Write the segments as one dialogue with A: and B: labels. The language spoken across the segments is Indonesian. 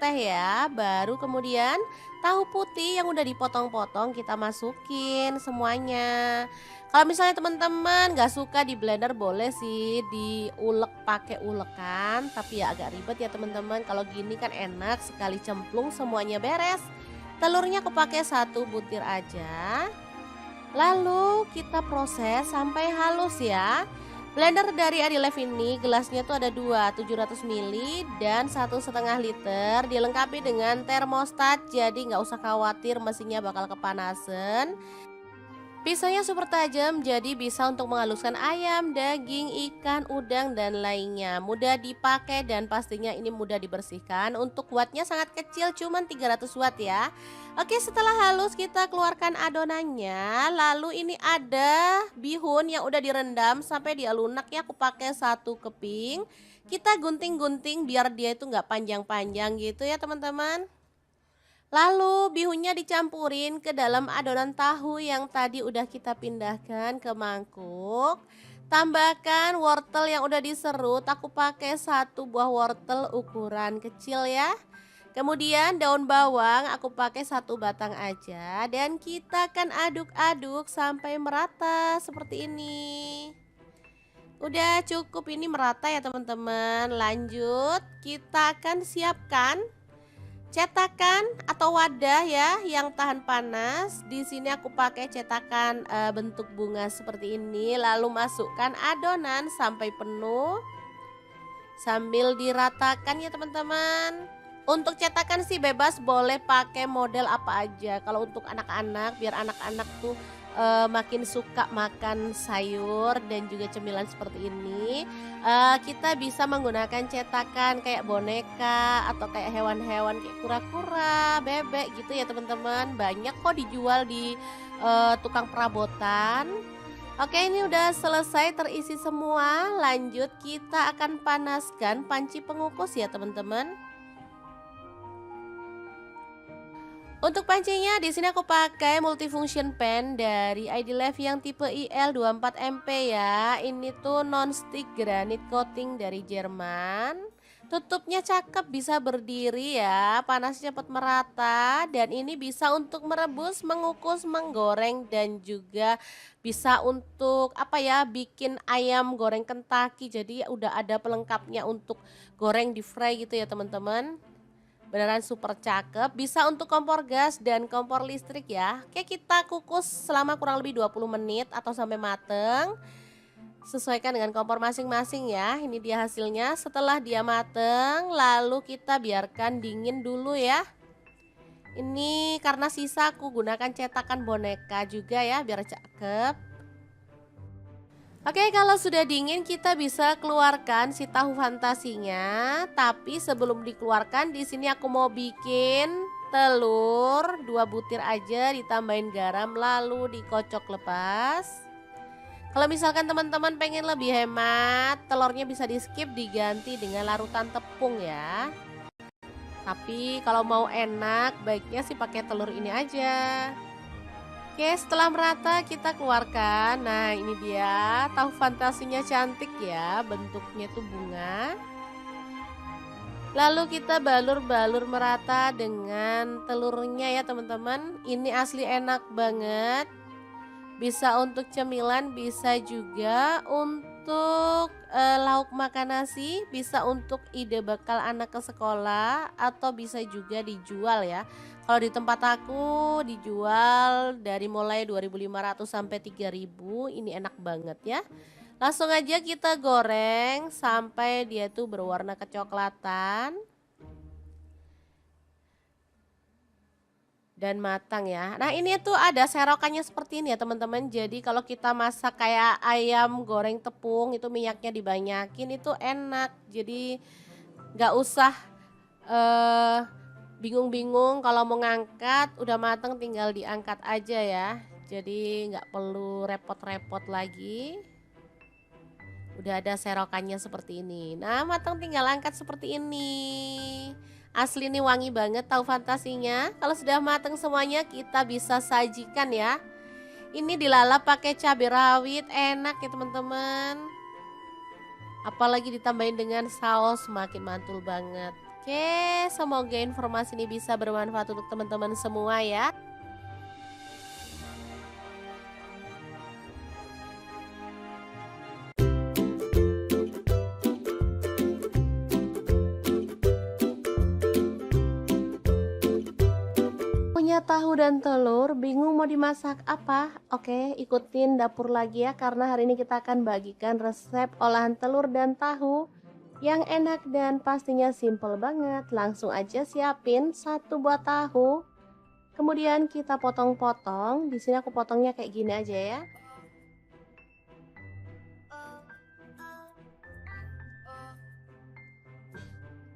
A: teh ya. Baru kemudian tahu putih yang udah dipotong-potong kita masukin semuanya. Kalau misalnya teman-teman nggak suka di blender boleh sih diulek pakai ulekan, tapi ya agak ribet ya teman-teman. Kalau gini kan enak sekali cemplung semuanya beres. Telurnya aku pakai 1 butir aja. Lalu kita proses sampai halus ya. Blender dari Adilife ini gelasnya tuh ada dua, 700 ml dan 1,5 liter. Dilengkapi dengan termostat, jadi nggak usah khawatir mesinnya bakal kepanasan. Pisaunya super tajam, jadi bisa untuk menghaluskan ayam, daging, ikan, udang, dan lainnya. Mudah dipakai dan pastinya ini mudah dibersihkan. Untuk wattnya sangat kecil, cuman 300 watt ya. Oke, setelah halus kita keluarkan adonannya. Lalu ini ada bihun yang udah direndam sampai dia lunak ya. Aku pakai 1 keping. Kita gunting-gunting biar dia itu nggak panjang-panjang gitu ya teman-teman. Lalu bihunnya dicampurin ke dalam adonan tahu yang tadi udah kita pindahkan ke mangkuk. Tambahkan wortel yang udah diserut, aku pakai 1 buah wortel ukuran kecil ya. Kemudian daun bawang aku pakai 1 batang aja dan kita akan aduk-aduk sampai merata seperti ini. Udah cukup ini merata ya teman-teman. Lanjut, kita akan siapkan cetakan atau wadah ya yang tahan panas. Di sini aku pakai cetakan bentuk bunga seperti ini. Lalu masukkan adonan sampai penuh sambil diratakan ya teman-teman. Untuk cetakan sih bebas boleh pakai model apa aja. Kalau untuk anak-anak biar anak-anak tuh makin suka makan sayur dan juga cemilan seperti ini, kita bisa menggunakan cetakan kayak boneka atau kayak hewan-hewan kayak kura-kura, bebek gitu ya teman-teman. Banyak kok dijual di tukang perabotan. Oke, ini udah selesai terisi semua. Lanjut kita akan panaskan panci pengukus ya teman-teman. Untuk pancinya di sini aku pakai multifunction pan dari Idilife yang tipe IL24MP ya. Ini tuh non-stick granite coating dari Jerman. Tutupnya cakep, bisa berdiri ya, panasnya cepat merata dan ini bisa untuk merebus, mengukus, menggoreng dan juga bisa untuk apa ya, bikin ayam goreng Kentucky. Jadi udah ada pelengkapnya untuk goreng di fry gitu ya teman-teman. Beneran super cakep, bisa untuk kompor gas dan kompor listrik ya. Oke, kita kukus selama kurang lebih 20 menit atau sampai mateng. Sesuaikan dengan kompor masing-masing ya. Ini dia hasilnya setelah dia mateng, lalu kita biarkan dingin dulu ya. Ini karena sisa aku gunakan cetakan boneka juga ya biar cakep. Oke, kalau sudah dingin kita bisa keluarkan si tahu fantasinya. Tapi sebelum dikeluarkan di sini aku mau bikin telur 2 butir aja ditambahin garam lalu dikocok lepas. Kalau misalkan teman-teman pengen lebih hemat, telurnya bisa di skip diganti dengan larutan tepung ya. Tapi kalau mau enak baiknya sih pakai telur ini aja. Oke, setelah merata kita keluarkan. Nah, ini dia tahu fantasinya cantik ya, bentuknya tuh bunga. Lalu kita balur-balur merata dengan telurnya ya teman-teman. Ini asli enak banget. Bisa untuk cemilan, bisa juga untuk lauk makan nasi, bisa untuk ide bekal anak ke sekolah atau bisa juga dijual ya. Kalau di tempat aku dijual dari mulai 2.500 sampai 3.000, ini enak banget ya. Langsung aja kita goreng sampai dia tuh berwarna kecoklatan dan matang ya. Nah, ini tuh ada serokannya seperti ini ya teman-teman. Jadi kalau kita masak kayak ayam goreng tepung itu minyaknya dibanyakin itu enak. Jadi nggak usah eh bingung-bingung kalau mau ngangkat, udah mateng tinggal diangkat aja ya. Jadi nggak perlu repot-repot lagi. Udah ada serokannya seperti ini. Nah, mateng tinggal angkat seperti ini. Asli nih wangi banget tahu fantasinya. Kalau sudah mateng semuanya kita bisa sajikan ya. Ini dilalap pakai cabai rawit, enak ya teman-teman. Apalagi ditambahin dengan saus makin mantul banget. Oke, semoga informasi ini bisa bermanfaat untuk teman-teman semua ya. Punya tahu dan telur, bingung mau dimasak apa? Oke, ikutin dapur lagi ya, karena hari ini kita akan bagikan resep olahan telur dan tahu yang enak dan pastinya simple banget. Langsung aja siapin satu buah tahu, kemudian kita potong-potong. Di sini aku potongnya kayak gini aja ya.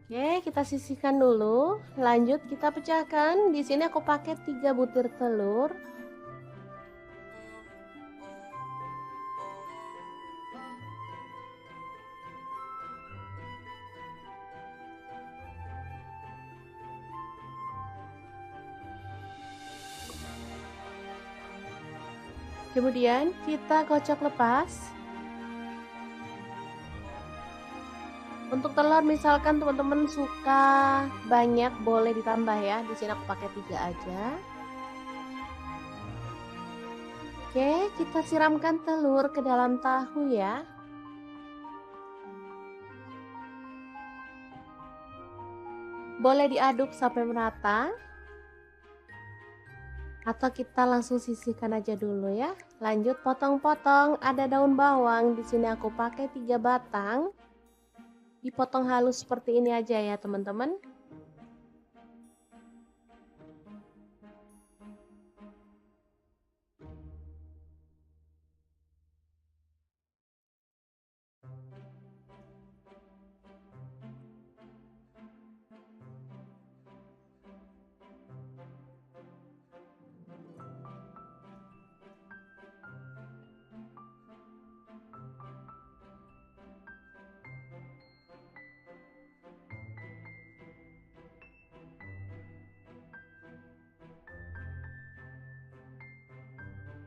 A: Oke, kita sisihkan dulu. Lanjut kita pecahkan. Di sini aku pakai 3 butir telur. Kemudian kita kocok lepas. Untuk telur misalkan teman-teman suka banyak boleh ditambah ya. Di sini aku pakai 3 aja. Oke, kita siramkan telur ke dalam tahu ya. Boleh diaduk sampai merata. Atau kita langsung sisihkan aja dulu ya. Lanjut potong-potong, ada daun bawang. Di sini aku pakai 3 batang. Dipotong halus seperti ini aja ya, teman-teman.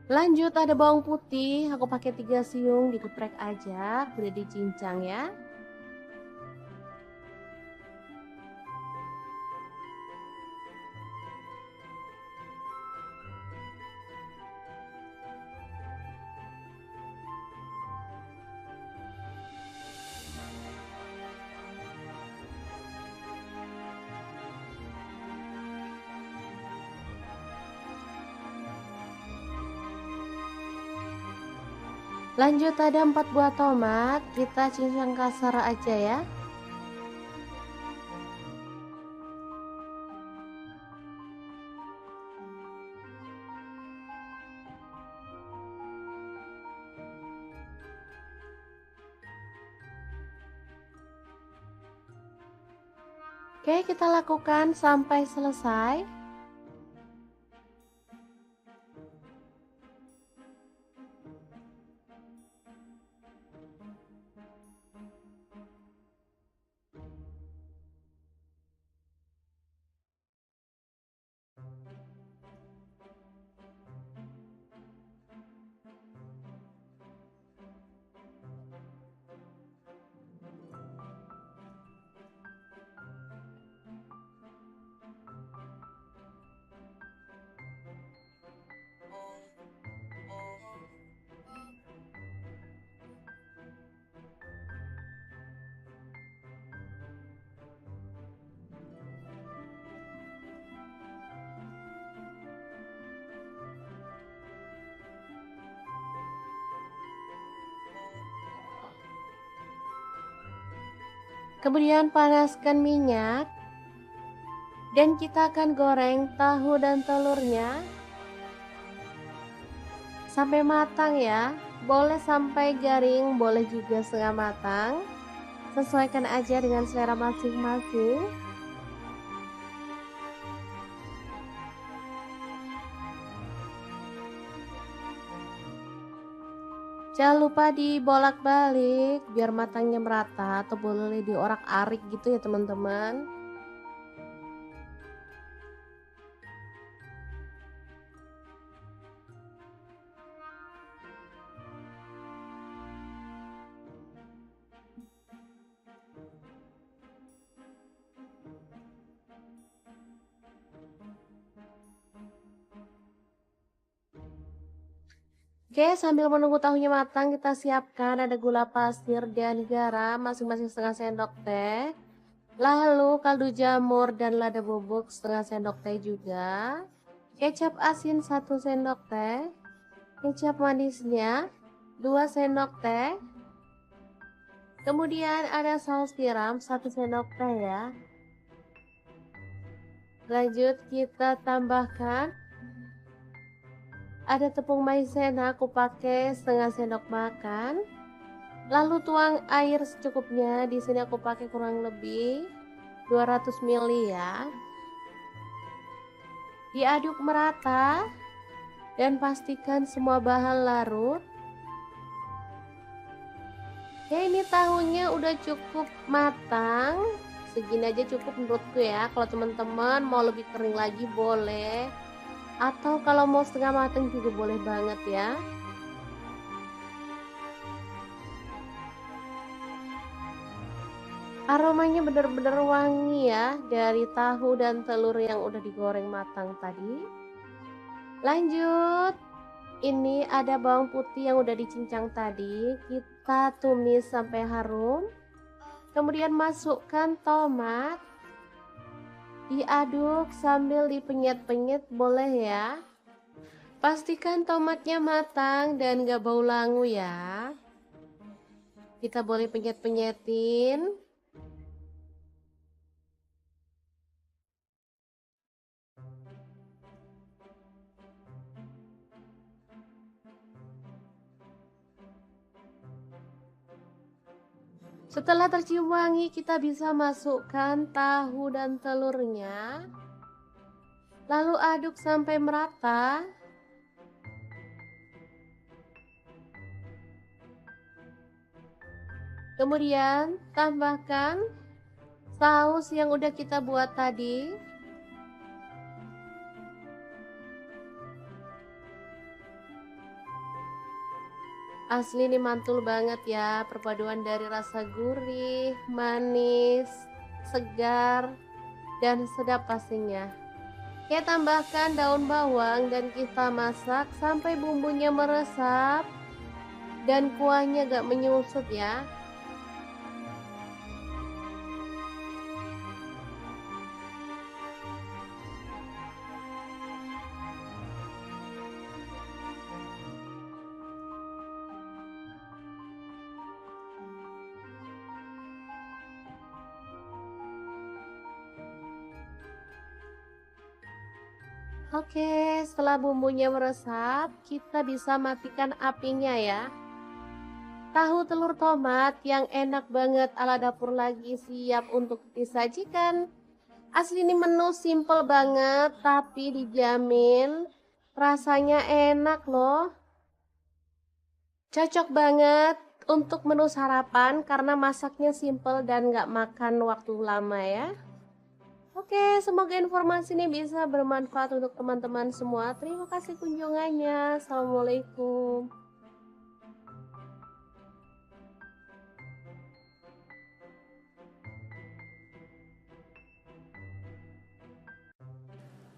A: Lanjut ada bawang putih, aku pakai 3 siung, digeprek aja, udah dicincang ya. Lanjut ada 4 buah tomat, kita cincang kasar aja ya. Oke, kita lakukan sampai selesai. Kemudian panaskan minyak dan kita akan goreng tahu dan telurnya sampai matang ya. Boleh sampai garing, boleh juga setengah matang. Sesuaikan aja dengan selera masing-masing. Jangan lupa dibolak-balik biar matangnya merata, atau boleh diorak-arik gitu ya teman-teman. Oke, sambil menunggu tahunya matang, kita siapkan ada gula pasir dan garam masing-masing setengah sendok teh. Lalu kaldu jamur dan lada bubuk setengah sendok teh juga. Kecap asin 1 sendok teh. Kecap manisnya 2 sendok teh. Kemudian ada saus tiram 1 sendok teh ya. Lanjut kita tambahkan ada tepung maizena, aku pakai setengah sendok makan. Lalu tuang air secukupnya. Di sini aku pakai kurang lebih 200 ml ya. Diaduk merata dan pastikan semua bahan larut. Oke, ini tahunya udah cukup matang. Segini aja cukup menurutku ya. Kalau teman-teman mau lebih kering lagi boleh. Atau kalau mau setengah matang juga boleh banget ya. Aromanya benar-benar wangi ya dari tahu dan telur yang udah digoreng matang tadi. Lanjut, ini ada bawang putih yang udah dicincang tadi. Kita tumis sampai harum. Kemudian masukkan tomat. Diaduk sambil dipenyet-penyet boleh ya. Pastikan tomatnya matang dan gak bau langu ya. Kita boleh penyet-penyetin. Setelah tercium wangi, kita bisa masukkan tahu dan telurnya. Lalu aduk sampai merata. Kemudian tambahkan saus yang udah kita buat tadi. Asli ini mantul banget ya, perpaduan dari rasa gurih, manis, segar, dan sedap pastinya. Oke, tambahkan daun bawang dan kita masak sampai bumbunya meresap dan kuahnya gak menyusut ya. Oke, setelah bumbunya meresap, kita bisa matikan apinya ya. Tahu telur tomat yang enak banget ala dapur lagi siap untuk disajikan. Asli ini menu simple banget tapi dijamin rasanya enak loh. Cocok banget untuk menu sarapan karena masaknya simple dan gak makan waktu lama ya. Oke, semoga informasi ini bisa bermanfaat untuk teman-teman semua. Terima kasih kunjungannya. Assalamualaikum.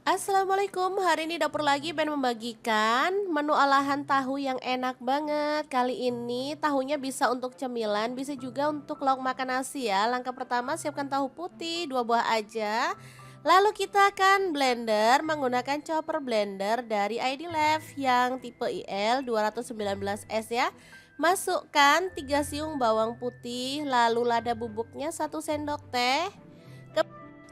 A: Assalamualaikum, hari ini dapur lagi pengen membagikan menu olahan tahu yang enak banget. Kali ini tahunya bisa untuk cemilan, bisa juga untuk lauk makan nasi ya. Langkah pertama siapkan tahu putih 2 buah aja. Lalu kita akan blender menggunakan chopper blender dari ID Lev yang tipe IL 219S ya. Masukkan 3 siung bawang putih, lalu lada bubuknya 1 sendok teh.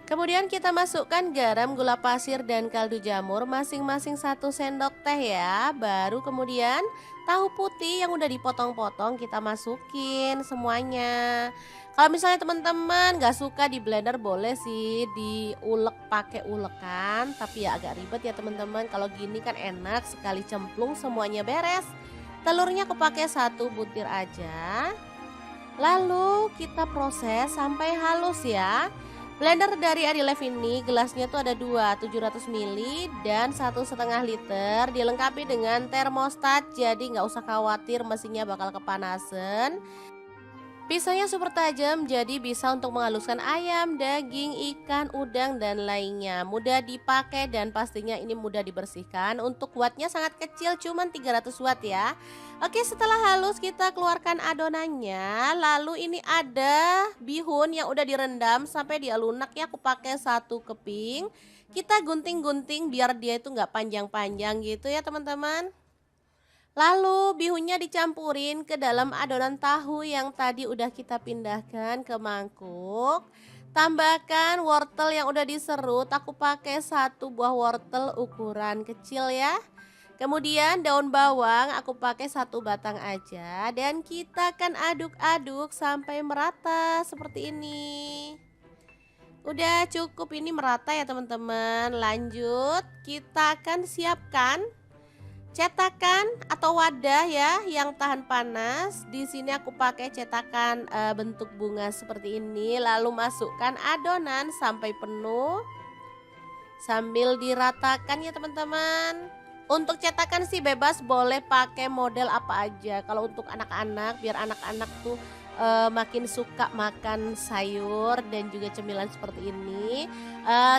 A: Kemudian kita masukkan garam, gula pasir, dan kaldu jamur masing-masing 1 sendok teh ya. Baru kemudian tahu putih yang udah dipotong-potong kita masukin semuanya. Kalau misalnya teman-teman gak suka di blender boleh sih diulek pakai ulekan. Tapi ya agak ribet ya teman-teman. Kalau gini kan enak sekali cemplung semuanya beres. Telurnya aku pakai 1 butir aja. Lalu kita proses sampai halus ya. Blender dari Adilev ini gelasnya tuh ada 2 700 ml dan 1,5 liter. Dilengkapi dengan termostat, jadi nggak usah khawatir mesinnya bakal kepanasan. Pisaunya super tajam, jadi bisa untuk menghaluskan ayam, daging, ikan, udang, dan lainnya. Mudah dipakai dan pastinya ini mudah dibersihkan. Untuk wattnya sangat kecil, cuman 300 watt ya. Oke, setelah halus kita keluarkan adonannya. Lalu ini ada bihun yang udah direndam sampai dia lunak ya. Aku pakai satu keping. Kita gunting-gunting biar dia itu nggak panjang-panjang gitu ya teman-teman. Lalu bihunnya dicampurin ke dalam adonan tahu yang tadi udah kita pindahkan ke mangkuk. Tambahkan wortel yang udah diserut, aku pakai satu buah wortel ukuran kecil ya. Kemudian daun bawang aku pakai satu batang aja dan kita akan aduk-aduk sampai merata seperti ini. Udah cukup ini merata ya teman-teman. Lanjut, kita akan siapkan cetakan atau wadah ya yang tahan panas. Di sini aku pakai cetakan bentuk bunga seperti ini. Lalu masukkan adonan sampai penuh sambil diratakan ya teman-teman. Untuk cetakan sih bebas, boleh pakai model apa aja. Kalau untuk anak-anak, biar anak-anak tuh makin suka makan sayur dan juga cemilan seperti ini,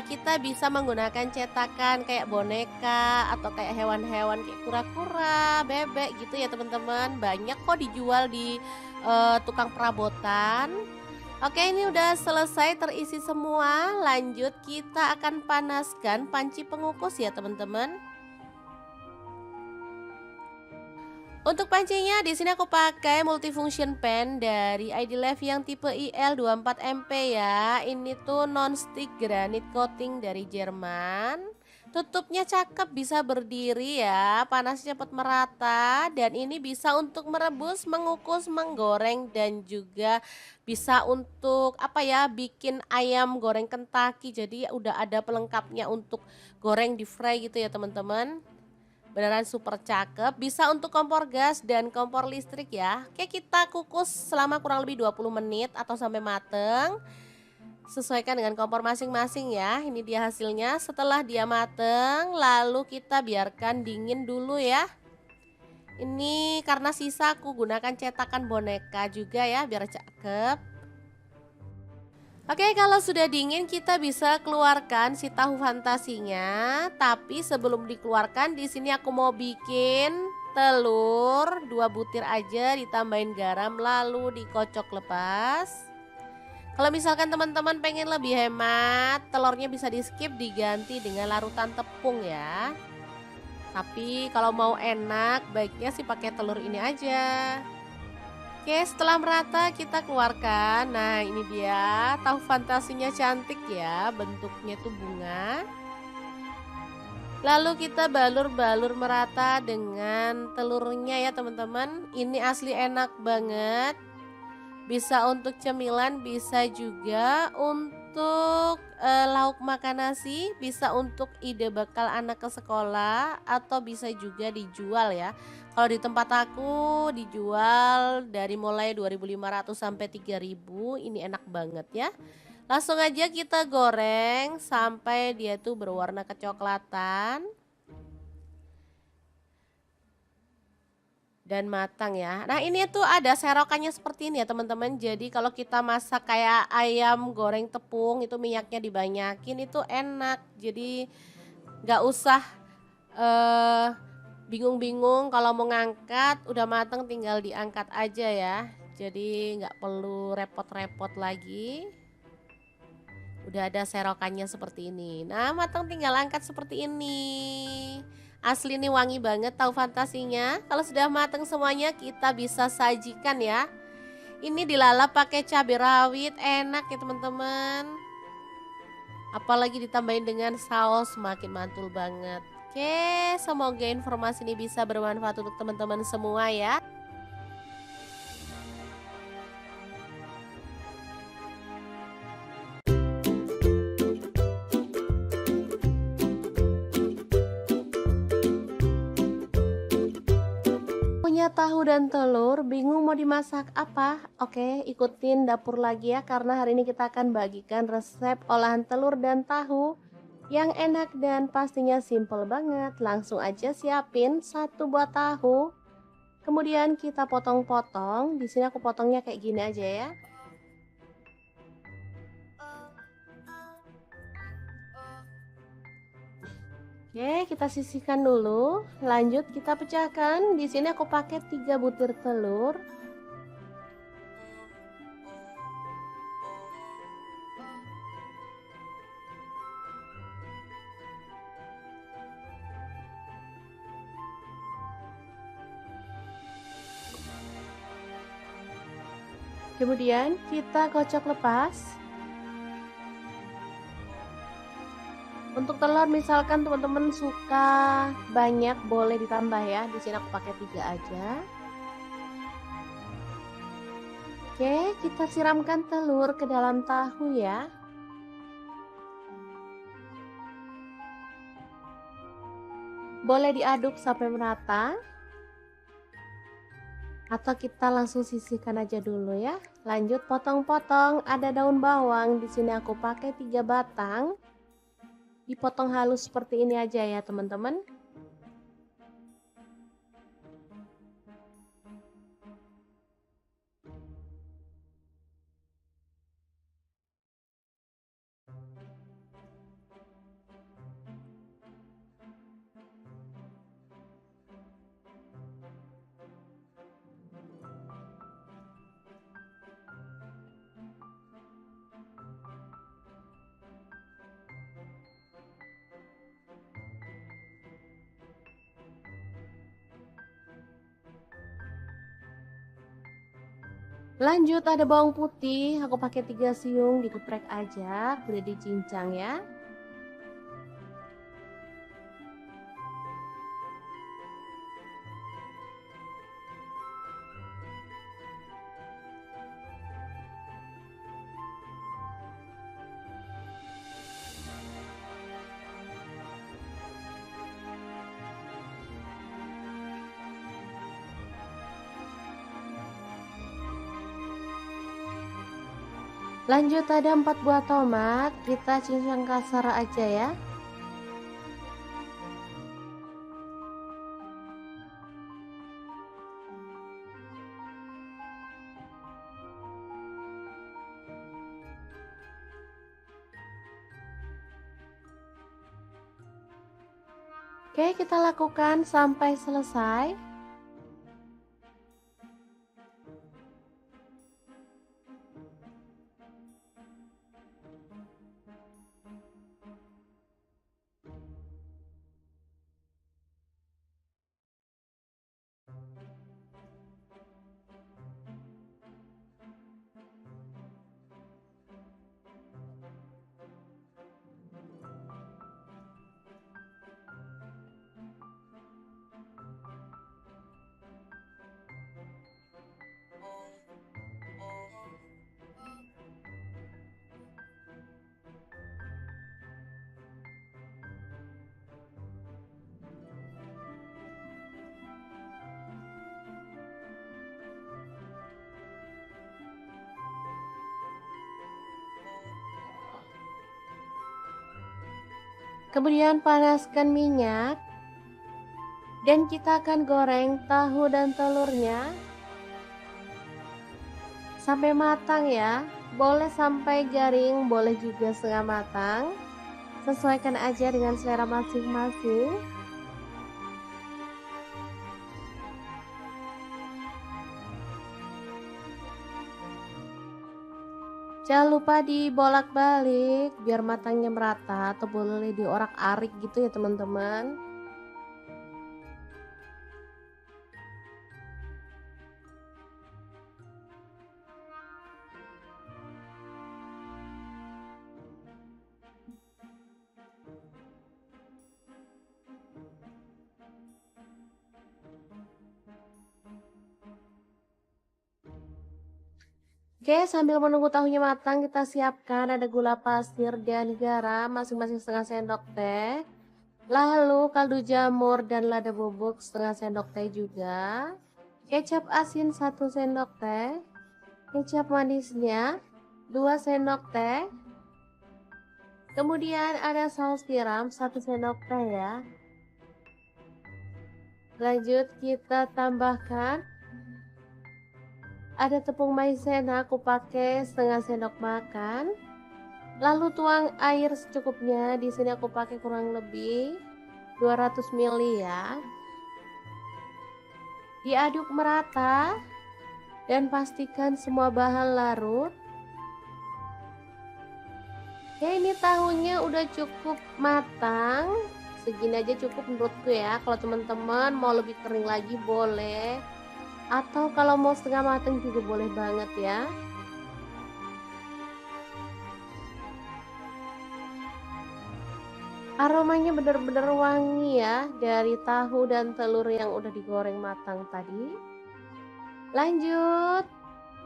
A: kita bisa menggunakan cetakan kayak boneka atau kayak hewan-hewan kayak kura-kura, bebek gitu ya teman-teman. Banyak kok dijual di tukang perabotan. Oke, ini udah selesai terisi semua. Lanjut kita akan panaskan panci pengukus ya teman-teman. Untuk pancinya di sini aku pakai multifunction pan dari ID Life yang tipe IL24MP ya. Ini tuh non-stick granite coating dari Jerman. Tutupnya cakep, bisa berdiri ya, panasnya cepat merata dan ini bisa untuk merebus, mengukus, menggoreng dan juga bisa untuk apa ya, bikin ayam goreng Kentucky. Jadi udah ada pelengkapnya untuk goreng di fry gitu ya teman-teman. Beneran super cakep, bisa untuk kompor gas dan kompor listrik ya. Oke, kita kukus selama kurang lebih 20 menit atau sampai mateng. Sesuaikan dengan kompor masing-masing ya. Ini dia hasilnya setelah dia mateng, lalu kita biarkan dingin dulu ya. Ini karena sisa aku gunakan cetakan boneka juga ya biar cakep. Oke, kalau sudah dingin kita bisa keluarkan si tahu fantasinya. Tapi sebelum dikeluarkan, di sini aku mau bikin telur 2 butir aja, ditambahin garam lalu dikocok lepas. Kalau misalkan teman-teman pengen lebih hemat, telurnya bisa di skip, diganti dengan larutan tepung ya. Tapi kalau mau enak, baiknya sih pakai telur ini aja. Oke, setelah merata kita keluarkan. Nah, ini dia tahu fantasinya, cantik ya, bentuknya tuh bunga. Lalu kita balur-balur merata dengan telurnya ya teman-teman. Ini asli enak banget. Bisa untuk cemilan, bisa juga untuk lauk makan nasi, bisa untuk ide bekal anak ke sekolah atau bisa juga dijual ya. Kalau di tempat aku dijual dari mulai 2.500 sampai 3.000, ini enak banget ya. Langsung aja kita goreng sampai dia tuh berwarna kecoklatan dan matang ya. Nah, ini tuh ada serokannya seperti ini ya teman-teman. Jadi kalau kita masak kayak ayam goreng tepung itu minyaknya dibanyakin, itu enak. Jadi nggak usah eh bingung-bingung kalau mau ngangkat, udah mateng tinggal diangkat aja ya. Jadi nggak perlu repot-repot lagi. Udah ada serokannya seperti ini. Nah, mateng tinggal angkat seperti ini. Asli nih wangi banget tahu fantasinya. Kalau sudah mateng semuanya kita bisa sajikan ya. Ini dilalap pakai cabai rawit, enak ya teman-teman. Apalagi ditambahin dengan saus, makin mantul banget. Oke, semoga informasi ini bisa bermanfaat untuk teman-teman semua ya. Punya tahu dan telur, bingung mau dimasak apa? Oke, ikutin dapur lagi ya, karena hari ini kita akan bagikan resep olahan telur dan tahu yang enak dan pastinya simple banget. Langsung aja siapin satu buah tahu. Kemudian kita potong-potong. Di sini aku potongnya kayak gini aja ya. Oke, kita sisihkan dulu. Lanjut kita pecahkan. Di sini aku pakai 3 butir telur. Kemudian kita kocok lepas. Untuk telur misalkan teman-teman suka banyak boleh ditambah ya. Di sini aku pakai 3 aja. Oke, kita siramkan telur ke dalam tahu ya. Boleh diaduk sampai merata. Atau kita langsung sisihkan aja dulu ya. Lanjut potong-potong. Ada daun bawang. Di sini aku pakai 3 batang. Dipotong halus seperti ini aja ya teman-teman. Lanjut ada bawang putih, aku pakai 3 siung, digeprek aja, boleh dicincang ya. Lanjut ada 4 buah tomat, kita cincang kasar aja ya. Oke, kita lakukan sampai selesai. Kemudian panaskan minyak. Dan kita akan goreng tahu dan telurnya sampai matang ya. Boleh sampai garing, boleh juga setengah matang. Sesuaikan aja dengan selera masing-masing. Jangan lupa dibolak-balik biar matangnya merata, atau boleh diorak-arik gitu ya teman-teman. Oke, sambil menunggu tahunya matang, kita siapkan ada gula pasir dan garam masing-masing setengah sendok teh. Lalu kaldu jamur dan lada bubuk setengah sendok teh juga. Kecap asin 1 sendok teh. Kecap manisnya 2 sendok teh. Kemudian ada saus tiram 1 sendok teh ya. Lanjut kita tambahkan ada tepung maizena, aku pakai setengah sendok makan. Lalu tuang air secukupnya. Di sini aku pakai kurang lebih 200 ml ya. Diaduk merata dan pastikan semua bahan larut. Oke, ini tahunya udah cukup matang. Segini aja cukup menurutku ya. Kalau teman-teman mau lebih kering lagi boleh. Atau kalau mau setengah matang juga boleh banget ya. Aromanya benar-benar wangi ya dari tahu dan telur yang udah digoreng matang tadi. Lanjut,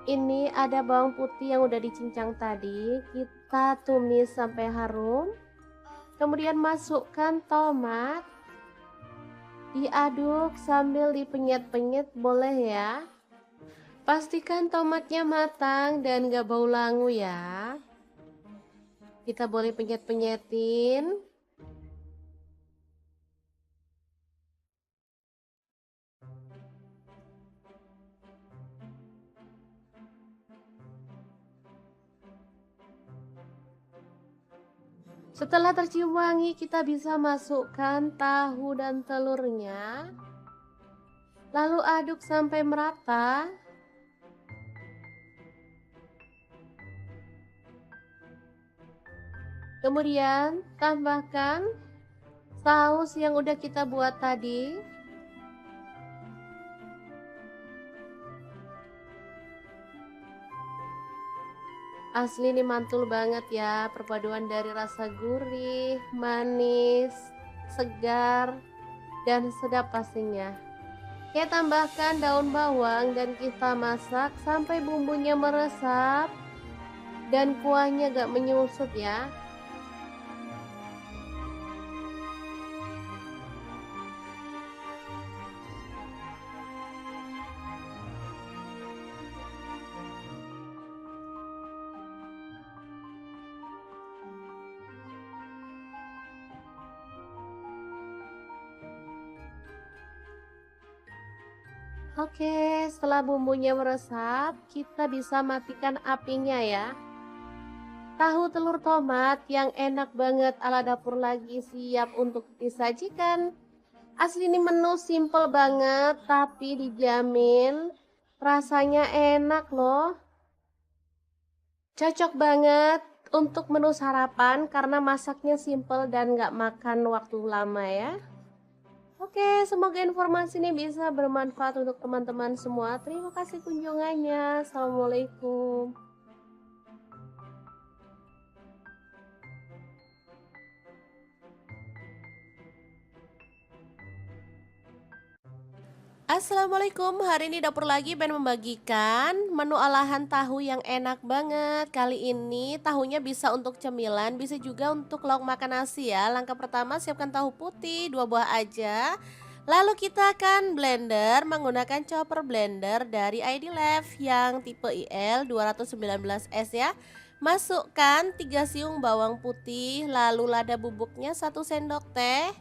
A: ini ada bawang putih yang udah dicincang tadi. Kita tumis sampai harum. Kemudian masukkan tomat. Diaduk sambil dipenyet-penyet boleh ya. Pastikan tomatnya matang dan gak bau langu ya. Kita boleh penyet-penyetin. Setelah tercium wangi, kita bisa masukkan tahu dan telurnya. Lalu aduk sampai merata. Kemudian tambahkan saus yang udah kita buat tadi. Asli ini mantul banget ya, perpaduan dari rasa gurih, manis, segar, dan sedap pastinya. Oke, tambahkan daun bawang dan kita masak sampai bumbunya meresap dan kuahnya gak menyusut ya. Oke, setelah bumbunya meresap, kita bisa matikan apinya ya. Tahu telur tomat yang enak banget ala dapur lagi siap untuk disajikan. Asli ini menu simple banget tapi dijamin rasanya enak loh. Cocok banget untuk menu sarapan karena masaknya simple dan gak makan waktu lama ya. Oke, semoga informasi ini bisa bermanfaat untuk teman-teman semua. Terima kasih kunjungannya. Assalamualaikum. Assalamualaikum, hari ini dapur lagi pengen membagikan menu olahan tahu yang enak banget. Kali ini tahunya bisa untuk cemilan, bisa juga untuk lauk makan nasi ya. Langkah pertama siapkan tahu putih 2 buah aja. Lalu kita akan blender menggunakan chopper blender dari ID Lev yang tipe IL 219S ya. Masukkan 3 siung bawang putih, lalu lada bubuknya 1 sendok teh.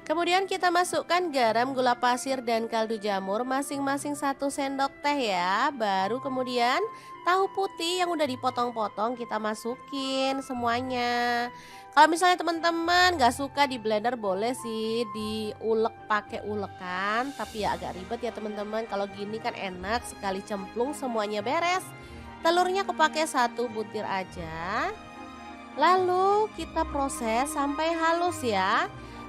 A: Kemudian kita masukkan garam, gula pasir, dan kaldu jamur masing-masing 1 sendok teh ya. Baru kemudian tahu putih yang udah dipotong-potong kita masukin semuanya. Kalau misalnya teman-teman gak suka di blender boleh sih diulek pakai ulekan. Tapi ya agak ribet ya teman-teman. Kalau gini kan enak sekali cemplung semuanya beres. Telurnya aku pakai 1 butir aja. Lalu kita proses sampai halus ya.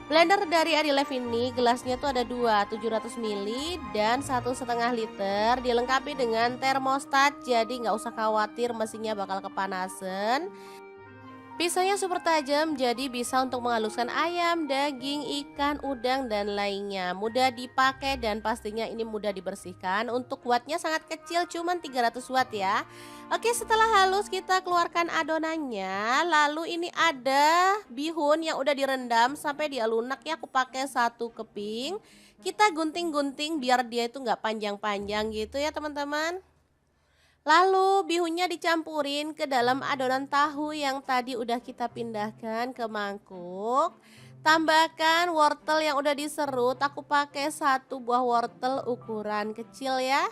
A: Blender dari Adilev ini gelasnya tuh ada 2, 700 ml dan 1,5 liter. Dilengkapi dengan termostat, jadi nggak usah khawatir mesinnya bakal kepanasan. Pisaunya super tajam, jadi bisa untuk menghaluskan ayam, daging, ikan, udang, dan lainnya. Mudah dipakai dan pastinya ini mudah dibersihkan. Untuk wattnya sangat kecil, cuman 300 watt ya. Oke, setelah halus kita keluarkan adonannya. Lalu ini ada bihun yang udah direndam sampai dia lunak ya. Aku pakai 1 keping. Kita gunting-gunting biar dia itu nggak panjang-panjang gitu ya teman-teman. Lalu bihunnya dicampurin ke dalam adonan tahu yang tadi udah kita pindahkan ke mangkuk. Tambahkan wortel yang udah diserut, aku pakai satu buah wortel ukuran kecil ya.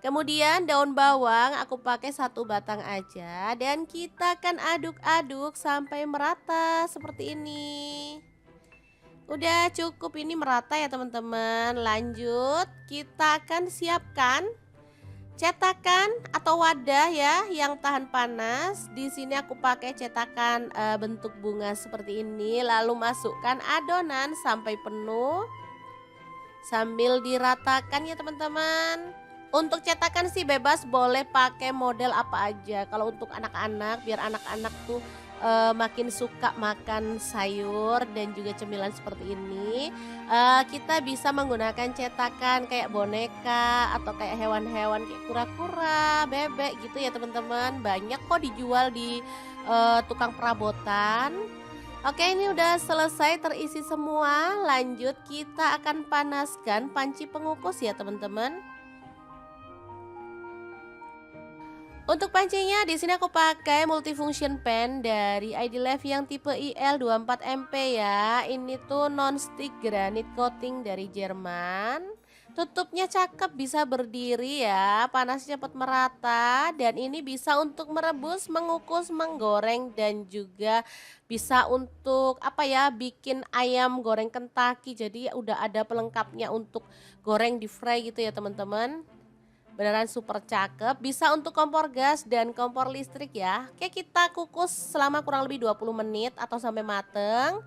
A: Kemudian daun bawang aku pakai satu batang aja dan kita akan aduk-aduk sampai merata seperti ini. Udah cukup ini merata ya teman-teman. Lanjut, kita akan siapkan cetakan atau wadah ya yang tahan panas. Di sini aku pakai cetakan bentuk bunga seperti ini. Lalu masukkan adonan sampai penuh sambil diratakan ya teman-teman. Untuk cetakan sih bebas, boleh pakai model apa aja. Kalau untuk anak-anak, biar anak-anak tuh makin suka makan sayur dan juga cemilan seperti ini, kita bisa menggunakan cetakan kayak boneka atau kayak hewan-hewan kayak kura-kura, bebek gitu ya teman-teman. Banyak kok dijual di tukang perabotan. Oke, ini udah selesai terisi semua. Lanjut kita akan panaskan panci pengukus ya teman-teman. Untuk pancinya di sini aku pakai multifunction pan dari ID Life yang tipe IL24MP ya. Ini tuh non-stick granite coating dari Jerman. Tutupnya cakep, bisa berdiri ya, panasnya cepat merata dan ini bisa untuk merebus, mengukus, menggoreng dan juga bisa untuk apa ya, bikin ayam goreng Kentucky. Jadi udah ada pelengkapnya untuk goreng di fry gitu ya teman-teman. Beneran super cakep, bisa untuk kompor gas dan kompor listrik ya. Oke, kita kukus selama kurang lebih 20 menit atau sampai mateng.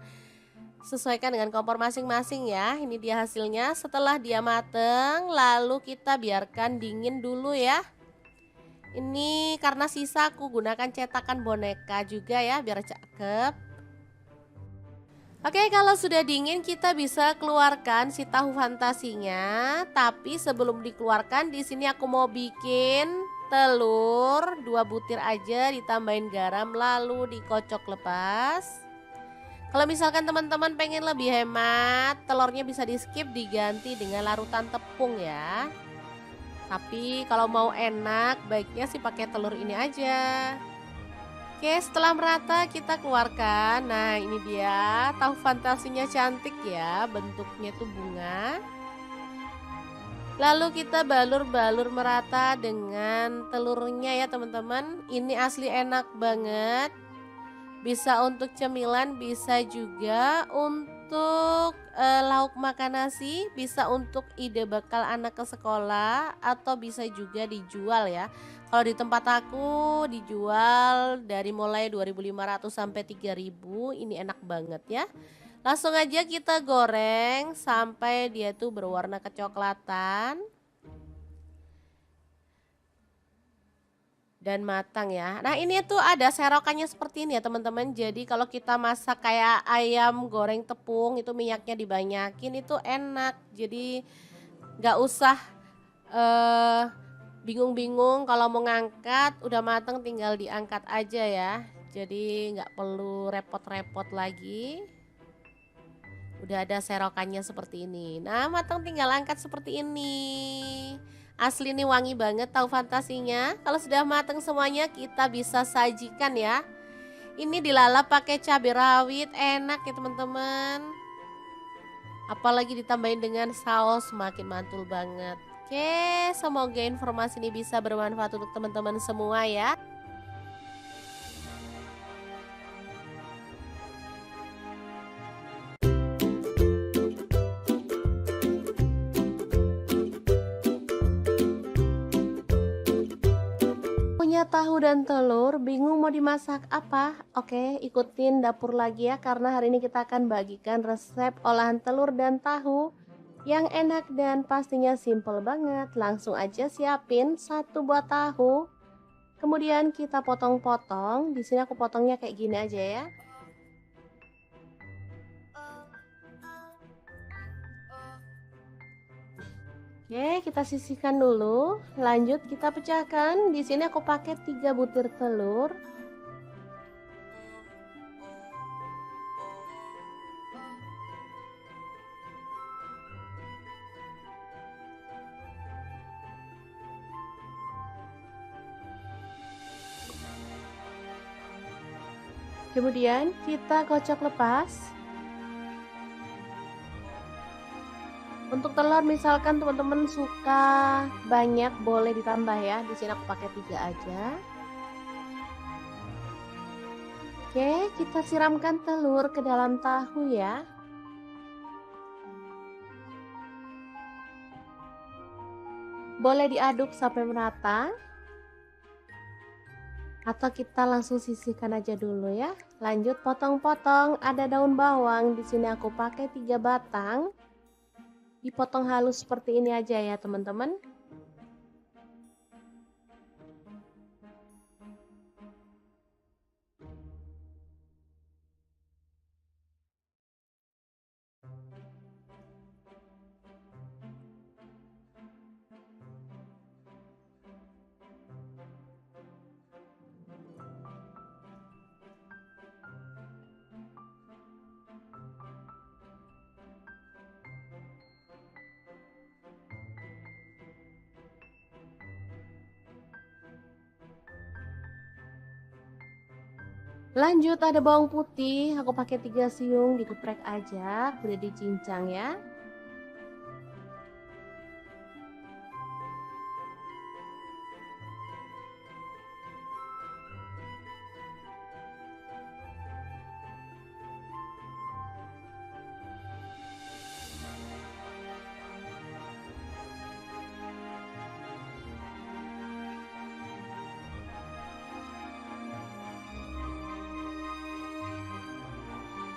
A: Sesuaikan dengan kompor masing-masing ya. Ini dia hasilnya. Setelah dia mateng, lalu kita biarkan dingin dulu ya. Ini karena sisa aku gunakan cetakan boneka juga ya, biar cakep. Oke, kalau sudah dingin kita bisa keluarkan si tahu fantasinya. Tapi sebelum dikeluarkan, di sini aku mau bikin telur 2 butir aja, ditambahin garam lalu dikocok lepas. Kalau misalkan teman-teman pengen lebih hemat, telurnya bisa di skip, diganti dengan larutan tepung ya. Tapi kalau mau enak, baiknya sih pakai telur ini aja. Oke, setelah merata kita keluarkan. Nah, ini dia tahu fantasinya, cantik ya, bentuknya tuh bunga. Lalu kita balur-balur merata dengan telurnya ya teman-teman. Ini asli enak banget. Bisa untuk cemilan, bisa juga untuk lauk makan nasi, bisa untuk ide bekal anak ke sekolah atau bisa juga dijual ya. Kalau di tempat aku dijual dari mulai 2.500 sampai 3.000, ini enak banget ya. Langsung aja kita goreng sampai dia tuh berwarna kecoklatan dan matang ya. Nah, ini tuh ada serokannya seperti ini ya teman-teman. Jadi kalau kita masak kayak ayam goreng tepung itu minyaknya dibanyakin, itu enak. Jadi nggak usah eh bingung-bingung kalau mau ngangkat, udah mateng tinggal diangkat aja ya. Jadi nggak perlu repot-repot lagi. Udah ada serokannya seperti ini. Nah, mateng tinggal angkat seperti ini. Asli nih wangi banget tahu fantasinya. Kalau sudah mateng semuanya kita bisa sajikan ya. Ini dilalap pakai cabai rawit, enak ya teman-teman. Apalagi ditambahin dengan saus, makin mantul banget. Oke, semoga informasi ini bisa bermanfaat untuk teman-teman semua ya. Punya tahu dan telur, bingung mau dimasak apa? Oke, ikutin dapur lagi ya, karena hari ini kita akan bagikan resep olahan telur dan tahu yang enak dan pastinya simple banget. Langsung aja siapin satu buah tahu. Kemudian kita potong-potong. Di sini aku potongnya kayak gini aja ya. Oke, kita sisihkan dulu. Lanjut kita pecahkan. Di sini aku pakai 3 butir telur. Kemudian kita kocok lepas. Untuk telur misalkan teman-teman suka banyak boleh ditambah ya. Di sini aku pakai 3 aja. Oke, kita siramkan telur ke dalam tahu ya. Boleh diaduk sampai merata. Atau kita langsung sisihkan aja dulu ya. Lanjut potong-potong, ada daun bawang, di sini aku pakai 3 batang. Dipotong halus seperti ini aja ya teman-teman. Lanjut ada bawang putih, aku pakai 3 siung, digeprek aja, udah dicincang ya.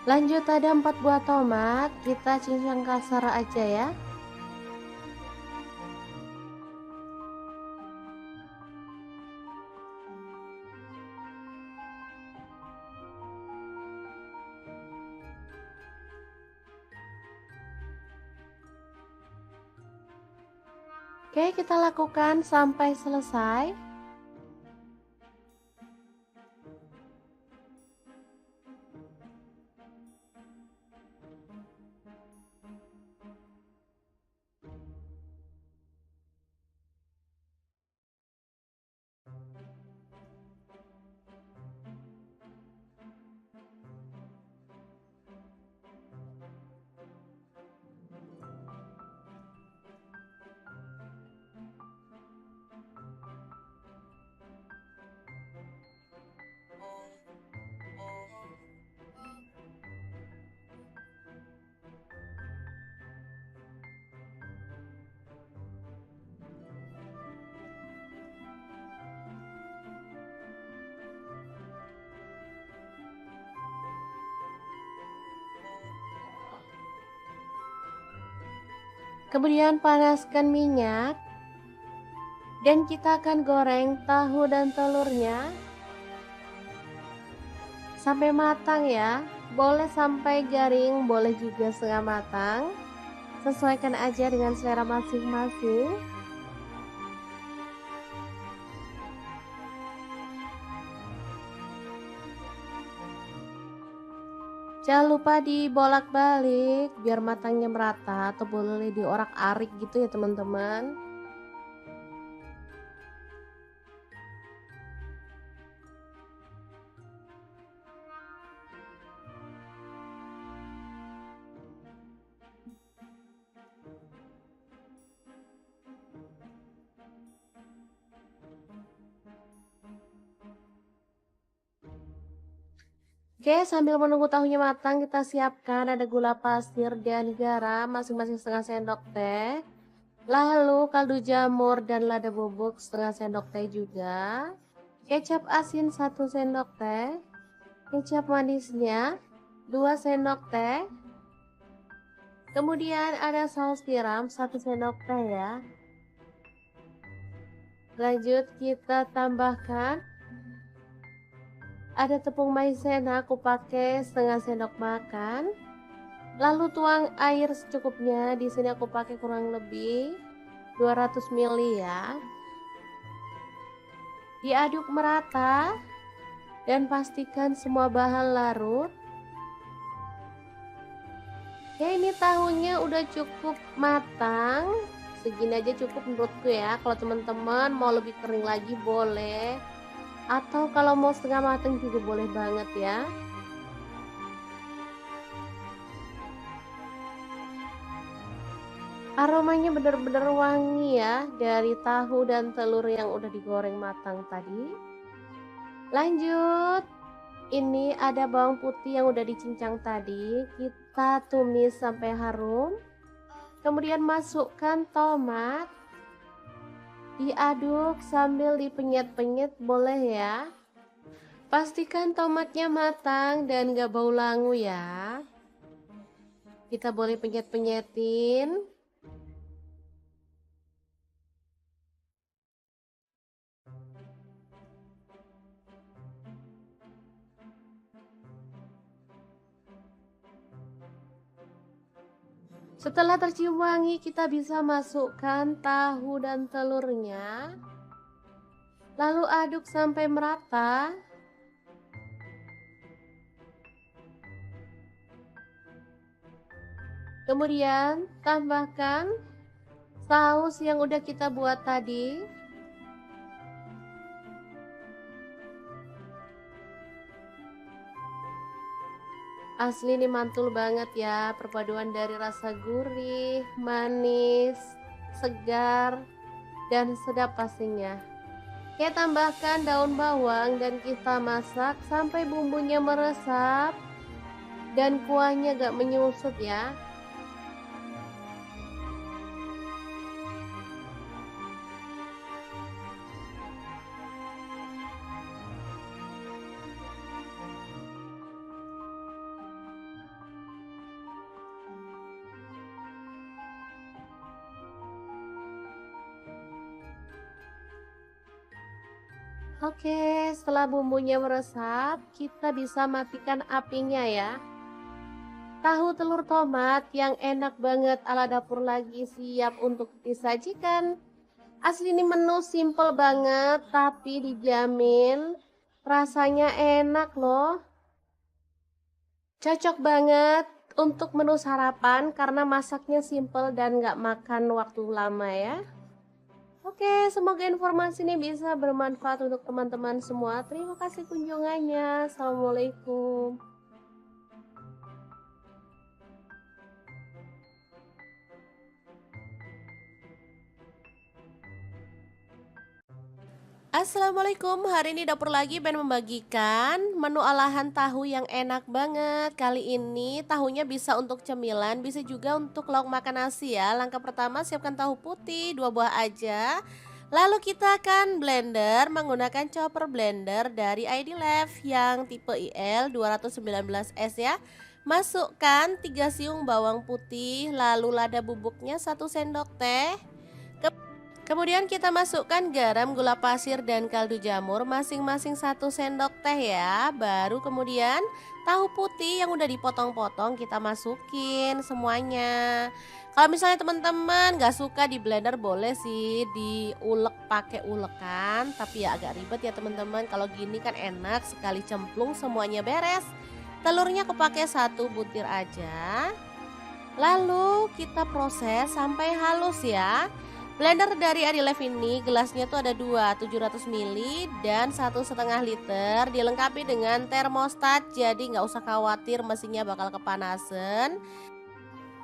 A: Lanjut ada 4 buah tomat, kita cincang kasar aja ya. Oke, kita lakukan sampai selesai. Kemudian panaskan minyak dan kita akan goreng tahu dan telurnya sampai matang ya. Boleh sampai garing, boleh juga setengah matang. Sesuaikan aja dengan selera masing-masing. Jangan lupa dibolak-balik biar matangnya merata, atau boleh diorak-arik gitu ya teman-teman. Oke, sambil menunggu tahunya matang, kita siapkan ada gula pasir dan garam masing-masing setengah sendok teh. Lalu kaldu jamur dan lada bubuk setengah sendok teh juga. Kecap asin 1 sendok teh. Kecap manisnya 2 sendok teh. Kemudian ada saus tiram 1 sendok teh ya. Lanjut kita tambahkan ada tepung maizena, aku pakai setengah sendok makan. Lalu tuang air secukupnya. Di sini aku pakai kurang lebih 200 ml ya. Diaduk merata dan pastikan semua bahan larut. Oke, ini tahunya udah cukup matang. Segini aja cukup menurutku ya. Kalau teman-teman mau lebih kering lagi boleh. Atau kalau mau setengah matang juga boleh banget ya. Aromanya bener-bener wangi ya dari tahu dan telur yang udah digoreng matang tadi. Lanjut, ini ada bawang putih yang udah dicincang tadi, kita tumis sampai harum. Kemudian masukkan tomat, diaduk sambil dipenyet-penyet boleh ya. Pastikan tomatnya matang dan gak bau langu ya. Kita boleh penyet-penyetin. Setelah tercium wangi, kita bisa masukkan tahu dan telurnya. Lalu aduk sampai merata. Kemudian tambahkan saus yang udah kita buat tadi. Asli ini mantul banget ya, perpaduan dari rasa gurih, manis, segar, dan sedap pastinya. Kita tambahkan daun bawang dan kita masak sampai bumbunya meresap dan kuahnya gak menyusut ya. Oke, setelah bumbunya meresap, kita bisa matikan apinya ya. Tahu telur tomat yang enak banget ala dapur lagi siap untuk disajikan. Asli ini menu simple banget tapi dijamin rasanya enak loh. Cocok banget untuk menu sarapan karena masaknya simple dan gak makan waktu lama ya. Oke, semoga informasi ini bisa bermanfaat untuk teman-teman semua. Terima kasih kunjungannya. Assalamualaikum. Assalamualaikum, hari ini dapur lagi pengen membagikan menu olahan tahu yang enak banget. Kali ini tahunya bisa untuk cemilan, bisa juga untuk lauk makan nasi ya. Langkah pertama siapkan tahu putih 2 buah aja. Lalu kita akan blender menggunakan chopper blender dari ID Lev yang tipe IL 219S ya. Masukkan 3 siung bawang putih, lalu lada bubuknya 1 sendok teh. Kemudian kita masukkan garam, gula pasir, dan kaldu jamur masing-masing 1 sendok teh ya. Baru kemudian tahu putih yang udah dipotong-potong kita masukin semuanya. Kalau misalnya teman-teman gak suka di blender boleh sih diulek pakai ulekan. Tapi ya agak ribet ya teman-teman. Kalau gini kan enak sekali cemplung semuanya beres. Telurnya aku pakai 1 butir aja. Lalu kita proses sampai halus ya. Blender dari Adilev ini gelasnya tuh ada 2, 700 ml dan 1,5 liter. Dilengkapi dengan termostat, jadi nggak usah khawatir mesinnya bakal kepanasan.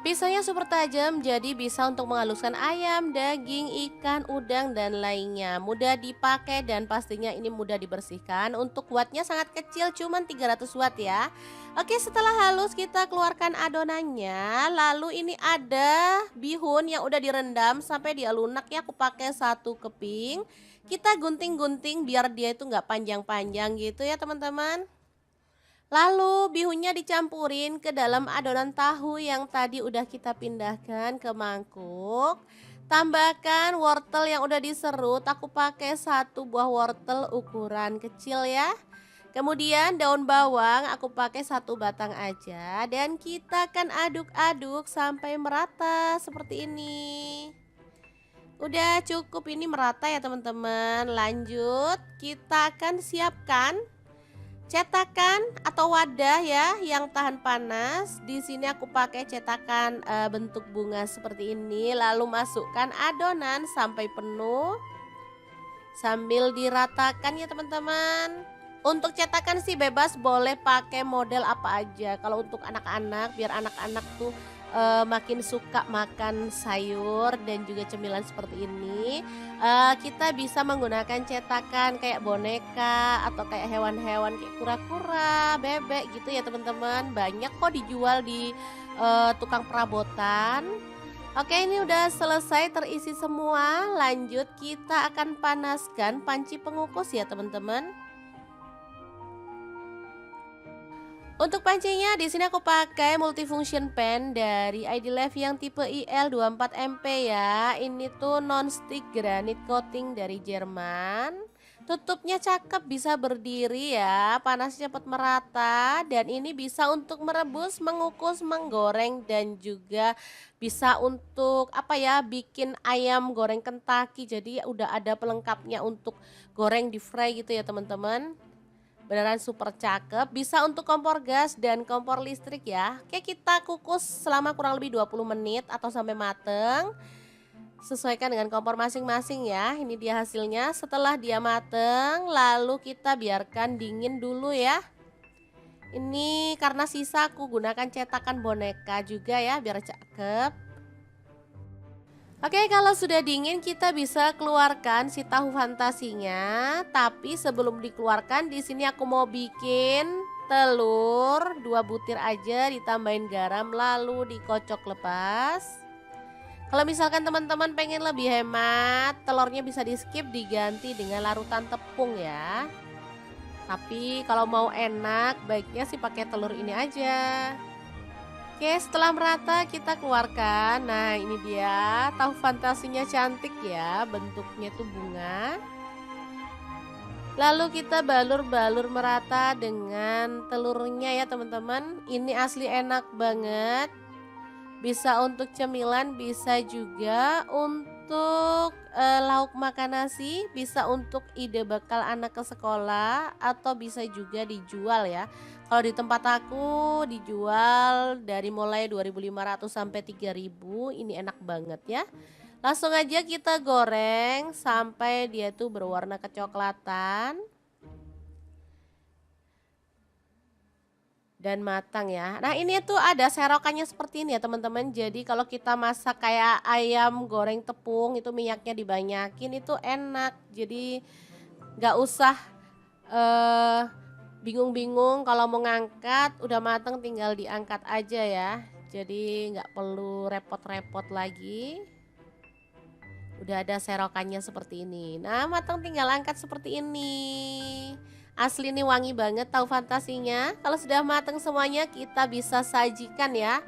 A: Pisaunya super tajam, jadi bisa untuk menghaluskan ayam, daging, ikan, udang, dan lainnya. Mudah dipakai dan pastinya ini mudah dibersihkan. Untuk wattnya sangat kecil, cuman 300 watt ya. Oke, setelah halus kita keluarkan adonannya. Lalu ini ada bihun yang udah direndam sampai dia lunak ya. Aku pakai 1 keping. Kita gunting-gunting biar dia itu nggak panjang-panjang gitu ya teman-teman. Lalu bihunnya dicampurin ke dalam adonan tahu yang tadi udah kita pindahkan ke mangkuk. Tambahkan wortel yang udah diserut, aku pakai 1 buah wortel ukuran kecil ya. Kemudian daun bawang aku pakai 1 batang aja dan kita akan aduk-aduk sampai merata seperti ini. Udah cukup ini merata ya teman-teman. Lanjut kita akan siapkan cetakan atau wadah ya yang tahan panas. Di sini aku pakai cetakan bentuk bunga seperti ini. Lalu masukkan adonan sampai penuh. Sambil diratakan ya teman-teman. Untuk cetakan sih bebas boleh pakai model apa aja. Kalau untuk anak-anak biar anak-anak tuh makin suka makan sayur dan juga cemilan seperti ini, kita bisa menggunakan cetakan kayak boneka atau kayak hewan-hewan kayak kura-kura, bebek gitu ya teman-teman. Banyak kok dijual di tukang perabotan. Oke, ini udah selesai terisi semua. Lanjut kita akan panaskan panci pengukus ya teman-teman. Untuk pancinya di sini aku pakai multifunction pan dari ID Life yang tipe IL24MP ya. Ini tuh non-stick granite coating dari Jerman. Tutupnya cakep, bisa berdiri ya, panasnya cepat merata dan ini bisa untuk merebus, mengukus, menggoreng dan juga bisa untuk apa ya, bikin ayam goreng Kentucky. Jadi udah ada pelengkapnya untuk goreng di fry gitu ya teman-teman. Beneran super cakep, bisa untuk kompor gas dan kompor listrik ya. Oke, kita kukus selama kurang lebih 20 menit atau sampai mateng. Sesuaikan dengan kompor masing-masing ya. Ini dia hasilnya. Setelah dia mateng, lalu kita biarkan dingin dulu ya. Ini karena sisa aku gunakan cetakan boneka juga ya, biar cakep. Oke, kalau sudah dingin kita bisa keluarkan si tahu fantasinya. Tapi sebelum dikeluarkan, di sini aku mau bikin telur 2 butir aja, ditambahin garam lalu dikocok lepas. Kalau misalkan teman-teman pengen lebih hemat, telurnya bisa di skip, diganti dengan larutan tepung ya. Tapi kalau mau enak, baiknya sih pakai telur ini aja. Oke, setelah merata kita keluarkan. Nah, ini dia tahu fantasinya, cantik ya, bentuknya tuh bunga. Lalu kita balur-balur merata dengan telurnya ya teman-teman. Ini asli enak banget. Bisa untuk cemilan, bisa juga untuk lauk makan nasi, bisa untuk ide bekal anak ke sekolah, atau bisa juga dijual ya. Kalau di tempat aku dijual dari mulai 2.500 sampai 3.000, ini enak banget ya. Langsung aja kita goreng sampai dia tuh berwarna kecoklatan dan matang ya. Nah, ini tuh ada serokannya seperti ini ya teman-teman. Jadi kalau kita masak kayak ayam goreng tepung itu minyaknya dibanyakin, itu enak. Jadi nggak usah eh, bingung-bingung kalau mau ngangkat, udah matang tinggal diangkat aja ya. Jadi nggak perlu repot-repot lagi. Udah ada serokannya seperti ini. Nah, matang tinggal angkat seperti ini. Asli nih wangi banget tahu fantasinya. Kalau sudah matang semuanya kita bisa sajikan ya.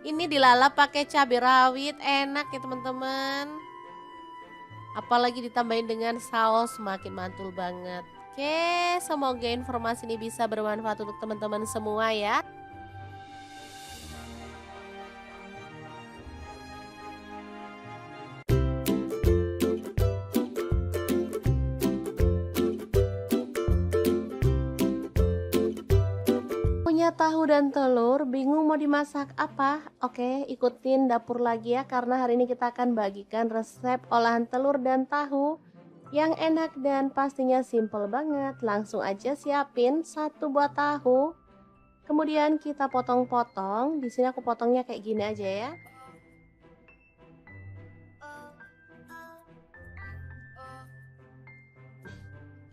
A: Ini dilalap pakai cabai rawit, enak ya teman-teman. Apalagi ditambahin dengan saus, makin mantul banget. Oke, semoga informasi ini bisa bermanfaat untuk teman-teman semua ya. Punya tahu dan telur, bingung mau dimasak apa? Oke, ikutin dapur lagi ya, karena hari ini kita akan bagikan resep olahan telur dan tahu yang enak dan pastinya simple banget. Langsung aja siapin 1 buah tahu. Kemudian kita potong-potong. Di sini aku potongnya kayak gini aja ya.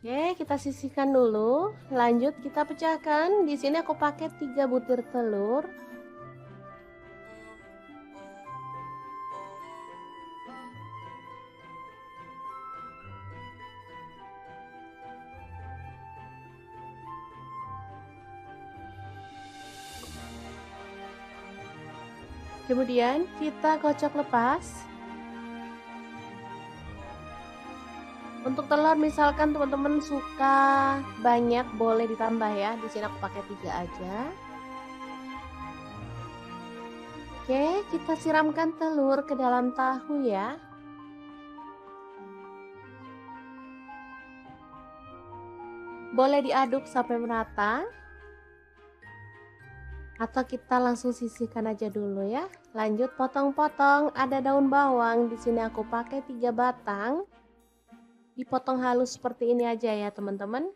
A: Oke, kita sisihkan dulu. Lanjut kita pecahkan. Di sini aku pakai 3 butir telur. Kemudian kita kocok lepas. Untuk telur misalkan teman-teman suka banyak boleh ditambah ya. Di sini aku pakai 3 aja. Oke, kita siramkan telur ke dalam tahu ya. Boleh diaduk sampai merata. Atau kita langsung sisihkan aja dulu ya. Lanjut potong-potong, ada daun bawang, di sini aku pakai 3 batang. Dipotong halus seperti ini aja ya teman-teman.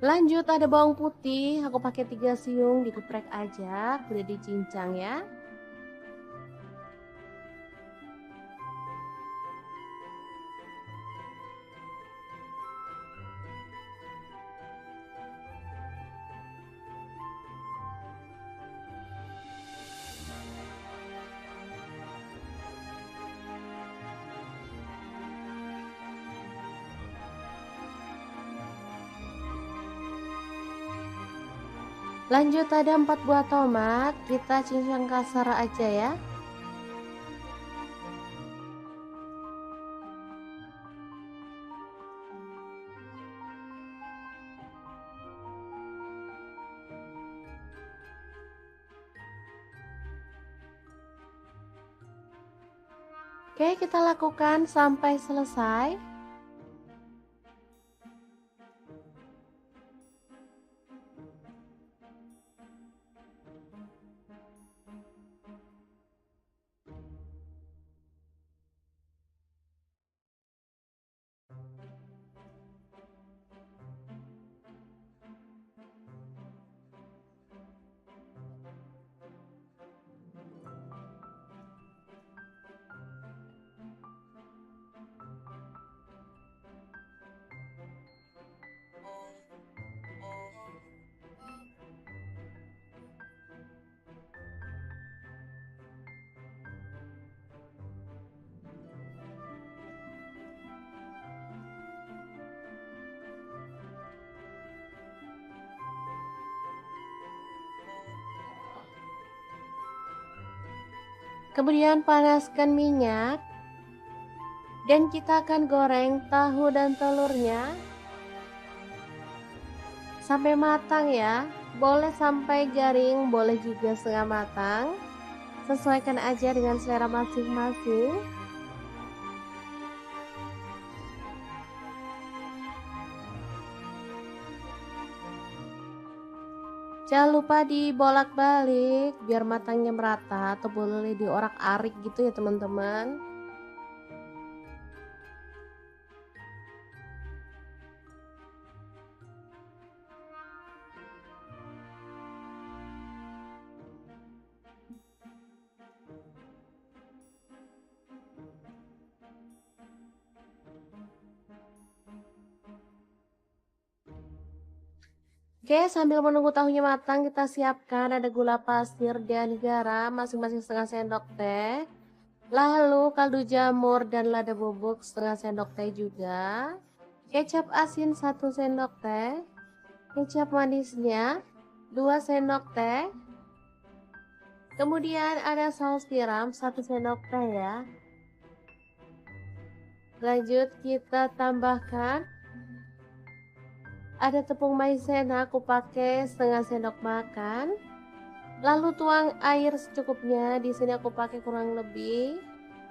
A: Lanjut ada bawang putih, aku pakai 3 siung digeprek aja, boleh dicincang ya. Lanjut ada 4 buah tomat, kita cincang kasar aja ya. Oke, kita lakukan sampai selesai. Kemudian panaskan minyak dan kita akan goreng tahu dan telurnya sampai matang ya. Boleh sampai garing, boleh juga setengah matang. Sesuaikan aja dengan selera masing-masing. Jangan lupa dibolak-balik biar matangnya merata, atau boleh diorak-arik gitu ya teman-teman. Oke, sambil menunggu tahunya matang, kita siapkan ada gula pasir dan garam masing-masing setengah sendok teh. Lalu kaldu jamur dan lada bubuk setengah sendok teh juga. Kecap asin 1 sendok teh. Kecap manisnya 2 sendok teh. Kemudian ada saus tiram 1 sendok teh ya. Lanjut kita tambahkan ada tepung maizena, aku pakai setengah sendok makan. Lalu tuang air secukupnya. Di sini aku pakai kurang lebih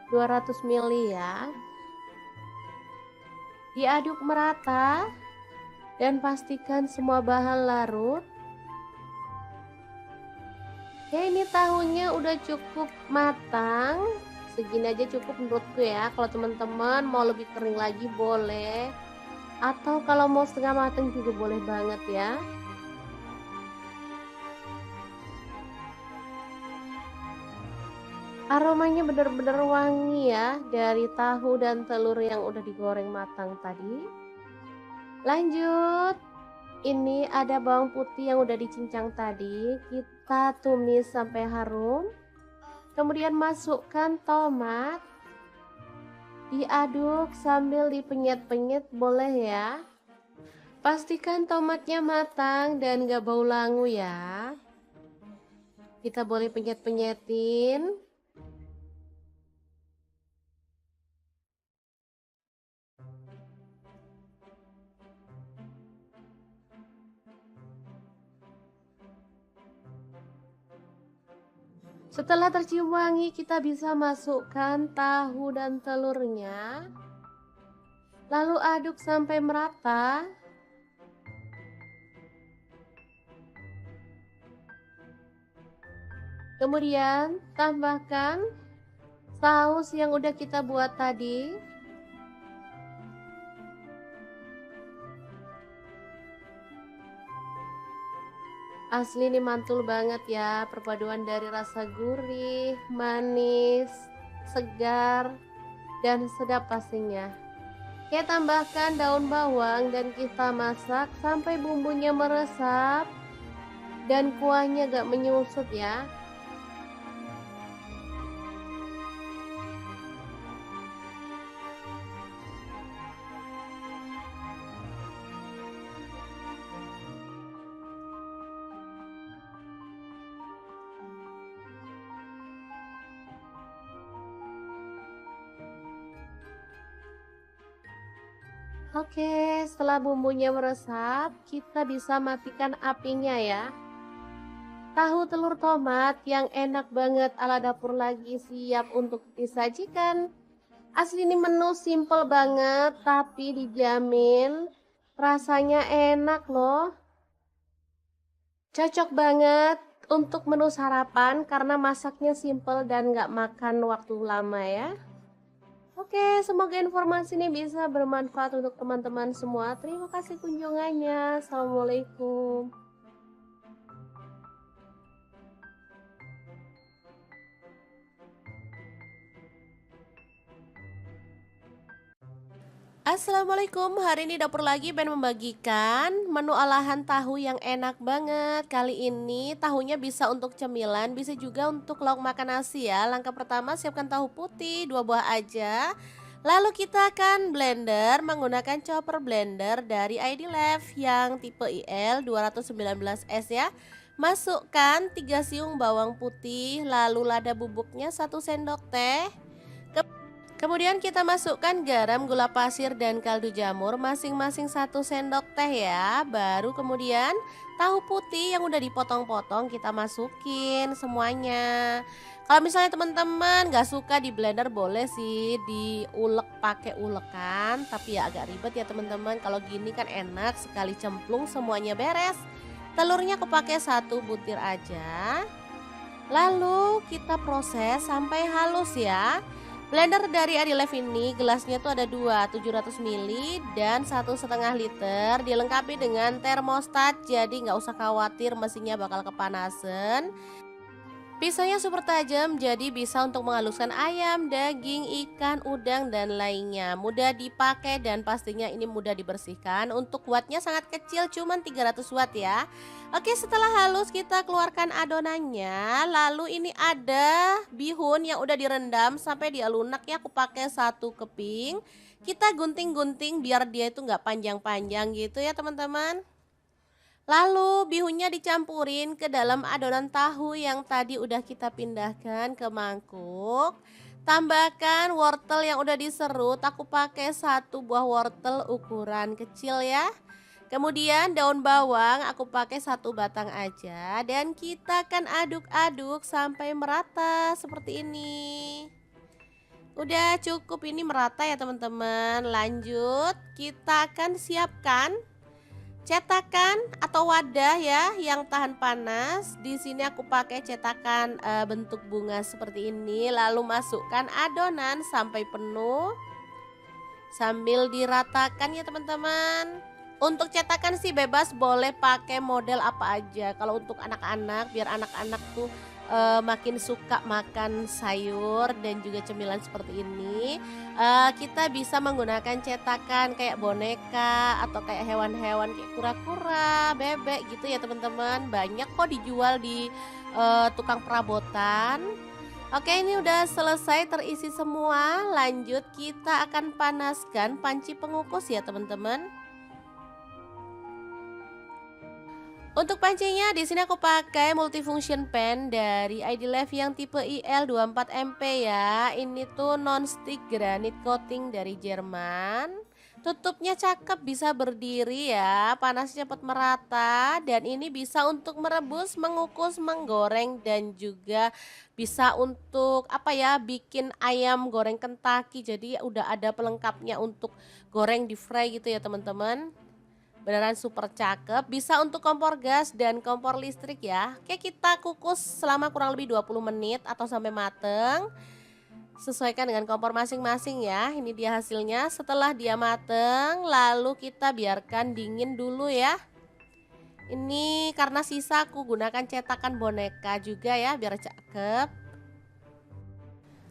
A: 200 ml ya. Diaduk merata dan pastikan semua bahan larut. Oke, ini tahunya udah cukup matang. Segini aja cukup menurutku ya. Kalau teman-teman mau lebih kering lagi boleh. Atau kalau mau setengah matang juga boleh banget ya. Aromanya benar-benar wangi ya dari tahu dan telur yang udah digoreng matang tadi. Lanjut, ini ada bawang putih yang udah dicincang tadi. Kita tumis sampai harum. Kemudian masukkan tomat. Diaduk sambil dipenyet-penyet boleh ya. Pastikan tomatnya matang dan gak bau langu ya. Kita boleh penyet-penyetin. Setelah tercium wangi, kita bisa masukkan tahu dan telurnya. Lalu aduk sampai merata. Kemudian tambahkan saus yang udah kita buat tadi. Asli ini mantul banget ya, perpaduan dari rasa gurih, manis, segar, dan sedap pastinya. Kita tambahkan daun bawang dan kita masak sampai bumbunya meresap dan kuahnya gak menyusut ya. Oke, setelah bumbunya meresap, kita bisa matikan apinya ya. Tahu telur tomat yang enak banget ala dapur lagi siap untuk disajikan. Asli ini menu simple banget, tapi dijamin rasanya enak loh. Cocok banget untuk menu sarapan karena masaknya simple dan gak makan waktu lama ya. Oke, semoga informasi ini bisa bermanfaat untuk teman-teman semua. Terima kasih kunjungannya. Assalamualaikum. Assalamualaikum, hari ini dapur lagi pengen membagikan menu olahan tahu yang enak banget. Kali ini tahunya bisa untuk cemilan, bisa juga untuk lauk makan nasi ya. Langkah pertama siapkan tahu putih 2 buah aja. Lalu kita akan blender menggunakan chopper blender dari ID Lev yang tipe IL 219S ya. Masukkan 3 siung bawang putih, lalu lada bubuknya 1 sendok teh. Kemudian kita masukkan garam, gula pasir, dan kaldu jamur masing-masing 1 sendok teh ya. Baru kemudian tahu putih yang udah dipotong-potong kita masukin semuanya. Kalau misalnya teman-teman gak suka di blender boleh sih diulek pakai ulekan, tapi ya agak ribet ya teman-teman. Kalau gini kan enak sekali cemplung semuanya beres. Telurnya aku pakai 1 butir aja. Lalu kita proses sampai halus ya. Blender dari Adilev ini gelasnya tuh ada 2, 700 ml dan 1,5 liter. Dilengkapi dengan termostat, jadi nggak usah khawatir mesinnya bakal kepanasan. Pisaunya super tajam, jadi bisa untuk menghaluskan ayam, daging, ikan, udang, dan lainnya. Mudah dipakai dan pastinya ini mudah dibersihkan. Untuk wattnya sangat kecil, cuman 300 watt ya. Oke, setelah halus kita keluarkan adonannya. Lalu ini ada bihun yang udah direndam sampai dia lunak ya. Aku pakai 1 keping. Kita gunting-gunting biar dia itu nggak panjang-panjang gitu ya teman-teman. Lalu bihunnya dicampurin ke dalam adonan tahu yang tadi udah kita pindahkan ke mangkuk. Tambahkan wortel yang udah diserut, aku pakai 1 buah wortel ukuran kecil ya. Kemudian daun bawang aku pakai 1 batang aja dan kita akan aduk-aduk sampai merata seperti ini. Udah cukup ini merata ya teman-teman. Lanjut kita akan siapkan cetakan atau wadah ya yang tahan panas. Di sini aku pakai cetakan bentuk bunga seperti ini. Lalu masukkan adonan sampai penuh sambil diratakan ya teman-teman. Untuk cetakan sih bebas, boleh pakai model apa aja. Kalau untuk anak-anak, biar anak-anak tuh makin suka makan sayur dan juga cemilan seperti ini, kita bisa menggunakan cetakan kayak boneka atau kayak hewan-hewan kayak kura-kura, bebek gitu ya teman-teman. Banyak kok dijual di tukang perabotan. Oke, ini udah selesai terisi semua. Lanjut kita akan panaskan panci pengukus ya teman-teman. Untuk pancinya di sini aku pakai multifunction pan dari ID Lev yang tipe IL 24MP ya. Ini tuh non-stick granite coating dari Jerman. Tutupnya cakep, bisa berdiri ya, panasnya cepat merata dan ini bisa untuk merebus, mengukus, menggoreng dan juga bisa untuk apa ya, bikin ayam goreng Kentucky. Jadi udah ada pelengkapnya untuk goreng di fry gitu ya teman-teman. Beneran super cakep, bisa untuk kompor gas dan kompor listrik ya. Oke, kita kukus selama kurang lebih 20 menit atau sampai mateng. Sesuaikan dengan kompor masing-masing ya. Ini dia hasilnya setelah dia mateng, lalu kita biarkan dingin dulu ya. Ini karena sisa aku gunakan cetakan boneka juga ya biar cakep.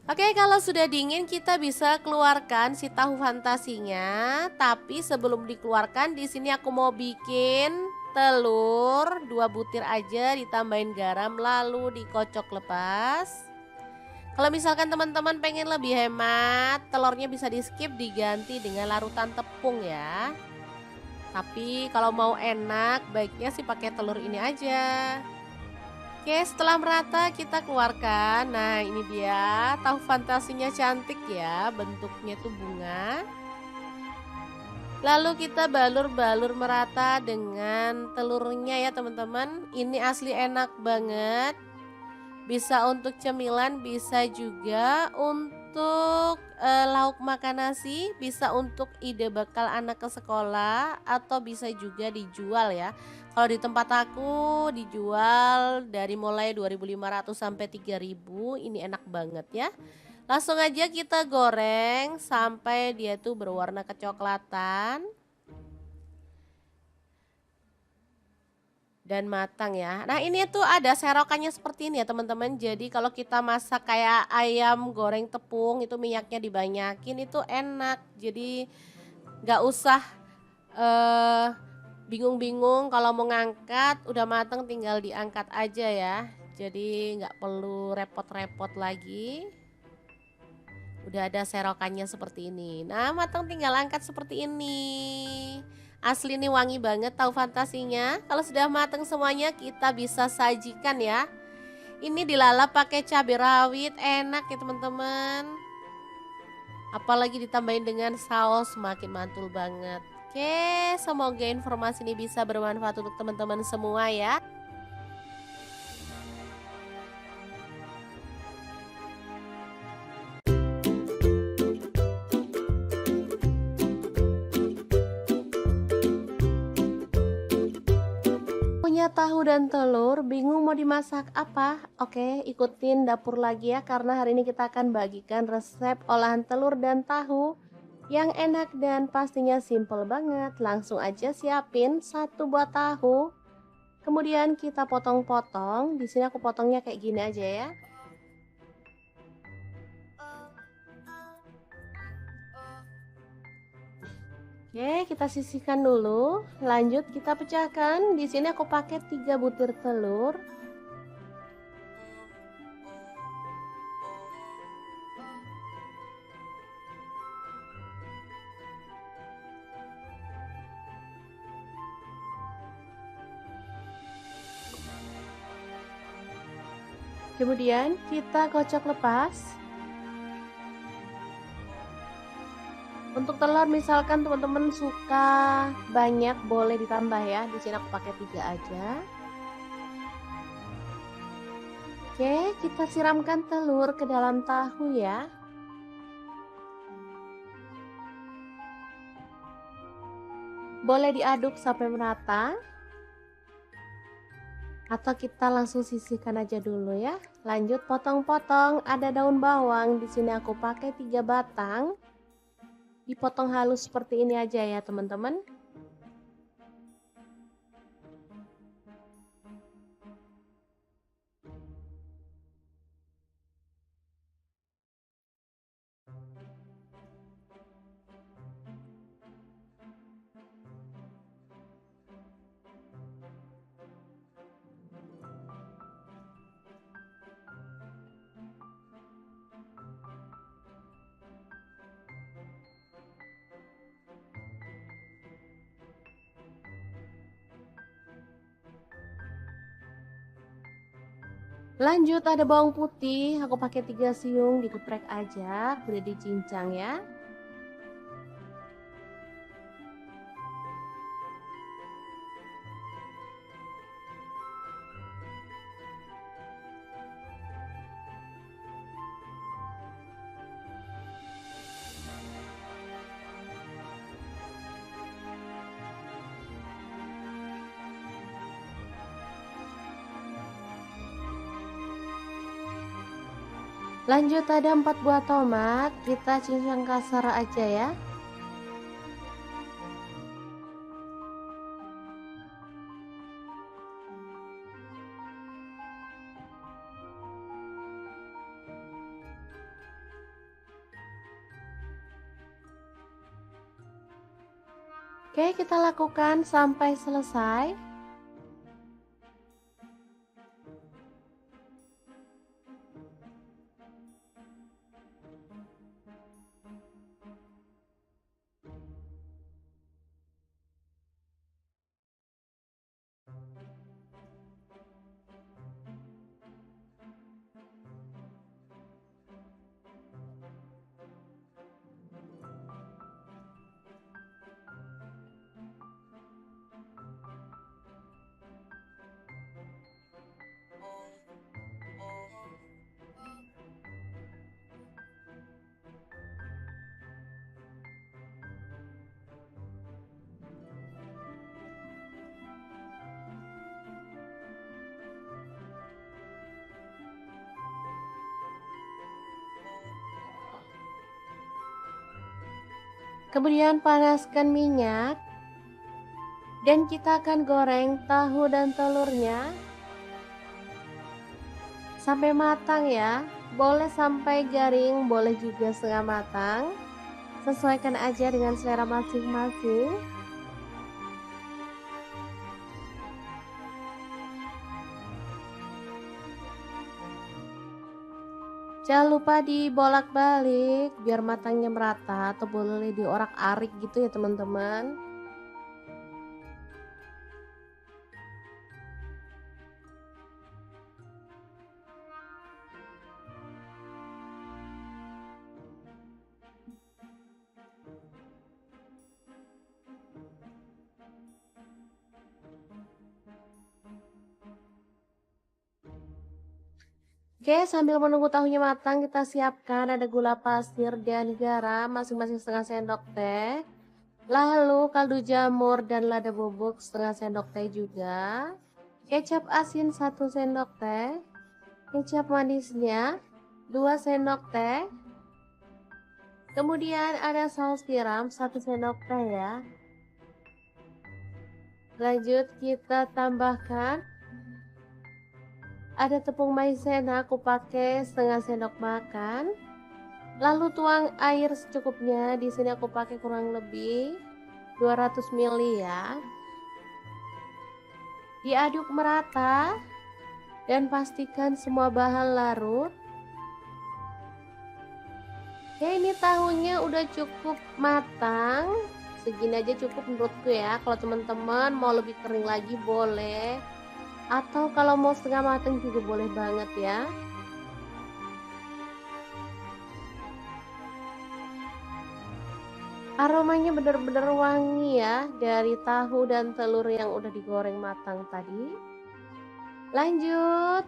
A: Oke, kalau sudah dingin kita bisa keluarkan si tahu fantasinya. Tapi sebelum dikeluarkan di sini aku mau bikin telur 2 butir aja ditambahin garam lalu dikocok lepas. Kalau misalkan teman-teman pengen lebih hemat, telurnya bisa di-skip diganti dengan larutan tepung ya. Tapi kalau mau enak, baiknya sih pakai telur ini aja. Oke, setelah merata kita keluarkan. Nah, ini dia tahu fantasinya cantik ya, bentuknya tuh bunga. Lalu kita balur-balur merata dengan telurnya ya teman-teman. Ini asli enak banget. Bisa untuk cemilan, bisa juga untuk lauk makan nasi, bisa untuk ide bekal anak ke sekolah, atau bisa juga dijual ya. Kalau di tempat aku dijual dari mulai 2.500 sampai 3.000, ini enak banget ya. Langsung aja kita goreng sampai dia tuh berwarna kecoklatan dan matang ya. Nah, ini tuh ada serokannya seperti ini ya teman-teman. Jadi kalau kita masak kayak ayam goreng tepung itu minyaknya dibanyakin itu enak. Jadi nggak usah bingung-bingung kalau mau ngangkat, udah matang tinggal diangkat aja ya. Jadi nggak perlu repot-repot lagi. Udah ada serokannya seperti ini. Nah, matang tinggal angkat seperti ini. Asli nih wangi banget tahu fantasinya. Kalau sudah matang semuanya kita bisa sajikan ya. Ini dilalap pakai cabai rawit, enak ya teman-teman. Apalagi ditambahin dengan saus makin mantul banget. Oke, semoga informasi ini bisa bermanfaat untuk teman-teman semua ya. Punya tahu dan telur, bingung mau dimasak apa? Oke, ikutin dapur lagi ya karena hari ini kita akan bagikan resep olahan telur dan tahu yang enak dan pastinya simple banget. Langsung aja siapin 1 buah tahu. Kemudian kita potong-potong. Di sini aku potongnya kayak gini aja ya. Oke, kita sisihkan dulu. Lanjut kita pecahkan. Di sini aku pakai 3 butir telur. Kemudian kita kocok lepas. Untuk telur misalkan teman-teman suka banyak boleh ditambah ya. Di sini aku pakai 3 aja. Oke, kita siramkan telur ke dalam tahu ya. Boleh diaduk sampai merata. Atau kita langsung sisihkan aja dulu ya. Lanjut potong-potong, ada daun bawang. Di sini aku pakai 3 batang. Dipotong halus seperti ini aja ya teman-teman. Lanjut ada bawang putih, aku pakai 3 siung dikeprek aja, udah dicincang ya. Lanjut ada 4 buah tomat, kita cincang kasar aja ya. Oke, kita lakukan sampai selesai. Kemudian panaskan minyak dan kita akan goreng tahu dan telurnya sampai matang ya. Boleh sampai garing, boleh juga setengah matang. Sesuaikan aja dengan selera masing-masing. Jangan lupa dibolak-balik biar matangnya merata, atau boleh diorak-arik gitu ya teman-teman. Oke, sambil menunggu tahunya matang, kita siapkan ada gula pasir dan garam masing-masing setengah sendok teh. Lalu kaldu jamur dan lada bubuk setengah sendok teh juga. Kecap asin 1 sendok teh. Kecap manisnya 2 sendok teh. Kemudian ada saus tiram 1 sendok teh ya. Lanjut kita tambahkan ada tepung maizena, aku pakai setengah sendok makan. Lalu tuang air secukupnya. Di sini aku pakai kurang lebih 200 ml ya. Diaduk merata dan pastikan semua bahan larut. Oke, ini tahunya udah cukup matang. Segini aja cukup menurutku ya. Kalau teman-teman mau lebih kering lagi boleh. Atau kalau mau setengah matang juga boleh banget ya. Aromanya benar-benar wangi ya dari tahu dan telur yang udah digoreng matang tadi. Lanjut,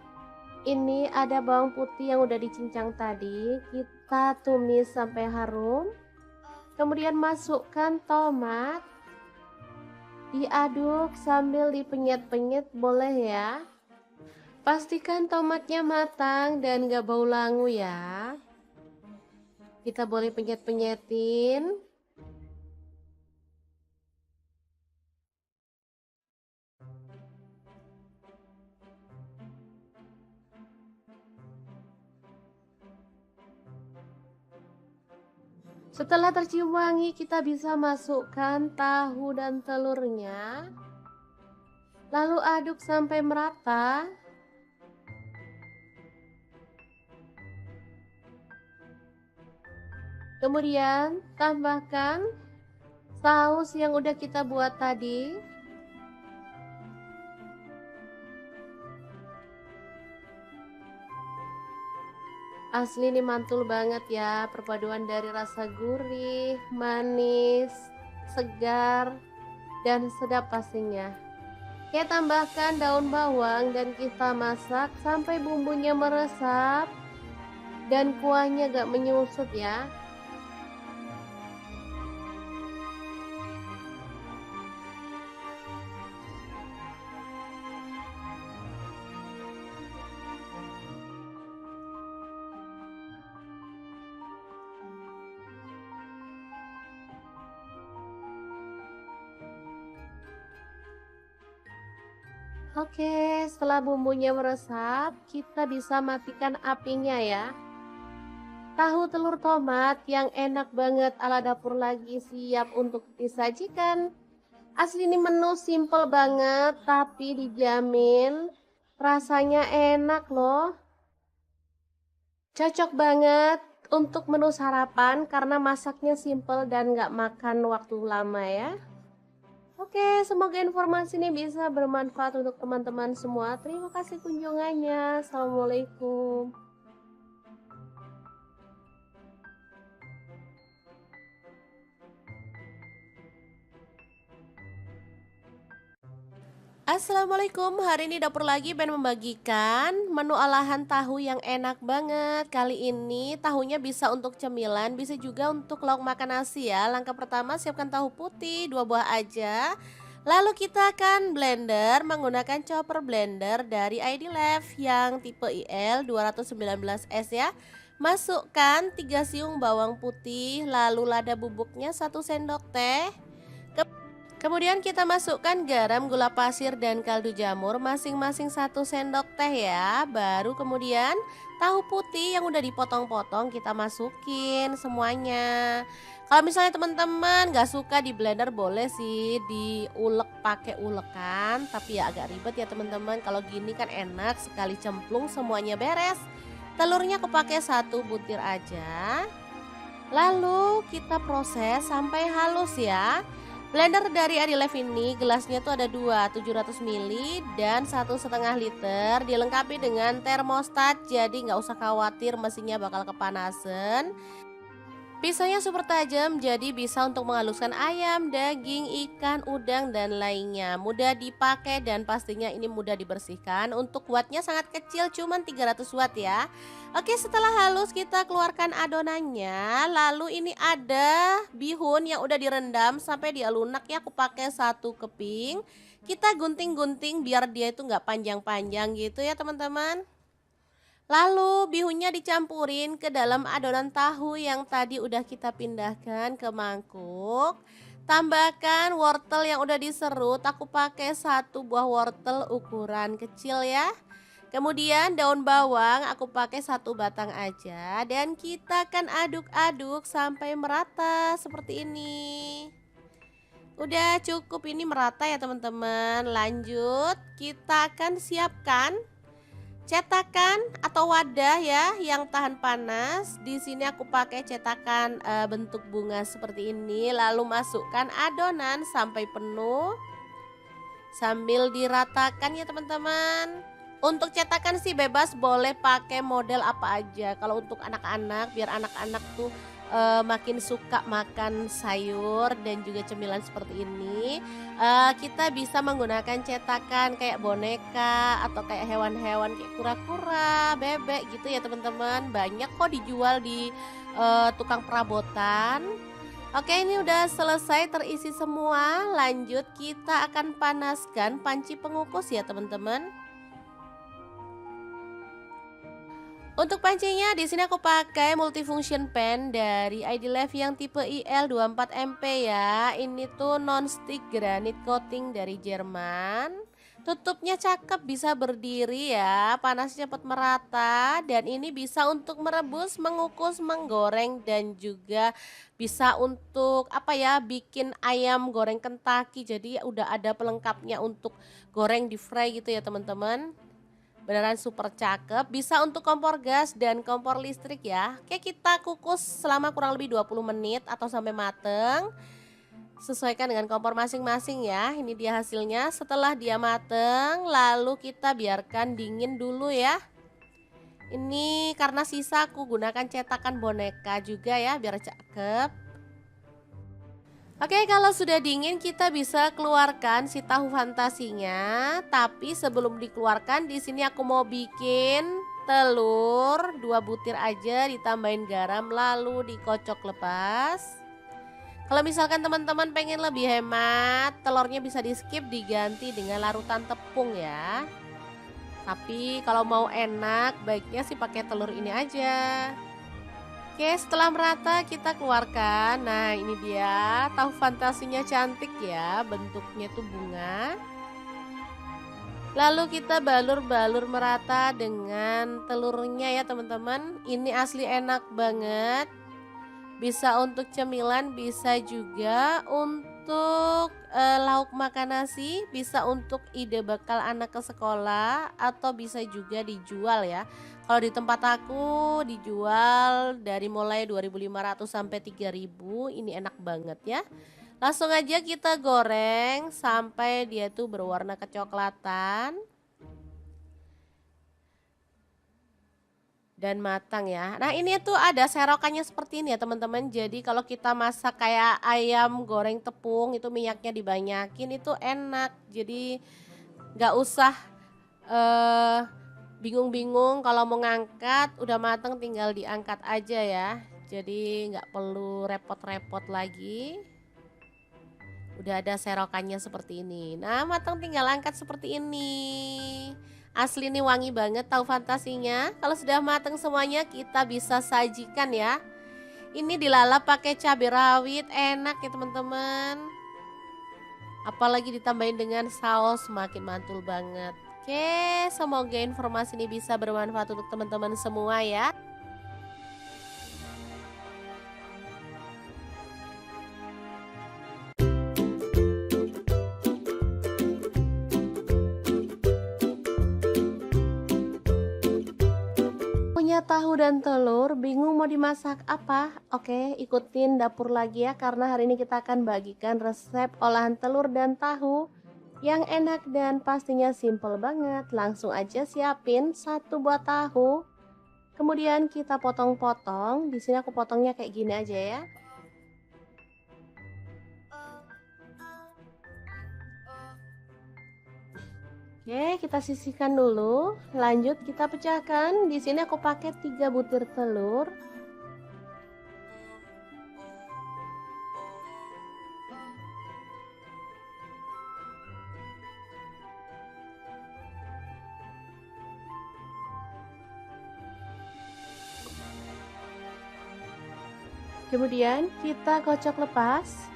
A: ini ada bawang putih yang udah dicincang tadi. Kita tumis sampai harum. Kemudian masukkan tomat. Diaduk sambil dipenyet-penyet boleh ya. Pastikan tomatnya matang dan gak bau langu ya. Kita boleh penyet-penyetin. Setelah tercium wangi, kita bisa masukkan tahu dan telurnya. Lalu aduk sampai merata. Kemudian tambahkan saus yang udah kita buat tadi. Asli ini mantul banget ya, perpaduan dari rasa gurih, manis, segar, dan sedap pastinya. Kita tambahkan daun bawang dan kita masak sampai bumbunya meresap dan kuahnya gak menyusut ya. Oke, setelah bumbunya meresap, kita bisa matikan apinya ya. Tahu telur tomat yang enak banget ala dapur lagi siap untuk disajikan. Asli ini menu simple banget, tapi dijamin rasanya enak loh. Cocok banget untuk menu sarapan karena masaknya simple dan nggak makan waktu lama ya. Oke, semoga informasi ini bisa bermanfaat untuk teman-teman semua. Terima kasih kunjungannya. Assalamualaikum. Assalamualaikum, hari ini dapur lagi pengen membagikan menu olahan tahu yang enak banget. Kali ini tahunya bisa untuk cemilan, bisa juga untuk lauk makan nasi ya. Langkah pertama siapkan tahu putih 2 buah aja. Lalu kita akan blender menggunakan chopper blender dari ID Lev yang tipe IL 219S ya. Masukkan 3 siung bawang putih, lalu lada bubuknya 1 sendok teh. Kemudian kita masukkan garam, gula pasir, dan kaldu jamur masing-masing 1 sendok teh ya. Baru kemudian tahu putih yang udah dipotong-potong kita masukin semuanya. Kalau misalnya teman-teman gak suka di blender boleh sih diulek pakai ulekan, tapi ya agak ribet ya teman-teman. Kalau gini kan enak sekali cemplung semuanya beres. Telurnya aku pakai 1 butir aja. Lalu kita proses sampai halus ya. Blender dari Adilev ini gelasnya tuh ada 2, 700 ml dan 1,5 liter. Dilengkapi dengan termostat, jadi nggak usah khawatir mesinnya bakal kepanasan. Pisaunya super tajam, jadi bisa untuk menghaluskan ayam, daging, ikan, udang, dan lainnya. Mudah dipakai dan pastinya ini mudah dibersihkan. Untuk wattnya sangat kecil, cuman 300 watt ya. Oke, setelah halus kita keluarkan adonannya. Lalu ini ada bihun yang udah direndam sampai dia lunak ya. Aku pakai 1 keping. Kita gunting-gunting biar dia itu nggak panjang-panjang gitu ya teman-teman. Lalu bihunnya dicampurin ke dalam adonan tahu yang tadi udah kita pindahkan ke mangkuk. Tambahkan wortel yang udah diserut, aku pakai 1 buah wortel ukuran kecil ya. Kemudian daun bawang aku pakai 1 batang aja dan kita akan aduk-aduk sampai merata seperti ini. Udah cukup ini merata ya teman-teman. Lanjut kita akan siapkan cetakan atau wadah ya yang tahan panas. Di sini aku pakai cetakan bentuk bunga seperti ini. Lalu masukkan adonan sampai penuh sambil diratakan ya teman-teman. Untuk cetakan sih bebas, boleh pakai model apa aja. Kalau untuk anak-anak, biar anak-anak tuh makin suka makan sayur dan juga cemilan seperti ini, kita bisa menggunakan cetakan kayak boneka atau kayak hewan-hewan kayak kura-kura, bebek gitu ya teman-teman. Banyak kok dijual di tukang perabotan. Oke, ini udah selesai terisi semua. Lanjut kita akan panaskan panci pengukus ya teman-teman. Untuk pancinya di sini aku pakai multifunction pan dari ID Lev yang tipe IL 24MP ya. Ini tuh non-stick granite coating dari Jerman. Tutupnya cakep, bisa berdiri ya, panasnya cepat merata dan ini bisa untuk merebus, mengukus, menggoreng dan juga bisa untuk apa ya, bikin ayam goreng Kentucky. Jadi udah ada pelengkapnya untuk goreng di fry gitu ya teman-teman. Beneran super cakep, bisa untuk kompor gas dan kompor listrik ya. Oke, kita kukus selama kurang lebih 20 menit atau sampai mateng. Sesuaikan dengan kompor masing-masing ya. Ini dia hasilnya setelah dia mateng, lalu kita biarkan dingin dulu ya. Ini karena sisa aku gunakan cetakan boneka juga ya biar cakep. Oke, kalau sudah dingin kita bisa keluarkan si tahu fantasinya. Tapi sebelum dikeluarkan di sini aku mau bikin telur 2 butir aja ditambahin garam lalu dikocok lepas. Kalau misalkan teman-teman pengen lebih hemat, telurnya bisa di skip diganti dengan larutan tepung ya. Tapi kalau mau enak baiknya sih pakai telur ini aja. Oke, setelah merata kita keluarkan. Nah, ini dia tahu fantasinya cantik ya, bentuknya tuh bunga. Lalu kita balur-balur merata dengan telurnya ya teman-teman. Ini asli enak banget. Bisa untuk cemilan, bisa juga untuk lauk makan nasi, bisa untuk ide bekal anak ke sekolah atau bisa juga dijual ya. Kalau di tempat aku dijual dari mulai 2.500 sampai 3.000, ini enak banget ya. Langsung aja kita goreng sampai dia tuh berwarna kecoklatan dan matang ya. Nah, ini tuh ada serokannya seperti ini ya, teman-teman. Jadi kalau kita masak kayak ayam goreng tepung itu minyaknya dibanyakin itu enak. Jadi nggak usah eh bingung-bingung kalau mau ngangkat, udah matang tinggal diangkat aja ya. Jadi nggak perlu repot-repot lagi. Udah ada serokannya seperti ini. Nah, matang tinggal angkat seperti ini. Asli nih wangi banget, tahu fantasinya. Kalau sudah matang semuanya kita bisa sajikan ya. Ini dilalap pakai cabai rawit, enak ya teman-teman. Apalagi ditambahin dengan saus, makin mantul banget. Oke, semoga informasi ini bisa bermanfaat untuk teman-teman semua ya. Punya tahu dan telur, bingung mau dimasak apa? Oke, ikutin dapur lagi ya, karena hari ini kita akan bagikan resep olahan telur dan tahu yang enak dan pastinya simple banget. Langsung aja siapin satu buah tahu. Kemudian kita potong-potong. Di sini aku potongnya kayak gini aja ya. Oke, kita sisihkan dulu. Lanjut kita pecahkan. Di sini aku pakai 3 butir telur. Kemudian kita kocok lepas.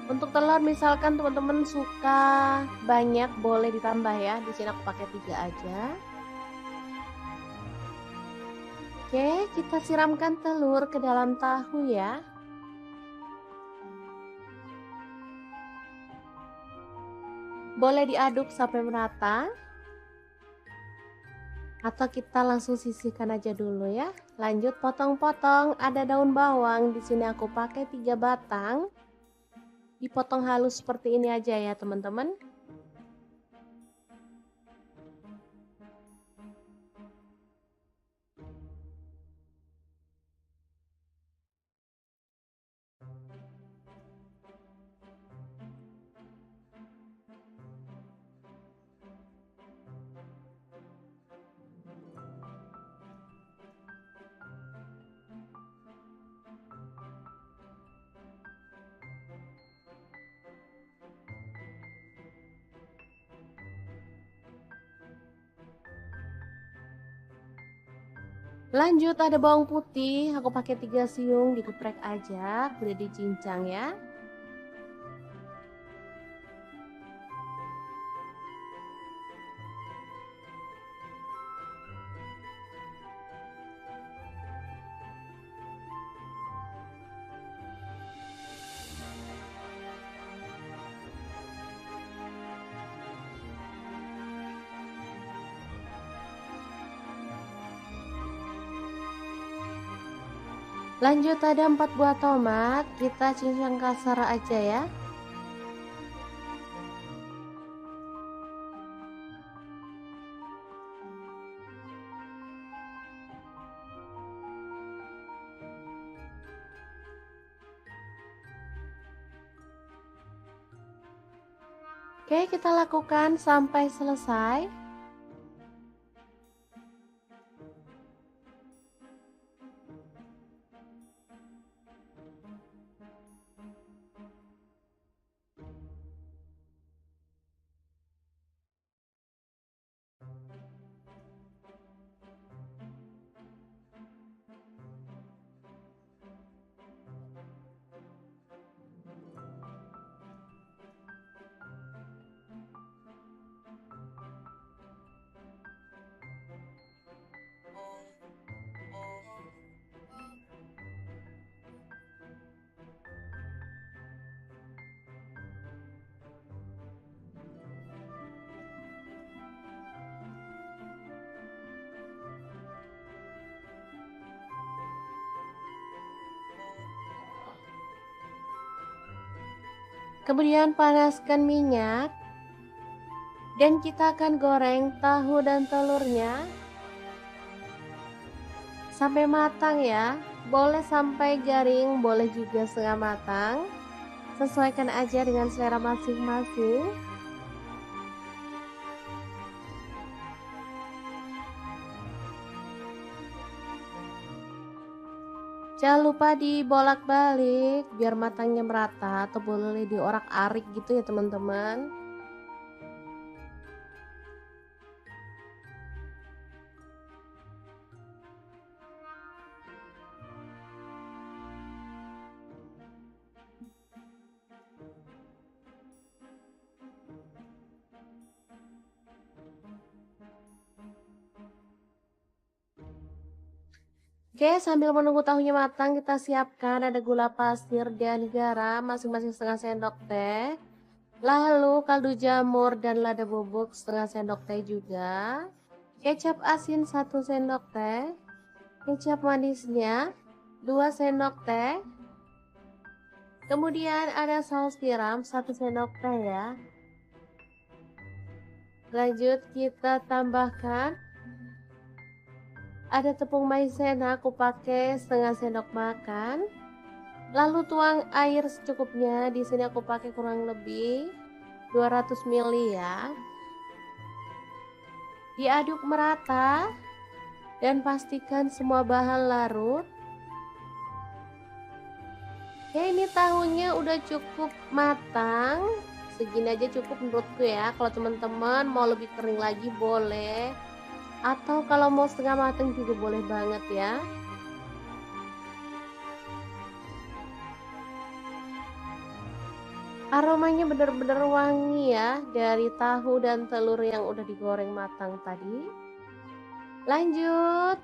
A: Untuk telur misalkan teman-teman suka banyak boleh ditambah ya. Di sini aku pakai 3 aja. Oke, kita siramkan telur ke dalam tahu ya. Boleh diaduk sampai merata. Atau kita langsung sisihkan aja dulu ya. Lanjut potong-potong, ada daun bawang. Di sini aku pakai 3 batang. Dipotong halus seperti ini aja ya, teman-teman. Lanjut ada bawang putih, aku pakai 3 siung, dikeprek aja, udah dicincang ya. Lanjut ada 4 buah tomat, kita cincang kasar aja ya. Oke, kita lakukan sampai selesai. Kemudian panaskan minyak dan kita akan goreng tahu dan telurnya sampai matang ya. Boleh sampai garing, boleh juga setengah matang. Sesuaikan aja dengan selera masing-masing. Jangan lupa dibolak-balik biar matangnya merata, atau boleh diorak-arik gitu ya teman-teman. Oke, sambil menunggu tahunya matang, kita siapkan ada gula pasir dan garam masing-masing setengah sendok teh. Lalu kaldu jamur dan lada bubuk setengah sendok teh juga. Kecap asin 1 sendok teh. Kecap manisnya 2 sendok teh. Kemudian ada saus tiram 1 sendok teh ya. Lanjut kita tambahkan ada tepung maizena, aku pakai setengah sendok makan. Lalu tuang air secukupnya. Di sini aku pakai kurang lebih 200 ml ya. Diaduk merata dan pastikan semua bahan larut. Ya, ini tahunya udah cukup matang. Segini aja cukup menurutku ya. Kalau teman-teman mau lebih kering lagi boleh. Atau kalau mau setengah matang juga boleh banget ya. Aromanya benar-benar wangi ya dari tahu dan telur yang udah digoreng matang tadi. Lanjut,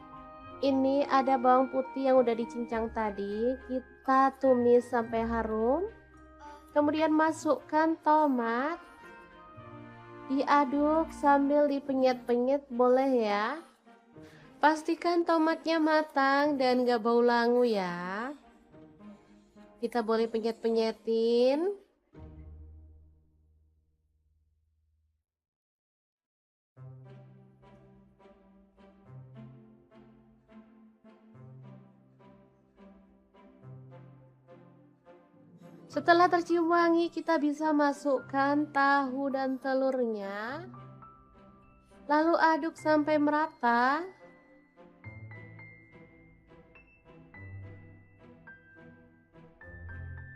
A: ini ada bawang putih yang udah dicincang tadi. Kita tumis sampai harum. Kemudian masukkan tomat. Diaduk sambil dipenyet-penyet boleh ya. Pastikan tomatnya matang dan gak bau langu ya. Kita boleh penyet-penyetin. Setelah tercium wangi, kita bisa masukkan tahu dan telurnya. Lalu aduk sampai merata.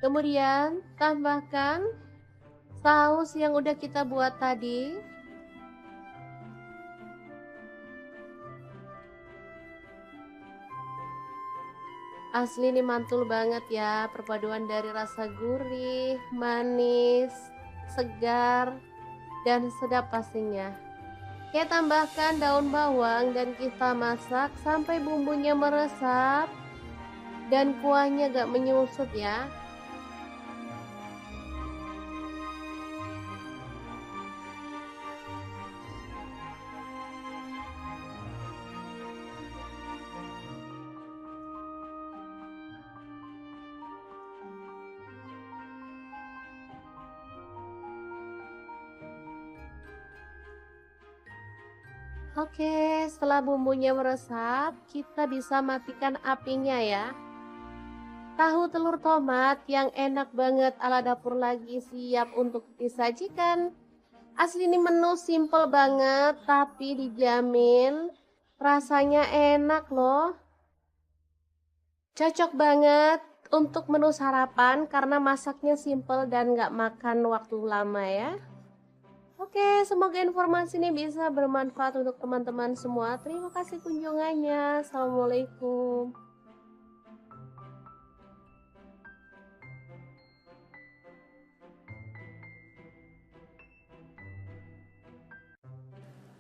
A: Kemudian tambahkan saus yang udah kita buat tadi. Asli ini mantul banget ya, perpaduan dari rasa gurih, manis, segar, dan sedap pastinya. Kita tambahkan daun bawang dan kita masak sampai bumbunya meresap dan kuahnya gak menyusut ya. Oke, setelah bumbunya meresap, kita bisa matikan apinya ya. Tahu telur tomat yang enak banget ala dapur lagi siap untuk disajikan. Asli ini menu simple banget, tapi dijamin rasanya enak loh. Cocok banget untuk menu sarapan karena masaknya simple dan gak makan waktu lama ya. Oke, semoga informasi ini bisa bermanfaat untuk teman-teman semua. Terima kasih kunjungannya. Assalamualaikum.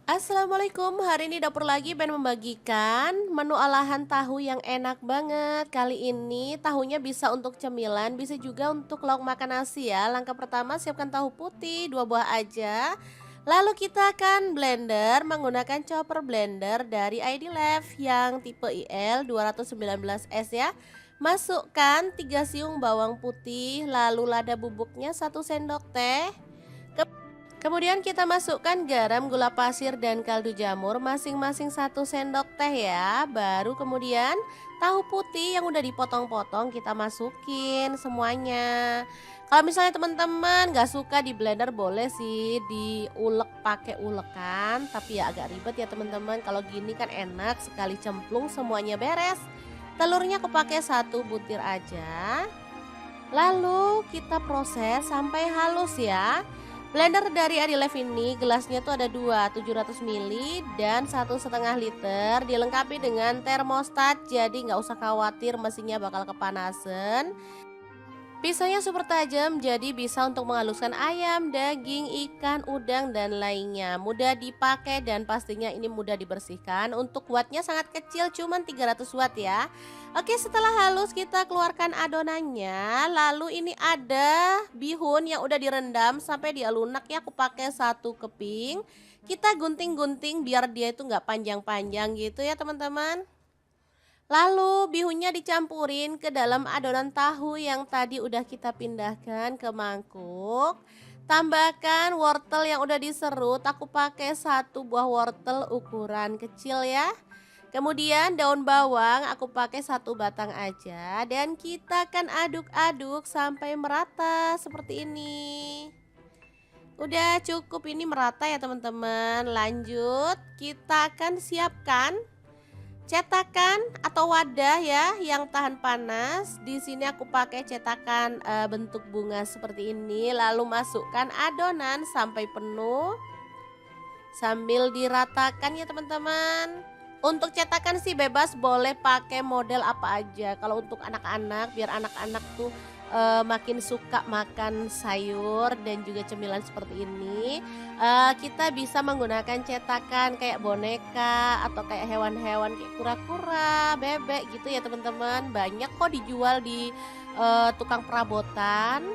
A: Assalamualaikum, hari ini dapur lagi pengen membagikan menu olahan tahu yang enak banget. Kali ini tahunya bisa untuk cemilan, bisa juga untuk lauk makan nasi ya. Langkah pertama siapkan tahu putih 2 buah aja. Lalu kita akan blender menggunakan chopper blender dari ID Lab yang tipe IL 219S ya. Masukkan 3 siung bawang putih, lalu lada bubuknya 1 sendok teh. Kemudian kita masukkan garam, gula pasir, dan kaldu jamur masing-masing 1 sendok teh ya. Baru kemudian tahu putih yang udah dipotong-potong kita masukin semuanya. Kalau misalnya teman-teman gak suka di blender boleh sih diulek pakai ulekan, tapi ya agak ribet ya teman-teman. Kalau gini kan enak sekali cemplung semuanya beres. Telurnya aku pakai 1 butir aja. Lalu kita proses sampai halus ya. Blender dari Adilef ini gelasnya tuh ada 2, 700 ml dan 1,5 liter. Dilengkapi dengan termostat, jadi nggak usah khawatir mesinnya bakal kepanasan. Pisaunya super tajam, jadi bisa untuk menghaluskan ayam, daging, ikan, udang, dan lainnya. Mudah dipakai dan pastinya ini mudah dibersihkan. Untuk wattnya sangat kecil, cuman 300 watt ya. Oke, setelah halus kita keluarkan adonannya. Lalu ini ada bihun yang udah direndam sampai dia lunak ya. Aku pakai 1 keping. Kita gunting-gunting biar dia itu nggak panjang-panjang gitu ya teman-teman. Lalu bihunnya dicampurin ke dalam adonan tahu yang tadi udah kita pindahkan ke mangkuk. Tambahkan wortel yang udah diserut, aku pakai 1 buah wortel ukuran kecil ya. Kemudian daun bawang aku pakai 1 batang aja dan kita akan aduk-aduk sampai merata seperti ini. Udah cukup ini merata ya teman-teman. Lanjut kita akan siapkan cetakan atau wadah ya yang tahan panas. Di sini aku pakai cetakan bentuk bunga seperti ini. Lalu masukkan adonan sampai penuh sambil diratakan ya teman-teman. Untuk cetakan sih bebas, boleh pakai model apa aja. Kalau untuk anak-anak, biar anak-anak tuh makin suka makan sayur dan juga cemilan seperti ini, kita bisa menggunakan cetakan kayak boneka atau kayak hewan-hewan kayak kura-kura, bebek gitu ya teman-teman. Banyak kok dijual di tukang perabotan.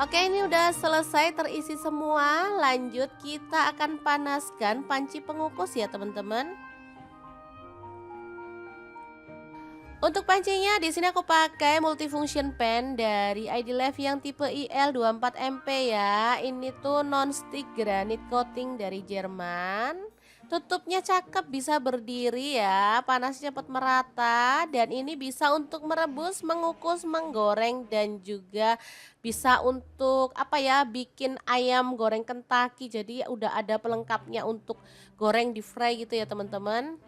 A: Oke, ini udah selesai terisi semua. Lanjut kita akan panaskan panci pengukus ya teman-teman. Untuk pancinya di sini aku pakai multifunction pan dari Idlev yang tipe IL24MP ya. Ini tuh non-stick granite coating dari Jerman. Tutupnya cakep, bisa berdiri ya, panasnya cepat merata dan ini bisa untuk merebus, mengukus, menggoreng dan juga bisa untuk apa ya, bikin ayam goreng Kentucky. Jadi udah ada pelengkapnya untuk goreng di fry gitu ya teman-teman.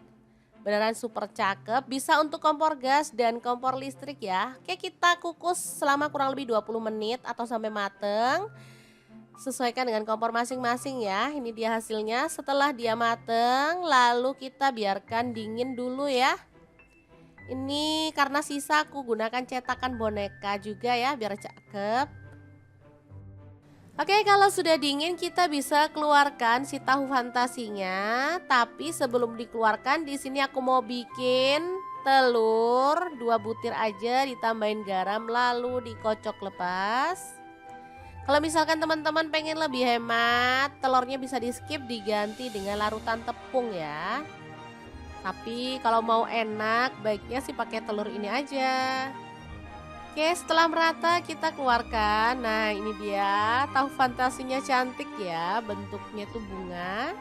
A: Beneran super cakep, bisa untuk kompor gas dan kompor listrik ya. Oke, kita kukus selama kurang lebih 20 menit atau sampai mateng. Sesuaikan dengan kompor masing-masing ya. Ini dia hasilnya setelah dia mateng, lalu kita biarkan dingin dulu ya. Ini karena sisa aku gunakan cetakan boneka juga ya biar cakep. Oke, kalau sudah dingin kita bisa keluarkan si tahu fantasinya. Tapi sebelum dikeluarkan di sini aku mau bikin telur 2 butir aja, ditambahin garam lalu dikocok lepas. Kalau misalkan teman-teman pengen lebih hemat, telurnya bisa di skip, diganti dengan larutan tepung ya. Tapi kalau mau enak baiknya sih pakai telur ini aja. Oke, setelah merata kita keluarkan. Nah, ini dia tahu fantasinya, cantik ya, bentuknya tuh bunga.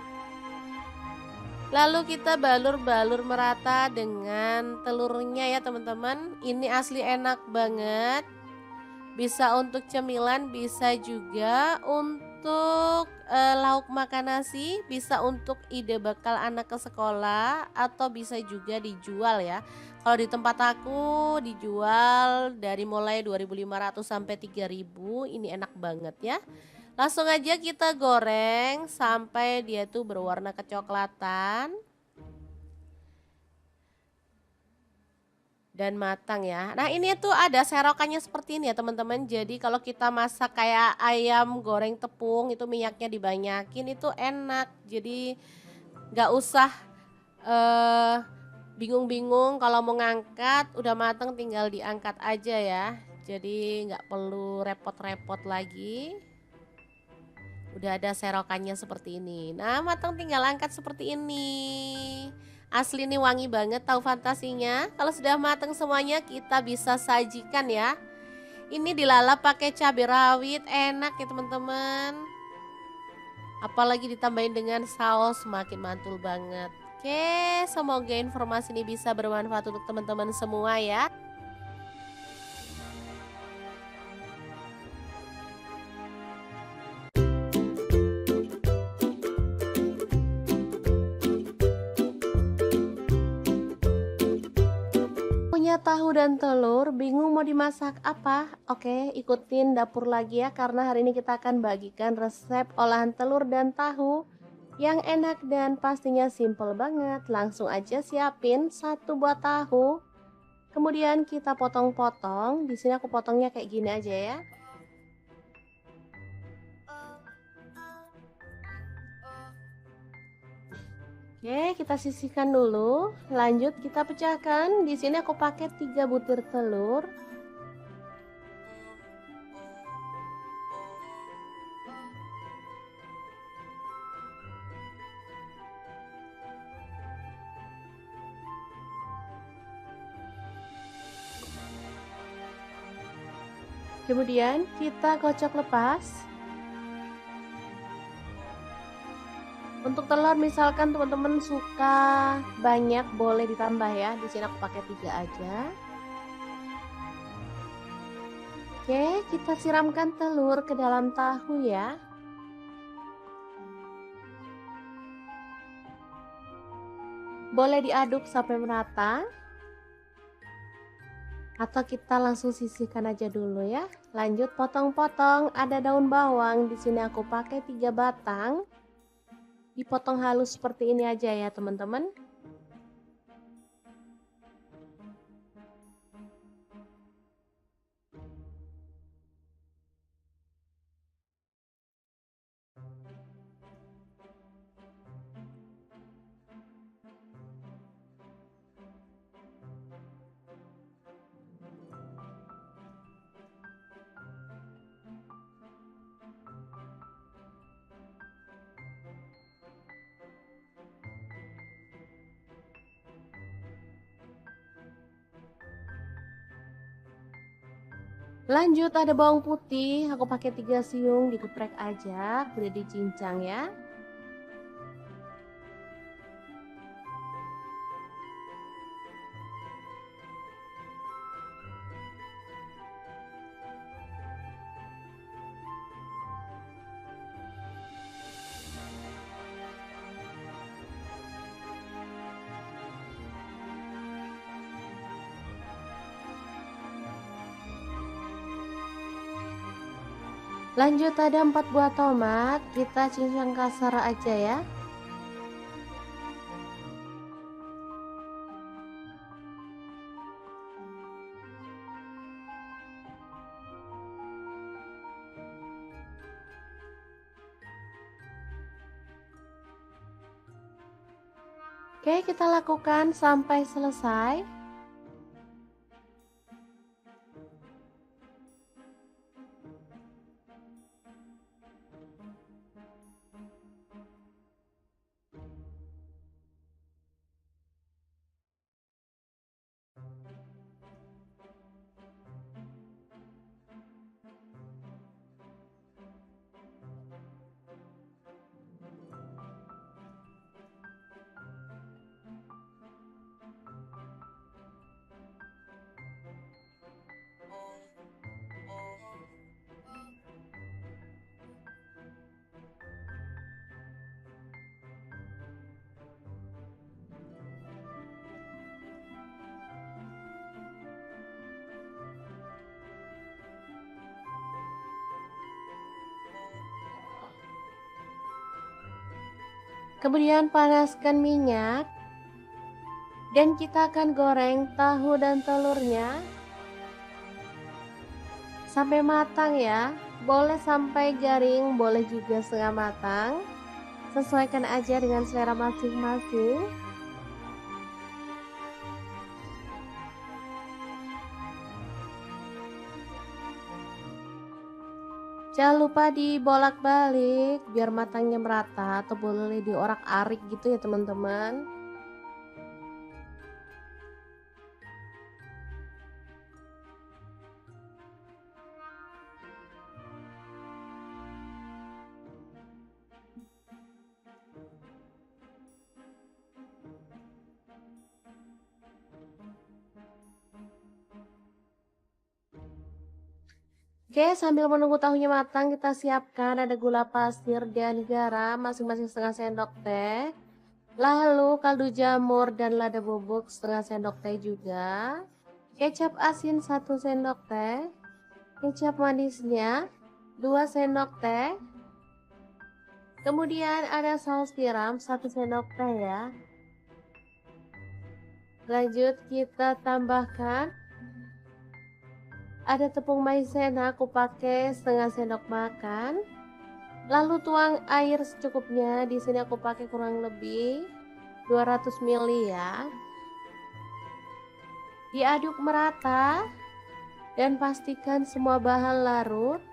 A: Lalu kita balur-balur merata dengan telurnya ya teman-teman. Ini asli enak banget. Bisa untuk cemilan, bisa juga untuk lauk makan nasi, bisa untuk ide bekal anak ke sekolah, atau bisa juga dijual ya. Kalau di tempat aku dijual dari mulai 2.500 sampai 3.000, ini enak banget ya. Langsung aja kita goreng sampai dia tuh berwarna kecoklatan dan matang ya. Nah, ini tuh ada serokannya seperti ini ya teman-teman. Jadi kalau kita masak kayak ayam goreng tepung itu minyaknya dibanyakin, itu enak. Jadi nggak usah bingung-bingung kalau mau ngangkat, udah matang tinggal diangkat aja ya. Jadi nggak perlu repot-repot lagi. Udah ada serokannya seperti ini. Nah, matang tinggal angkat seperti ini. Asli nih wangi banget tahu fantasinya. Kalau sudah matang semuanya kita bisa sajikan ya. Ini dilalap pakai cabai rawit, enak ya teman-teman. Apalagi ditambahin dengan saus makin mantul banget. Oke, semoga informasi ini bisa bermanfaat untuk teman-teman semua ya. Punya tahu dan telur, bingung mau dimasak apa? Oke, ikutin dapur lagi ya karena hari ini kita akan bagikan resep olahan telur dan tahu yang enak dan pastinya simple banget. Langsung aja siapin satu buah tahu. Kemudian kita potong-potong. Di sini aku potongnya kayak gini aja ya. Oke, kita sisihkan dulu. Lanjut kita pecahkan. Di sini aku pakai 3 butir telur. Kemudian kita kocok lepas. Untuk telur misalkan teman-teman suka banyak boleh ditambah ya. Di sini aku pakai 3 aja. Oke, kita siramkan telur ke dalam tahu ya. Boleh diaduk sampai merata. Atau kita langsung sisihkan aja dulu ya. Lanjut potong-potong, ada daun bawang. Di sini aku pakai 3 batang. Dipotong halus seperti ini aja ya, teman-teman. Lanjut ada bawang putih, aku pakai 3 siung, digeprek aja, udah dicincang ya. Lanjut ada 4 buah tomat, kita cincang kasar aja ya. Oke, kita lakukan sampai selesai. Kemudian panaskan minyak dan kita akan goreng tahu dan telurnya sampai matang ya. Boleh sampai garing, boleh juga setengah matang. Sesuaikan aja dengan selera masing-masing. Jangan lupa dibolak-balik biar matangnya merata atau boleh diorak-arik gitu ya teman-teman. Oke, sambil menunggu tahunya matang, kita siapkan ada gula pasir dan garam masing-masing setengah sendok teh. Lalu kaldu jamur dan lada bubuk setengah sendok teh juga. Kecap asin 1 sendok teh. Kecap manisnya 2 sendok teh. Kemudian ada saus tiram 1 sendok teh ya. Lanjut kita tambahkan ada tepung maizena, aku pakai setengah sendok makan. Lalu tuang air secukupnya. Di sini aku pakai kurang lebih 200 ml ya. Diaduk merata dan pastikan semua bahan larut.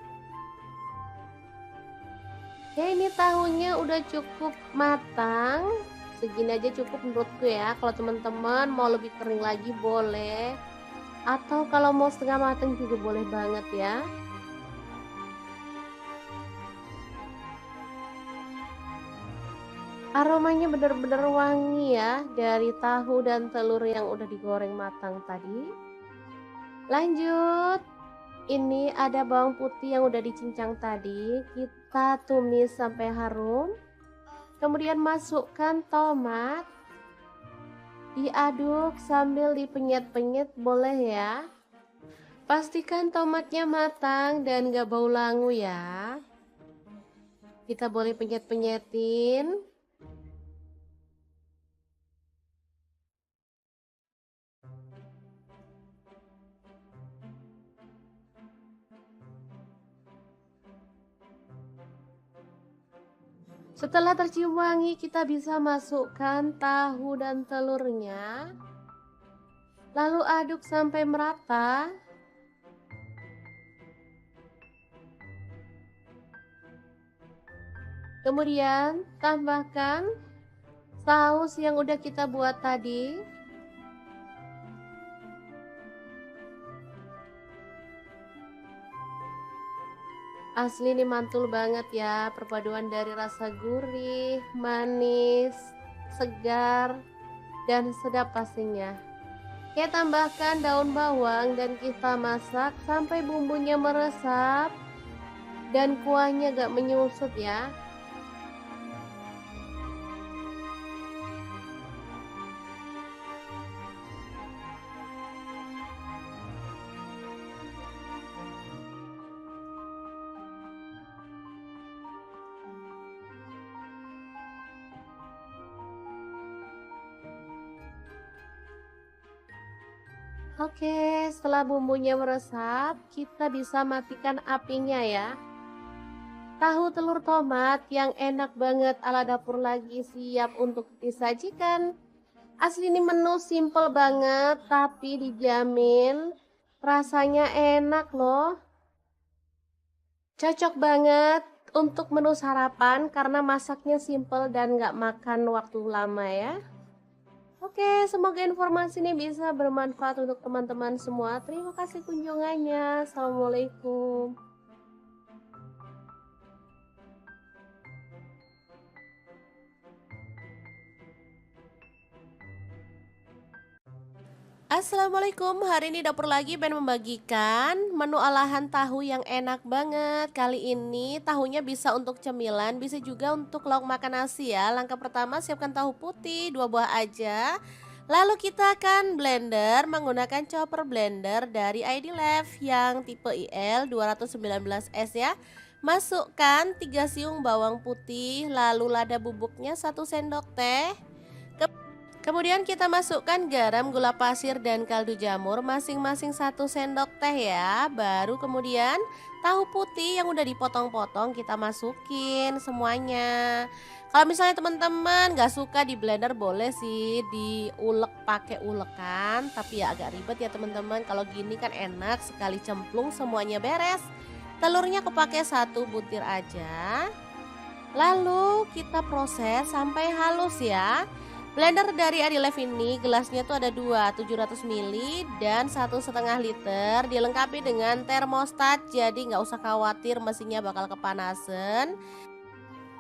A: Ya, ini tahunya udah cukup matang. Segini aja cukup menurutku ya. Kalau teman-teman mau lebih kering lagi boleh. Atau kalau mau setengah matang juga boleh banget ya. Aromanya benar-benar wangi ya dari tahu dan telur yang udah digoreng matang tadi. Lanjut, ini ada bawang putih yang udah dicincang tadi. Kita tumis sampai harum. Kemudian masukkan tomat. Diaduk sambil dipenyet-penyet boleh ya. Pastikan tomatnya matang dan gak bau langu ya. Kita boleh penyet-penyetin. Setelah tercium wangi, kita bisa masukkan tahu dan telurnya. Lalu aduk sampai merata. Kemudian tambahkan saus yang udah kita buat tadi. Asli ini mantul banget ya, perpaduan dari rasa gurih, manis, segar, dan sedap pastinya. Kita tambahkan daun bawang dan kita masak sampai bumbunya meresap dan kuahnya gak menyusut ya. Oke, setelah bumbunya meresap, kita bisa matikan apinya ya. Tahu telur tomat yang enak banget ala dapur lagi siap untuk disajikan. Asli ini menu simple banget, tapi dijamin rasanya enak loh. Cocok banget untuk menu sarapan karena masaknya simple dan gak makan waktu lama ya. Oke, semoga informasi ini bisa bermanfaat untuk teman-teman semua. Terima kasih kunjungannya. Assalamualaikum. Assalamualaikum, hari ini dapur lagi pengen membagikan menu olahan tahu yang enak banget. Kali ini tahunya bisa untuk cemilan, bisa juga untuk lauk makan nasi ya. Langkah pertama siapkan tahu putih 2 buah aja. Lalu kita akan blender menggunakan chopper blender dari ID Lev yang tipe IL 219S ya. Masukkan 3 siung bawang putih, lalu lada bubuknya 1 sendok teh. Kemudian kita masukkan garam, gula pasir, dan kaldu jamur masing-masing 1 sendok teh ya. Baru kemudian tahu putih yang udah dipotong-potong kita masukin semuanya. Kalau misalnya teman-teman gak suka di blender boleh sih diulek pakai ulekan. Tapi ya agak ribet ya teman-teman. Kalau gini kan enak sekali cemplung semuanya beres. Telurnya aku pakai 1 butir aja. Lalu kita proses sampai halus ya. Blender dari Adilev ini gelasnya tuh ada 2, 700 ml dan 1,5 liter. Dilengkapi dengan termostat, jadi nggak usah khawatir mesinnya bakal kepanasan.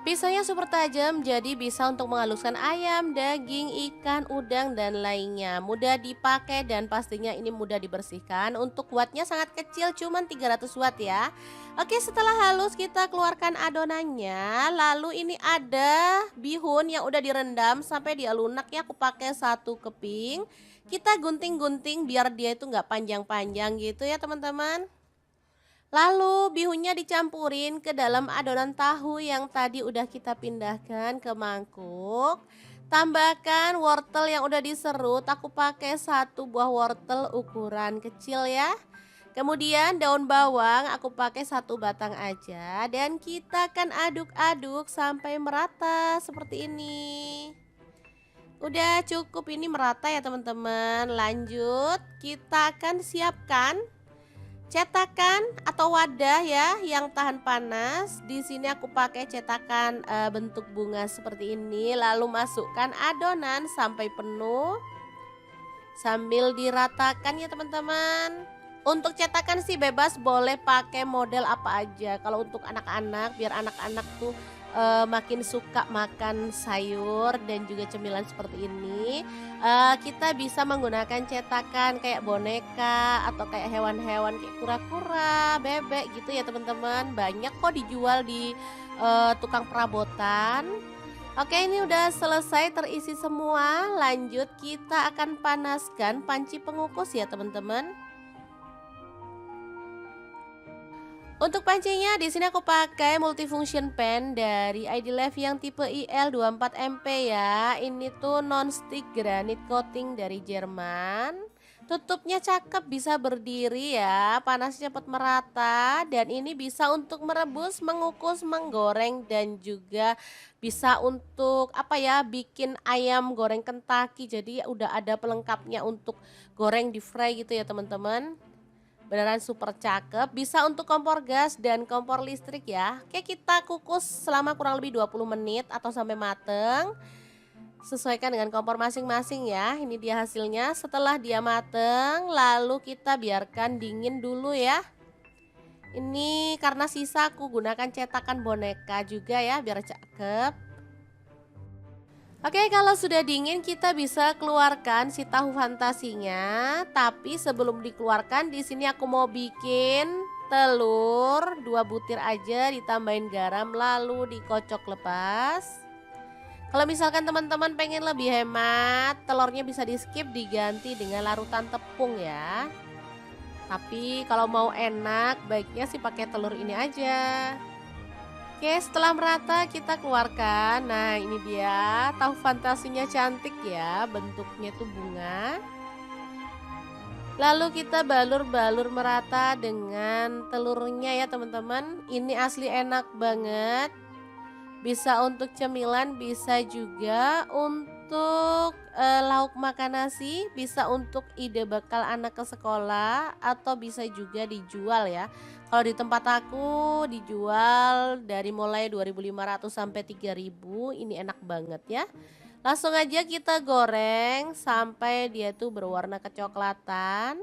A: Pisaunya super tajam, jadi bisa untuk menghaluskan ayam, daging, ikan, udang, dan lainnya. Mudah dipakai dan pastinya ini mudah dibersihkan. Untuk wattnya sangat kecil, cuman 300 watt ya. Oke, setelah halus kita keluarkan adonannya. Lalu ini ada bihun yang udah direndam sampai dia lunak ya. Aku pakai satu keping. Kita gunting-gunting biar dia itu nggak panjang-panjang gitu ya teman-teman. Lalu bihunnya dicampurin ke dalam adonan tahu yang tadi udah kita pindahkan ke mangkuk. Tambahkan wortel yang udah diserut, aku pakai satu buah wortel ukuran kecil ya. Kemudian daun bawang aku pakai satu batang aja dan kita akan aduk-aduk sampai merata seperti ini. Udah cukup ini merata ya teman-teman. Lanjut, kita akan siapkan cetakan atau wadah ya yang tahan panas. Di sini aku pakai cetakan bentuk bunga seperti ini. Lalu masukkan adonan sampai penuh sambil diratakan ya teman-teman. Untuk cetakan sih bebas, boleh pakai model apa aja. Kalau untuk anak-anak, biar anak-anak tuh makin suka makan sayur dan juga cemilan seperti ini, kita bisa menggunakan cetakan kayak boneka atau kayak hewan-hewan kayak kura-kura, bebek gitu ya teman-teman. Banyak kok dijual di tukang perabotan. Oke, ini udah selesai terisi semua. Lanjut kita akan panaskan panci pengukus ya teman-teman. Untuk pancinya di sini aku pakai multifunction pan dari ID Life yang tipe IL24MP ya. Ini tuh non-stick granite coating dari Jerman. Tutupnya cakep, bisa berdiri ya, panasnya cepat merata dan ini bisa untuk merebus, mengukus, menggoreng dan juga bisa untuk apa ya, bikin ayam goreng Kentucky. Jadi udah ada pelengkapnya untuk goreng di fry gitu ya teman-teman. Beneran super cakep, bisa untuk kompor gas dan kompor listrik ya. Oke, kita kukus selama kurang lebih 20 menit atau sampai mateng. Sesuaikan dengan kompor masing-masing ya. Ini dia hasilnya setelah dia mateng, lalu kita biarkan dingin dulu ya. Ini karena sisa aku gunakan cetakan boneka juga ya biar cakep. Oke, kalau sudah dingin kita bisa keluarkan si tahu fantasinya. Tapi sebelum dikeluarkan di sini aku mau bikin telur 2 butir aja ditambahin garam lalu dikocok lepas. Kalau misalkan teman-teman pengen lebih hemat, telurnya bisa di-skip diganti dengan larutan tepung ya. Tapi kalau mau enak baiknya sih pakai telur ini aja. Oke, setelah merata kita keluarkan. Nah, ini dia tahu fantasinya cantik ya, bentuknya tuh bunga. Lalu kita balur-balur merata dengan telurnya ya teman-teman. Ini asli enak banget. Bisa untuk cemilan, bisa juga untuk lauk makan nasi, bisa untuk ide bekal anak ke sekolah atau bisa juga dijual ya. Kalau di tempat aku dijual dari mulai 2.500 sampai 3.000, ini enak banget ya. Langsung aja kita goreng sampai dia tuh berwarna kecoklatan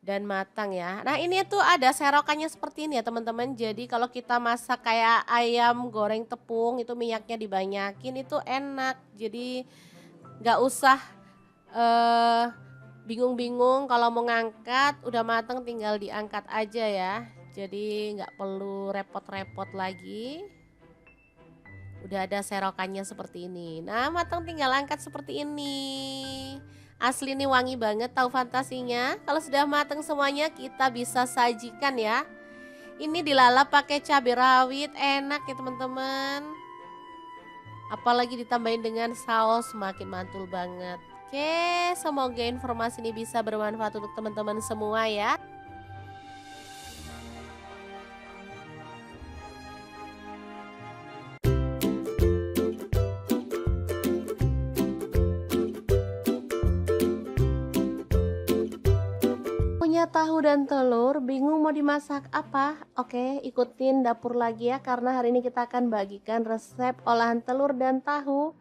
A: dan matang ya. Nah, ini tuh ada serokannya seperti ini ya teman-teman. Jadi kalau kita masak kayak ayam goreng tepung itu minyaknya dibanyakin itu enak. Jadi nggak usah bingung-bingung kalau mau ngangkat, udah matang tinggal diangkat aja ya. Jadi nggak perlu repot-repot lagi. Udah ada serokannya seperti ini. Nah, matang tinggal angkat seperti ini. Asli nih wangi banget tahu fantasinya. Kalau sudah matang semuanya kita bisa sajikan ya. Ini dilalap pakai cabai rawit, enak ya teman-teman. Apalagi ditambahin dengan saus makin mantul banget. Oke, semoga informasi ini bisa bermanfaat untuk teman-teman semua ya. Punya tahu dan telur, bingung mau dimasak apa? Oke, ikutin dapur lagi ya karena hari ini kita akan bagikan resep olahan telur dan tahu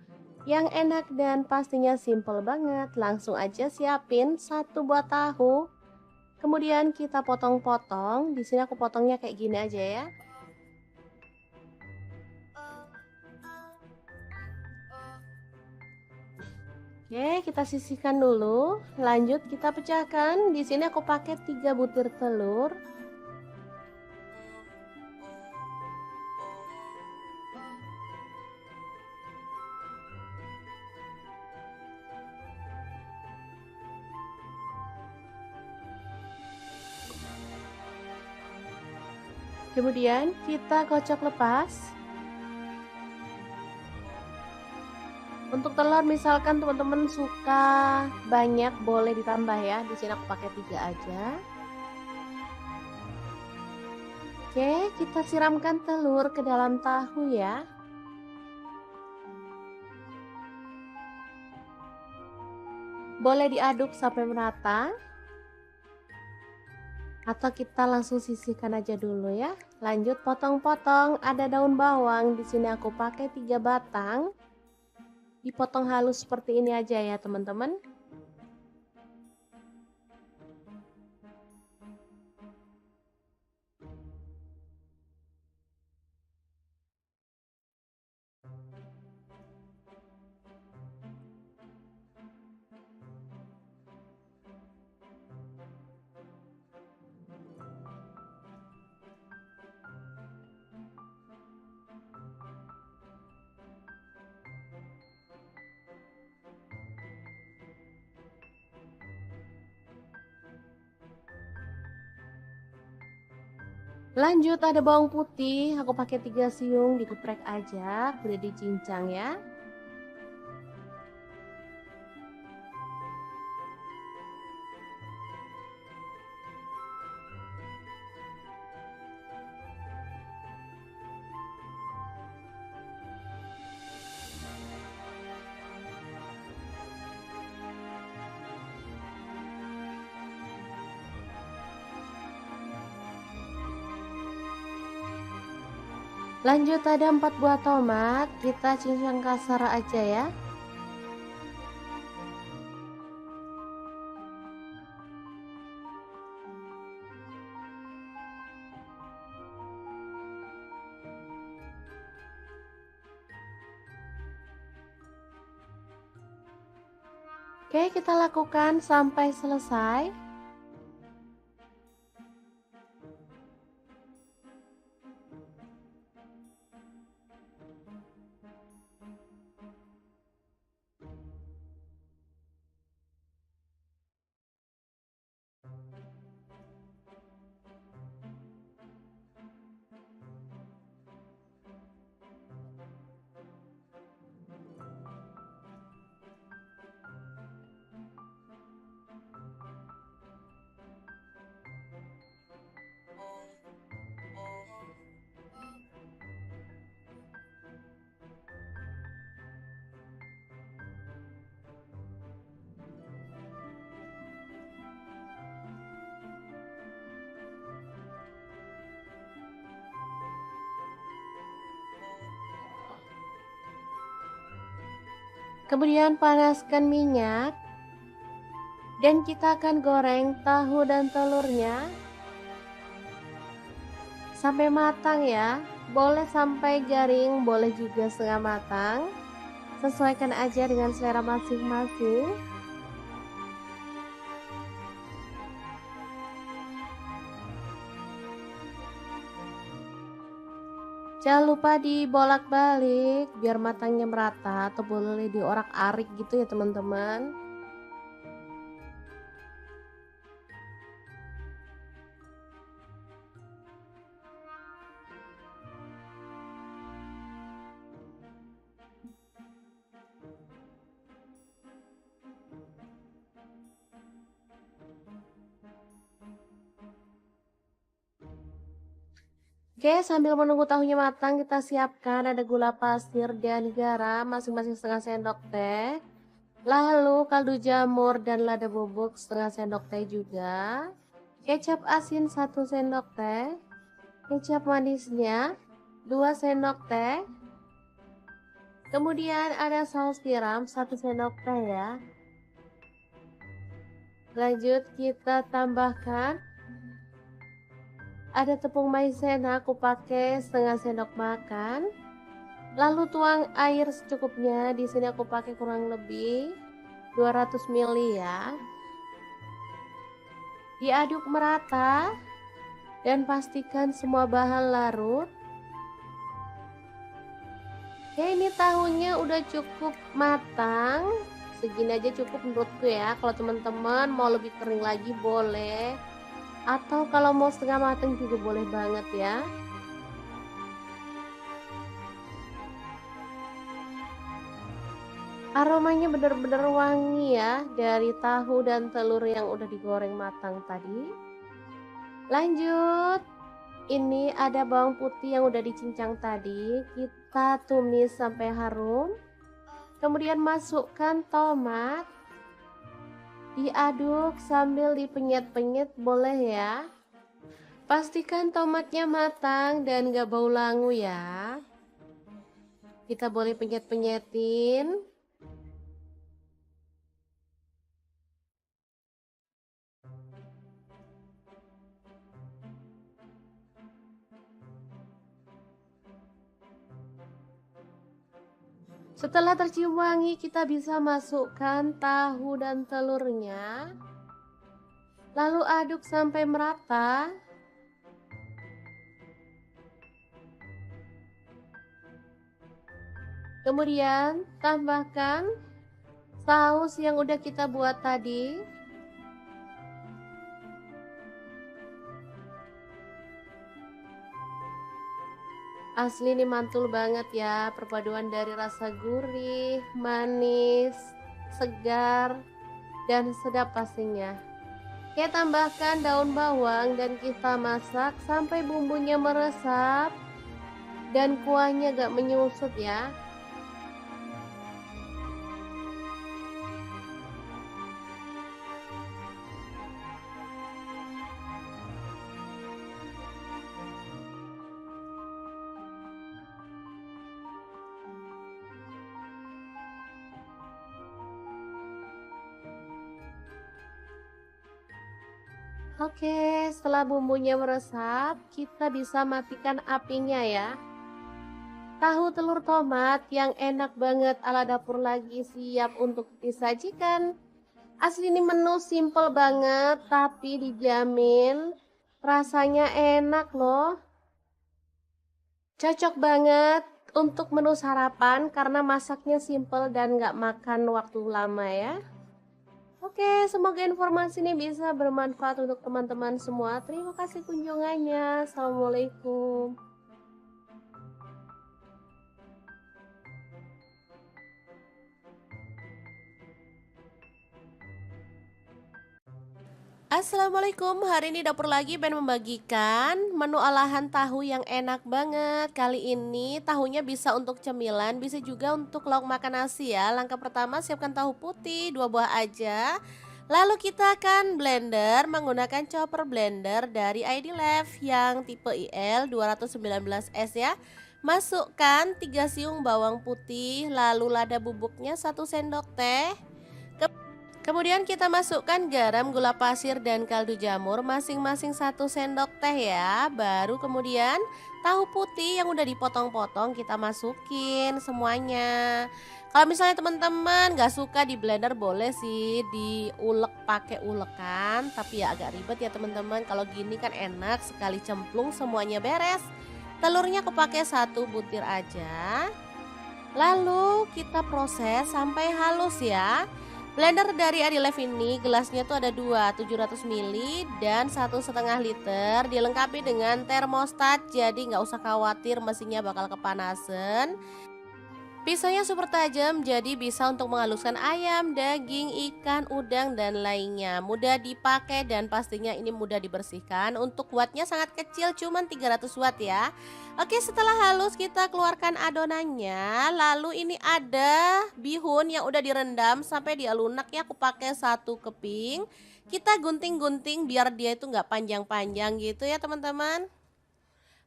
A: yang enak dan pastinya simple banget. Langsung aja siapin 1 buah tahu. Kemudian kita potong-potong. Di sini aku potongnya kayak gini aja ya. Oke, kita sisihkan dulu. Lanjut kita pecahkan. Di sini aku pakai 3 butir telur. Kemudian kita kocok lepas. Untuk telur misalkan teman-teman suka banyak boleh ditambah ya. Di sini aku pakai 3 aja. Oke, kita siramkan telur ke dalam tahu ya. Boleh diaduk sampai merata. Atau kita langsung sisihkan aja dulu ya. Lanjut potong-potong. Ada daun bawang. Di sini aku pakai 3 batang. Dipotong halus seperti ini aja ya teman-teman. Lanjut ada bawang putih, aku pakai 3 siung, digeprek aja, udah dicincang ya. Lanjut ada 4 buah tomat, kita cincang kasar aja ya. Oke, kita lakukan sampai selesai. Kemudian panaskan minyak. Dan kita akan goreng tahu dan telurnya sampai matang ya. Boleh sampai garing, boleh juga setengah matang. Sesuaikan aja dengan selera masing-masing. Jangan lupa dibolak-balik biar matangnya merata, atau boleh diorak-arik gitu ya teman-teman. Oke, sambil menunggu tahunya matang, kita siapkan ada gula pasir dan garam masing-masing setengah sendok teh. Lalu kaldu jamur dan lada bubuk setengah sendok teh juga. Kecap asin 1 sendok teh. Kecap manisnya 2 sendok teh. Kemudian ada saus tiram 1 sendok teh ya. Lanjut kita tambahkan ada tepung maizena, aku pakai setengah sendok makan. Lalu tuang air secukupnya. Di sini aku pakai kurang lebih 200 ml ya. Diaduk merata dan pastikan semua bahan larut. Oke, ini tahunya udah cukup matang. Segini aja cukup menurutku ya. Kalau teman-teman mau lebih kering lagi boleh. Atau kalau mau setengah matang juga boleh banget ya. Aromanya benar-benar wangi ya dari tahu dan telur yang udah digoreng matang tadi. Lanjut, ini ada bawang putih yang udah dicincang tadi. Kita tumis sampai harum. Kemudian masukkan tomat. Diaduk sambil dipenyet-penyet boleh ya. Pastikan tomatnya matang dan gak bau langu ya. Kita boleh penyet-penyetin. Setelah tercium wangi, kita bisa masukkan tahu dan telurnya. Lalu aduk sampai merata. Kemudian tambahkan saus yang udah kita buat tadi. Asli ini mantul banget ya, perpaduan dari rasa gurih, manis, segar, dan sedap pastinya. Kita tambahkan daun bawang dan kita masak sampai bumbunya meresap dan kuahnya gak menyusut ya. Oke, setelah bumbunya meresap, kita bisa matikan apinya ya. Tahu telur tomat yang enak banget ala dapur lagi siap untuk disajikan. Asli ini menu simple banget tapi dijamin rasanya enak loh. Cocok banget untuk menu sarapan karena masaknya simple dan gak makan waktu lama ya. Oke, semoga informasi ini bisa bermanfaat untuk teman-teman semua. Terima kasih kunjungannya. Assalamualaikum. Assalamualaikum, hari ini dapur lagi pengen membagikan menu olahan tahu yang enak banget. Kali ini tahunya bisa untuk cemilan, bisa juga untuk lauk makan nasi ya. Langkah pertama siapkan tahu putih 2 buah aja. Lalu kita akan blender menggunakan chopper blender dari ID Lab yang tipe IL 219S ya. Masukkan 3 siung bawang putih, lalu lada bubuknya 1 sendok teh. Kemudian kita masukkan garam, gula pasir, dan kaldu jamur masing-masing 1 sendok teh ya. Baru kemudian tahu putih yang udah dipotong-potong kita masukin semuanya. Kalau misalnya teman-teman gak suka di blender boleh sih diulek pakai ulekan. Tapi ya agak ribet ya teman-teman. Kalau gini kan enak sekali cemplung semuanya beres. Telurnya aku pakai 1 butir aja. Lalu kita proses sampai halus ya. Blender dari Adilef ini gelasnya tuh ada 2, 700 ml dan 1,5 liter. Dilengkapi dengan termostat, jadi nggak usah khawatir mesinnya bakal kepanasan. Pisaunya super tajam, jadi bisa untuk menghaluskan ayam, daging, ikan, udang, dan lainnya. Mudah dipakai dan pastinya ini mudah dibersihkan. Untuk wattnya sangat kecil, cuman 300 watt ya. Oke, setelah halus kita keluarkan adonannya. Lalu ini ada bihun yang udah direndam sampai dia lunak ya. Aku pakai 1 keping. Kita gunting-gunting biar dia itu nggak panjang-panjang gitu ya teman-teman.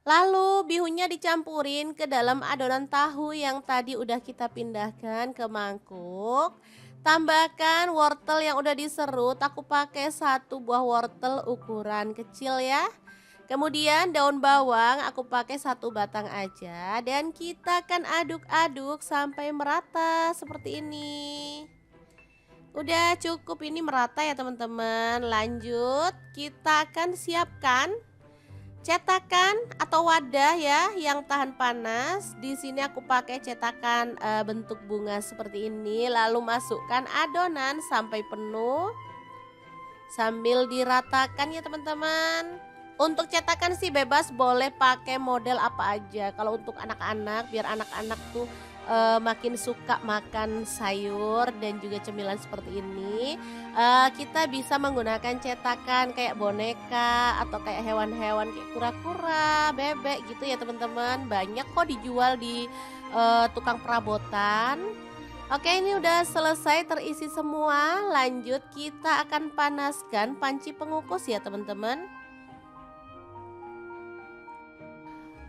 A: Lalu bihunnya dicampurin ke dalam adonan tahu yang tadi udah kita pindahkan ke mangkuk. Tambahkan wortel yang udah diserut, aku pakai satu buah wortel ukuran kecil ya. Kemudian daun bawang aku pakai satu batang aja dan kita akan aduk-aduk sampai merata seperti ini. Udah cukup ini merata ya teman-teman. Lanjut, kita akan siapkan cetakan atau wadah ya yang tahan panas. Di sini aku pakai cetakan bentuk bunga seperti ini. Lalu masukkan adonan sampai penuh sambil diratakan ya teman-teman. Untuk cetakan sih bebas, boleh pakai model apa aja. Kalau untuk anak-anak, biar anak-anak tuh makin suka makan sayur dan juga cemilan seperti ini, kita bisa menggunakan cetakan kayak boneka atau kayak hewan-hewan kayak kura-kura, bebek gitu ya teman-teman. Banyak kok dijual di tukang perabotan. Oke, ini udah selesai terisi semua. Lanjut kita akan panaskan panci pengukus ya teman-teman.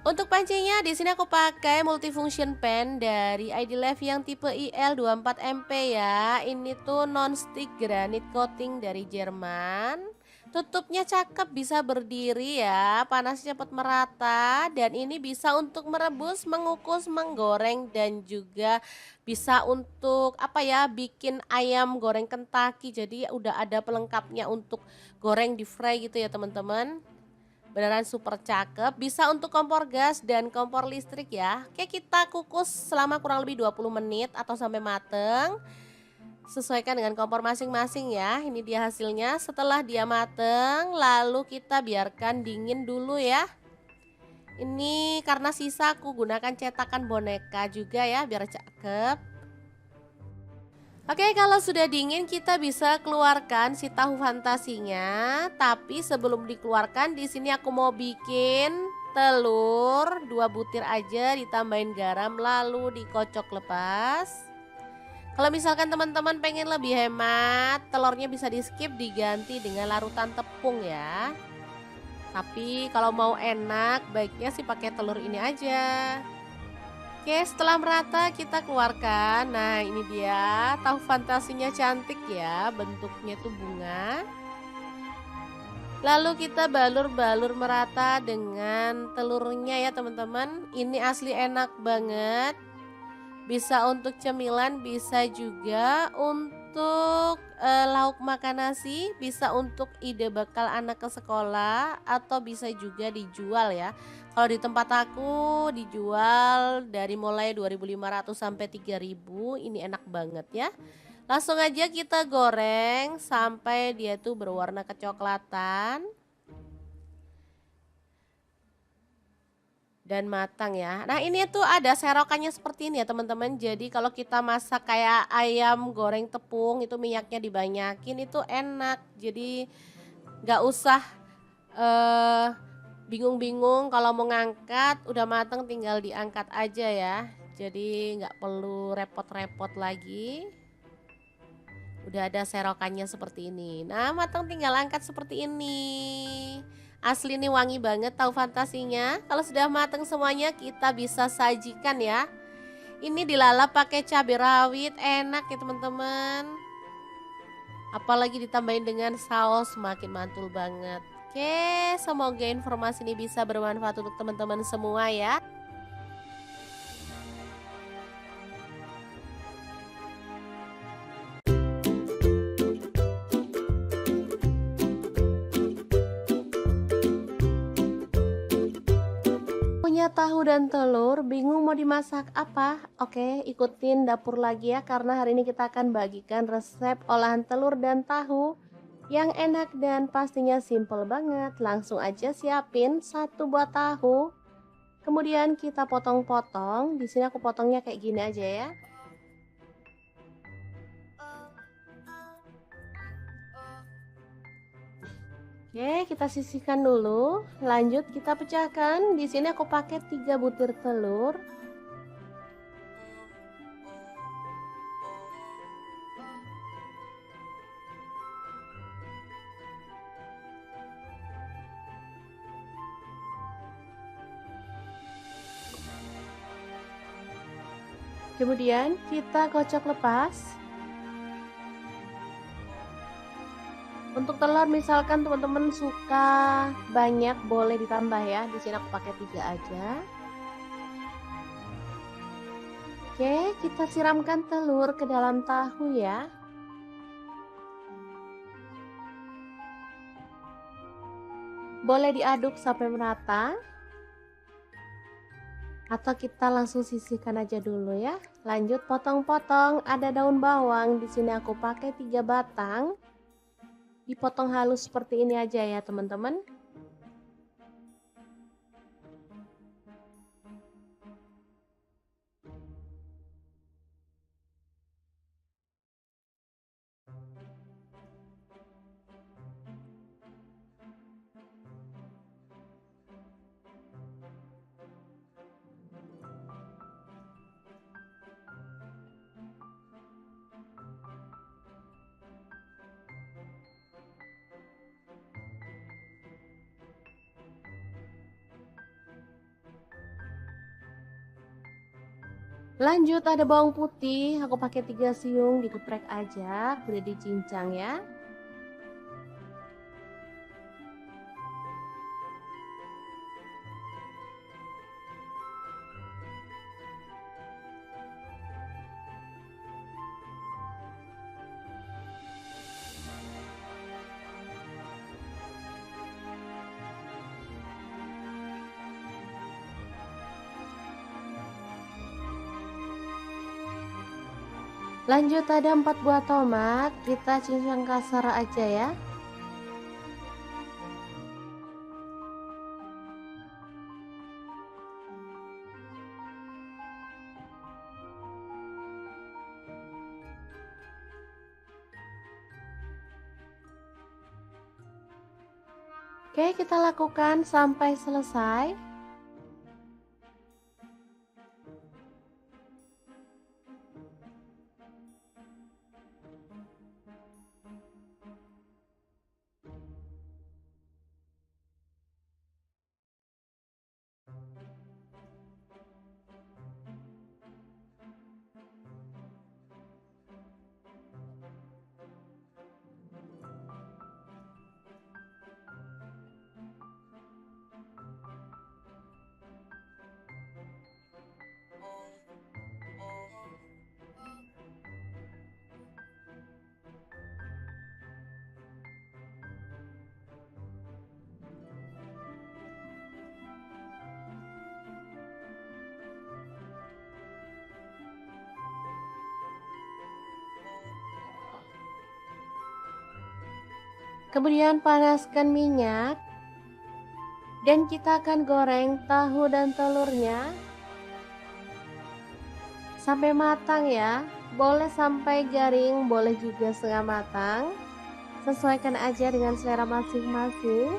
A: Untuk pancinya di sini aku pakai multifunction pan dari ID Life yang tipe IL24MP ya. Ini tuh non-stick granite coating dari Jerman. Tutupnya cakep, bisa berdiri ya, panasnya cepat merata dan ini bisa untuk merebus, mengukus, menggoreng dan juga bisa untuk apa ya, bikin ayam goreng Kentucky. Jadi udah ada pelengkapnya untuk goreng di fry gitu ya teman-teman. Beneran super cakep, bisa untuk kompor gas dan kompor listrik ya. Oke, kita kukus selama kurang lebih 20 menit atau sampai mateng. Sesuaikan dengan kompor masing-masing ya. Ini dia hasilnya setelah dia mateng, lalu kita biarkan dingin dulu ya. Ini karena sisa aku gunakan cetakan boneka juga ya biar cakep. Oke, kalau sudah dingin kita bisa keluarkan si tahu fantasinya. Tapi sebelum dikeluarkan, di sini aku mau bikin telur 2 butir aja, ditambahin garam lalu dikocok lepas. Kalau misalkan teman-teman pengen lebih hemat, telurnya bisa di skip, diganti dengan larutan tepung ya. Tapi kalau mau enak, baiknya sih pakai telur ini aja. Oke, setelah merata kita keluarkan. Nah, ini dia tahu fantasinya, cantik ya, bentuknya tuh bunga. Lalu kita balur-balur merata dengan telurnya ya teman-teman. Ini asli enak banget. Bisa untuk cemilan, bisa juga untuk lauk makan nasi, bisa untuk ide bekal anak ke sekolah atau bisa juga dijual ya. Kalau di tempat aku dijual dari mulai 2.500 sampai 3.000, ini enak banget ya. Langsung aja kita goreng sampai dia tuh berwarna kecoklatan dan matang ya. Nah, ini tuh ada serokannya seperti ini ya teman-teman. Jadi kalau kita masak kayak ayam goreng tepung itu minyaknya dibanyakin, itu enak. Jadi nggak usah bingung-bingung kalau mau ngangkat, udah matang tinggal diangkat aja ya. Jadi nggak perlu repot-repot lagi. Udah ada serokannya seperti ini. Nah, matang tinggal angkat seperti ini. Asli nih wangi banget tahu fantasinya. Kalau sudah matang semuanya kita bisa sajikan ya. Ini dilalap pakai cabai rawit, enak ya teman-teman. Apalagi ditambahin dengan saus, makin mantul banget. Oke, semoga informasi ini bisa bermanfaat untuk teman-teman semua ya. Punya tahu dan telur, bingung mau dimasak apa? Oke, ikutin dapur lagi ya, karena hari ini kita akan bagikan resep olahan telur dan tahu yang enak dan pastinya simple banget. Langsung aja siapin satu buah tahu. Kemudian kita potong-potong. Di sini aku potongnya kayak gini aja ya. Oke, kita sisihkan dulu. Lanjut kita pecahkan. Di sini aku pakai 3 butir telur. Kemudian kita kocok lepas. Untuk telur misalkan teman-teman suka banyak boleh ditambah ya. Di sini aku pakai 3 aja. Oke, kita siramkan telur ke dalam tahu ya. Boleh diaduk sampai merata. Atau kita langsung sisihkan aja dulu ya. Lanjut potong-potong, ada daun bawang. Di sini aku pakai 3 batang. Dipotong halus seperti ini aja ya, teman-teman. Lanjut ada bawang putih, aku pakai 3 siung, digeprek aja, udah dicincang ya. Lanjut ada 4 buah tomat, kita cincang kasar aja ya. Oke, kita lakukan sampai selesai. Kemudian panaskan minyak dan kita akan goreng tahu dan telurnya sampai matang ya. Boleh sampai garing, boleh juga setengah matang. Sesuaikan aja dengan selera masing-masing.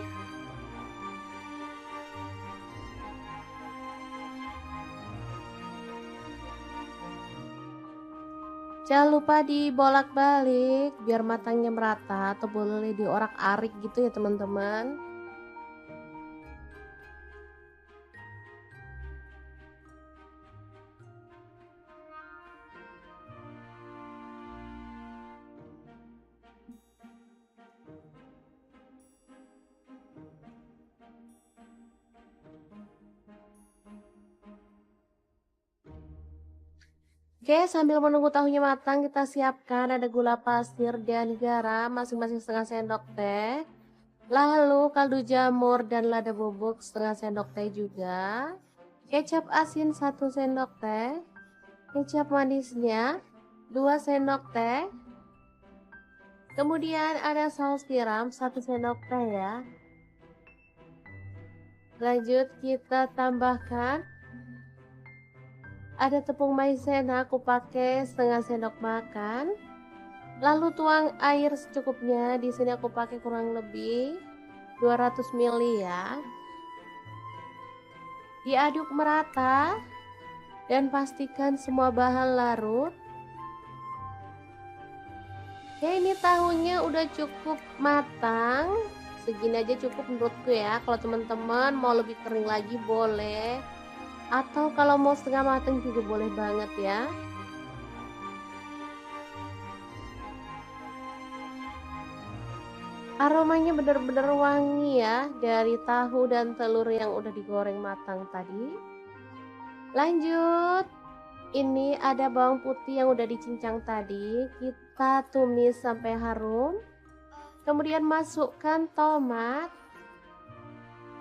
A: Jangan lupa dibolak-balik biar matangnya merata, atau boleh diorak-arik gitu ya teman-teman. Oke, sambil menunggu tahunya matang, kita siapkan ada gula pasir dan garam masing-masing setengah sendok teh. Lalu kaldu jamur dan lada bubuk setengah sendok teh juga. Kecap asin 1 sendok teh. Kecap manisnya 2 sendok teh. Kemudian ada saus tiram 1 sendok teh ya. Lanjut kita tambahkan ada tepung maizena, aku pakai setengah sendok makan. Lalu tuang air secukupnya. Di sini aku pakai kurang lebih 200 ml ya. Diaduk merata dan pastikan semua bahan larut. Oke, ini tahunya udah cukup matang. Segini aja cukup menurutku ya. Kalau teman-teman mau lebih kering lagi boleh. Atau kalau mau setengah matang juga boleh banget ya. Aromanya bener-bener wangi ya dari tahu dan telur yang udah digoreng matang tadi. Lanjut, ini ada bawang putih yang udah dicincang tadi, kita tumis sampai harum. Kemudian masukkan tomat,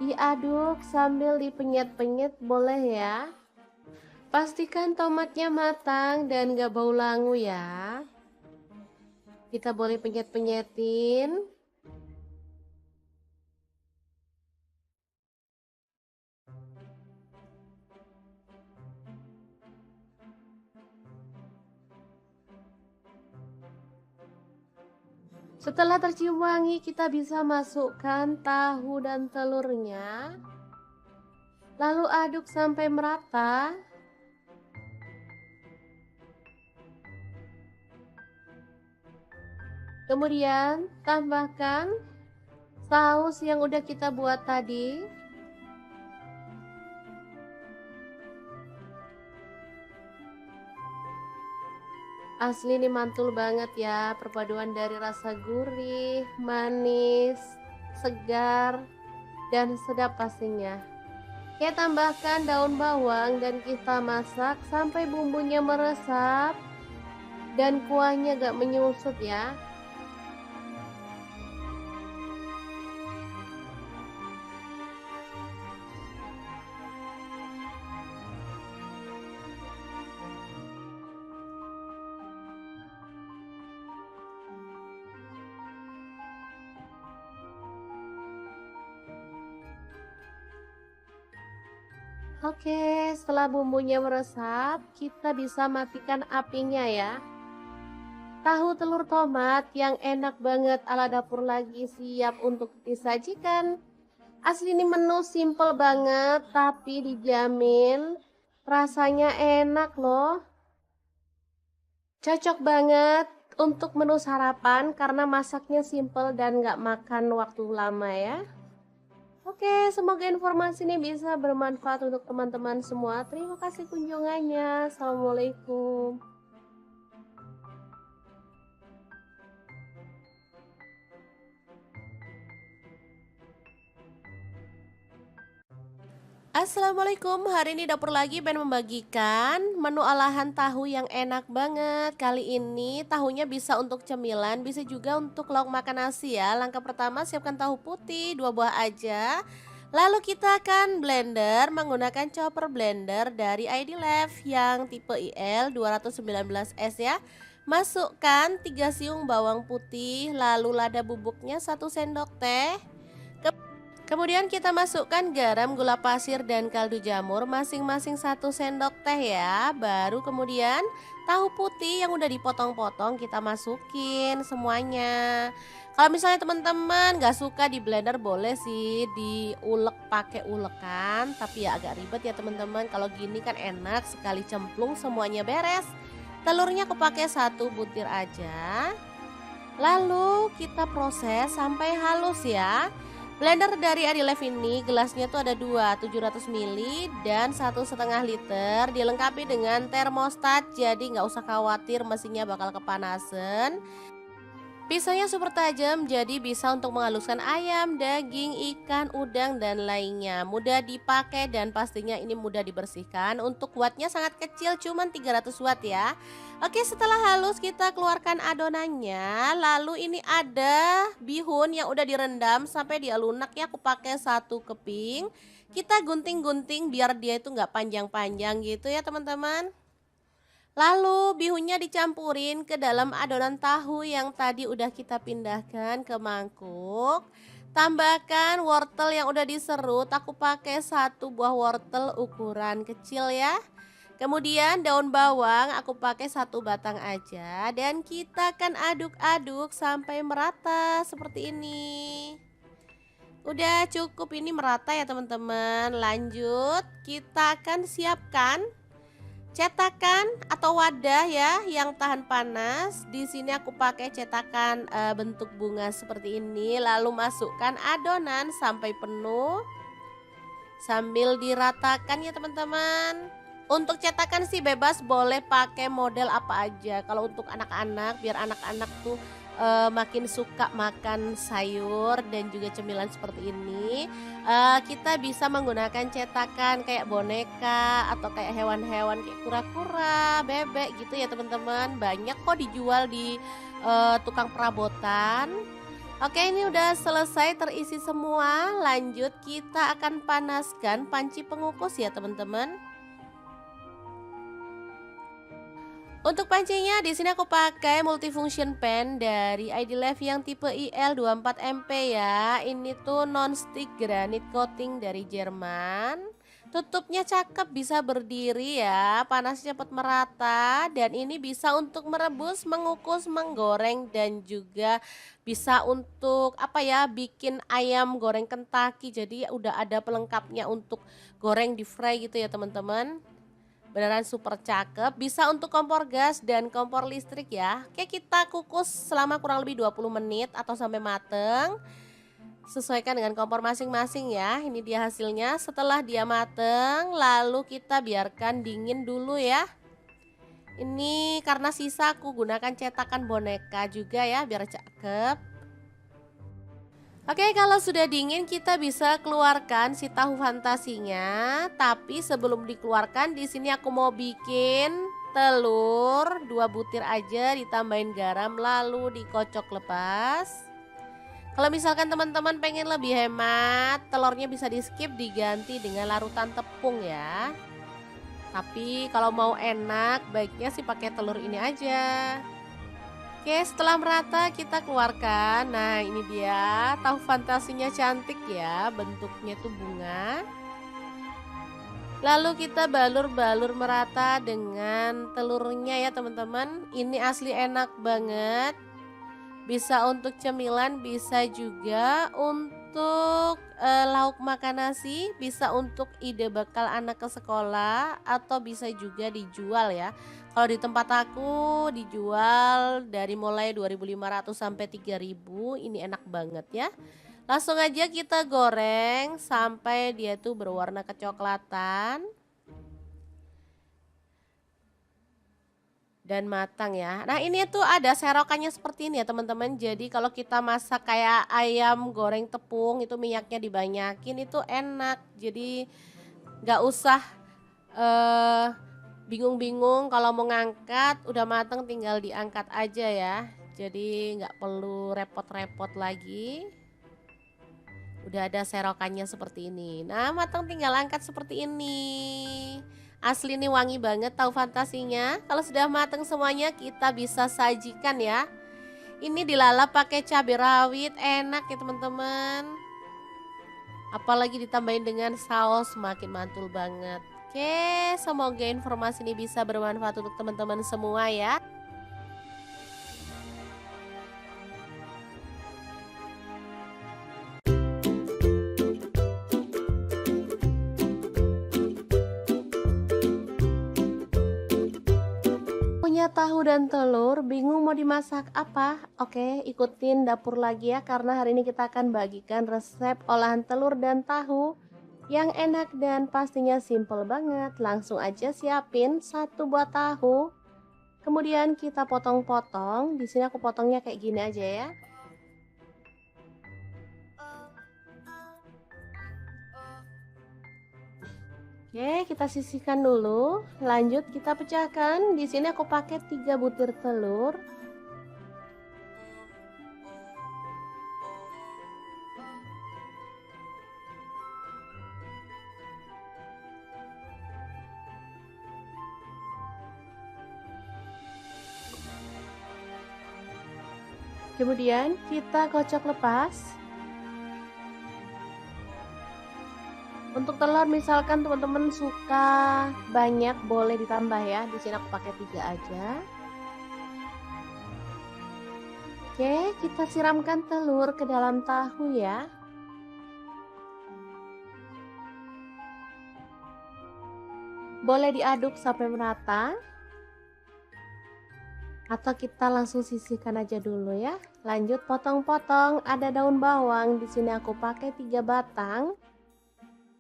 A: diaduk sambil dipenyet-penyet boleh ya. Pastikan tomatnya matang dan gak bau langu ya. Kita boleh penyet-penyetin. Setelah tercium wangi, kita bisa masukkan tahu dan telurnya. Lalu aduk sampai merata. Kemudian tambahkan saus yang udah kita buat tadi. Asli ini mantul banget ya, perpaduan dari rasa gurih, manis, segar, dan sedap pastinya. Kita tambahkan daun bawang dan kita masak sampai bumbunya meresap dan kuahnya gak menyusut ya. Oke, setelah bumbunya meresap, kita bisa matikan apinya ya. Tahu telur tomat yang enak banget ala dapur lagi siap untuk disajikan. Asli ini menu simple banget tapi dijamin rasanya enak loh. Cocok banget untuk menu sarapan karena masaknya simple dan gak makan waktu lama ya. Oke, semoga informasi ini bisa bermanfaat untuk teman-teman semua. Terima kasih kunjungannya. Assalamualaikum. Assalamualaikum, hari ini dapur lagi pengen membagikan menu olahan tahu yang enak banget. Kali ini tahunya bisa untuk cemilan, bisa juga untuk lauk makan nasi ya. Langkah pertama siapkan tahu putih 2 buah aja. Lalu kita akan blender menggunakan chopper blender dari ID Lev yang tipe IL 219S ya. Masukkan 3 siung bawang putih, lalu lada bubuknya 1 sendok teh. Kemudian kita masukkan garam, gula pasir, dan kaldu jamur masing-masing 1 sendok teh ya. Baru kemudian tahu putih yang udah dipotong-potong kita masukin semuanya. Kalau misalnya teman-teman gak suka di blender boleh sih diulek pakai ulekan. Tapi ya agak ribet ya teman-teman. Kalau gini kan enak sekali cemplung semuanya beres. Telurnya aku pakai 1 butir aja. Lalu kita proses sampai halus ya. Blender dari Adilev ini gelasnya tuh ada 2, 700 ml dan 1,5 liter. Dilengkapi dengan termostat, jadi nggak usah khawatir mesinnya bakal kepanasan. Pisaunya super tajam, jadi bisa untuk menghaluskan ayam, daging, ikan, udang, dan lainnya. Mudah dipakai dan pastinya ini mudah dibersihkan. Untuk wattnya sangat kecil, cuman 300 watt ya. Oke, setelah halus kita keluarkan adonannya. Lalu ini ada bihun yang udah direndam sampai dia lunak ya. Aku pakai 1 keping. Kita gunting-gunting biar dia itu nggak panjang-panjang gitu ya teman-teman. Lalu bihunnya dicampurin ke dalam adonan tahu yang tadi udah kita pindahkan ke mangkuk. Tambahkan wortel yang udah diserut, aku pakai 1 buah wortel ukuran kecil ya. Kemudian daun bawang aku pakai 1 batang aja dan kita akan aduk-aduk sampai merata seperti ini. Udah cukup ini merata ya teman-teman. Lanjut kita akan siapkan cetakan atau wadah ya yang tahan panas. Di sini aku pakai cetakan bentuk bunga seperti ini. Lalu masukkan adonan sampai penuh sambil diratakan ya teman-teman. Untuk cetakan sih bebas, boleh pakai model apa aja. Kalau untuk anak-anak biar anak-anak tuh makin suka makan sayur dan juga cemilan seperti ini, kita bisa menggunakan cetakan kayak boneka atau kayak hewan-hewan kayak kura-kura, bebek gitu ya teman-teman. Banyak kok dijual di tukang perabotan. Oke, ini udah selesai terisi semua. Lanjut kita akan panaskan panci pengukus ya teman-teman. Untuk pancinya di sini aku pakai multifunction pan dari ID Life yang tipe IL24MP ya. Ini tuh non-stick granite coating dari Jerman. Tutupnya cakep, bisa berdiri ya, panasnya cepat merata, dan ini bisa untuk merebus, mengukus, menggoreng, dan juga bisa untuk apa ya, bikin ayam goreng Kentucky. Jadi udah ada pelengkapnya untuk goreng di fry gitu ya teman-teman. Beneran super cakep, bisa untuk kompor gas dan kompor listrik ya. Oke, kita kukus selama kurang lebih 20 menit atau sampai mateng. Sesuaikan dengan kompor masing-masing ya. Ini dia hasilnya setelah dia mateng, lalu kita biarkan dingin dulu ya. Ini karena sisa aku gunakan cetakan boneka juga ya biar cakep. Oke, kalau sudah dingin kita bisa keluarkan si tahu fantasinya. Tapi sebelum dikeluarkan, di sini aku mau bikin telur 2 butir aja, ditambahin garam lalu dikocok lepas. Kalau misalkan teman-teman pengen lebih hemat, telurnya bisa di skip, diganti dengan larutan tepung ya. Tapi kalau mau enak, baiknya sih pakai telur ini aja. Oke, setelah merata kita keluarkan. Nah, ini dia tahu fantasinya, cantik ya, bentuknya tuh bunga. Lalu kita balur-balur merata dengan telurnya ya teman-teman. Ini asli enak banget. Bisa untuk cemilan, bisa juga untuk lauk makan nasi, bisa untuk ide bekal anak ke sekolah, atau bisa juga dijual ya. Kalau di tempat aku dijual dari mulai 2.500 sampai 3.000, ini enak banget ya. Langsung aja kita goreng sampai dia tuh berwarna kecoklatan dan matang ya. Nah, ini tuh ada serokannya seperti ini ya teman-teman. Jadi kalau kita masak kayak ayam goreng tepung, itu minyaknya dibanyakin, itu enak. Jadi nggak usah bingung-bingung kalau mau ngangkat, udah matang tinggal diangkat aja ya. Jadi nggak perlu repot-repot lagi. Udah ada serokannya seperti ini. Nah, matang tinggal angkat seperti ini. Asli nih wangi banget tahu fantasinya. Kalau sudah matang semuanya kita bisa sajikan ya. Ini dilalap pakai cabai rawit, enak ya teman-teman. Apalagi ditambahin dengan saus, makin mantul banget. Oke, semoga informasi ini bisa bermanfaat untuk teman-teman semua ya. Punya tahu dan telur, bingung mau dimasak apa? Oke, ikutin dapur lagi ya, karena hari ini kita akan bagikan resep olahan telur dan tahu yang enak dan pastinya simple banget. Langsung aja siapin 1 buah tahu. Kemudian kita potong-potong. Di sini aku potongnya kayak gini aja ya. Oke, kita sisihkan dulu. Lanjut kita pecahkan. Di sini aku pakai 3 butir telur. Kemudian kita kocok lepas. Untuk telur misalkan teman-teman suka banyak boleh ditambah ya. Di sini aku pakai 3 aja. Oke, kita siramkan telur ke dalam tahu ya. Boleh diaduk sampai merata. Atau kita langsung sisihkan aja dulu ya. Lanjut potong-potong, ada daun bawang. Di sini aku pakai 3 batang.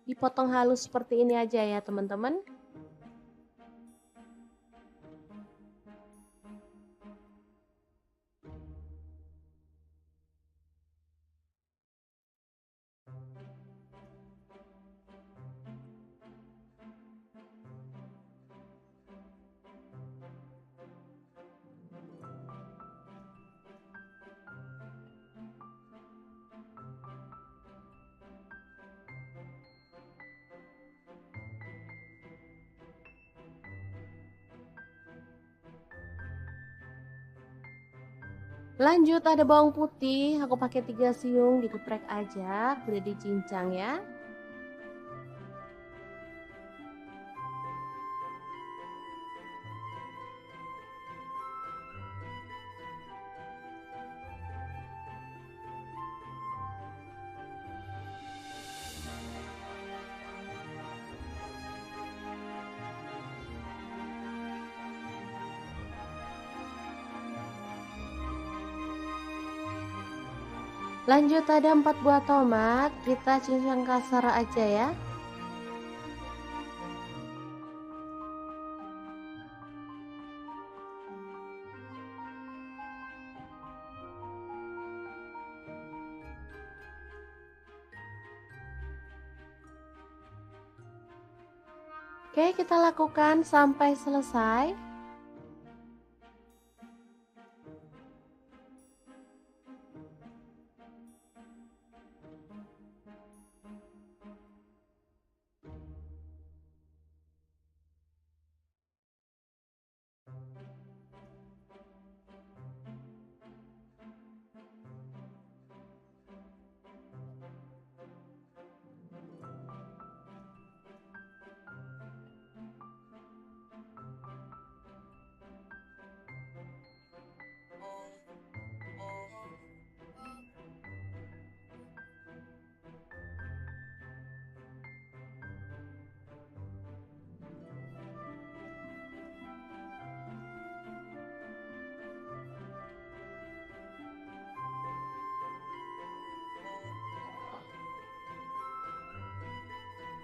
A: Dipotong halus seperti ini aja ya teman-teman. Lanjut ada bawang putih, aku pakai 3 siung digeprek aja, udah dicincang ya. Lanjut ada 4 buah tomat, kita cincang kasar aja ya. Oke, kita lakukan sampai selesai.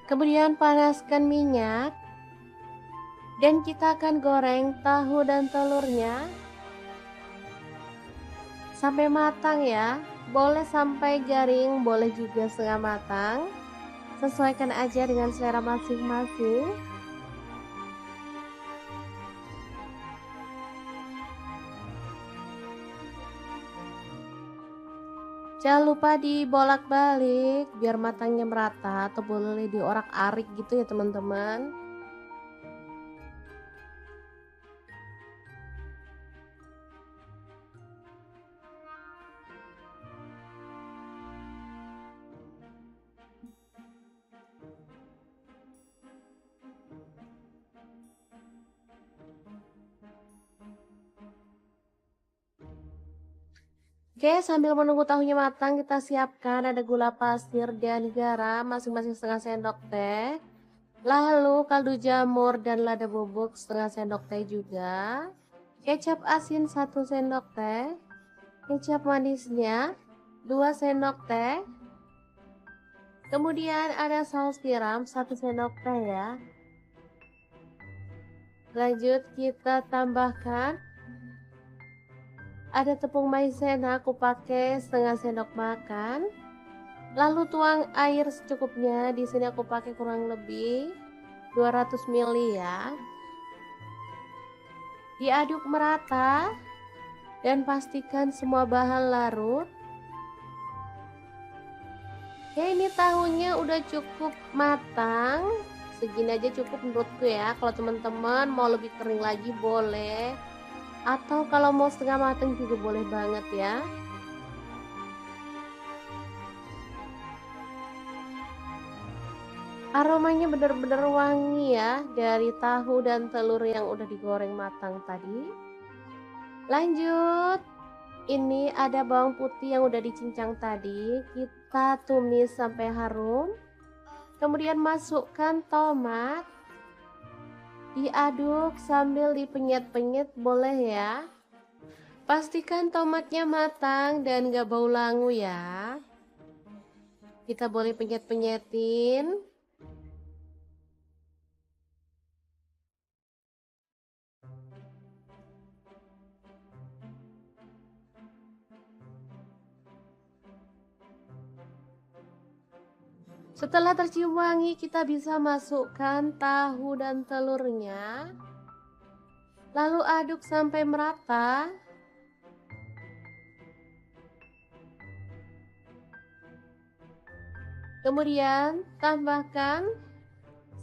A: Kemudian panaskan minyak dan kita akan goreng tahu dan telurnya sampai matang ya. Boleh sampai garing, boleh juga setengah matang. Sesuaikan aja dengan selera masing-masing. Jangan lupa dibolak-balik biar matangnya merata atau boleh diorak-arik gitu ya teman-teman. Oke, sambil menunggu tahunya matang kita siapkan ada gula pasir dan garam masing-masing setengah sendok teh. Lalu kaldu jamur dan lada bubuk setengah sendok teh juga. Kecap asin 1 sendok teh. Kecap manisnya 2 sendok teh. Kemudian ada saus tiram 1 sendok teh ya. Lanjut kita tambahkan ada tepung maizena, aku pakai setengah sendok makan. Lalu tuang air secukupnya. Di sini aku pakai kurang lebih 200 ml ya. Diaduk merata dan pastikan semua bahan larut. Ya, ini tahunya udah cukup matang. Segini aja cukup menurutku ya. Kalau teman-teman mau lebih kering lagi boleh. Atau kalau mau setengah matang juga boleh banget ya. Aromanya benar-benar wangi ya dari tahu dan telur yang udah digoreng matang tadi. Lanjut, ini ada bawang putih yang udah dicincang tadi. Kita tumis sampai harum. Kemudian masukkan tomat. Diaduk sambil dipenyet-penyet boleh ya. Pastikan tomatnya matang dan gak bau langu ya. Kita boleh penyet-penyetin. Setelah tercium wangi, kita bisa masukkan tahu dan telurnya. Lalu aduk sampai merata. Kemudian tambahkan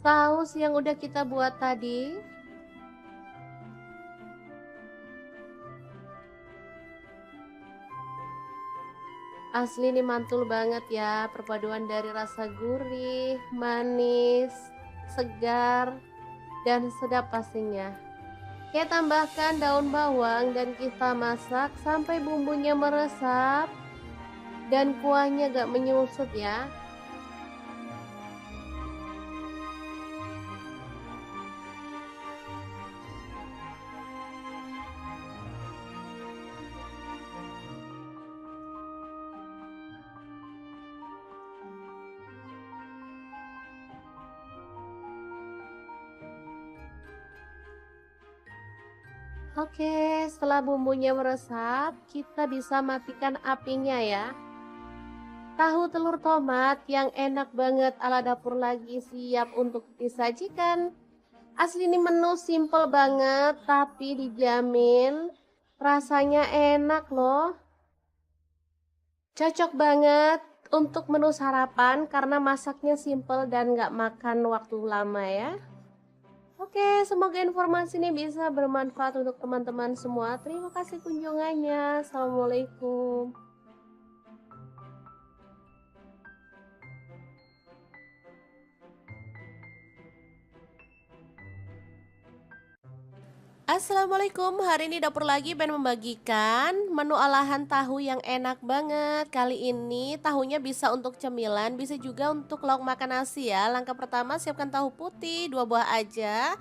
A: saus yang udah kita buat tadi. Asli ini mantul banget ya, perpaduan dari rasa gurih, manis, segar, dan sedap pastinya. Kita tambahkan daun bawang dan kita masak sampai bumbunya meresap dan kuahnya gak menyusut ya. Oke, setelah bumbunya meresap, kita bisa matikan apinya ya. Tahu telur tomat yang enak banget ala dapur lagi siap untuk disajikan. Asli ini menu simple banget tapi dijamin rasanya enak loh. Cocok banget untuk menu sarapan karena masaknya simple dan nggak makan waktu lama ya. Oke, semoga informasi ini bisa bermanfaat untuk teman-teman semua. Terima kasih kunjungannya. Assalamualaikum. Assalamualaikum, hari ini dapur lagi pengen membagikan menu olahan tahu yang enak banget. Kali ini tahunya bisa untuk cemilan, bisa juga untuk lauk makan nasi ya. Langkah pertama siapkan tahu putih 2 buah aja.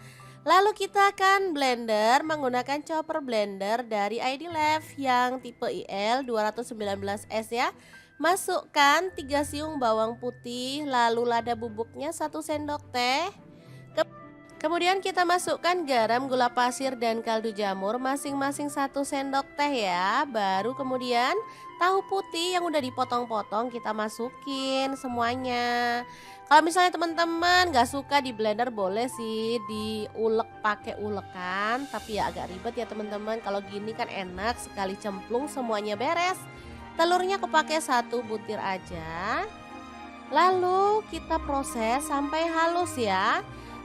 A: Lalu kita akan blender menggunakan chopper blender dari ID Life yang tipe IL 219S ya. Masukkan 3 siung bawang putih, lalu lada bubuknya 1 sendok teh. Kemudian kita masukkan garam, gula pasir, dan kaldu jamur masing-masing 1 sendok teh ya. Baru kemudian tahu putih yang udah dipotong-potong kita masukin semuanya. Kalau misalnya teman-teman gak suka di blender boleh sih diulek pakai ulekan. Tapi ya agak ribet ya teman-teman. Kalau gini kan enak sekali cemplung semuanya beres. Telurnya aku pakai 1 butir aja. Lalu kita proses sampai halus ya.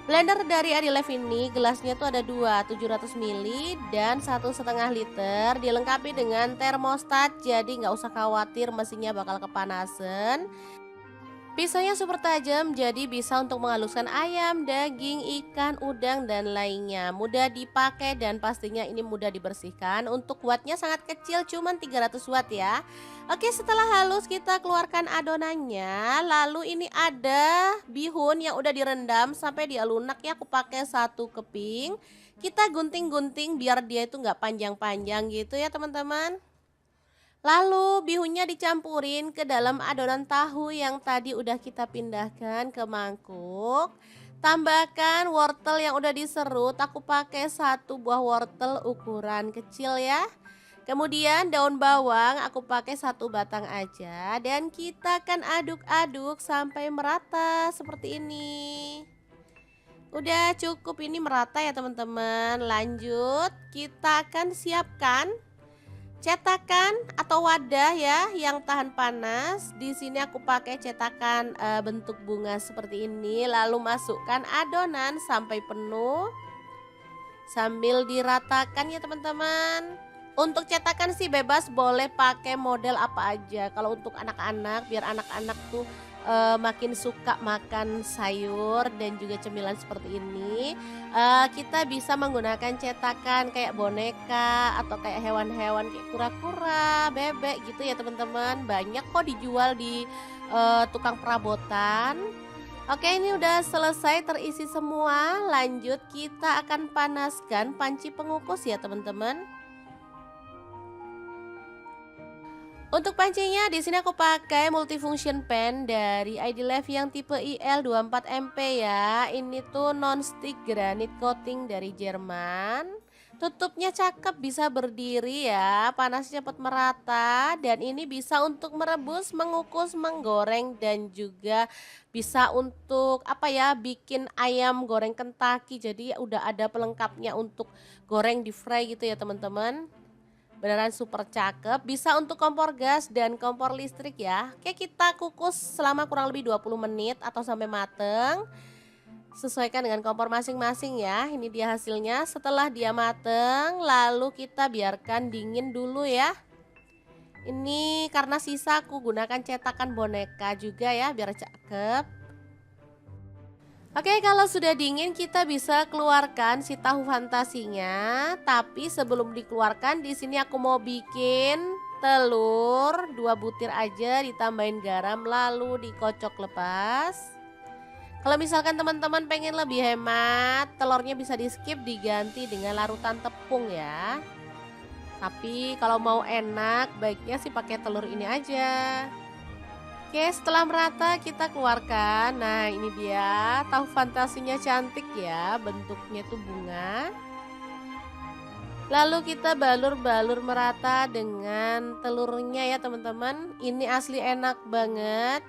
A: Blender dari Adilife ini gelasnya tuh ada 2, 700 ml dan 1,5 liter. Dilengkapi dengan termostat, jadi nggak usah khawatir mesinnya bakal kepanasan. Pisaunya super tajam, jadi bisa untuk menghaluskan ayam, daging, ikan, udang, dan lainnya. Mudah dipakai dan pastinya ini mudah dibersihkan. Untuk wattnya sangat kecil, cuman 300 watt ya. Oke, setelah halus kita keluarkan adonannya. Lalu ini ada bihun yang udah direndam sampai dia lunak ya. Aku pakai 1 keping. Kita gunting-gunting biar dia itu nggak panjang-panjang gitu ya teman-teman. Lalu bihunnya dicampurin ke dalam adonan tahu yang tadi udah kita pindahkan ke mangkuk. Tambahkan wortel yang udah diserut, aku pakai 1 buah wortel ukuran kecil ya. Kemudian daun bawang aku pakai 1 batang aja dan kita akan aduk-aduk sampai merata seperti ini. Udah cukup ini merata ya teman-teman. Lanjut kita akan siapkan cetakan atau wadah ya yang tahan panas. Di sini aku pakai cetakan bentuk bunga seperti ini. Lalu masukkan adonan sampai penuh sambil diratakan ya teman-teman. Untuk cetakan sih bebas, boleh pakai model apa aja. Kalau untuk anak-anak biar anak-anak tuh makin suka makan sayur dan juga cemilan seperti ini, kita bisa menggunakan cetakan kayak boneka atau kayak hewan-hewan kayak kura-kura, bebek gitu ya teman-teman. Banyak kok dijual di tukang perabotan. Oke, ini udah selesai terisi semua. Lanjut kita akan panaskan panci pengukus ya teman-teman. Untuk pancinya di sini aku pakai multifunction pan dari ID Life yang tipe IL 24MP ya. Ini tuh non-stick granite coating dari Jerman. Tutupnya cakep, bisa berdiri ya, panasnya cepat merata dan ini bisa untuk merebus, mengukus, menggoreng dan juga bisa untuk apa ya, bikin ayam goreng Kentucky. Jadi udah ada pelengkapnya untuk goreng di fry gitu ya teman-teman. Beneran super cakep, bisa untuk kompor gas dan kompor listrik ya. Oke, kita kukus selama kurang lebih 20 menit atau sampai mateng. Sesuaikan dengan kompor masing-masing ya. Ini dia hasilnya setelah dia mateng, lalu kita biarkan dingin dulu ya. Ini karena sisa aku gunakan cetakan boneka juga ya biar cakep. Oke, kalau sudah dingin kita bisa keluarkan si tahu fantasinya. Tapi sebelum dikeluarkan di sini aku mau bikin telur 2 butir aja ditambahin garam lalu dikocok lepas. Kalau misalkan teman-teman pengen lebih hemat, telurnya bisa di-skip diganti dengan larutan tepung ya. Tapi kalau mau enak, baiknya sih pakai telur ini aja. Oke, setelah merata kita keluarkan. Nah, ini dia tahu fantasinya cantik ya, bentuknya tuh bunga. Lalu kita balur-balur merata dengan telurnya ya teman-teman. Ini asli enak banget.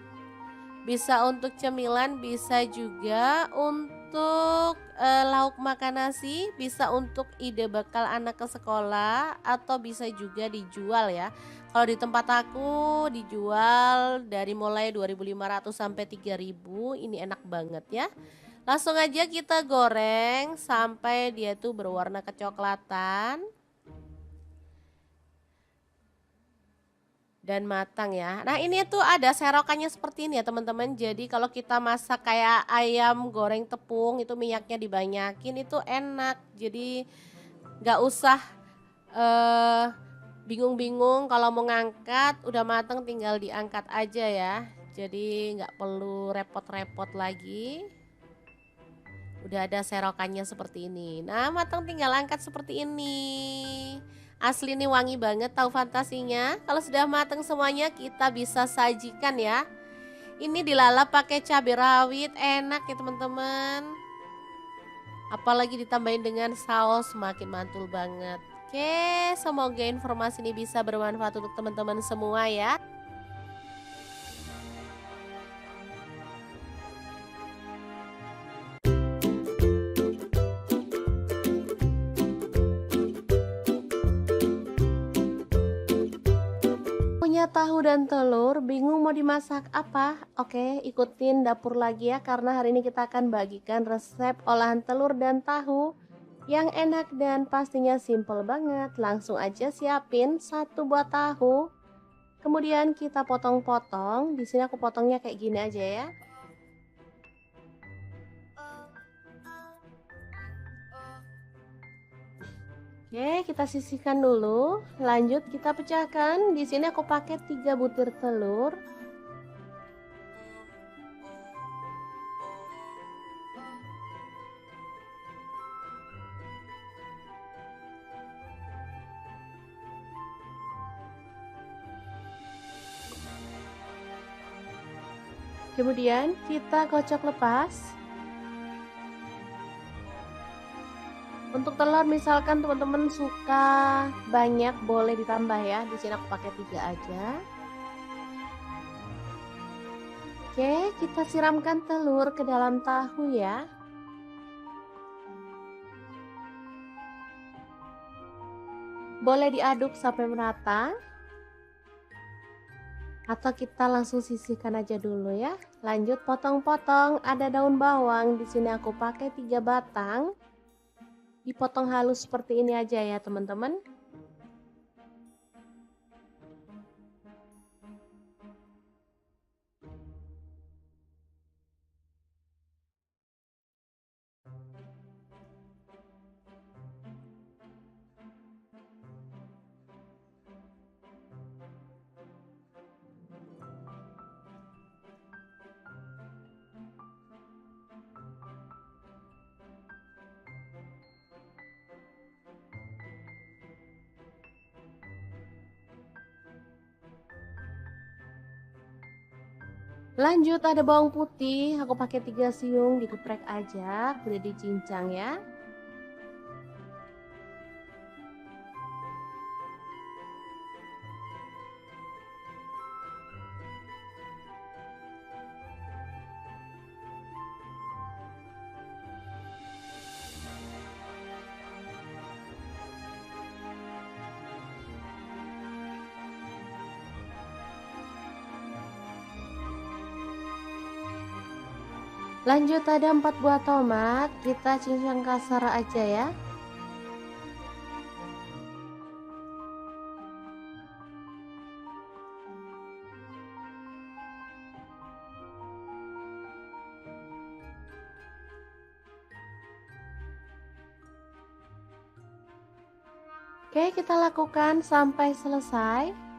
A: Bisa untuk cemilan, bisa juga untuk lauk makan nasi, bisa untuk ide bekal anak ke sekolah, atau bisa juga dijual ya. Kalau di tempat aku dijual dari mulai 2.500 sampai 3.000, ini enak banget ya. Langsung aja kita goreng sampai dia tuh berwarna kecoklatan dan matang ya. Nah, ini tuh ada serokannya seperti ini ya teman-teman. Jadi kalau kita masak kayak ayam goreng tepung itu minyaknya dibanyakin itu enak. Jadi nggak usah bingung-bingung kalau mau ngangkat, udah matang tinggal diangkat aja ya. Jadi nggak perlu repot-repot lagi. Udah ada serokannya seperti ini. Nah, matang tinggal angkat seperti ini. Asli nih wangi banget tahu fantasinya. Kalau sudah matang semuanya kita bisa sajikan ya. Ini dilalap pakai cabai rawit, enak ya teman-teman. Apalagi ditambahin dengan saus makin mantul banget. Oke, semoga informasi ini bisa bermanfaat untuk teman-teman semua ya. Punya tahu dan telur, bingung mau dimasak apa? Oke, ikutin dapur lagi ya karena hari ini kita akan bagikan resep olahan telur dan tahu yang enak dan pastinya simple banget. Langsung aja siapin 1 buah tahu. Kemudian kita potong-potong. Di sini aku potongnya kayak gini aja ya. Oke, kita sisihkan dulu. Lanjut kita pecahkan. Di sini aku pakai 3 butir telur. Kemudian kita kocok lepas. Untuk telur misalkan teman-teman suka banyak boleh ditambah ya. Di sini aku pakai 3 aja. Oke, kita siramkan telur ke dalam tahu ya. Boleh diaduk sampai merata. Atau kita langsung sisihkan aja dulu ya. Lanjut potong-potong, ada daun bawang. Di sini aku pakai 3 batang. Dipotong halus seperti ini aja ya teman-teman. Lanjut ada bawang putih, aku pakai 3 siung, digeprek aja, udah dicincang ya. Lanjut ada 4 buah tomat, kita cincang kasar aja ya. Oke, kita lakukan sampai selesai.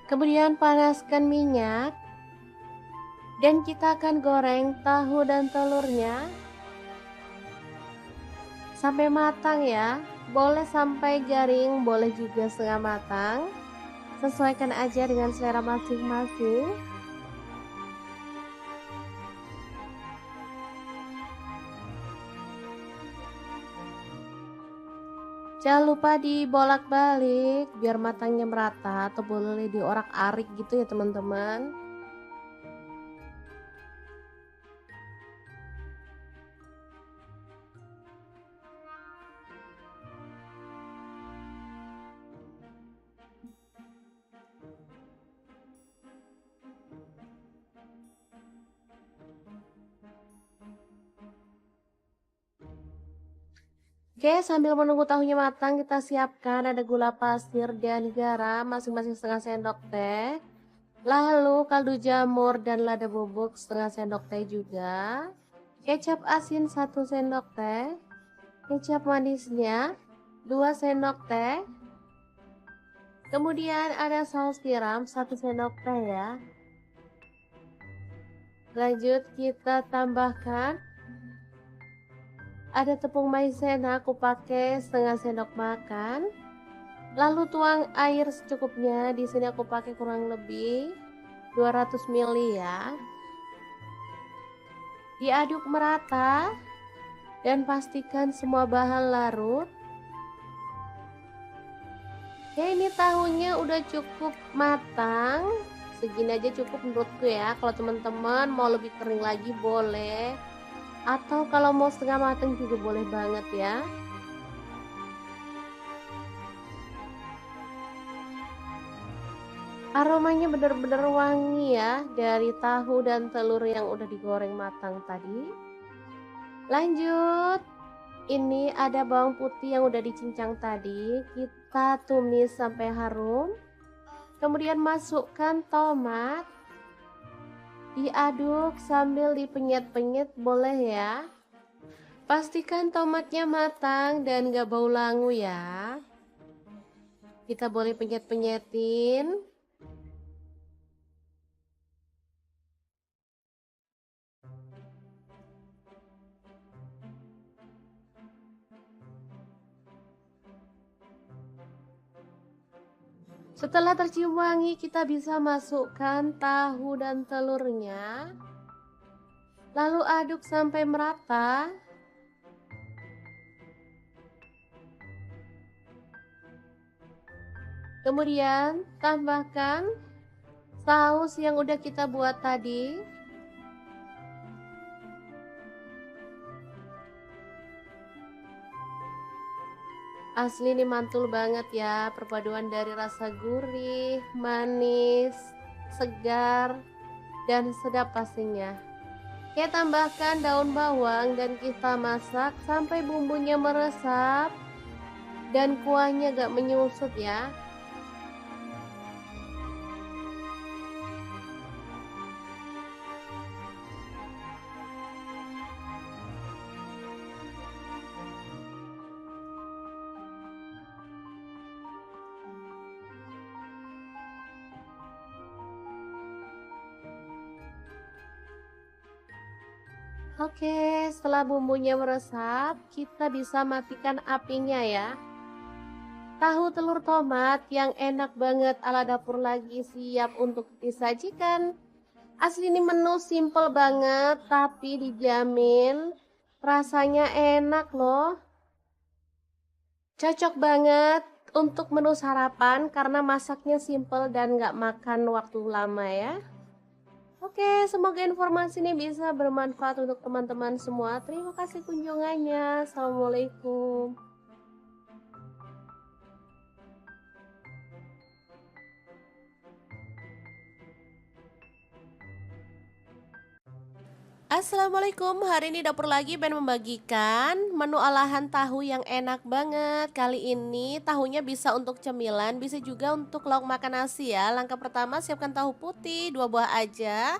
A: Kemudian panaskan minyak dan kita akan goreng tahu dan telurnya sampai matang ya. Boleh sampai garing, boleh juga setengah matang. Sesuaikan aja dengan selera masing-masing. Jangan lupa dibolak-balik biar matangnya merata, atau boleh diorak-arik gitu ya teman-teman. Oke, sambil menunggu tahunya matang, kita siapkan ada gula pasir dan garam masing-masing setengah sendok teh. Lalu kaldu jamur dan lada bubuk setengah sendok teh juga. Kecap asin 1 sendok teh. Kecap manisnya 2 sendok teh. Kemudian ada saus tiram 1 sendok teh ya. Lanjut kita tambahkan ada tepung maizena, aku pakai setengah sendok makan. Lalu tuang air secukupnya. Di sini aku pakai kurang lebih 200 ml ya. Diaduk merata dan pastikan semua bahan larut. Oke, ini tahunya udah cukup matang. Segini aja cukup menurutku ya. Kalau teman-teman mau lebih kering lagi boleh. Atau kalau mau setengah matang juga boleh banget ya. Aromanya benar-benar wangi ya dari tahu dan telur yang udah digoreng matang tadi. Lanjut, ini ada bawang putih yang udah dicincang tadi. Kita tumis sampai harum. Kemudian masukkan tomat. Diaduk sambil dipenyet-penyet boleh ya. Pastikan tomatnya matang dan gak bau langu ya. Kita boleh penyet-penyetin. Setelah tercium wangi, kita bisa masukkan tahu dan telurnya. Lalu aduk sampai merata. Kemudian tambahkan saus yang udah kita buat tadi. Asli ini mantul banget ya, perpaduan dari rasa gurih, manis, segar, dan sedap pastinya. Kita tambahkan daun bawang dan kita masak sampai bumbunya meresap dan kuahnya gak menyusut ya. Oke, setelah bumbunya meresap, kita bisa matikan apinya ya. Tahu telur tomat yang enak banget ala dapur lagi siap untuk disajikan. Asli ini menu simple banget tapi dijamin rasanya enak loh. Cocok banget untuk menu sarapan karena masaknya simple dan nggak makan waktu lama ya. Oke, semoga informasi ini bisa bermanfaat untuk teman-teman semua. Terima kasih kunjungannya. Assalamualaikum. Assalamualaikum, hari ini dapur lagi pengen membagikan menu olahan tahu yang enak banget. Kali ini tahunya bisa untuk cemilan, bisa juga untuk lauk makan nasi ya. Langkah pertama siapkan tahu putih 2 buah aja.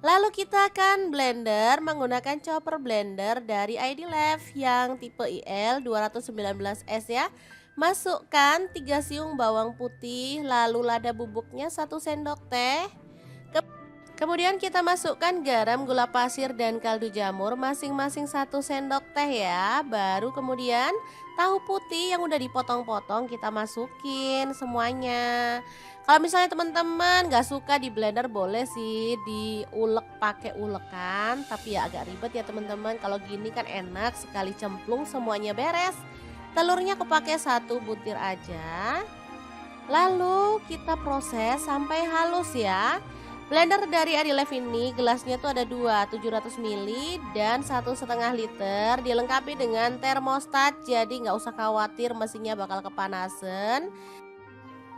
A: Lalu kita akan blender menggunakan chopper blender dari ID Life yang tipe IL 219S ya. Masukkan 3 siung bawang putih, lalu lada bubuknya 1 sendok teh. Kemudian kita masukkan garam, gula pasir, dan kaldu jamur masing-masing 1 sendok teh ya. Baru kemudian tahu putih yang udah dipotong-potong kita masukin semuanya. Kalau misalnya teman-teman gak suka di blender boleh sih diulek pakai ulekan. Tapi ya agak ribet ya teman-teman. Kalau gini kan enak sekali cemplung semuanya beres. Telurnya aku pakai 1 butir aja. Lalu kita proses sampai halus ya. Blender dari Adilife ini gelasnya tuh ada 2, 700 ml dan 1,5 liter. Dilengkapi dengan termostat, jadi nggak usah khawatir mesinnya bakal kepanasan.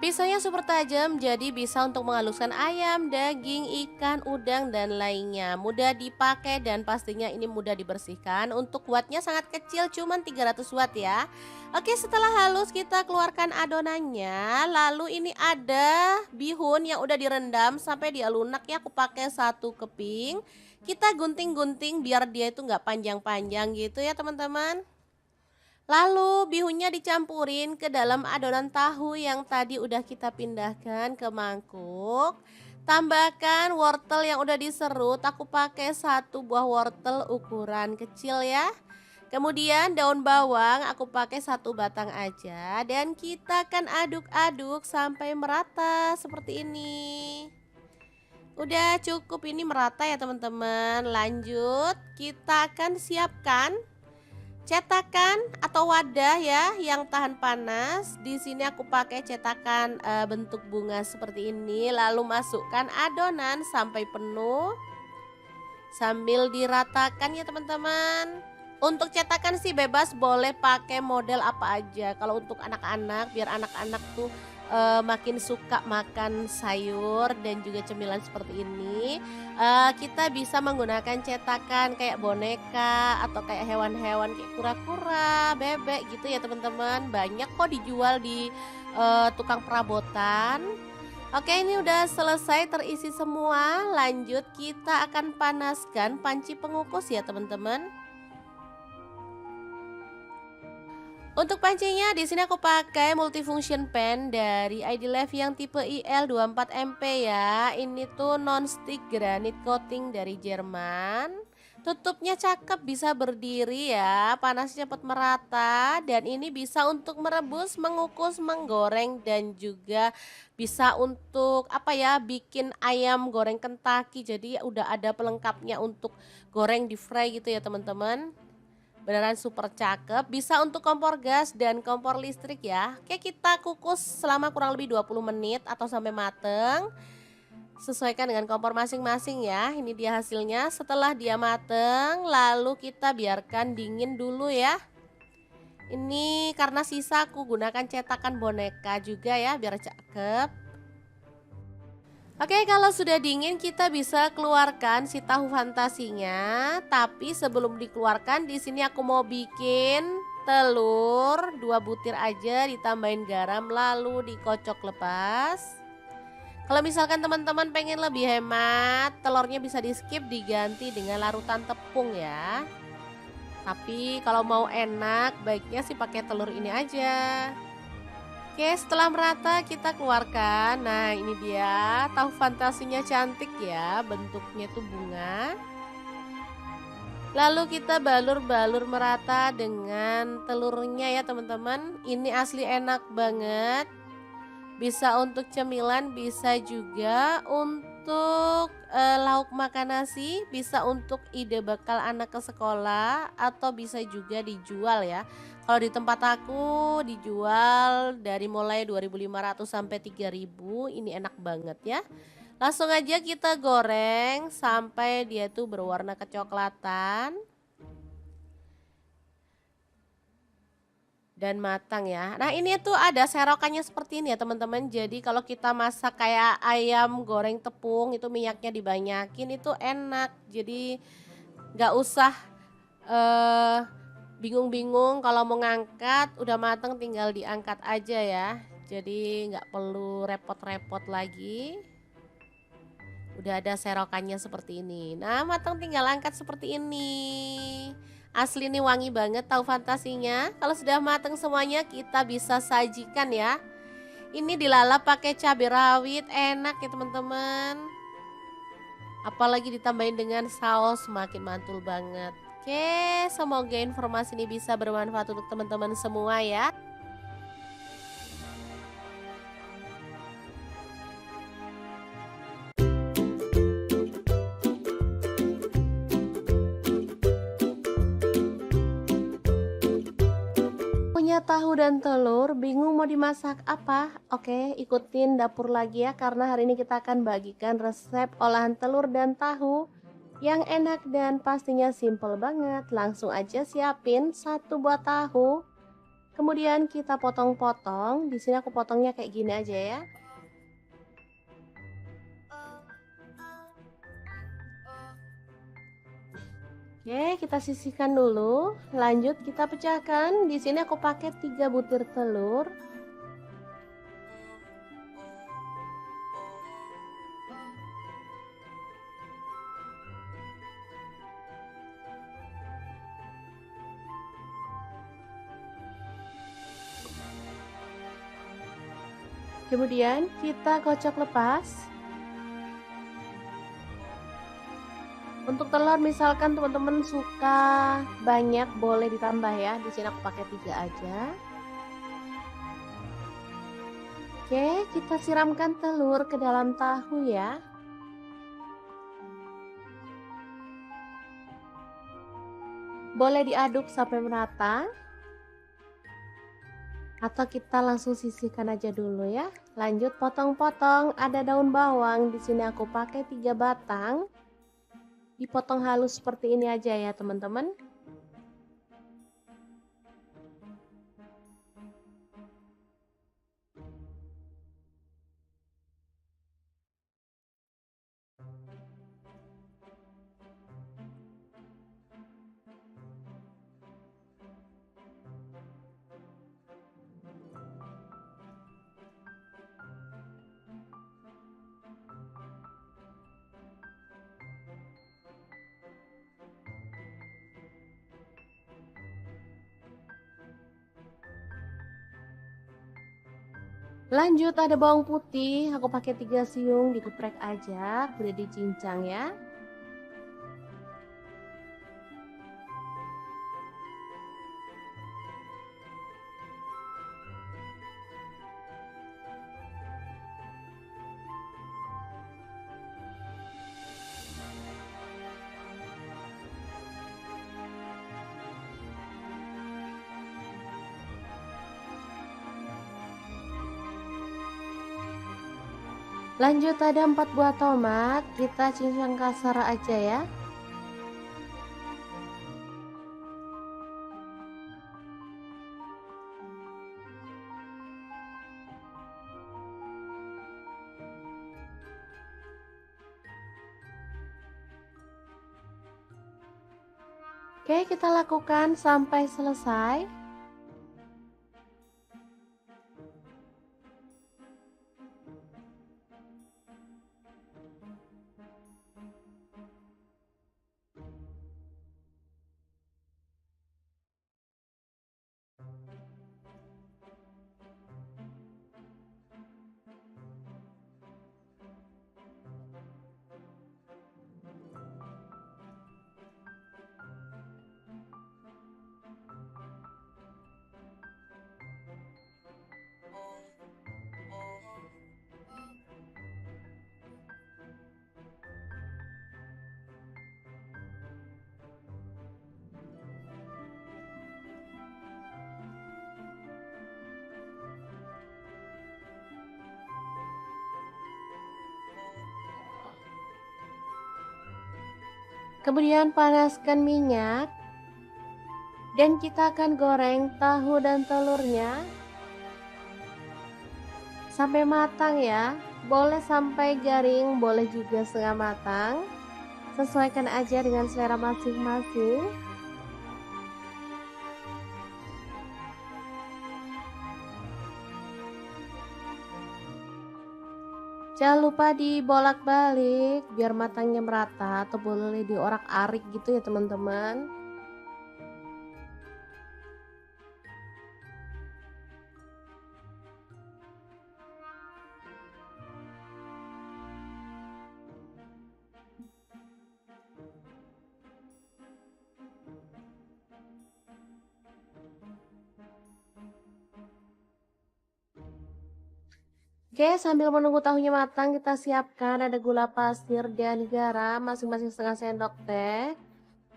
A: Pisaunya super tajam, jadi bisa untuk menghaluskan ayam, daging, ikan, udang, dan lainnya. Mudah dipakai dan pastinya ini mudah dibersihkan. Untuk wattnya sangat kecil, cuman 300 watt ya. Oke, setelah halus kita keluarkan adonannya. Lalu ini ada bihun yang udah direndam sampai dia lunak ya. Aku pakai 1 keping. Kita gunting-gunting biar dia itu nggak panjang-panjang gitu ya teman-teman. Lalu bihunnya dicampurin ke dalam adonan tahu yang tadi udah kita pindahkan ke mangkuk. Tambahkan wortel yang udah diserut, aku pakai 1 buah wortel ukuran kecil ya. Kemudian daun bawang aku pakai 1 batang aja dan kita akan aduk-aduk sampai merata seperti ini. Udah cukup ini merata ya teman-teman. Lanjut kita akan siapkan cetakan atau wadah ya yang tahan panas. Di sini aku pakai cetakan bentuk bunga seperti ini. Lalu masukkan adonan sampai penuh sambil diratakan ya teman-teman. Untuk cetakan sih bebas, boleh pakai model apa aja. Kalau untuk anak-anak, biar anak-anak tuh makin suka makan sayur dan juga cemilan seperti ini, kita bisa menggunakan cetakan kayak boneka atau kayak hewan-hewan kayak kura-kura, bebek gitu ya teman-teman. Banyak kok dijual di tukang perabotan. Oke, ini udah selesai terisi semua. Lanjut kita akan panaskan panci pengukus ya teman-teman. Untuk pancinya di sini aku pakai multifunction pan dari Idilife yang tipe IL24MP ya. Ini tuh non-stick granite coating dari Jerman. Tutupnya cakep, bisa berdiri ya, panasnya cepat merata dan ini bisa untuk merebus, mengukus, menggoreng dan juga bisa untuk apa ya, bikin ayam goreng Kentucky. Jadi udah ada pelengkapnya untuk goreng di fry gitu ya teman-teman. Beneran super cakep, bisa untuk kompor gas dan kompor listrik ya. Oke, kita kukus selama kurang lebih 20 menit atau sampai mateng. Sesuaikan dengan kompor masing-masing ya. Ini dia hasilnya setelah dia mateng, lalu kita biarkan dingin dulu ya. Ini karena sisa aku gunakan cetakan boneka juga ya biar cakep. Oke, kalau sudah dingin kita bisa keluarkan si tahu fantasinya. Tapi sebelum dikeluarkan di sini aku mau bikin telur 2 butir aja, ditambahin garam lalu dikocok lepas. Kalau misalkan teman-teman pengen lebih hemat, telurnya bisa di skip, diganti dengan larutan tepung ya. Tapi kalau mau enak baiknya sih pakai telur ini aja. Oke, setelah merata kita keluarkan. Nah, ini dia tahu fantasinya, cantik ya, bentuknya tuh bunga. Lalu kita balur-balur merata dengan telurnya ya teman-teman. Ini asli enak banget. Bisa untuk cemilan, bisa juga untuk untuk lauk makan nasi, bisa untuk ide bekal anak ke sekolah atau bisa juga dijual ya. Kalau di tempat aku dijual dari mulai 2.500 sampai 3.000, ini enak banget ya. Langsung aja kita goreng sampai dia tuh berwarna kecoklatan dan matang ya. Nah, ini tuh ada serokannya seperti ini ya, teman-teman. Jadi kalau kita masak kayak ayam goreng tepung itu minyaknya dibanyakin itu enak. Jadi nggak usah eh bingung-bingung kalau mau ngangkat, udah mateng tinggal diangkat aja ya. Jadi nggak perlu repot-repot lagi. Udah ada serokannya seperti ini. Nah, matang tinggal angkat seperti ini. Asli nih wangi banget tahu fantasinya. Kalau sudah matang semuanya kita bisa sajikan ya. Ini dilalap pakai cabai rawit, enak ya teman-teman. Apalagi ditambahin dengan saus makin mantul banget. Oke, semoga informasi ini bisa bermanfaat untuk teman-teman semua ya. Punya tahu dan telur, bingung mau dimasak apa? Oke, ikutin dapur lagi ya, karena hari ini kita akan bagikan resep olahan telur dan tahu yang enak dan pastinya simple banget. Langsung aja siapin satu buah tahu, kemudian kita potong-potong. Di sini aku potongnya kayak gini aja ya. Oke, kita sisihkan dulu. Lanjut kita pecahkan. Di sini aku pakai 3 butir telur. Kemudian kita kocok lepas. Untuk telur misalkan teman-teman suka banyak boleh ditambah ya. Di sini aku pakai 3 aja. Oke, kita siramkan telur ke dalam tahu ya. Boleh diaduk sampai merata. Atau kita langsung sisihkan aja dulu ya. Lanjut potong-potong, ada daun bawang. Di sini aku pakai 3 batang. Dipotong halus seperti ini aja ya, teman-teman. Lanjut ada bawang putih, aku pakai 3 siung, dikeprek aja, udah dicincang ya. Lanjut ada 4 buah tomat, kita cincang kasar aja ya. Oke, kita lakukan sampai selesai. Kemudian panaskan minyak dan kita akan goreng tahu dan telurnya sampai matang ya. Boleh sampai garing, boleh juga setengah matang. Sesuaikan aja dengan selera masing-masing. Jangan lupa dibolak-balik biar matangnya merata atau boleh diorak-arik gitu ya teman-teman. Oke, sambil menunggu tahunya matang, kita siapkan ada gula pasir dan garam masing-masing setengah sendok teh.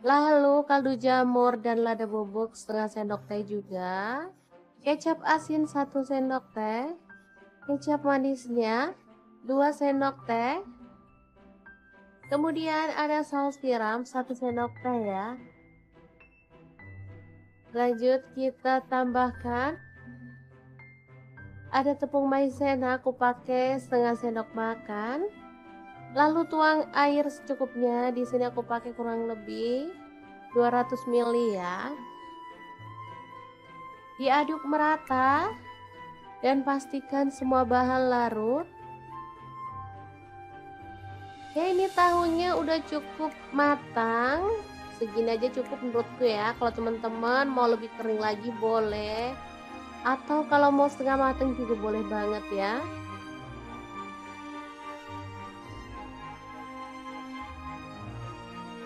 A: Lalu kaldu jamur dan lada bubuk setengah sendok teh juga. Kecap asin 1 sendok teh. Kecap manisnya 2 sendok teh. Kemudian ada saus tiram 1 sendok teh ya. Lanjut kita tambahkan ada tepung maizena, aku pakai setengah sendok makan. Lalu tuang air secukupnya. Di sini aku pakai kurang lebih 200 ml ya. Diaduk merata dan pastikan semua bahan larut. Ya, ini tahunya udah cukup matang. Segini aja cukup menurutku ya. Kalau teman-teman mau lebih kering lagi boleh. Atau kalau mau setengah matang juga boleh banget ya.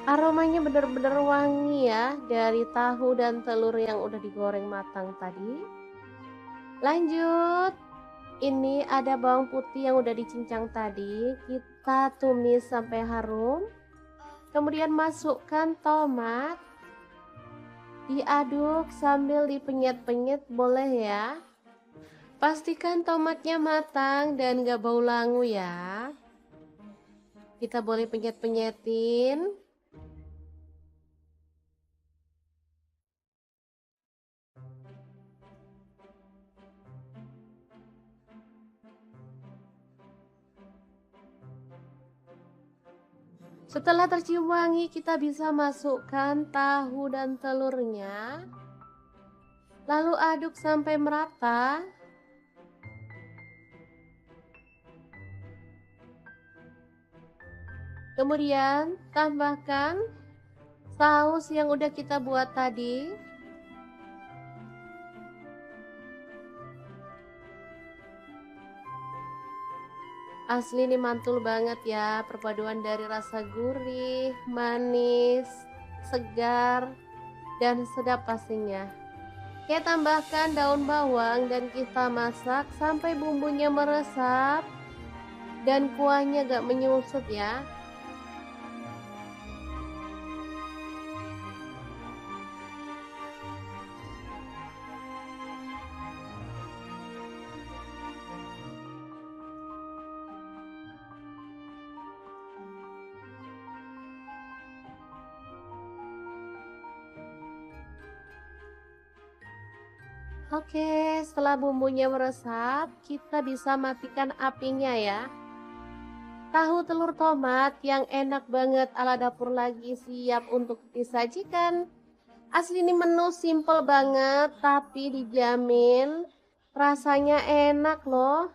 A: Aromanya benar-benar wangi ya dari tahu dan telur yang udah digoreng matang tadi. Lanjut, ini ada bawang putih yang udah dicincang tadi. Kita tumis sampai harum. Kemudian masukkan tomat. Diaduk sambil dipenyet-penyet boleh ya. Pastikan tomatnya matang dan gak bau langu ya. Kita boleh penyet-penyetin. Setelah tercium wangi, kita bisa masukkan tahu dan telurnya. Lalu aduk sampai merata. Kemudian tambahkan saus yang udah kita buat tadi. Asli ini mantul banget ya, perpaduan dari rasa gurih, manis, segar, dan sedap pastinya. Kita tambahkan daun bawang dan kita masak sampai bumbunya meresap dan kuahnya gak menyusut ya. Oke, setelah bumbunya meresap, kita bisa matikan apinya ya. Tahu telur tomat yang enak banget ala dapur lagi siap untuk disajikan. Asli ini menu simple banget tapi dijamin rasanya enak loh.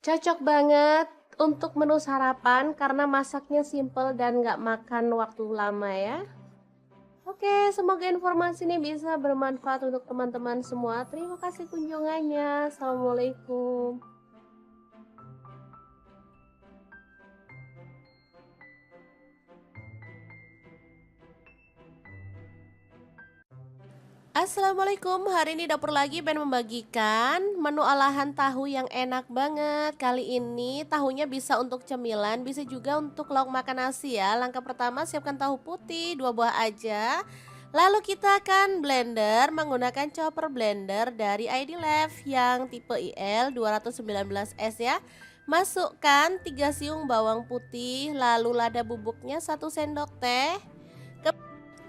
A: Cocok banget untuk menu sarapan karena masaknya simple dan gak makan waktu lama ya. Oke, semoga informasi ini bisa bermanfaat untuk teman-teman semua. Terima kasih kunjungannya. Assalamualaikum. Assalamualaikum, hari ini dapur lagi pengen membagikan menu olahan tahu yang enak banget. Kali ini tahunya bisa untuk cemilan, bisa juga untuk lauk makan nasi ya. Langkah pertama siapkan tahu putih 2 buah aja. Lalu kita akan blender menggunakan chopper blender dari ID Love yang tipe IL 219S ya. Masukkan 3 siung bawang putih, lalu lada bubuknya 1 sendok teh.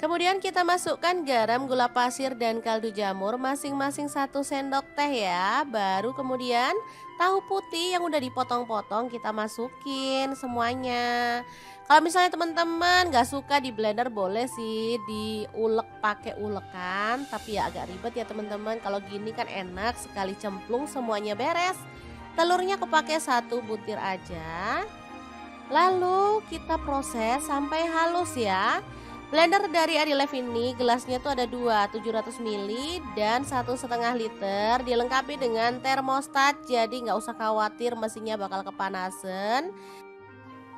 A: Kemudian kita masukkan garam, gula pasir, dan kaldu jamur masing-masing 1 sendok teh ya. Baru kemudian tahu putih yang udah dipotong-potong kita masukin semuanya. Kalau misalnya teman-teman gak suka di blender boleh sih diulek pakai ulekan. Tapi ya agak ribet ya teman-teman. Kalau gini kan enak sekali cemplung semuanya beres. Telurnya aku pakai 1 butir aja. Lalu kita proses sampai halus ya. Blender dari Adilife ini gelasnya tuh ada 2, 700 ml dan 1,5 liter. Dilengkapi dengan termostat, jadi nggak usah khawatir mesinnya bakal kepanasan.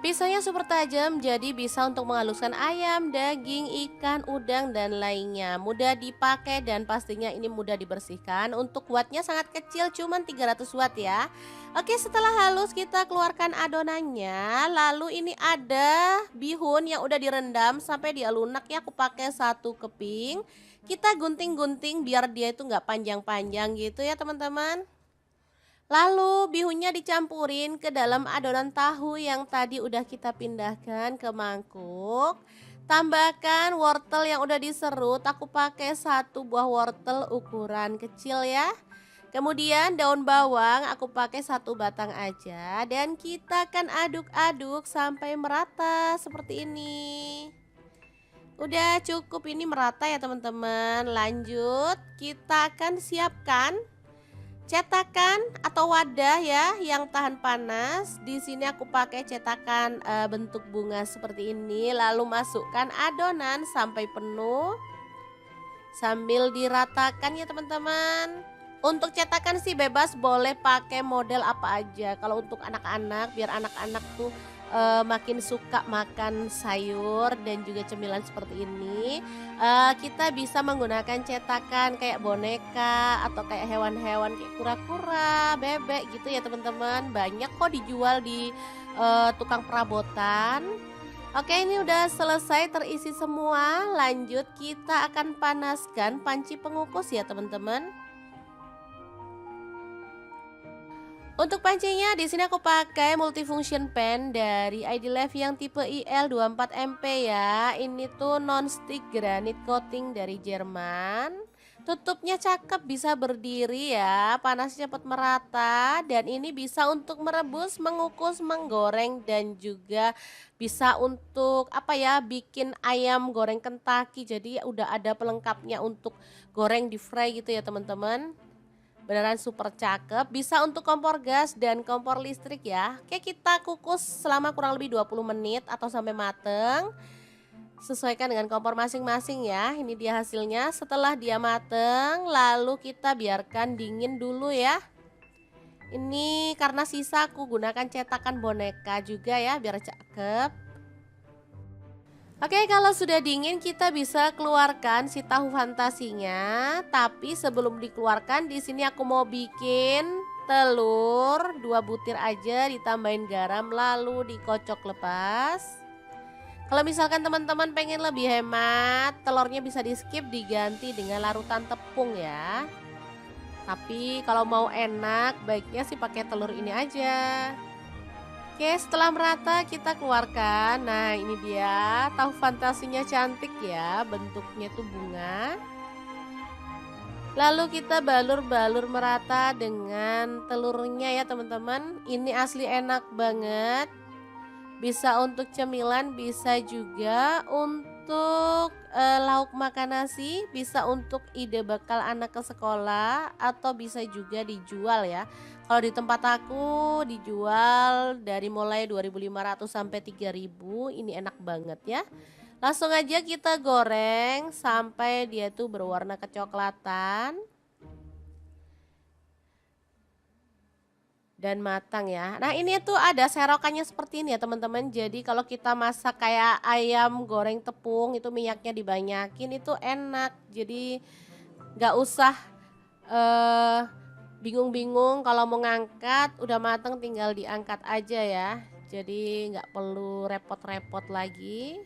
A: Pisaunya super tajam, jadi bisa untuk menghaluskan ayam, daging, ikan, udang, dan lainnya. Mudah dipakai dan pastinya ini mudah dibersihkan. Untuk wattnya sangat kecil, cuman 300 watt ya. Oke, setelah halus kita keluarkan adonannya. Lalu ini ada bihun yang udah direndam sampai dia lunak ya. Aku pakai 1 keping. Kita gunting-gunting biar dia itu nggak panjang-panjang gitu ya teman-teman. Lalu bihunnya dicampurin ke dalam adonan tahu yang tadi udah kita pindahkan ke mangkuk. Tambahkan wortel yang udah diserut, aku pakai 1 buah wortel ukuran kecil ya. Kemudian daun bawang aku pakai 1 batang aja dan kita akan aduk-aduk sampai merata seperti ini. Udah cukup ini merata ya teman-teman. Lanjut kita akan siapkan cetakan atau wadah ya yang tahan panas. Di sini aku pakai cetakan bentuk bunga seperti ini. Lalu masukkan adonan sampai penuh sambil diratakan ya teman-teman. Untuk cetakan sih bebas, boleh pakai model apa aja. Kalau untuk anak-anak, biar anak-anak tuh makin suka makan sayur dan juga cemilan seperti ini, kita bisa menggunakan cetakan kayak boneka atau kayak hewan-hewan kayak kura-kura, bebek gitu ya teman-teman. Banyak kok dijual di tukang perabotan. Oke, ini udah selesai terisi semua. Lanjut kita akan panaskan panci pengukus ya teman-teman. Untuk pancinya di sini aku pakai multifunction pan dari Adilife yang tipe IL24MP ya. Ini tuh non-stick granite coating dari Jerman. Tutupnya cakep, bisa berdiri ya, panasnya cepat merata dan ini bisa untuk merebus, mengukus, menggoreng dan juga bisa untuk apa ya, bikin ayam goreng Kentucky. Jadi udah ada pelengkapnya untuk goreng di fry gitu ya teman-teman. Beneran super cakep, bisa untuk kompor gas dan kompor listrik ya. Oke, kita kukus selama kurang lebih 20 menit atau sampai mateng. Sesuaikan dengan kompor masing-masing ya. Ini dia hasilnya setelah dia mateng, lalu kita biarkan dingin dulu ya. Ini karena sisa aku gunakan cetakan boneka juga ya biar cakep. Oke, kalau sudah dingin kita bisa keluarkan si tahu fantasinya. Tapi sebelum dikeluarkan di sini aku mau bikin telur 2 butir aja, ditambahin garam lalu dikocok lepas. Kalau misalkan teman-teman pengen lebih hemat, telurnya bisa di skip, diganti dengan larutan tepung ya. Tapi kalau mau enak baiknya sih pakai telur ini aja. Oke, setelah merata kita keluarkan. Nah, ini dia tahu fantasinya, cantik ya, bentuknya tuh bunga. Lalu kita balur-balur merata dengan telurnya ya teman-teman. Ini asli enak banget. Bisa untuk cemilan, bisa juga untuk lauk makan nasi, bisa untuk ide bekal anak ke sekolah, atau bisa juga dijual ya. Kalau di tempat aku dijual dari mulai 2.500 sampai 3.000. Ini enak banget ya. Langsung aja kita goreng sampai dia tuh berwarna kecoklatan dan matang ya. Nah, ini tuh ada serokannya seperti ini ya teman-teman. Jadi kalau kita masak kayak ayam goreng tepung itu minyaknya dibanyakin, itu enak. Jadi nggak usah bingung-bingung kalau mau ngangkat, udah mateng tinggal diangkat aja ya. Jadi nggak perlu repot-repot lagi.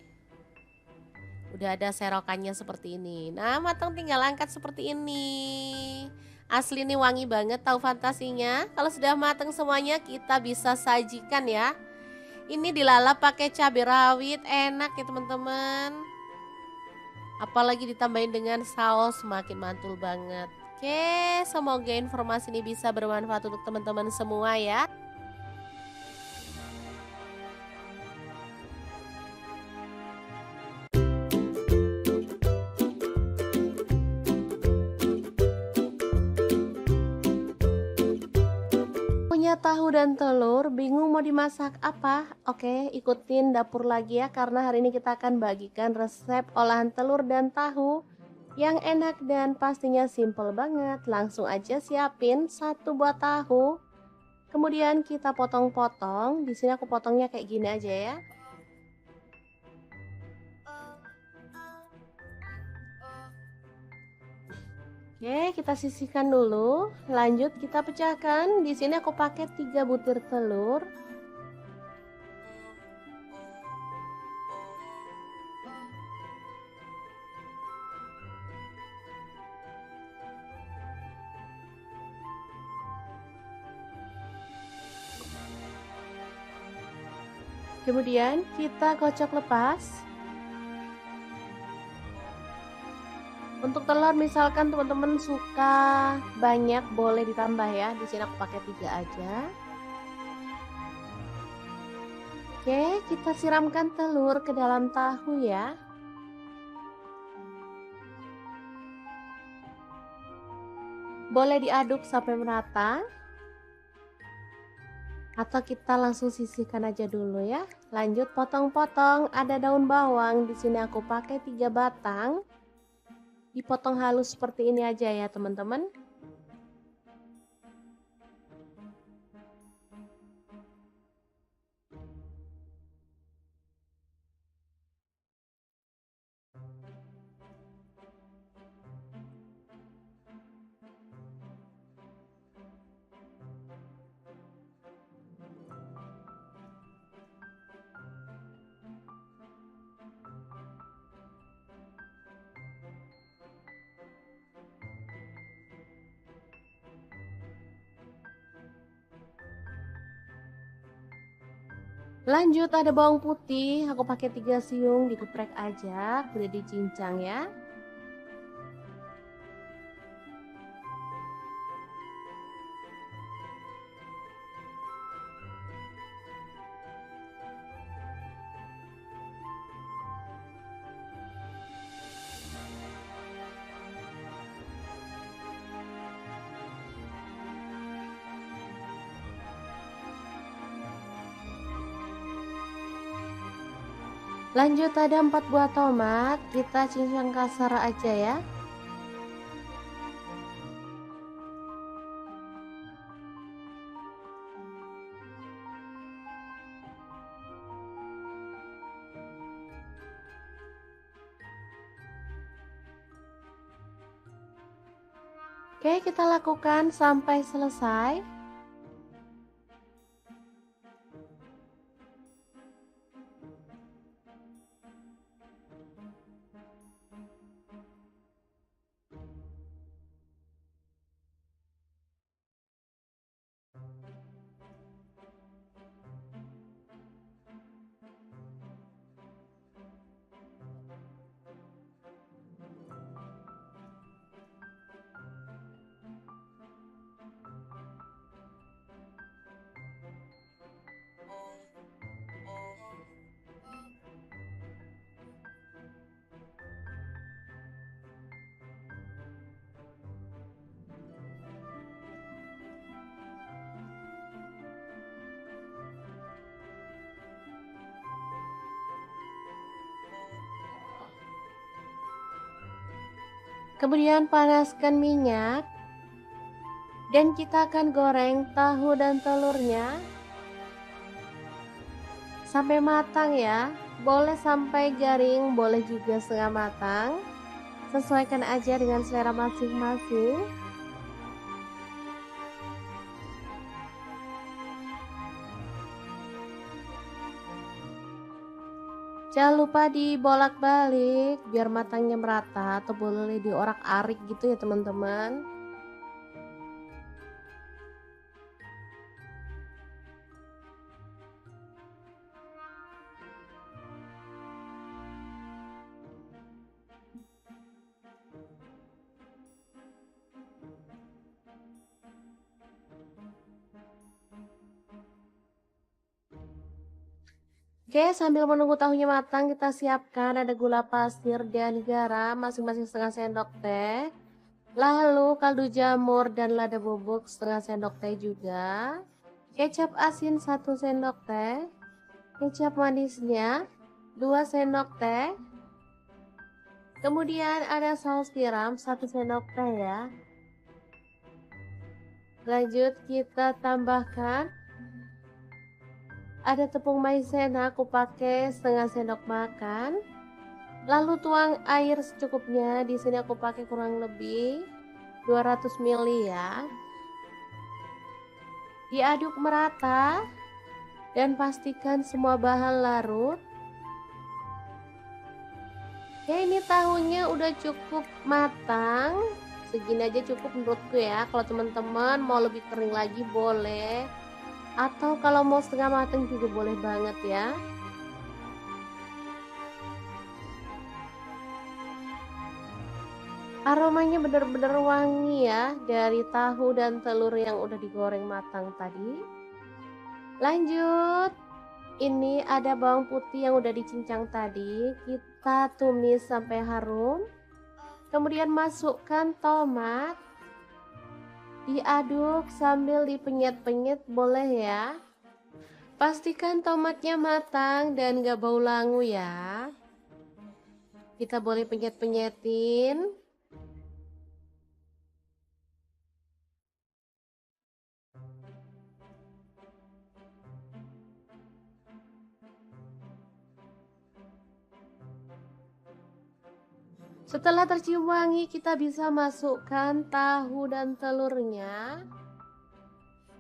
A: Udah ada serokannya seperti ini. Nah, matang tinggal angkat seperti ini. Asli nih wangi banget tahu fantasinya. Kalau sudah matang semuanya kita bisa sajikan ya. Ini dilalap pakai cabai rawit, enak ya teman-teman. Apalagi ditambahin dengan saus semakin mantul banget. Oke, semoga informasi ini bisa bermanfaat untuk teman-teman semua ya. Punya tahu dan telur, bingung mau dimasak apa? Oke, ikutin dapur lagi ya, karena hari ini kita akan bagikan resep olahan telur dan tahu yang enak dan pastinya simple banget. Langsung aja siapin satu buah tahu. Kemudian kita potong-potong. Di sini aku potongnya kayak gini aja ya. Oke, kita sisihkan dulu. Lanjut kita pecahkan. Di sini aku pakai 3 butir telur. Kemudian kita kocok lepas. Untuk telur misalkan teman-teman suka banyak boleh ditambah ya. Di sini aku pakai 3 aja. Oke, kita siramkan telur ke dalam tahu ya. Boleh diaduk sampai merata. Atau kita langsung sisihkan aja dulu ya. Lanjut potong-potong, ada daun bawang. Di sini aku pakai 3 batang. Dipotong halus seperti ini aja ya teman-teman. Lanjut ada bawang putih, aku pakai 3 siung, dikeprek aja, udah dicincang ya. Lanjut ada 4 buah tomat, kita cincang kasar aja ya. Oke, kita lakukan sampai selesai. Kemudian panaskan minyak. Dan kita akan goreng tahu dan telurnya sampai matang ya. Boleh sampai garing, boleh juga setengah matang. Sesuaikan aja dengan selera masing-masing. Jangan lupa dibolak-balik biar matangnya merata, atau boleh diorak-arik gitu ya teman-teman. Oke, sambil menunggu tahunya matang, kita siapkan ada gula pasir dan garam masing-masing setengah sendok teh. Lalu kaldu jamur dan lada bubuk setengah sendok teh juga. Kecap asin 1 sendok teh. Kecap manisnya 2 sendok teh. Kemudian ada saus tiram 1 sendok teh ya. Lanjut kita tambahkan ada tepung maizena, aku pakai setengah sendok makan. Lalu tuang air secukupnya. Di sini aku pakai kurang lebih 200 ml ya. Diaduk merata dan pastikan semua bahan larut. Ya, ini tahunya udah cukup matang. Segini aja cukup menurutku ya. Kalau teman-teman mau lebih kering lagi boleh. Atau kalau mau setengah matang juga boleh banget ya. Aromanya benar-benar wangi ya dari tahu dan telur yang udah digoreng matang tadi. Lanjut, ini ada bawang putih yang udah dicincang tadi. Kita tumis sampai harum. Kemudian masukkan tomat. Diaduk sambil dipenyet-penyet boleh ya. Pastikan tomatnya matang dan gak bau langu ya. Kita boleh penyet-penyetin. Setelah tercium wangi, kita bisa masukkan tahu dan telurnya.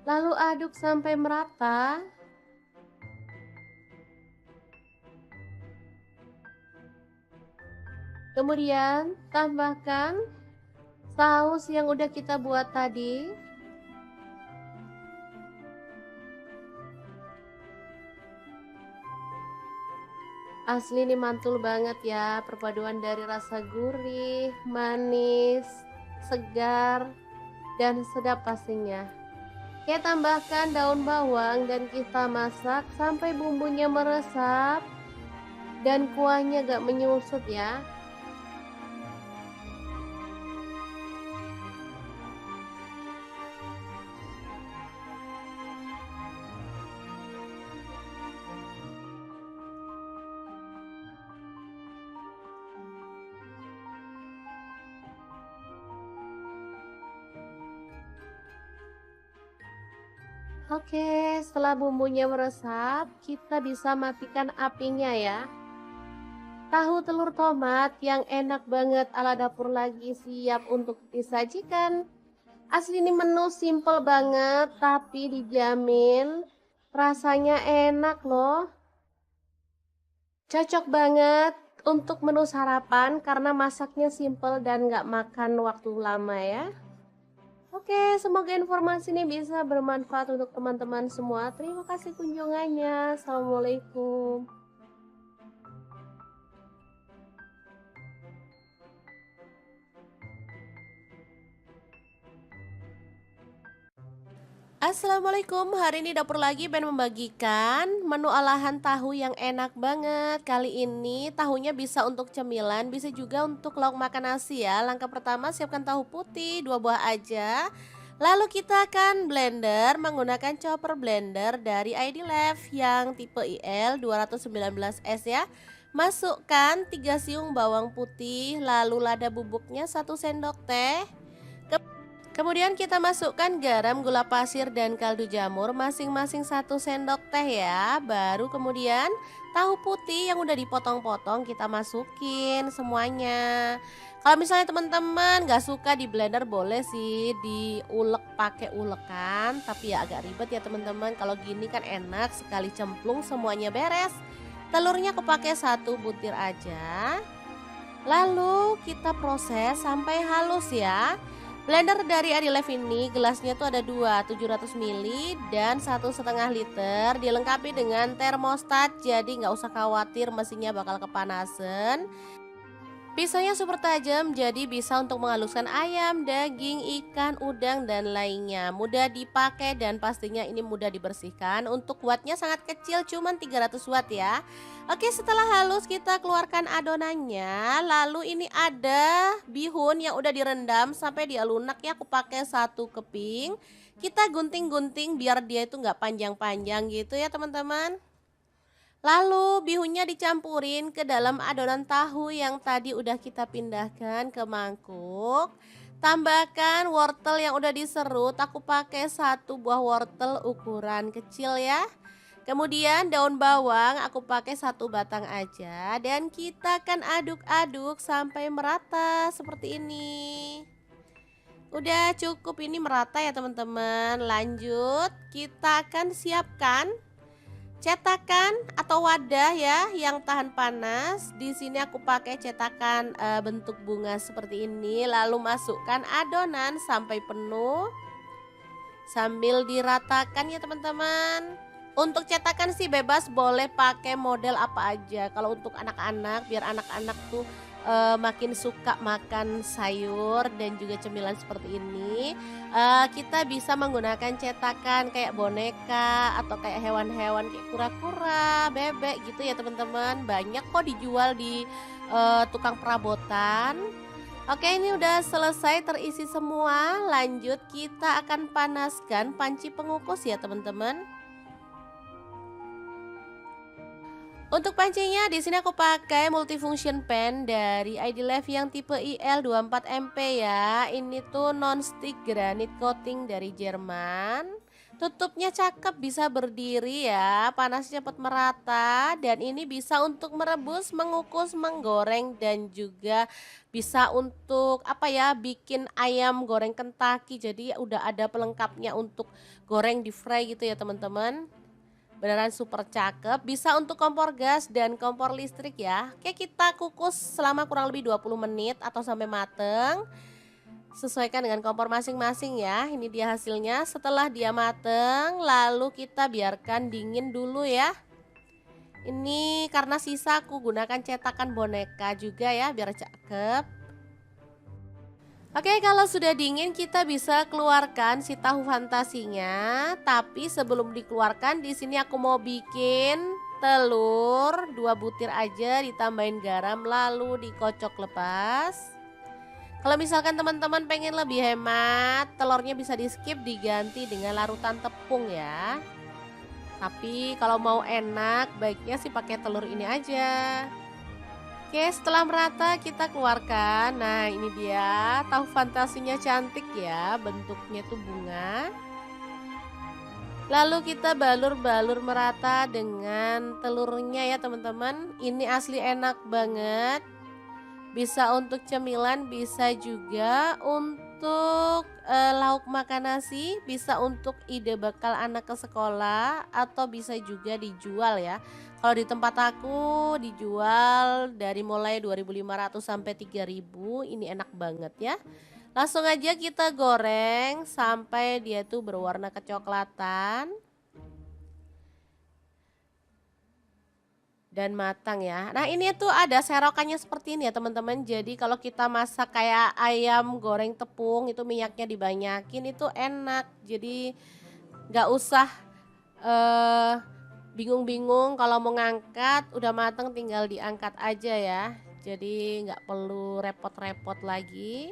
A: Lalu aduk sampai merata. Kemudian tambahkan saus yang udah kita buat tadi. Asli ini mantul banget ya, perpaduan dari rasa gurih, manis, segar, dan sedap pastinya. Kita tambahkan daun bawang dan kita masak sampai bumbunya meresap dan kuahnya gak menyusut ya. Oke, setelah bumbunya meresap, kita bisa matikan apinya ya. Tahu telur tomat yang enak banget ala dapur lagi siap untuk disajikan. Asli ini menu simple banget, tapi dijamin rasanya enak loh. Cocok banget untuk menu sarapan karena masaknya simple dan gak makan waktu lama ya. Oke, semoga informasi ini bisa bermanfaat untuk teman-teman semua. Terima kasih kunjungannya. Assalamualaikum. Assalamualaikum, hari ini dapur lagi pengen membagikan menu olahan tahu yang enak banget. Kali ini tahunya bisa untuk cemilan, bisa juga untuk lauk makan nasi ya. Langkah pertama siapkan tahu putih 2 buah aja. Lalu kita akan blender menggunakan chopper blender dari ID Life yang tipe IL 219S ya. Masukkan 3 siung bawang putih, lalu lada bubuknya 1 sendok teh. Kemudian kita masukkan garam, gula pasir, dan kaldu jamur masing-masing 1 sendok teh ya. Baru kemudian tahu putih yang udah dipotong-potong kita masukin semuanya. Kalau misalnya teman-teman gak suka di blender boleh sih diulek pakai ulekan. Tapi ya agak ribet ya teman-teman. Kalau gini kan enak sekali cemplung semuanya beres. Telurnya aku pakai 1 butir aja. Lalu kita proses sampai halus ya. Blender dari Adilife ini gelasnya tuh ada 2, 700 ml dan 1,5 liter. Dilengkapi dengan termostat, jadi nggak usah khawatir mesinnya bakal kepanasan. Pisaunya super tajam, jadi bisa untuk menghaluskan ayam, daging, ikan, udang, dan lainnya. Mudah dipakai dan pastinya ini mudah dibersihkan. Untuk wattnya sangat kecil, cuman 300 watt ya. Oke, setelah halus kita keluarkan adonannya. Lalu ini ada bihun yang udah direndam sampai dia lunak ya. Aku pakai satu keping. Kita gunting-gunting biar dia itu nggak panjang-panjang gitu ya teman-teman. Lalu bihunnya dicampurin ke dalam adonan tahu yang tadi udah kita pindahkan ke mangkuk. Tambahkan wortel yang udah diserut, aku pakai satu buah wortel ukuran kecil ya. Kemudian daun bawang aku pakai satu batang aja dan kita akan aduk-aduk sampai merata seperti ini. Udah cukup ini merata ya teman-teman. Lanjut, kita akan siapkan cetakan atau wadah ya yang tahan panas. Di sini aku pakai cetakan bentuk bunga seperti ini. Lalu masukkan adonan sampai penuh sambil diratakan ya teman-teman. Untuk cetakan sih bebas, boleh pakai model apa aja. Kalau untuk anak-anak, biar anak-anak tuh makin suka makan sayur dan juga cemilan seperti ini, kita bisa menggunakan cetakan kayak boneka atau kayak hewan-hewan kayak kura-kura, bebek gitu ya teman-teman. Banyak kok dijual di tukang perabotan. Oke, ini udah selesai terisi semua. Lanjut kita akan panaskan panci pengukus ya teman-teman. Untuk pancinya di sini aku pakai multifunction pan dari ID Life yang tipe IL24MP ya. Ini tuh non-stick granite coating dari Jerman. Tutupnya cakep, bisa berdiri ya, panasnya cepat merata dan ini bisa untuk merebus, mengukus, menggoreng dan juga bisa untuk apa ya, bikin ayam goreng Kentucky. Jadi udah ada pelengkapnya untuk goreng di fry gitu ya teman-teman. Beneran super cakep, bisa untuk kompor gas dan kompor listrik ya. Oke, kita kukus selama kurang lebih 20 menit atau sampai mateng. Sesuaikan dengan kompor masing-masing ya. Ini dia hasilnya setelah dia mateng, lalu kita biarkan dingin dulu ya. Ini karena sisa aku gunakan cetakan boneka juga ya biar cakep. Oke, kalau sudah dingin kita bisa keluarkan si tahu fantasinya. Tapi sebelum dikeluarkan, di sini aku mau bikin telur 2 butir aja, ditambahin garam lalu dikocok lepas. Kalau misalkan teman-teman pengen lebih hemat, telurnya bisa di skip, diganti dengan larutan tepung ya. Tapi kalau mau enak, baiknya sih pakai telur ini aja. Oke, setelah merata kita keluarkan. Nah, ini dia tahu fantasinya, cantik ya, bentuknya tuh bunga. Lalu kita balur-balur merata dengan telurnya ya teman-teman. Ini asli enak banget. Bisa untuk cemilan, bisa juga untuk lauk makan nasi, bisa untuk ide bekal anak ke sekolah, atau bisa juga dijual ya. Kalau di tempat aku dijual dari mulai 2.500 sampai 3.000, ini enak banget ya. Langsung aja kita goreng sampai dia tuh berwarna kecoklatan dan matang ya. Nah, ini tuh ada serokannya seperti ini ya teman-teman. Jadi kalau kita masak kayak ayam goreng tepung itu minyaknya dibanyakin, itu enak. Jadi nggak usah bingung-bingung kalau mau ngangkat, udah matang tinggal diangkat aja ya. Jadi nggak perlu repot-repot lagi.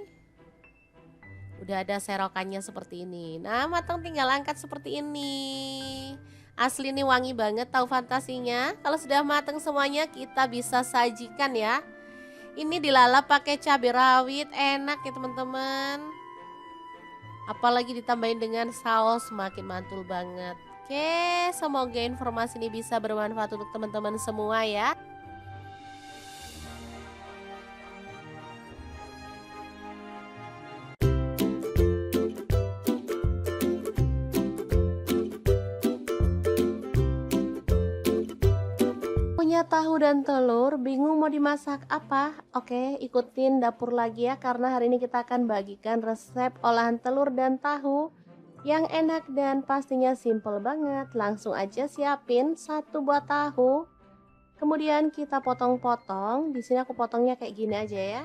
A: Udah ada serokannya seperti ini. Nah, matang tinggal angkat seperti ini. Asli nih wangi banget tahu fantasinya. Kalau sudah matang semuanya kita bisa sajikan ya. Ini dilalap pakai cabai rawit, enak ya teman-teman. Apalagi ditambahin dengan saus, makin mantul banget. Oke, semoga informasi ini bisa bermanfaat untuk teman-teman semua ya. Punya tahu dan telur, bingung mau dimasak apa? Oke, ikutin dapur lagi ya, karena hari ini kita akan bagikan resep olahan telur dan tahu yang enak dan pastinya simple banget. Langsung aja siapin satu buah tahu. Kemudian kita potong-potong. Di sini aku potongnya kayak gini aja ya.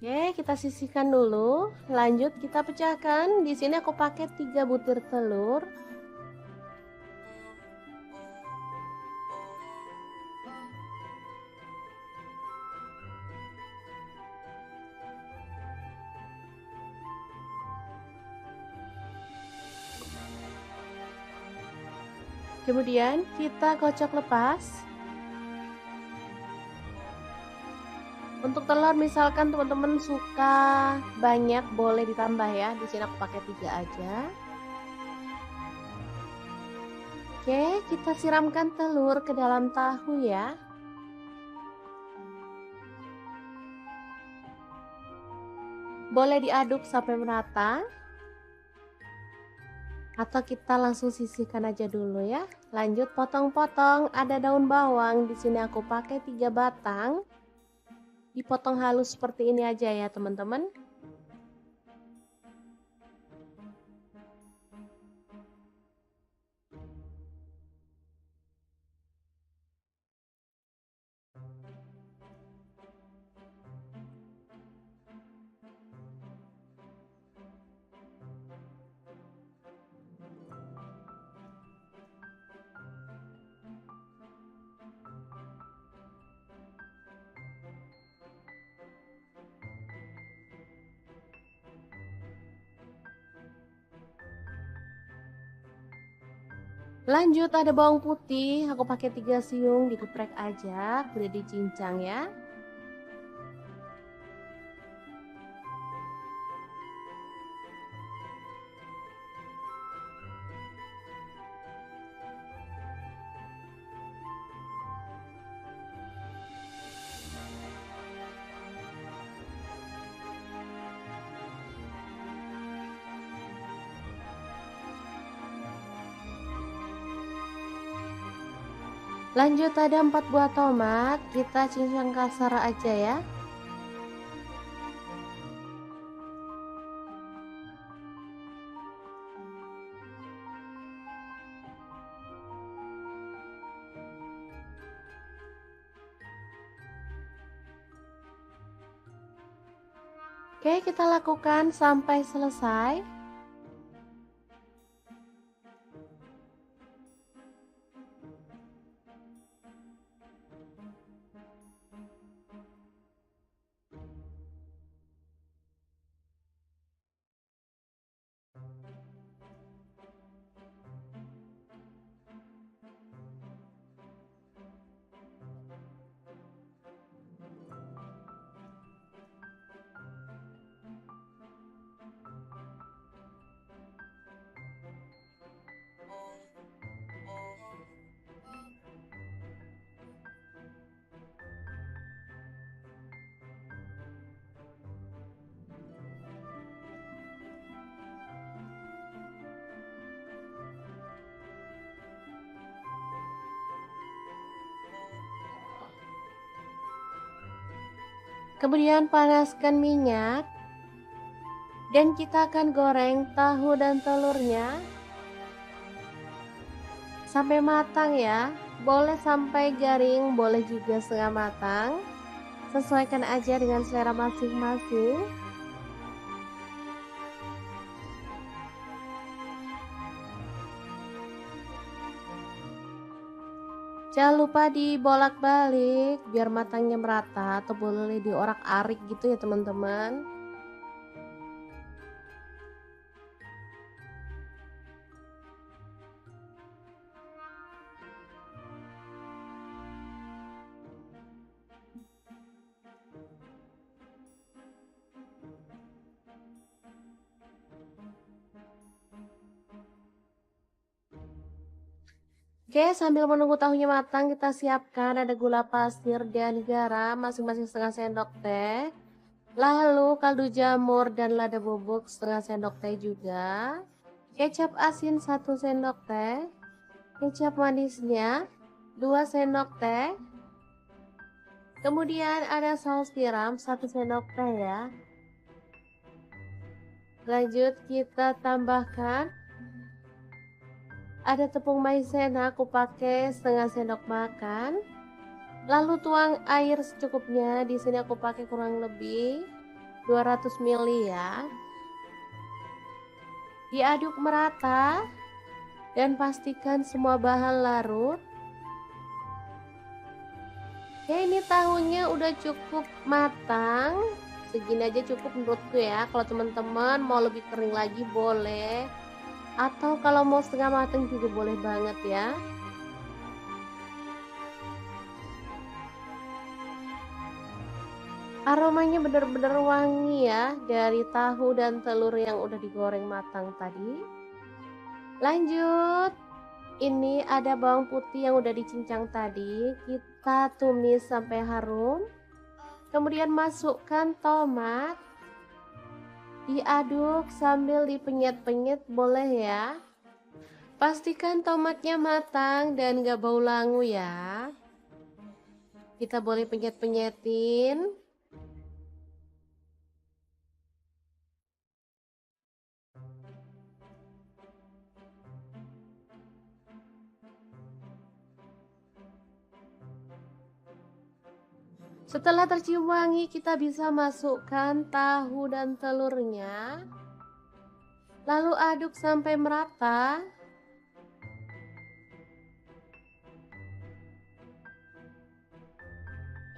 A: Oke, kita sisihkan dulu. Lanjut kita pecahkan. Di sini aku pakai 3 butir telur. Kemudian kita kocok lepas. Untuk telur misalkan teman-teman suka banyak boleh ditambah ya. Di sini aku pakai 3 aja. Oke, kita siramkan telur ke dalam tahu ya. Boleh diaduk sampai merata. Atau kita langsung sisihkan aja dulu ya. Lanjut potong-potong, ada daun bawang. Di sini aku pakai 3 batang. Dipotong halus seperti ini aja ya teman-teman. Lanjut ada bawang putih, aku pakai 3 siung, digeprek aja, kemudian dicincang ya. Lanjut ada 4 buah tomat, kita cincang kasar aja ya. Oke, kita lakukan sampai selesai. Kemudian panaskan minyak. Dan kita akan goreng tahu dan telurnya sampai matang ya. Boleh sampai garing, boleh juga setengah matang. Sesuaikan aja dengan selera masing-masing. Jangan lupa dibolak-balik biar matangnya merata, atau boleh diorak-arik gitu ya teman-teman. Oke, sambil menunggu tahunya matang, kita siapkan ada gula pasir dan garam masing-masing setengah sendok teh. Lalu kaldu jamur dan lada bubuk setengah sendok teh juga. Kecap asin 1 sendok teh. Kecap manisnya 2 sendok teh. Kemudian ada saus tiram 1 sendok teh ya. Lanjut kita tambahkan ada tepung maizena, aku pakai setengah sendok makan. Lalu tuang air secukupnya. Di sini aku pakai kurang lebih 200 ml ya. Diaduk merata dan pastikan semua bahan larut. Ya, ini tahunya udah cukup matang. Segini aja cukup menurutku ya. Kalau teman-teman mau lebih kering lagi boleh. Atau kalau mau setengah matang juga boleh banget ya. Aromanya benar-benar wangi ya dari tahu dan telur yang udah digoreng matang tadi. Lanjut, ini ada bawang putih yang udah dicincang tadi. Kita tumis sampai harum. Kemudian masukkan tomat. Diaduk sambil dipenyet-penyet boleh ya. Pastikan tomatnya matang dan gak bau langu ya. Kita boleh penyet-penyetin. Setelah tercium wangi, kita bisa masukkan tahu dan telurnya. Lalu aduk sampai merata.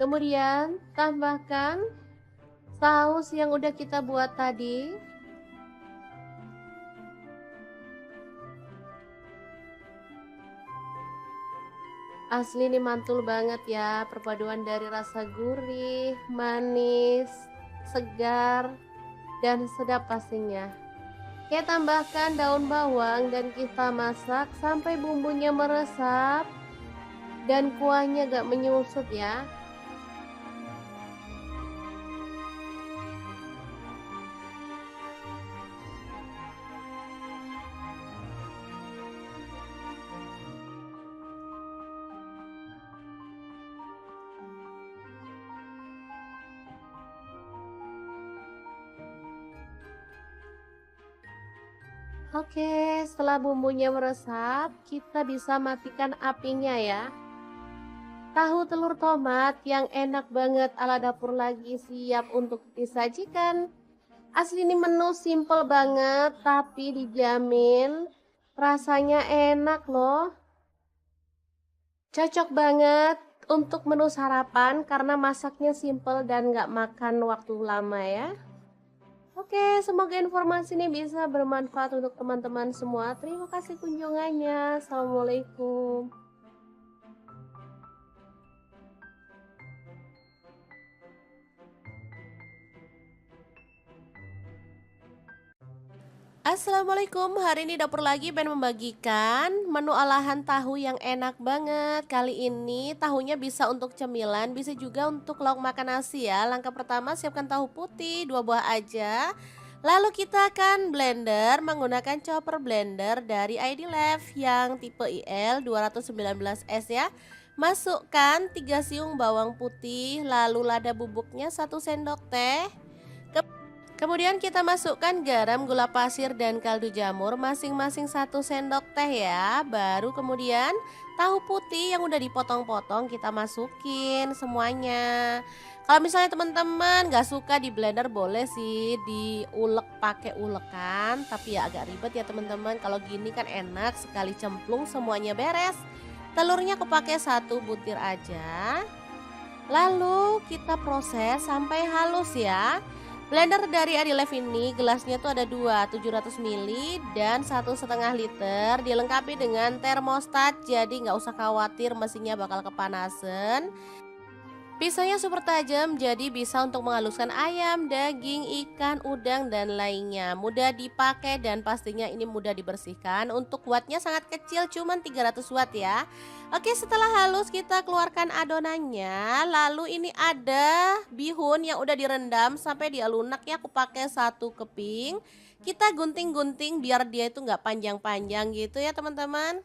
A: Kemudian tambahkan saus yang udah kita buat tadi. Asli ini mantul banget ya, perpaduan dari rasa gurih, manis, segar, dan sedap pastinya. Kita tambahkan daun bawang dan kita masak sampai bumbunya meresap dan kuahnya gak menyusut ya. Oke, setelah bumbunya meresap, kita bisa matikan apinya ya. Tahu telur tomat yang enak banget ala dapur lagi siap untuk disajikan. Asli ini menu simple banget tapi dijamin rasanya enak loh. Cocok banget untuk menu sarapan karena masaknya simple dan gak makan waktu lama ya. Oke, semoga informasi ini bisa bermanfaat untuk teman-teman semua. Terima kasih kunjungannya. Assalamualaikum. Assalamualaikum, hari ini dapur lagi pengen membagikan menu olahan tahu yang enak banget. Kali ini tahunya bisa untuk cemilan, bisa juga untuk lauk makan nasi ya. Langkah pertama siapkan tahu putih 2 buah aja. Lalu kita akan blender menggunakan chopper blender dari ID Love yang tipe IL 219S ya. Masukkan 3 siung bawang putih, lalu lada bubuknya 1 sendok teh. Kemudian kita masukkan garam, gula pasir, dan kaldu jamur masing-masing 1 sendok teh ya. Baru kemudian tahu putih yang udah dipotong-potong kita masukin semuanya. Kalau misalnya teman-teman gak suka di blender boleh sih diulek pakai ulekan. Tapi ya agak ribet ya teman-teman. Kalau gini kan enak sekali cemplung semuanya beres. Telurnya aku pakai 1 butir aja. Lalu kita proses sampai halus ya. Blender dari Adilef ini gelasnya tuh ada 2, 700 ml dan 1,5 liter. Dilengkapi dengan termostat, jadi nggak usah khawatir mesinnya bakal kepanasan. Pisaunya super tajam, jadi bisa untuk menghaluskan ayam, daging, ikan, udang, dan lainnya. Mudah dipakai dan pastinya ini mudah dibersihkan. Untuk wattnya sangat kecil, cuman 300 watt ya. Oke, setelah halus kita keluarkan adonannya. Lalu ini ada bihun yang udah direndam sampai dia lunak ya. Aku pakai 1 keping. Kita gunting-gunting biar dia itu nggak panjang-panjang gitu ya teman-teman.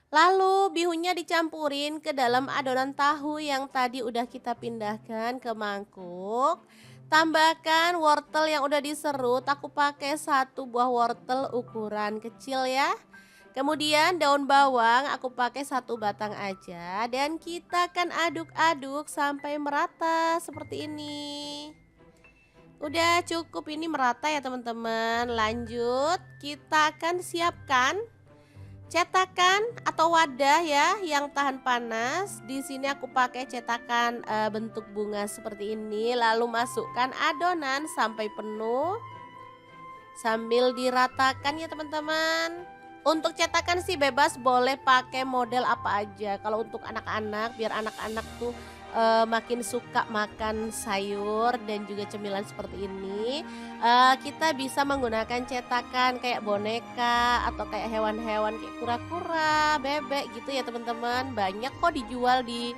A: Lalu bihunnya dicampurin ke dalam adonan tahu yang tadi udah kita pindahkan ke mangkuk. Tambahkan wortel yang udah diserut, aku pakai 1 buah wortel ukuran kecil ya. Kemudian daun bawang aku pakai 1 batang aja dan kita akan aduk-aduk sampai merata seperti ini. Udah cukup ini merata ya teman-teman. Lanjut, kita akan siapkan cetakan atau wadah ya yang tahan panas. Di sini aku pakai cetakan bentuk bunga seperti ini. Lalu masukkan adonan sampai penuh sambil diratakan ya teman-teman. Untuk cetakan sih bebas, boleh pakai model apa aja. Kalau untuk anak-anak, biar anak-anak tuh makin suka makan sayur dan juga cemilan seperti ini, kita bisa menggunakan cetakan kayak boneka atau kayak hewan-hewan kayak kura-kura, bebek gitu ya teman-teman. Banyak kok dijual di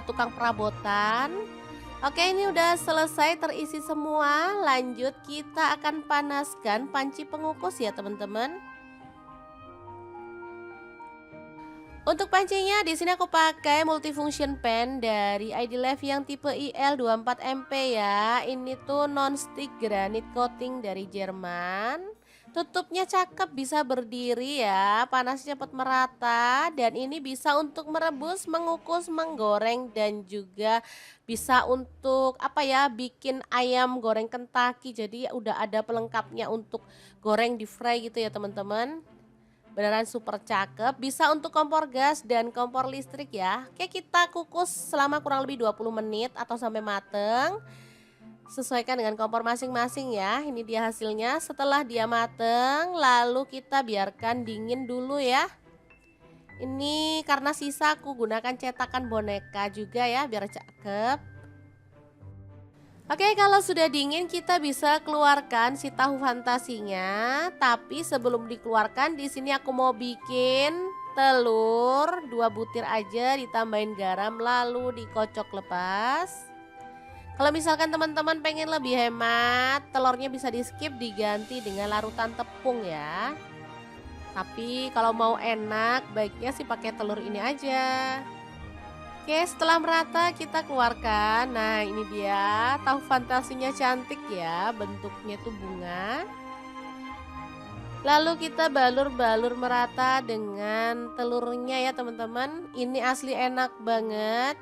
A: tukang perabotan. Oke, ini udah selesai terisi semua. Lanjut, kita akan panaskan panci pengukus ya teman-teman. Untuk pancinya di sini aku pakai multifunction pan dari ID Life yang tipe IL24MP ya. Ini tuh non-stick granite coating dari Jerman. Tutupnya cakep, bisa berdiri ya, panasnya cepat merata dan ini bisa untuk merebus, mengukus, menggoreng dan juga bisa untuk apa ya, bikin ayam goreng Kentucky. Jadi udah ada pelengkapnya untuk goreng di fry gitu ya teman-teman. Beneran super cakep, bisa untuk kompor gas dan kompor listrik ya. Oke, kita kukus selama kurang lebih 20 menit atau sampai mateng. Sesuaikan dengan kompor masing-masing ya. Ini dia hasilnya. Setelah dia mateng, lalu kita biarkan dingin dulu ya. Ini karena sisa aku gunakan cetakan boneka juga ya, biar cakep. Oke, kalau sudah dingin kita bisa keluarkan si tahu fantasinya. Tapi sebelum dikeluarkan, di sini aku mau bikin telur 2 butir aja, ditambahin garam lalu dikocok lepas. Kalau misalkan teman-teman pengen lebih hemat, telurnya bisa di skip, diganti dengan larutan tepung ya. Tapi kalau mau enak, baiknya sih pakai telur ini aja. Oke, setelah merata kita keluarkan. Nah, ini dia tahu fantasinya, cantik ya, bentuknya tuh bunga. Lalu kita balur-balur merata dengan telurnya ya teman-teman. Ini asli enak banget.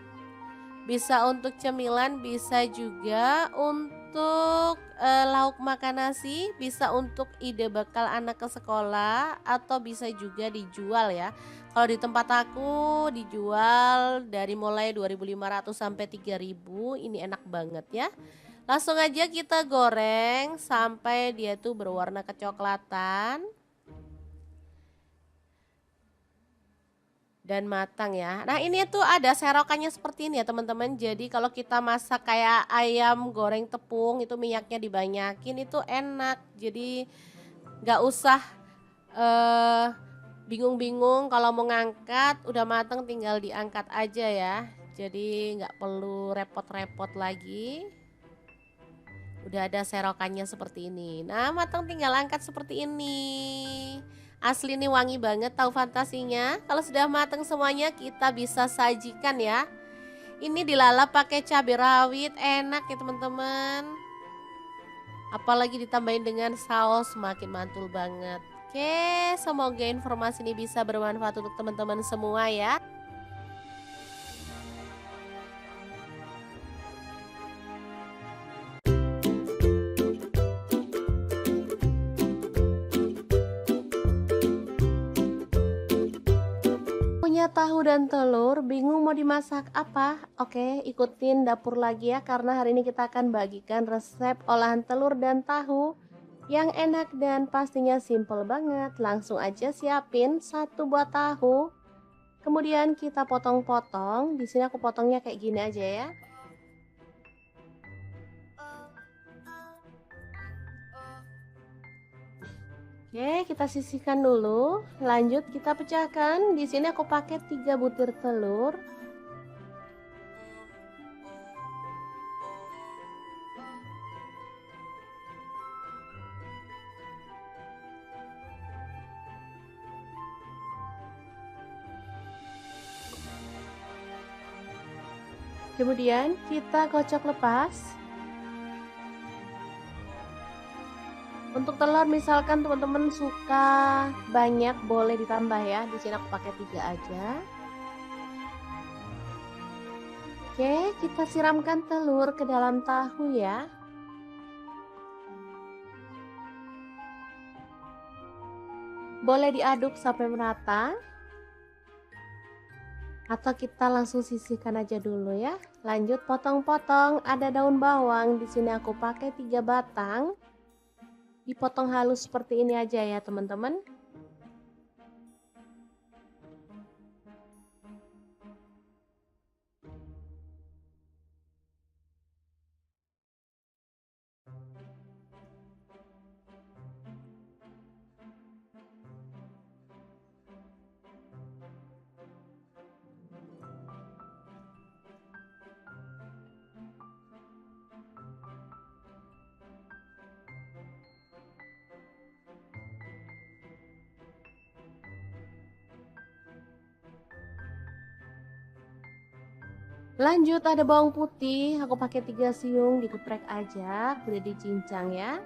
A: Bisa untuk cemilan, bisa juga untuk lauk makan nasi, bisa untuk ide bekal anak ke sekolah, atau bisa juga dijual ya. Kalau di tempat aku dijual dari mulai 2.500 sampai 3.000, ini enak banget ya. Langsung aja kita goreng sampai dia tuh berwarna kecoklatan dan matang ya. Nah, ini tuh ada serokannya seperti ini ya teman-teman. Jadi kalau kita masak kayak ayam goreng tepung, itu minyaknya dibanyakin, itu enak. Jadi nggak usah bingung-bingung kalau mau ngangkat, udah matang tinggal diangkat aja ya. Jadi nggak perlu repot-repot lagi. Udah ada serokannya seperti ini. Nah, matang tinggal angkat seperti ini. Asli nih wangi banget tahu fantasinya. Kalau sudah matang semuanya kita bisa sajikan ya. Ini dilalap pakai cabai rawit, enak ya teman-teman. Apalagi ditambahin dengan saus, makin mantul banget. Oke, semoga informasi ini bisa bermanfaat untuk teman-teman semua ya. Punya tahu dan telur, bingung mau dimasak apa? Oke, ikutin dapur lagi ya, karena hari ini kita akan bagikan resep olahan telur dan tahu yang enak dan pastinya simple banget. Langsung aja siapin 1 buah tahu. Kemudian kita potong-potong. Di sini aku potongnya kayak gini aja ya. Oke, kita sisihkan dulu. Lanjut kita pecahkan. Di sini aku pakai 3 butir telur. Kemudian kita kocok lepas. Untuk telur misalkan teman-teman suka banyak boleh ditambah ya. Di sini aku pakai 3 aja. Oke, kita siramkan telur ke dalam tahu ya. Boleh diaduk sampai merata. Atau kita langsung sisihkan aja dulu ya. Lanjut potong-potong, ada daun bawang. Di sini aku pakai 3 batang. Dipotong halus seperti ini aja ya, teman-teman. Lanjut ada bawang putih, aku pakai 3 siung, digeprek aja, udah dicincang ya.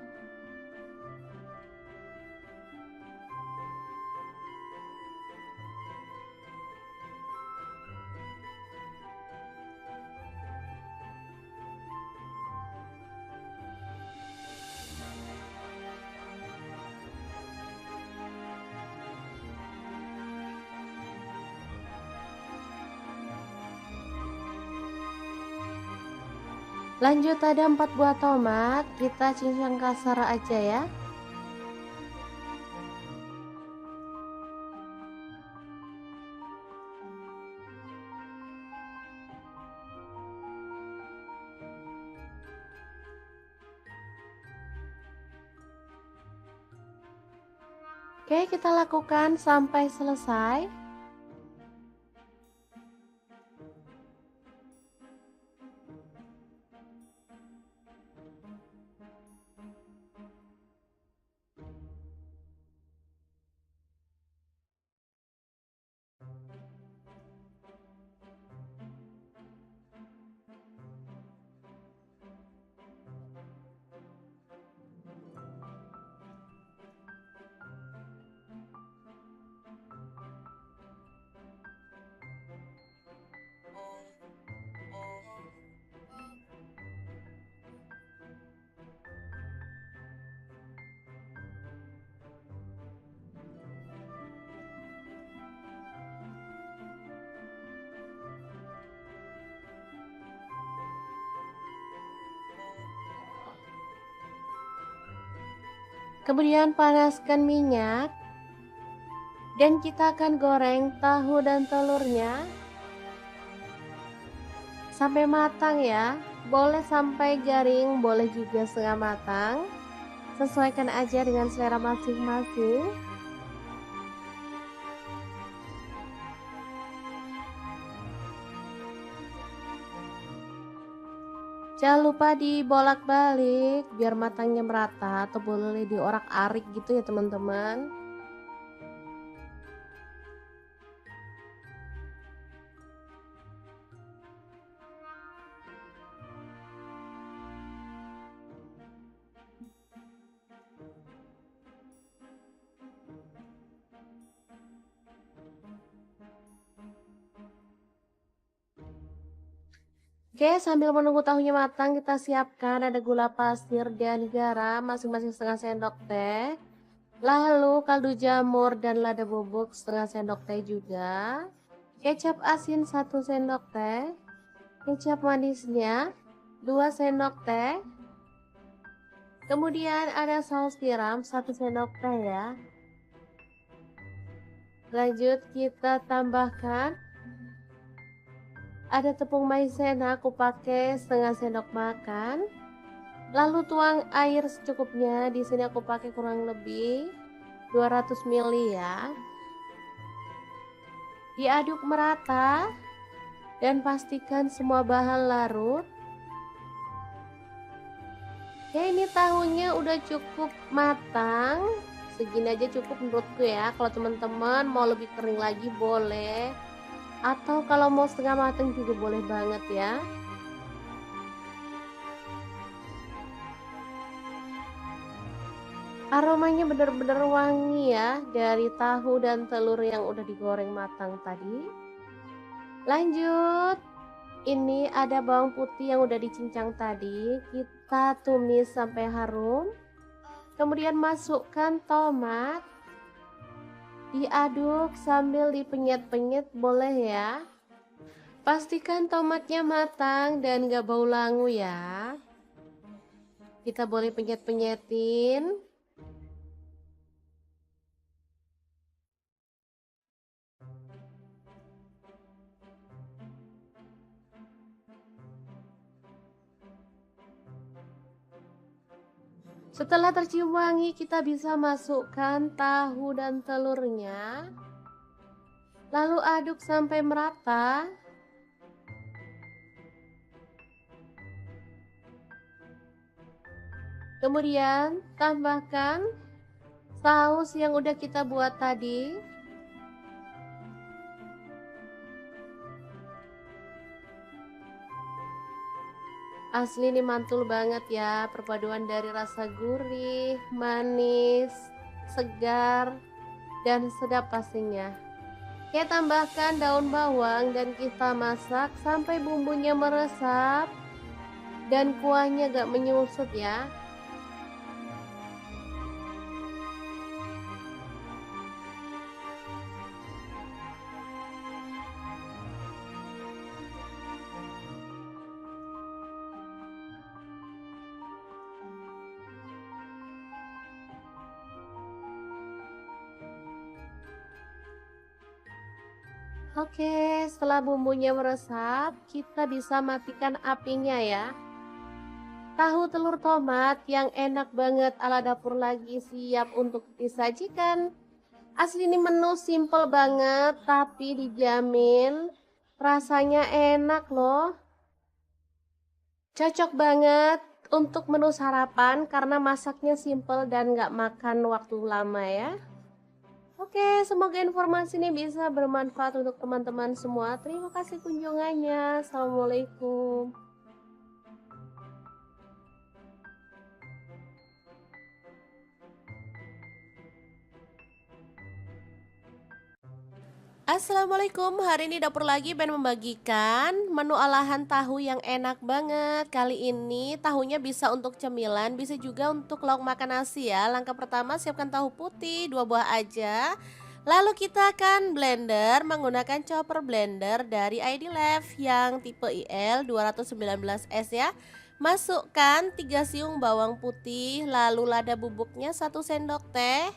A: Lanjut ada 4 buah tomat, kita cincang kasar aja ya. Oke, kita lakukan sampai selesai. Kemudian panaskan minyak dan kita akan goreng tahu dan telurnya sampai matang ya. Boleh sampai garing, boleh juga setengah matang. Sesuaikan aja dengan selera masing-masing. Jangan lupa dibolak-balik biar matangnya merata, atau boleh diorak-arik gitu ya teman-teman. Oke, sambil menunggu tahunya matang, kita siapkan ada gula pasir dan garam masing-masing setengah sendok teh. Lalu kaldu jamur dan lada bubuk setengah sendok teh juga. Kecap asin 1 sendok teh. Kecap manisnya 2 sendok teh. Kemudian ada saus tiram 1 sendok teh ya. Lanjut kita tambahkan ada tepung maizena, aku pakai setengah sendok makan. Lalu tuang air secukupnya. Di sini aku pakai kurang lebih 200 ml ya. Diaduk merata dan pastikan semua bahan larut. Oke, ini tahunya udah cukup matang. Segini aja cukup menurutku ya. Kalau teman-teman mau lebih kering lagi boleh. Atau kalau mau setengah matang juga boleh banget ya. Aromanya bener-bener wangi ya dari tahu dan telur yang udah digoreng matang tadi. Lanjut, ini ada bawang putih yang udah dicincang tadi, kita tumis sampai harum. Kemudian masukkan tomat, diaduk sambil dipenyet-penyet boleh ya. Pastikan tomatnya matang dan gak bau langu ya. Kita boleh penyet-penyetin. Setelah tercium wangi, kita bisa masukkan tahu dan telurnya. Lalu aduk sampai merata. Kemudian tambahkan saus yang udah kita buat tadi. Asli ini mantul banget ya, perpaduan dari rasa gurih, manis, segar, dan sedap pastinya. Kita tambahkan daun bawang dan kita masak sampai bumbunya meresap dan kuahnya gak menyusut ya. Oke, setelah bumbunya meresap, kita bisa matikan apinya ya. Tahu telur tomat yang enak banget ala dapur lagi siap untuk disajikan. Asli ini menu simple banget, tapi dijamin rasanya enak loh. Cocok banget untuk menu sarapan karena masaknya simple dan gak makan waktu lama ya. Oke, semoga informasi ini bisa bermanfaat untuk teman-teman semua. Terima kasih kunjungannya. Assalamualaikum. Assalamualaikum, hari ini dapur lagi pengen membagikan menu olahan tahu yang enak banget. Kali ini tahunya bisa untuk cemilan, bisa juga untuk lauk makan nasi ya. Langkah pertama siapkan tahu putih 2 buah aja. Lalu kita akan blender menggunakan chopper blender dari ID Life yang tipe IL 219S ya. Masukkan 3 siung bawang putih, lalu lada bubuknya 1 sendok teh.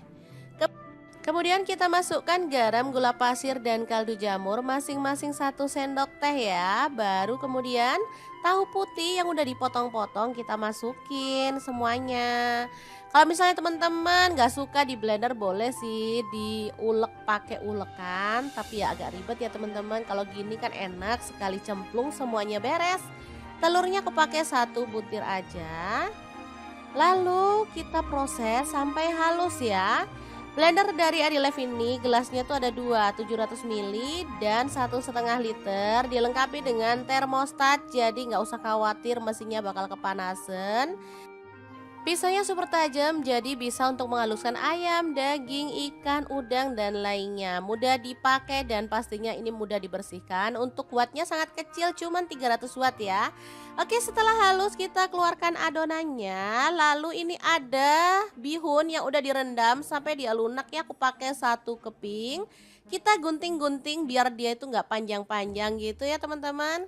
A: Kemudian kita masukkan garam, gula pasir, dan kaldu jamur masing-masing 1 sendok teh ya. Baru kemudian tahu putih yang udah dipotong-potong kita masukin semuanya. Kalau misalnya teman-teman gak suka di blender boleh sih diulek pakai ulekan. Tapi ya agak ribet ya teman-teman. Kalau gini kan enak sekali cemplung semuanya beres. Telurnya aku pakai 1 butir aja. Lalu kita proses sampai halus ya. Blender dari Adilife ini gelasnya tuh ada 2, 700 ml dan 1,5 liter. Dilengkapi dengan termostat, jadi nggak usah khawatir mesinnya bakal kepanasan. Pisaunya super tajam, jadi bisa untuk menghaluskan ayam, daging, ikan, udang, dan lainnya. Mudah dipakai dan pastinya ini mudah dibersihkan. Untuk wattnya sangat kecil, cuman 300 watt ya. Oke, setelah halus kita keluarkan adonannya. Lalu ini ada bihun yang udah direndam sampai dia lunak ya. Aku pakai 1 keping. Kita gunting-gunting biar dia itu nggak panjang-panjang gitu ya teman-teman.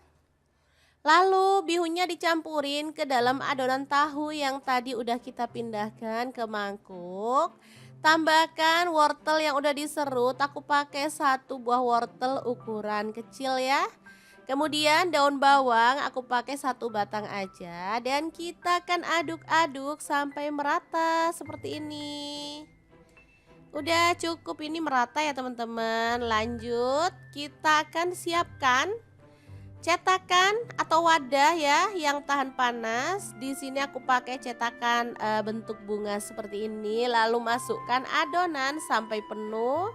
A: Lalu bihunnya dicampurin ke dalam adonan tahu yang tadi udah kita pindahkan ke mangkuk. Tambahkan wortel yang udah diserut, aku pakai 1 buah wortel ukuran kecil ya. Kemudian daun bawang aku pakai 1 batang aja dan kita akan aduk-aduk sampai merata seperti ini. Udah cukup ini merata ya teman-teman. Lanjut kita akan siapkan cetakan atau wadah ya yang tahan panas. Di sini aku pakai cetakan bentuk bunga seperti ini. Lalu masukkan adonan sampai penuh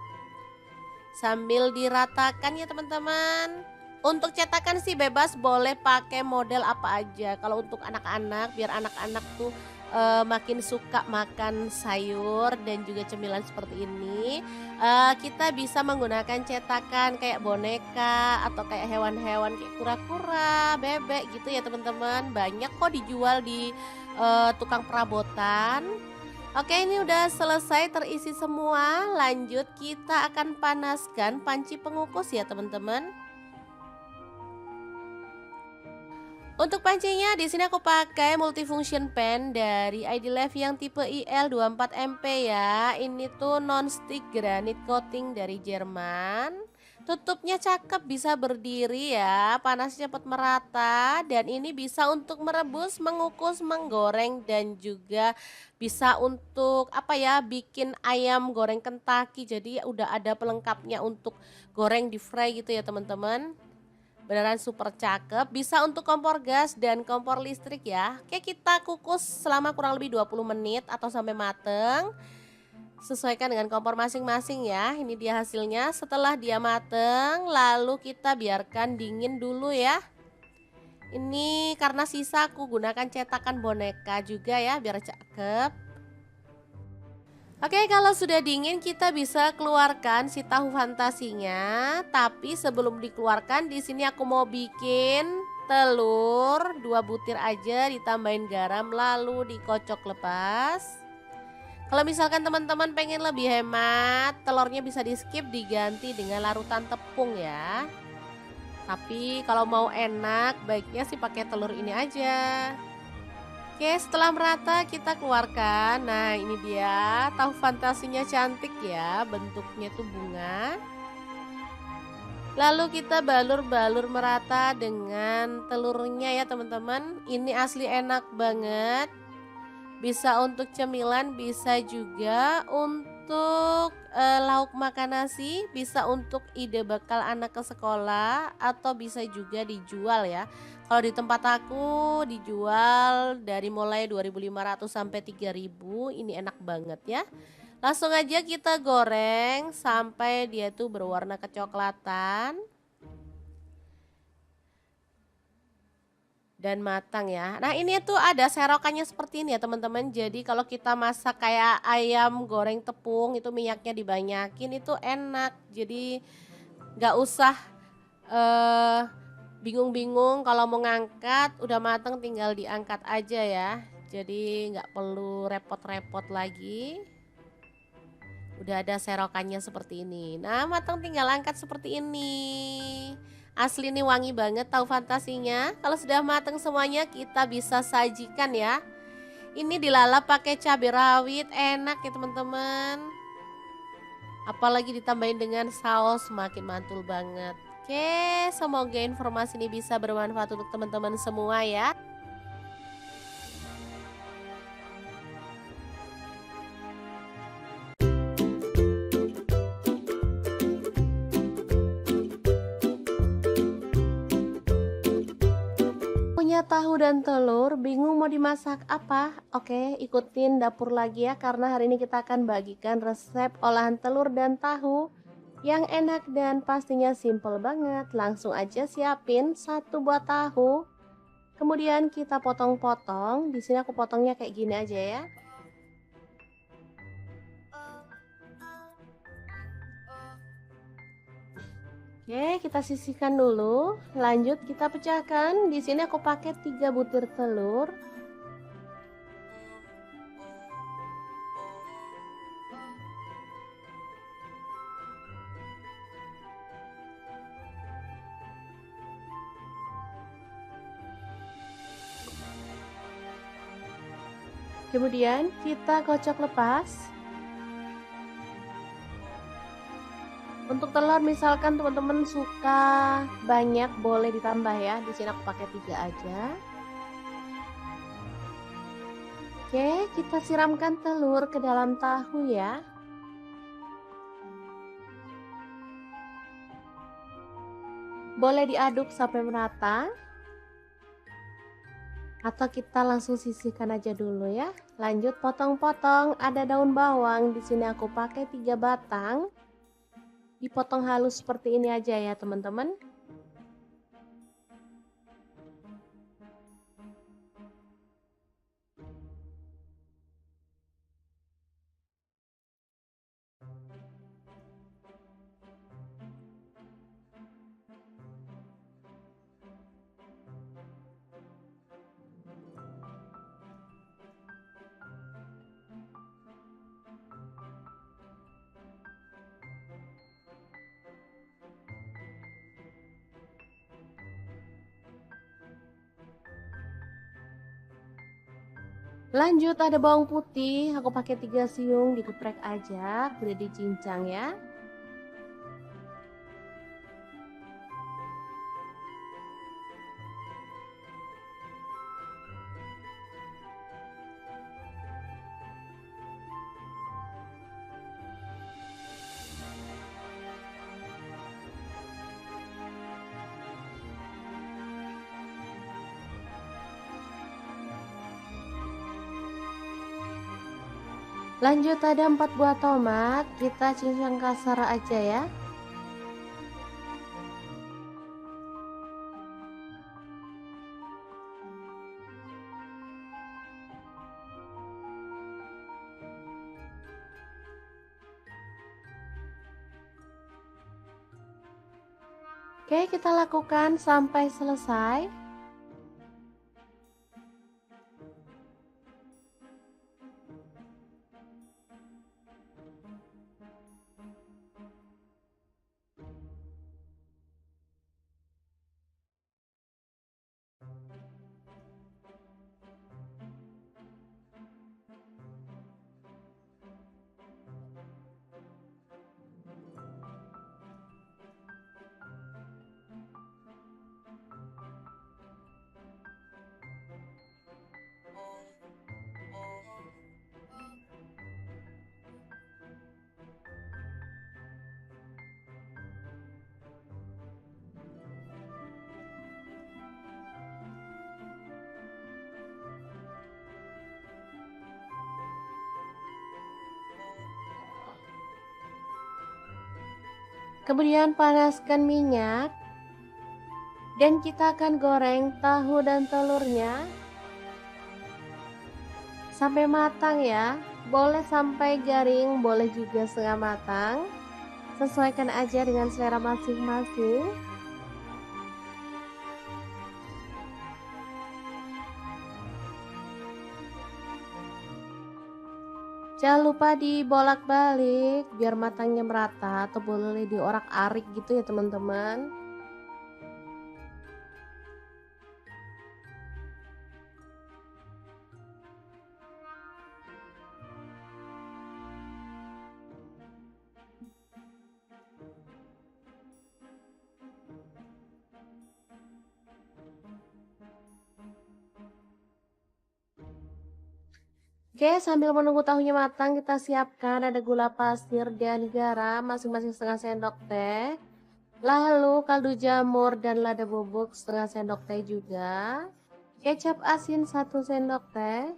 A: sambil diratakan ya teman-teman. Untuk cetakan sih bebas, boleh pakai model apa aja. Kalau untuk anak-anak biar anak-anak tuh makin suka makan sayur dan juga cemilan seperti ini, kita bisa menggunakan cetakan kayak boneka atau kayak hewan-hewan kayak kura-kura, bebek gitu ya teman-teman. Banyak kok dijual di tukang perabotan. Oke, ini udah selesai terisi semua. Lanjut kita akan panaskan panci pengukus ya teman-teman. Untuk pancinya di sini aku pakai multifunction pan dari ID Life yang tipe IL24MP ya. Ini tuh non-stick granite coating dari Jerman. Tutupnya cakep, bisa berdiri ya, panasnya cepat merata dan ini bisa untuk merebus, mengukus, menggoreng dan juga bisa untuk apa ya, bikin ayam goreng Kentucky. Jadi udah ada pelengkapnya untuk goreng di fry gitu ya teman-teman. Beneran super cakep, bisa untuk kompor gas dan kompor listrik ya. Oke, kita kukus selama kurang lebih 20 menit atau sampai mateng. Sesuaikan dengan kompor masing-masing ya. Ini dia hasilnya. Setelah dia mateng, lalu kita biarkan dingin dulu ya. Ini karena sisa aku gunakan cetakan boneka juga ya, biar cakep. Oke, kalau sudah dingin kita bisa keluarkan si tahu fantasinya. Tapi sebelum dikeluarkan, di sini aku mau bikin telur 2 butir aja, ditambahin garam lalu dikocok lepas. Kalau misalkan teman-teman pengen lebih hemat, telurnya bisa di skip, diganti dengan larutan tepung ya. Tapi kalau mau enak, baiknya sih pakai telur ini aja. Oke, setelah merata kita keluarkan. Nah, ini dia tahu fantasinya, cantik ya, bentuknya tuh bunga. Lalu kita balur-balur merata dengan telurnya ya teman-teman. Ini asli enak banget. Bisa untuk cemilan, bisa juga untuk lauk makan nasi, bisa untuk ide bekal anak ke sekolah, atau bisa juga dijual ya. Kalau di tempat aku dijual dari mulai 2.500 sampai 3.000, ini enak banget ya. Langsung aja kita goreng sampai dia tuh berwarna kecoklatan dan matang ya. Nah, ini tuh ada serokannya seperti ini ya teman-teman. Jadi kalau kita masak kayak ayam goreng tepung itu minyaknya dibanyakin, itu enak. Jadi nggak usah bingung-bingung kalau mau ngangkat, udah matang tinggal diangkat aja ya. Jadi nggak perlu repot-repot lagi. Udah ada serokannya seperti ini. Nah, matang tinggal angkat seperti ini. Asli nih wangi banget tahu fantasinya. Kalau sudah matang semuanya kita bisa sajikan ya. Ini dilalap pakai cabai rawit, enak ya teman-teman. Apalagi ditambahin dengan saus, makin mantul banget. Oke, semoga informasi ini bisa bermanfaat untuk teman-teman semua ya. Punya tahu dan telur, bingung mau dimasak apa? Oke, ikutin dapur lagi ya, karena hari ini kita akan bagikan resep olahan telur dan tahu yang enak dan pastinya simple banget. Langsung aja siapin 1 buah tahu. Kemudian kita potong-potong. Di sini aku potongnya kayak gini aja ya. Oke, kita sisihkan dulu. Lanjut kita pecahkan. Di sini aku pakai 3 butir telur. Kemudian kita kocok lepas. Untuk telur misalkan teman-teman suka banyak boleh ditambah ya. Di sini aku pakai 3 aja. Oke, kita siramkan telur ke dalam tahu ya. Boleh diaduk sampai merata. Atau kita langsung sisihkan aja dulu ya. Lanjut potong-potong, ada daun bawang. Di sini aku pakai 3 batang. Dipotong halus seperti ini aja ya teman-teman. Lanjut ada bawang putih, aku pakai 3 siung digeprek aja, boleh dicincang ya. Lanjut ada 4 buah tomat, kita cincang kasar aja ya. Oke, kita lakukan sampai selesai. Kemudian panaskan minyak dan kita akan goreng tahu dan telurnya sampai matang ya. Boleh sampai garing, boleh juga setengah matang. Sesuaikan aja dengan selera masing-masing. Jangan lupa dibolak-balik biar matangnya merata, atau boleh diorak-arik gitu ya teman-teman. Oke, sambil menunggu tahunya matang, kita siapkan ada gula pasir dan garam masing-masing setengah sendok teh. Lalu kaldu jamur dan lada bubuk setengah sendok teh juga. Kecap asin 1 sendok teh.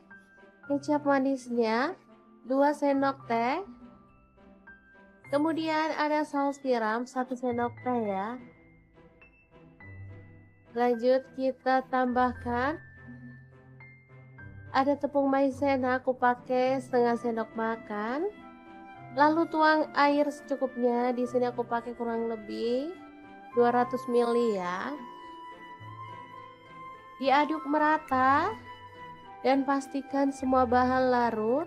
A: Kecap manisnya 2 sendok teh. Kemudian ada saus tiram 1 sendok teh ya. Lanjut kita tambahkan ada tepung maizena, aku pakai setengah sendok makan. Lalu tuang air secukupnya. Di sini aku pakai kurang lebih 200 ml ya. Diaduk merata dan pastikan semua bahan larut.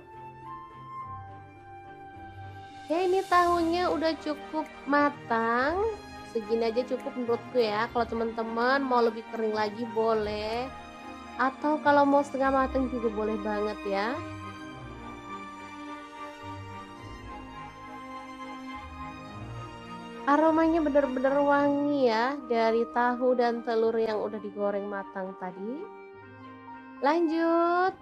A: Oke, ini tahunya udah cukup matang. Segini aja cukup menurutku ya. Kalau teman-teman mau lebih kering lagi boleh. Atau kalau mau setengah matang juga boleh banget ya. Aromanya benar-benar wangi ya dari tahu dan telur yang udah digoreng matang tadi. Lanjut,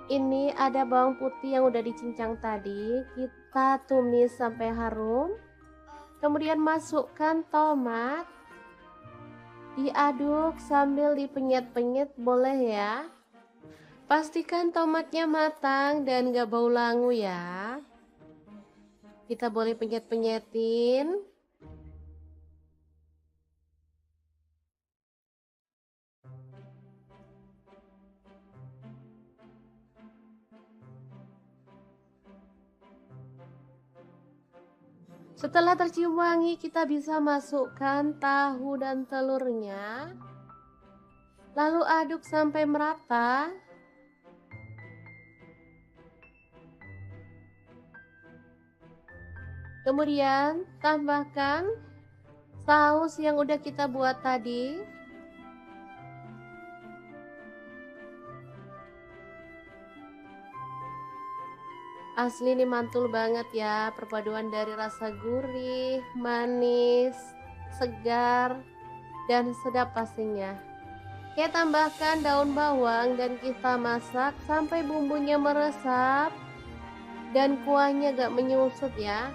A: ini ada bawang putih yang udah dicincang tadi. Kita tumis sampai harum. Kemudian masukkan tomat. Diaduk sambil dipenyet-penyet boleh ya. Pastikan tomatnya matang dan gak bau langu ya. Kita boleh penyet-penyetin. Setelah tercium wangi, kita bisa masukkan tahu dan telurnya. Lalu aduk sampai merata. Kemudian tambahkan saus yang udah kita buat tadi. Asli ini mantul banget ya, perpaduan dari rasa gurih, manis, segar, dan sedap pastinya. Kita tambahkan daun bawang dan kita masak sampai bumbunya meresap dan kuahnya gak menyusut ya.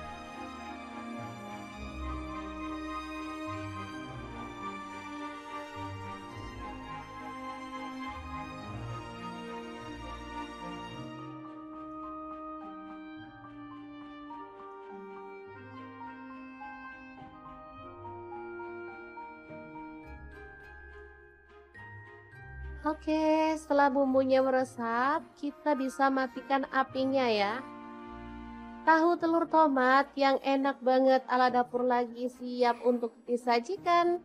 A: Oke, setelah bumbunya meresap, kita bisa matikan apinya ya. Tahu telur tomat yang enak banget ala dapur lagi siap untuk disajikan.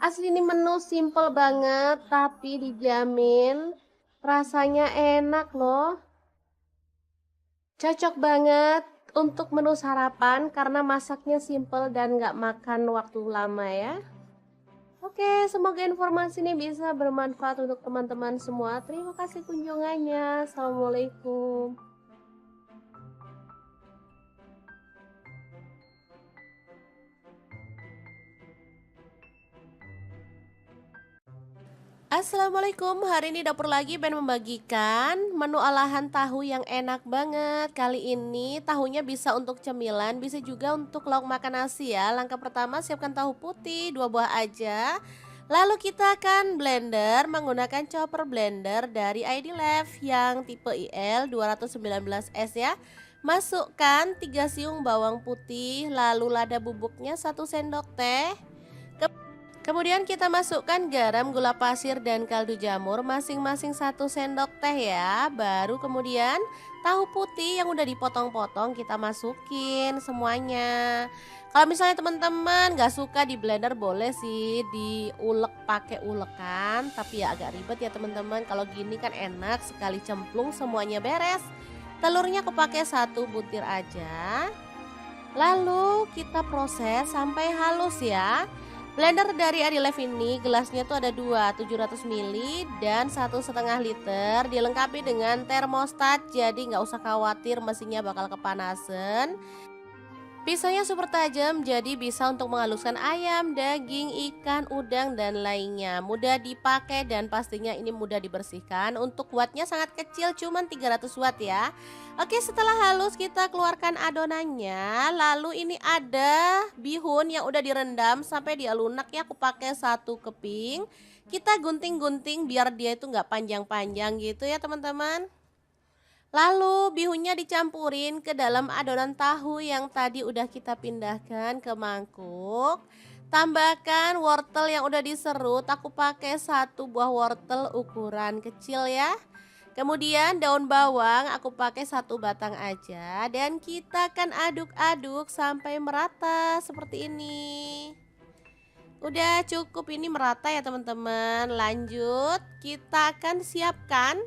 A: Asli ini menu simple banget tapi dijamin rasanya enak loh. Cocok banget untuk menu sarapan karena masaknya simple dan nggak makan waktu lama ya. Oke, semoga informasi ini bisa bermanfaat untuk teman-teman semua. Terima kasih kunjungannya. Assalamualaikum. Assalamualaikum, hari ini dapur lagi pengen membagikan menu olahan tahu yang enak banget. Kali ini tahunya bisa untuk cemilan, bisa juga untuk lauk makan nasi ya. Langkah pertama siapkan tahu putih 2 buah aja. Lalu kita akan blender menggunakan chopper blender dari ID Life yang tipe IL 219S ya. Masukkan 3 siung bawang putih, lalu lada bubuknya 1 sendok teh. Kemudian kita masukkan garam, gula pasir, dan kaldu jamur masing-masing 1 sendok teh ya. Baru kemudian tahu putih yang udah dipotong-potong kita masukin semuanya. Kalau misalnya teman-teman gak suka di blender boleh sih diulek pakai ulekan. Tapi ya agak ribet ya teman-teman. Kalau gini kan enak sekali cemplung semuanya beres. Telurnya aku pakai 1 butir aja. Lalu kita proses sampai halus ya. Blender dari Adilife ini gelasnya tuh ada 2, 700 ml dan 1,5 liter. Dilengkapi dengan termostat, jadi nggak usah khawatir mesinnya bakal kepanasan. Pisaunya super tajam, jadi bisa untuk menghaluskan ayam, daging, ikan, udang, dan lainnya. Mudah dipakai dan pastinya ini mudah dibersihkan. Untuk wattnya sangat kecil, cuman 300 watt ya. Oke, setelah halus kita keluarkan adonannya. Lalu ini ada bihun yang udah direndam sampai dia lunak ya. Aku pakai 1 keping. Kita gunting-gunting biar dia itu nggak panjang-panjang gitu ya teman-teman. Lalu bihunnya dicampurin ke dalam adonan tahu yang tadi udah kita pindahkan ke mangkuk. Tambahkan wortel yang udah diserut, aku pakai 1 buah wortel ukuran kecil ya. Kemudian daun bawang aku pakai 1 batang aja dan kita akan aduk-aduk sampai merata seperti ini. Udah cukup ini merata ya teman-teman. Lanjut kita akan siapkan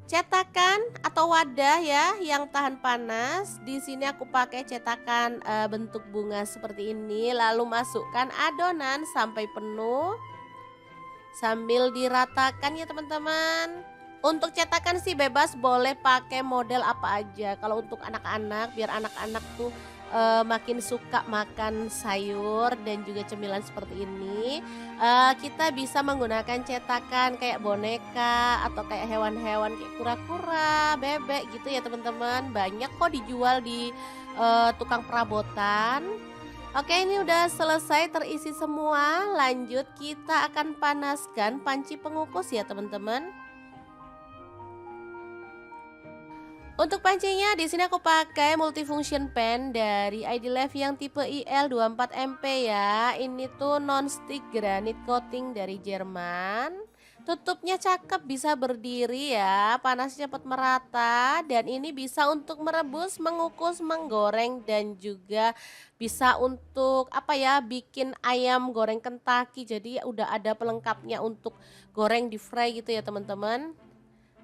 A: cetakan atau wadah ya yang tahan panas. Di sini aku pakai cetakan bentuk bunga seperti ini. Lalu masukkan adonan sampai penuh sambil diratakan ya teman-teman. Untuk cetakan sih bebas, boleh pakai model apa aja. Kalau untuk anak-anak, biar anak-anak tuh makin suka makan sayur dan juga cemilan seperti ini, kita bisa menggunakan cetakan kayak boneka atau kayak hewan-hewan kayak kura-kura, bebek gitu ya teman-teman. Banyak kok dijual di tukang perabotan. Oke, ini udah selesai terisi semua. Lanjut kita akan panaskan panci pengukus ya teman-teman. Untuk pancinya di sini aku pakai multifunction pan dari ID Life yang tipe IL24MP ya. Ini tuh non-stick granite coating dari Jerman. Tutupnya cakep, bisa berdiri ya, panasnya cepat merata dan ini bisa untuk merebus, mengukus, menggoreng dan juga bisa untuk apa ya, bikin ayam goreng Kentucky. Jadi udah ada pelengkapnya untuk goreng di fry gitu ya teman-teman.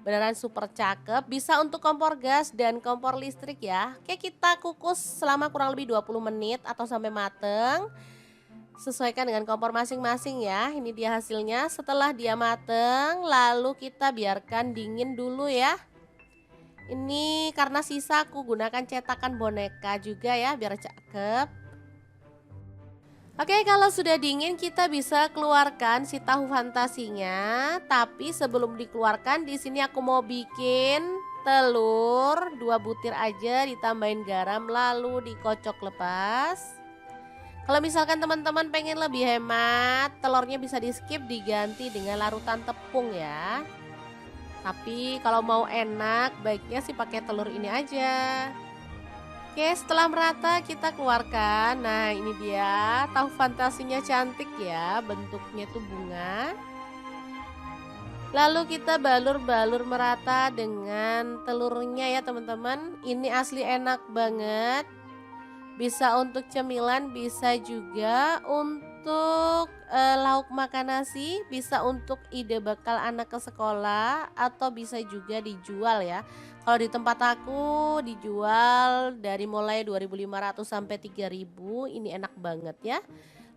A: Beneran super cakep, bisa untuk kompor gas dan kompor listrik ya. Oke, kita kukus selama kurang lebih 20 menit atau sampai mateng. Sesuaikan dengan kompor masing-masing ya. Ini dia hasilnya setelah dia mateng, lalu kita biarkan dingin dulu ya. Ini karena sisa aku gunakan cetakan boneka juga ya biar cakep. Oke, kalau sudah dingin kita bisa keluarkan si tahu fantasinya. Tapi sebelum dikeluarkan di sini aku mau bikin telur 2 butir aja ditambahin garam lalu dikocok lepas. Kalau misalkan teman-teman pengen lebih hemat, telurnya bisa di-skip diganti dengan larutan tepung ya. Tapi kalau mau enak baiknya sih pakai telur ini aja. Oke, setelah merata kita keluarkan. Nah, ini dia tahu fantasinya cantik ya, bentuknya tuh bunga. Lalu kita balur-balur merata dengan telurnya ya teman-teman. Ini asli enak banget. Bisa untuk cemilan, bisa juga untuk lauk makan nasi, bisa untuk ide bekal anak ke sekolah, atau bisa juga dijual ya. Kalau di tempat aku dijual dari mulai 2.500 sampai 3.000, ini enak banget ya.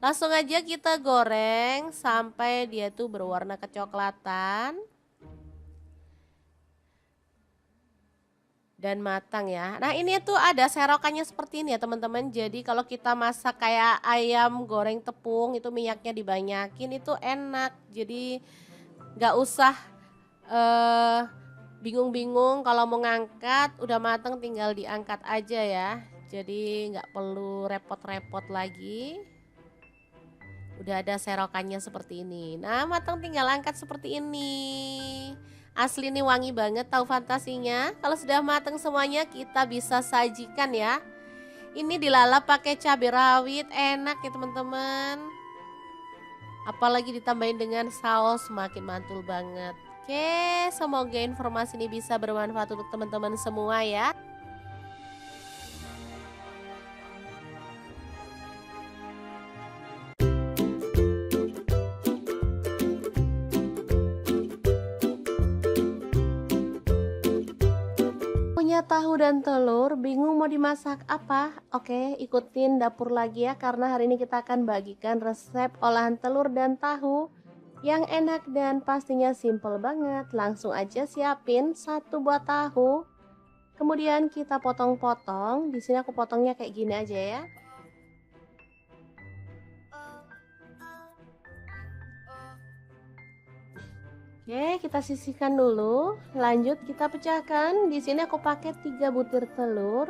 A: Langsung aja kita goreng sampai dia tuh berwarna kecoklatan dan matang ya. Nah, ini tuh ada serokannya seperti ini ya teman-teman. Jadi kalau kita masak kayak ayam goreng tepung itu minyaknya dibanyakin itu enak. Jadi nggak usah eh, bingung-bingung kalau mau ngangkat, udah matang tinggal diangkat aja ya. Jadi nggak perlu repot-repot lagi. Udah ada serokannya seperti ini. Nah, matang tinggal angkat seperti ini. Asli nih wangi banget tahu fantasinya. Kalau sudah matang semuanya kita bisa sajikan ya. Ini dilalap pakai cabai rawit, enak ya teman-teman. Apalagi ditambahin dengan saus semakin mantul banget. Oke, semoga informasi ini bisa bermanfaat untuk teman-teman semua ya. Punya tahu dan telur, bingung mau dimasak apa? Oke, ikutin dapur lagi ya karena hari ini kita akan bagikan resep olahan telur dan tahu yang enak dan pastinya simple banget. Langsung aja siapin 1 buah tahu. Kemudian kita potong-potong. Di sini aku potongnya kayak gini aja ya. Oke, kita sisihkan dulu. Lanjut kita pecahkan. Di sini aku pakai 3 butir telur.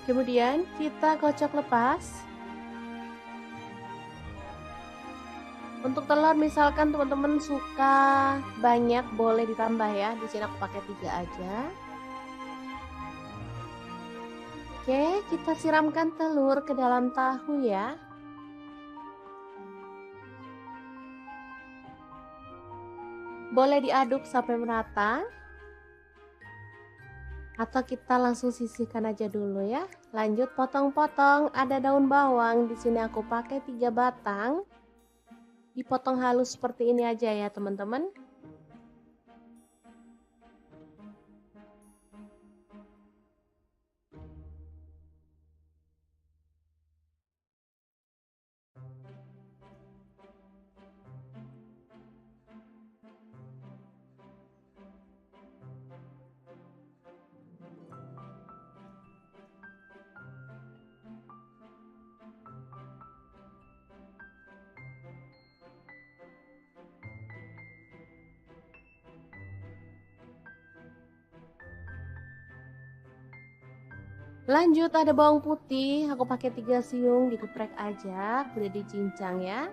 A: Kemudian kita kocok lepas. Untuk telur misalkan teman-teman suka banyak boleh ditambah ya. Di sini aku pakai 3 aja. Oke, kita siramkan telur ke dalam tahu ya. Boleh diaduk sampai merata. Atau kita langsung sisihkan aja dulu ya. Lanjut potong-potong, ada daun bawang. Di sini aku pakai 3 batang. Dipotong halus seperti ini aja ya teman-teman. Lanjut ada bawang putih, aku pakai 3 siung digeprek aja, boleh dicincang ya.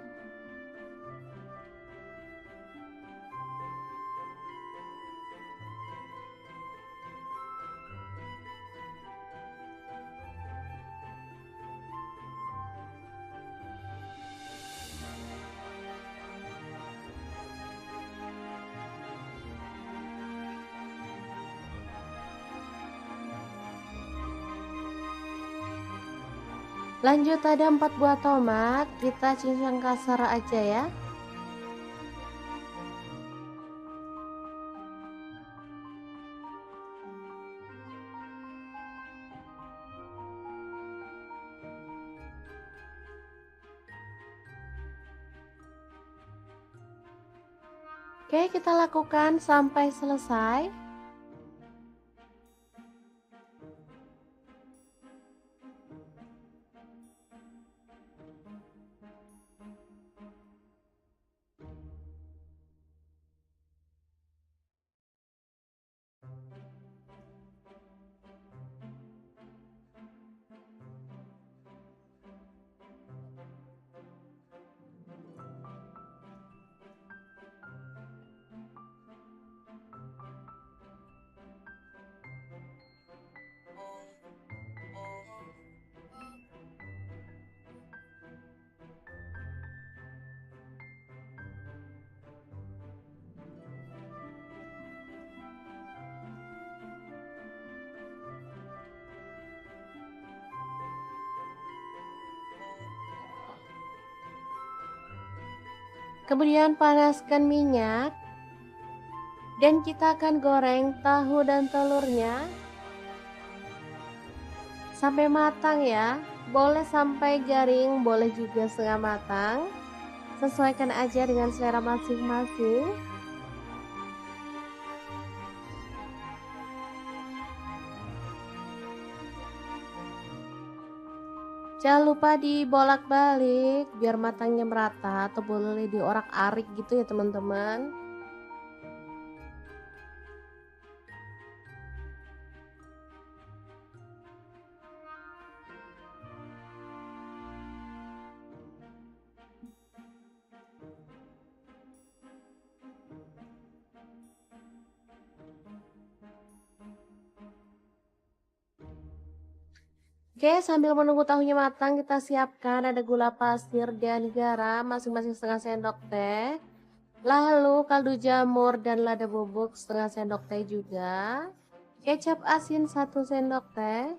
A: Lanjut ada 4 buah tomat, kita cincang kasar aja ya. Oke, kita lakukan sampai selesai. Kemudian panaskan minyak dan kita akan goreng tahu dan telurnya sampai matang ya. Boleh sampai garing, boleh juga setengah matang. Sesuaikan aja dengan selera masing-masing. Jangan lupa dibolak-balik biar matangnya merata, atau boleh diorak-arik gitu ya teman-teman. Oke, sambil menunggu tahunya matang, kita siapkan ada gula pasir dan garam masing-masing setengah sendok teh. Lalu kaldu jamur dan lada bubuk setengah sendok teh juga. Kecap asin 1 sendok teh.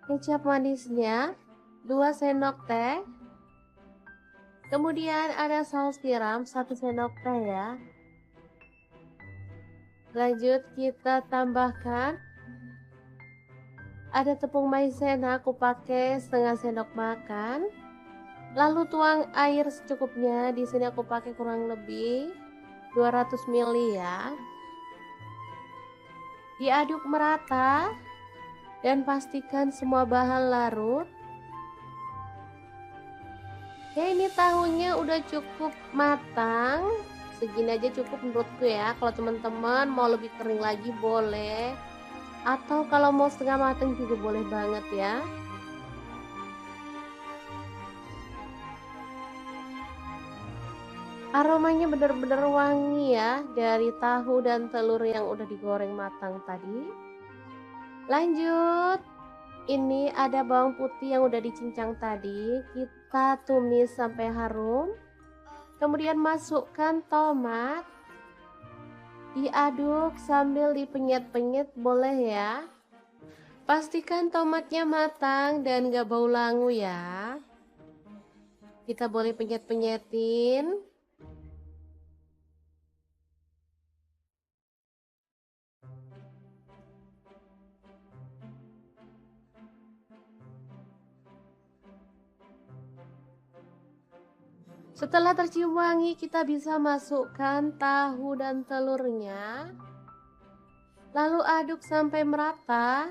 A: Kecap manisnya 2 sendok teh. Kemudian ada saus tiram 1 sendok teh ya. Lanjut kita tambahkan ada tepung maizena, aku pakai setengah sendok makan. Lalu tuang air secukupnya. Di sini aku pakai kurang lebih 200 ml ya. Diaduk merata dan pastikan semua bahan larut. Oke, ini tahunya udah cukup matang. Segini aja cukup menurutku ya. Kalau teman-teman mau lebih kering lagi boleh. Atau kalau mau setengah matang juga boleh banget ya. Aromanya benar-benar wangi ya dari tahu dan telur yang udah digoreng matang tadi. Lanjut, ini ada bawang putih yang udah dicincang tadi. Kita tumis sampai harum. Kemudian masukkan tomat. Diaduk sambil dipenyet-penyet boleh ya. Pastikan tomatnya matang dan gak bau langu ya. Kita boleh penyet-penyetin. Setelah tercium wangi, kita bisa masukkan tahu dan telurnya. Lalu aduk sampai merata.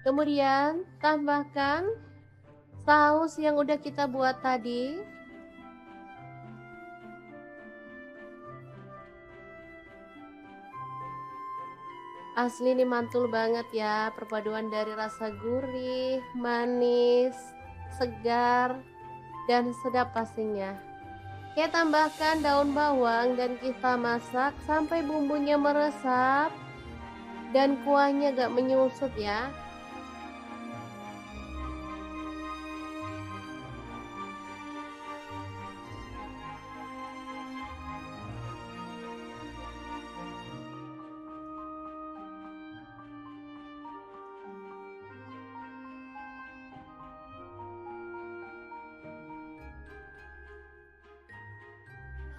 A: Kemudian tambahkan saus yang udah kita buat tadi. Asli ini mantul banget ya, perpaduan dari rasa gurih, manis, segar, dan sedap pastinya. Kita tambahkan daun bawang dan kita masak sampai bumbunya meresap dan kuahnya gak menyusut ya.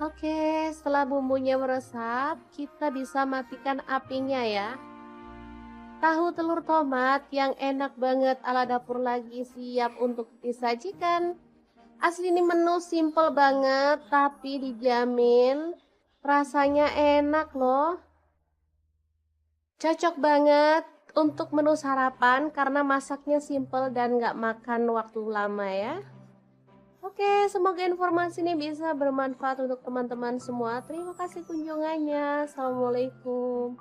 A: Oke, setelah bumbunya meresap, kita bisa matikan apinya ya. Tahu telur tomat yang enak banget ala dapur lagi siap untuk disajikan. Asli ini menu simple banget tapi dijamin rasanya enak loh. Cocok banget untuk menu sarapan karena masaknya simple dan nggak makan waktu lama ya. Oke, semoga informasi ini bisa bermanfaat untuk teman-teman semua. Terima kasih kunjungannya. Assalamualaikum.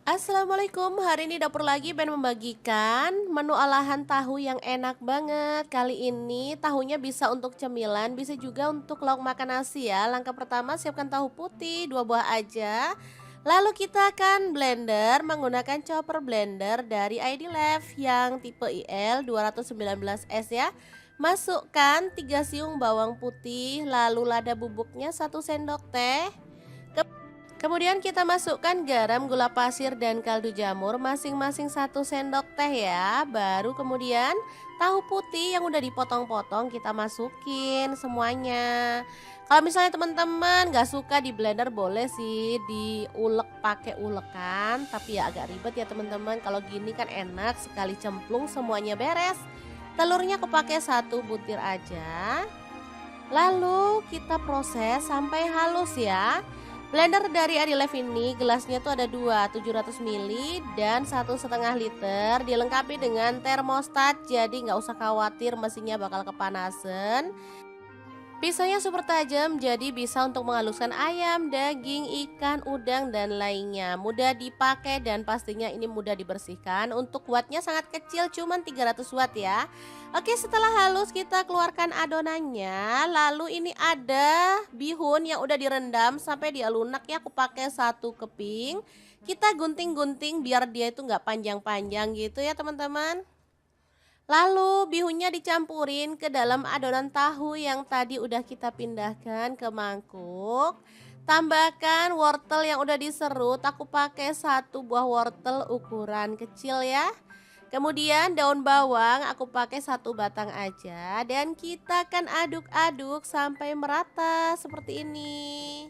A: Assalamualaikum, hari ini dapur lagi pengen membagikan menu olahan tahu yang enak banget. Kali ini tahunya bisa untuk cemilan, bisa juga untuk lauk makan nasi ya. Langkah pertama siapkan tahu putih 2 buah aja. Lalu kita akan blender menggunakan chopper blender dari ID Love yang tipe IL 219S ya. Masukkan 3 siung bawang putih, lalu lada bubuknya 1 sendok teh. Kemudian kita masukkan garam, gula pasir, dan kaldu jamur masing-masing 1 sendok teh ya. Baru kemudian tahu putih yang udah dipotong-potong kita masukin semuanya. Kalau misalnya teman-teman gak suka di blender boleh sih diulek pakai ulekan. Tapi ya agak ribet ya teman-teman. Kalau gini kan enak sekali cemplung semuanya beres. Telurnya aku pakai 1 butir aja. Lalu kita proses sampai halus ya. Blender dari Adilef ini gelasnya tuh ada 2, 700 ml dan 1,5 liter. Dilengkapi dengan termostat, jadi nggak usah khawatir mesinnya bakal kepanasan. Pisaunya super tajam, jadi bisa untuk menghaluskan ayam, daging, ikan, udang, dan lainnya. Mudah dipakai dan pastinya ini mudah dibersihkan. Untuk wattnya sangat kecil, cuman 300 watt ya. Oke, setelah halus kita keluarkan adonannya. Lalu ini ada bihun yang udah direndam sampai dia lunak ya. Aku pakai 1 keping. Kita gunting-gunting biar dia itu nggak panjang-panjang gitu ya teman-teman. Lalu bihunnya dicampurin ke dalam adonan tahu yang tadi udah kita pindahkan ke mangkuk. Tambahkan wortel yang udah diserut, aku pakai 1 buah wortel ukuran kecil ya. Kemudian daun bawang aku pakai 1 batang aja dan kita akan aduk-aduk sampai merata seperti ini.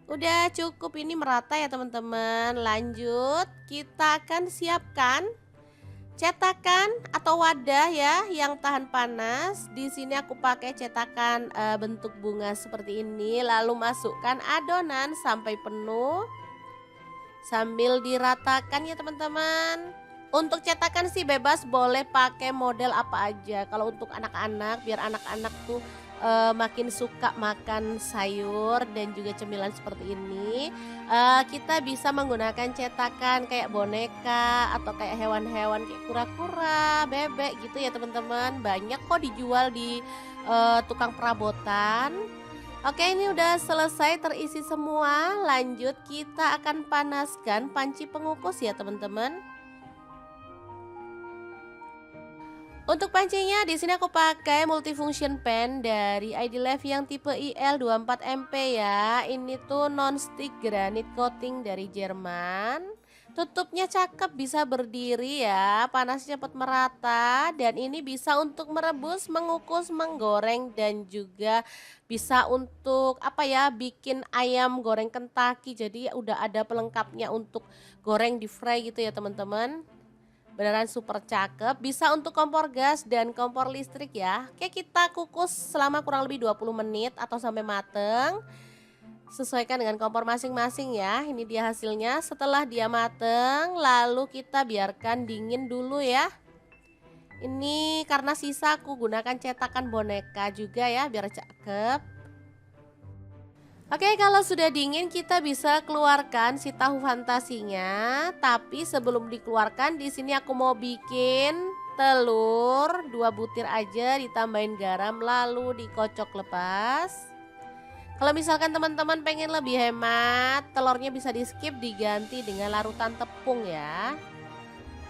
A: Udah cukup ini merata ya teman-teman. Lanjut kita akan siapkan cetakan atau wadah ya yang tahan panas. Di sini aku pakai cetakan bentuk bunga seperti ini. Lalu masukkan adonan sampai penuh sambil diratakan ya teman-teman. Untuk cetakan sih bebas, boleh pakai model apa aja. Kalau untuk anak-anak, biar anak-anak tuh makin suka makan sayur dan juga cemilan seperti ini, kita bisa menggunakan cetakan kayak boneka atau kayak hewan-hewan kayak kura-kura, bebek gitu ya teman-teman. Banyak kok dijual di tukang perabotan. Oke, ini udah selesai terisi semua. Lanjut kita akan panaskan panci pengukus ya teman-teman. Untuk pancinya di sini aku pakai multifunction pan dari ID Love yang tipe IL24MP ya. Ini tuh non-stick granite coating dari Jerman. Tutupnya cakep, bisa berdiri ya, panasnya cepat merata dan ini bisa untuk merebus, mengukus, menggoreng dan juga bisa untuk apa ya, bikin ayam goreng Kentucky. Jadi udah ada pelengkapnya untuk goreng di fry gitu ya teman-teman. Beneran super cakep, bisa untuk kompor gas dan kompor listrik ya. Oke, kita kukus selama kurang lebih 20 menit atau sampai mateng. Sesuaikan dengan kompor masing-masing ya. Ini dia hasilnya setelah dia mateng, lalu kita biarkan dingin dulu ya. Ini karena sisa aku gunakan cetakan boneka juga ya biar cakep. Oke, kalau sudah dingin kita bisa keluarkan si tahu fantasinya. Tapi sebelum dikeluarkan di sini aku mau bikin telur 2 butir aja, ditambahin garam lalu dikocok lepas. Kalau misalkan teman-teman pengen lebih hemat, telurnya bisa di skip, diganti dengan larutan tepung ya.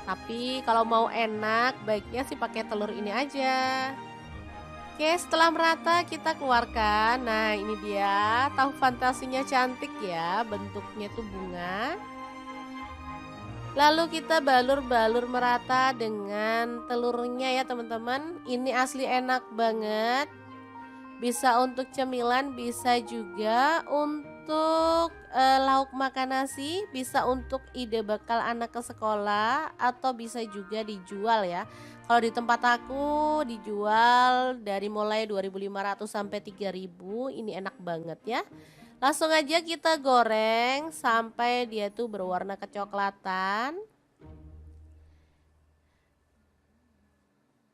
A: Tapi kalau mau enak baiknya sih pakai telur ini aja. Oke, setelah merata kita keluarkan. Nah, ini dia tahu fantasinya, cantik ya, bentuknya tuh bunga. Lalu kita balur-balur merata dengan telurnya ya teman-teman. Ini asli enak banget. Bisa untuk cemilan, bisa juga untuk untuk lauk makan nasi bisa untuk ide bekal anak ke sekolah atau bisa juga dijual ya. Kalau di tempat aku dijual dari mulai 2.500 sampai 3.000, ini enak banget ya. Langsung aja kita goreng sampai dia tuh berwarna kecoklatan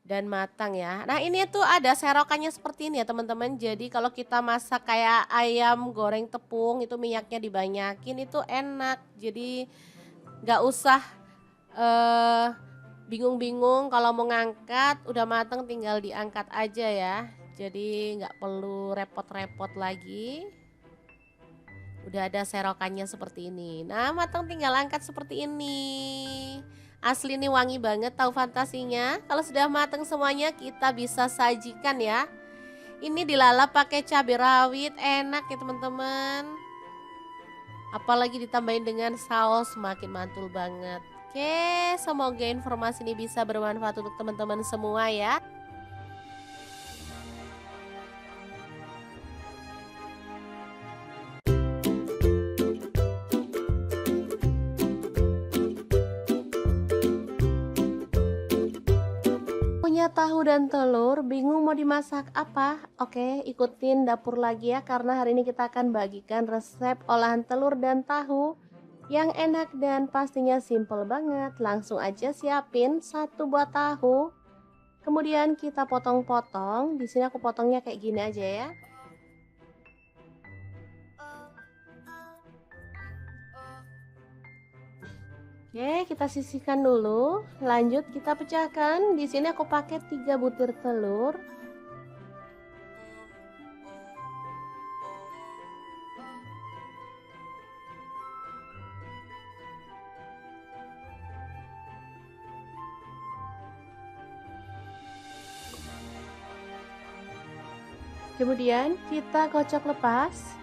A: dan matang ya. Nah, ini tuh ada serokannya seperti ini ya, teman-teman. Jadi kalau kita masak kayak ayam goreng tepung itu minyaknya dibanyakin itu enak. Jadi nggak usah eh bingung-bingung kalau mau ngangkat, udah matang tinggal diangkat aja ya. Jadi nggak perlu repot-repot lagi. Udah ada serokannya seperti ini. Nah, matang tinggal angkat seperti ini. Asli nih wangi banget tahu fantasinya. Kalau sudah matang semuanya kita bisa sajikan ya. Ini dilalap pakai cabai rawit, enak ya teman-teman. Apalagi ditambahin dengan saus makin mantul banget. Oke, semoga informasi ini bisa bermanfaat untuk teman-teman semua ya. Punya tahu dan telur, bingung mau dimasak apa? Oke, ikutin dapur lagi ya, karena hari ini kita akan bagikan resep olahan telur dan tahu yang enak dan pastinya simple banget. Langsung aja siapin satu buah tahu, kemudian kita potong-potong. Di sini aku potongnya kayak gini aja ya. Oke, kita sisihkan dulu. Lanjut kita pecahkan. Di sini aku pakai 3 butir telur. Kemudian kita kocok lepas.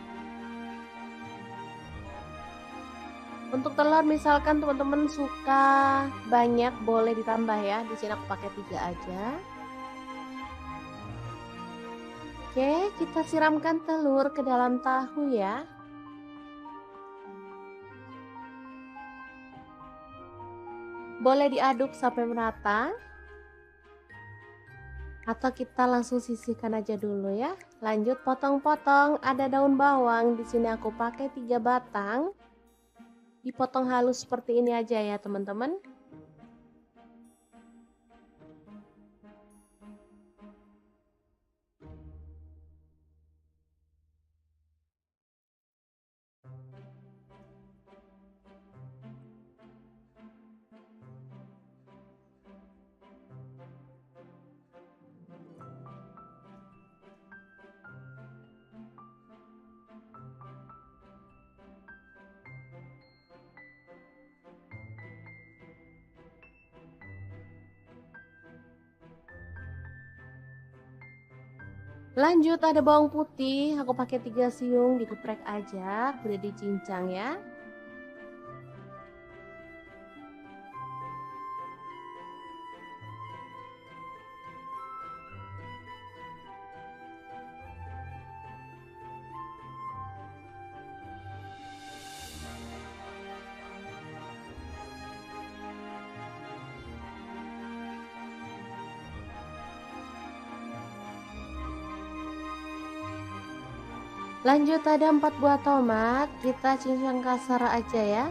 A: Untuk telur misalkan teman-teman suka banyak boleh ditambah ya. Di sini aku pakai 3 aja. Oke, kita siramkan telur ke dalam tahu ya. Boleh diaduk sampai merata. Atau kita langsung sisihkan aja dulu ya. Lanjut potong-potong, ada daun bawang, di sini aku pakai 3 batang. Dipotong halus seperti ini aja ya, teman-teman. Lanjut ada bawang putih, aku pakai 3 siung, digeprek aja, kemudian dicincang ya. Lanjut ada 4 buah tomat, kita cincang kasar aja ya.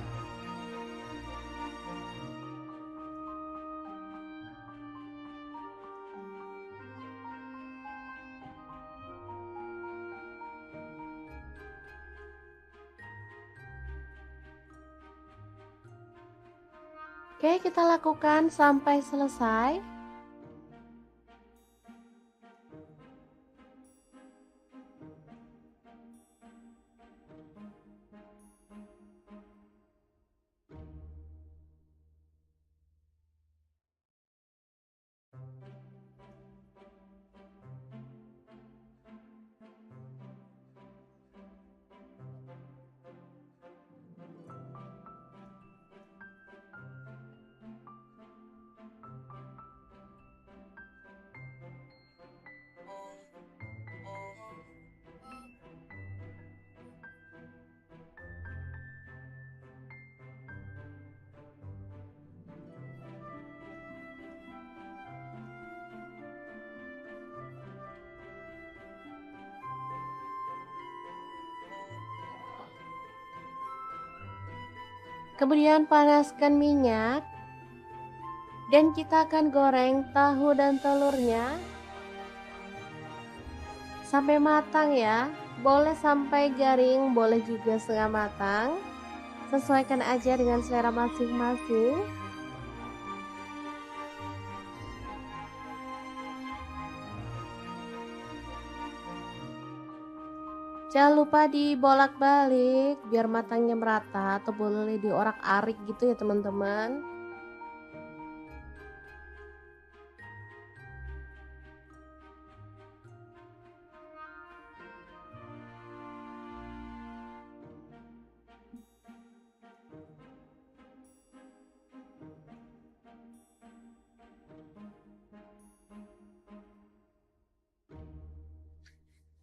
A: Oke, kita lakukan sampai selesai. Kemudian panaskan minyak dan kita akan goreng tahu dan telurnya sampai matang ya. Boleh sampai garing, boleh juga setengah matang. Sesuaikan aja dengan selera masing-masing. Jangan lupa dibolak-balik biar matangnya merata atau boleh diorak-arik gitu ya teman-teman.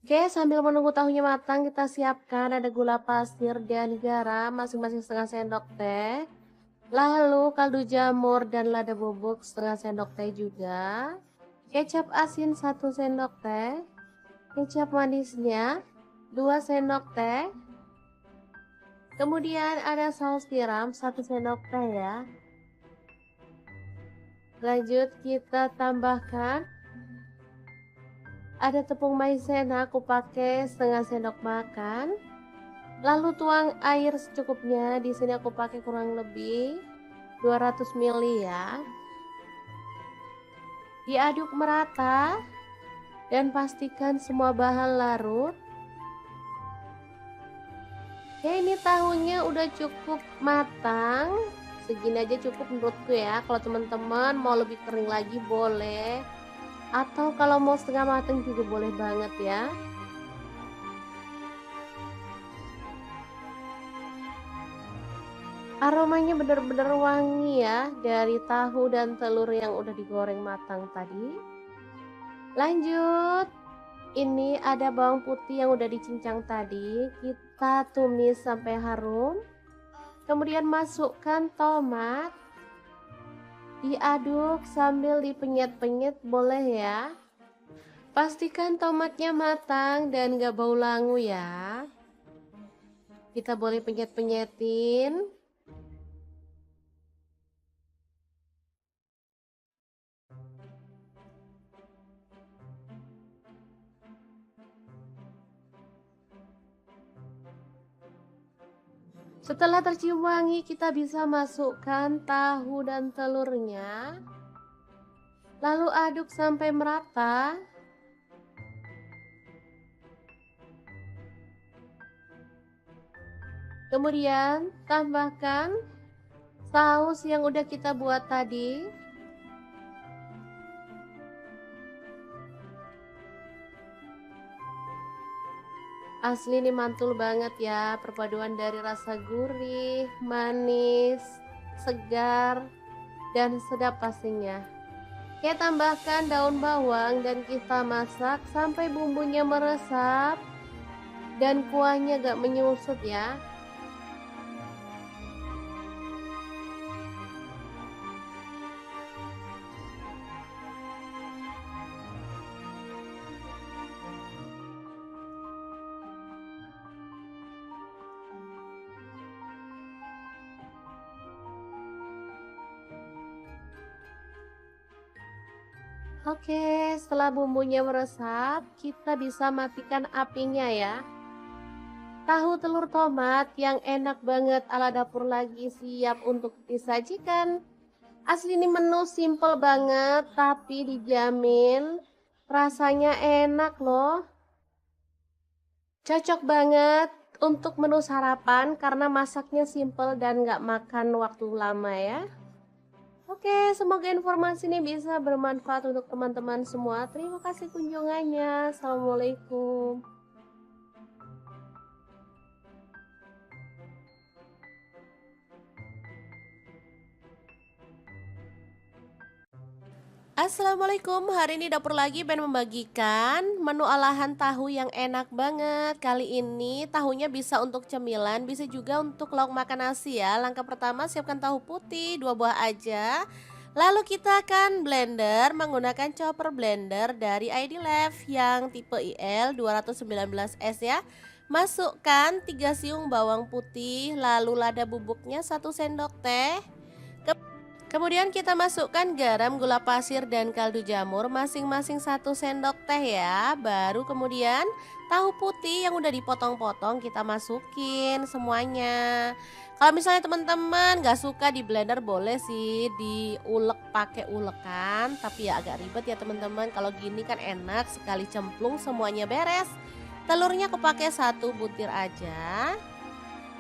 A: Oke, sambil menunggu tahunya matang, kita siapkan ada gula pasir dan garam masing-masing setengah sendok teh. Lalu kaldu jamur dan lada bubuk setengah sendok teh juga. Kecap asin 1 sendok teh. Kecap manisnya 2 sendok teh. Kemudian ada saus tiram 1 sendok teh ya. Lanjut kita tambahkan ada tepung maizena, aku pakai setengah sendok makan. Lalu tuang air secukupnya. Di sini aku pakai kurang lebih 200 ml ya. Diaduk merata dan pastikan semua bahan larut. Oke, ini tahunya udah cukup matang. Segini aja cukup menurutku ya. Kalau teman-teman mau lebih kering lagi boleh. Atau kalau mau setengah matang juga boleh banget ya. Aromanya benar-benar wangi ya dari tahu dan telur yang udah digoreng matang tadi. Lanjut, ini ada bawang putih yang udah dicincang tadi. Kita tumis sampai harum. Kemudian masukkan tomat. Diaduk sambil dipenyet-penyet boleh ya. Pastikan tomatnya matang dan gak bau langu ya. Kita boleh penyet-penyetin. Setelah tercium wangi, kita bisa masukkan tahu dan telurnya. Lalu aduk sampai merata. Kemudian tambahkan saus yang udah kita buat tadi. Asli ini mantul banget ya, perpaduan dari rasa gurih, manis, segar, dan sedap pastinya. Oke, tambahkan daun bawang dan kita masak sampai bumbunya meresap dan kuahnya gak menyusut ya. Oke, setelah bumbunya meresap, kita bisa matikan apinya ya. Tahu telur tomat yang enak banget ala dapur lagi siap untuk disajikan. Asli ini menu simple banget, tapi dijamin rasanya enak loh. Cocok banget untuk menu sarapan karena masaknya simple dan gak makan waktu lama ya. Oke, semoga informasi ini bisa bermanfaat untuk teman-teman semua. Terima kasih kunjungannya. Assalamualaikum. Assalamualaikum, hari ini dapur lagi pengen membagikan menu olahan tahu yang enak banget. Kali ini tahunya bisa untuk cemilan, bisa juga untuk lauk makan nasi ya. Langkah pertama siapkan tahu putih 2 buah aja. Lalu kita akan blender menggunakan chopper blender dari ID Lab yang tipe IL 219S ya. Masukkan 3 siung bawang putih, lalu lada bubuknya 1 sendok teh. Kemudian kita masukkan garam, gula pasir, dan kaldu jamur masing-masing 1 sendok teh ya. Baru kemudian tahu putih yang udah dipotong-potong kita masukin semuanya. Kalau misalnya teman-teman gak suka di blender boleh sih diulek pakai ulekan. Tapi ya agak ribet ya teman-teman. Kalau gini kan enak sekali cemplung semuanya beres. Telurnya aku pakai 1 butir aja.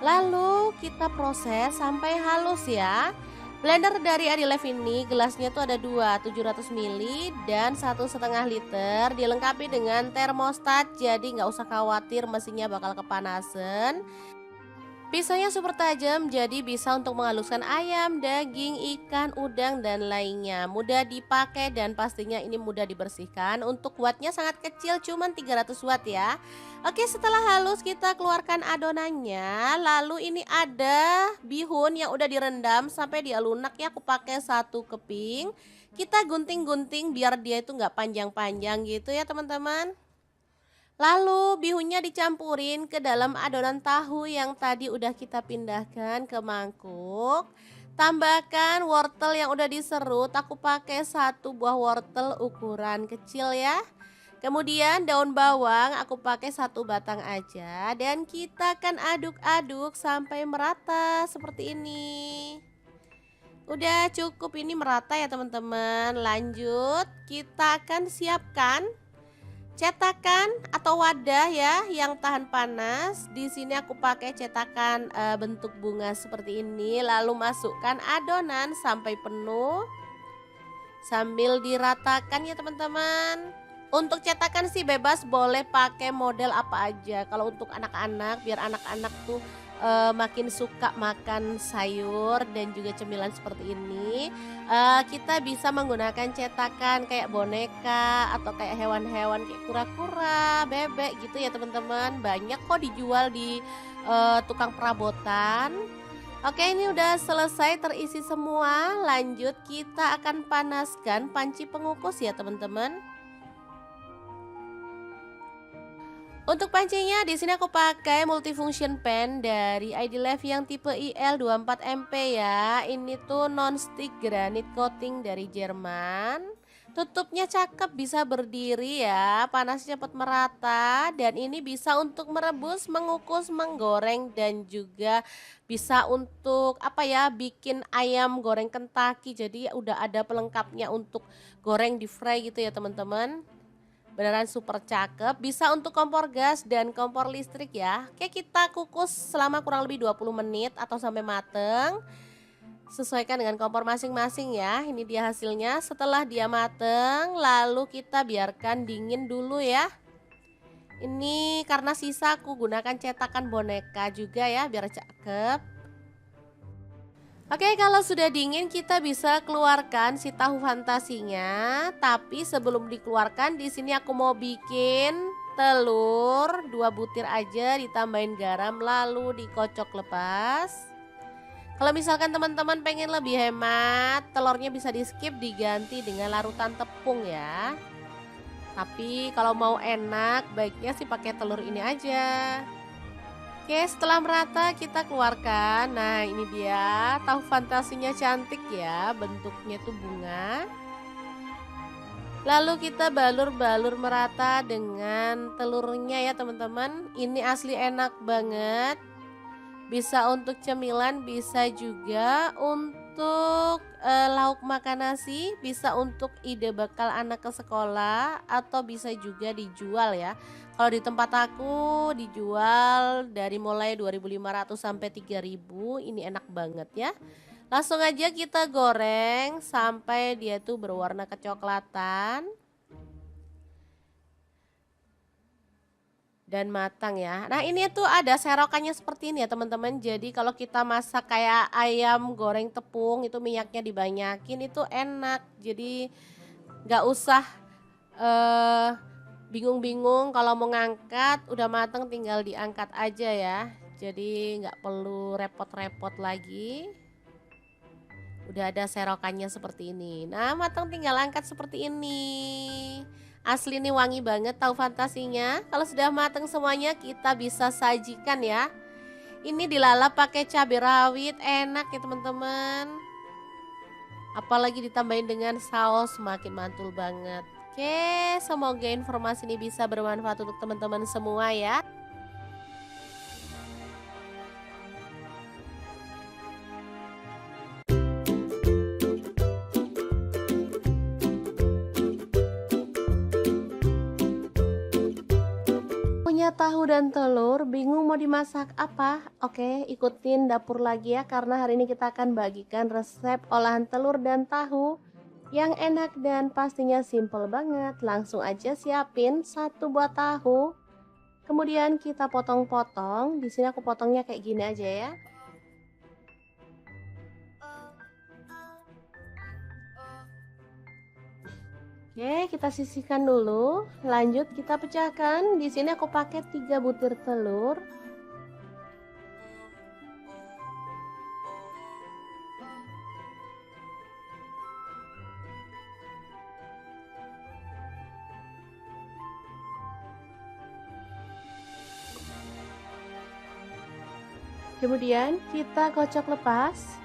A: Lalu kita proses sampai halus ya. Blender dari Adilife ini gelasnya tuh ada 2, 700 ml dan 1,5 liter. Dilengkapi dengan termostat, jadi nggak usah khawatir mesinnya bakal kepanasan. Pisaunya super tajam, jadi bisa untuk menghaluskan ayam, daging, ikan, udang, dan lainnya. Mudah dipakai dan pastinya ini mudah dibersihkan. Untuk wattnya sangat kecil, cuman 300 watt ya. Oke, setelah halus kita keluarkan adonannya. Lalu ini ada bihun yang udah direndam sampai dia lunak ya. Aku pakai 1 keping. Kita gunting-gunting biar dia itu nggak panjang-panjang gitu ya teman-teman. Lalu bihunnya dicampurin ke dalam adonan tahu yang tadi udah kita pindahkan ke mangkuk. Tambahkan wortel yang udah diserut, aku pakai 1 buah wortel ukuran kecil ya. Kemudian daun bawang aku pakai 1 batang aja dan kita akan aduk-aduk sampai merata seperti ini. Udah cukup ini merata ya teman-teman. Lanjut kita akan siapkan cetakan atau wadah ya yang tahan panas. Di sini aku pakai cetakan bentuk bunga seperti ini. Lalu masukkan adonan sampai penuh sambil diratakan ya teman-teman. Untuk cetakan sih bebas, boleh pakai model apa aja. Kalau untuk anak-anak, biar anak-anak tuh makin suka makan sayur dan juga cemilan seperti ini, kita bisa menggunakan cetakan kayak boneka atau kayak hewan-hewan kayak kura-kura, bebek gitu ya teman-teman. Banyak kok dijual di tukang perabotan. Oke, ini udah selesai terisi semua. Lanjut kita akan panaskan panci pengukus ya teman-teman. Untuk pancinya di sini aku pakai multifunction pan dari Adilife yang tipe IL24MP ya. Ini tuh non-stick granite coating dari Jerman. Tutupnya cakep, bisa berdiri ya, panasnya cepat merata dan ini bisa untuk merebus, mengukus, menggoreng dan juga bisa untuk apa ya, bikin ayam goreng Kentucky. Jadi udah ada pelengkapnya untuk goreng di fry gitu ya teman-teman. Beneran super cakep, bisa untuk kompor gas dan kompor listrik ya. Oke, kita kukus selama kurang lebih 20 menit atau sampai mateng. Sesuaikan dengan kompor masing-masing ya. Ini dia hasilnya setelah dia mateng, lalu kita biarkan dingin dulu ya. Ini karena sisa aku gunakan cetakan boneka juga ya biar cakep. Oke, kalau sudah dingin kita bisa keluarkan si tahu fantasinya. Tapi sebelum dikeluarkan di sini aku mau bikin telur 2 butir aja, ditambahin garam lalu dikocok lepas. Kalau misalkan teman-teman pengen lebih hemat, telurnya bisa di skip, diganti dengan larutan tepung ya. Tapi kalau mau enak baiknya sih pakai telur ini aja. Oke, setelah merata kita keluarkan. Nah, ini dia tahu fantasinya, cantik ya, bentuknya tuh bunga. Lalu kita balur-balur merata dengan telurnya ya teman-teman. Ini asli enak banget. Bisa untuk cemilan, bisa juga untuk lauk makan nasi, bisa untuk ide bekal anak ke sekolah, atau bisa juga dijual ya. Kalau di tempat aku dijual dari mulai 2.500 sampai 3.000, ini enak banget ya. Langsung aja kita goreng sampai dia tuh berwarna kecoklatan dan matang ya. Nah, ini tuh ada serokannya seperti ini ya teman-teman. Jadi kalau kita masak kayak ayam goreng tepung itu minyaknya dibanyakin, itu enak. Jadi nggak usah bingung-bingung kalau mau ngangkat, udah mateng tinggal diangkat aja ya. Jadi nggak perlu repot-repot lagi. Udah ada serokannya seperti ini. Nah, matang tinggal angkat seperti ini. Asli nih wangi banget tahu fantasinya. Kalau sudah matang semuanya kita bisa sajikan ya. Ini dilalap pakai cabai rawit, enak ya teman-teman. Apalagi ditambahin dengan saus makin mantul banget. Oke, semoga informasi ini bisa bermanfaat untuk teman-teman semua ya. Punya tahu dan telur, bingung mau dimasak apa? Oke, ikutin dapur lagi ya, karena hari ini kita akan bagikan resep olahan telur dan tahu yang enak dan pastinya simple banget. Langsung aja siapin satu buah tahu, kemudian kita potong-potong. Di sini aku potongnya kayak gini aja ya. Oke, kita sisihkan dulu. Lanjut kita pecahkan. Di sini aku pakai 3 butir telur. Kemudian kita kocok lepas.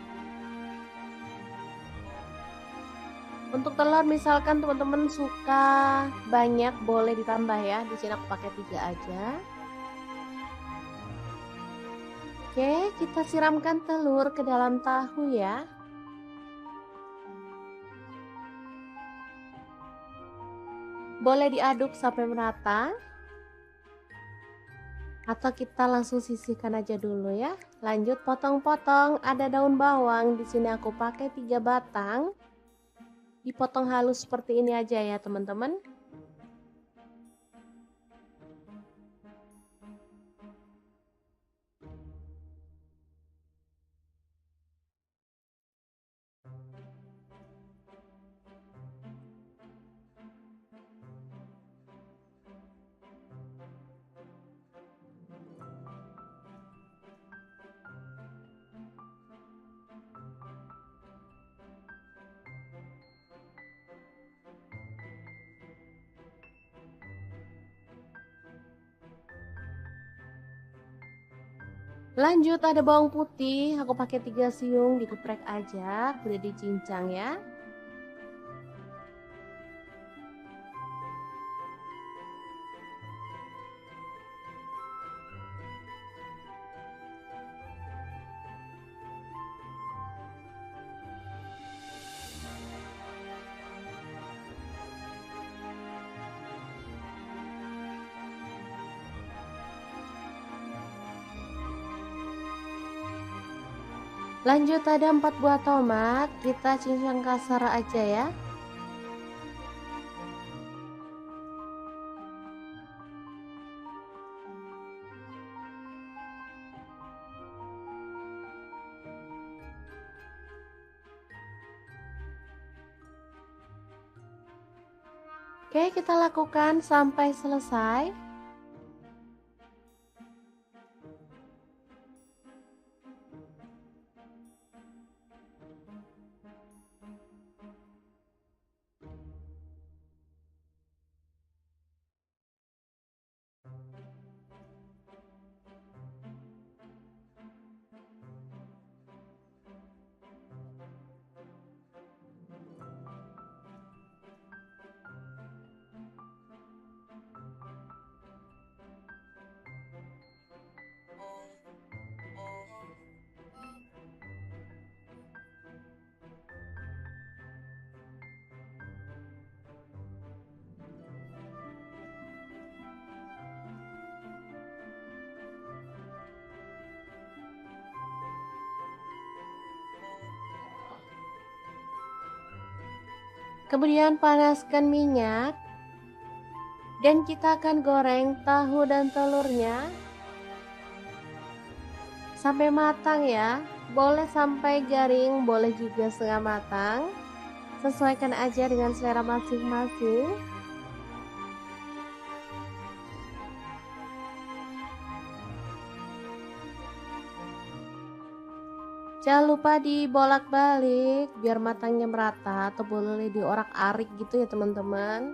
A: Untuk telur misalkan teman-teman suka banyak boleh ditambah ya. Di sini aku pakai 3 aja. Oke, kita siramkan telur ke dalam tahu ya. Boleh diaduk sampai merata. Atau kita langsung sisihkan aja dulu ya. Lanjut potong-potong, ada daun bawang, di sini aku pakai 3 batang. Dipotong halus seperti ini aja ya teman-teman. Lanjut ada bawang putih, aku pakai 3 siung, dikeprek aja, boleh dicincang ya. Lanjut ada 4 buah tomat, kita cincang kasar aja ya. Oke, kita lakukan sampai selesai. Kemudian panaskan minyak dan kita akan goreng tahu dan telurnya sampai matang ya. Boleh sampai garing, boleh juga setengah matang. Sesuaikan aja dengan selera masing-masing. Jangan lupa dibolak-balik biar matangnya merata, atau boleh diorak-arik gitu ya teman-teman.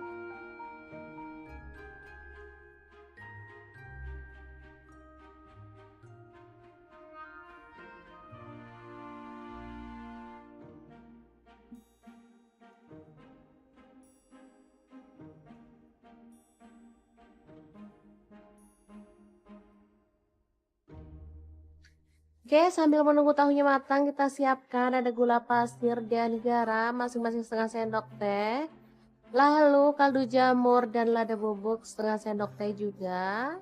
A: Oke, sambil menunggu tahunya matang, kita siapkan ada gula pasir dan garam masing-masing setengah sendok teh. Lalu kaldu jamur dan lada bubuk setengah sendok teh juga.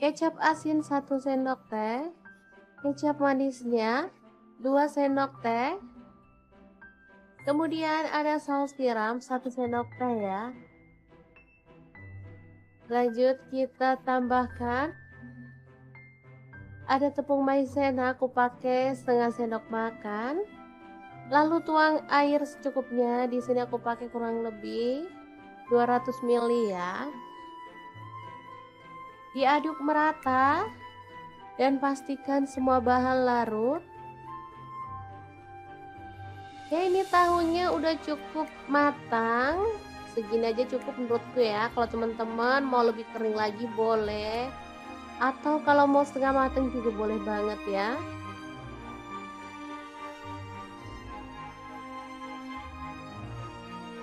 A: Kecap asin 1 sendok teh. Kecap manisnya 2 sendok teh. Kemudian ada saus tiram 1 sendok teh ya. Lanjut kita tambahkan ada tepung maizena, aku pakai setengah sendok makan. Lalu tuang air secukupnya. Di sini aku pakai kurang lebih 200 ml ya. Diaduk merata dan pastikan semua bahan larut. Oke, ini tahunya udah cukup matang. Segini aja cukup menurutku ya. Kalau teman-teman mau lebih kering lagi boleh. Atau kalau mau setengah matang juga boleh banget ya.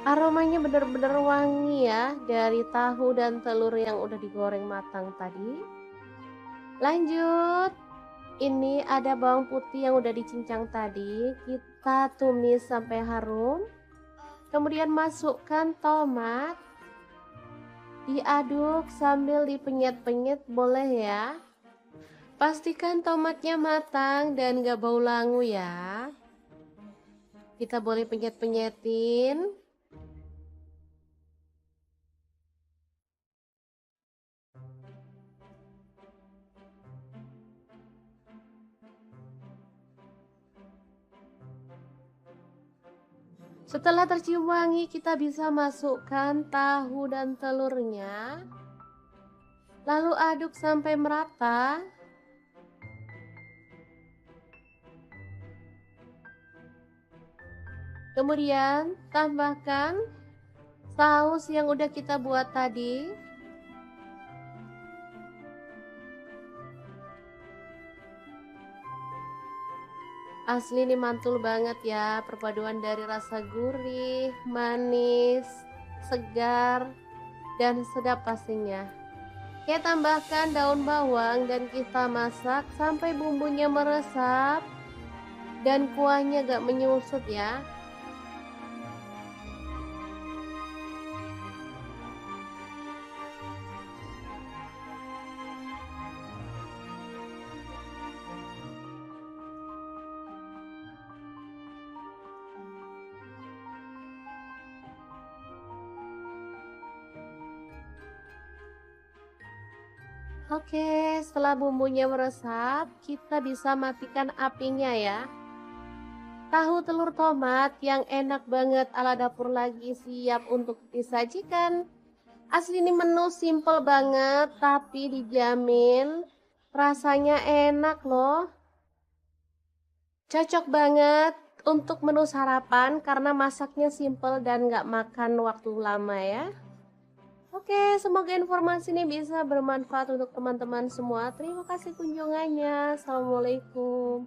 A: Aromanya benar-benar wangi ya dari tahu dan telur yang udah digoreng matang tadi. Lanjut, ini ada bawang putih yang udah dicincang tadi. Kita tumis sampai harum. Kemudian masukkan tomat. Diaduk sambil dipenyet-penyet boleh ya. Pastikan tomatnya matang dan gak bau langu ya. Kita boleh penyet-penyetin. Setelah tercium wangi, kita bisa masukkan tahu dan telurnya. Lalu aduk sampai merata. Kemudian tambahkan saus yang udah kita buat tadi. Asli ini mantul banget ya, perpaduan dari rasa gurih, manis, segar, dan sedap pastinya. Oke, tambahkan daun bawang dan kita masak sampai bumbunya meresap dan kuahnya gak menyusut ya. Oke, setelah bumbunya meresap, kita bisa matikan apinya ya. Tahu telur tomat yang enak banget ala dapur lagi siap untuk disajikan. Asli ini menu simple banget, tapi dijamin rasanya enak loh. Cocok banget untuk menu sarapan karena masaknya simple dan gak makan waktu lama ya. Oke, semoga informasi ini bisa bermanfaat untuk teman-teman semua. Terima kasih kunjungannya. Assalamualaikum.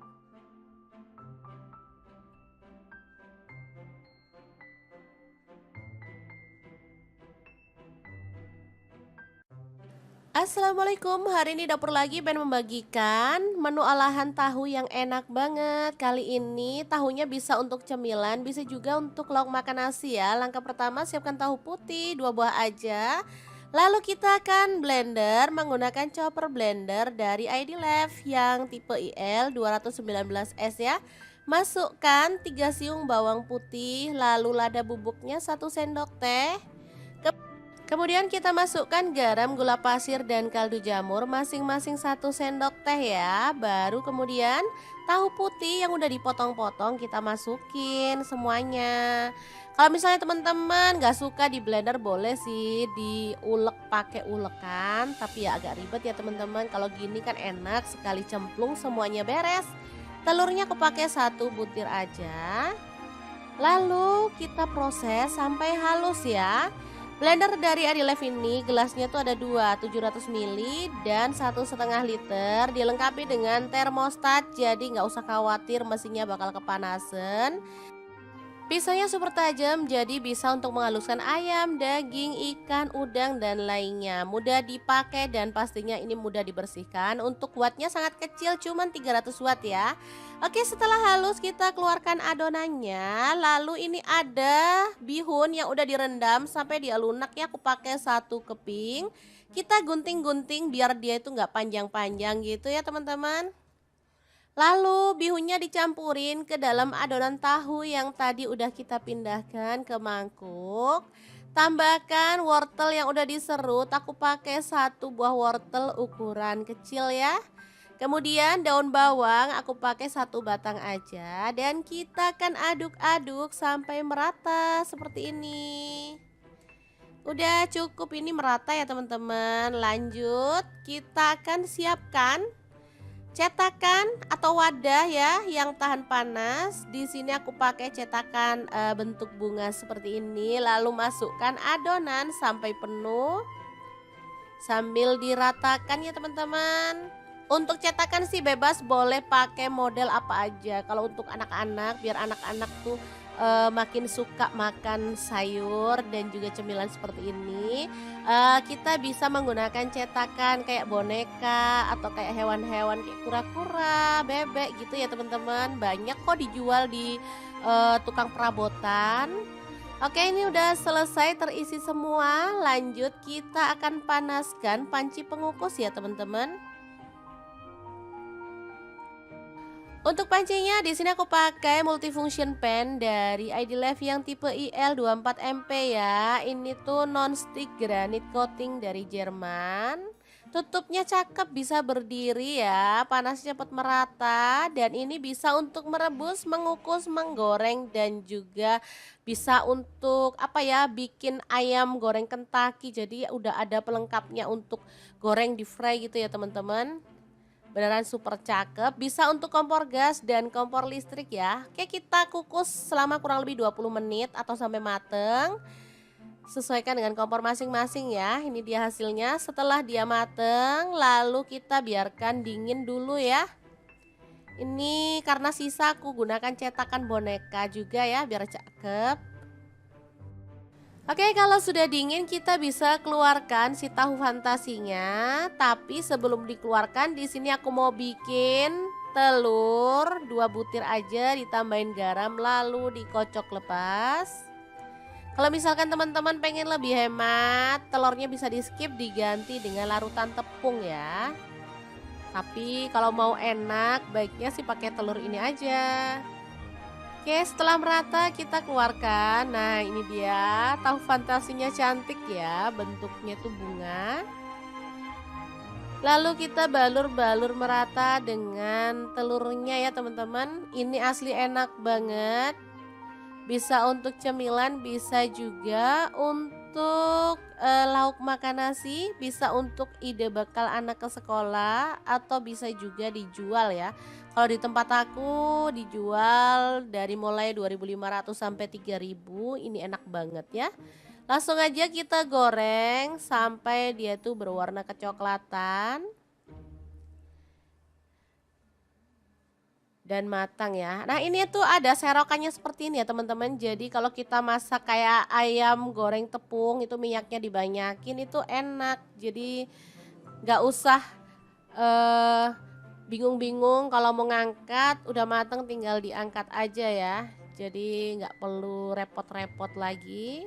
A: Assalamualaikum, hari ini dapur lagi pengen membagikan menu olahan tahu yang enak banget. Kali ini tahunya bisa untuk cemilan, bisa juga untuk lauk makan nasi ya. Langkah pertama siapkan tahu putih 2 buah aja. Lalu kita akan blender menggunakan chopper blender dari ID Lev yang tipe IL 219S ya. Masukkan 3 siung bawang putih, lalu lada bubuknya 1 sendok teh. Kemudian kita masukkan garam, gula pasir, dan kaldu jamur masing-masing 1 sendok teh ya. Baru kemudian tahu putih yang udah dipotong-potong kita masukin semuanya. Kalau misalnya teman-teman gak suka di blender boleh sih diulek pakai ulekan. Tapi ya agak ribet ya teman-teman. Kalau gini kan enak sekali cemplung semuanya beres. Telurnya aku pakai 1 butir aja. Lalu kita proses sampai halus ya. Blender dari Adilev ini gelasnya tuh ada 2 700 ml dan 1,5 liter. Dilengkapi dengan termostat, jadi nggak usah khawatir mesinnya bakal kepanasan. Pisaunya super tajam, jadi bisa untuk menghaluskan ayam, daging, ikan, udang, dan lainnya. Mudah dipakai dan pastinya ini mudah dibersihkan. Untuk wattnya sangat kecil, cuman 300 watt ya. Oke, setelah halus kita keluarkan adonannya. Lalu ini ada bihun yang udah direndam sampai dia lunak ya. Aku pakai satu keping. Kita gunting-gunting biar dia itu nggak panjang-panjang gitu ya teman-teman. Lalu bihunnya dicampurin ke dalam adonan tahu yang tadi udah kita pindahkan ke mangkuk. Tambahkan wortel yang udah diserut, aku pakai satu buah wortel ukuran kecil ya. Kemudian daun bawang aku pakai satu batang aja dan kita akan aduk-aduk sampai merata seperti ini. Udah cukup ini merata ya teman-teman. Lanjut, kita akan siapkan cetakan atau wadah ya yang tahan panas. Di sini aku pakai cetakan bentuk bunga seperti ini. Lalu masukkan adonan sampai penuh sambil diratakan ya teman-teman. Untuk cetakan sih bebas, boleh pakai model apa aja. Kalau untuk anak-anak, biar anak-anak tuh makin suka makan sayur dan juga cemilan seperti ini, kita bisa menggunakan cetakan kayak boneka atau kayak hewan-hewan kayak kura-kura, bebek gitu ya teman-teman. Banyak kok dijual di tukang perabotan. Oke, ini udah selesai terisi semua. Lanjut kita akan panaskan panci pengukus ya teman-teman. Untuk pancinya di sini aku pakai multifunction pan dari ID Life yang tipe IL24MP ya. Ini tuh non-stick granite coating dari Jerman. Tutupnya cakep, bisa berdiri ya, panasnya cepat merata dan ini bisa untuk merebus, mengukus, menggoreng dan juga bisa untuk apa ya, bikin ayam goreng Kentucky. Jadi udah ada pelengkapnya untuk goreng di fry gitu ya teman-teman. Beneran super cakep, bisa untuk kompor gas dan kompor listrik ya. Oke, kita kukus selama kurang lebih 20 menit atau sampai mateng. Sesuaikan dengan kompor masing-masing ya. Ini dia hasilnya setelah dia mateng, lalu kita biarkan dingin dulu ya. Ini karena sisa aku gunakan cetakan boneka juga ya biar cakep. Oke, kalau sudah dingin kita bisa keluarkan si tahu fantasinya. Tapi sebelum dikeluarkan di sini aku mau bikin telur 2 butir aja ditambahin garam lalu dikocok lepas. Kalau misalkan teman-teman pengen lebih hemat, telurnya bisa di skip diganti dengan larutan tepung ya. Tapi kalau mau enak baiknya sih pakai telur ini aja. Oke, setelah merata kita keluarkan. Nah, ini dia tahu fantasinya cantik ya, bentuknya tuh bunga. Lalu kita balur-balur merata dengan telurnya ya teman-teman. Ini asli enak banget. Bisa untuk cemilan, bisa juga untuk lauk makan nasi, bisa untuk ide bekal anak ke sekolah atau bisa juga dijual ya. Kalau di tempat aku dijual dari mulai 2.500 sampai 3.000, ini enak banget ya. Langsung aja kita goreng sampai dia tuh berwarna kecoklatan dan matang ya. Nah, ini tuh ada serokannya seperti ini ya teman-teman. Jadi kalau kita masak kayak ayam goreng tepung itu minyaknya dibanyakin itu enak. Jadi nggak usah bingung-bingung kalau mau ngangkat, udah mateng tinggal diangkat aja ya. Jadi nggak perlu repot-repot lagi.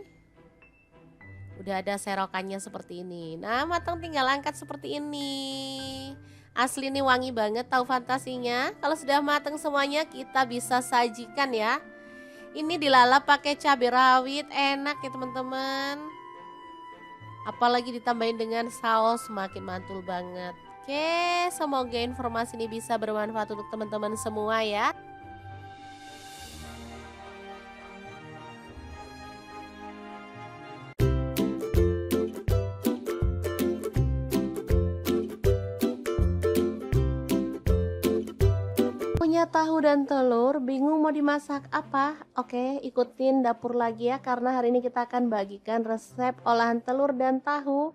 A: Udah ada serokannya seperti ini. Nah, mateng tinggal angkat seperti ini. Asli nih wangi banget tahu fantasinya. Kalau sudah mateng semuanya kita bisa sajikan ya. Ini dilalap pakai cabai rawit, enak ya teman-teman. Apalagi ditambahin dengan saus makin mantul banget. Oke, semoga informasi ini bisa bermanfaat untuk teman-teman semua ya. Punya tahu dan telur, bingung mau dimasak apa? Oke, ikutin dapur lagi ya karena hari ini kita akan bagikan resep olahan telur dan tahu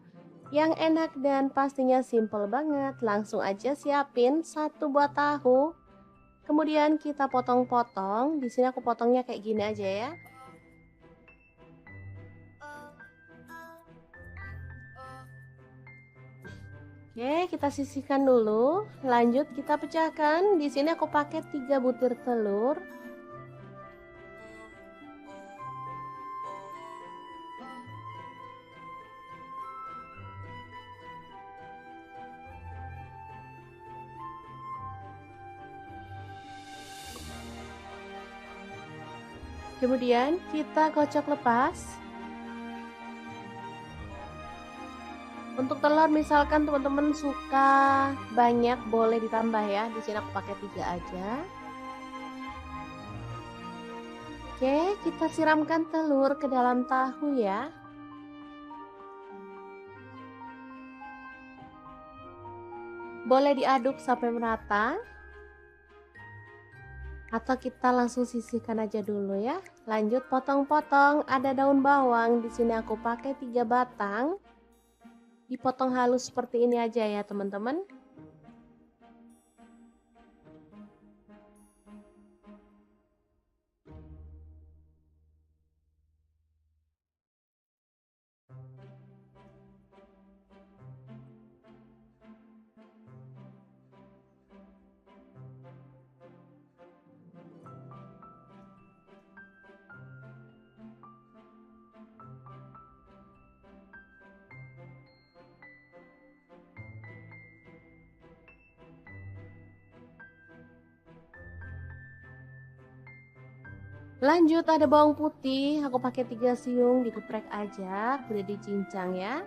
A: yang enak dan pastinya simple banget. Langsung aja siapin satu buah tahu. Kemudian kita potong-potong. Di sini aku potongnya kayak gini aja ya. Oke, kita sisihkan dulu. Lanjut kita pecahkan. Di sini aku pakai 3 butir telur. Kemudian kita kocok lepas. Untuk telur misalkan teman-teman suka banyak boleh ditambah ya. Di sini aku pakai 3 aja. Oke, kita siramkan telur ke dalam tahu ya. Boleh diaduk sampai merata. Atau kita langsung sisihkan aja dulu ya. Lanjut potong-potong, ada daun bawang. Di sini aku pakai 3 batang. Dipotong halus seperti ini aja ya teman-teman. Lanjut ada bawang putih, aku pakai 3 siung, digeprek aja, udah dicincang ya.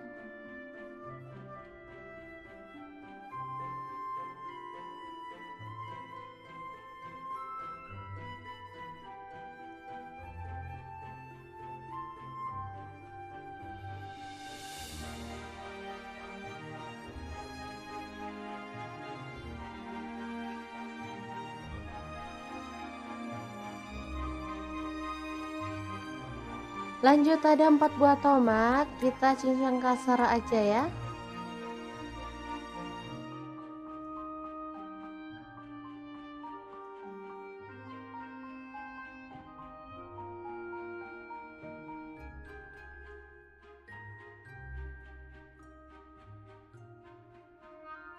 A: Lanjut ada 4 buah tomat, kita cincang kasar aja ya.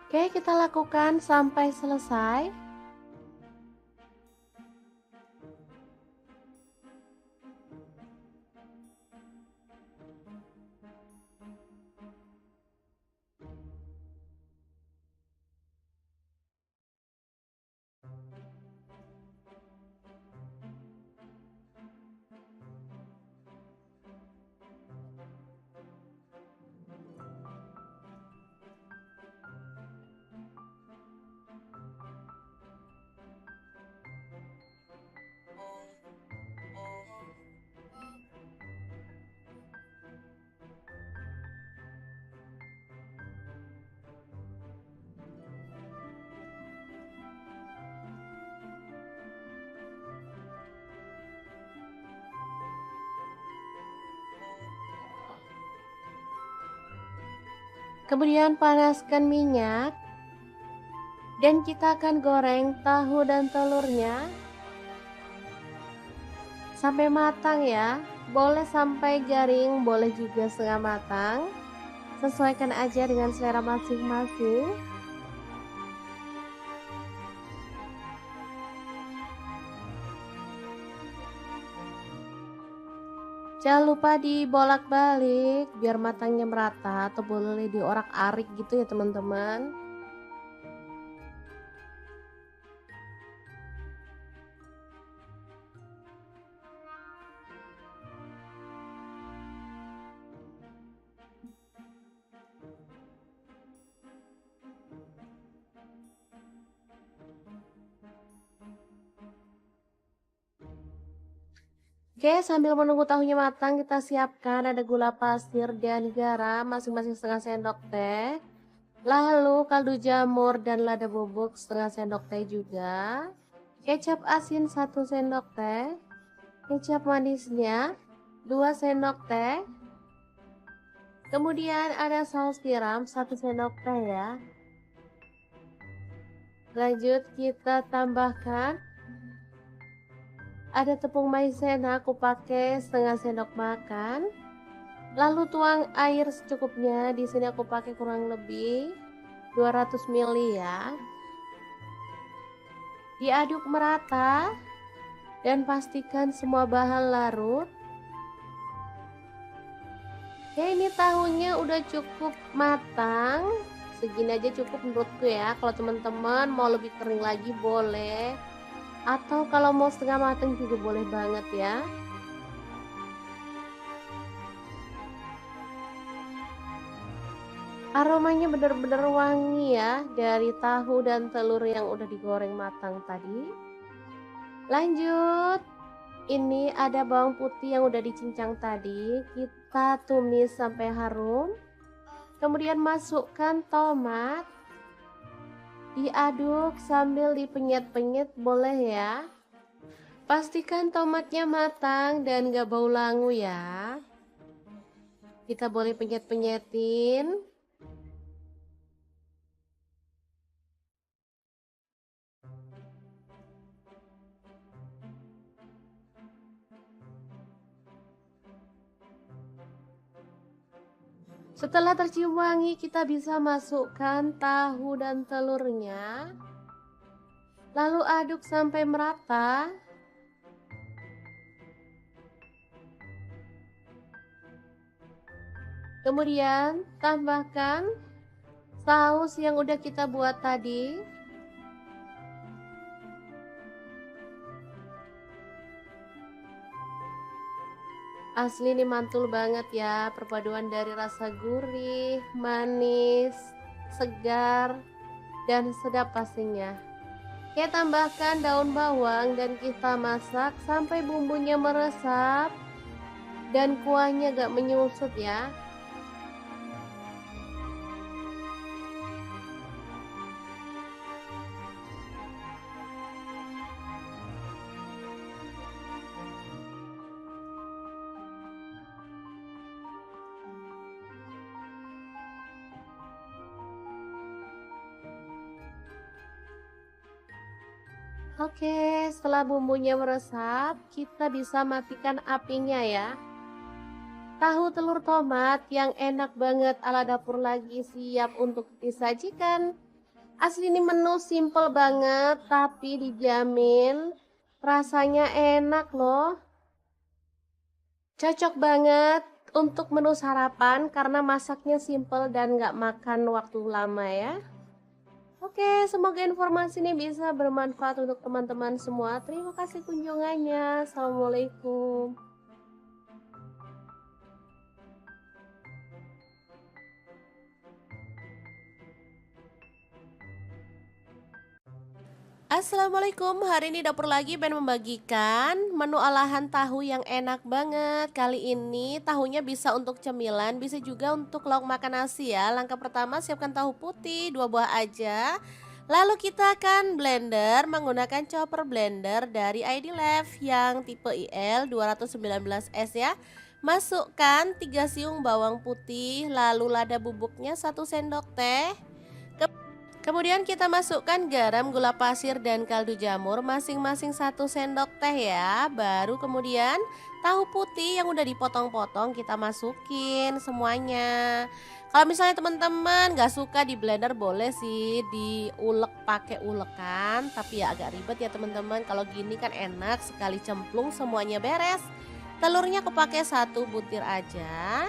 A: Oke, kita lakukan sampai selesai. Kemudian panaskan minyak. Dan kita akan goreng tahu dan telurnya sampai matang ya. Boleh sampai garing, boleh juga setengah matang. Sesuaikan aja dengan selera masing-masing. Jangan lupa dibolak-balik biar matangnya merata, atau boleh diorak-arik gitu ya teman-teman. Oke, sambil menunggu tahunya matang, kita siapkan ada gula pasir dan garam masing-masing setengah sendok teh. Lalu kaldu jamur dan lada bubuk setengah sendok teh juga. Kecap asin 1 sendok teh. Kecap manisnya 2 sendok teh. Kemudian ada saus tiram 1 sendok teh ya. Lanjut kita tambahkan ada tepung maizena, aku pakai setengah sendok makan. Lalu tuang air secukupnya. Di sini aku pakai kurang lebih 200 ml ya. Diaduk merata dan pastikan semua bahan larut. Ya, ini tahunya udah cukup matang. Segini aja cukup menurutku ya. Kalau teman-teman mau lebih kering lagi boleh. Atau kalau mau setengah matang juga boleh banget ya. Aromanya benar-benar wangi ya dari tahu dan telur yang udah digoreng matang tadi. Lanjut, ini ada bawang putih yang udah dicincang tadi. Kita tumis sampai harum. Kemudian masukkan tomat. Diaduk sambil dipenyet-penyet boleh ya. Pastikan tomatnya matang dan gak bau langu ya. Kita boleh penyet-penyetin. Setelah tercium wangi, kita bisa masukkan tahu dan telurnya. Lalu aduk sampai merata. Kemudian tambahkan saus yang udah kita buat tadi. Asli ini mantul banget ya, perpaduan dari rasa gurih, manis, segar, dan sedap pastinya. Kita tambahkan daun bawang dan kita masak sampai bumbunya meresap dan kuahnya gak menyusut ya. Oke, setelah bumbunya meresap, kita bisa matikan apinya ya. Tahu telur tomat yang enak banget ala dapur lagi siap untuk disajikan. Asli ini menu simple banget, tapi dijamin rasanya enak loh. Cocok banget untuk menu sarapan karena masaknya simple dan gak makan waktu lama ya. Oke, semoga informasi ini bisa bermanfaat untuk teman-teman semua. Terima kasih kunjungannya. Assalamualaikum. Assalamualaikum, hari ini dapur lagi pengen membagikan menu olahan tahu yang enak banget. Kali ini tahunya bisa untuk cemilan, bisa juga untuk lauk makan nasi ya. Langkah pertama siapkan tahu putih 2 buah aja. Lalu kita akan blender menggunakan chopper blender dari ID Lab yang tipe IL 219S ya. Masukkan 3 siung bawang putih, lalu lada bubuknya 1 sendok teh. Kemudian kita masukkan garam, gula pasir, dan kaldu jamur masing-masing 1 sendok teh ya. Baru kemudian tahu putih yang udah dipotong-potong kita masukin semuanya. Kalau misalnya teman-teman gak suka di blender boleh sih diulek pakai ulekan. Tapi ya agak ribet ya teman-teman. Kalau gini kan enak sekali cemplung semuanya beres. Telurnya aku pakai 1 butir aja.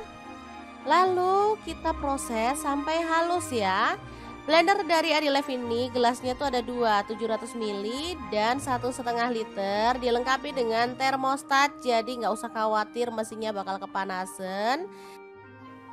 A: Lalu kita proses sampai halus ya. Blender dari Adilef ini gelasnya tuh ada 2, 700 ml dan 1,5 liter. Dilengkapi dengan termostat, jadi nggak usah khawatir mesinnya bakal kepanasan.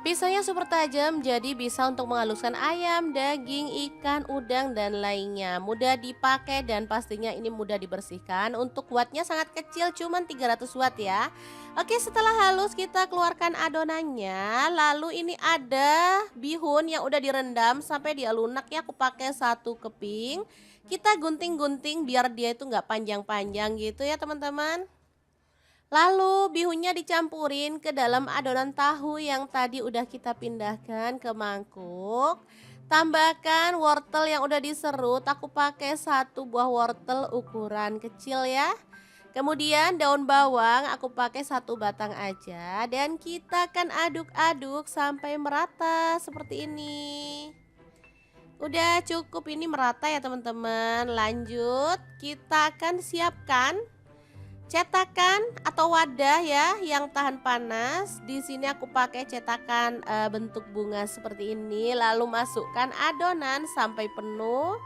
A: Pisaunya super tajam, jadi bisa untuk menghaluskan ayam, daging, ikan, udang, dan lainnya. Mudah dipakai dan pastinya ini mudah dibersihkan. Untuk wattnya sangat kecil, cuman 300 watt ya. Oke, setelah halus kita keluarkan adonannya. Lalu ini ada bihun yang udah direndam sampai dia lunak ya. Aku pakai 1 keping. Kita gunting-gunting biar dia itu nggak panjang-panjang gitu ya teman-teman. Lalu bihunnya dicampurin ke dalam adonan tahu yang tadi udah kita pindahkan ke mangkuk. Tambahkan wortel yang udah diserut, aku pakai satu buah wortel ukuran kecil ya. Kemudian daun bawang aku pakai satu batang aja dan kita akan aduk-aduk sampai merata seperti ini. Udah cukup ini merata ya teman-teman. Lanjut, kita akan siapkan cetakan atau wadah ya yang tahan panas. Di sini aku pakai cetakan bentuk bunga seperti ini. Lalu masukkan adonan sampai penuh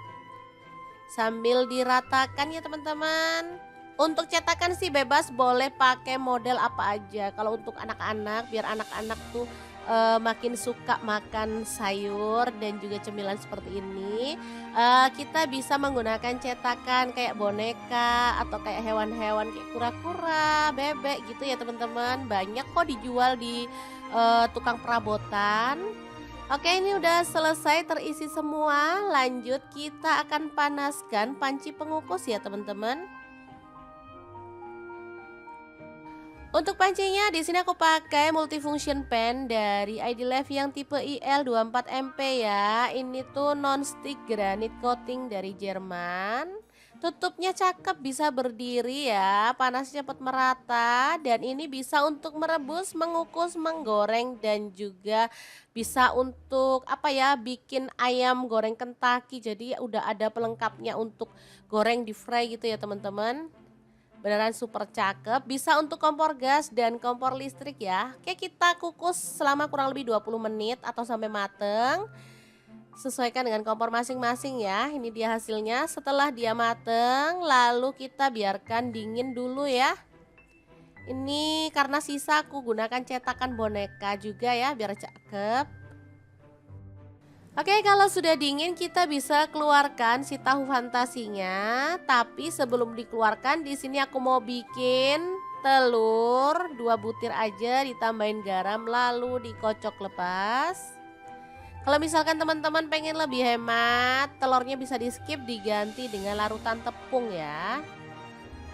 A: sambil diratakan ya teman-teman. Untuk cetakan sih bebas, boleh pakai model apa aja. Kalau untuk anak-anak, biar anak-anak tuh makin suka makan sayur dan juga cemilan seperti ini, kita bisa menggunakan cetakan kayak boneka atau kayak hewan-hewan kayak kura-kura, bebek gitu ya teman-teman. Banyak kok dijual di tukang perabotan. Oke, ini udah selesai terisi semua. Lanjut kita akan panaskan panci pengukus ya teman-teman. Untuk pancinya di sini aku pakai multifunction pan dari ID Life yang tipe IL24MP ya. Ini tuh non-stick granite coating dari Jerman. Tutupnya cakep, bisa berdiri ya, panasnya cepat merata dan ini bisa untuk merebus, mengukus, menggoreng dan juga bisa untuk apa ya, bikin ayam goreng Kentucky. Jadi udah ada pelengkapnya untuk goreng di fry gitu ya teman-teman. Beneran super cakep, bisa untuk kompor gas dan kompor listrik ya. Oke, kita kukus selama kurang lebih 20 menit atau sampai mateng. Sesuaikan dengan kompor masing-masing ya. Ini dia hasilnya setelah dia mateng, lalu kita biarkan dingin dulu ya. Ini karena sisa aku gunakan cetakan boneka juga ya biar cakep. Oke, kalau sudah dingin kita bisa keluarkan si tahu fantasinya. Tapi sebelum dikeluarkan, di sini aku mau bikin telur 2 butir aja, ditambahin garam lalu dikocok lepas. Kalau misalkan teman-teman pengen lebih hemat, telurnya bisa di skip, diganti dengan larutan tepung ya.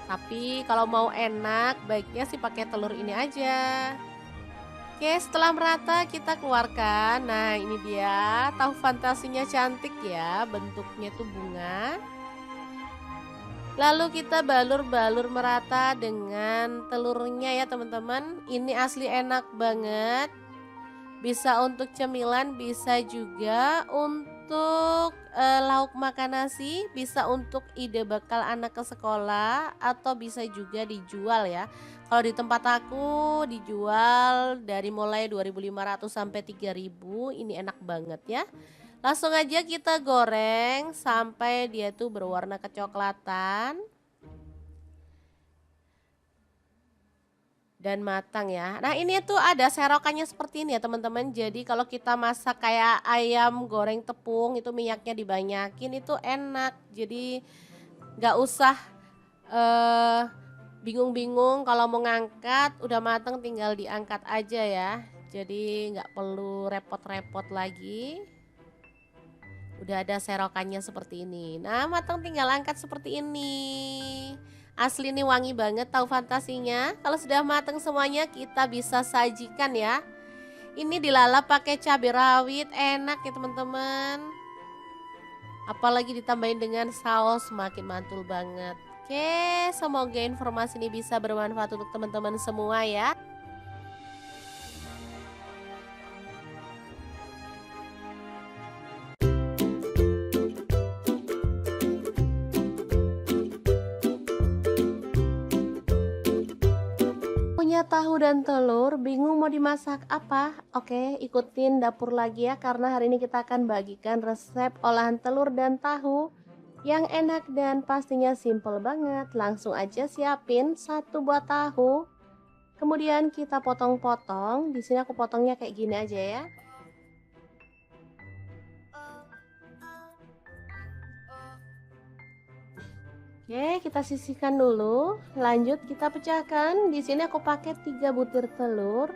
A: Tapi kalau mau enak, baiknya sih pakai telur ini aja. Oke, setelah merata kita keluarkan. Nah, ini dia tahu fantasinya, cantik ya, bentuknya tuh bunga. Lalu kita balur-balur merata dengan telurnya ya teman-teman. Ini asli enak banget. Bisa untuk cemilan, bisa juga untuk lauk makan nasi, bisa untuk ide bekal anak ke sekolah, atau bisa juga dijual ya. Kalau di tempat aku dijual dari mulai 2.500 sampai 3.000, ini enak banget ya. Langsung aja kita goreng sampai dia tuh berwarna kecoklatan dan matang ya. Nah, ini tuh ada serokannya seperti ini ya teman-teman. Jadi kalau kita masak kayak ayam goreng tepung itu minyaknya dibanyakin, itu enak. Jadi nggak usah bingung-bingung kalau mau ngangkat, udah mateng tinggal diangkat aja ya. Jadi nggak perlu repot-repot lagi. Udah ada serokannya seperti ini. Nah, matang tinggal angkat seperti ini. Asli nih wangi banget tahu fantasinya. Kalau sudah matang semuanya kita bisa sajikan ya. Ini dilalap pakai cabai rawit, enak ya teman-teman. Apalagi ditambahin dengan saus, makin mantul banget. Oke, semoga informasi ini bisa bermanfaat untuk teman-teman semua ya. Punya tahu dan telur, bingung mau dimasak apa? Oke, ikutin dapur lagi ya, karena hari ini kita akan bagikan resep olahan telur dan tahu yang enak dan pastinya simple banget. Langsung aja siapin satu buah tahu. Kemudian kita potong-potong. Di sini aku potongnya kayak gini aja ya. Oke, kita sisihkan dulu. Lanjut kita pecahkan. Di sini aku pakai 3 butir telur.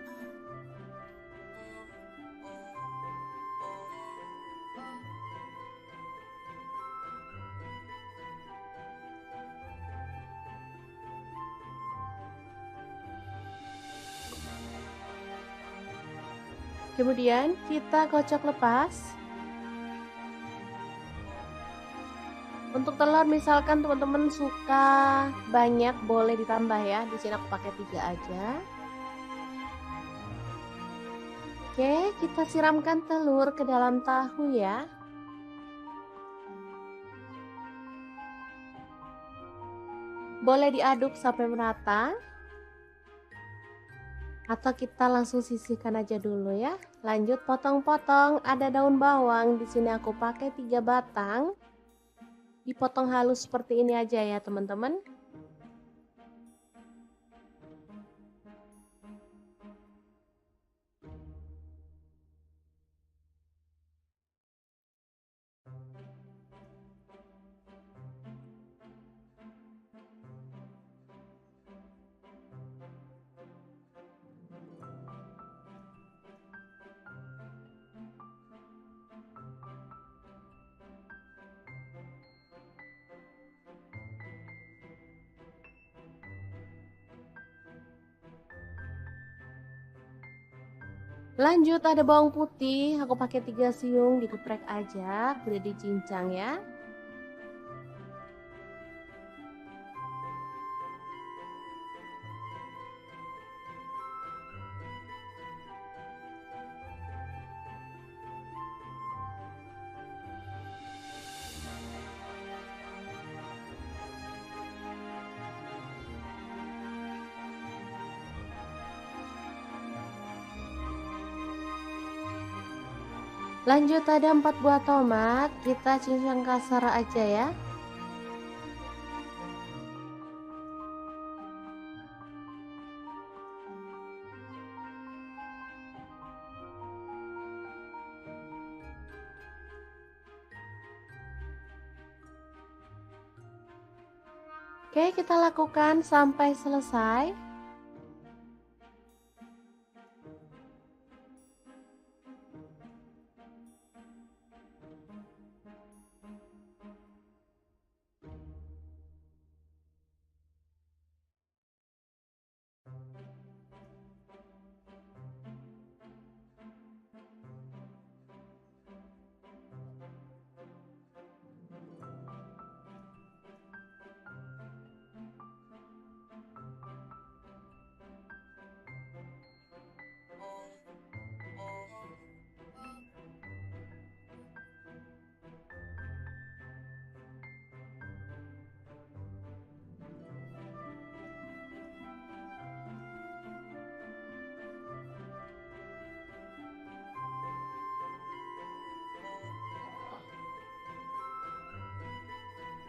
A: Kemudian kita kocok lepas. Untuk telur misalkan teman-teman suka banyak boleh ditambah ya. Di sini aku pakai 3 aja. Oke, kita siramkan telur ke dalam tahu ya. Boleh diaduk sampai merata. Atau kita langsung sisihkan aja dulu ya. Lanjut potong-potong, ada daun bawang. Di sini aku pakai 3 batang. Dipotong halus seperti ini aja ya, teman-teman. Lanjut ada bawang putih, aku pakai 3 siung, dikeprek aja, udah dicincang ya. Lanjut ada 4 buah tomat, kita cincang kasar aja ya. Oke, kita lakukan sampai selesai.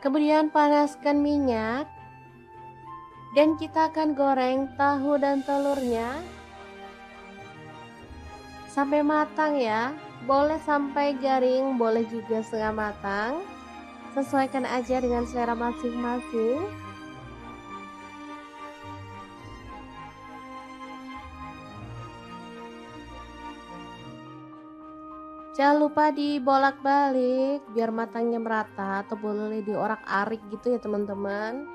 A: Kemudian panaskan minyak dan kita akan goreng tahu dan telurnya sampai matang ya. Boleh sampai garing, boleh juga setengah matang. Sesuaikan aja dengan selera masing-masing. Jangan lupa dibolak-balik biar matangnya merata, atau boleh diorak-arik gitu ya teman-teman.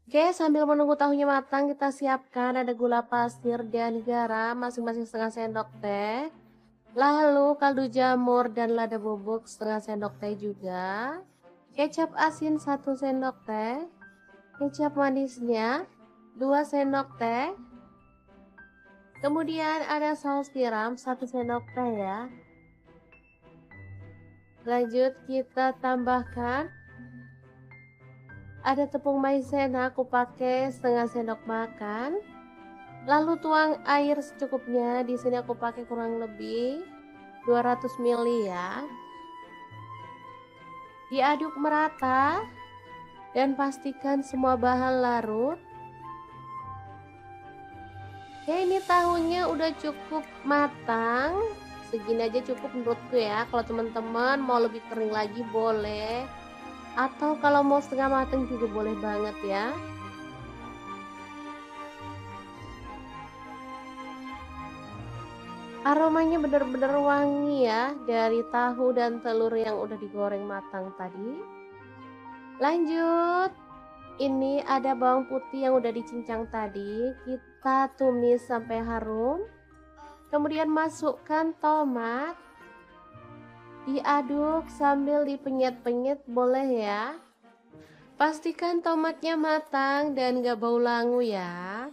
A: Oke, sambil menunggu tahunya matang, kita siapkan ada gula pasir dan garam masing-masing setengah sendok teh. Lalu kaldu jamur dan lada bubuk setengah sendok teh juga. Kecap asin 1 sendok teh. Kecap manisnya 2 sendok teh. Kemudian ada saus tiram 1 sendok teh ya. Lanjut kita tambahkan ada tepung maizena, aku pakai setengah sendok makan. Lalu tuang air secukupnya. Di sini aku pakai kurang lebih 200 ml ya. Diaduk merata dan pastikan semua bahan larut. Oke, ini tahunya udah cukup matang. Segini aja cukup menurutku ya. Kalau teman-teman mau lebih kering lagi boleh. Atau kalau mau setengah matang juga boleh banget ya. Aromanya bener-bener wangi ya dari tahu dan telur yang udah digoreng matang tadi. Lanjut, ini ada bawang putih yang udah dicincang tadi, kita tumis sampai harum. Kemudian masukkan tomat, diaduk sambil dipenyet-penyet boleh ya. Pastikan tomatnya matang dan gak bau langu ya.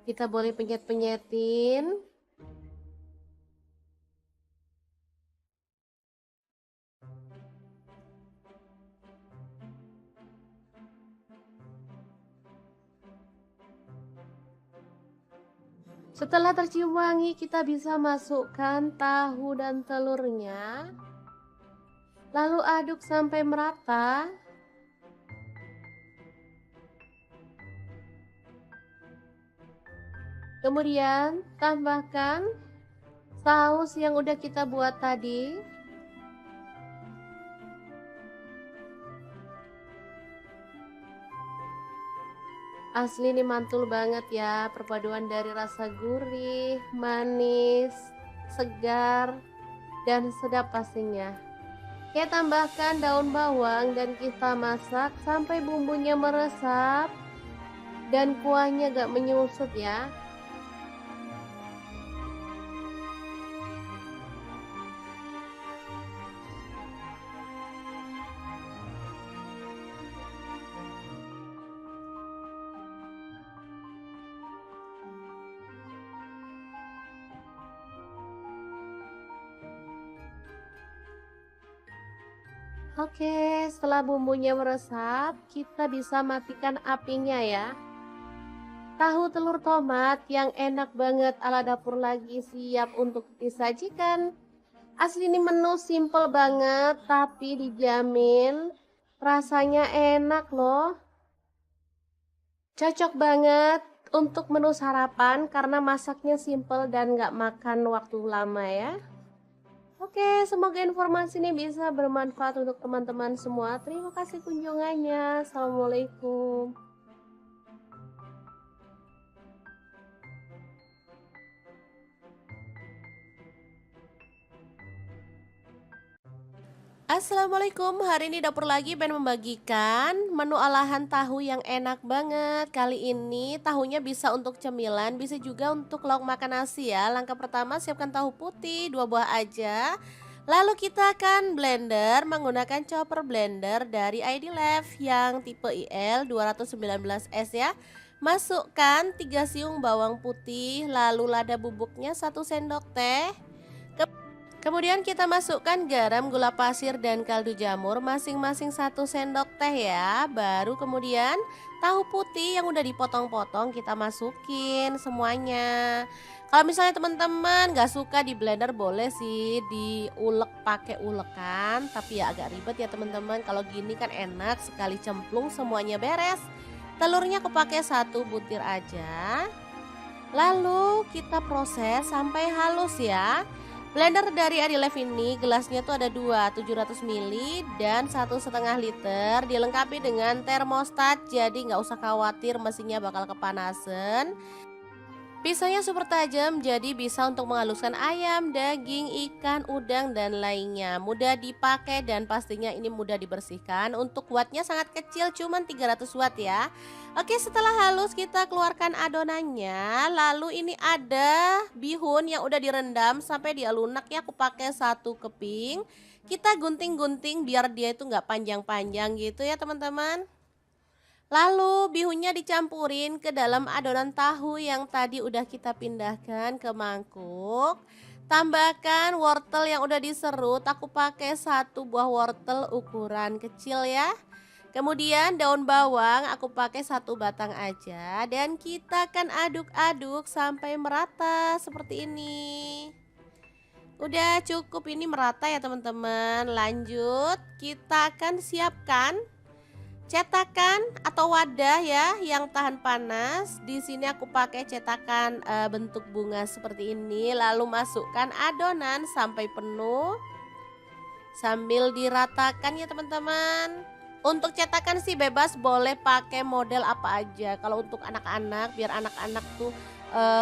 A: Kita boleh penyet-penyetin. Setelah tercium wangi, kita bisa masukkan tahu dan telurnya. Lalu aduk sampai merata. Kemudian tambahkan saus yang udah kita buat tadi. Asli ini mantul banget ya, perpaduan dari rasa gurih, manis, segar, dan sedap pastinya. Kita tambahkan daun bawang dan kita masak sampai bumbunya meresap dan kuahnya gak menyusut ya. Oke, setelah bumbunya meresap, kita bisa matikan apinya ya. Tahu telur tomat yang enak banget ala dapur lagi siap untuk disajikan. Asli ini menu simple banget tapi dijamin rasanya enak loh. Cocok banget untuk menu sarapan karena masaknya simple dan gak makan waktu lama ya. Oke, semoga informasi ini bisa bermanfaat untuk teman-teman semua. Terima kasih kunjungannya. Assalamualaikum. Assalamualaikum, hari ini dapur lagi pengen membagikan menu olahan tahu yang enak banget. Kali ini tahunya bisa untuk cemilan, bisa juga untuk lauk makan nasi ya. Langkah pertama siapkan tahu putih 2 buah aja. Lalu kita akan blender menggunakan chopper blender dari ID Life yang tipe IL 219S ya. Masukkan 3 siung bawang putih, lalu lada bubuknya 1 sendok teh. Kemudian kita masukkan garam, gula pasir, dan kaldu jamur masing-masing 1 sendok teh ya. Baru kemudian tahu putih yang udah dipotong-potong kita masukin semuanya. Kalau misalnya teman-teman gak suka di blender boleh sih diulek pakai ulekan. Tapi ya agak ribet ya teman-teman. Kalau gini kan enak sekali cemplung semuanya beres. Telurnya aku pakai 1 butir aja. Lalu kita proses sampai halus ya. Blender dari Adilife ini gelasnya tuh ada 2, 700 ml dan 1,5 liter. Dilengkapi dengan termostat, jadi nggak usah khawatir mesinnya bakal kepanasan. Pisaunya super tajam, jadi bisa untuk menghaluskan ayam, daging, ikan, udang, dan lainnya. Mudah dipakai dan pastinya ini mudah dibersihkan. Untuk wattnya sangat kecil, cuman 300 watt ya. Oke, setelah halus kita keluarkan adonannya. Lalu ini ada bihun yang udah direndam sampai dia lunak ya. Aku pakai 1 keping. Kita gunting-gunting biar dia itu nggak panjang-panjang gitu ya teman-teman. Lalu bihunnya dicampurin ke dalam adonan tahu yang tadi udah kita pindahkan ke mangkuk. Tambahkan wortel yang udah diserut, aku pakai 1 buah wortel ukuran kecil ya. Kemudian daun bawang aku pakai 1 batang aja dan kita akan aduk-aduk sampai merata seperti ini. Udah cukup ini merata ya teman-teman. Lanjut kita akan siapkan cetakan atau wadah ya yang tahan panas. Di sini aku pakai cetakan bentuk bunga seperti ini. Lalu masukkan adonan sampai penuh sambil diratakan ya teman-teman. Untuk cetakan sih bebas, boleh pakai model apa aja. Kalau untuk anak-anak biar anak-anak tuh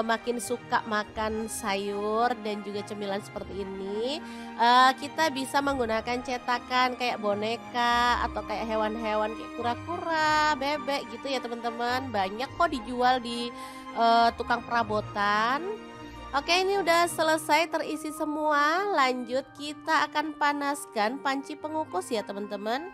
A: makin suka makan sayur dan juga cemilan seperti ini, kita bisa menggunakan cetakan kayak boneka atau kayak hewan-hewan kayak kura-kura, bebek gitu ya teman-teman. Banyak kok dijual di tukang perabotan. Oke, ini udah selesai terisi semua. Lanjut kita akan panaskan panci pengukus ya teman-teman.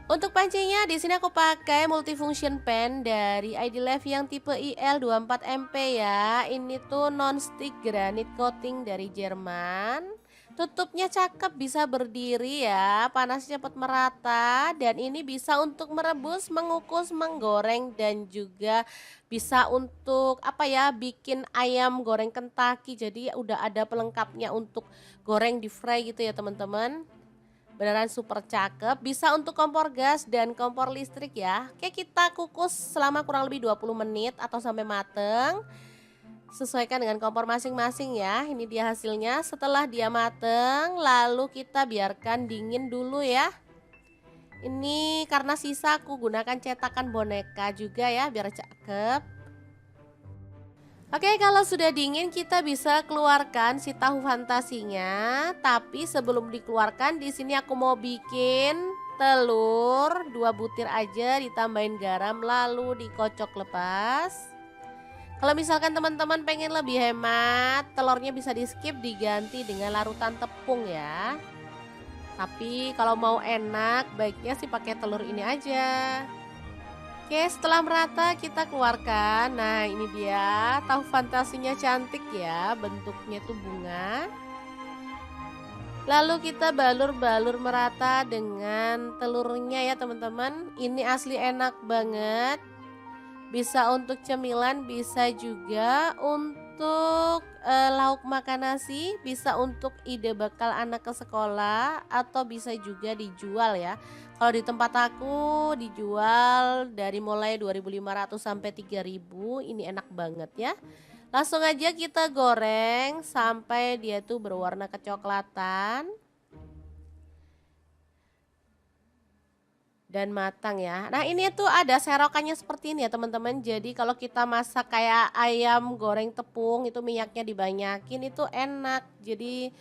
A: Untuk pancinya di sini aku pakai multifunction pan dari ID Life yang tipe IL24MP ya. Ini tuh non-stick granite coating dari Jerman. Tutupnya cakep, bisa berdiri ya, panasnya cepat merata, dan ini bisa untuk merebus, mengukus, menggoreng, dan juga bisa untuk apa ya, bikin ayam goreng Kentucky. Jadi udah ada pelengkapnya untuk goreng di fry gitu ya teman-teman. Beneran super cakep, bisa untuk kompor gas dan kompor listrik ya. Oke, kita kukus selama kurang lebih 20 menit atau sampai mateng. Sesuaikan dengan kompor masing-masing ya. Ini dia hasilnya. Setelah dia mateng, lalu kita biarkan dingin dulu ya. Ini karena sisa aku gunakan cetakan boneka juga ya, biar cakep. Oke, kalau sudah dingin kita bisa keluarkan si tahu fantasinya. Tapi sebelum dikeluarkan, di sini aku mau bikin telur 2 butir aja, ditambahin garam lalu dikocok lepas. Kalau misalkan teman-teman pengen lebih hemat, telurnya bisa di skip, diganti dengan larutan tepung ya. Tapi kalau mau enak, baiknya sih pakai telur ini aja. Oke, setelah merata kita keluarkan. Nah, ini dia tahu fantasinya, cantik ya, bentuknya tuh bunga. Lalu kita balur-balur merata dengan telurnya ya teman-teman. Ini asli enak banget. Bisa untuk cemilan, bisa juga untuk lauk makan nasi, bisa untuk ide bekal anak ke sekolah, atau bisa juga dijual ya. Kalau di tempat aku dijual dari mulai 2.500 sampai 3.000, ini enak banget ya. Langsung aja kita goreng sampai dia tuh berwarna kecoklatan dan matang ya. Nah, ini tuh ada serokannya seperti ini ya teman-teman. Jadi kalau kita masak kayak ayam goreng tepung, itu minyaknya dibanyakin, itu enak. Jadi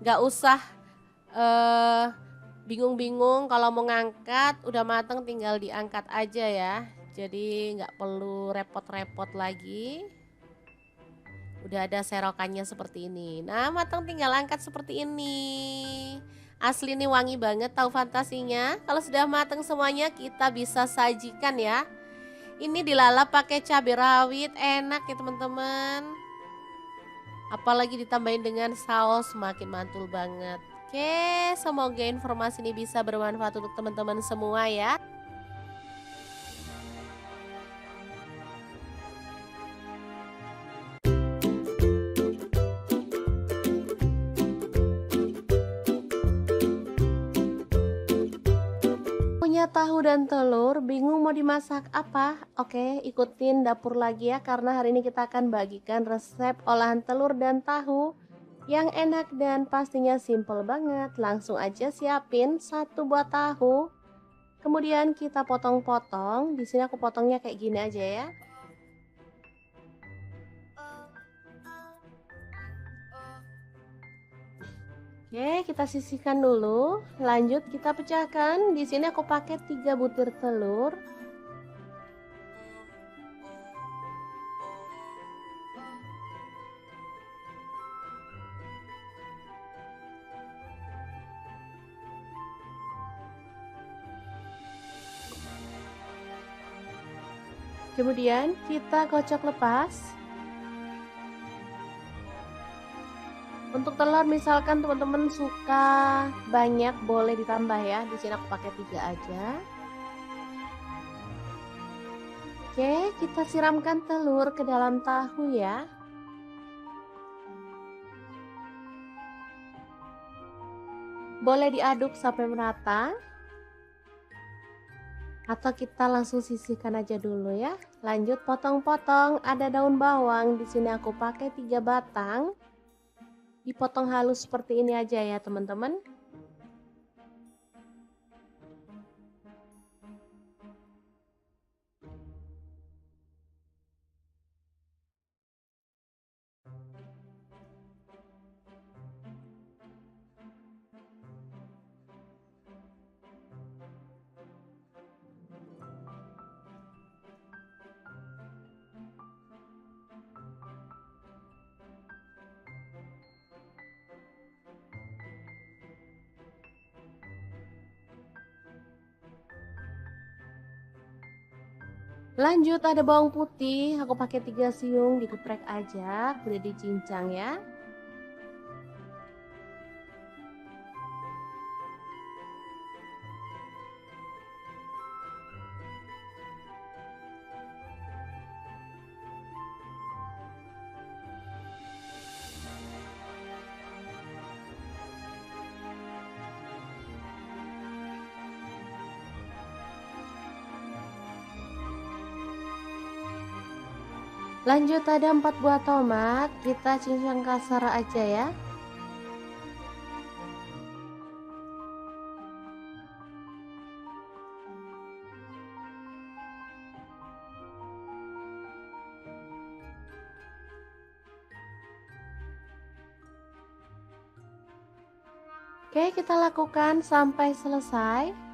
A: nggak usah bingung-bingung kalau mau ngangkat, udah mateng tinggal diangkat aja ya. Jadi nggak perlu repot-repot lagi. Udah ada serokannya seperti ini. Nah, matang tinggal angkat seperti ini. Asli nih wangi banget tahu fantasinya. Kalau sudah matang semuanya kita bisa sajikan ya. Ini dilalap pakai cabai rawit, enak ya teman-teman. Apalagi ditambahin dengan saus, makin mantul banget. Oke, semoga informasi ini bisa bermanfaat untuk teman-teman semua ya. Punya tahu dan telur, bingung mau dimasak apa? Oke, ikutin dapur lagi ya, karena hari ini kita akan bagikan resep olahan telur dan tahu yang enak dan pastinya simple banget. Langsung aja siapin 1 buah tahu. Kemudian kita potong-potong. Di sini aku potongnya kayak gini aja ya. Oke, kita sisihkan dulu. Lanjut kita pecahkan. Di sini aku pakai 3 butir telur. Kemudian kita kocok lepas. Untuk telur misalkan teman-teman suka banyak boleh ditambah ya. Di sini aku pakai 3 aja. Oke, kita siramkan telur ke dalam tahu ya. Boleh diaduk sampai merata. Atau kita langsung sisihkan aja dulu ya. Lanjut potong-potong, ada daun bawang. Di sini aku pakai 3 batang. Dipotong halus seperti ini aja ya teman-teman. Lanjut ada bawang putih, aku pakai 3 siung digeprek aja, udah dicincang ya. Lanjut ada 4 buah tomat, kita cincang kasar aja ya. Oke, kita lakukan sampai selesai.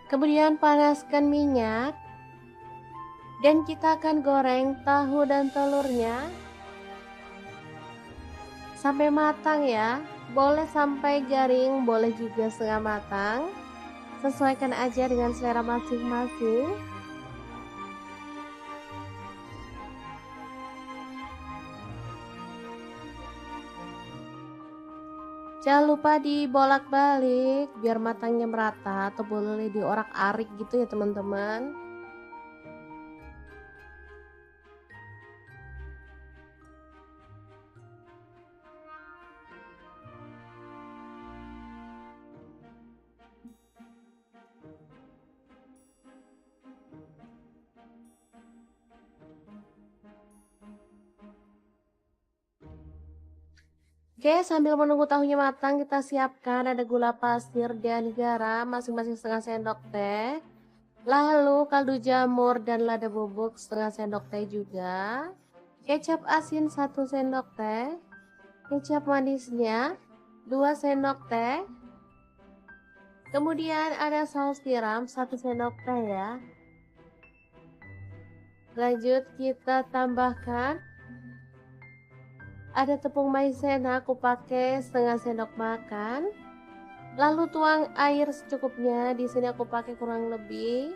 A: Kemudian panaskan minyak dan kita akan goreng tahu dan telurnya sampai matang ya. Boleh sampai garing, boleh juga setengah matang. Sesuaikan aja dengan selera masing-masing. Jangan lupa dibolak-balik biar matangnya merata atau boleh diorak-arik gitu ya teman-teman. Oke, sambil menunggu tahunya matang kita siapkan ada gula pasir dan garam masing-masing setengah sendok teh. Lalu kaldu jamur dan lada bubuk setengah sendok teh juga. Kecap asin 1 sendok teh. Kecap manisnya 2 sendok teh. Kemudian ada saus tiram 1 sendok teh ya. Lanjut kita tambahkan ada tepung maizena, aku pakai setengah sendok makan. Lalu tuang air secukupnya. Di sini aku pakai kurang lebih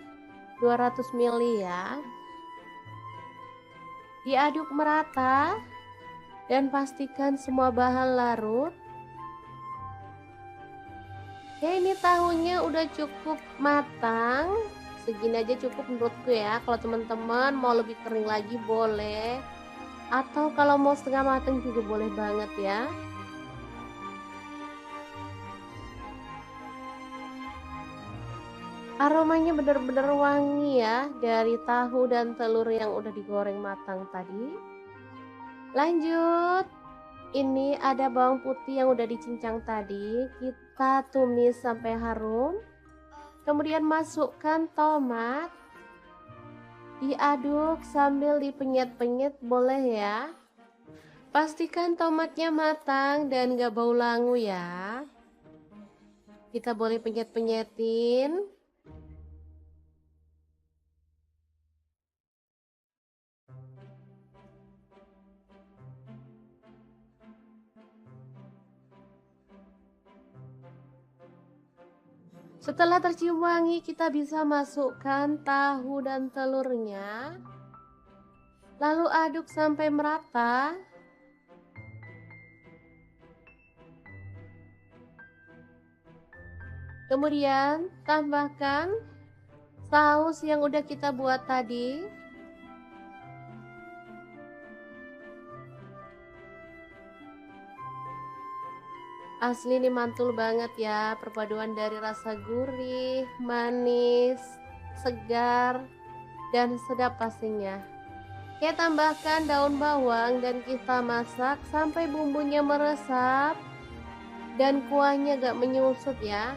A: 200 ml ya. Diaduk merata dan pastikan semua bahan larut. Oke, ini tahunya udah cukup matang. Segini aja cukup menurutku ya. Kalau teman-teman mau lebih kering lagi boleh. Atau kalau mau setengah matang juga boleh banget ya. Aromanya benar-benar wangi ya dari tahu dan telur yang udah digoreng matang tadi. Lanjut, ini ada bawang putih yang udah dicincang tadi. Kita tumis sampai harum. Kemudian masukkan tomat. Diaduk sambil dipenyet-penyet boleh ya. Pastikan tomatnya matang dan gak bau langu ya. Kita boleh penyet-penyetin. Setelah tercium wangi, kita bisa masukkan tahu dan telurnya. Lalu aduk sampai merata. Kemudian tambahkan saus yang udah kita buat tadi. Asli ini mantul banget ya, perpaduan dari rasa gurih, manis, segar, dan sedap pastinya. Kita tambahkan daun bawang dan kita masak sampai bumbunya meresap dan kuahnya gak menyusut ya.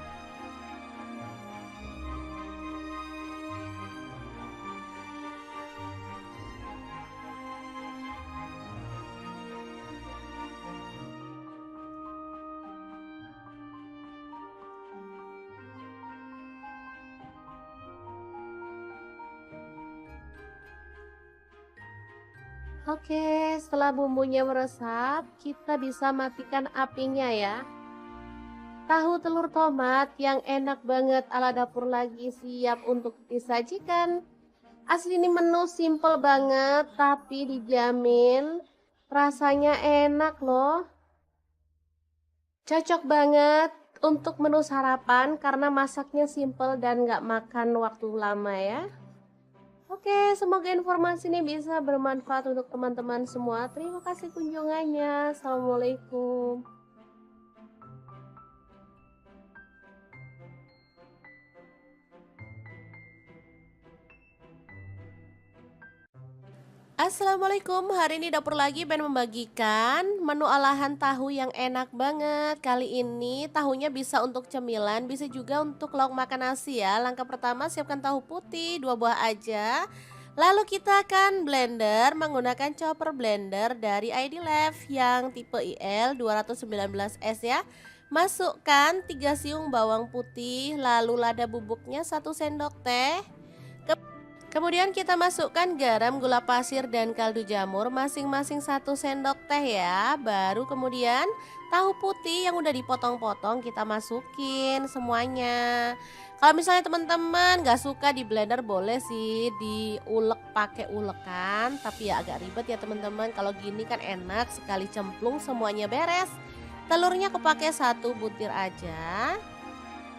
A: Oke, setelah bumbunya meresap, kita bisa matikan apinya ya. Tahu telur tomat yang enak banget ala dapur lagi siap untuk disajikan. Asli ini menu simple banget tapi dijamin rasanya enak loh. Cocok banget untuk menu sarapan karena masaknya simple dan nggak makan waktu lama ya. Oke, semoga informasi ini bisa bermanfaat untuk teman-teman semua. Terima kasih kunjungannya. Assalamualaikum. Assalamualaikum, hari ini dapur lagi pengen membagikan menu olahan tahu yang enak banget. Kali ini tahunya bisa untuk cemilan, bisa juga untuk lauk makan nasi ya. Langkah pertama siapkan tahu putih 2 buah aja. Lalu kita akan blender menggunakan chopper blender dari ID Life yang tipe IL 219S ya. Masukkan 3 siung bawang putih, lalu lada bubuknya 1 sendok teh. Kemudian kita masukkan garam, gula pasir, dan kaldu jamur masing-masing 1 sendok teh ya. Baru kemudian tahu putih yang udah dipotong-potong kita masukin semuanya. Kalau misalnya teman-teman gak suka di blender boleh sih diulek pakai ulekan. Tapi ya agak ribet ya teman-teman. Kalau gini kan enak sekali cemplung semuanya beres. Telurnya aku pakai 1 butir aja.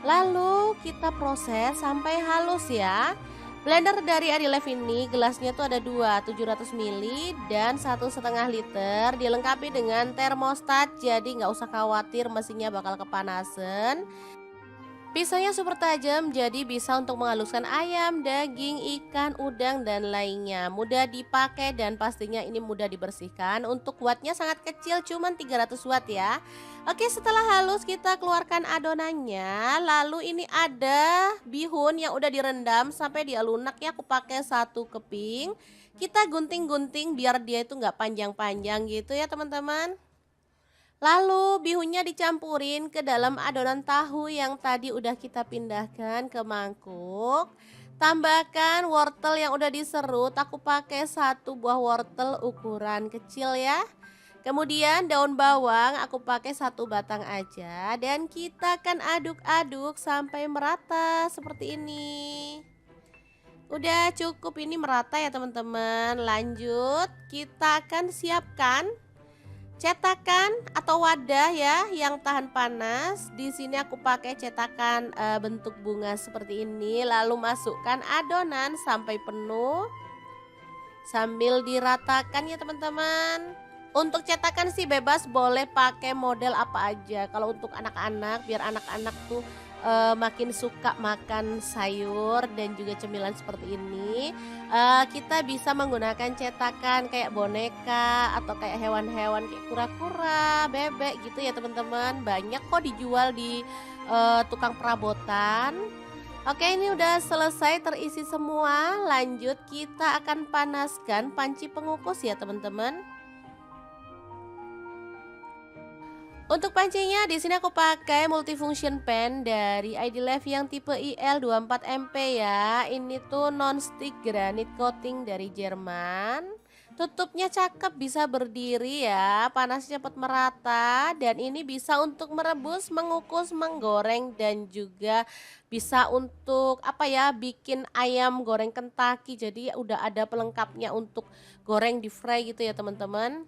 A: Lalu kita proses sampai halus ya. Blender dari Adilife ini gelasnya tuh ada 2, 700 ml dan 1,5 liter. Dilengkapi dengan termostat, jadi nggak usah khawatir mesinnya bakal kepanasan. Pisaunya super tajam, jadi bisa untuk menghaluskan ayam, daging, ikan, udang, dan lainnya. Mudah dipakai dan pastinya ini mudah dibersihkan. Untuk wattnya sangat kecil, cuman 300 watt ya. Oke, setelah halus kita keluarkan adonannya. Lalu ini ada bihun yang udah direndam sampai dia lunak ya. Aku pakai 1 keping. Kita gunting-gunting biar dia itu nggak panjang-panjang gitu ya teman-teman. Lalu bihunnya dicampurin ke dalam adonan tahu yang tadi udah kita pindahkan ke mangkuk. Tambahkan wortel yang udah diserut, aku pakai 1 buah wortel ukuran kecil ya. Kemudian daun bawang aku pakai 1 batang aja dan kita akan aduk-aduk sampai merata seperti ini. Udah cukup ini merata ya teman-teman. Lanjut kita akan siapkan cetakan atau wadah ya yang tahan panas. Di sini aku pakai cetakan bentuk bunga seperti ini. Lalu masukkan adonan sampai penuh sambil diratakan ya teman-teman. Untuk cetakan sih bebas, boleh pakai model apa aja. Kalau untuk anak-anak, biar anak-anak tuh makin suka makan sayur dan juga cemilan seperti ini, kita bisa menggunakan cetakan kayak boneka atau kayak hewan-hewan kayak kura-kura, bebek gitu ya teman-teman. Banyak kok dijual di tukang perabotan. Oke, ini udah selesai terisi semua. Lanjut kita akan panaskan panci pengukus ya teman-teman. Untuk pancinya di sini aku pakai multifunction pan dari Idilife yang tipe IL24MP ya. Ini tuh non-stick granite coating dari Jerman. Tutupnya cakep, bisa berdiri ya, panasnya cepat merata dan ini bisa untuk merebus, mengukus, menggoreng dan juga bisa untuk apa ya, bikin ayam goreng Kentucky. Jadi udah ada pelengkapnya untuk goreng di fry gitu ya teman-teman.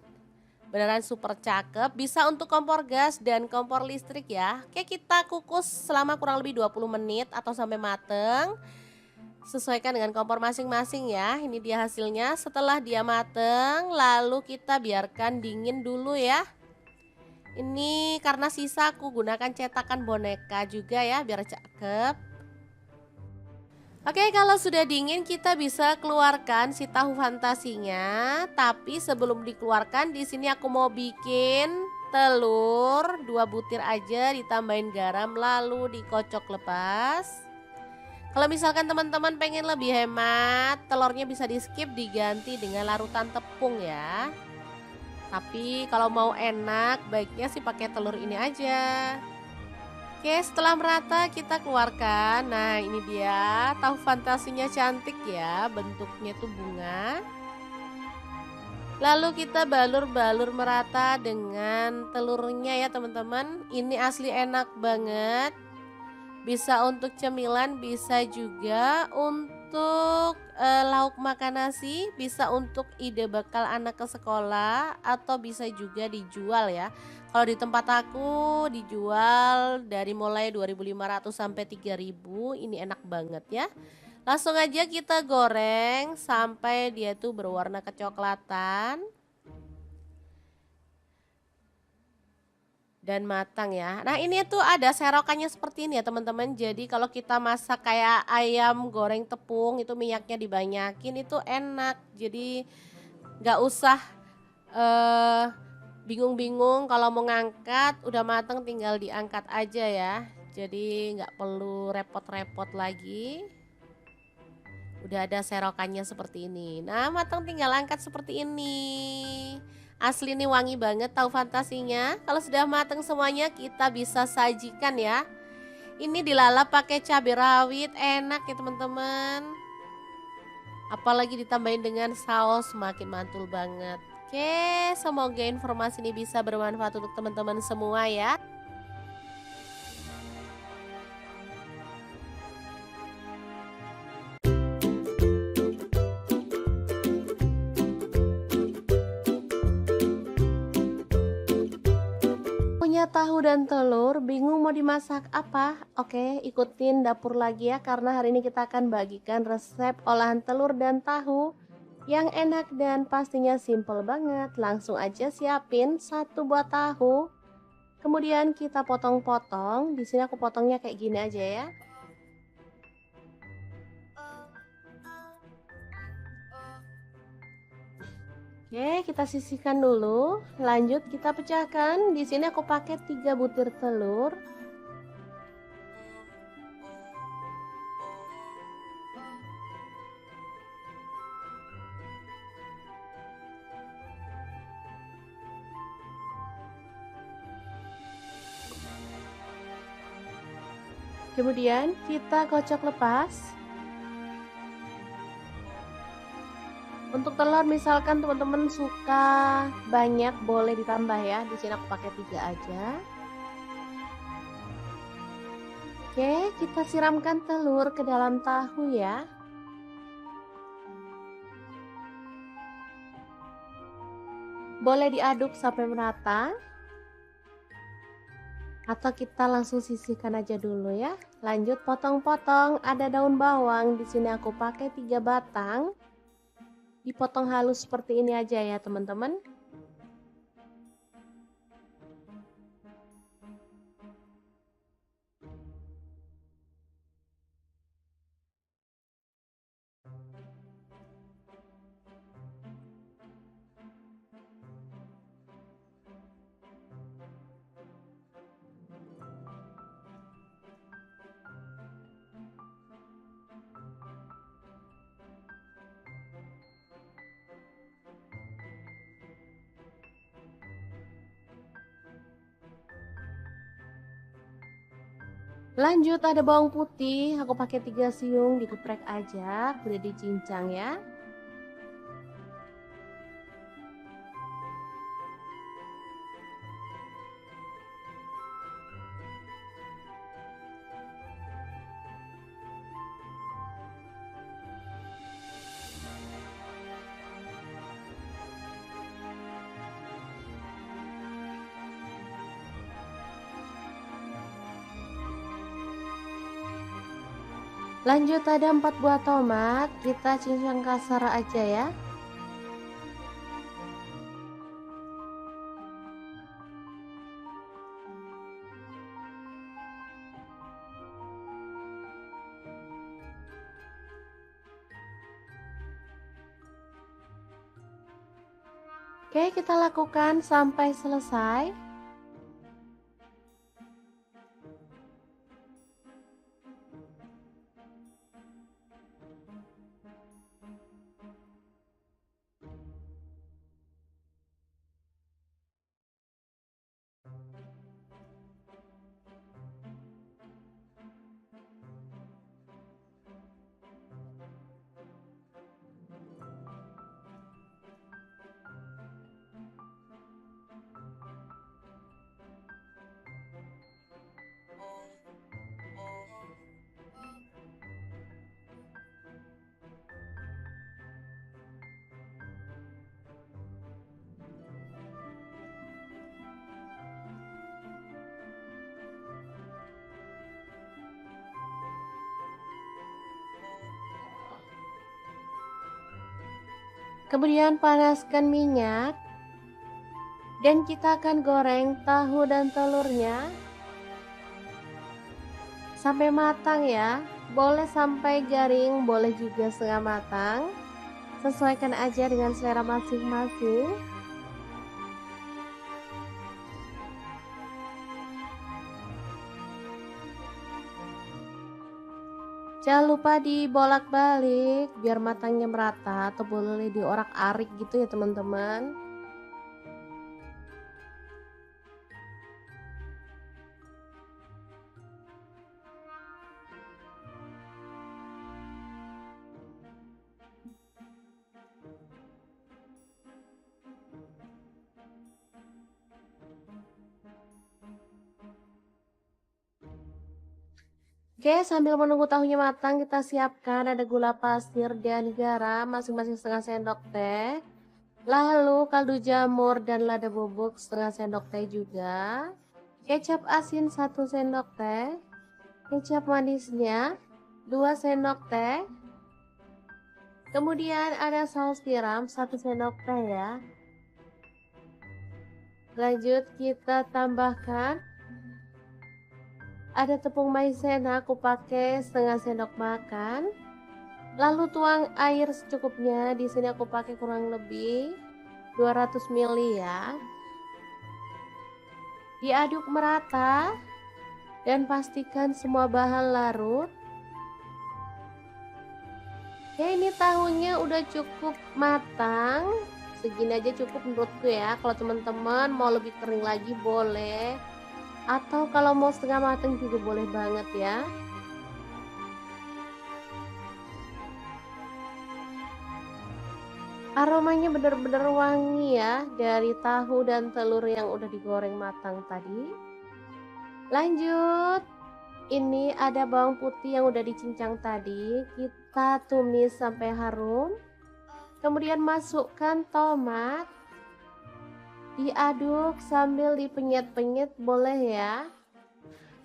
A: Beneran super cakep, bisa untuk kompor gas dan kompor listrik ya. Oke, kita kukus selama kurang lebih 20 menit atau sampai mateng. Sesuaikan dengan kompor masing-masing ya. Ini dia hasilnya setelah dia mateng, lalu kita biarkan dingin dulu ya. Ini karena sisa aku gunakan cetakan boneka juga ya biar cakep. Oke, kalau sudah dingin kita bisa keluarkan si tahu fantasinya. Tapi sebelum dikeluarkan di sini aku mau bikin telur 2 butir aja ditambahin garam lalu dikocok lepas. Kalau misalkan teman-teman pengen lebih hemat, telurnya bisa di-skip diganti dengan larutan tepung ya. Tapi kalau mau enak baiknya sih pakai telur ini aja. Oke, setelah merata kita keluarkan. Nah, ini dia tahu fantasinya cantik ya, bentuknya tuh bunga. Lalu kita balur-balur merata dengan telurnya ya teman-teman. Ini asli enak banget. Bisa untuk cemilan, bisa juga untuk lauk makan nasi, bisa untuk ide bekal anak ke sekolah, atau bisa juga dijual ya. Kalau di tempat aku dijual dari mulai 2.500 sampai 3.000, ini enak banget ya. Langsung aja kita goreng sampai dia tuh berwarna kecoklatan dan matang ya. Nah, ini tuh ada serokannya seperti ini ya teman-teman. Jadi kalau kita masak kayak ayam goreng tepung itu minyaknya dibanyakin itu enak. Jadi nggak usah eh, bingung-bingung kalau mau ngangkat, udah matang tinggal diangkat aja ya. Jadi nggak perlu repot-repot lagi. Udah ada serokannya seperti ini. Nah, matang tinggal angkat seperti ini. Asli nih wangi banget tahu fantasinya. Kalau sudah matang semuanya kita bisa sajikan ya. Ini dilalap pakai cabai rawit, enak ya teman-teman. Apalagi ditambahin dengan saus makin mantul banget. Oke, semoga informasi ini bisa bermanfaat untuk teman-teman semua ya. Punya tahu dan telur, bingung mau dimasak apa? Oke, ikutin dapur lagi ya karena hari ini kita akan bagikan resep olahan telur dan tahu yang enak dan pastinya simple banget. Langsung aja siapin 1 buah tahu. Kemudian kita potong-potong. Di sini aku potongnya kayak gini aja ya. Oke, kita sisihkan dulu. Lanjut kita pecahkan. Di sini aku pakai 3 butir telur. Kemudian kita kocok lepas. Untuk telur misalkan teman-teman suka banyak boleh ditambah ya. Di sini aku pakai 3 aja. Oke, kita siramkan telur ke dalam tahu ya. Boleh diaduk sampai merata. Atau kita langsung sisihkan aja dulu ya. Lanjut potong-potong, ada daun bawang. Di sini aku pakai 3 batang. Dipotong halus seperti ini aja ya teman-teman. Lanjut ada bawang putih, aku pakai 3 siung, digeprek aja, udah dicincang ya. Lanjut ada 4 buah tomat, kita cincang kasar aja ya. Oke, kita lakukan sampai selesai. Kemudian panaskan minyak dan kita akan goreng tahu dan telurnya sampai matang ya. Boleh sampai garing, boleh juga setengah matang. Sesuaikan aja dengan selera masing-masing. Jangan lupa dibolak-balik biar matangnya merata, atau boleh diorak-arik gitu ya teman-teman. Oke, sambil menunggu tahunya matang, kita siapkan ada gula pasir dan garam masing-masing setengah sendok teh. Lalu kaldu jamur dan lada bubuk setengah sendok teh juga. Kecap asin 1 sendok teh. Kecap manisnya 2 sendok teh. Kemudian ada saus tiram 1 sendok teh ya. Lanjut kita tambahkan ada tepung maizena, aku pakai setengah sendok makan. Lalu tuang air secukupnya. Di sini aku pakai kurang lebih 200 ml ya. Diaduk merata dan pastikan semua bahan larut. Oke, ini tahunya udah cukup matang. Segini aja cukup menurutku ya. Kalau teman-teman mau lebih kering lagi boleh. Atau kalau mau setengah matang juga boleh banget ya. Aromanya benar-benar wangi ya dari tahu dan telur yang udah digoreng matang tadi. Lanjut, ini ada bawang putih yang udah dicincang tadi. Kita tumis sampai harum. Kemudian masukkan tomat. Diaduk sambil dipenyet-penyet boleh ya.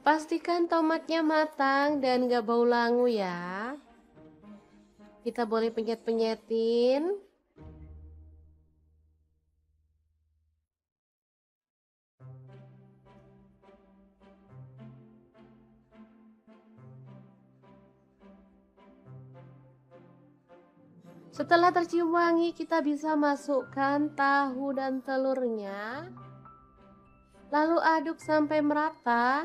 A: Pastikan tomatnya matang dan gak bau langu ya. Kita boleh penyet-penyetin. Setelah tercium wangi, kita bisa masukkan tahu dan telurnya. Lalu aduk sampai merata.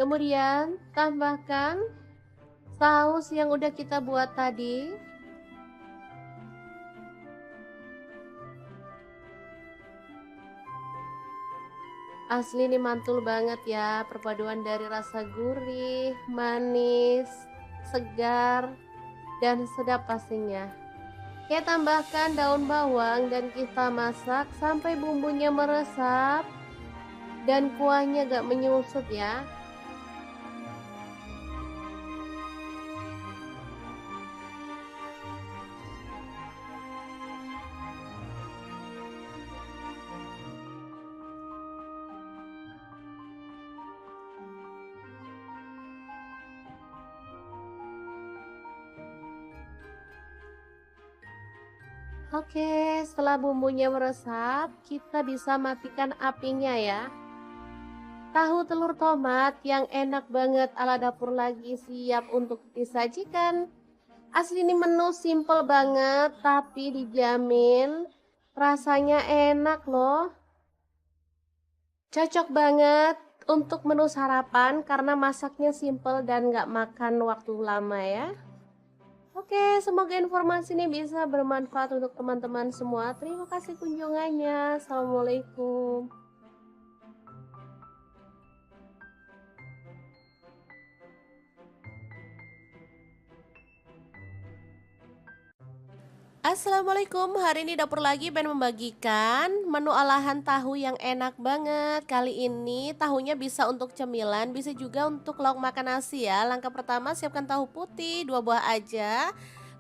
A: Kemudian tambahkan saus yang udah kita buat tadi. Asli ini mantul banget ya, perpaduan dari rasa gurih, manis, segar, dan sedap pastinya. Kita tambahkan daun bawang dan kita masak sampai bumbunya meresap dan kuahnya gak menyusut ya. Oke, setelah bumbunya meresap, kita bisa matikan apinya ya. Tahu telur tomat yang enak banget ala dapur lagi siap untuk disajikan. Asli ini menu simple banget tapi dijamin rasanya enak loh. Cocok banget untuk menu sarapan karena masaknya simple dan nggak makan waktu lama ya. Oke, semoga informasi ini bisa bermanfaat untuk teman-teman semua. Terima kasih kunjungannya. Assalamualaikum. Assalamualaikum, hari ini dapur lagi pengen membagikan menu olahan tahu yang enak banget. Kali ini tahunya bisa untuk cemilan, bisa juga untuk lauk makan nasi ya. Langkah pertama siapkan tahu putih 2 buah aja.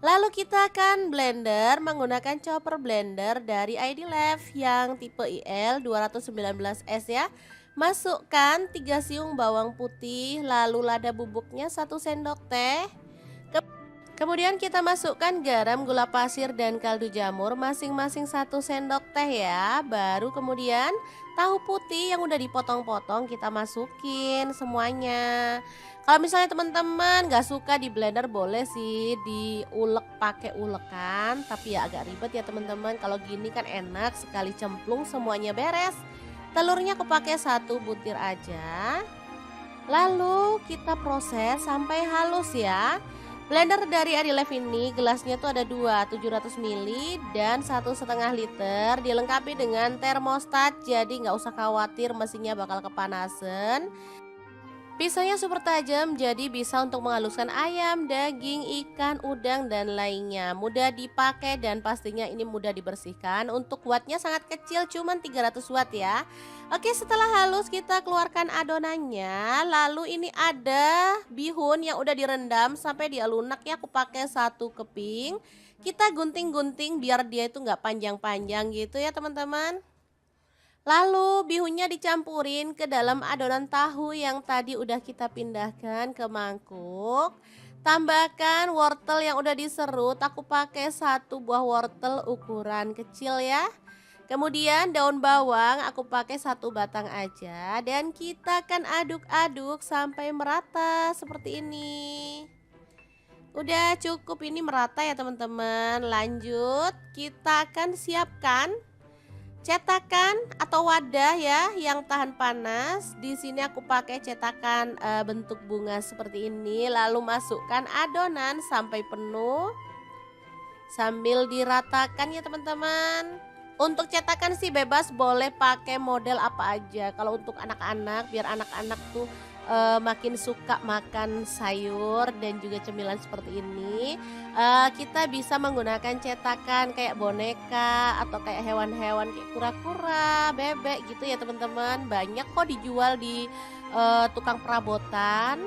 A: Lalu kita akan blender menggunakan chopper blender dari ID Love yang tipe IL 219S ya. Masukkan 3 siung bawang putih, lalu lada bubuknya 1 sendok teh. Kemudian kita masukkan garam, gula pasir, dan kaldu jamur masing-masing 1 sendok teh ya. Baru kemudian tahu putih yang udah dipotong-potong kita masukin semuanya. Kalau misalnya teman-teman gak suka di blender boleh sih diulek pakai ulekan. Tapi ya agak ribet ya teman-teman. Kalau gini kan enak sekali cemplung semuanya beres. Telurnya aku pakai 1 butir aja. Lalu kita proses sampai halus ya. Blender dari Adilef ini gelasnya tuh ada 2, 700 ml dan 1,5 liter. Dilengkapi dengan termostat, jadi nggak usah khawatir mesinnya bakal kepanasan. Pisaunya super tajam, jadi bisa untuk menghaluskan ayam, daging, ikan, udang, dan lainnya. Mudah dipakai dan pastinya ini mudah dibersihkan. Untuk wattnya sangat kecil, cuman 300 watt ya. Oke, setelah halus kita keluarkan adonannya. Lalu ini ada bihun yang udah direndam sampai dia lunak ya. Aku pakai 1 keping. Kita gunting-gunting biar dia itu nggak panjang-panjang gitu ya teman-teman. Lalu bihunnya dicampurin ke dalam adonan tahu yang tadi udah kita pindahkan ke mangkuk. Tambahkan wortel yang udah diserut, aku pakai 1 buah wortel ukuran kecil ya. Kemudian daun bawang aku pakai 1 batang aja dan kita akan aduk-aduk sampai merata seperti ini. Udah cukup ini merata ya teman-teman. Lanjut kita akan siapkan cetakan atau wadah ya yang tahan panas. Di sini aku pakai cetakan bentuk bunga seperti ini. Lalu masukkan adonan sampai penuh sambil diratakan ya teman-teman. Untuk cetakan sih bebas, boleh pakai model apa aja. Kalau untuk anak-anak, biar anak-anak tuh makin suka makan sayur dan juga cemilan seperti ini, kita bisa menggunakan cetakan kayak boneka atau kayak hewan-hewan kayak kura-kura, bebek gitu ya teman-teman. Banyak kok dijual di tukang perabotan.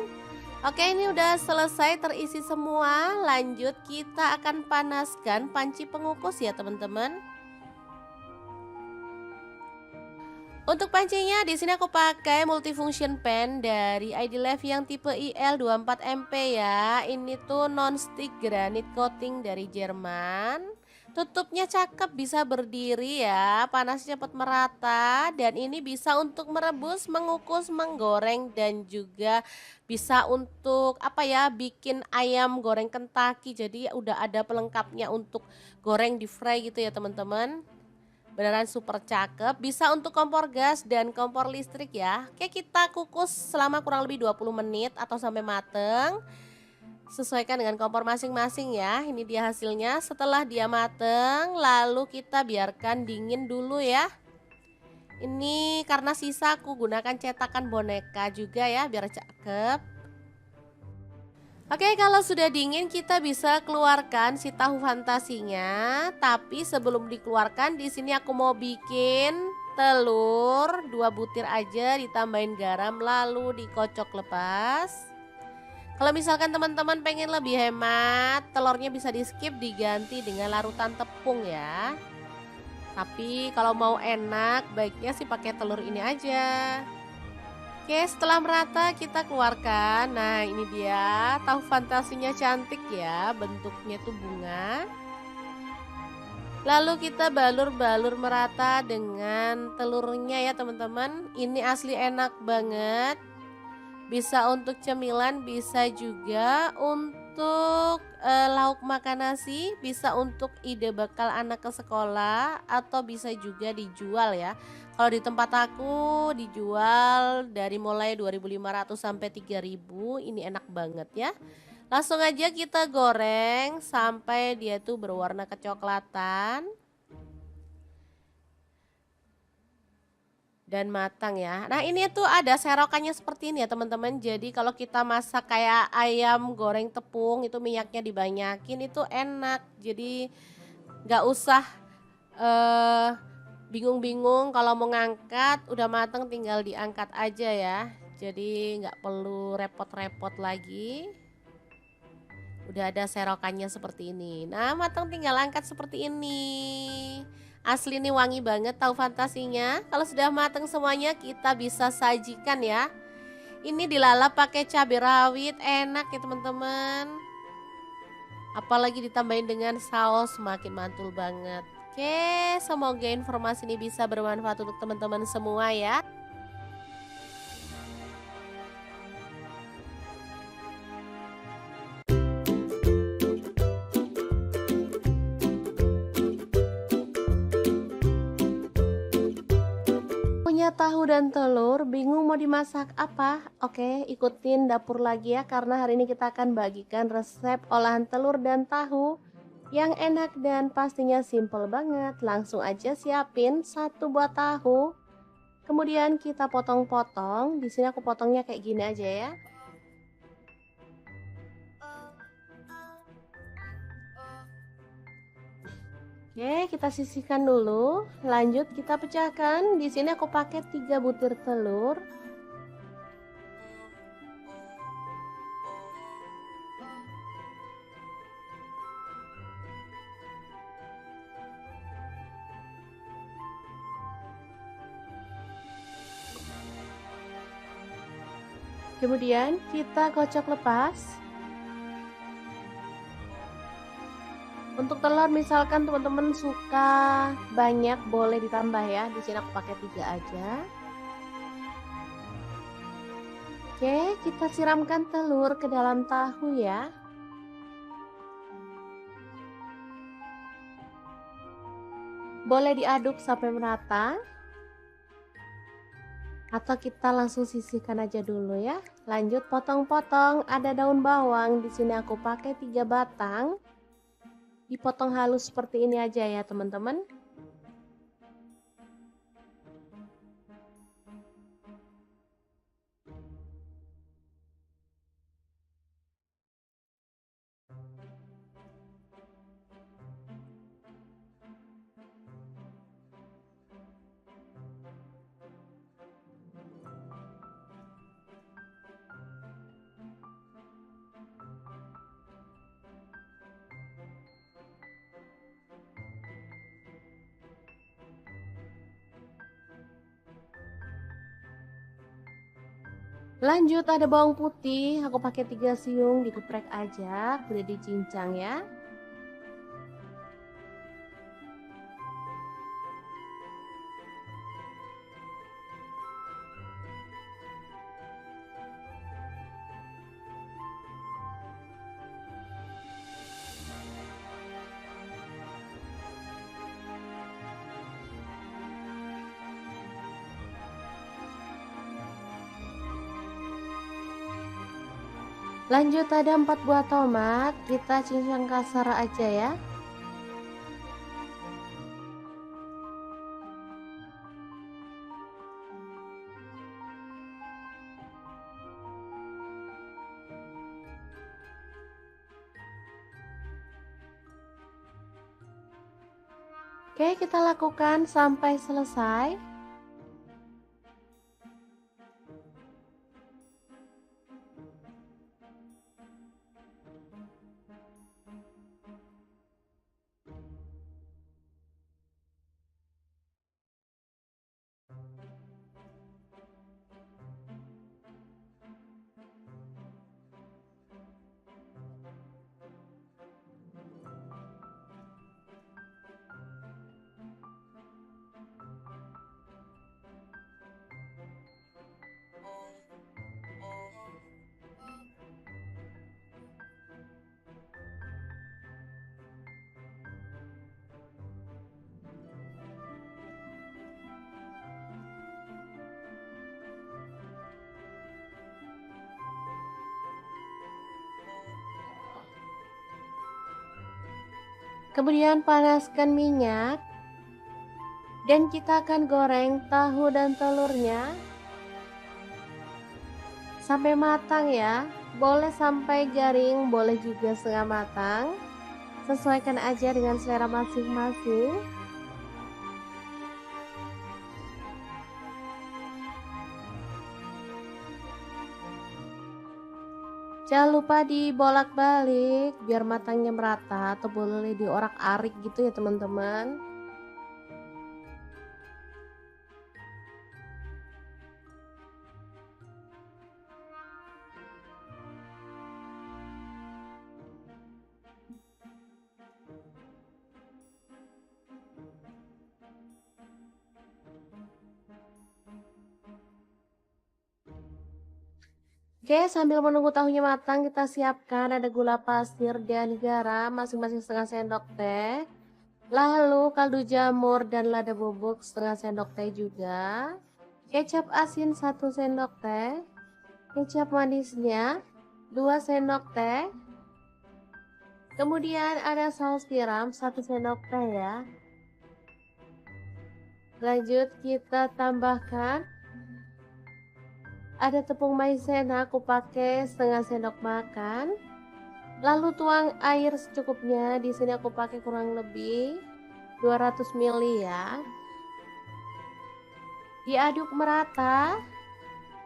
A: Oke, ini udah selesai terisi semua. Lanjut kita akan panaskan panci pengukus ya teman-teman. Untuk pancinya di sini aku pakai multifunction pan dari ID Love yang tipe IL24MP ya. Ini tuh non-stick granite coating dari Jerman. Tutupnya cakep, bisa berdiri ya, panasnya cepat merata dan ini bisa untuk merebus, mengukus, menggoreng dan juga bisa untuk apa ya, bikin ayam goreng Kentucky. Jadi udah ada pelengkapnya untuk goreng di fry gitu ya teman-teman. Beneran super cakep, bisa untuk kompor gas dan kompor listrik ya. Oke, kita kukus selama kurang lebih 20 menit atau sampai mateng. Sesuaikan dengan kompor masing-masing ya. Ini dia hasilnya setelah dia mateng, lalu kita biarkan dingin dulu ya. Ini karena sisa aku gunakan cetakan boneka juga ya biar cakep. Oke, kalau sudah dingin kita bisa keluarkan si tahu fantasinya. Tapi sebelum dikeluarkan di sini aku mau bikin telur 2 butir aja, ditambahin garam lalu dikocok lepas. Kalau misalkan teman-teman pengen lebih hemat, telurnya bisa di skip, diganti dengan larutan tepung ya. Tapi kalau mau enak baiknya sih pakai telur ini aja. Oke, setelah merata kita keluarkan. Nah, ini dia tahu fantasinya, cantik ya, bentuknya tuh bunga. Lalu kita balur-balur merata dengan telurnya ya teman-teman. Ini asli enak banget. Bisa untuk cemilan, bisa juga untuk untuk lauk makan nasi bisa untuk ide bekal anak ke sekolah atau bisa juga dijual ya. Kalau di tempat aku dijual dari mulai 2.500 sampai 3.000, ini enak banget ya. Langsung aja kita goreng sampai dia tuh berwarna kecoklatan dan matang ya. Nah, ini tuh ada serokannya seperti ini ya, teman-teman. Jadi kalau kita masak kayak ayam goreng tepung itu minyaknya dibanyakin itu enak. Jadi nggak usah eh bingung-bingung kalau mau ngangkat, udah matang tinggal diangkat aja ya. Jadi nggak perlu repot-repot lagi. Udah ada serokannya seperti ini. Nah, matang tinggal angkat seperti ini. Asli nih wangi banget tahu fantasinya. Kalau sudah matang semuanya kita bisa sajikan ya. Ini dilalap pakai cabai rawit, enak ya teman-teman. Apalagi ditambahin dengan saus makin mantul banget. Oke, semoga informasi ini bisa bermanfaat untuk teman-teman semua ya. Punya tahu dan telur, bingung mau dimasak apa? Oke, ikutin dapur lagi ya karena hari ini kita akan bagikan resep olahan telur dan tahu yang enak dan pastinya simple banget. Langsung aja siapin satu buah tahu. Kemudian kita potong-potong. Di sini aku potongnya kayak gini aja ya. Oke, kita sisihkan dulu. Lanjut kita pecahkan. Di sini aku pakai 3 butir telur. Kemudian kita kocok lepas. Untuk telur misalkan teman-teman suka banyak boleh ditambah ya. Di sini aku pakai 3 aja. Oke, kita siramkan telur ke dalam tahu ya. Boleh diaduk sampai merata. Atau kita langsung sisihkan aja dulu ya. Lanjut potong-potong, ada daun bawang. Di sini aku pakai 3 batang. Dipotong halus seperti ini aja ya, teman-teman. Lanjut ada bawang putih, aku pakai 3 siung, digeprek aja, boleh dicincang ya. Lanjut ada 4 buah tomat, kita cincang kasar aja ya. Oke, kita lakukan sampai selesai. Kemudian panaskan minyak dan kita akan goreng tahu dan telurnya sampai matang ya. Boleh sampai garing, boleh juga setengah matang. Sesuaikan aja dengan selera masing-masing. Jangan lupa dibolak-balik biar matangnya merata atau boleh diorak-arik gitu ya teman-teman. Oke, sambil menunggu tahunya matang, kita siapkan ada gula pasir dan garam masing-masing setengah sendok teh. Lalu kaldu jamur dan lada bubuk setengah sendok teh juga. Kecap asin 1 sendok teh. Kecap manisnya 2 sendok teh. Kemudian ada saus tiram 1 sendok teh ya. Lanjut kita tambahkan ada tepung maizena, aku pakai setengah sendok makan. Lalu tuang air secukupnya. Di sini aku pakai kurang lebih 200 ml ya. Diaduk merata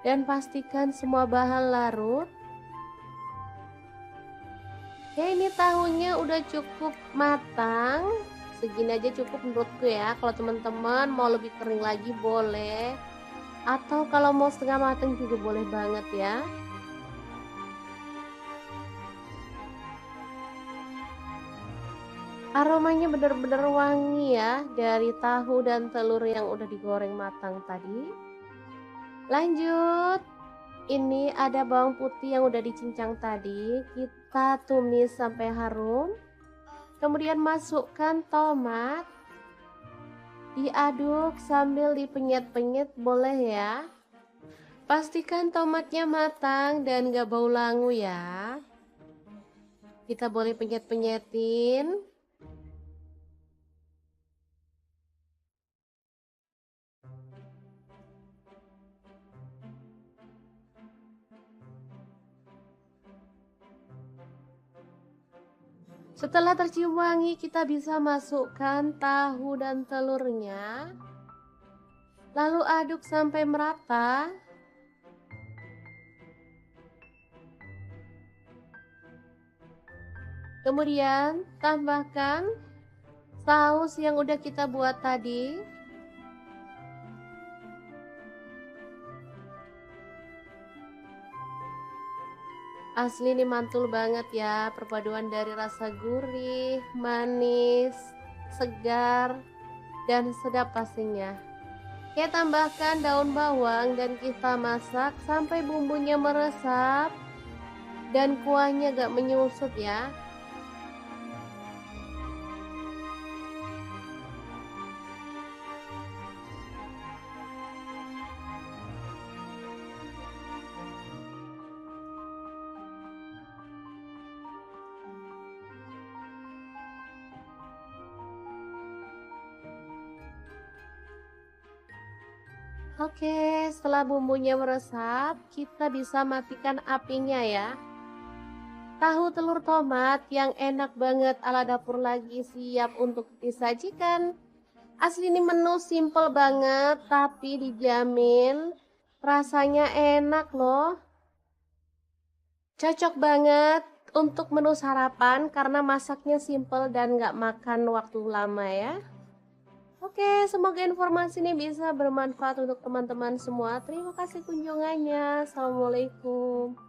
A: dan pastikan semua bahan larut. Oke, ini tahunya udah cukup matang. Segini aja cukup menurutku ya. Kalau teman-teman mau lebih kering lagi boleh. Atau kalau mau setengah matang juga boleh banget ya. Aromanya benar-benar wangi ya dari tahu dan telur yang udah digoreng matang tadi. Lanjut, ini ada bawang putih yang udah dicincang tadi. Kita tumis sampai harum. Kemudian masukkan tomat. Diaduk sambil dipenyet-penyet boleh ya. Pastikan tomatnya matang dan gak bau langu ya. Kita boleh penyet-penyetin. Setelah tercium wangi, kita bisa masukkan tahu dan telurnya. Lalu aduk sampai merata. Kemudian tambahkan saus yang udah kita buat tadi. Asli ini mantul banget ya, perpaduan dari rasa gurih, manis, segar, dan sedap pastinya. Kita tambahkan daun bawang dan kita masak sampai bumbunya meresap dan kuahnya gak menyusut ya. Oke, setelah bumbunya meresap, kita bisa matikan apinya ya. Tahu telur tomat yang enak banget ala dapur lagi siap untuk disajikan. Asli ini menu simple banget, tapi dijamin rasanya enak loh. Cocok banget untuk menu sarapan karena masaknya simple dan gak makan waktu lama ya. Oke, semoga informasi ini bisa bermanfaat untuk teman-teman semua. Terima kasih kunjungannya. Assalamualaikum.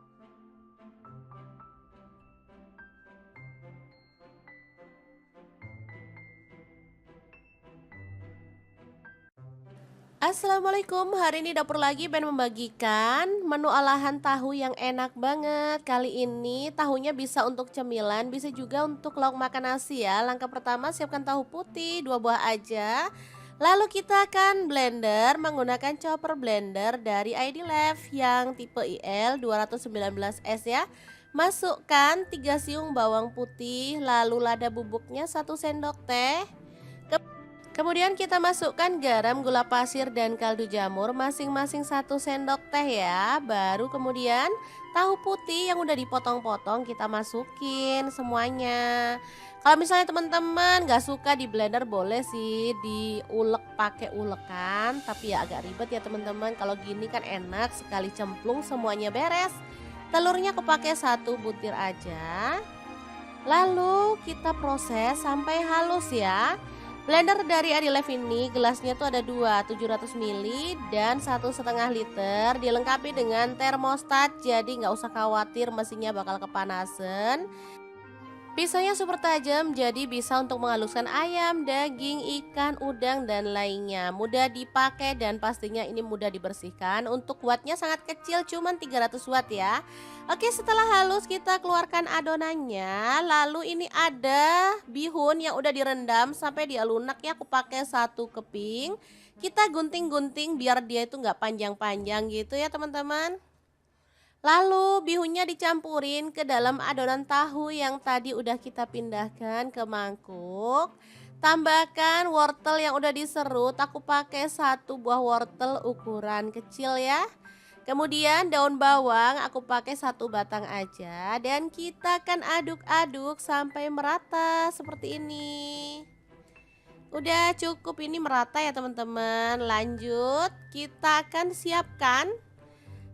A: Assalamualaikum, hari ini dapur lagi pengen membagikan menu olahan tahu yang enak banget. Kali ini tahunya bisa untuk cemilan, bisa juga untuk lauk makan nasi ya. Langkah pertama siapkan tahu putih 2 buah aja. Lalu kita akan blender menggunakan chopper blender dari ID Love yang tipe IL 219S ya. Masukkan 3 siung bawang putih, lalu lada bubuknya 1 sendok teh. Kemudian kita masukkan garam, gula pasir, dan kaldu jamur masing-masing 1 sendok teh ya. Baru kemudian tahu putih yang udah dipotong-potong kita masukin semuanya. Kalau misalnya teman-teman gak suka di blender boleh sih diulek pakai ulekan. Tapi ya agak ribet ya teman-teman. Kalau gini kan enak sekali cemplung semuanya beres. Telurnya aku pakai 1 butir aja. Lalu kita proses sampai halus ya. Blender dari Adilife ini gelasnya tuh ada 2, 700 ml dan 1,5 liter. Dilengkapi dengan termostat, jadi nggak usah khawatir mesinnya bakal kepanasan. Pisaunya super tajam, jadi bisa untuk menghaluskan ayam, daging, ikan, udang, dan lainnya. Mudah dipakai dan pastinya ini mudah dibersihkan. Untuk wattnya sangat kecil, cuman 300 watt ya. Oke, setelah halus kita keluarkan adonannya. Lalu ini ada bihun yang udah direndam sampai dia lunak ya. Aku pakai 1 keping. Kita gunting-gunting biar dia itu nggak panjang-panjang gitu ya teman-teman. Lalu bihunnya dicampurin ke dalam adonan tahu yang tadi udah kita pindahkan ke mangkuk. Tambahkan wortel yang udah diserut, aku pakai 1 buah wortel ukuran kecil ya. Kemudian daun bawang aku pakai 1 batang aja dan kita akan aduk-aduk sampai merata seperti ini. Udah cukup ini merata ya teman-teman. Lanjut kita akan siapkan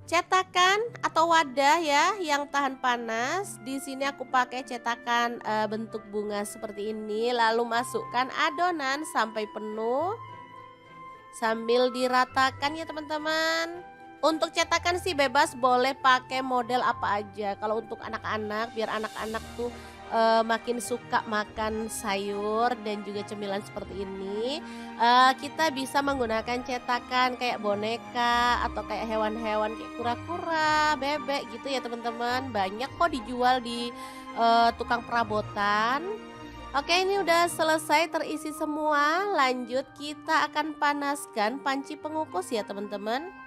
A: cetakan atau wadah ya yang tahan panas. Di sini aku pakai cetakan bentuk bunga seperti ini. Lalu masukkan adonan sampai penuh sambil diratakan ya teman-teman. Untuk cetakan sih bebas, boleh pakai model apa aja. Kalau untuk anak-anak, biar anak-anak tuh makin suka makan sayur dan juga cemilan seperti ini, kita bisa menggunakan cetakan kayak boneka atau kayak hewan-hewan kayak kura-kura, bebek gitu ya teman-teman. Banyak kok dijual di tukang perabotan. Oke, ini udah selesai terisi semua. Lanjut kita akan panaskan panci pengukus ya teman-teman.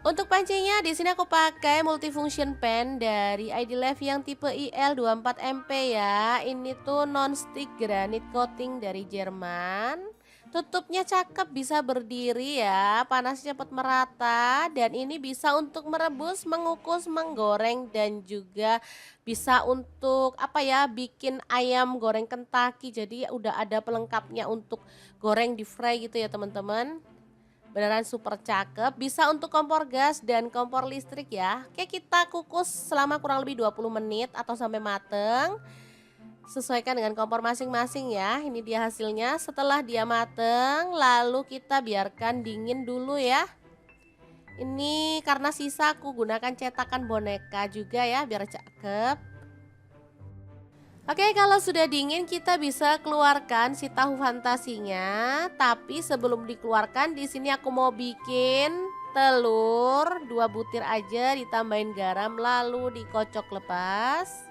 A: Untuk pancinya di sini aku pakai multifunction pan dari Adilife yang tipe IL24MP ya. Ini tuh non-stick granite coating dari Jerman. Tutupnya cakep, bisa berdiri ya, panasnya cepat merata dan ini bisa untuk merebus, mengukus, menggoreng dan juga bisa untuk apa ya, bikin ayam goreng Kentucky. Jadi udah ada pelengkapnya untuk goreng di fry gitu ya teman-teman. Beneran super cakep, bisa untuk kompor gas dan kompor listrik ya. Oke, kita kukus selama kurang lebih 20 menit atau sampai mateng. Sesuaikan dengan kompor masing-masing ya. Ini dia hasilnya setelah dia mateng, lalu kita biarkan dingin dulu ya. Ini karena sisa aku gunakan cetakan boneka juga ya biar cakep. Oke, kalau sudah dingin kita bisa keluarkan si tahu fantasinya. Tapi sebelum dikeluarkan di sini aku mau bikin telur 2 butir aja, ditambahin garam lalu dikocok lepas.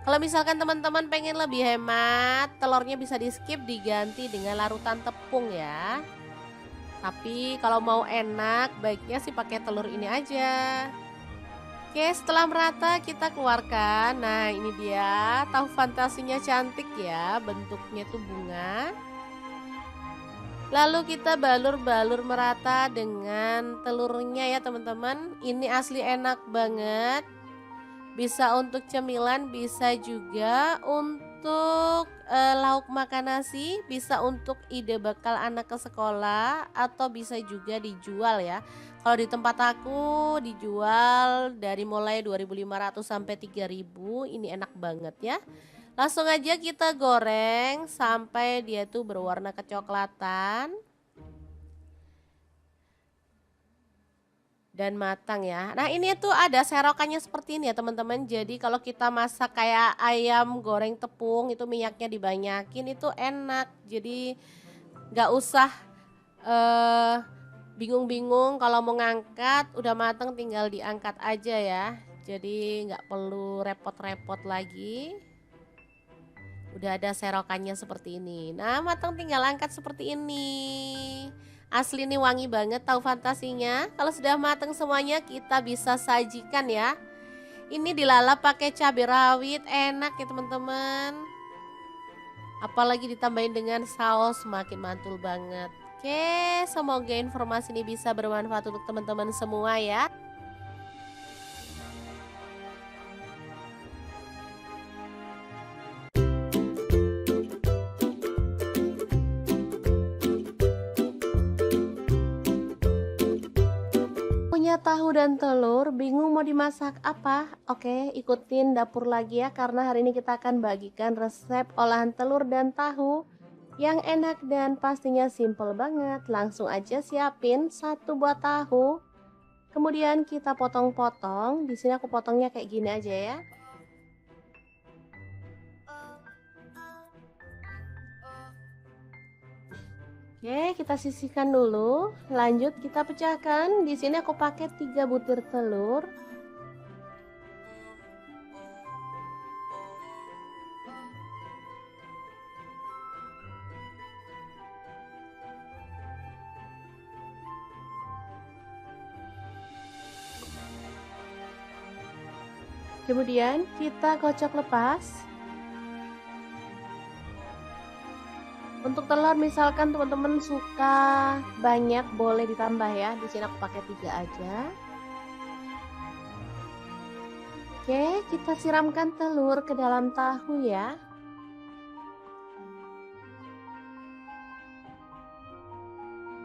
A: Kalau misalkan teman-teman pengen lebih hemat, telurnya bisa di skip, diganti dengan larutan tepung ya. Tapi kalau mau enak baiknya sih pakai telur ini aja. Oke, setelah merata kita keluarkan. Nah, ini dia tahu fantasinya, cantik ya, bentuknya tuh bunga. Lalu kita balur-balur merata dengan telurnya ya teman-teman. Ini asli enak banget. Bisa untuk cemilan, bisa juga untuk lauk makan nasi, bisa untuk ide bekal anak ke sekolah, atau bisa juga dijual ya. Kalau di tempat aku dijual dari mulai 2.500 sampai 3.000, ini enak banget ya. Langsung aja kita goreng sampai dia tuh berwarna kecoklatan dan matang ya. Nah, ini tuh ada serokannya seperti ini ya teman-teman. Jadi kalau kita masak kayak ayam goreng tepung itu minyaknya dibanyakin, itu enak. Jadi nggak usah bingung-bingung kalau mau ngangkat, udah matang tinggal diangkat aja ya. Jadi nggak perlu repot-repot lagi. Udah ada serokannya seperti ini. Nah, matang tinggal angkat seperti ini. Asli nih wangi banget tahu fantasinya. Kalau sudah matang semuanya kita bisa sajikan ya. Ini dilalap pakai cabai rawit, enak ya teman-teman. Apalagi ditambahin dengan saus semakin mantul banget. Oke, semoga informasi ini bisa bermanfaat untuk teman-teman semua ya. Punya tahu dan telur, bingung mau dimasak apa? Oke, ikutin dapur lagi ya karena hari ini kita akan bagikan resep olahan telur dan tahu yang enak dan pastinya simple banget. Langsung aja siapin satu buah tahu. Kemudian kita potong-potong. Di sini aku potongnya kayak gini aja ya. Oke, kita sisihkan dulu. Lanjut kita pecahkan. Di sini aku pakai 3 butir telur. Kemudian kita kocok lepas. Untuk telur misalkan teman-teman suka banyak boleh ditambah ya. Di sini aku pakai 3 aja. Oke, kita siramkan telur ke dalam tahu ya.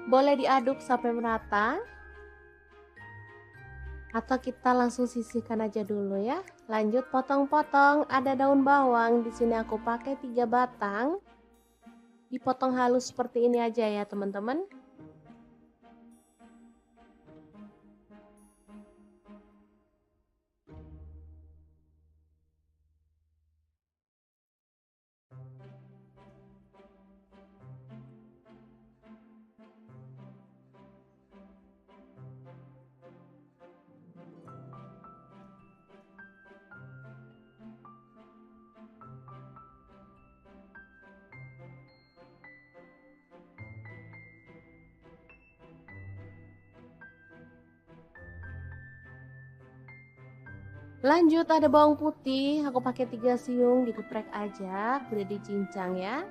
A: Boleh diaduk sampai merata. Atau kita langsung sisihkan aja dulu ya. Lanjut potong-potong, ada daun bawang, di sini aku pakai 3 batang. Dipotong halus seperti ini aja ya teman-teman. Lanjut ada bawang putih, aku pakai 3 siung, digeprek aja, udah dicincang ya.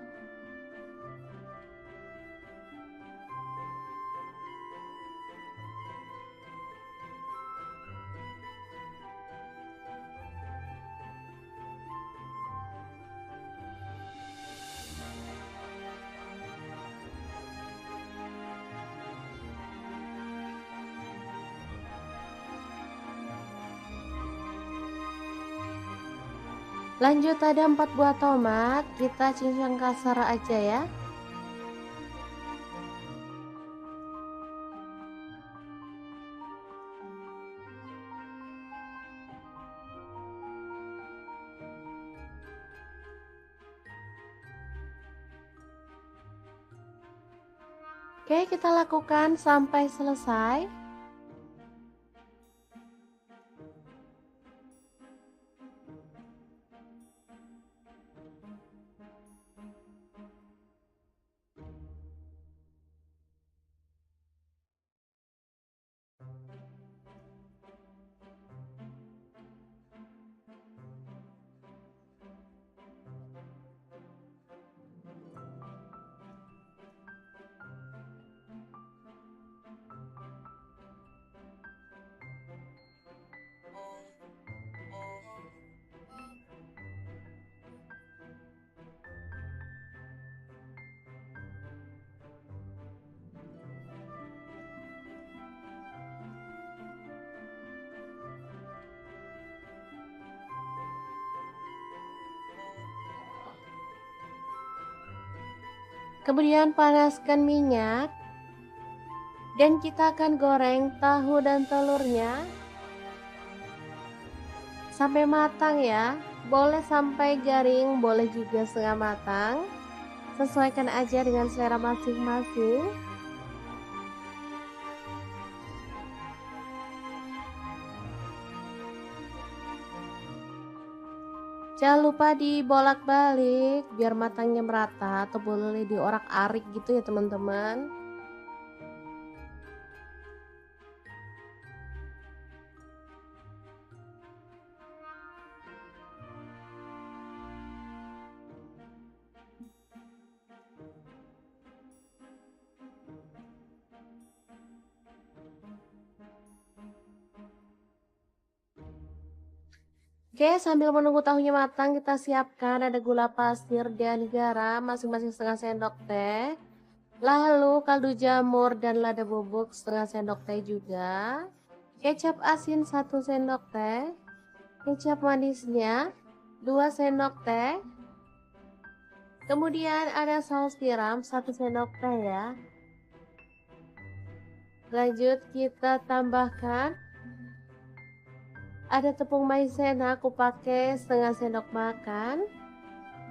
A: Lanjut ada 4 buah tomat, kita cincang kasar aja ya. Oke, kita lakukan sampai selesai. Kemudian panaskan minyak. Dan kita akan goreng tahu dan telurnya sampai matang ya. Boleh sampai garing, boleh juga setengah matang. Sesuaikan aja dengan selera masing-masing. Jangan lupa dibolak-balik biar matangnya merata, atau boleh diorak-arik gitu ya teman-teman. Oke, sambil menunggu tahunya matang, kita siapkan ada gula pasir dan garam masing-masing setengah sendok teh. Lalu kaldu jamur dan lada bubuk setengah sendok teh juga. Kecap asin 1 sendok teh. Kecap manisnya 2 sendok teh. Kemudian ada saus tiram 1 sendok teh ya. Lanjut kita tambahkan ada tepung maizena, aku pakai setengah sendok makan.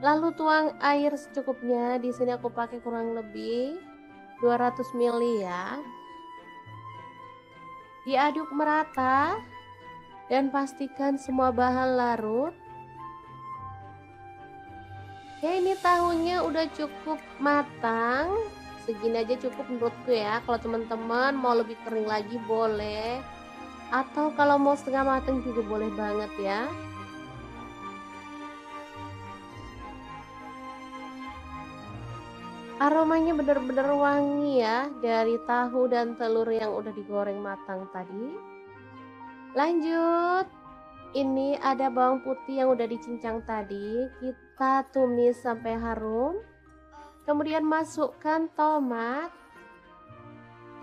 A: Lalu tuang air secukupnya. Di sini aku pakai kurang lebih 200 ml ya. Diaduk merata dan pastikan semua bahan larut. Oke, ini tahunya udah cukup matang. Segini aja cukup menurutku ya. Kalau teman-teman mau lebih kering lagi boleh. Atau kalau mau setengah matang juga boleh banget ya. Aromanya benar-benar wangi ya dari tahu dan telur yang udah digoreng matang tadi. Lanjut, ini ada bawang putih yang udah dicincang tadi. Kita tumis sampai harum. Kemudian masukkan tomat.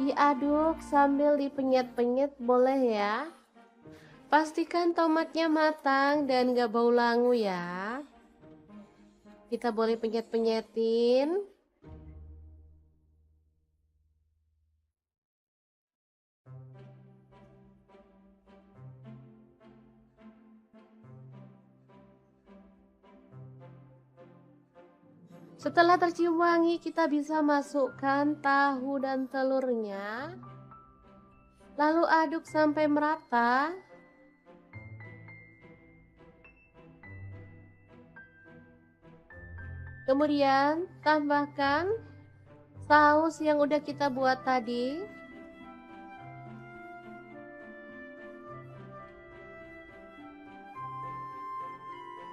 A: Diaduk sambil dipenyet-penyet boleh ya. Pastikan tomatnya matang dan gak bau langu ya. Kita boleh penyet-penyetin. Setelah tercium wangi, kita bisa masukkan tahu dan telurnya. Lalu aduk sampai merata. Kemudian tambahkan saus yang udah kita buat tadi.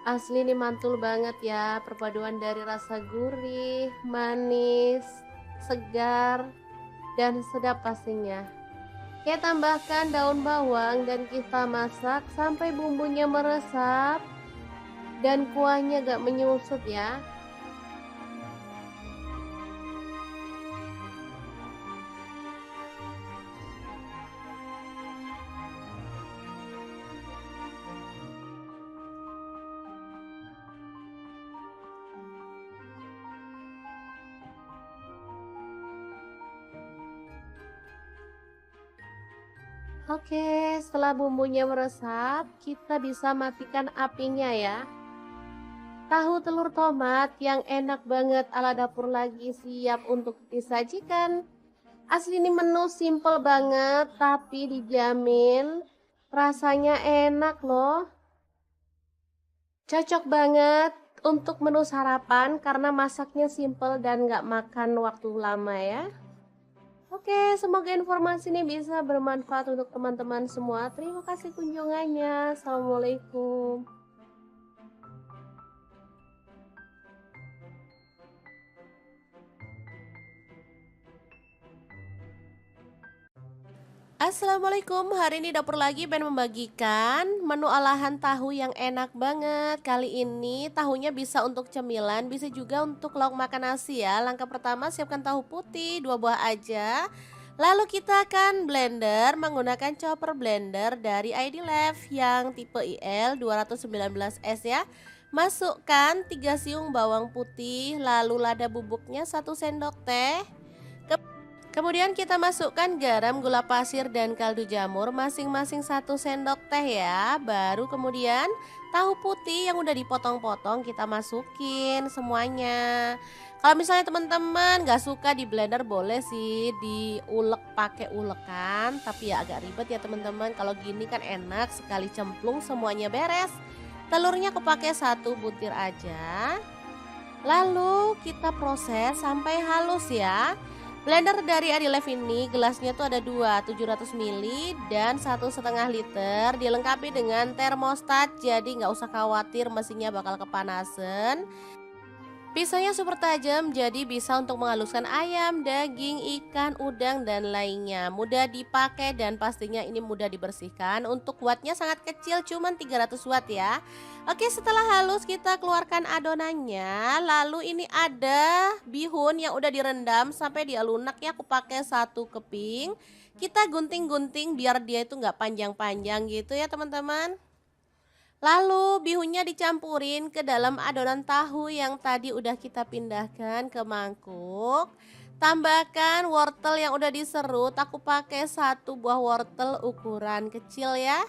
A: Asli ini mantul banget ya, perpaduan dari rasa gurih, manis, segar, dan sedap pastinya. Oke, tambahkan daun bawang dan kita masak sampai bumbunya meresap dan kuahnya gak menyusut ya. Oke, setelah bumbunya meresap, kita bisa matikan apinya ya. Tahu telur tomat yang enak banget ala dapur lagi siap untuk disajikan. Asli ini menu simple banget, tapi dijamin rasanya enak loh. Cocok banget untuk menu sarapan karena masaknya simple dan gak makan waktu lama ya. Oke, semoga informasi ini bisa bermanfaat untuk teman-teman semua. Terima kasih kunjungannya. Assalamualaikum. Assalamualaikum, hari ini dapur lagi pengen membagikan menu olahan tahu yang enak banget. Kali ini tahunya bisa untuk cemilan, bisa juga untuk lauk makan nasi ya. Langkah pertama siapkan tahu putih 2 buah aja. Lalu kita akan blender menggunakan chopper blender dari ID Life yang tipe IL 219S ya. Masukkan 3 siung bawang putih, lalu lada bubuknya 1 sendok teh. Kemudian kita masukkan garam, gula pasir, dan kaldu jamur masing-masing 1 sendok teh ya. Baru kemudian tahu putih yang udah dipotong-potong kita masukin semuanya. Kalau misalnya teman-teman gak suka di blender boleh sih diulek pakai ulekan. Tapi ya agak ribet ya teman-teman. Kalau gini kan enak sekali cemplung semuanya beres. Telurnya aku pakai 1 butir aja. Lalu kita proses sampai halus ya. Blender dari Adilife ini gelasnya tuh ada 2, 700 ml dan 1,5 liter. Dilengkapi dengan termostat, jadi nggak usah khawatir mesinnya bakal kepanasan. Pisaunya super tajam, jadi bisa untuk menghaluskan ayam, daging, ikan, udang, dan lainnya. Mudah dipakai dan pastinya ini mudah dibersihkan. Untuk wattnya sangat kecil, cuman 300 watt ya. Oke, setelah halus kita keluarkan adonannya. Lalu ini ada bihun yang udah direndam sampai dia lunak ya. Aku pakai satu keping. Kita gunting-gunting biar dia itu nggak panjang-panjang gitu ya teman-teman. Lalu bihunnya dicampurin ke dalam adonan tahu yang tadi udah kita pindahkan ke mangkuk. Tambahkan wortel yang udah diserut, aku pakai satu buah wortel ukuran kecil ya.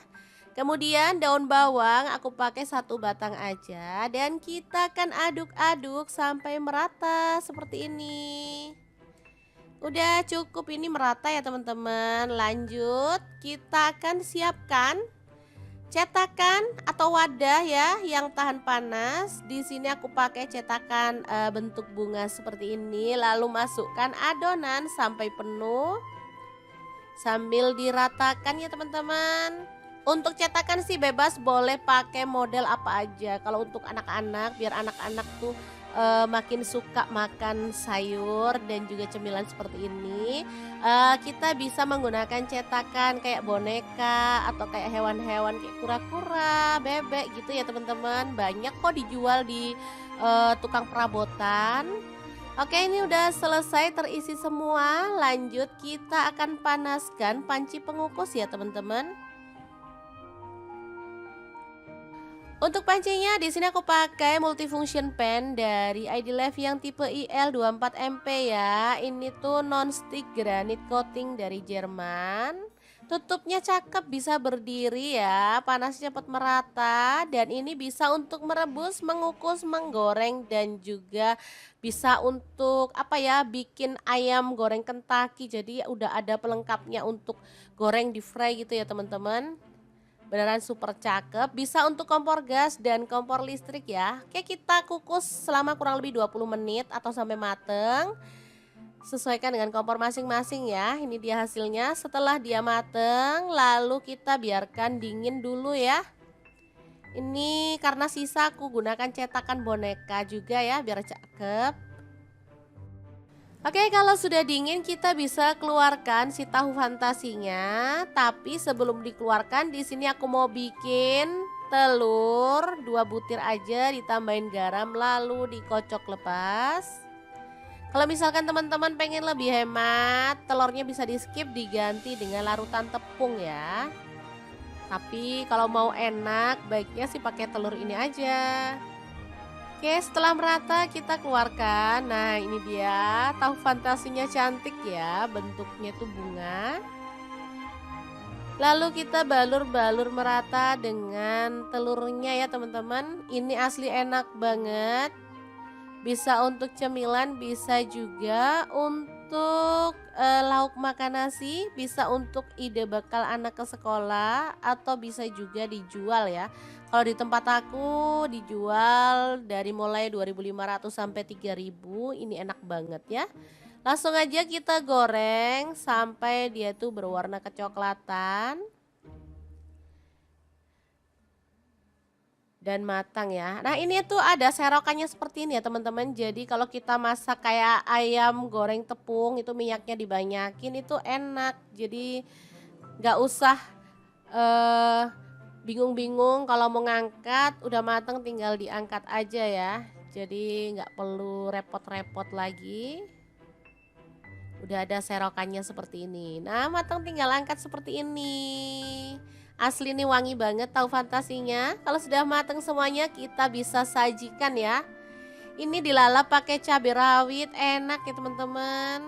A: Kemudian daun bawang aku pakai satu batang aja dan kita akan aduk-aduk sampai merata seperti ini. Udah cukup ini merata ya teman-teman. Lanjut, kita akan siapkan cetakan atau wadah ya yang tahan panas. Di sini aku pakai cetakan bentuk bunga seperti ini. Lalu masukkan adonan sampai penuh sambil diratakan ya teman-teman. Untuk cetakan sih bebas, boleh pakai model apa aja. Kalau untuk anak-anak, biar anak-anak tuh makin suka makan sayur dan juga cemilan seperti ini, kita bisa menggunakan cetakan kayak boneka atau kayak hewan-hewan kayak kura-kura, bebek gitu ya teman-teman. Banyak kok dijual di tukang perabotan. Oke, ini udah selesai terisi semua. Lanjut kita akan panaskan panci pengukus ya teman-teman. Untuk pancinya di sini aku pakai multifunction pan dari ID Life yang tipe IL24MP ya. Ini tuh non-stick granite coating dari Jerman. Tutupnya cakep, bisa berdiri ya, panasnya cepat merata dan ini bisa untuk merebus, mengukus, menggoreng dan juga bisa untuk apa ya, bikin ayam goreng Kentucky. Jadi udah ada pelengkapnya untuk goreng di fry gitu ya teman-teman. Beneran super cakep, bisa untuk kompor gas dan kompor listrik ya. Oke, kita kukus selama kurang lebih 20 menit atau sampai mateng. Sesuaikan dengan kompor masing-masing ya. Ini dia hasilnya setelah dia mateng, lalu kita biarkan dingin dulu ya. Ini karena sisa aku gunakan cetakan boneka juga ya biar cakep. Oke, kalau sudah dingin kita bisa keluarkan si tahu fantasinya. Tapi sebelum dikeluarkan, di sini aku mau bikin telur 2 butir aja, ditambahin garam lalu dikocok lepas. Kalau misalkan teman-teman pengen lebih hemat, telurnya bisa di skip, diganti dengan larutan tepung ya. Tapi kalau mau enak, baiknya sih pakai telur ini aja. Oke, setelah merata kita keluarkan. Nah, ini dia tahu fantasinya, cantik ya, bentuknya tuh bunga. Lalu kita balur-balur merata dengan telurnya ya teman-teman. Ini asli enak banget. Bisa untuk cemilan, bisa juga untuk lauk makan nasi, bisa untuk ide bekal anak ke sekolah, atau bisa juga dijual ya. Kalau di tempat aku dijual dari mulai 2.500 sampai 3.000, ini enak banget ya. Langsung aja kita goreng sampai dia tuh berwarna kecoklatan dan matang ya. Nah, ini tuh ada serokannya seperti ini ya teman-teman. Jadi kalau kita masak kayak ayam goreng tepung itu minyaknya dibanyakin, itu enak. Jadi nggak usah bingung-bingung kalau mau ngangkat, udah matang tinggal diangkat aja ya. Jadi nggak perlu repot-repot lagi. Udah ada serokannya seperti ini. Nah, matang tinggal angkat seperti ini. Asli nih wangi banget tahu fantasinya. Kalau sudah matang semuanya kita bisa sajikan ya. Ini dilalap pakai cabai rawit, enak ya teman-teman.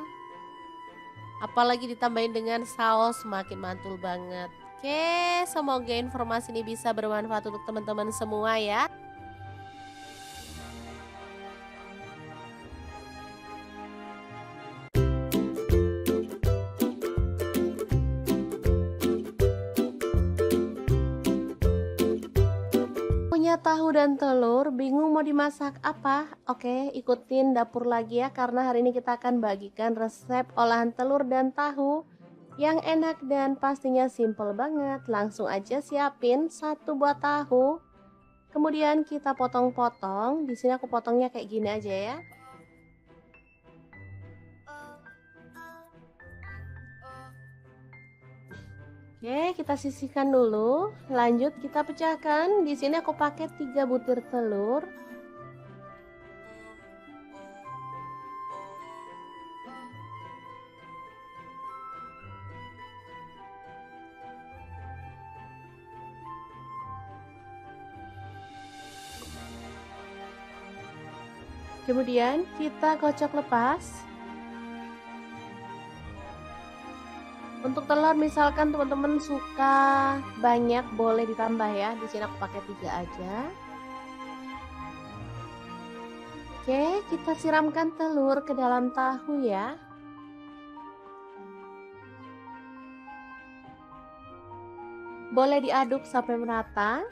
A: Apalagi ditambahin dengan saus, makin mantul banget. Oke, semoga informasi ini bisa bermanfaat untuk teman-teman semua ya. Punya tahu dan telur, bingung mau dimasak apa? Oke, ikutin dapur lagi ya, karena hari ini kita akan bagikan resep olahan telur dan tahu yang enak dan pastinya simple banget. Langsung aja siapin 1 buah tahu. Kemudian kita potong-potong. Di sini aku potongnya kayak gini aja ya. Oke, kita sisihkan dulu. Lanjut kita pecahkan. Di sini aku pakai 3 butir telur. Kemudian kita kocok lepas. Untuk telur misalkan teman-teman suka banyak boleh ditambah ya. Di sini aku pakai 3 aja. Oke, kita siramkan telur ke dalam tahu ya. Boleh diaduk sampai merata.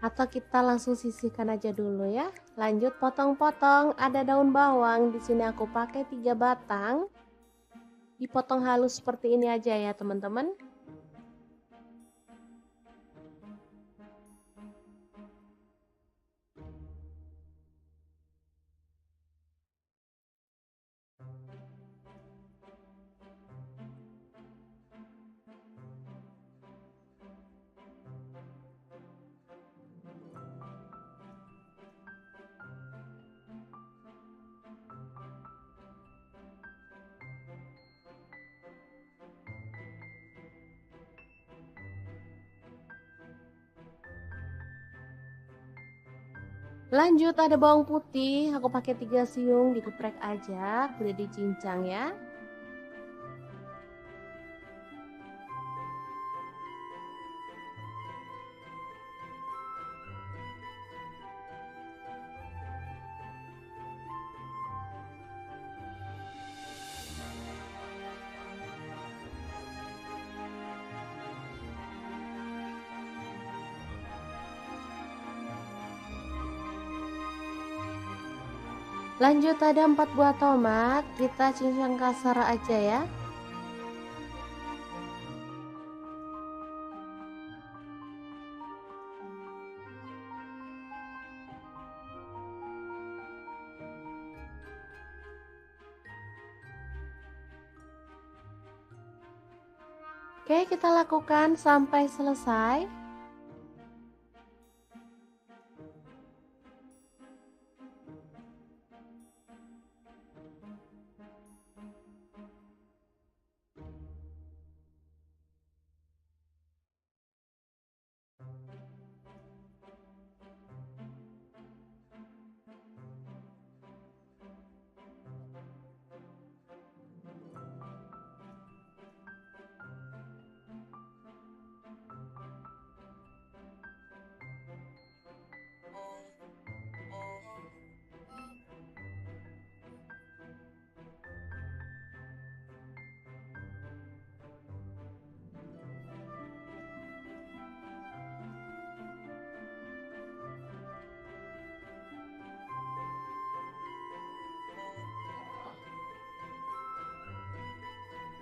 A: Atau kita langsung sisihkan aja dulu ya. Lanjut potong-potong, ada daun bawang. Di sini aku pakai 3 batang. Dipotong halus seperti ini aja ya teman-teman. Lanjut ada bawang putih, aku pakai 3 siung, digeprek aja, boleh dicincang ya. Lanjut ada 4 buah tomat, kita cincang kasar aja ya. Oke, kita lakukan sampai selesai.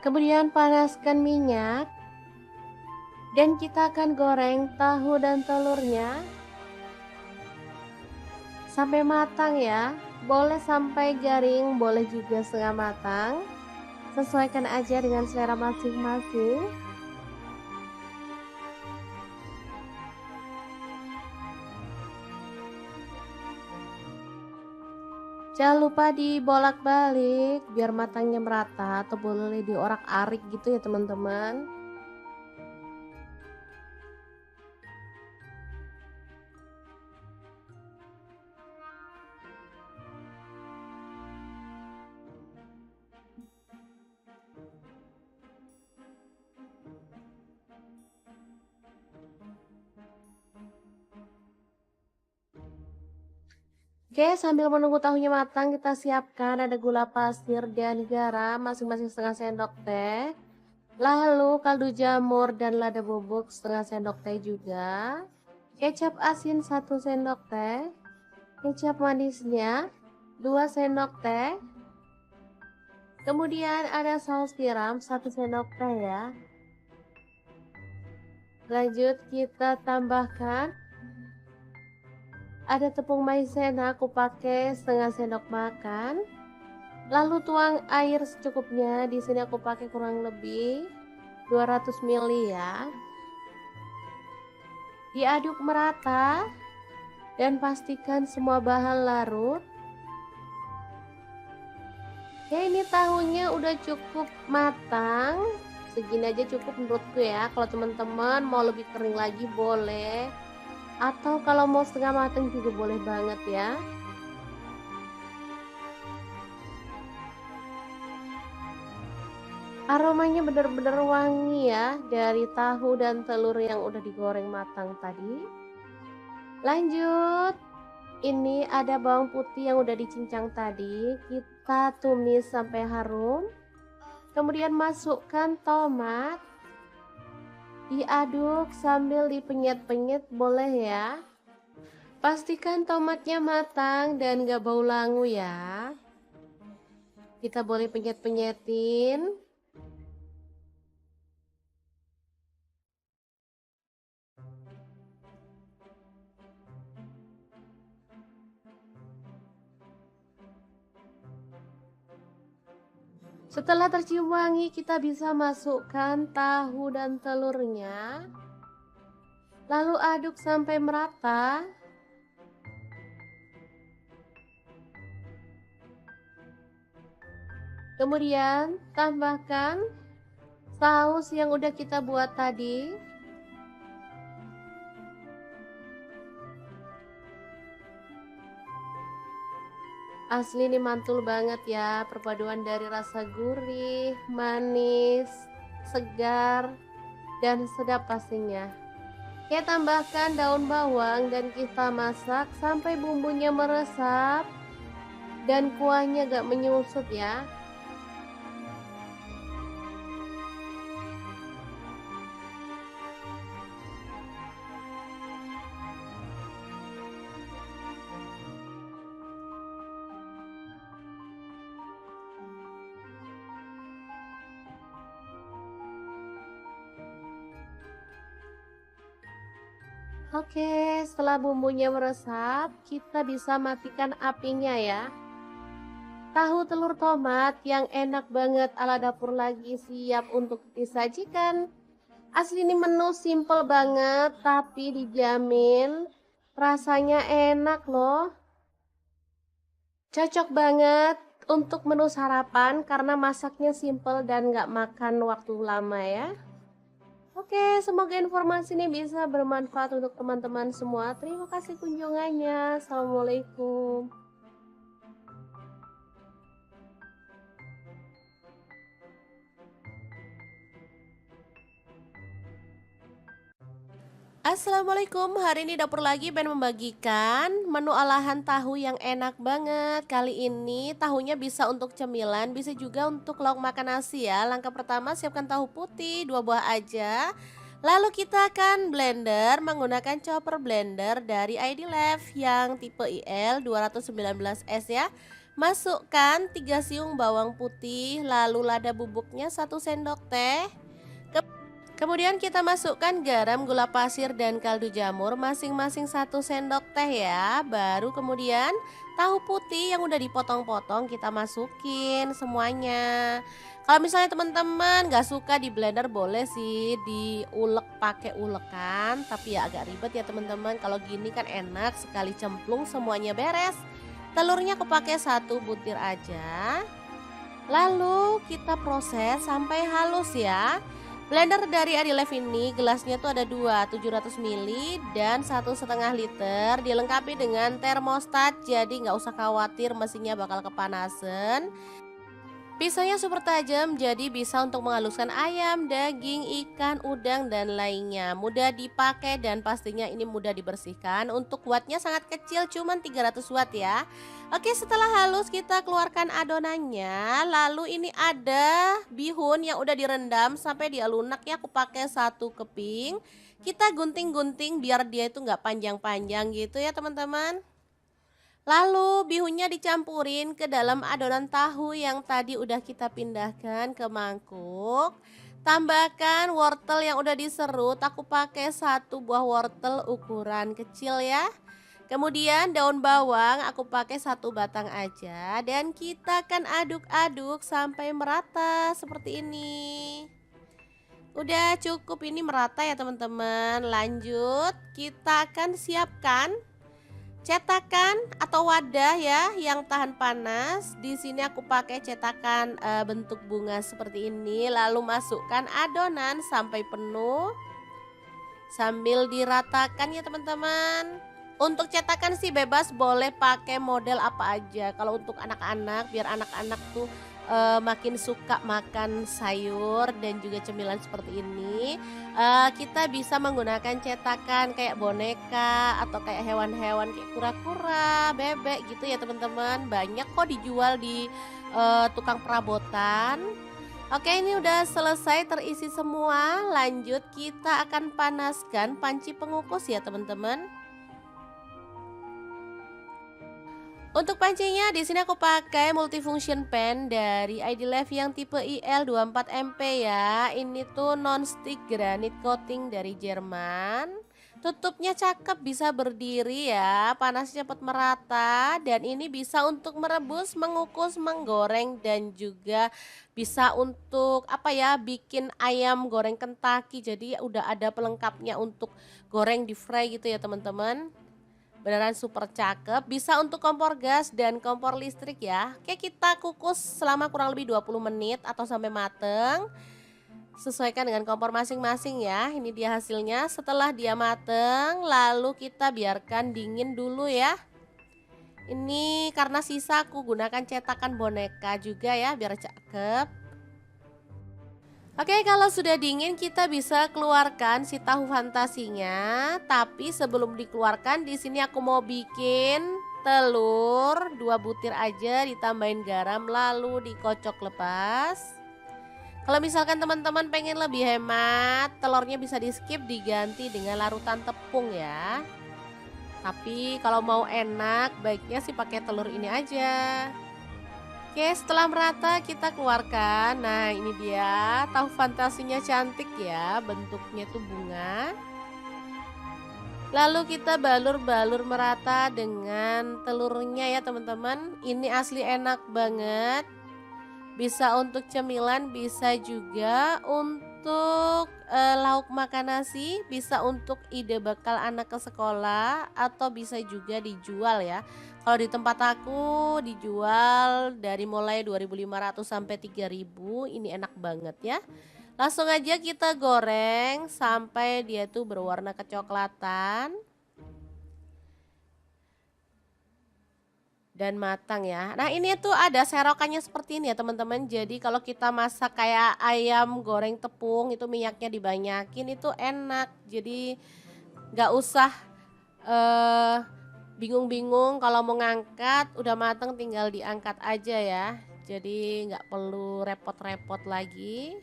A: Kemudian panaskan minyak. Dan kita akan goreng tahu dan telurnya sampai matang ya. Boleh sampai garing, boleh juga setengah matang. Sesuaikan aja dengan selera masing-masing. Jangan lupa dibolak-balik biar matangnya merata, atau boleh diorak-arik gitu ya teman-teman. Oke, sambil menunggu tahunya matang, kita siapkan ada gula pasir dan garam masing-masing setengah sendok teh. Lalu kaldu jamur dan lada bubuk setengah sendok teh juga. Kecap asin 1 sendok teh. Kecap manisnya 2 sendok teh. Kemudian ada saus tiram 1 sendok teh ya. Lanjut kita tambahkan ada tepung maizena, aku pakai setengah sendok makan. Lalu tuang air secukupnya. Di sini aku pakai kurang lebih 200 ml ya. Diaduk merata dan pastikan semua bahan larut. Ya, ini tahunya udah cukup matang. Segini aja cukup menurutku ya. Kalau teman-teman mau lebih kering lagi boleh. Atau kalau mau setengah matang juga boleh banget ya. Aromanya benar-benar wangi ya dari tahu dan telur yang udah digoreng matang tadi. Lanjut, ini ada bawang putih yang udah dicincang tadi. Kita tumis sampai harum. Kemudian masukkan tomat. Diaduk sambil dipenyet-penyet boleh ya. Pastikan tomatnya matang dan gak bau langu ya. Kita boleh penyet-penyetin. Setelah tercium wangi, kita bisa masukkan tahu dan telurnya. Lalu aduk sampai merata. Kemudian tambahkan saus yang udah kita buat tadi. Asli ini mantul banget ya, perpaduan dari rasa gurih, manis, segar, dan sedap pastinya. Kita tambahkan daun bawang dan kita masak sampai bumbunya meresap dan kuahnya gak menyusut ya. Oke, setelah bumbunya meresap, kita bisa matikan apinya ya. Tahu telur tomat yang enak banget ala dapur lagi siap untuk disajikan. Asli ini menu simple banget tapi dijamin rasanya enak loh. Cocok banget untuk menu sarapan karena masaknya simple dan gak makan waktu lama ya. Oke, semoga informasi ini bisa bermanfaat untuk teman-teman semua. Terima kasih kunjungannya. Assalamualaikum. Assalamualaikum, hari ini dapur lagi pengen membagikan menu olahan tahu yang enak banget. Kali ini tahunya bisa untuk cemilan, bisa juga untuk lauk makan nasi ya. Langkah pertama siapkan tahu putih 2 buah aja. Lalu kita akan blender menggunakan chopper blender dari ID Lev yang tipe IL 219S ya. Masukkan 3 siung bawang putih, lalu lada bubuknya 1 sendok teh. Kemudian kita masukkan garam, gula pasir, dan kaldu jamur masing-masing 1 sendok teh ya. Baru kemudian tahu putih yang udah dipotong-potong kita masukin semuanya. Kalau misalnya teman-teman gak suka di blender boleh sih diulek pakai ulekan. Tapi ya agak ribet ya teman-teman. Kalau gini kan enak sekali cemplung semuanya beres. Telurnya aku pakai 1 butir aja. Lalu kita proses sampai halus ya. Blender dari Adilev ini gelasnya tuh ada 2, 700 ml dan 1,5 liter. Dilengkapi dengan termostat, jadi nggak usah khawatir mesinnya bakal kepanasan. Pisaunya super tajam, jadi bisa untuk menghaluskan ayam, daging, ikan, udang, dan lainnya. Mudah dipakai dan pastinya ini mudah dibersihkan. Untuk wattnya sangat kecil, cuman 300 watt ya. Oke, setelah halus kita keluarkan adonannya. Lalu ini ada bihun yang udah direndam sampai dia lunak ya. Aku pakai 1 keping. Kita gunting-gunting biar dia itu nggak panjang-panjang gitu ya teman-teman. Lalu bihunnya dicampurin ke dalam adonan tahu yang tadi udah kita pindahkan ke mangkuk. Tambahkan wortel yang udah diserut, aku pakai satu buah wortel ukuran kecil ya. Kemudian daun bawang aku pakai satu batang aja dan kita akan aduk-aduk sampai merata seperti ini. Udah cukup ini merata ya teman-teman. Lanjut, kita akan siapkan cetakan atau wadah ya yang tahan panas. Di sini aku pakai cetakan bentuk bunga seperti ini. Lalu masukkan adonan sampai penuh sambil diratakan ya teman-teman. Untuk cetakan sih bebas, boleh pakai model apa aja. Kalau untuk anak-anak, biar anak-anak tuh makin suka makan sayur dan juga cemilan seperti ini, kita bisa menggunakan cetakan kayak boneka atau kayak hewan-hewan kayak kura-kura, bebek gitu ya teman-teman. Banyak kok dijual di tukang perabotan. Oke, ini udah selesai terisi semua. Lanjut kita akan panaskan panci pengukus ya teman-teman. Untuk pancinya di sini aku pakai multifunction pan dari ID Life yang tipe IL24MP ya. Ini tuh non-stick granite coating dari Jerman. Tutupnya cakep, bisa berdiri ya, panasnya cepat merata dan ini bisa untuk merebus, mengukus, menggoreng dan juga bisa untuk apa ya, bikin ayam goreng Kentucky. Jadi udah ada pelengkapnya untuk goreng di fry gitu ya teman-teman. Beneran super cakep, bisa untuk kompor gas dan kompor listrik ya. Oke, kita kukus selama kurang lebih 20 menit atau sampai mateng. Sesuaikan dengan kompor masing-masing ya. Ini dia hasilnya. Setelah dia mateng, lalu kita biarkan dingin dulu ya. Ini karena sisa aku gunakan cetakan boneka juga ya, biar cakep. Oke, kalau sudah dingin kita bisa keluarkan si tahu fantasinya. Tapi sebelum dikeluarkan, di sini aku mau bikin telur 2 butir aja, ditambahin garam lalu dikocok lepas. Kalau misalkan teman-teman pengen lebih hemat, telurnya bisa di skip, diganti dengan larutan tepung ya. Tapi kalau mau enak, baiknya sih pakai telur ini aja. Oke, setelah merata kita keluarkan. Nah, ini dia tahu fantasinya, cantik ya, bentuknya tuh bunga. Lalu kita balur-balur merata dengan telurnya ya teman-teman. Ini asli enak banget. Bisa untuk cemilan, bisa juga untuk lauk makan nasi, bisa untuk ide bekal anak ke sekolah, atau bisa juga dijual ya. Kalau di tempat aku dijual dari mulai 2.500 sampai 3.000, ini enak banget ya. Langsung aja kita goreng sampai dia tuh berwarna kecoklatan dan matang ya. Nah, ini tuh ada serokannya seperti ini ya teman-teman. Jadi kalau kita masak kayak ayam goreng tepung, itu minyaknya dibanyakin, itu enak. Jadi nggak usah bingung-bingung kalau mau ngangkat, udah matang tinggal diangkat aja ya. Jadi nggak perlu repot-repot lagi.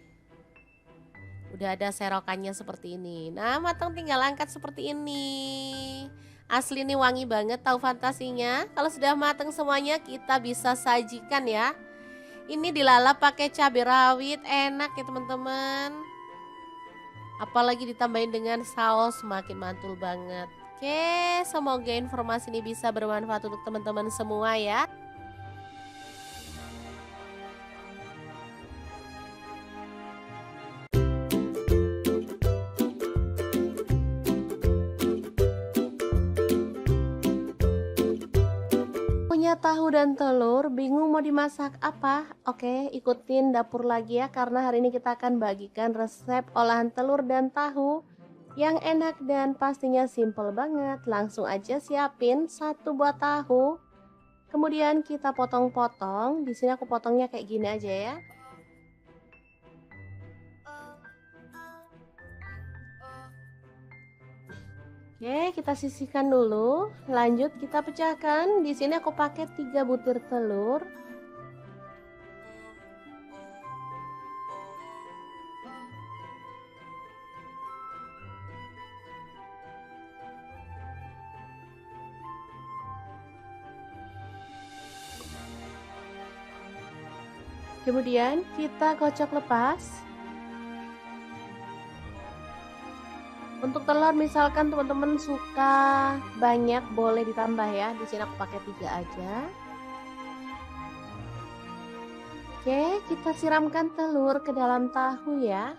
A: Udah ada serokannya seperti ini. Nah, matang tinggal angkat seperti ini. Asli nih, wangi banget tahu fantasinya. Kalau sudah matang semuanya, kita bisa sajikan ya. Ini dilalap pakai cabai rawit, enak ya teman-teman. Apalagi ditambahin dengan saus, makin mantul banget. Oke, semoga informasi ini bisa bermanfaat untuk teman-teman semua ya. Punya tahu dan telur, bingung mau dimasak apa? Oke, ikutin dapur lagi ya, karena hari ini kita akan bagikan resep olahan telur dan tahu yang enak dan pastinya simple banget. Langsung aja siapin satu buah tahu. Kemudian kita potong-potong. Di sini aku potongnya kayak gini aja ya. Oke, kita sisihkan dulu. Lanjut kita pecahkan. Di sini aku pakai 3 butir telur. Kemudian kita kocok lepas. Untuk telur misalkan teman-teman suka banyak boleh ditambah ya. Di sini aku pakai 3 aja. Oke, kita siramkan telur ke dalam tahu ya.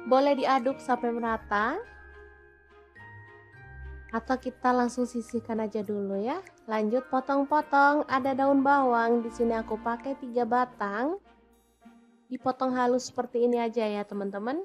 A: Boleh diaduk sampai merata. Atau kita langsung sisihkan aja dulu ya. Lanjut potong-potong, ada daun bawang. Di sini aku pakai 3 batang. Dipotong halus seperti ini aja ya, teman-teman.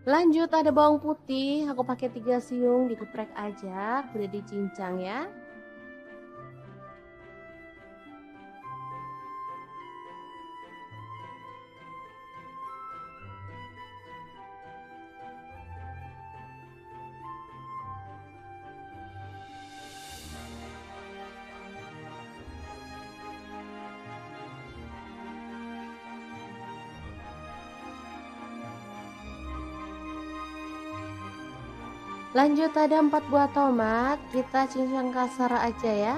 A: Lanjut ada bawang putih, aku pakai 3 siung, digeprek aja, udah dicincang ya. Lanjut ada 4 buah tomat, kita cincang kasar aja ya.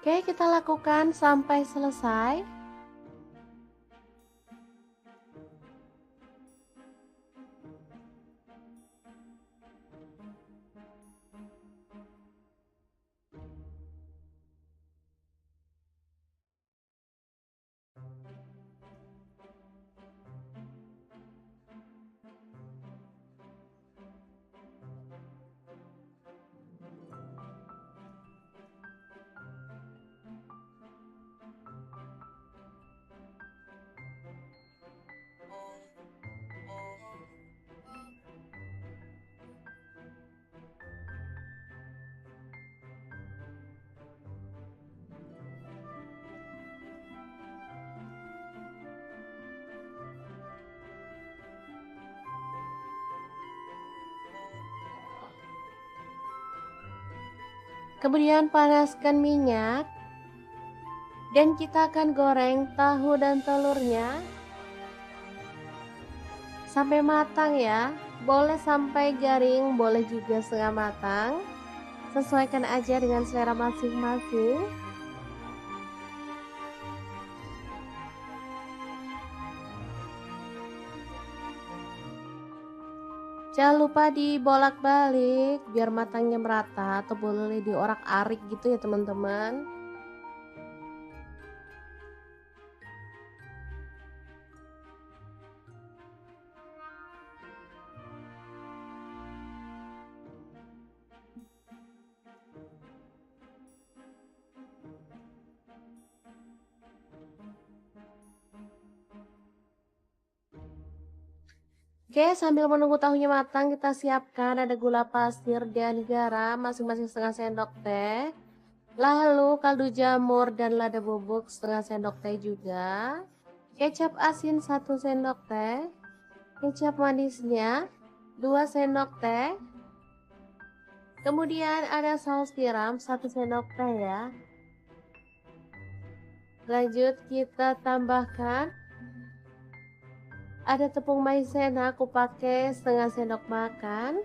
A: Oke, kita lakukan sampai selesai. Kemudian panaskan minyak dan kita akan goreng tahu dan telurnya sampai matang ya. Boleh sampai garing, boleh juga setengah matang. Sesuaikan aja dengan selera masing-masing. Jangan lupa dibolak-balik biar matangnya merata, atau boleh diorak-arik gitu ya teman-teman. Oke, sambil menunggu tahunya matang, kita siapkan ada gula pasir dan garam masing-masing setengah sendok teh. Lalu kaldu jamur dan lada bubuk setengah sendok teh juga. Kecap asin 1 sendok teh. Kecap manisnya 2 sendok teh. Kemudian ada saus tiram 1 sendok teh ya. Lanjut kita tambahkan ada tepung maizena, aku pakai setengah sendok makan.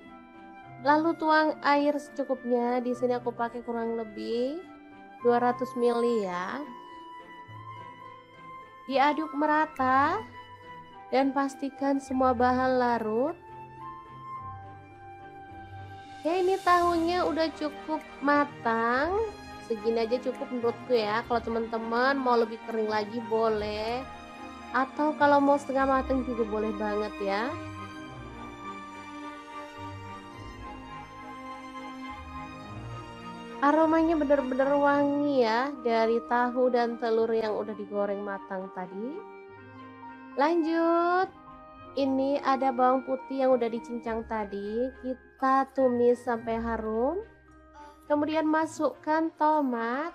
A: Lalu tuang air secukupnya. Di sini aku pakai kurang lebih 200 ml ya. Diaduk merata dan pastikan semua bahan larut. Oke, ini tahunya udah cukup matang. Segini aja cukup menurutku ya. Kalau teman-teman mau lebih kering lagi boleh. Atau kalau mau setengah matang juga boleh banget ya. Aromanya bener-bener wangi ya dari tahu dan telur yang udah digoreng matang tadi. Lanjut, ini ada bawang putih yang udah dicincang tadi, kita tumis sampai harum. Kemudian masukkan tomat,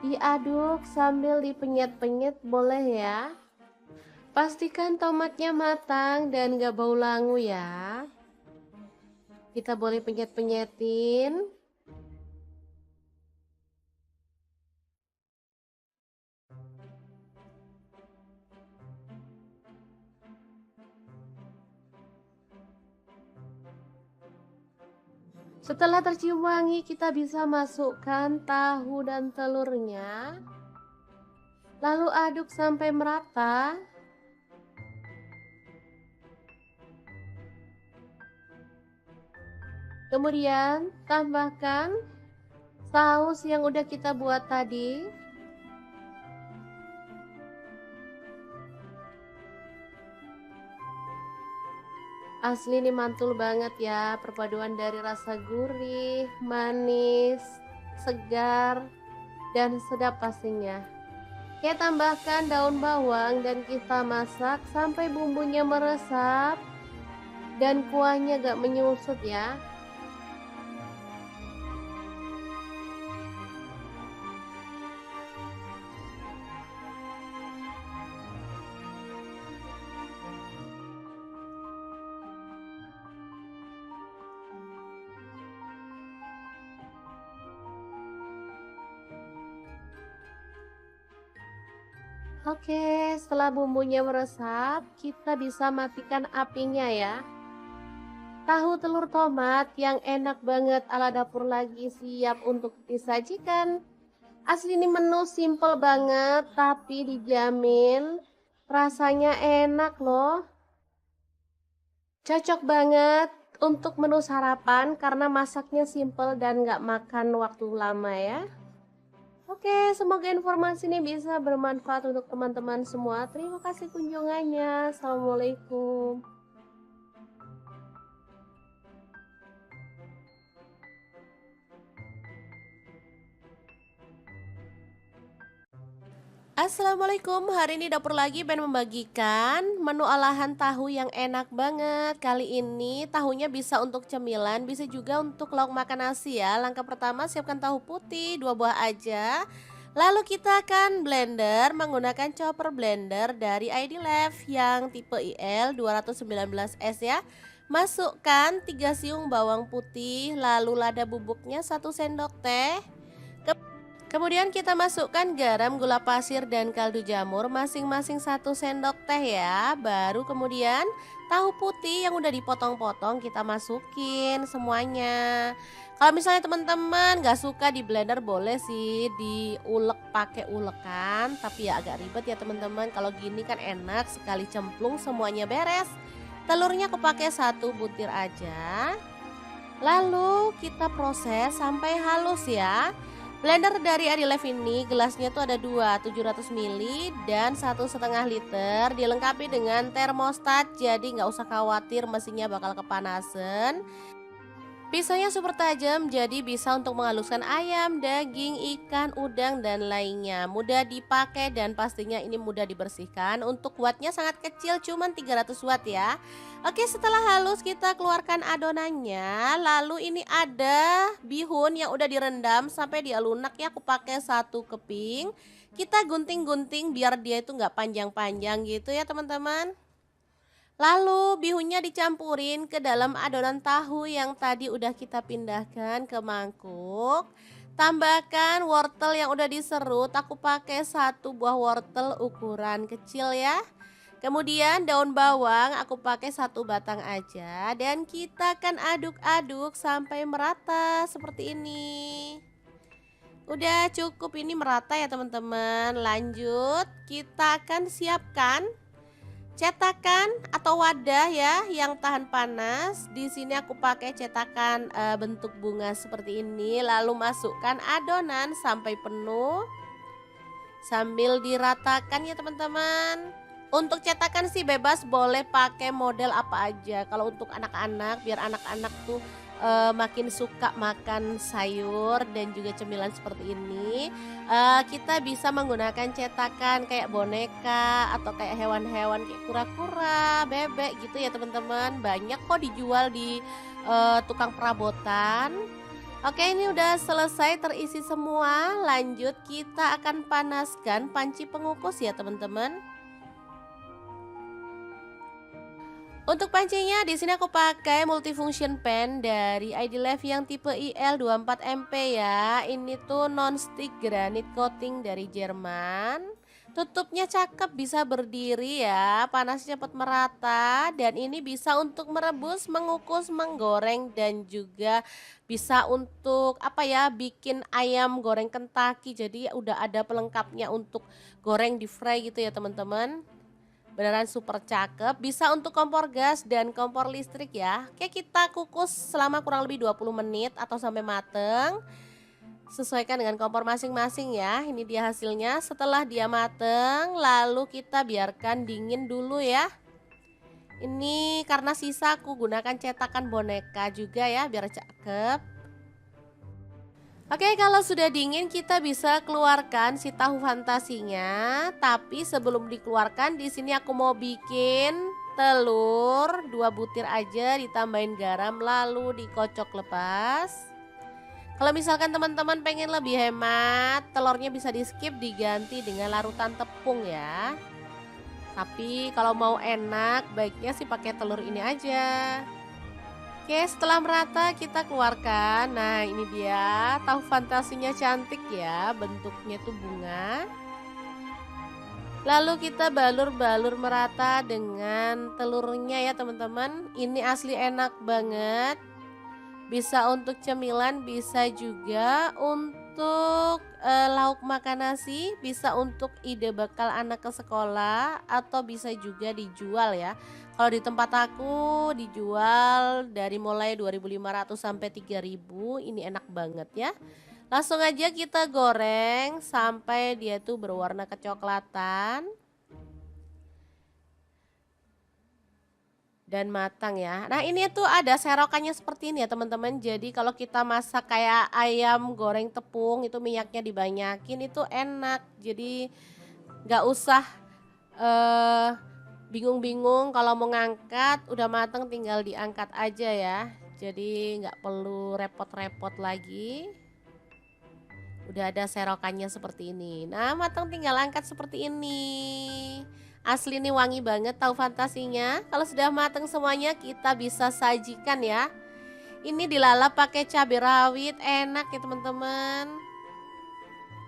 A: diaduk sambil dipenyet-penyet boleh ya. Pastikan tomatnya matang dan gak bau langu ya. Kita boleh penyet-penyetin. Setelah tercium wangi, kita bisa masukkan tahu dan telurnya. Lalu aduk sampai merata. Kemudian tambahkan saus yang udah kita buat tadi. Asli ini mantul banget ya, perpaduan dari rasa gurih, manis, segar, dan sedap pastinya. Kita tambahkan daun bawang dan kita masak sampai bumbunya meresap dan kuahnya gak menyusut ya. Oke, setelah bumbunya meresap, kita bisa matikan apinya ya. Tahu telur tomat yang enak banget ala dapur lagi siap untuk disajikan. Asli ini menu simple banget tapi dijamin rasanya enak loh. Cocok banget untuk menu sarapan karena masaknya simple dan gak makan waktu lama ya. Oke, semoga informasi ini bisa bermanfaat untuk teman-teman semua. Terima kasih kunjungannya. Assalamualaikum. Assalamualaikum, hari ini dapur lagi pengen membagikan menu olahan tahu yang enak banget. Kali ini tahunya bisa untuk cemilan, bisa juga untuk lauk makan nasi ya. Langkah pertama siapkan tahu putih 2 buah aja. Lalu kita akan blender menggunakan chopper blender dari ID Love yang tipe IL 219S ya. Masukkan 3 siung bawang putih, lalu lada bubuknya 1 sendok teh. Kemudian kita masukkan garam, gula pasir, dan kaldu jamur masing-masing 1 sendok teh ya. Baru kemudian tahu putih yang udah dipotong-potong kita masukin semuanya. Kalau misalnya teman-teman gak suka di blender boleh sih diulek pakai ulekan. Tapi ya agak ribet ya teman-teman. Kalau gini kan enak sekali cemplung semuanya beres. Telurnya aku pakai 1 butir aja. Lalu kita proses sampai halus ya. Blender dari Adilef ini gelasnya tuh ada 2, 700 ml dan 1,5 liter. Dilengkapi dengan termostat, jadi nggak usah khawatir mesinnya bakal kepanasan. Pisaunya super tajam, jadi bisa untuk menghaluskan ayam, daging, ikan, udang, dan lainnya. Mudah dipakai dan pastinya ini mudah dibersihkan. Untuk wattnya sangat kecil, cuman 300 watt ya. Oke, setelah halus kita keluarkan adonannya. Lalu ini ada bihun yang udah direndam sampai dia lunak ya. Aku pakai 1 keping. Kita gunting-gunting biar dia itu nggak panjang-panjang gitu ya teman-teman. Lalu bihunnya dicampurin ke dalam adonan tahu yang tadi udah kita pindahkan ke mangkuk. Tambahkan wortel yang udah diserut, aku pakai 1 buah wortel ukuran kecil ya. Kemudian daun bawang aku pakai 1 batang aja dan kita akan aduk-aduk sampai merata seperti ini. Udah cukup ini merata ya teman-teman. Lanjut kita akan siapkan cetakan atau wadah ya yang tahan panas. Di sini aku pakai cetakan bentuk bunga seperti ini. Lalu masukkan adonan sampai penuh. Sambil diratakan ya teman-teman. Untuk cetakan sih bebas boleh pakai model apa aja. Kalau untuk anak-anak biar anak-anak tuh makin suka makan sayur dan juga cemilan seperti ini, kita bisa menggunakan cetakan kayak boneka atau kayak hewan-hewan kayak kura-kura, bebek gitu ya teman-teman. Banyak kok dijual di tukang perabotan. Oke, ini udah selesai terisi semua. Lanjut kita akan panaskan panci pengukus ya teman-teman. Untuk pancinya di sini aku pakai multifunction pan dari ID Life yang tipe IL24MP ya. Ini tuh non-stick granite coating dari Jerman. Tutupnya cakep, bisa berdiri ya, panasnya cepat merata dan ini bisa untuk merebus, mengukus, menggoreng dan juga bisa untuk apa ya, bikin ayam goreng Kentucky. Jadi udah ada pelengkapnya untuk goreng di fry gitu ya teman-teman. Beneran super cakep, bisa untuk kompor gas dan kompor listrik ya. Oke, kita kukus selama kurang lebih 20 menit atau sampai mateng. Sesuaikan dengan kompor masing-masing ya. Ini dia hasilnya. Setelah dia mateng, lalu kita biarkan dingin dulu ya. Ini karena sisa aku gunakan cetakan boneka juga ya, biar cakep. Oke, kalau sudah dingin kita bisa keluarkan si tahu fantasinya. Tapi sebelum dikeluarkan, di sini aku mau bikin telur 2 butir aja, ditambahin garam lalu dikocok lepas. Kalau misalkan teman-teman pengen lebih hemat, telurnya bisa di skip, diganti dengan larutan tepung ya. Tapi kalau mau enak, baiknya sih pakai telur ini aja. Oke, setelah merata kita keluarkan. Nah, ini dia tahu fantasinya, cantik ya, bentuknya tuh bunga. Lalu kita balur-balur merata dengan telurnya ya teman-teman. Ini asli enak banget. Bisa untuk cemilan, bisa juga untuk lauk makan nasi, bisa untuk ide bekal anak ke sekolah atau bisa juga dijual ya. Kalau di tempat aku dijual dari mulai 2.500 sampai 3.000, ini enak banget ya. Langsung aja kita goreng sampai dia tuh berwarna kecoklatan dan matang ya. Nah, ini tuh ada serokannya seperti ini ya teman-teman. Jadi kalau kita masak kayak ayam goreng tepung itu minyaknya dibanyakin, itu enak. Jadi nggak usah eh bingung-bingung kalau mau ngangkat, udah mateng tinggal diangkat aja ya. Jadi nggak perlu repot-repot lagi. Udah ada serokannya seperti ini. Nah, matang tinggal angkat seperti ini. Asli nih wangi banget tahu fantasinya. Kalau sudah matang semuanya kita bisa sajikan ya. Ini dilalap pakai cabai rawit, enak ya teman-teman.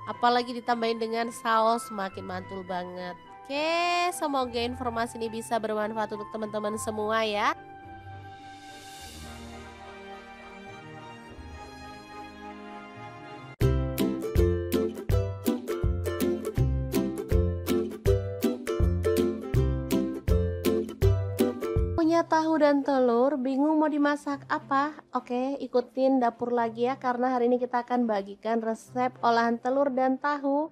A: Apalagi ditambahin dengan saus, makin mantul banget. Oke, semoga informasi ini bisa bermanfaat untuk teman-teman semua ya. Punya tahu dan telur, bingung mau dimasak apa? Oke, ikutin dapur lagi ya, karena hari ini kita akan bagikan resep olahan telur dan tahu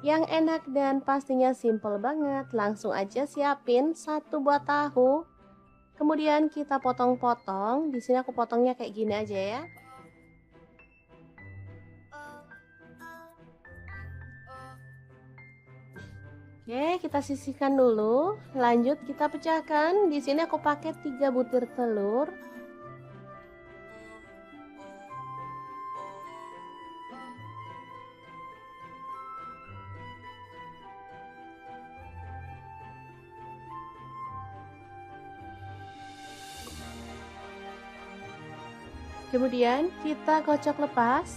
A: yang enak dan pastinya simple banget. Langsung aja siapin 1 buah tahu. Kemudian kita potong-potong. Di sini aku potongnya kayak gini aja ya. Oke, kita sisihkan dulu. Lanjut kita pecahkan. Di sini aku pakai 3 butir telur. Kemudian kita kocok lepas.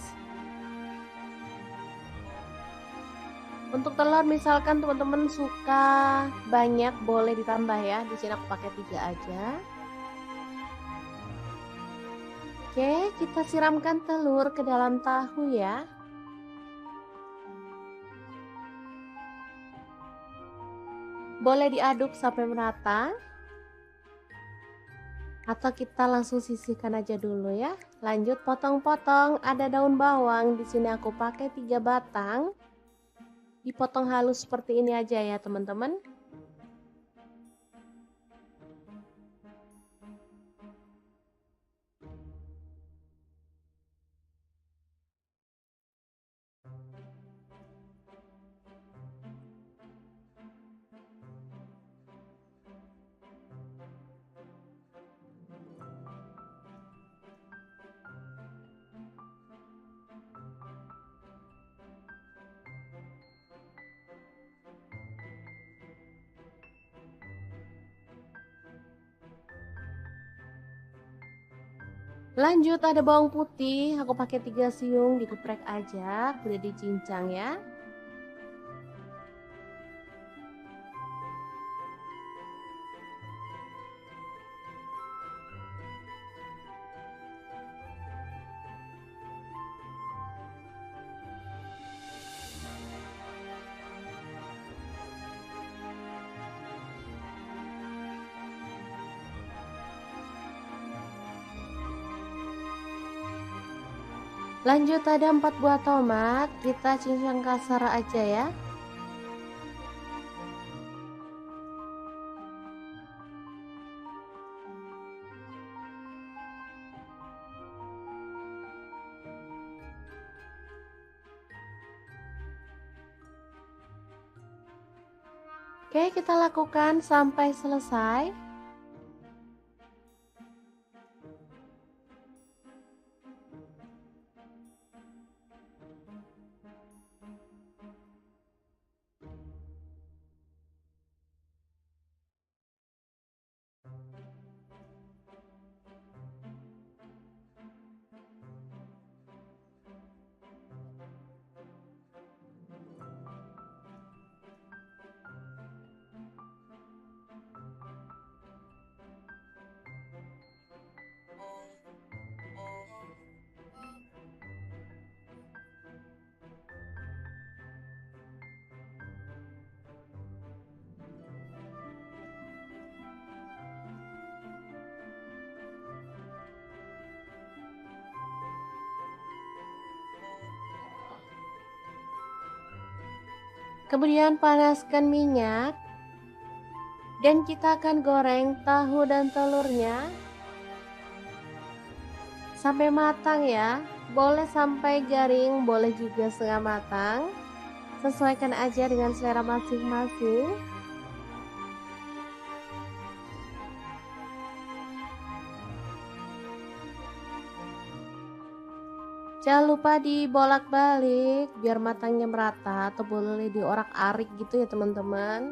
A: Untuk telur misalkan teman-teman suka banyak boleh ditambah ya. Di sini aku pakai 3 aja. Oke, kita siramkan telur ke dalam tahu ya. Boleh diaduk sampai merata. Atau kita langsung sisihkan aja dulu ya. Lanjut potong-potong, ada daun bawang. Di sini aku pakai 3 batang. Dipotong halus seperti ini aja ya teman-teman. Lanjut ada bawang putih, aku pakai 3 siung digeprek aja, udah dicincang ya. Lanjut ada 4 buah tomat, kita cincang kasar aja ya. Oke, kita lakukan sampai selesai. Kemudian panaskan minyak dan kita akan goreng tahu dan telurnya sampai matang ya. Boleh sampai garing, boleh juga setengah matang. Sesuaikan aja dengan selera masing-masing. Jangan lupa dibolak-balik biar matangnya merata atau boleh diorak-arik gitu ya teman-teman.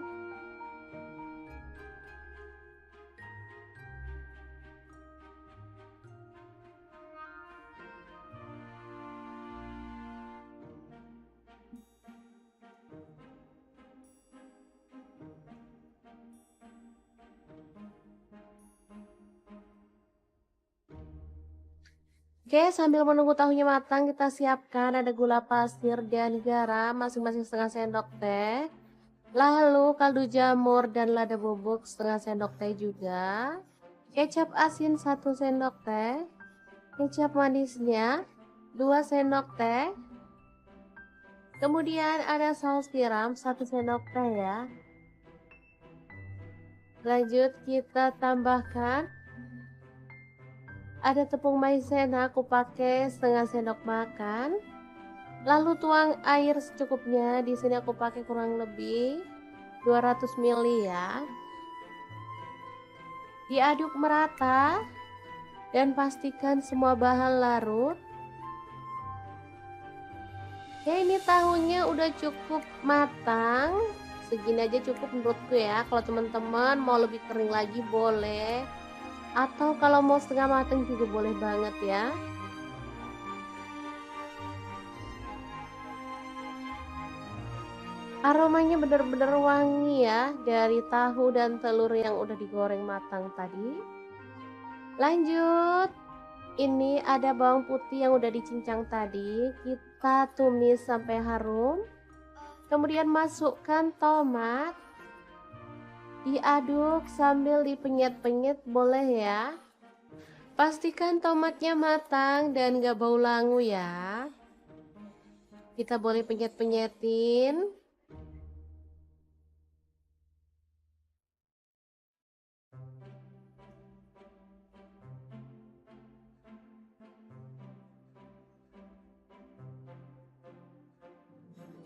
A: Oke, sambil menunggu tahunya matang, kita siapkan ada gula pasir dan garam masing-masing setengah sendok teh. Lalu kaldu jamur dan lada bubuk setengah sendok teh juga. Kecap asin 1 sendok teh. Kecap manisnya 2 sendok teh. Kemudian ada saus tiram 1 sendok teh ya. Lanjut kita tambahkan ada tepung maizena, aku pakai setengah sendok makan. Lalu tuang air secukupnya. Di sini aku pakai kurang lebih 200 ml ya. Diaduk merata dan pastikan semua bahan larut. Oke, ini tahunya udah cukup matang. Segini aja cukup menurutku ya. Kalau teman-teman mau lebih kering lagi boleh. Atau kalau mau setengah matang juga boleh banget ya. Aromanya benar-benar wangi ya dari tahu dan telur yang udah digoreng matang tadi. Lanjut, ini ada bawang putih yang udah dicincang tadi. Kita tumis sampai harum. Kemudian masukkan tomat. Diaduk sambil dipenyet-penyet boleh ya. Pastikan tomatnya matang dan gak bau langu ya. Kita boleh penyet-penyetin.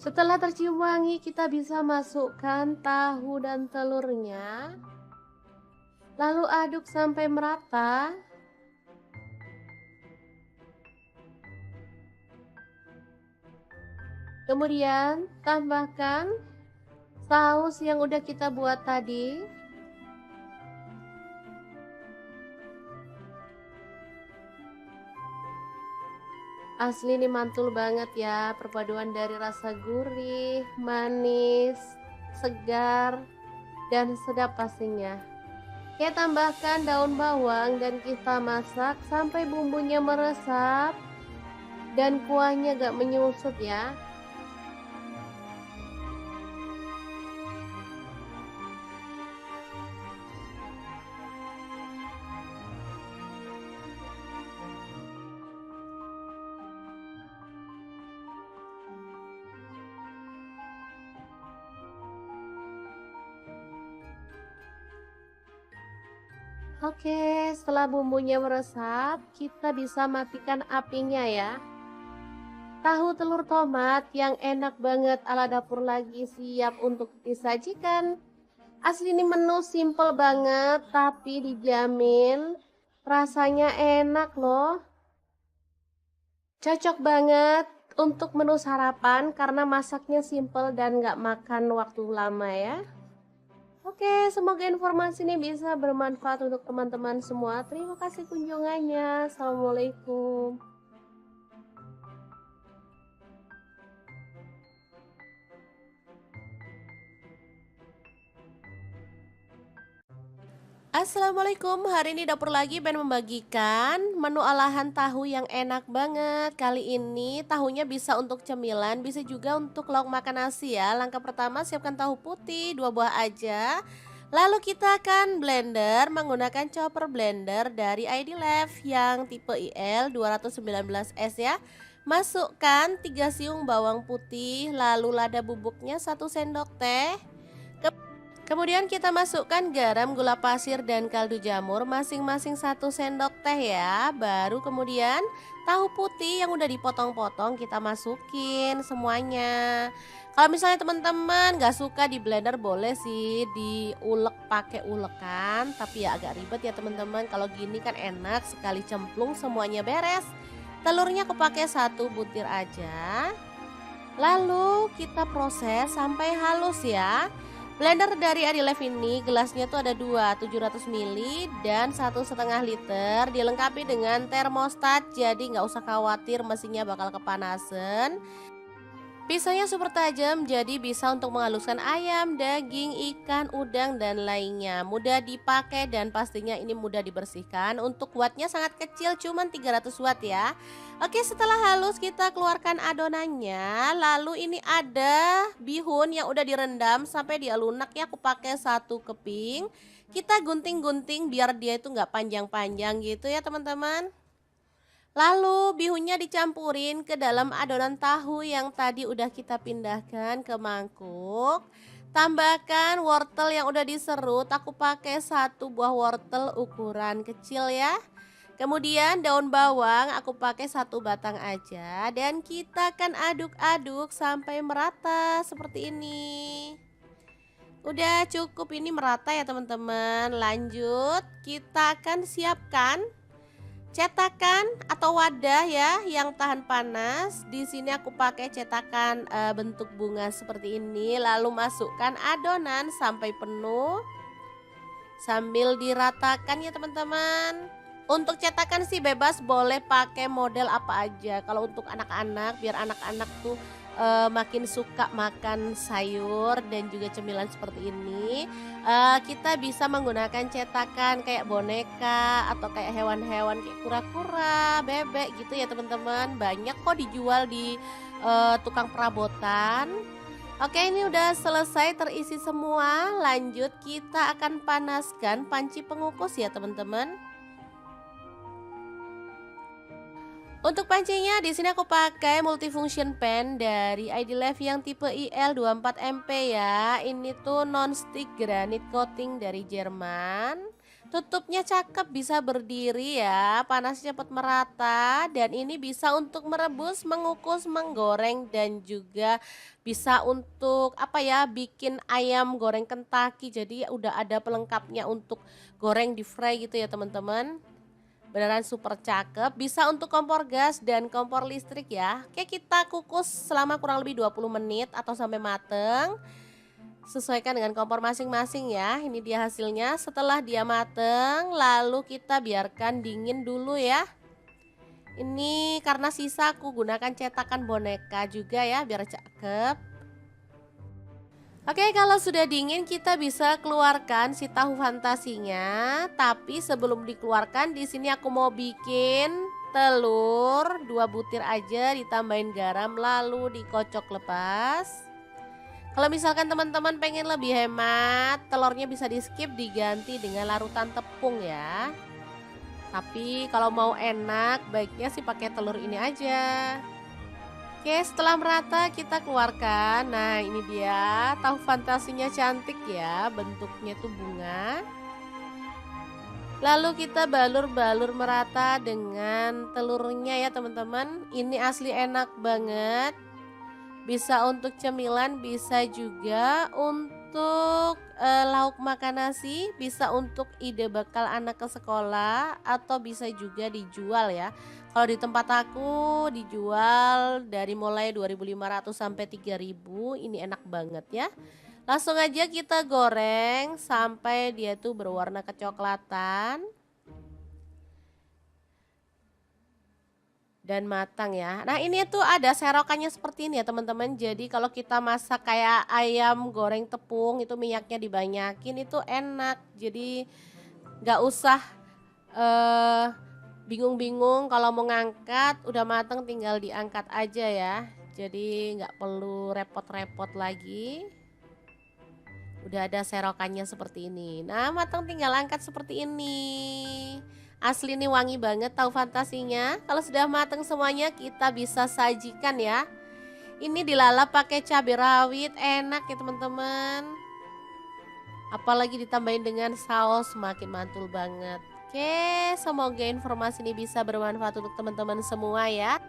A: Setelah tercium wangi, kita bisa masukkan tahu dan telurnya. Lalu aduk sampai merata. Kemudian tambahkan saus yang udah kita buat tadi. Asli ini mantul banget ya, perpaduan dari rasa gurih, manis, segar, dan sedap pastinya. Kita tambahkan daun bawang dan kita masak sampai bumbunya meresap dan kuahnya gak menyusut ya. Oke, setelah bumbunya meresap, kita bisa matikan apinya ya. Tahu telur tomat yang enak banget ala dapur lagi siap untuk disajikan. Asli ini menu simple banget, tapi dijamin rasanya enak loh. Cocok banget untuk menu sarapan karena masaknya simple dan nggak makan waktu lama ya. Oke, semoga informasi ini bisa bermanfaat untuk teman-teman semua. Terima kasih kunjungannya. Assalamualaikum. Assalamualaikum, hari ini dapur lagi pengen membagikan menu olahan tahu yang enak banget. Kali ini tahunya bisa untuk cemilan, bisa juga untuk lauk makan nasi ya. Langkah pertama siapkan tahu putih 2 buah aja. Lalu kita akan blender menggunakan chopper blender dari ID Lev yang tipe IL 219S ya. Masukkan 3 siung bawang putih, lalu lada bubuknya 1 sendok teh. Kemudian kita masukkan garam, gula pasir, dan kaldu jamur masing-masing 1 sendok teh ya. Baru kemudian tahu putih yang udah dipotong-potong kita masukin semuanya. Kalau misalnya teman-teman gak suka di blender boleh sih diulek pakai ulekan. Tapi ya agak ribet ya teman-teman. Kalau gini kan enak sekali cemplung semuanya beres. Telurnya aku pakai 1 butir aja. Lalu kita proses sampai halus ya. Blender dari Adilev ini gelasnya tuh ada 2, 700 ml dan 1,5 liter. Dilengkapi dengan termostat, jadi nggak usah khawatir mesinnya bakal kepanasan. Pisaunya super tajam, jadi bisa untuk menghaluskan ayam, daging, ikan, udang, dan lainnya. Mudah dipakai dan pastinya ini mudah dibersihkan. Untuk wattnya sangat kecil, cuman 300 watt ya. Oke, setelah halus kita keluarkan adonannya. Lalu ini ada bihun yang udah direndam sampai dia lunak ya. Aku pakai 1 keping. Kita gunting-gunting biar dia itu nggak panjang-panjang gitu ya teman-teman. Lalu bihunnya dicampurin ke dalam adonan tahu yang tadi udah kita pindahkan ke mangkuk. Tambahkan wortel yang udah diserut, aku pakai 1 buah wortel ukuran kecil ya. Kemudian daun bawang aku pakai 1 batang aja dan kita akan aduk-aduk sampai merata seperti ini. Udah cukup ini merata ya teman-teman. Lanjut kita akan siapkan cetakan atau wadah ya yang tahan panas. Di sini aku pakai cetakan bentuk bunga seperti ini. Lalu masukkan adonan sampai penuh sambil diratakan ya teman-teman. Untuk cetakan sih bebas, boleh pakai model apa aja. Kalau untuk anak-anak, biar anak-anak tuh makin suka makan sayur dan juga cemilan seperti ini, kita bisa menggunakan cetakan kayak boneka atau kayak hewan-hewan kayak kura-kura, bebek gitu ya teman-teman. Banyak kok dijual di tukang perabotan. Oke, ini udah selesai terisi semua. Lanjut kita akan panaskan panci pengukus ya teman-teman. Untuk pancinya di sini aku pakai multifunction pan dari ID Lev yang tipe IL24MP ya. Ini tuh non-stick granite coating dari Jerman. Tutupnya cakep, bisa berdiri ya, panasnya cepat merata dan ini bisa untuk merebus, mengukus, menggoreng dan juga bisa untuk apa ya, bikin ayam goreng Kentucky. Jadi udah ada pelengkapnya untuk goreng di fry gitu ya teman-teman. Beneran super cakep, bisa untuk kompor gas dan kompor listrik ya. Oke, kita kukus selama kurang lebih 20 menit atau sampai mateng. Sesuaikan dengan kompor masing-masing ya. Ini dia hasilnya setelah dia mateng, lalu kita biarkan dingin dulu ya. Ini karena sisa aku gunakan cetakan boneka juga ya biar cakep. Oke, kalau sudah dingin kita bisa keluarkan si tahu fantasinya. Tapi sebelum dikeluarkan di sini aku mau bikin telur 2 butir aja ditambahin garam lalu dikocok lepas. Kalau misalkan teman-teman pengen lebih hemat, telurnya bisa di-skip diganti dengan larutan tepung ya. Tapi kalau mau enak, baiknya sih pakai telur ini aja. Oke, setelah merata kita keluarkan. Nah, ini dia tahu fantasinya cantik ya, bentuknya tuh bunga. Lalu kita balur-balur merata dengan telurnya ya teman-teman. Ini asli enak banget. Bisa untuk cemilan, bisa juga untuk lauk makan nasi, bisa untuk ide bekal anak ke sekolah, atau bisa juga dijual ya. Kalau di tempat aku dijual dari mulai 2.500 sampai 3.000, ini enak banget ya. Langsung aja kita goreng sampai dia tuh berwarna kecoklatan dan matang ya. Nah, ini tuh ada serokannya seperti ini ya teman-teman. Jadi kalau kita masak kayak ayam goreng tepung itu minyaknya dibanyakin itu enak. Jadi nggak usah eh, bingung-bingung kalau mau ngangkat, udah matang tinggal diangkat aja ya. Jadi nggak perlu repot-repot lagi. Udah ada serokannya seperti ini. Nah, matang tinggal angkat seperti ini. Asli nih wangi banget tahu fantasinya. Kalau sudah matang semuanya kita bisa sajikan ya. Ini dilalap pakai cabai rawit, enak ya teman-teman. Apalagi ditambahin dengan saus makin mantul banget. Oke, semoga informasi ini bisa bermanfaat untuk teman-teman semua ya.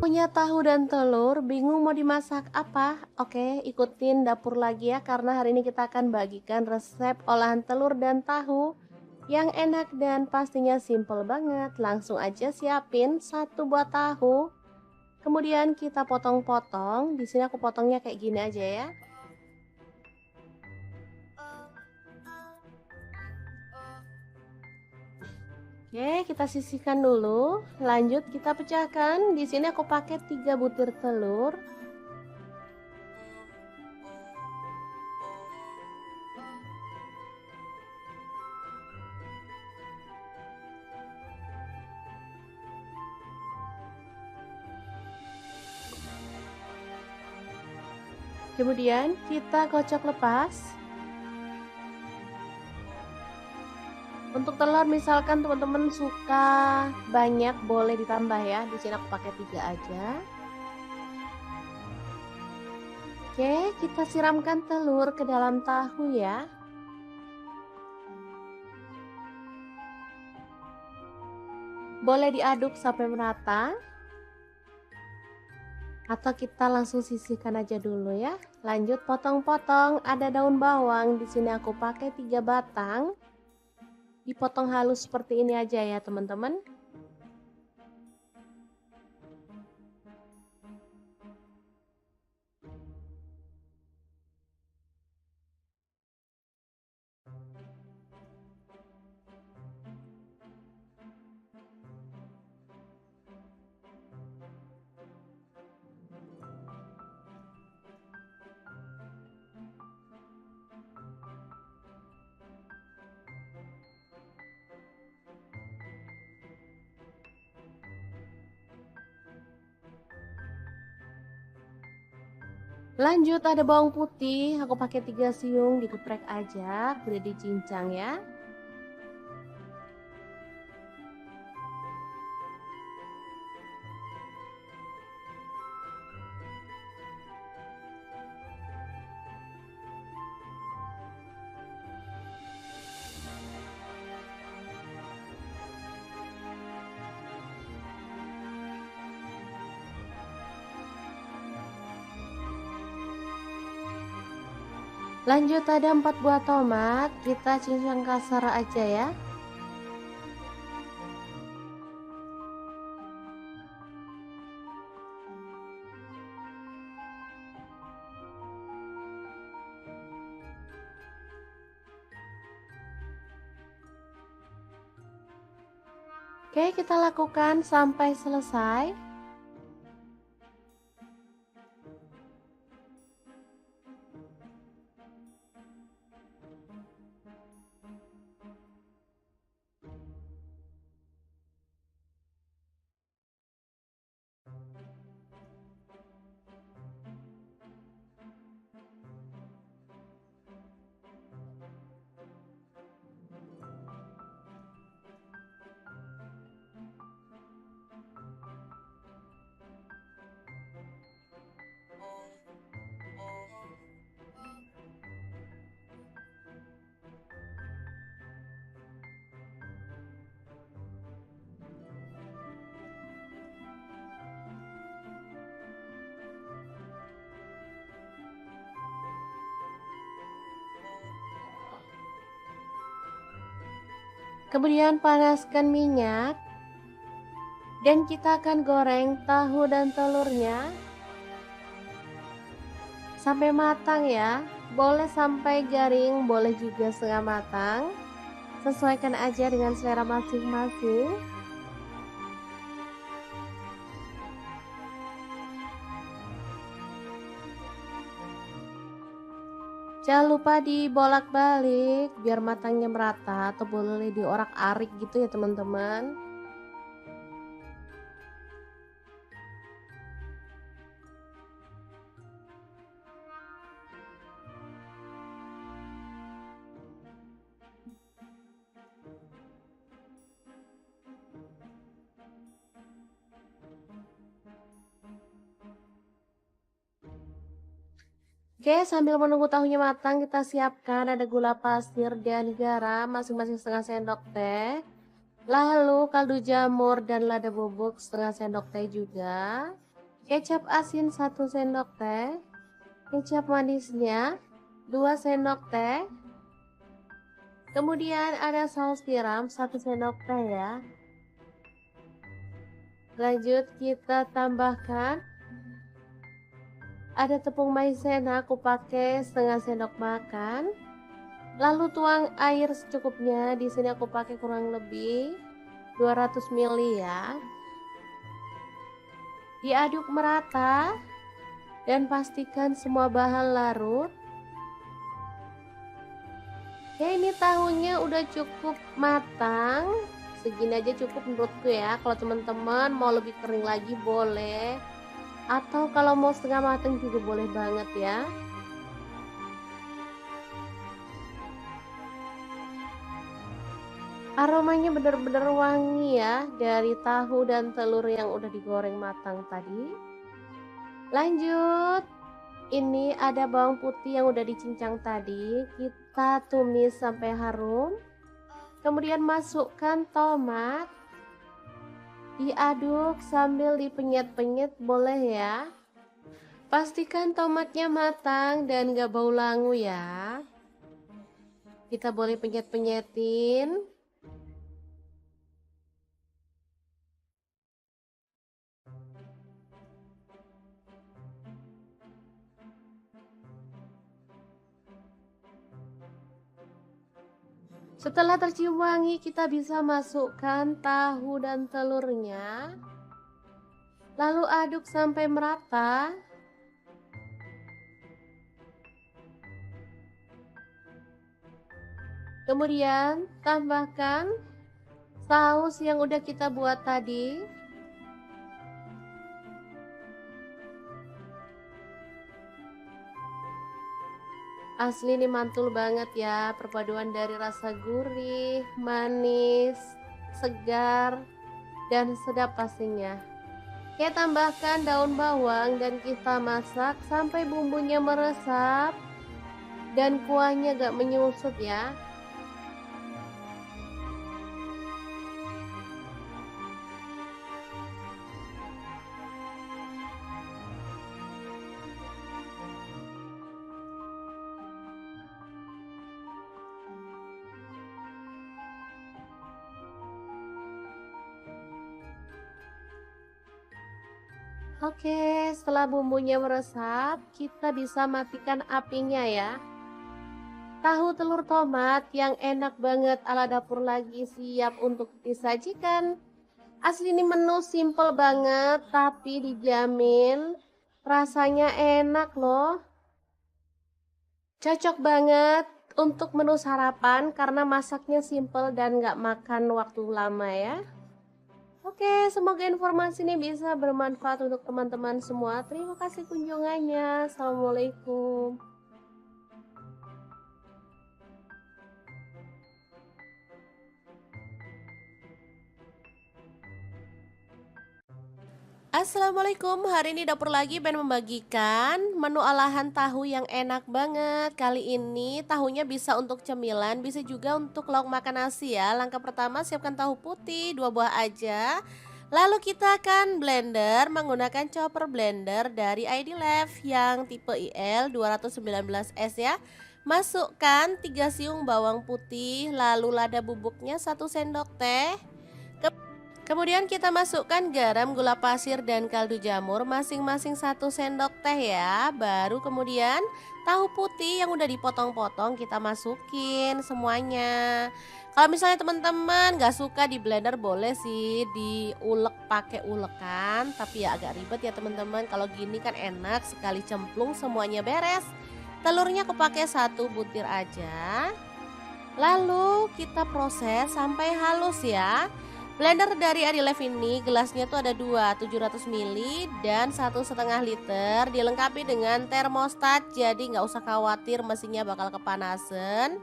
A: Punya tahu dan telur, bingung mau dimasak apa? Oke, ikutin dapur lagi ya karena hari ini kita akan bagikan resep olahan telur dan tahu yang enak dan pastinya simple banget. Langsung aja siapin 1 buah tahu. Kemudian kita potong-potong. Di sini aku potongnya kayak gini aja ya. Oke, kita sisihkan dulu. Lanjut kita pecahkan. Di sini aku pakai 3 butir telur. Kemudian kita kocok lepas. Untuk telur misalkan teman-teman suka banyak boleh ditambah ya. Di sini aku pakai 3 aja. Oke, kita siramkan telur ke dalam tahu ya. Boleh diaduk sampai merata. Atau kita langsung sisihkan aja dulu ya. Lanjut potong-potong, ada daun bawang. Di sini aku pakai 3 batang. Dipotong halus seperti ini aja ya teman-teman. Lanjut ada bawang putih, aku pakai 3 siung digeprek aja, udah dicincang ya. Lanjut ada 4 buah tomat, kita cincang kasar aja ya. Oke, kita lakukan sampai selesai. Kemudian panaskan minyak dan kita akan goreng tahu dan telurnya sampai matang ya. Boleh sampai garing, boleh juga setengah matang. Sesuaikan aja dengan selera masing-masing. Jangan lupa dibolak-balik biar matangnya merata atau boleh diorak-arik gitu ya teman-teman. Oke, sambil menunggu tahunya matang, kita siapkan ada gula pasir dan garam masing-masing setengah sendok teh. Lalu kaldu jamur dan lada bubuk setengah sendok teh juga. Kecap asin 1 sendok teh. Kecap manisnya 2 sendok teh. Kemudian ada saus tiram 1 sendok teh ya. Lanjut kita tambahkan ada tepung maizena, aku pakai setengah sendok makan. Lalu tuang air secukupnya. Di sini aku pakai kurang lebih 200 ml ya. Diaduk merata dan pastikan semua bahan larut. Oke, ini tahunya udah cukup matang. Segini aja cukup menurutku ya. Kalau teman-teman mau lebih kering lagi boleh. Atau kalau mau setengah matang juga boleh banget ya. Aromanya benar-benar wangi ya dari tahu dan telur yang udah digoreng matang tadi. Lanjut, ini ada bawang putih yang udah dicincang tadi. Kita tumis sampai harum. Kemudian masukkan tomat. Diaduk sambil dipenyet-penyet boleh ya. Pastikan tomatnya matang dan gak bau langu ya. Kita boleh penyet-penyetin. Setelah tercium wangi, kita bisa masukkan tahu dan telurnya. Lalu aduk sampai merata. Kemudian tambahkan saus yang udah kita buat tadi. Asli ini mantul banget ya, perpaduan dari rasa gurih, manis, segar, dan sedap pastinya. Oke, tambahkan daun bawang dan kita masak sampai bumbunya meresap dan kuahnya gak menyusut ya. Oke, setelah bumbunya meresap, kita bisa matikan apinya ya. Tahu telur tomat yang enak banget ala dapur lagi siap untuk disajikan. Asli ini menu simple banget tapi dijamin rasanya enak loh. Cocok banget untuk menu sarapan karena masaknya simple dan nggak makan waktu lama ya. Oke, semoga informasi ini bisa bermanfaat untuk teman-teman semua. Terima kasih kunjungannya. Assalamualaikum. Assalamualaikum, hari ini dapur lagi pengen membagikan menu olahan tahu yang enak banget. Kali ini tahunya bisa untuk cemilan, bisa juga untuk lauk makan nasi ya. Langkah pertama siapkan tahu putih 2 buah aja. Lalu kita akan blender menggunakan chopper blender dari ID Lev yang tipe IL 219S ya. Masukkan 3 siung bawang putih, lalu lada bubuknya 1 sendok teh. Kemudian kita masukkan garam, gula pasir, dan kaldu jamur masing-masing 1 sendok teh ya. Baru kemudian tahu putih yang udah dipotong-potong kita masukin semuanya. Kalau misalnya teman-teman gak suka di blender boleh sih diulek pakai ulekan. Tapi ya agak ribet ya teman-teman. Kalau gini kan enak sekali cemplung semuanya beres. Telurnya aku pakai 1 butir aja. Lalu kita proses sampai halus ya. Blender dari Adilev ini gelasnya tuh ada 2, 700 ml dan 1,5 liter. Dilengkapi dengan termostat, jadi nggak usah khawatir mesinnya bakal kepanasan.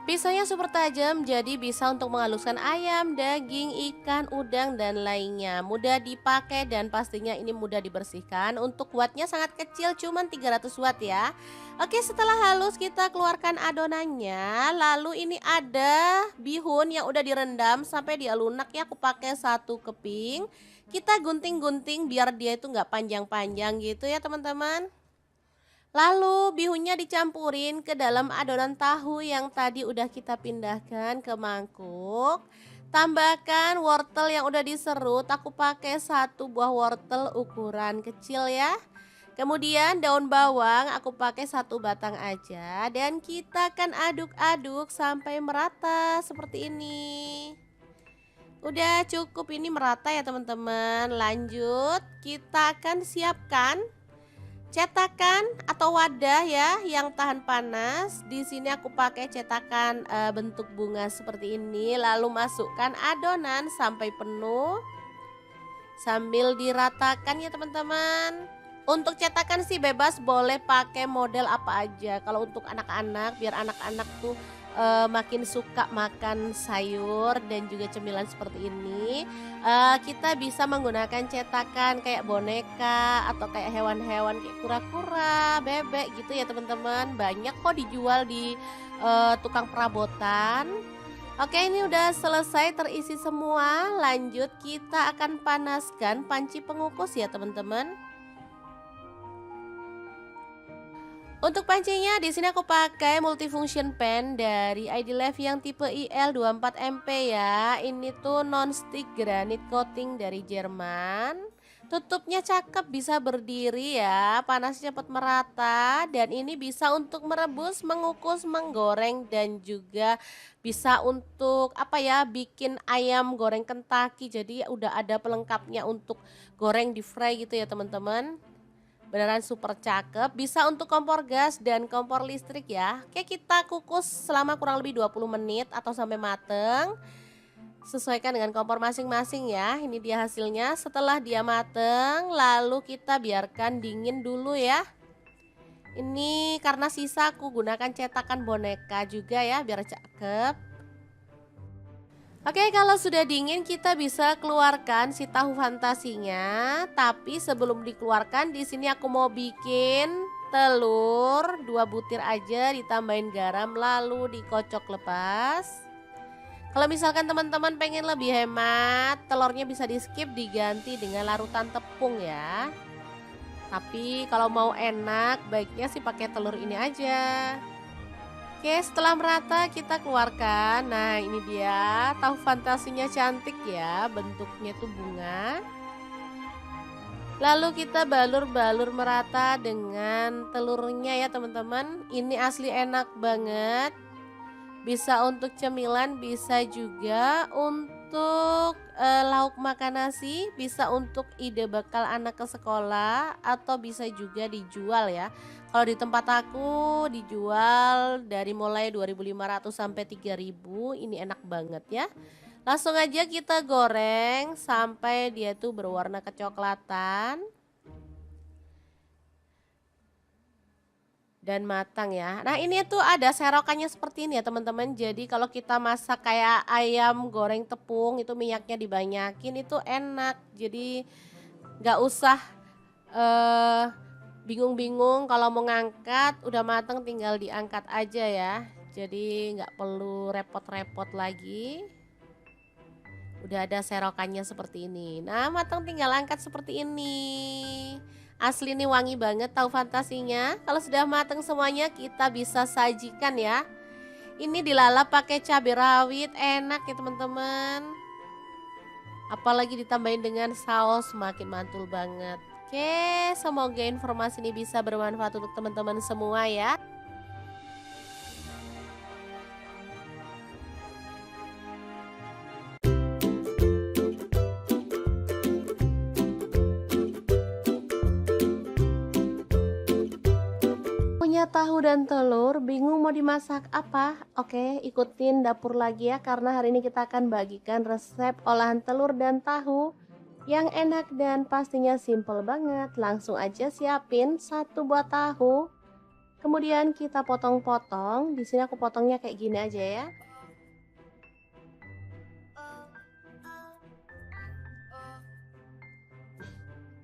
A: Pisaunya super tajam, jadi bisa untuk menghaluskan ayam, daging, ikan, udang, dan lainnya. Mudah dipakai dan pastinya ini mudah dibersihkan. Untuk wattnya sangat kecil, cuman 300 watt ya. Oke, setelah halus kita keluarkan adonannya. Lalu ini ada bihun yang udah direndam sampai dia lunak ya. Aku pakai 1 keping. Kita gunting-gunting biar dia itu nggak panjang-panjang gitu ya teman-teman. Lalu bihunnya dicampurin ke dalam adonan tahu yang tadi udah kita pindahkan ke mangkuk. Tambahkan wortel yang udah diserut, aku pakai 1 buah wortel ukuran kecil ya. Kemudian daun bawang aku pakai 1 batang aja dan kita akan aduk-aduk sampai merata seperti ini. Udah cukup ini merata ya teman-teman. Lanjut kita akan siapkan cetakan atau wadah ya yang tahan panas. Di sini aku pakai cetakan bentuk bunga seperti ini. Lalu masukkan adonan sampai penuh sambil diratakan ya teman-teman. Untuk cetakan sih bebas, boleh pakai model apa aja. Kalau untuk anak-anak biar anak-anak tuh makin suka makan sayur dan juga cemilan seperti ini, kita bisa menggunakan cetakan kayak boneka atau kayak hewan-hewan kayak kura-kura, bebek gitu ya teman-teman. Banyak kok dijual di tukang perabotan. Oke, ini udah selesai terisi semua. Lanjut kita akan panaskan panci pengukus ya teman-teman. Untuk pancinya di sini aku pakai multifunction pan dari ID Lev yang tipe IL24MP ya. Ini tuh non-stick granite coating dari Jerman. Tutupnya cakep, bisa berdiri ya, panasnya cepat merata dan ini bisa untuk merebus, mengukus, menggoreng dan juga bisa untuk apa ya, bikin ayam goreng Kentucky. Jadi udah ada pelengkapnya untuk goreng di fry gitu ya teman-teman. Beneran super cakep, bisa untuk kompor gas dan kompor listrik ya. Oke, kita kukus selama kurang lebih 20 menit atau sampai mateng. Sesuaikan dengan kompor masing-masing ya. Ini dia hasilnya setelah dia mateng, lalu kita biarkan dingin dulu ya. Ini karena sisa aku gunakan cetakan boneka juga ya biar cakep. Oke, kalau sudah dingin kita bisa keluarkan si tahu fantasinya. Tapi sebelum dikeluarkan di sini aku mau bikin telur 2 butir aja ditambahin garam lalu dikocok lepas. Kalau misalkan teman-teman pengen lebih hemat, telurnya bisa di skip diganti dengan larutan tepung ya. Tapi kalau mau enak baiknya sih pakai telur ini aja. Oke, setelah merata kita keluarkan. Nah, ini dia tahu fantasinya cantik ya, bentuknya tuh bunga. Lalu kita balur-balur merata dengan telurnya ya teman-teman. Ini asli enak banget. Bisa untuk cemilan, bisa juga untuk untuk lauk makan nasi bisa untuk ide bekal anak ke sekolah atau bisa juga dijual ya. Kalau di tempat aku dijual dari mulai 2.500 sampai 3.000, ini enak banget ya. Langsung aja kita goreng sampai dia tuh berwarna kecoklatan dan matang ya. Nah, ini tuh ada serokannya seperti ini ya, teman-teman. Jadi kalau kita masak kayak ayam goreng tepung itu minyaknya dibanyakin itu enak. Jadi nggak usah eh bingung-bingung kalau mau ngangkat, udah mateng tinggal diangkat aja ya. Jadi nggak perlu repot-repot lagi. Udah ada serokannya seperti ini. Nah, matang tinggal angkat seperti ini. Asli nih wangi banget, tahu fantasinya. Kalau sudah matang semuanya kita bisa sajikan ya. Ini dilalap pakai cabai rawit, enak ya teman-teman. Apalagi ditambahin dengan saus makin mantul banget. Oke, semoga informasi ini bisa bermanfaat untuk teman-teman semua ya. Punya tahu dan telur, bingung mau dimasak apa? Oke, ikutin dapur lagi ya karena hari ini kita akan bagikan resep olahan telur dan tahu yang enak dan pastinya simple banget. Langsung aja siapin satu buah tahu. Kemudian kita potong-potong. Di sini aku potongnya kayak gini aja ya.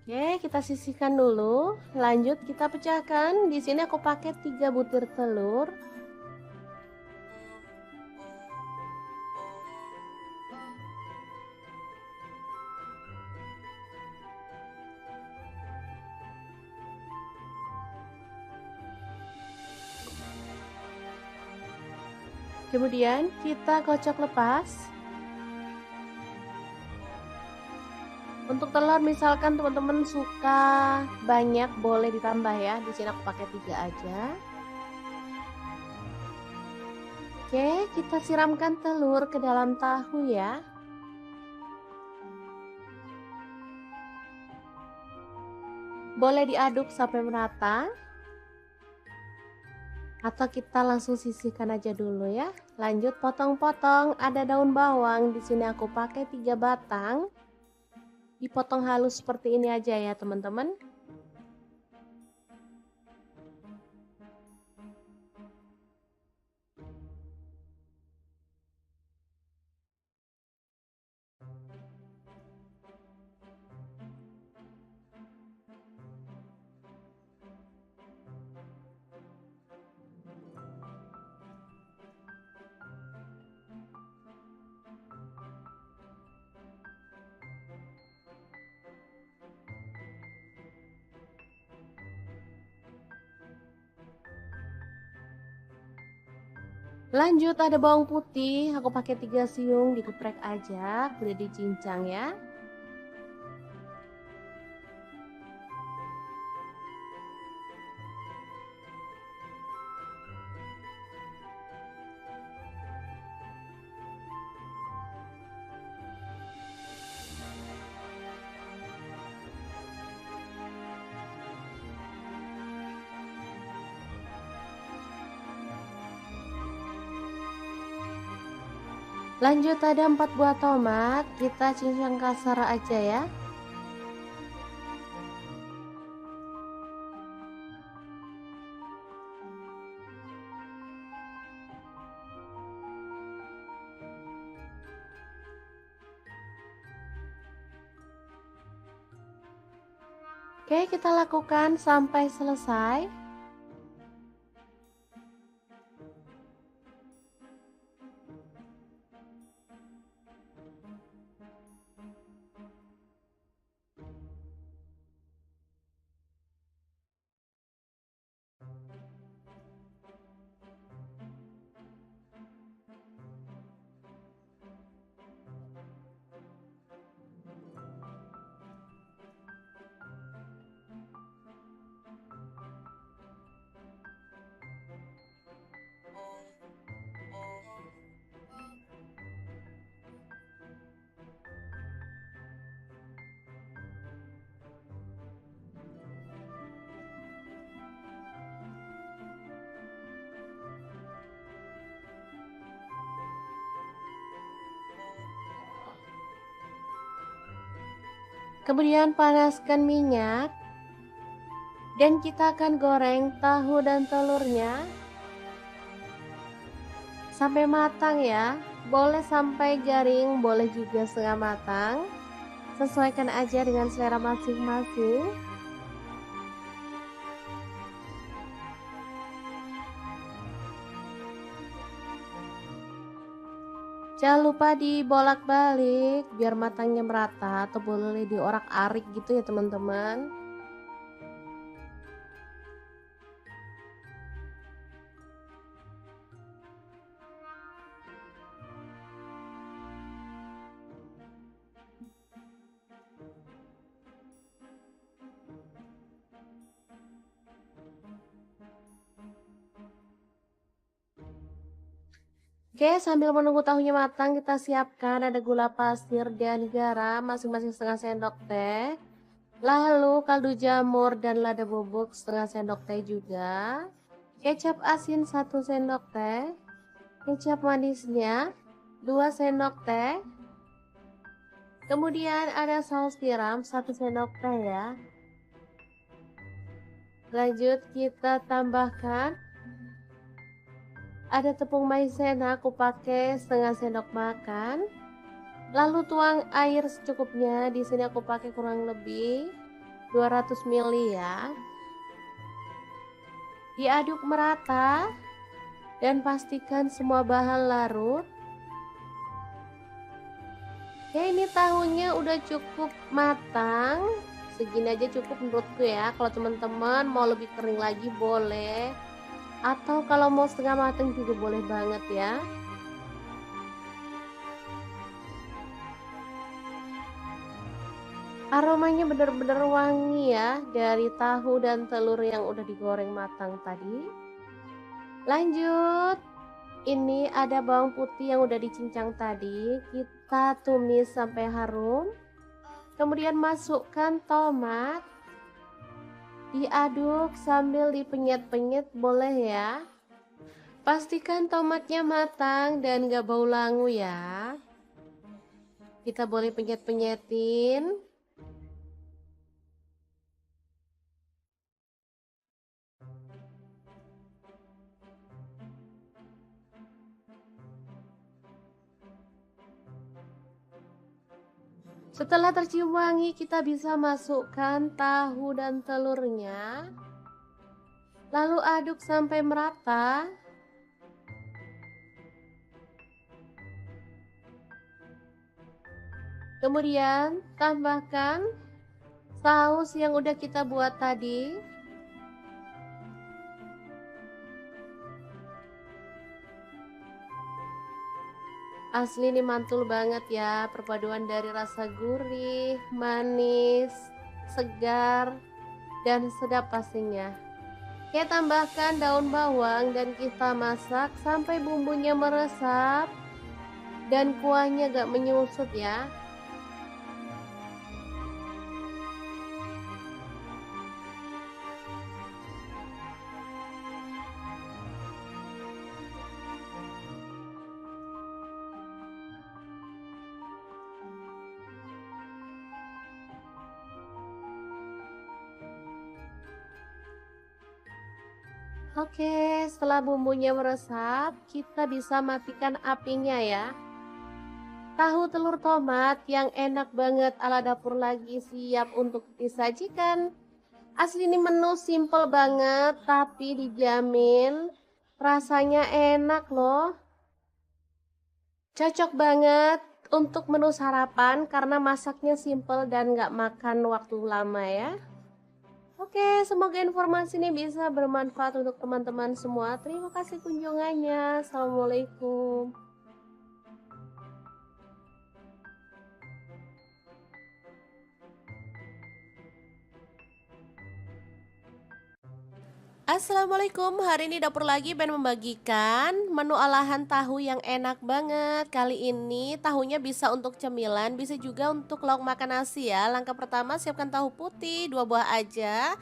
A: Oke, kita sisihkan dulu. Lanjut kita pecahkan. Di sini aku pakai 3 butir telur. Kemudian kita kocok lepas. Untuk telur misalkan teman-teman suka banyak boleh ditambah ya. Di sini aku pakai 3 aja. Oke, kita siramkan telur ke dalam tahu ya. Boleh diaduk sampai merata. Atau kita langsung sisihkan aja dulu ya. Lanjut potong-potong, ada daun bawang. Di sini aku pakai 3 batang. Dipotong halus seperti ini aja ya, teman-teman. Lanjut ada bawang putih, aku pakai 3 siung, digeprek aja, boleh dicincang ya. Lanjut ada 4 buah tomat, kita cincang kasar aja ya. Oke, kita lakukan sampai selesai. Kemudian panaskan minyak dan kita akan goreng tahu dan telurnya sampai matang ya. Boleh sampai garing, boleh juga setengah matang. Sesuaikan aja dengan selera masing-masing. Jangan lupa dibolak-balik biar matangnya merata, atau boleh diorak-arik gitu ya teman-teman. Oke, sambil menunggu tahunya matang, kita siapkan ada gula pasir dan garam masing-masing setengah sendok teh. Lalu kaldu jamur dan lada bubuk setengah sendok teh juga. Kecap asin 1 sendok teh. Kecap manisnya 2 sendok teh. Kemudian ada saus tiram 1 sendok teh ya. Lanjut kita tambahkan ada tepung maizena, aku pakai setengah sendok makan. Lalu tuang air secukupnya. Di sini aku pakai kurang lebih 200 ml ya. Diaduk merata dan pastikan semua bahan larut. Oke, ini tahunya udah cukup matang. Segini aja cukup menurutku ya. Kalau teman-teman mau lebih kering lagi boleh. Atau kalau mau setengah matang juga boleh banget ya. Aromanya benar-benar wangi ya dari tahu dan telur yang udah digoreng matang tadi. Lanjut, ini ada bawang putih yang udah dicincang tadi. Kita tumis sampai harum. Kemudian masukkan tomat. Diaduk sambil dipenyet-penyet boleh ya. Pastikan tomatnya matang dan gak bau langu ya. Kita boleh penyet-penyetin. Setelah tercium wangi, kita bisa masukkan tahu dan telurnya. Lalu aduk sampai merata. Kemudian tambahkan saus yang udah kita buat tadi. Asli ini mantul banget ya, perpaduan dari rasa gurih, manis, segar, dan sedap pastinya. Oke, tambahkan daun bawang dan kita masak sampai bumbunya meresap dan kuahnya gak menyusut ya. Oke, setelah bumbunya meresap, kita bisa matikan apinya ya. Tahu telur tomat yang enak banget ala dapur lagi siap untuk disajikan. Asli ini menu simple banget tapi dijamin rasanya enak loh. Cocok banget untuk menu sarapan karena masaknya simple dan gak makan waktu lama ya. Oke, semoga informasi ini bisa bermanfaat untuk teman-teman semua. Terima kasih kunjungannya. Assalamualaikum. Assalamualaikum, hari ini dapur lagi pengen membagikan menu olahan tahu yang enak banget. Kali ini tahunya bisa untuk cemilan, bisa juga untuk lauk makan nasi ya. Langkah pertama siapkan tahu putih 2 buah aja.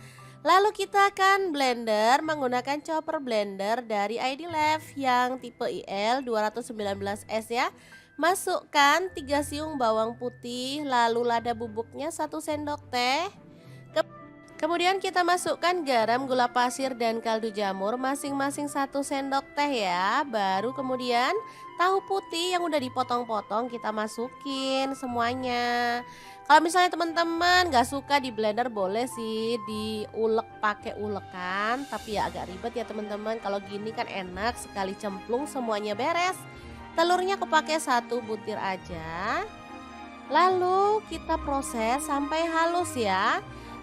A: Lalu kita akan blender menggunakan chopper blender dari ID Lab yang tipe IL 219S ya. Masukkan 3 siung bawang putih, lalu lada bubuknya 1 sendok teh. Kemudian kita masukkan garam, gula pasir, dan kaldu jamur masing-masing 1 sendok teh ya. Baru kemudian tahu putih yang udah dipotong-potong kita masukin semuanya. Kalau misalnya teman-teman gak suka di blender boleh sih diulek pakai ulekan, tapi ya agak ribet ya teman-teman. Kalau gini kan enak sekali cemplung semuanya beres. Telurnya aku pakai 1 butir aja. Lalu kita proses sampai halus ya.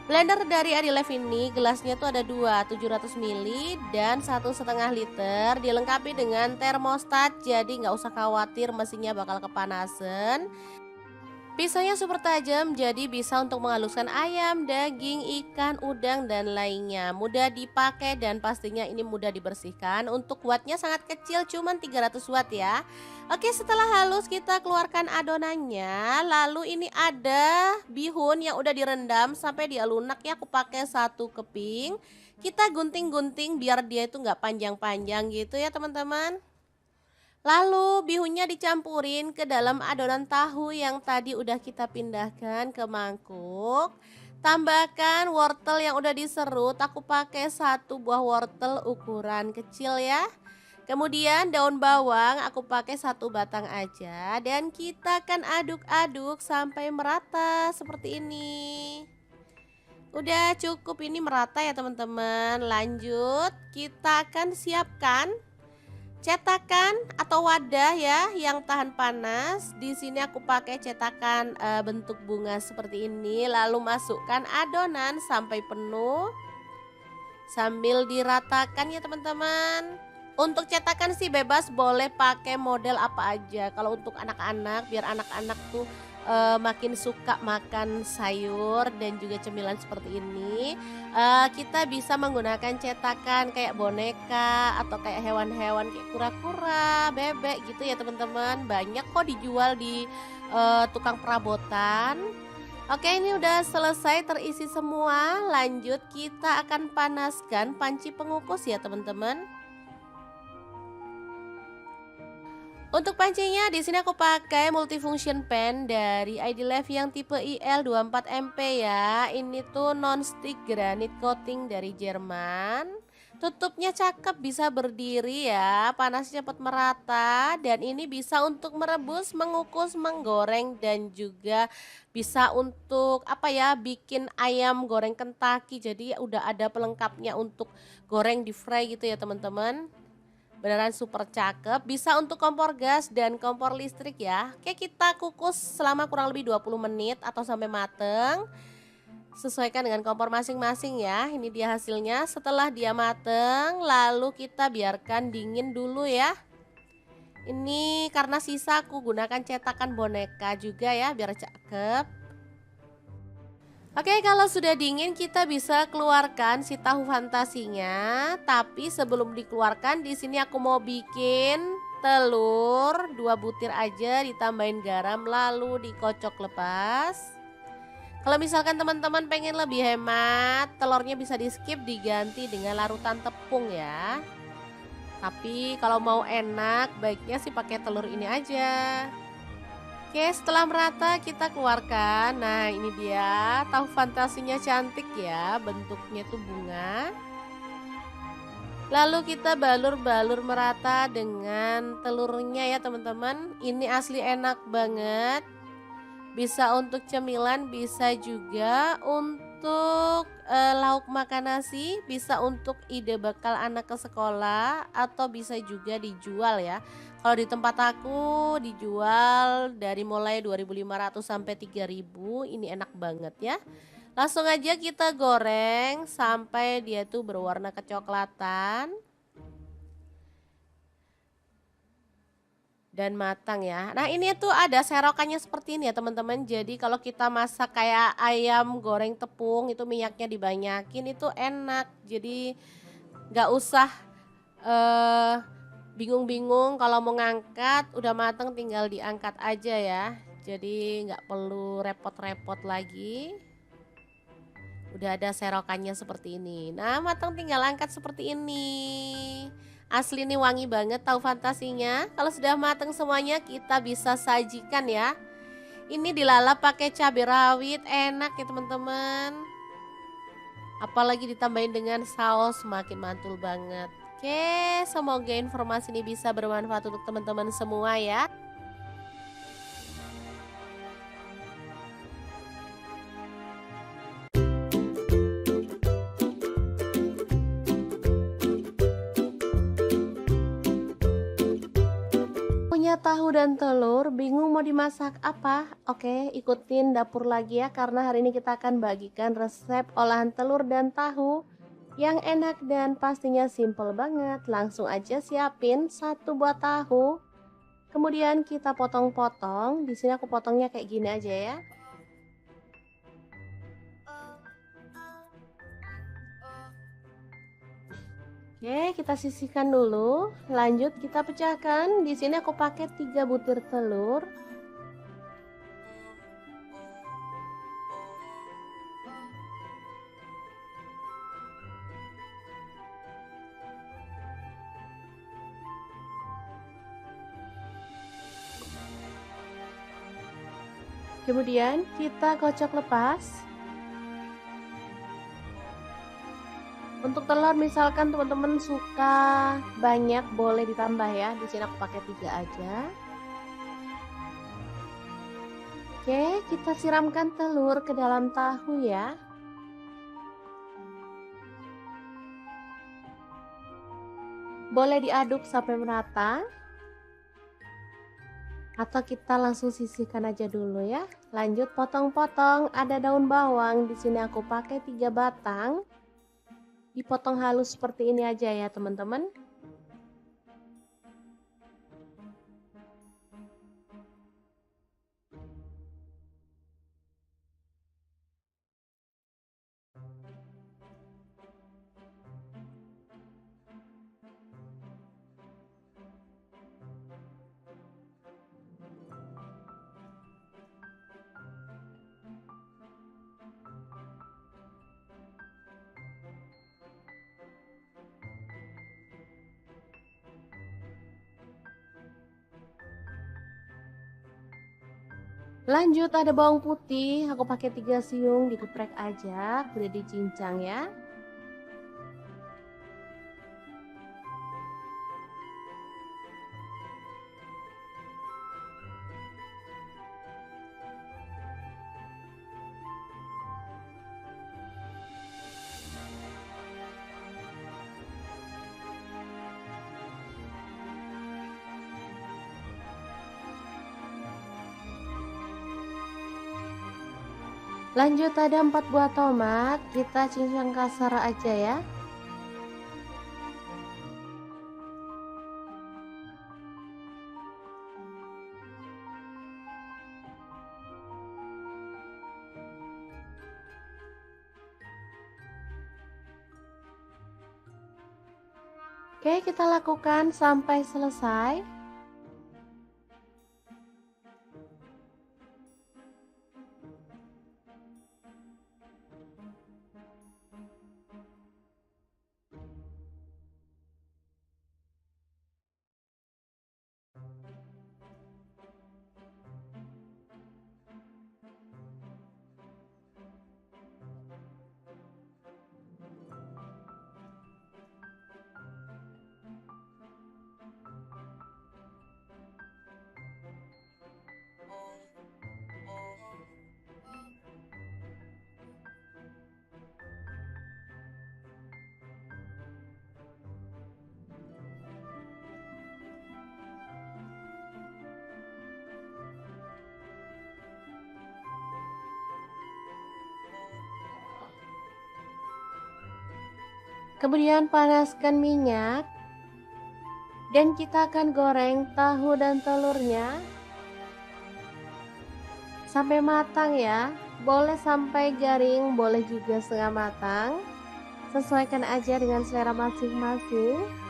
A: Blender dari Adilef ini gelasnya tuh ada 2, 700 ml dan 1,5 liter. Dilengkapi dengan termostat, jadi nggak usah khawatir mesinnya bakal kepanasan. Pisaunya super tajam, jadi bisa untuk menghaluskan ayam, daging, ikan, udang, dan lainnya. Mudah dipakai dan pastinya ini mudah dibersihkan. Untuk wattnya sangat kecil, cuman 300 watt ya. Oke, setelah halus kita keluarkan adonannya. Lalu ini ada bihun yang udah direndam sampai dia lunak ya. Aku pakai 1 keping. Kita gunting-gunting biar dia itu nggak panjang-panjang gitu ya teman-teman. Lalu bihunnya dicampurin ke dalam adonan tahu yang tadi udah kita pindahkan ke mangkuk. Tambahkan wortel yang udah diserut, aku pakai 1 buah wortel ukuran kecil ya. Kemudian daun bawang aku pakai 1 batang aja dan kita akan aduk-aduk sampai merata seperti ini. Udah cukup ini merata ya teman-teman. Lanjut kita akan siapkan cetakan atau wadah ya yang tahan panas. Di sini aku pakai cetakan bentuk bunga seperti ini. Lalu masukkan adonan sampai penuh sambil diratakan ya teman-teman. Untuk cetakan sih bebas, boleh pakai model apa aja. Kalau untuk anak-anak, biar anak-anak tuh makin suka makan sayur dan juga cemilan seperti ini, kita bisa menggunakan cetakan kayak boneka atau kayak hewan-hewan kayak kura-kura, bebek gitu ya teman-teman. Banyak kok dijual di tukang perabotan. Oke, ini udah selesai terisi semua. Lanjut kita akan panaskan panci pengukus ya teman-teman. Untuk pancinya di sini aku pakai multifunction pan dari ID Lab yang tipe IL24MP ya. Ini tuh non-stick granite coating dari Jerman. Tutupnya cakep, bisa berdiri ya, panasnya cepat merata dan ini bisa untuk merebus, mengukus, menggoreng dan juga bisa untuk apa ya, bikin ayam goreng Kentucky. Jadi udah ada pelengkapnya untuk goreng di fry gitu ya teman-teman. Beneran super cakep, bisa untuk kompor gas dan kompor listrik ya. Oke, kita kukus selama kurang lebih 20 menit atau sampai mateng. Sesuaikan dengan kompor masing-masing ya. Ini dia hasilnya setelah dia mateng, lalu kita biarkan dingin dulu ya. Ini karena sisa aku gunakan cetakan boneka juga ya biar cakep. Oke, kalau sudah dingin kita bisa keluarkan si tahu fantasinya. Tapi sebelum dikeluarkan di sini aku mau bikin telur 2 butir aja, ditambahin garam lalu dikocok lepas. Kalau misalkan teman-teman pengen lebih hemat, telurnya bisa di skip, diganti dengan larutan tepung ya. Tapi kalau mau enak baiknya sih pakai telur ini aja. Oke, setelah merata kita keluarkan. Nah, ini dia tahu fantasinya, cantik ya, bentuknya tuh bunga. Lalu kita balur-balur merata dengan telurnya ya teman-teman. Ini asli enak banget. Bisa untuk cemilan, bisa juga untuk lauk makan nasi, bisa untuk ide bekal anak ke sekolah, atau bisa juga dijual ya. Kalau di tempat aku dijual dari mulai 2.500 sampai 3.000, ini enak banget ya. Langsung aja kita goreng sampai dia tuh berwarna kecoklatan dan matang ya. Nah, ini tuh ada serokannya seperti ini ya teman-teman. Jadi kalau kita masak kayak ayam goreng tepung itu minyaknya dibanyakin, itu enak. Jadi nggak usah bingung-bingung kalau mau ngangkat, udah mateng tinggal diangkat aja ya. Jadi nggak perlu repot-repot lagi. Udah ada serokannya seperti ini. Nah, matang tinggal angkat seperti ini. Asli nih wangi banget tahu fantasinya. Kalau sudah matang semuanya kita bisa sajikan ya. Ini dilalap pakai cabai rawit, enak ya teman-teman. Apalagi ditambahin dengan saus makin mantul banget. Oke, semoga informasi ini bisa bermanfaat untuk teman-teman semua ya. Punya tahu dan telur, bingung mau dimasak apa? Oke, ikutin dapur lagi ya karena hari ini kita akan bagikan resep olahan telur dan tahu yang enak dan pastinya simple banget. Langsung aja siapin satu buah tahu. Kemudian kita potong-potong. Di sini aku potongnya kayak gini aja ya. Oke, kita sisihkan dulu. Lanjut kita pecahkan. Di sini aku pakai 3 butir telur. Kemudian kita kocok lepas. Untuk telur misalkan teman-teman suka banyak boleh ditambah ya. Di sini aku pakai 3 aja. Oke, kita siramkan telur ke dalam tahu ya. Boleh diaduk sampai merata. Atau kita langsung sisihkan aja dulu ya. Lanjut potong-potong, ada daun bawang. Di sini aku pakai 3 batang. Dipotong halus seperti ini aja ya teman-teman. Lanjut ada bawang putih, aku pakai 3 siung, digeprek aja, udah dicincang ya. Lanjut ada 4 buah tomat, kita cincang kasar aja ya. Oke, kita lakukan sampai selesai. Kemudian panaskan minyak. Dan kita akan goreng tahu dan telurnya sampai matang ya. Boleh sampai garing, boleh juga setengah matang. Sesuaikan aja dengan selera masing-masing.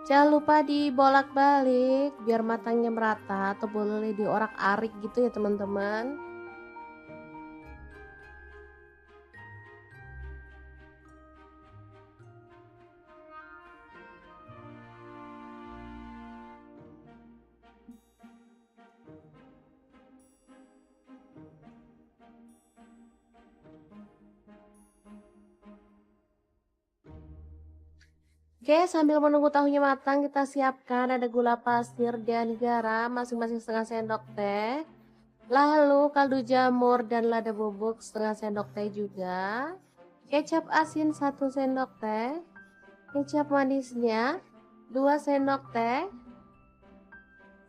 A: Jangan lupa dibolak-balik biar matangnya merata atau boleh diorak-arik gitu ya teman-teman. Oke, sambil menunggu tahunya matang, kita siapkan ada gula pasir dan garam masing-masing setengah sendok teh. Lalu kaldu jamur dan lada bubuk setengah sendok teh juga. Kecap asin 1 sendok teh. Kecap manisnya 2 sendok teh.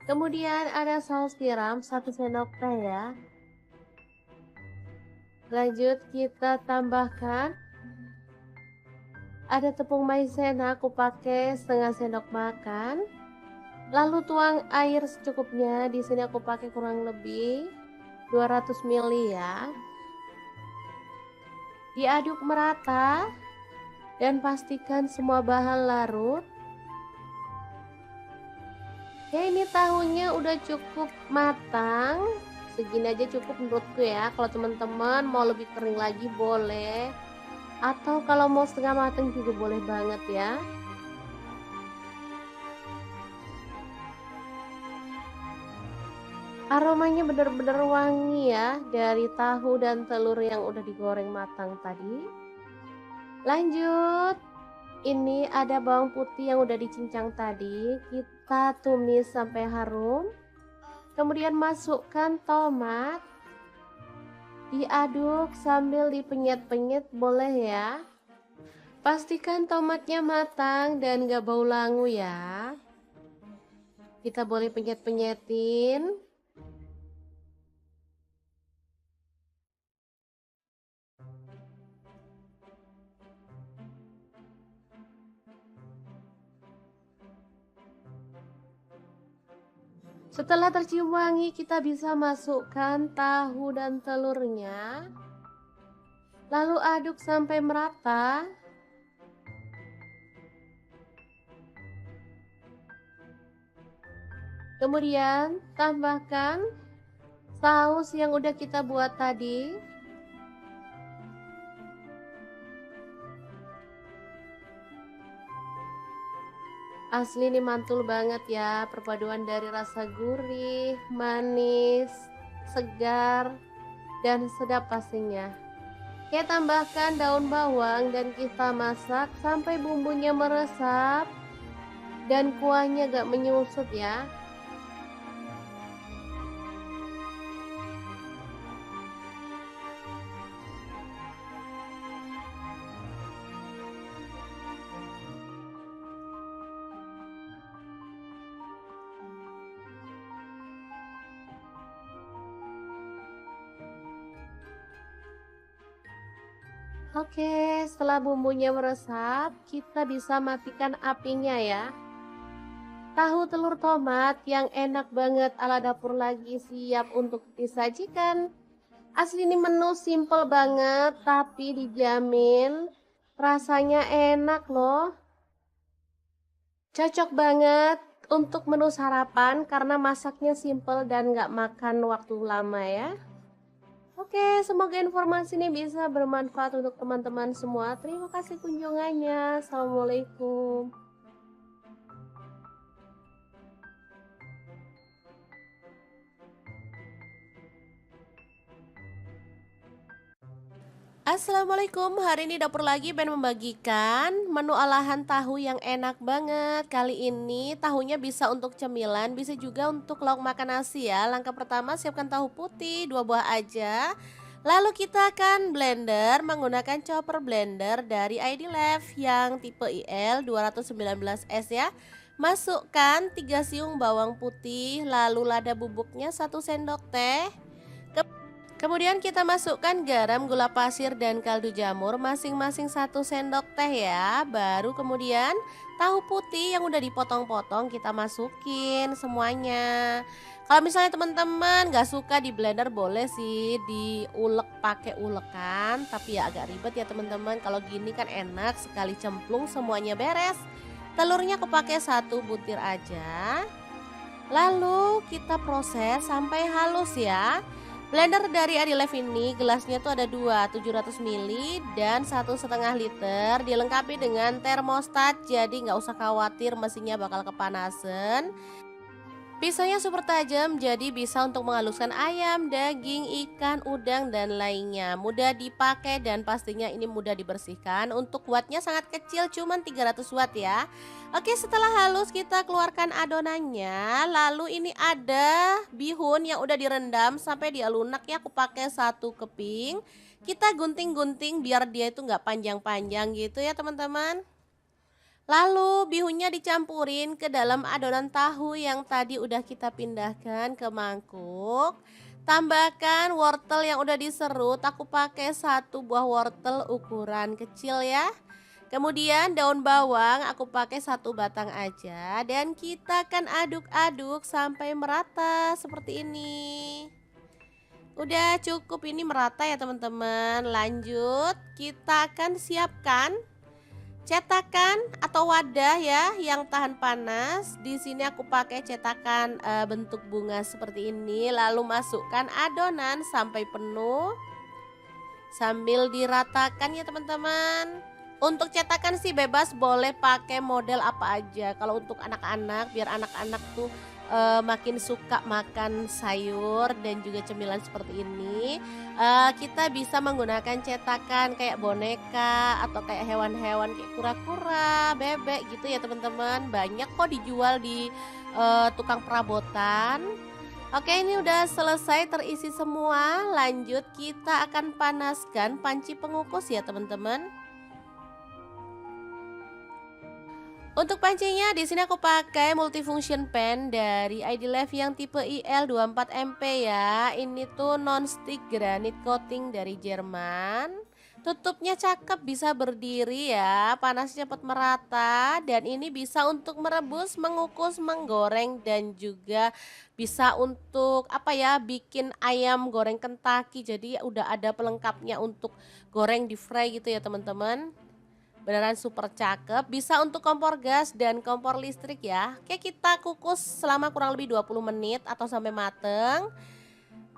A: Kemudian ada saus tiram 1 sendok teh ya. Lanjut kita tambahkan ada tepung maizena, aku pakai setengah sendok makan. Lalu tuang air secukupnya. Di sini aku pakai kurang lebih 200 ml ya. Diaduk merata dan pastikan semua bahan larut. Oke, ini tahunya udah cukup matang. Segini aja cukup menurutku ya. Kalau teman-teman mau lebih kering lagi boleh. Atau kalau mau setengah matang juga boleh banget ya. Aromanya benar-benar wangi ya dari tahu dan telur yang udah digoreng matang tadi. Lanjut, ini ada bawang putih yang udah dicincang tadi. Kita tumis sampai harum. Kemudian masukkan tomat. Diaduk sambil dipenyet-penyet boleh ya. Pastikan tomatnya matang dan gak bau langu ya. Kita boleh penyet-penyetin. Setelah tercium wangi, kita bisa masukkan tahu dan telurnya. Lalu aduk sampai merata. Kemudian tambahkan saus yang udah kita buat tadi. Asli ini mantul banget ya, perpaduan dari rasa gurih, manis, segar, dan sedap pastinya. Oke, tambahkan daun bawang dan kita masak sampai bumbunya meresap dan kuahnya gak menyusut ya. Oke, setelah bumbunya meresap, kita bisa matikan apinya ya. Tahu telur tomat yang enak banget ala dapur lagi siap untuk disajikan. Asli ini menu simple banget tapi dijamin rasanya enak loh. Cocok banget untuk menu sarapan karena masaknya simple dan gak makan waktu lama ya. Oke, semoga informasi ini bisa bermanfaat untuk teman-teman semua. Terima kasih kunjungannya. Assalamualaikum. Assalamualaikum, hari ini dapur lagi pengen membagikan menu olahan tahu yang enak banget. Kali ini tahunya bisa untuk cemilan, bisa juga untuk lauk makan nasi ya. Langkah pertama siapkan tahu putih 2 buah aja. Lalu kita akan blender menggunakan chopper blender dari ID Lev yang tipe IL 219S ya. Masukkan 3 siung bawang putih, lalu lada bubuknya 1 sendok teh. Kemudian kita masukkan garam, gula pasir, dan kaldu jamur masing-masing 1 sendok teh ya. Baru kemudian tahu putih yang udah dipotong-potong kita masukin semuanya. Kalau misalnya teman-teman gak suka di blender boleh sih diulek pakai ulekan. Tapi ya agak ribet ya teman-teman. Kalau gini kan enak sekali cemplung semuanya beres. Telurnya aku pakai 1 butir aja. Lalu kita proses sampai halus ya. Blender dari Adilef ini gelasnya tuh ada 2, 700 ml dan 1,5 liter. Dilengkapi dengan termostat, jadi nggak usah khawatir mesinnya bakal kepanasan. Pisaunya super tajam, jadi bisa untuk menghaluskan ayam, daging, ikan, udang, dan lainnya. Mudah dipakai dan pastinya ini mudah dibersihkan. Untuk wattnya sangat kecil, cuman 300 watt ya. Oke, setelah halus kita keluarkan adonannya. Lalu ini ada bihun yang udah direndam sampai dia lunak ya. Aku pakai 1 keping. Kita gunting-gunting biar dia itu nggak panjang-panjang gitu ya teman-teman. Lalu bihunnya dicampurin ke dalam adonan tahu yang tadi udah kita pindahkan ke mangkuk. Tambahkan wortel yang udah diserut, aku pakai 1 buah wortel ukuran kecil ya. Kemudian daun bawang aku pakai 1 batang aja dan kita akan aduk-aduk sampai merata seperti ini. Udah cukup ini merata ya teman-teman. Lanjut kita akan siapkan cetakan atau wadah ya yang tahan panas. Di sini aku pakai cetakan bentuk bunga seperti ini. Lalu masukkan adonan sampai penuh sambil diratakan ya teman-teman. Untuk cetakan sih bebas, boleh pakai model apa aja. Kalau untuk anak-anak, biar anak-anak tuh makin suka makan sayur dan juga cemilan seperti ini, kita bisa menggunakan cetakan kayak boneka atau kayak hewan-hewan kayak kura-kura, bebek gitu ya teman-teman. Banyak kok dijual di tukang perabotan. Oke, ini udah selesai terisi semua. Lanjut kita akan panaskan panci pengukus ya teman-teman. Untuk pancinya di sini aku pakai multifunction pan dari Idilef yang tipe IL24MP ya. Ini tuh non-stick granite coating dari Jerman. Tutupnya cakep, bisa berdiri ya, panasnya cepat merata dan ini bisa untuk merebus, mengukus, menggoreng dan juga bisa untuk apa ya, bikin ayam goreng Kentucky. Jadi udah ada pelengkapnya untuk goreng di fry gitu ya teman-teman. Beneran super cakep, bisa untuk kompor gas dan kompor listrik ya. Oke, kita kukus selama kurang lebih 20 menit atau sampai mateng.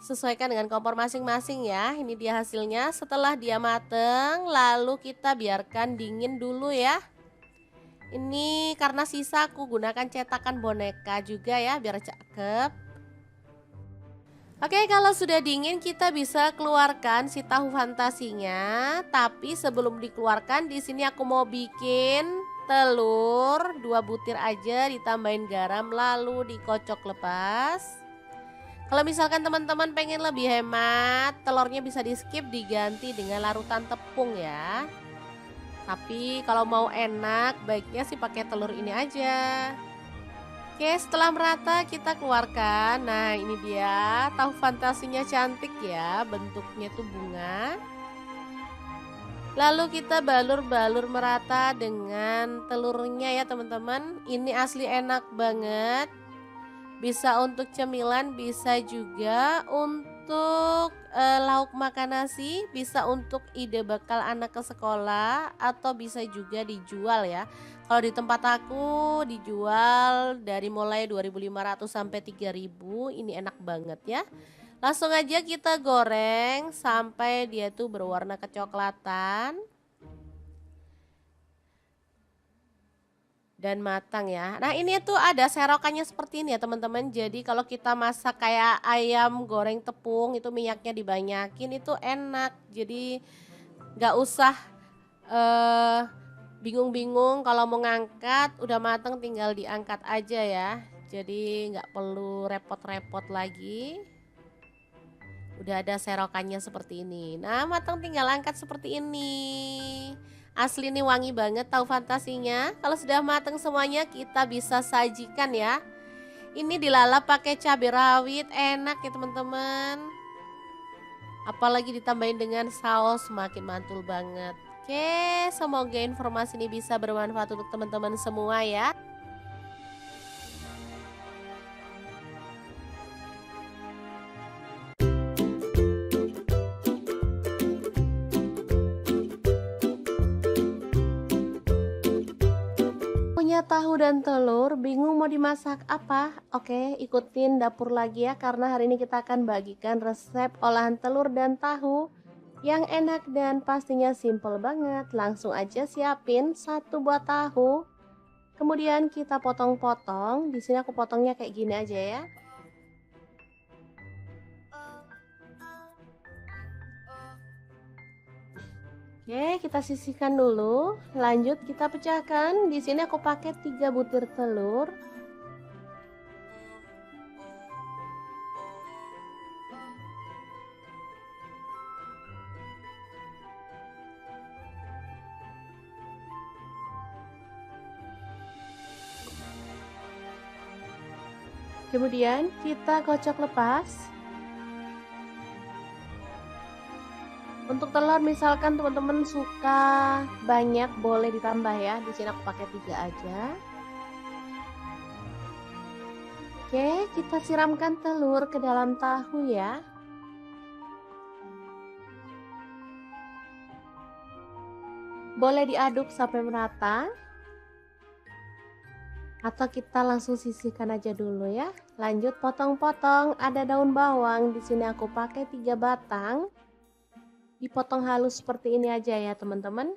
A: Sesuaikan dengan kompor masing-masing ya. Ini dia hasilnya setelah dia mateng, lalu kita biarkan dingin dulu ya. Ini karena sisa aku gunakan cetakan boneka juga ya biar cakep. Oke, kalau sudah dingin kita bisa keluarkan si tahu fantasinya. Tapi sebelum dikeluarkan di sini aku mau bikin telur 2 butir aja, ditambahin garam lalu dikocok lepas. Kalau misalkan teman-teman pengen lebih hemat, telurnya bisa di skip, diganti dengan larutan tepung ya. Tapi kalau mau enak baiknya sih pakai telur ini aja. Oke, setelah merata kita keluarkan. Nah, ini dia tahu fantasinya, cantik ya, bentuknya tuh bunga. Lalu kita balur-balur merata dengan telurnya ya teman-teman. Ini asli enak banget. Bisa untuk cemilan, bisa juga untuk lauk makan nasi, bisa untuk ide bekal anak ke sekolah atau bisa juga dijual ya. Kalau di tempat aku dijual dari mulai 2.500 sampai 3.000, ini enak banget ya. Langsung aja kita goreng sampai dia tuh berwarna kecoklatan dan matang ya. Nah, ini tuh ada serokannya seperti ini ya teman-teman. Jadi kalau kita masak kayak ayam goreng tepung itu minyaknya dibanyakin, itu enak. Jadi nggak usah bingung-bingung kalau mau ngangkat, udah mateng tinggal diangkat aja ya. Jadi nggak perlu repot-repot lagi. Udah ada serokannya seperti ini. Nah, mateng tinggal angkat seperti ini. Asli nih wangi banget tahu fantasinya. Kalau sudah mateng semuanya kita bisa sajikan ya. Ini dilalap pakai cabai rawit, enak ya teman-teman. Apalagi ditambahin dengan saus, makin mantul banget. Oke, semoga informasi ini bisa bermanfaat untuk teman-teman semua ya. Punya tahu dan telur, bingung mau dimasak apa? Oke, ikutin dapur lagi ya, karena hari ini kita akan bagikan resep olahan telur dan tahu yang enak dan pastinya simple banget. Langsung aja siapin satu buah tahu, kemudian kita potong-potong. Di sini aku potongnya kayak gini aja ya. Oke, kita sisihkan dulu. Lanjut kita pecahkan. Di sini aku pakai 3 butir telur. Kemudian kita kocok lepas. Untuk telur misalkan teman-teman suka banyak boleh ditambah ya. Di sini aku pakai 3 aja. Oke, kita siramkan telur ke dalam tahu ya. Boleh diaduk sampai merata. Atau kita langsung sisihkan aja dulu ya. Lanjut potong-potong, ada daun bawang. Di sini aku pakai 3 batang. Dipotong halus seperti ini aja ya, teman-teman.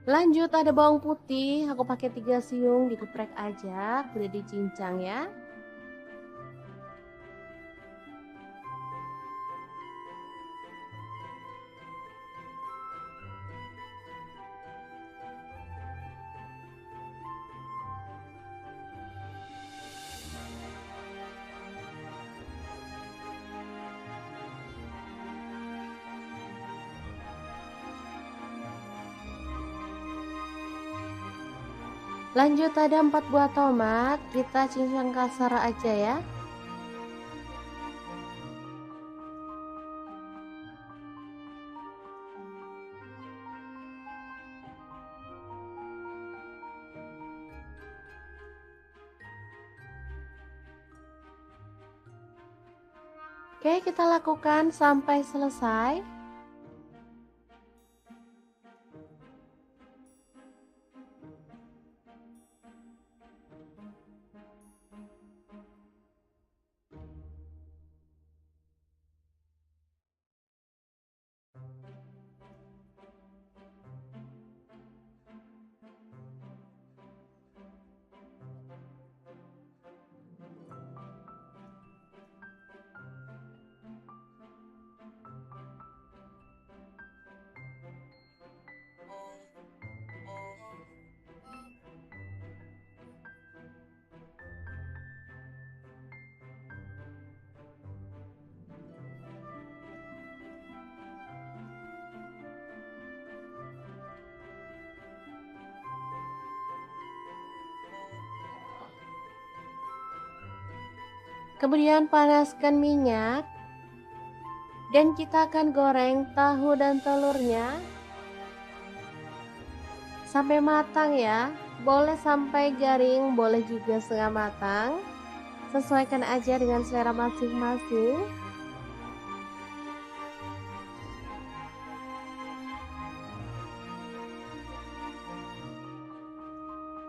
A: Lanjut ada bawang putih, aku pakai 3 siung, digeprek aja, boleh dicincang ya. Lanjut ada 4 buah tomat, kita cincang kasar aja ya. Oke, kita lakukan sampai selesai. Kemudian panaskan minyak dan kita akan goreng tahu dan telurnya sampai matang ya. Boleh sampai garing, boleh juga setengah matang. Sesuaikan aja dengan selera masing-masing.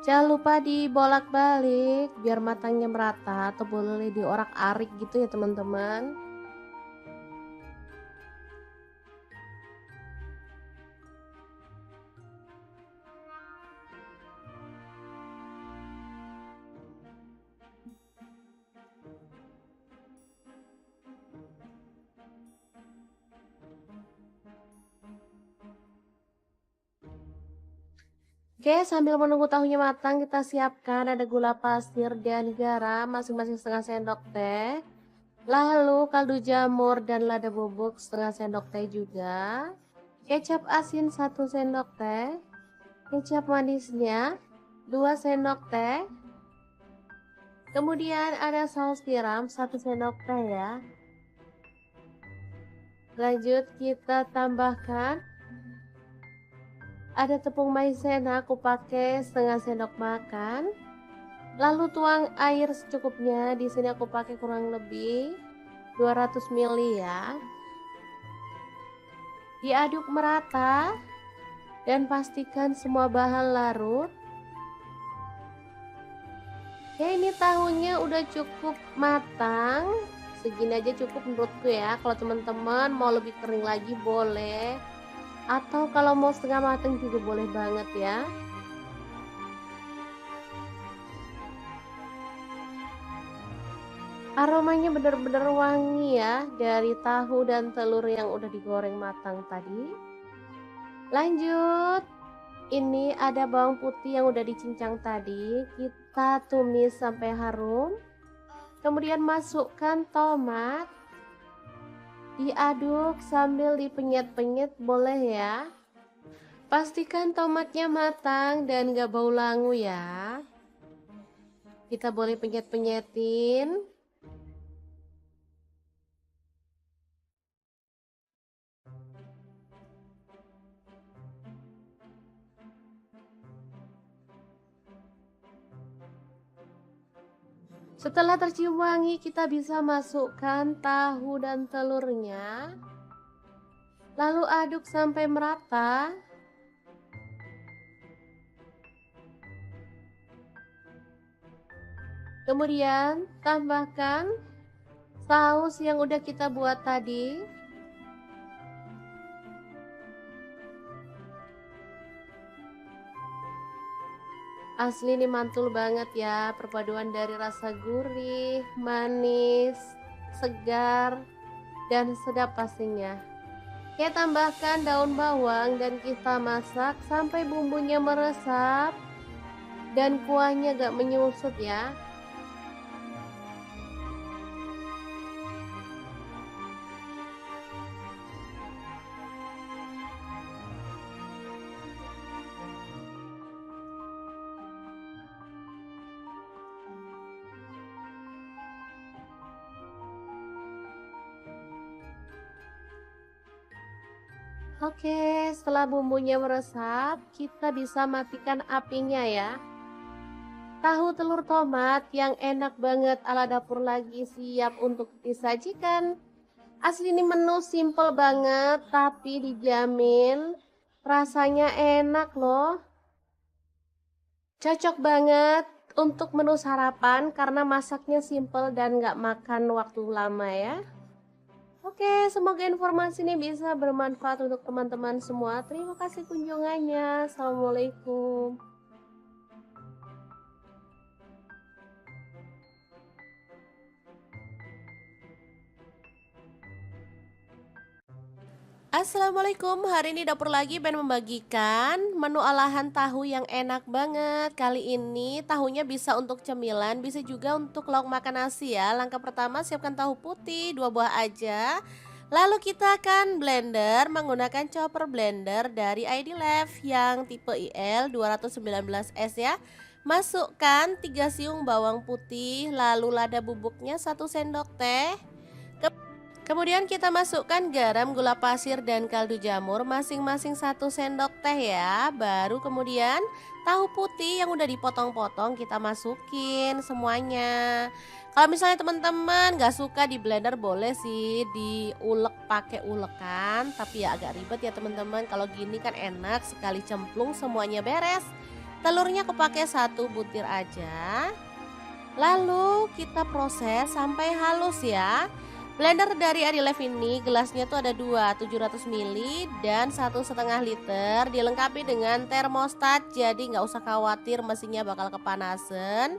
A: Jangan lupa dibolak-balik biar matangnya merata, atau boleh diorak-arik gitu ya teman-teman. Oke, sambil menunggu tahunya matang, kita siapkan ada gula pasir dan garam masing-masing setengah sendok teh. Lalu kaldu jamur dan lada bubuk setengah sendok teh juga. kecap asin 1 sendok teh, kecap manisnya 2 sendok teh, kemudian ada saus tiram 1 sendok teh ya. Lanjut kita tambahkan ada tepung maizena, aku pakai setengah sendok makan. Lalu tuang air secukupnya. Di sini aku pakai kurang lebih 200 ml ya. Diaduk merata dan pastikan semua bahan larut. Oke, ini tahunya udah cukup matang. Segini aja cukup menurutku ya. Kalau teman-teman mau lebih kering lagi boleh. Atau kalau mau setengah matang juga boleh banget ya. Aromanya benar-benar wangi ya dari tahu dan telur yang udah digoreng matang tadi. Lanjut, ini ada bawang putih yang udah dicincang tadi. Kita tumis sampai harum. Kemudian masukkan tomat. Diaduk sambil dipenyet-penyet boleh ya. Pastikan tomatnya matang dan gak bau langu ya. Kita boleh penyet-penyetin. Setelah tercium wangi, kita bisa masukkan tahu dan telurnya. Lalu aduk sampai merata. Kemudian tambahkan saus yang udah kita buat tadi. Asli ini mantul banget ya, perpaduan dari rasa gurih, manis, segar, dan sedap pastinya. Oke, tambahkan daun bawang dan kita masak sampai bumbunya meresap dan kuahnya gak menyusut ya. Oke, setelah bumbunya meresap, kita bisa matikan apinya ya. Tahu telur tomat yang enak banget ala dapur lagi siap untuk disajikan. Asli ini menu simple banget, tapi dijamin rasanya enak loh. Cocok banget untuk menu sarapan karena masaknya simple dan gak makan waktu lama ya. Oke, semoga informasi ini bisa bermanfaat untuk teman-teman semua. Terima kasih kunjungannya. Assalamualaikum. Assalamualaikum, hari ini dapur lagi pengen membagikan menu olahan tahu yang enak banget. Kali ini tahunya bisa untuk cemilan, bisa juga untuk lauk makan nasi ya. Langkah pertama siapkan tahu putih 2 buah aja. Lalu kita akan blender menggunakan chopper blender dari ID Lev yang tipe IL 219S ya. Masukkan 3 siung bawang putih, lalu lada bubuknya 1 sendok teh. Kemudian kita masukkan garam, gula pasir, dan kaldu jamur masing-masing 1 sendok teh ya. Baru kemudian tahu putih yang udah dipotong-potong kita masukin semuanya. Kalau misalnya teman-teman gak suka di blender boleh sih diulek pakai ulekan. Tapi ya agak ribet ya teman-teman. Kalau gini kan enak sekali cemplung semuanya beres. Telurnya aku pakai 1 butir aja. Lalu kita proses sampai halus ya. Blender dari Adilev ini gelasnya tuh ada 2 700 ml dan 1,5 liter, dilengkapi dengan termostat, jadi nggak usah khawatir mesinnya bakal kepanasan.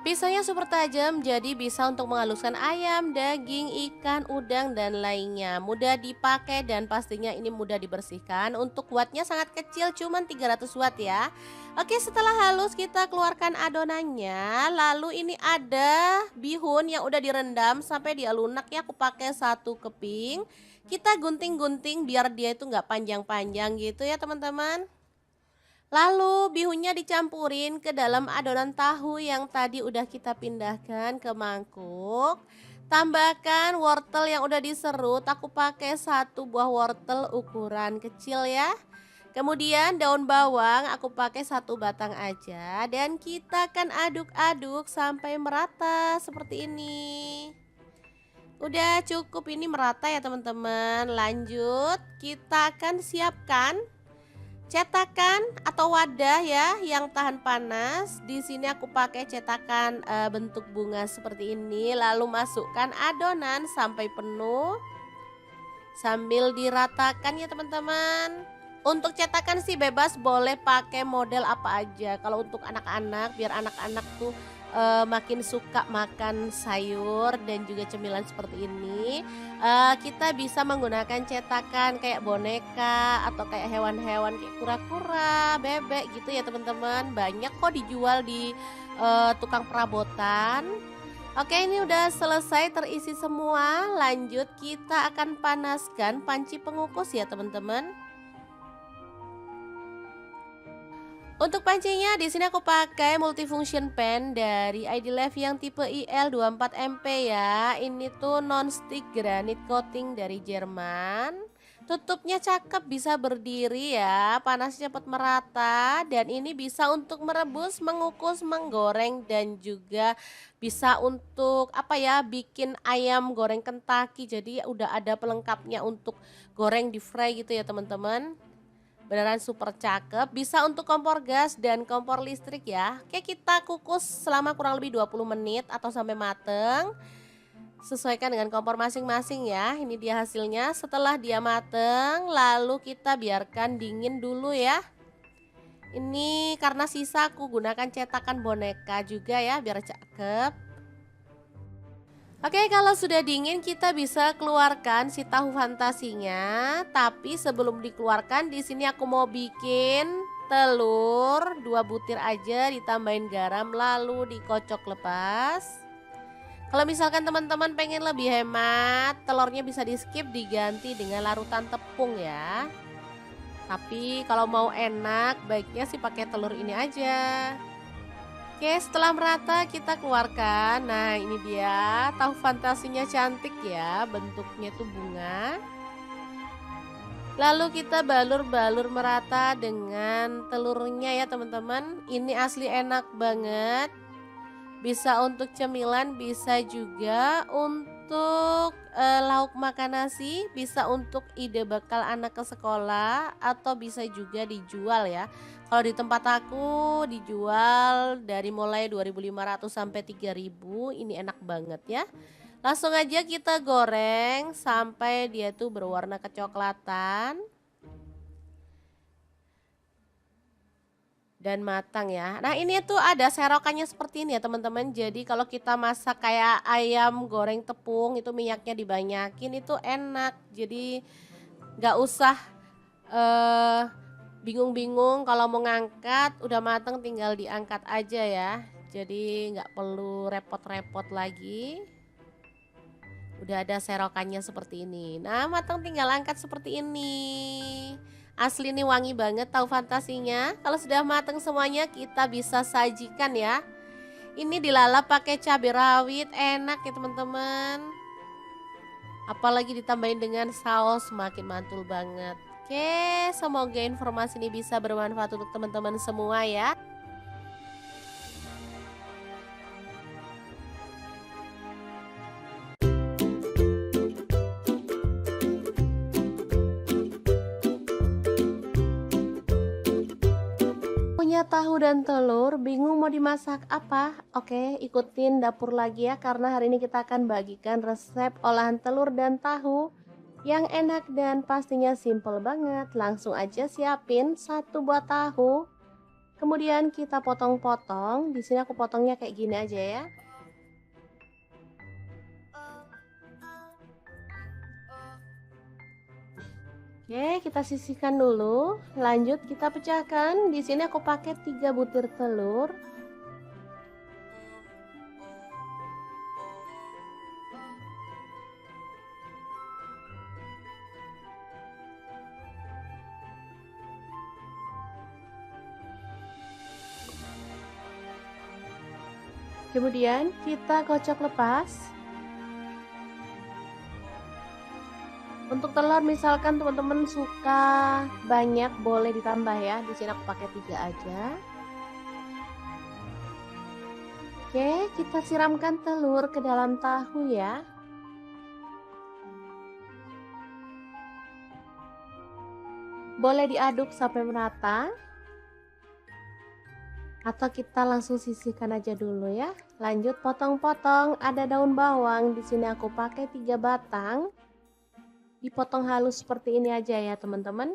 A: Pisaunya super tajam, jadi bisa untuk menghaluskan ayam, daging, ikan, udang, dan lainnya. Mudah dipakai dan pastinya ini mudah dibersihkan. Untuk wattnya sangat kecil, cuman 300 watt ya. Oke, setelah halus kita keluarkan adonannya. Lalu ini ada bihun yang udah direndam sampai dia lunak ya. Aku pakai satu keping. Kita gunting-gunting biar dia itu nggak panjang-panjang gitu ya teman-teman. Lalu bihunnya dicampurin ke dalam adonan tahu yang tadi udah kita pindahkan ke mangkuk. Tambahkan wortel yang udah diserut, aku pakai satu buah wortel ukuran kecil ya. Kemudian daun bawang aku pakai satu batang aja dan kita akan aduk-aduk sampai merata seperti ini. Udah cukup ini merata ya teman-teman. Lanjut, kita akan siapkan cetakan atau wadah ya yang tahan panas. Di sini aku pakai cetakan bentuk bunga seperti ini. Lalu masukkan adonan sampai penuh sambil diratakan ya teman-teman. Untuk cetakan sih bebas, boleh pakai model apa aja. Kalau untuk anak-anak, biar anak-anak tuh makin suka makan sayur dan juga cemilan seperti ini, kita bisa menggunakan cetakan kayak boneka atau kayak hewan-hewan kayak kura-kura, bebek gitu ya teman-teman. Banyak kok dijual di tukang perabotan. Oke, ini udah selesai terisi semua. Lanjut kita akan panaskan panci pengukus ya teman-teman. Untuk pancinya di sini aku pakai multifunction pan dari ID Life yang tipe IL24MP ya. Ini tuh non-stick granite coating dari Jerman. Tutupnya cakep, bisa berdiri ya, panasnya cepat merata dan ini bisa untuk merebus, mengukus, menggoreng dan juga bisa untuk apa ya, bikin ayam goreng Kentucky. Jadi udah ada pelengkapnya untuk goreng di fry gitu ya teman-teman. Beneran super cakep, bisa untuk kompor gas dan kompor listrik ya. Oke, kita kukus selama kurang lebih 20 menit atau sampai mateng. Sesuaikan dengan kompor masing-masing ya. Ini dia hasilnya setelah dia mateng, lalu kita biarkan dingin dulu ya. Ini karena sisa aku gunakan cetakan boneka juga ya biar cakep. Oke, kalau sudah dingin kita bisa keluarkan si tahu fantasinya. Tapi sebelum dikeluarkan di sini aku mau bikin telur 2 butir aja ditambahin garam lalu dikocok lepas. Kalau misalkan teman-teman pengen lebih hemat, telurnya bisa di-skip diganti dengan larutan tepung ya. Tapi kalau mau enak baiknya sih pakai telur ini aja. Oke, setelah merata kita keluarkan. Nah, ini dia tahu fantasinya cantik ya, bentuknya tuh bunga. Lalu kita balur-balur merata dengan telurnya ya teman-teman. Ini asli enak banget. Bisa untuk cemilan, bisa juga untuk lauk makan nasi, bisa untuk ide bekal anak ke sekolah atau bisa juga dijual ya. Kalau di tempat aku dijual dari mulai 2.500 sampai 3.000, ini enak banget ya. Langsung aja kita goreng sampai dia tuh berwarna kecoklatan dan matang ya. Nah, ini tuh ada serokannya seperti ini ya teman-teman. Jadi kalau kita masak kayak ayam goreng tepung itu minyaknya dibanyakin itu enak. Jadi nggak usah eh bingung-bingung kalau mau ngangkat, udah mateng tinggal diangkat aja ya. Jadi nggak perlu repot-repot lagi. Udah ada serokannya seperti ini. Nah, mateng tinggal angkat seperti ini. Asli nih wangi banget tahu fantasinya. Kalau sudah mateng semuanya kita bisa sajikan ya. Ini dilalap pakai cabai rawit, enak ya teman-teman. Apalagi ditambahin dengan saus makin mantul banget. Oke, semoga informasi ini bisa bermanfaat untuk teman-teman semua ya. Punya tahu dan telur, bingung mau dimasak apa? Oke, ikutin dapur lagi ya karena hari ini kita akan bagikan resep olahan telur dan tahu yang enak dan pastinya simple banget. Langsung aja siapin satu buah tahu. Kemudian kita potong-potong. Di sini aku potongnya kayak gini aja ya. Oke, kita sisihkan dulu. Lanjut kita pecahkan. Di sini aku pakai 3 butir telur. Kemudian kita kocok lepas. Untuk telur misalkan teman-teman suka banyak boleh ditambah ya. Di sini aku pakai 3 aja. Oke, kita siramkan telur ke dalam tahu ya. Boleh diaduk sampai merata. Atau kita langsung sisihkan aja dulu ya. Lanjut potong-potong. Ada daun bawang. Di sini aku pakai 3 batang. Dipotong halus seperti ini aja ya teman-teman.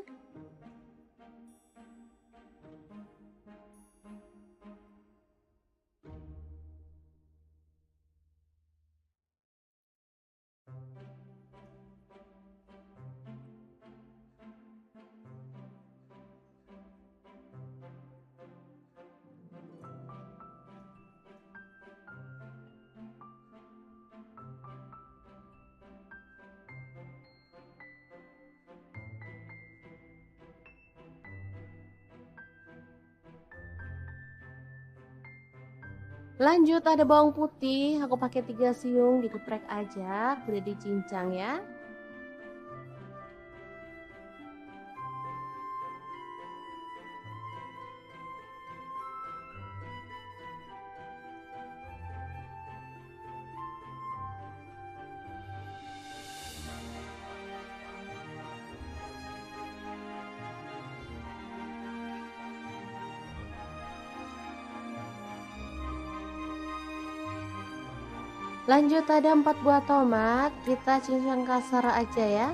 A: Lanjut ada bawang putih, aku pakai 3 siung, digeprek aja, udah dicincang ya. Lanjut ada 4 buah tomat, kita cincang kasar aja ya.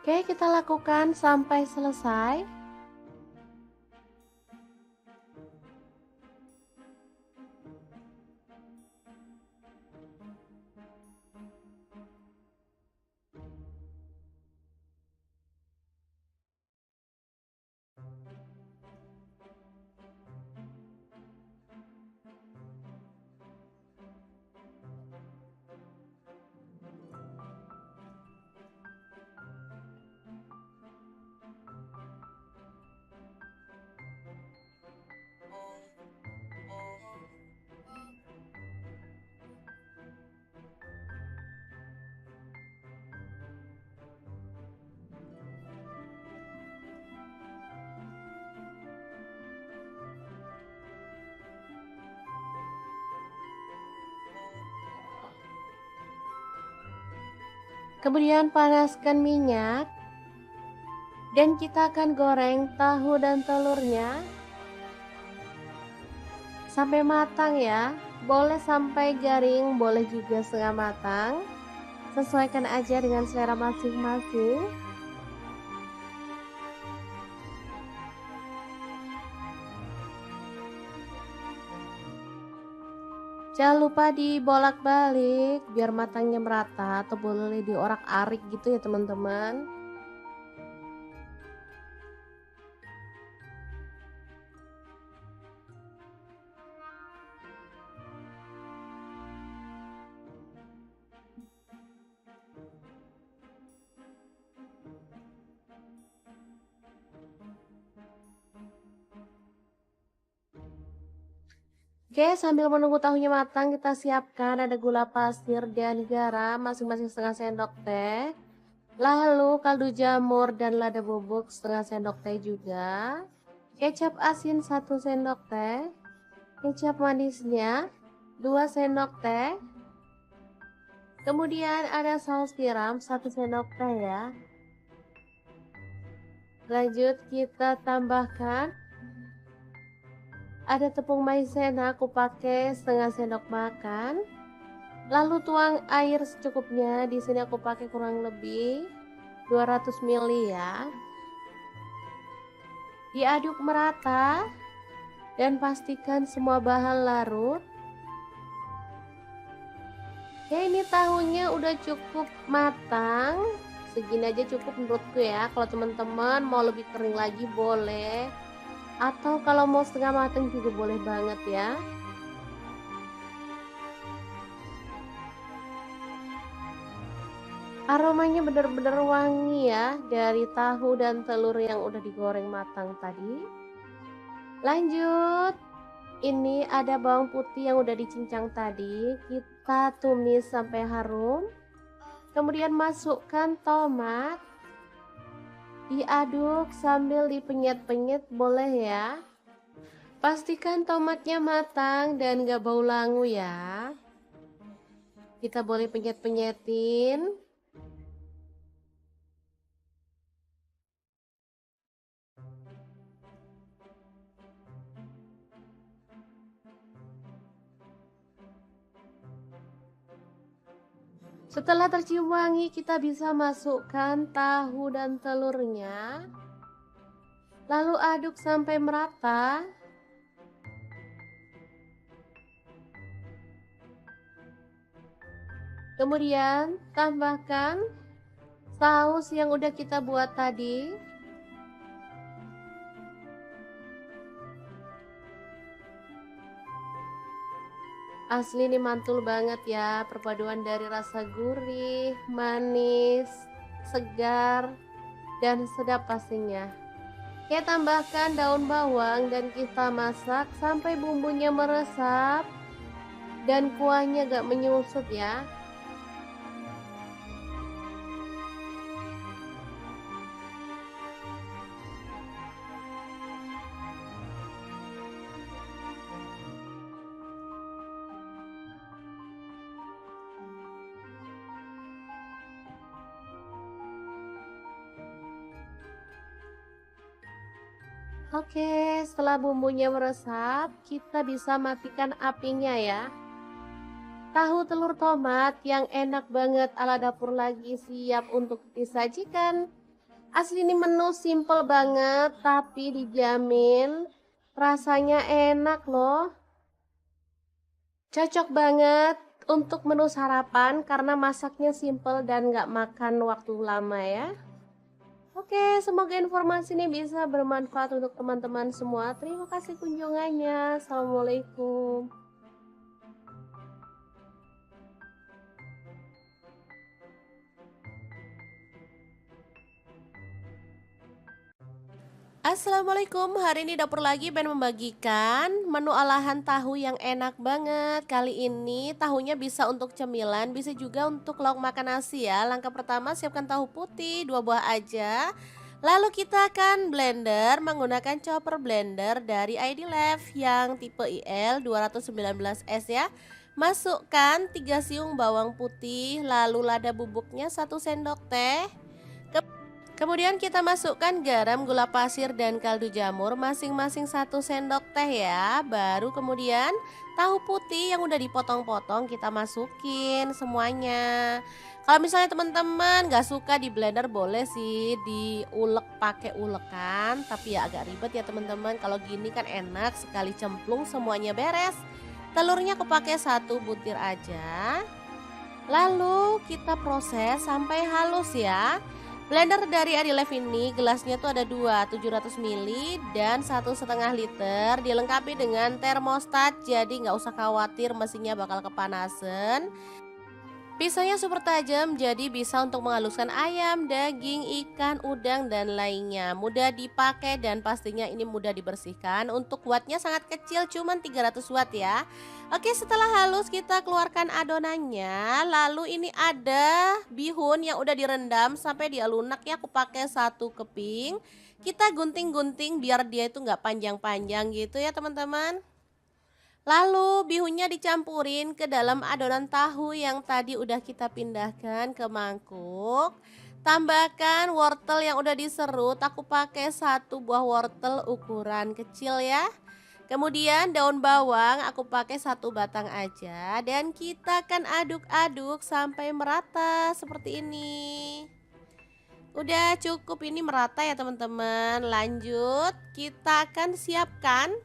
A: Oke, kita lakukan sampai selesai. Kemudian panaskan minyak. Dan kita akan goreng tahu dan telurnya sampai matang ya. Boleh sampai garing, boleh juga setengah matang. Sesuaikan aja dengan selera masing-masing. Jangan lupa dibolak-balik biar matangnya merata, atau boleh diorak-arik gitu ya teman-teman. Oke, sambil menunggu tahunya matang, kita siapkan ada gula pasir dan garam masing-masing setengah sendok teh. Lalu kaldu jamur dan lada bubuk setengah sendok teh juga. Kecap asin 1 sendok teh. Kecap manisnya 2 sendok teh. Kemudian ada saus tiram 1 sendok teh ya. Lanjut kita tambahkan ada tepung maizena, aku pakai setengah sendok makan. Lalu tuang air secukupnya. Di sini aku pakai kurang lebih 200 ml ya. Diaduk merata dan pastikan semua bahan larut. Oke, ini tahunya udah cukup matang. Segini aja cukup menurutku ya. Kalau teman-teman mau lebih kering lagi boleh. Atau kalau mau setengah matang juga boleh banget ya. Aromanya benar-benar wangi ya dari tahu dan telur yang udah digoreng matang tadi. Lanjut, ini ada bawang putih yang udah dicincang tadi. Kita tumis sampai harum. Kemudian masukkan tomat. Diaduk sambil dipenyet-penyet boleh ya. Pastikan tomatnya matang dan gak bau langu ya. Kita boleh penyet-penyetin. Setelah tercium wangi, kita bisa masukkan tahu dan telurnya. Lalu aduk sampai merata. Kemudian tambahkan saus yang udah kita buat tadi. Asli ini mantul banget ya, perpaduan dari rasa gurih, manis, segar, dan sedap pastinya. Oke, tambahkan daun bawang dan kita masak sampai bumbunya meresap dan kuahnya gak menyusut ya. Oke, setelah bumbunya meresap, kita bisa matikan apinya ya. Tahu telur tomat yang enak banget ala dapur lagi siap untuk disajikan. Asli ini menu simple banget tapi dijamin rasanya enak loh. Cocok banget untuk menu sarapan karena masaknya simple dan gak makan waktu lama ya. Oke, semoga informasi ini bisa bermanfaat untuk teman-teman semua. Terima kasih kunjungannya. Assalamualaikum. Assalamualaikum, hari ini dapur lagi pengen membagikan menu olahan tahu yang enak banget. Kali ini tahunya bisa untuk cemilan, bisa juga untuk lauk makan nasi ya. Langkah pertama siapkan tahu putih 2 buah aja. Lalu kita akan blender menggunakan chopper blender dari ID Lev yang tipe IL 219S ya. Masukkan 3 siung bawang putih, lalu lada bubuknya 1 sendok teh. Kemudian kita masukkan garam, gula pasir, dan kaldu jamur masing-masing 1 sendok teh ya. Baru kemudian tahu putih yang udah dipotong-potong kita masukin semuanya. Kalau misalnya teman-teman gak suka di blender boleh sih diulek pakai ulekan. Tapi ya agak ribet ya teman-teman. Kalau gini kan enak sekali cemplung semuanya beres. Telurnya aku pakai 1 butir aja. Lalu kita proses sampai halus ya. Blender dari Adilev ini gelasnya tuh ada 2, 700 ml dan 1,5 liter. Dilengkapi dengan termostat, jadi nggak usah khawatir mesinnya bakal kepanasan. Pisaunya super tajam, jadi bisa untuk menghaluskan ayam, daging, ikan, udang, dan lainnya. Mudah dipakai dan pastinya ini mudah dibersihkan. Untuk wattnya sangat kecil, cuman 300 watt ya. Oke, setelah halus kita keluarkan adonannya. Lalu ini ada bihun yang udah direndam sampai dia lunak ya. Aku pakai 1 keping. Kita gunting-gunting biar dia itu nggak panjang-panjang gitu ya teman-teman. Lalu bihunnya dicampurin ke dalam adonan tahu yang tadi udah kita pindahkan ke mangkuk. Tambahkan wortel yang udah diserut, aku pakai satu buah wortel ukuran kecil ya. Kemudian daun bawang aku pakai satu batang aja dan kita akan aduk-aduk sampai merata seperti ini. Udah cukup ini merata ya teman-teman. Lanjut, kita akan siapkan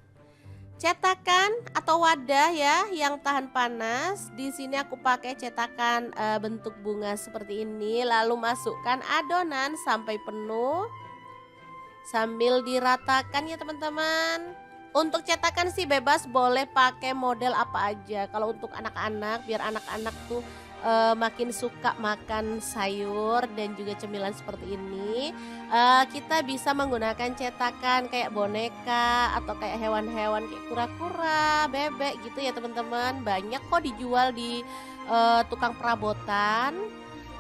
A: cetakan atau wadah ya yang tahan panas. Di sini aku pakai cetakan bentuk bunga seperti ini. Lalu masukkan adonan sampai penuh sambil diratakan ya teman-teman. Untuk cetakan sih bebas, boleh pakai model apa aja. Kalau untuk anak-anak, biar anak-anak tuh makin suka makan sayur dan juga cemilan seperti ini, kita bisa menggunakan cetakan kayak boneka atau kayak hewan-hewan kayak kura-kura, bebek gitu ya teman-teman. Banyak kok dijual di tukang perabotan.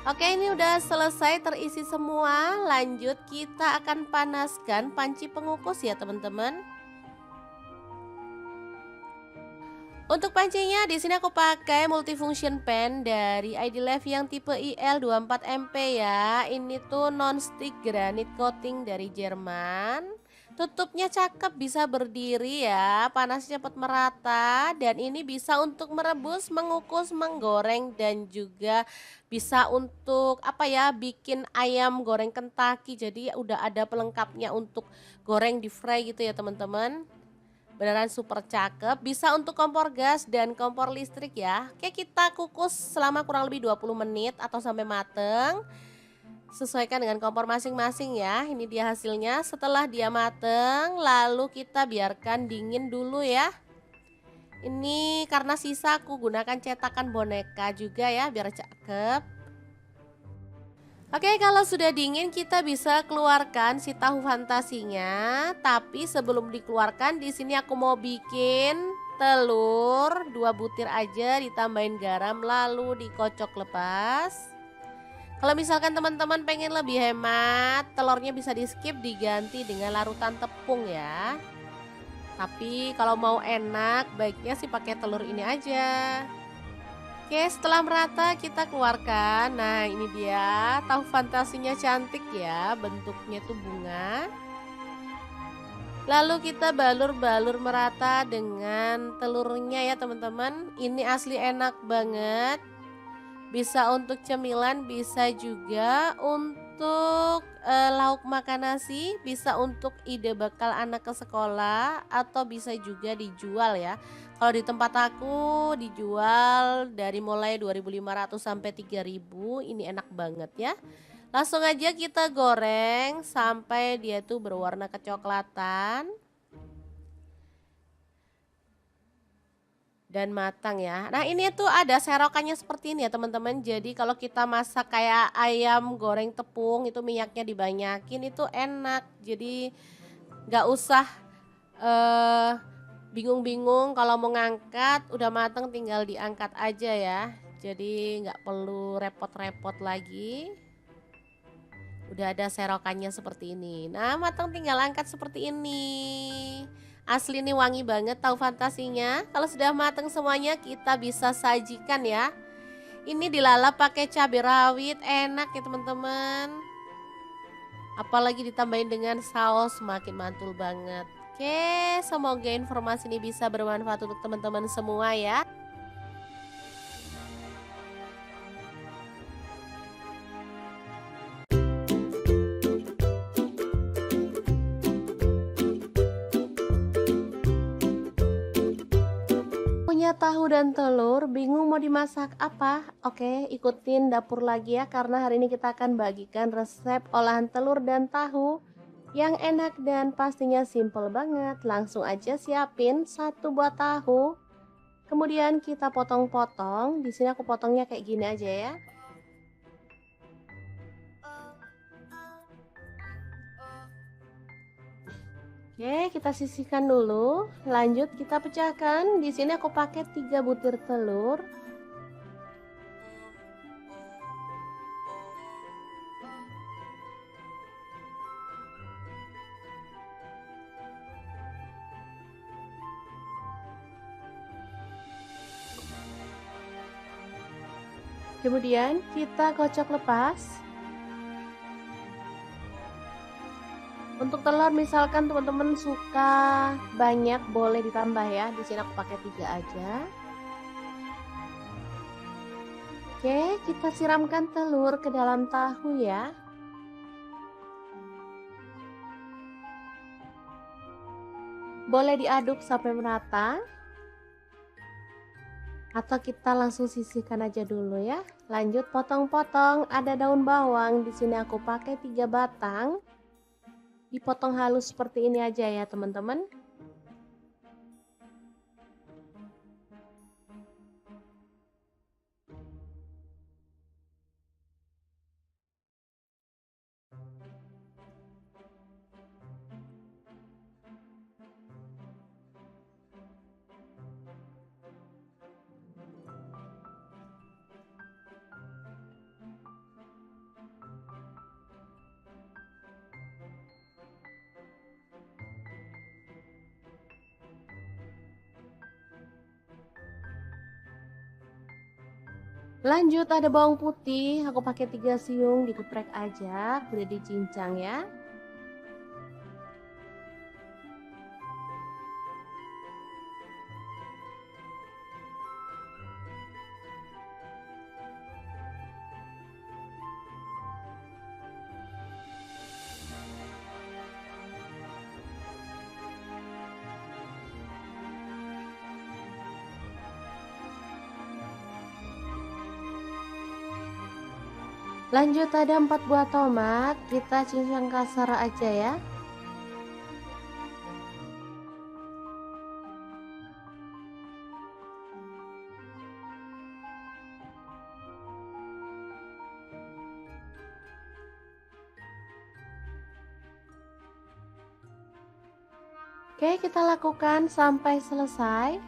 A: Oke, ini udah selesai terisi semua. Lanjut kita akan panaskan panci pengukus ya teman-teman. Untuk pancinya di sini aku pakai multifunction pan dari ID Life yang tipe IL24MP ya. Ini tuh non-stick granite coating dari Jerman. Tutupnya cakep, bisa berdiri ya, panasnya cepat merata dan ini bisa untuk merebus, mengukus, menggoreng dan juga bisa untuk apa ya, bikin ayam goreng Kentucky. Jadi udah ada pelengkapnya untuk goreng di fry gitu ya teman-teman. Beneran super cakep, bisa untuk kompor gas dan kompor listrik ya. Oke, kita kukus selama kurang lebih 20 menit atau sampai mateng. Sesuaikan dengan kompor masing-masing ya. Ini dia hasilnya setelah dia mateng, lalu kita biarkan dingin dulu ya. Ini karena sisa aku gunakan cetakan boneka juga ya biar cakep. Oke, kalau sudah dingin kita bisa keluarkan si tahu fantasinya. Tapi sebelum dikeluarkan, di sini aku mau bikin telur 2 butir aja, ditambahin garam lalu dikocok lepas. Kalau misalkan teman-teman pengen lebih hemat, telurnya bisa di skip, diganti dengan larutan tepung ya. Tapi kalau mau enak, baiknya sih pakai telur ini aja. Oke, setelah merata kita keluarkan. Nah, ini dia tahu fantasinya, cantik ya, bentuknya tuh bunga. Lalu kita balur-balur merata dengan telurnya ya teman-teman. Ini asli enak banget. Bisa untuk cemilan, bisa juga untuk lauk makan nasi, bisa untuk ide bekal anak ke sekolah, atau bisa juga dijual ya. Kalau di tempat aku dijual dari mulai 2.500 sampai 3.000, ini enak banget ya. Langsung aja kita goreng sampai dia tuh berwarna kecoklatan dan matang ya. Nah, ini tuh ada serokannya seperti ini ya teman-teman. Jadi kalau kita masak kayak ayam goreng tepung itu minyaknya dibanyakin, itu enak. Jadi nggak usah bingung-bingung kalau mau ngangkat, udah matang tinggal diangkat aja ya. Jadi nggak perlu repot-repot lagi. Udah ada serokannya seperti ini. Nah, matang tinggal angkat seperti ini. Asli nih wangi banget tahu fantasinya. Kalau sudah matang semuanya kita bisa sajikan ya. Ini dilalap pakai cabai rawit, enak ya teman-teman. Apalagi ditambahin dengan saus, makin mantul banget. Oke, semoga informasi ini bisa bermanfaat untuk teman-teman semua ya. Punya tahu dan telur, bingung mau dimasak apa? Oke, ikutin dapur lagi ya, karena hari ini kita akan bagikan resep olahan telur dan tahu yang enak dan pastinya simple banget. Langsung aja siapin satu buah tahu. Kemudian kita potong-potong. Di sini aku potongnya kayak gini aja ya. Oke, kita sisihkan dulu. Lanjut kita pecahkan. Di sini aku pakai 3 butir telur. Kemudian kita kocok lepas. Untuk telur misalkan teman-teman suka banyak boleh ditambah ya. Di sini aku pakai 3 aja. Oke, kita siramkan telur ke dalam tahu ya. Boleh diaduk sampai merata. Atau kita langsung sisihkan aja dulu ya. Lanjut potong-potong, ada daun bawang. Di sini aku pakai 3 batang. Dipotong halus seperti ini aja ya, teman-teman. Lanjut ada bawang putih, aku pakai 3 siung, digeprek aja, udah dicincang ya. Lanjut ada 4 buah tomat, kita cincang kasar aja ya. Oke, kita lakukan sampai selesai.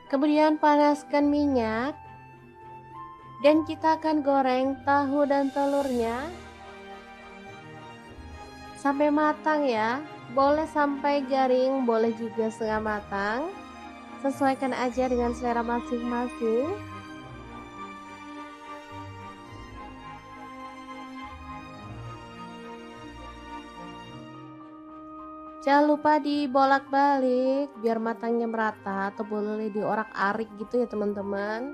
A: Kemudian panaskan minyak dan kita akan goreng tahu dan telurnya sampai matang ya. Boleh sampai garing, boleh juga setengah matang. Sesuaikan aja dengan selera masing-masing. Jangan lupa dibolak-balik biar matangnya merata, atau boleh diorak-arik gitu ya teman-teman.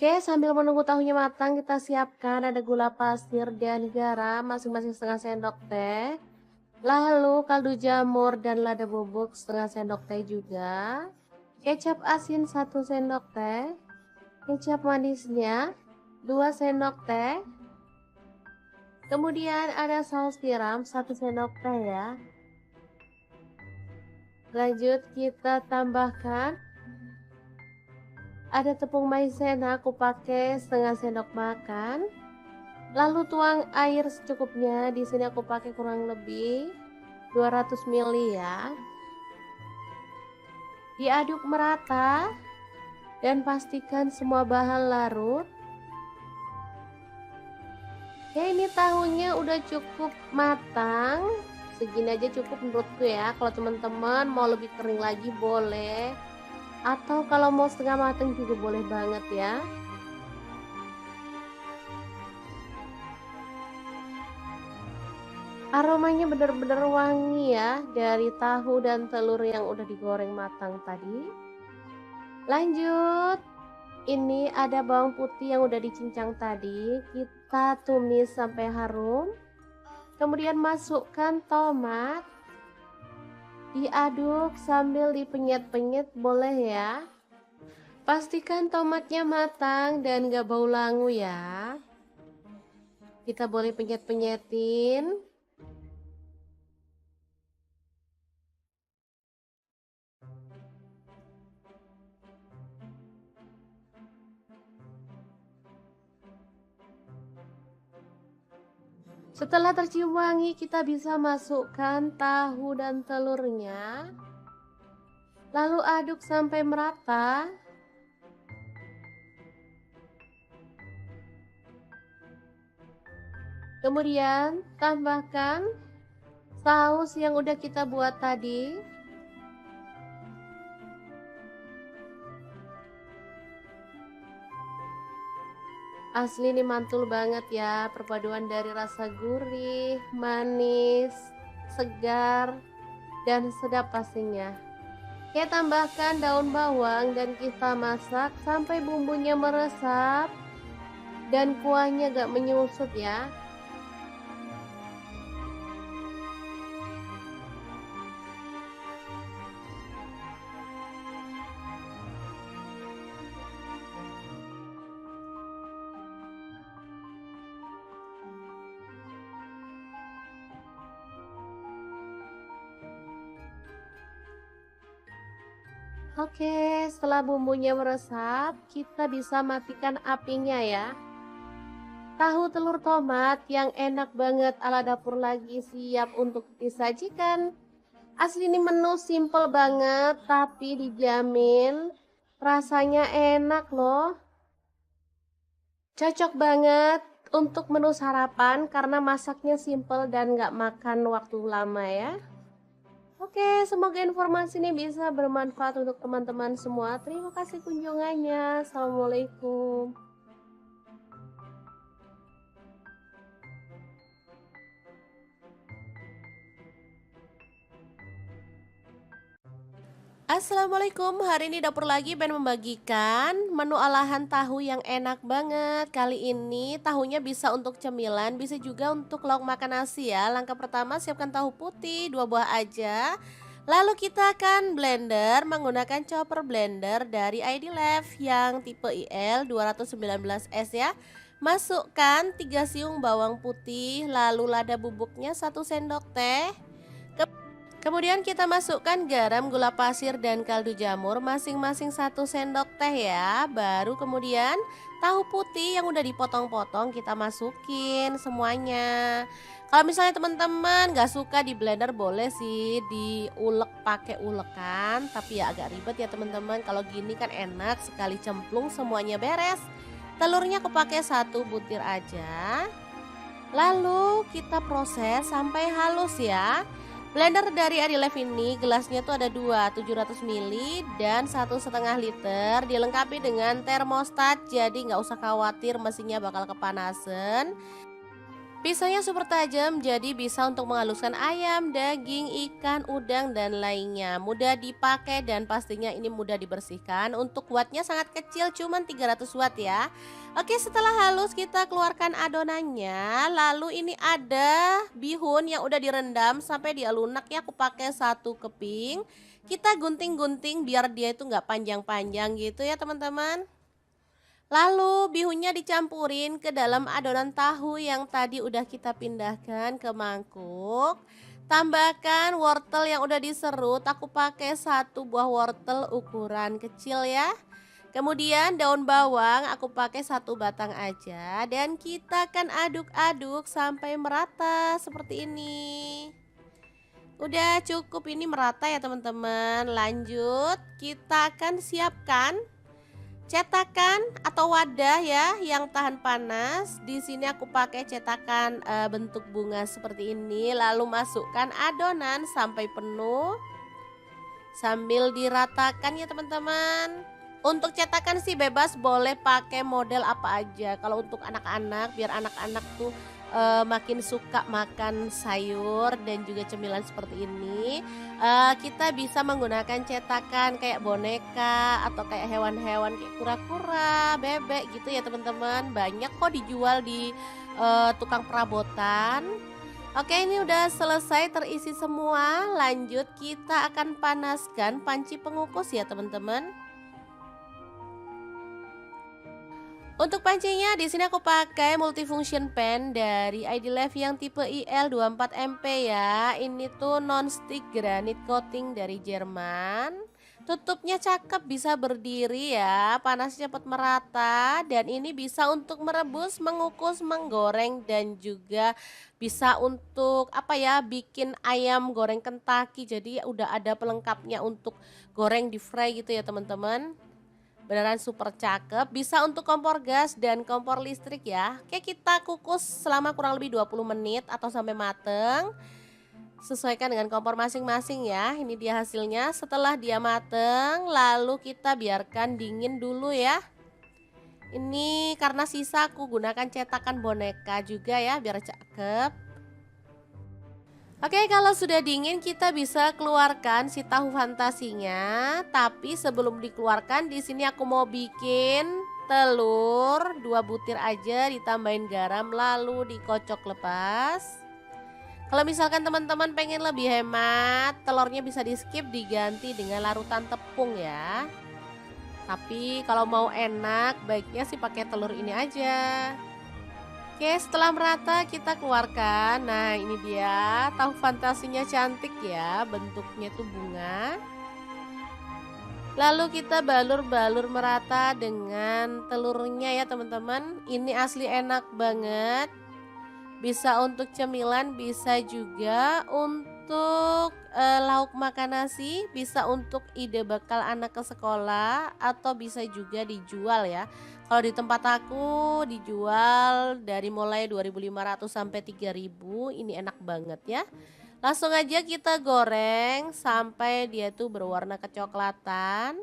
A: Oke, sambil menunggu tahunya matang, kita siapkan ada gula pasir dan garam masing-masing setengah sendok teh. Lalu kaldu jamur dan lada bubuk setengah sendok teh juga. Kecap asin 1 sendok teh. Kecap manisnya 2 sendok teh. Kemudian ada saus tiram 1 sendok teh ya. Lanjut kita tambahkan ada tepung maizena, aku pakai setengah sendok makan. Lalu tuang air secukupnya. Di sini aku pakai kurang lebih 200 ml ya. Diaduk merata dan pastikan semua bahan larut. Oke, ini tahunya udah cukup matang. Segini aja cukup menurutku ya. Kalau teman-teman mau lebih kering lagi boleh. Atau kalau mau setengah matang juga boleh banget ya. Aromanya bener-bener wangi ya dari tahu dan telur yang udah digoreng matang tadi. Lanjut, ini ada bawang putih yang udah dicincang tadi, kita tumis sampai harum. Kemudian masukkan tomat, diaduk sambil dipenyet-penyet boleh ya. Pastikan tomatnya matang dan gak bau langu ya. Kita boleh penyet-penyetin. Setelah tercium wangi, kita bisa masukkan tahu dan telurnya. Lalu aduk sampai merata. Kemudian tambahkan saus yang udah kita buat tadi. Asli ini mantul banget ya, perpaduan dari rasa gurih, manis, segar, dan sedap pastinya. Kita tambahkan daun bawang dan kita masak sampai bumbunya meresap dan kuahnya gak menyusut ya. Oke, setelah bumbunya meresap, kita bisa matikan apinya ya. Tahu telur tomat yang enak banget ala dapur lagi siap untuk disajikan. Asli ini menu simple banget, tapi dijamin rasanya enak loh. Cocok banget untuk menu sarapan karena masaknya simple dan gak makan waktu lama ya. Oke, semoga informasi ini bisa bermanfaat untuk teman-teman semua. Terima kasih kunjungannya. Assalamualaikum. Assalamualaikum, hari ini dapur lagi pengen membagikan menu olahan tahu yang enak banget. Kali ini tahunya bisa untuk cemilan, bisa juga untuk lauk makan nasi ya. Langkah pertama siapkan tahu putih 2 buah aja. Lalu kita akan blender menggunakan chopper blender dari ID Lev yang tipe IL 219S ya. Masukkan 3 siung bawang putih, lalu lada bubuknya 1 sendok teh. Kemudian kita masukkan garam, gula pasir, dan kaldu jamur masing-masing 1 sendok teh ya. Baru kemudian tahu putih yang udah dipotong-potong kita masukin semuanya. Kalau misalnya teman-teman gak suka di blender boleh sih diulek pakai ulekan, tapi ya agak ribet ya teman-teman. Kalau gini kan enak sekali cemplung semuanya beres. Telurnya aku pakai 1 butir aja. Lalu kita proses sampai halus ya. Blender dari Adilev ini gelasnya tuh ada 2, 700 ml dan 1,5 liter. Dilengkapi dengan termostat, jadi nggak usah khawatir mesinnya bakal kepanasan. Pisaunya super tajam, jadi bisa untuk menghaluskan ayam, daging, ikan, udang, dan lainnya. Mudah dipakai dan pastinya ini mudah dibersihkan. Untuk wattnya sangat kecil, cuman 300 watt ya. Oke, setelah halus kita keluarkan adonannya. Lalu ini ada bihun yang udah direndam sampai dia lunak ya. Aku pakai 1 keping. Kita gunting-gunting biar dia itu nggak panjang-panjang gitu ya teman-teman. Lalu bihunnya dicampurin ke dalam adonan tahu yang tadi udah kita pindahkan ke mangkuk. Tambahkan wortel yang udah diserut, aku pakai 1 buah wortel ukuran kecil ya. Kemudian daun bawang aku pakai 1 batang aja dan kita akan aduk-aduk sampai merata seperti ini. Udah cukup ini merata ya teman-teman. Lanjut, kita akan siapkan cetakan atau wadah ya yang tahan panas. Di sini aku pakai cetakan bentuk bunga seperti ini. Lalu masukkan adonan sampai penuh sambil diratakan ya teman-teman. Untuk cetakan sih bebas, boleh pakai model apa aja. Kalau untuk anak-anak, biar anak-anak tuh, makin suka makan sayur dan juga cemilan seperti ini, kita bisa menggunakan cetakan kayak boneka atau kayak hewan-hewan kayak kura-kura, bebek gitu ya teman-teman. Banyak kok dijual di, tukang perabotan. Oke, ini udah selesai terisi semua, lanjut kita akan panaskan panci pengukus ya teman-teman. Untuk pancinya di sini aku pakai multifunction pan dari ID Life yang tipe IL24MP ya. Ini tuh non-stick granite coating dari Jerman. Tutupnya cakep, bisa berdiri ya, panasnya cepat merata dan ini bisa untuk merebus, mengukus, menggoreng dan juga bisa untuk apa ya, bikin ayam goreng Kentucky. Jadi udah ada pelengkapnya untuk goreng di fry gitu ya teman-teman. Beneran super cakep, bisa untuk kompor gas dan kompor listrik ya. Oke, kita kukus selama kurang lebih 20 menit atau sampai mateng. Sesuaikan dengan kompor masing-masing ya. Ini dia hasilnya. Setelah dia mateng, lalu kita biarkan dingin dulu ya. Ini karena sisa aku gunakan cetakan boneka juga ya, biar cakep. Oke, kalau sudah dingin kita bisa keluarkan si tahu fantasinya. Tapi sebelum dikeluarkan, di sini aku mau bikin telur 2 butir aja, ditambahin garam lalu dikocok lepas. Kalau misalkan teman-teman pengen lebih hemat, telurnya bisa di skip, diganti dengan larutan tepung ya. Tapi kalau mau enak, baiknya sih pakai telur ini aja. Oke, setelah merata kita keluarkan. Nah, ini dia tahu fantasinya, cantik ya, bentuknya tuh bunga. Lalu kita balur-balur merata dengan telurnya ya teman-teman. Ini asli enak banget. Bisa untuk cemilan, bisa juga untuk lauk makan nasi, bisa untuk ide bekal anak ke sekolah atau bisa juga dijual ya. Kalau di tempat aku dijual dari mulai 2.500 sampai 3.000, ini enak banget ya. Langsung aja kita goreng sampai dia tuh berwarna kecoklatan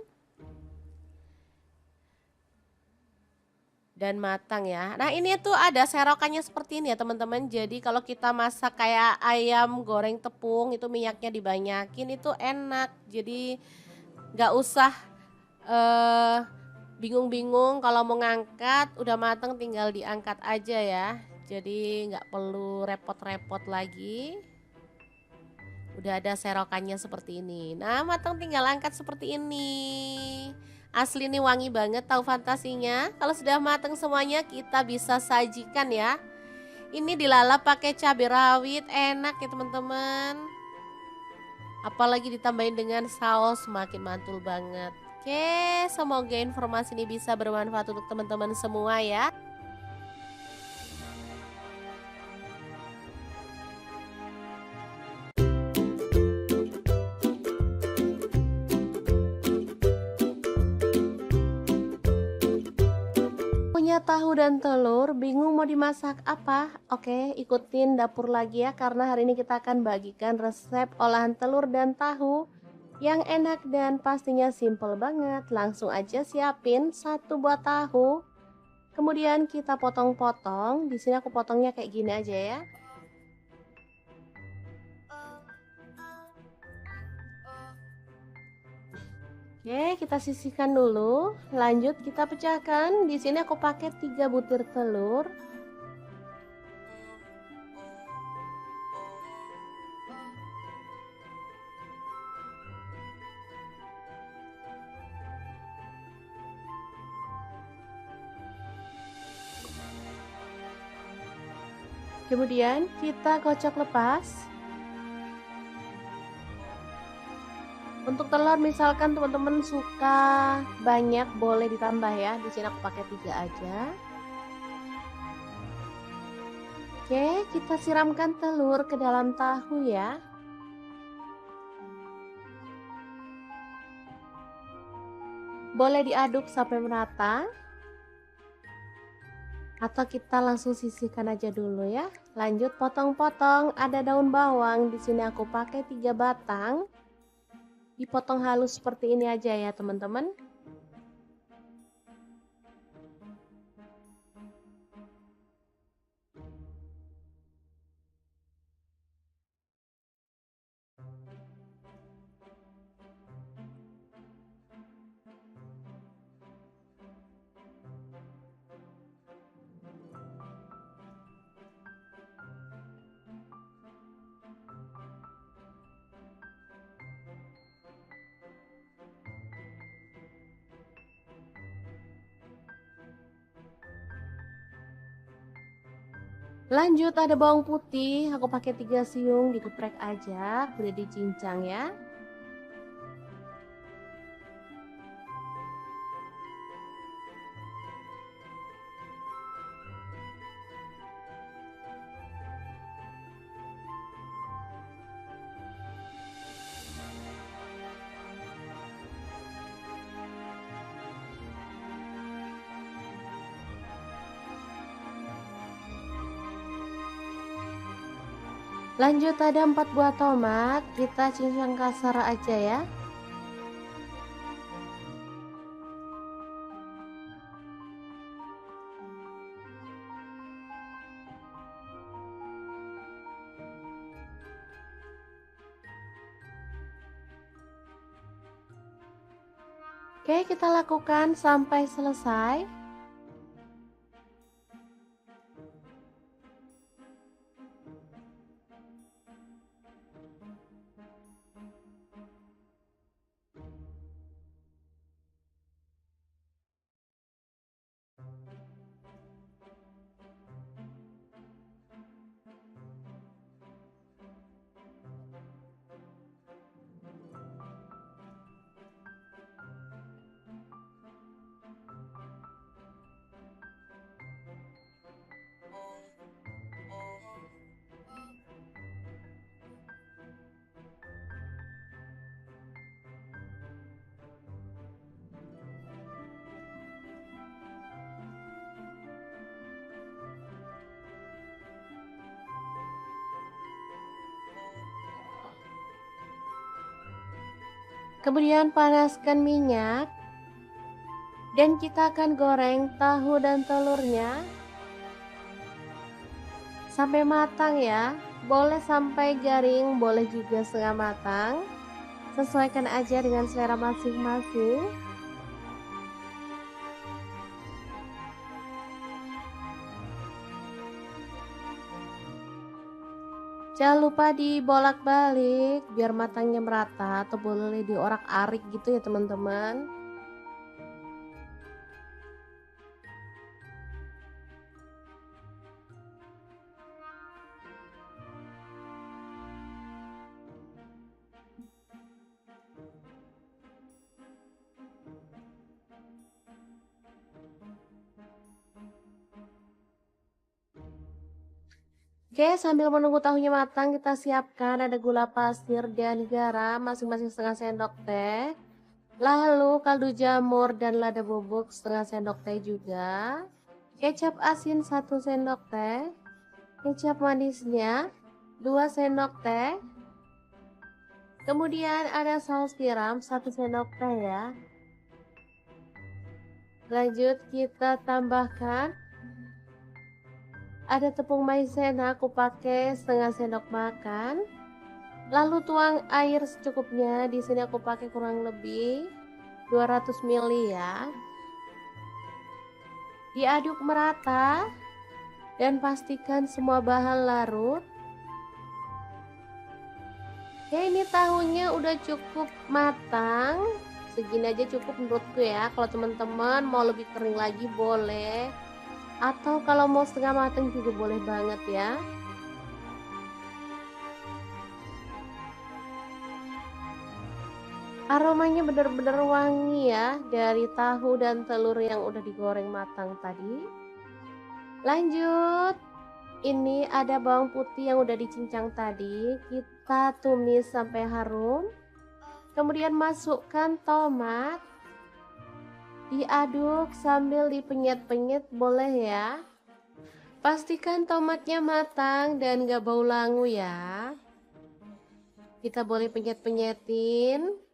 A: dan matang ya. Nah, ini tuh ada serokannya seperti ini ya teman-teman. Jadi kalau kita masak kayak ayam goreng tepung itu minyaknya dibanyakin, itu enak. Jadi nggak usah bingung-bingung kalau mau ngangkat, udah matang tinggal diangkat aja ya. Jadi nggak perlu repot-repot lagi. Udah ada serokannya seperti ini. Nah, matang tinggal angkat seperti ini. Asli nih wangi banget tahu fantasinya. Kalau sudah matang semuanya kita bisa sajikan ya. Ini dilalap pakai cabai rawit, enak ya teman-teman. Apalagi ditambahin dengan saus, makin mantul banget. Oke, semoga informasi ini bisa bermanfaat untuk teman-teman semua ya. Punya tahu dan telur, bingung mau dimasak apa? Oke, ikutin dapur lagi ya, karena hari ini kita akan bagikan resep olahan telur dan tahu yang enak dan pastinya simple banget. Langsung aja siapin 1 buah tahu. Kemudian kita potong-potong. Di sini aku potongnya kayak gini aja ya. Oke, kita sisihkan dulu. Lanjut kita pecahkan. Di sini aku pakai 3 butir telur. Kemudian kita kocok lepas. Untuk telur misalkan teman-teman suka banyak boleh ditambah ya. Di sini aku pakai 3 aja. Oke, kita siramkan telur ke dalam tahu ya. Boleh diaduk sampai merata. Atau kita langsung sisihkan aja dulu ya. Lanjut potong-potong, ada daun bawang. Di sini aku pakai 3 batang. Dipotong halus seperti ini aja ya teman-teman. Lanjut ada bawang putih, aku pakai 3 siung digeprek aja, udah dicincang ya. Lanjut ada 4 buah tomat, kita cincang kasar aja ya. Oke, kita lakukan sampai selesai. Kemudian panaskan minyak dan kita akan goreng tahu dan telurnya sampai matang ya. Boleh sampai garing, boleh juga setengah matang. Sesuaikan aja dengan selera masing-masing. Jangan lupa dibolak-balik biar matangnya merata, atau boleh diorak-arik gitu ya teman-teman. Oke, sambil menunggu tahunya matang, kita siapkan ada gula pasir dan garam masing-masing setengah sendok teh. Lalu kaldu jamur dan lada bubuk setengah sendok teh juga. Kecap asin 1 sendok teh. Kecap manisnya 2 sendok teh. Kemudian ada saus tiram 1 sendok teh ya. Lanjut kita tambahkan ada tepung maizena, aku pakai setengah sendok makan. Lalu tuang air secukupnya. Di sini aku pakai kurang lebih 200 ml ya. Diaduk merata dan pastikan semua bahan larut. Oke, ini tahunya udah cukup matang. Segini aja cukup menurutku ya. Kalau teman-teman mau lebih kering lagi boleh. Atau kalau mau setengah matang juga boleh banget ya. Aromanya benar-benar wangi ya dari tahu dan telur yang udah digoreng matang tadi. Lanjut, ini ada bawang putih yang udah dicincang tadi. Kita tumis sampai harum. Kemudian masukkan tomat. Diaduk sambil dipenyet-penyet boleh ya. Pastikan tomatnya matang dan gak bau langu ya. Kita boleh penyet-penyetin.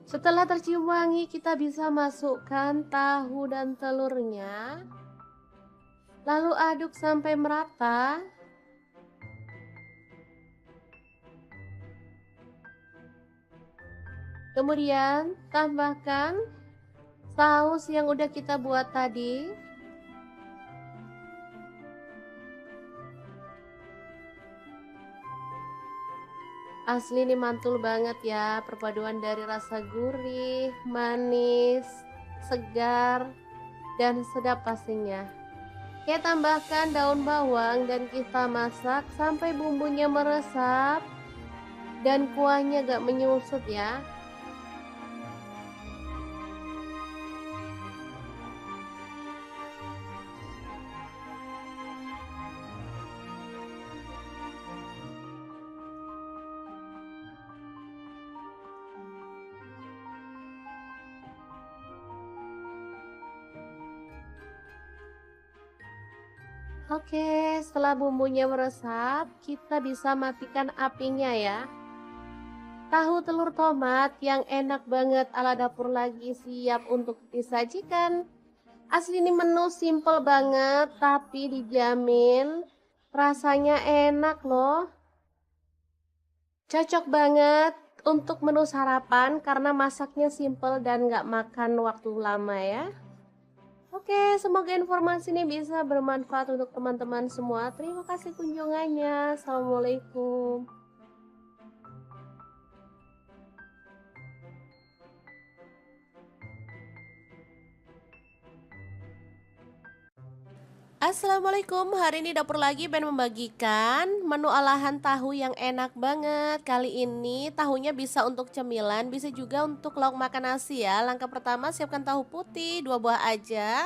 A: Setelah tercium wangi, kita bisa masukkan tahu dan telurnya. Lalu aduk sampai merata. Kemudian tambahkan saus yang udah kita buat tadi. Asli ini mantul banget ya, perpaduan dari rasa gurih, manis, segar, dan sedap pastinya. Kita tambahkan daun bawang dan kita masak sampai bumbunya meresap dan kuahnya gak menyusut ya. Oke, setelah bumbunya meresap, kita bisa matikan apinya ya. Tahu telur tomat yang enak banget ala dapur lagi siap untuk disajikan. Asli ini menu simple banget, tapi dijamin rasanya enak loh. Cocok banget untuk menu sarapan karena masaknya simple dan nggak makan waktu lama ya. Oke, semoga informasi ini bisa bermanfaat untuk teman-teman semua. Terima kasih kunjungannya. Assalamualaikum. Assalamualaikum, hari ini dapur lagi pengen membagikan menu olahan tahu yang enak banget. Kali ini tahunya bisa untuk cemilan, bisa juga untuk lauk makan nasi ya. Langkah pertama siapkan tahu putih 2 buah aja.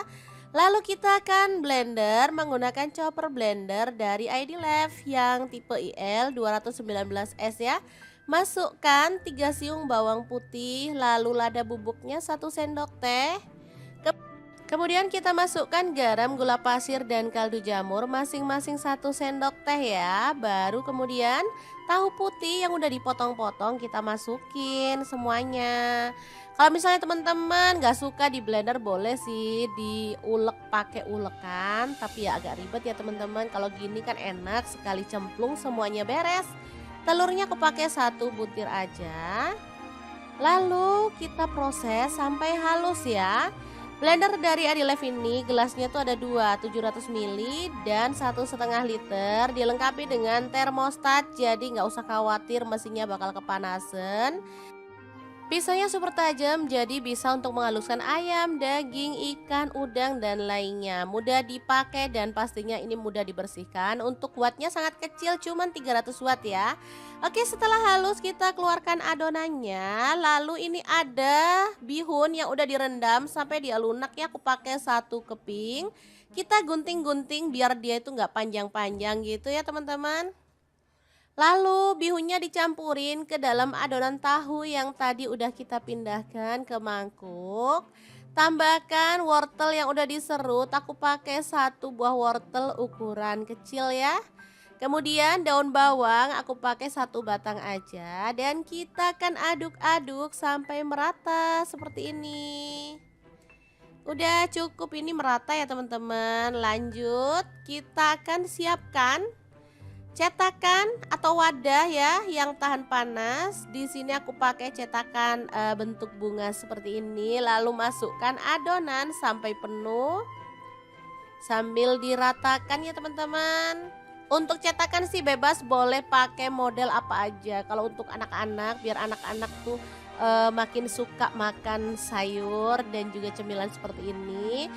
A: Lalu kita akan blender menggunakan chopper blender dari ID Lev yang tipe IL 219S ya. Masukkan 3 siung bawang putih, lalu lada bubuknya 1 sendok teh. Kemudian kita masukkan garam, gula pasir, dan kaldu jamur masing-masing 1 sendok teh ya. Baru kemudian tahu putih yang udah dipotong-potong kita masukin semuanya. Kalau misalnya teman-teman gak suka di blender boleh sih diulek pakai ulekan, tapi ya agak ribet ya teman-teman. Kalau gini kan enak sekali cemplung semuanya beres. Telurnya aku pakai 1 butir aja. Lalu kita proses sampai halus ya. Blender dari Adilev ini gelasnya tuh ada 2, 700 ml dan 1,5 liter. Dilengkapi dengan termostat, jadi nggak usah khawatir mesinnya bakal kepanasan. Pisaunya super tajam, jadi bisa untuk menghaluskan ayam, daging, ikan, udang, dan lainnya. Mudah dipakai dan pastinya ini mudah dibersihkan. Untuk wattnya sangat kecil, cuman 300 watt ya. Oke, setelah halus kita keluarkan adonannya. Lalu ini ada bihun yang udah direndam sampai dia lunak ya. Aku pakai 1 keping. Kita gunting-gunting biar dia itu nggak panjang-panjang gitu ya teman-teman. Lalu bihunnya dicampurin ke dalam adonan tahu yang tadi udah kita pindahkan ke mangkuk. Tambahkan wortel yang udah diserut, aku pakai 1 buah wortel ukuran kecil ya. Kemudian daun bawang aku pakai 1 batang aja dan kita akan aduk-aduk sampai merata seperti ini. Udah cukup ini merata ya teman-teman. Lanjut kita akan siapkan cetakan atau wadah ya yang tahan panas. Di sini aku pakai cetakan bentuk bunga seperti ini. Lalu masukkan adonan sampai penuh sambil diratakan ya teman-teman. Untuk cetakan sih bebas, boleh pakai model apa aja. Kalau untuk anak-anak, biar anak-anak tuh makin suka makan sayur dan juga cemilan seperti ini,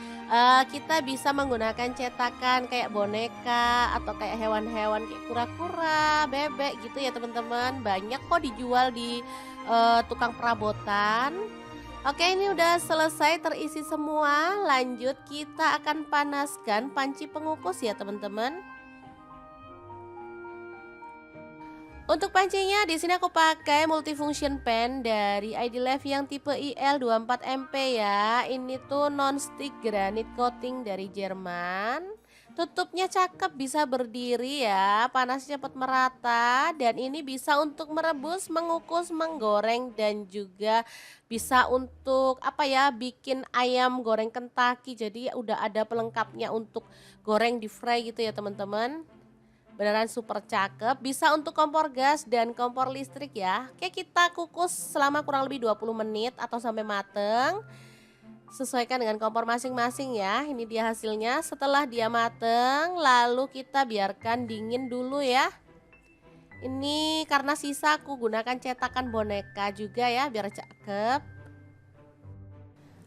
A: kita bisa menggunakan cetakan kayak boneka atau kayak hewan-hewan kayak kura-kura, bebek gitu ya teman-teman. Banyak kok dijual di tukang perabotan. Oke, ini udah selesai terisi semua. Lanjut kita akan panaskan panci pengukus ya teman-teman. Untuk pancinya di sini aku pakai multifunction pan dari ID Lev yang tipe IL 24MP ya. Ini tuh non-stick granite coating dari Jerman. Tutupnya cakep, bisa berdiri ya, panasnya cepat merata dan ini bisa untuk merebus, mengukus, menggoreng dan juga bisa untuk apa ya, bikin ayam goreng Kentucky. Jadi udah ada pelengkapnya untuk goreng di fry gitu ya teman-teman. Beneran super cakep, bisa untuk kompor gas dan kompor listrik ya. Oke, kita kukus selama kurang lebih 20 menit atau sampai mateng. Sesuaikan dengan kompor masing-masing ya. Ini dia hasilnya setelah dia mateng, lalu kita biarkan dingin dulu ya. Ini karena sisa aku gunakan cetakan boneka juga ya biar cakep.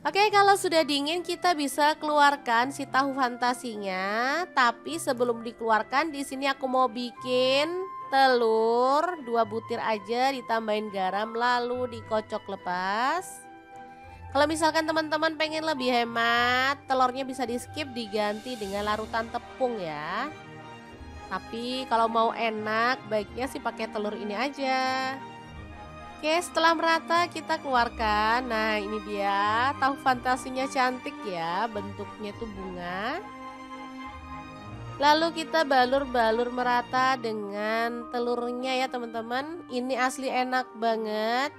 A: Oke, kalau sudah dingin kita bisa keluarkan si tahu fantasinya. Tapi sebelum dikeluarkan di sini aku mau bikin telur 2 butir aja ditambahin garam lalu dikocok lepas. Kalau misalkan teman-teman pengen lebih hemat, telurnya bisa di-skip diganti dengan larutan tepung ya. Tapi kalau mau enak, baiknya sih pakai telur ini aja. Oke, setelah merata kita keluarkan. Nah, ini dia tahu fantasinya cantik ya, bentuknya tuh bunga. Lalu kita balur-balur merata dengan telurnya ya teman-teman. Ini asli enak banget.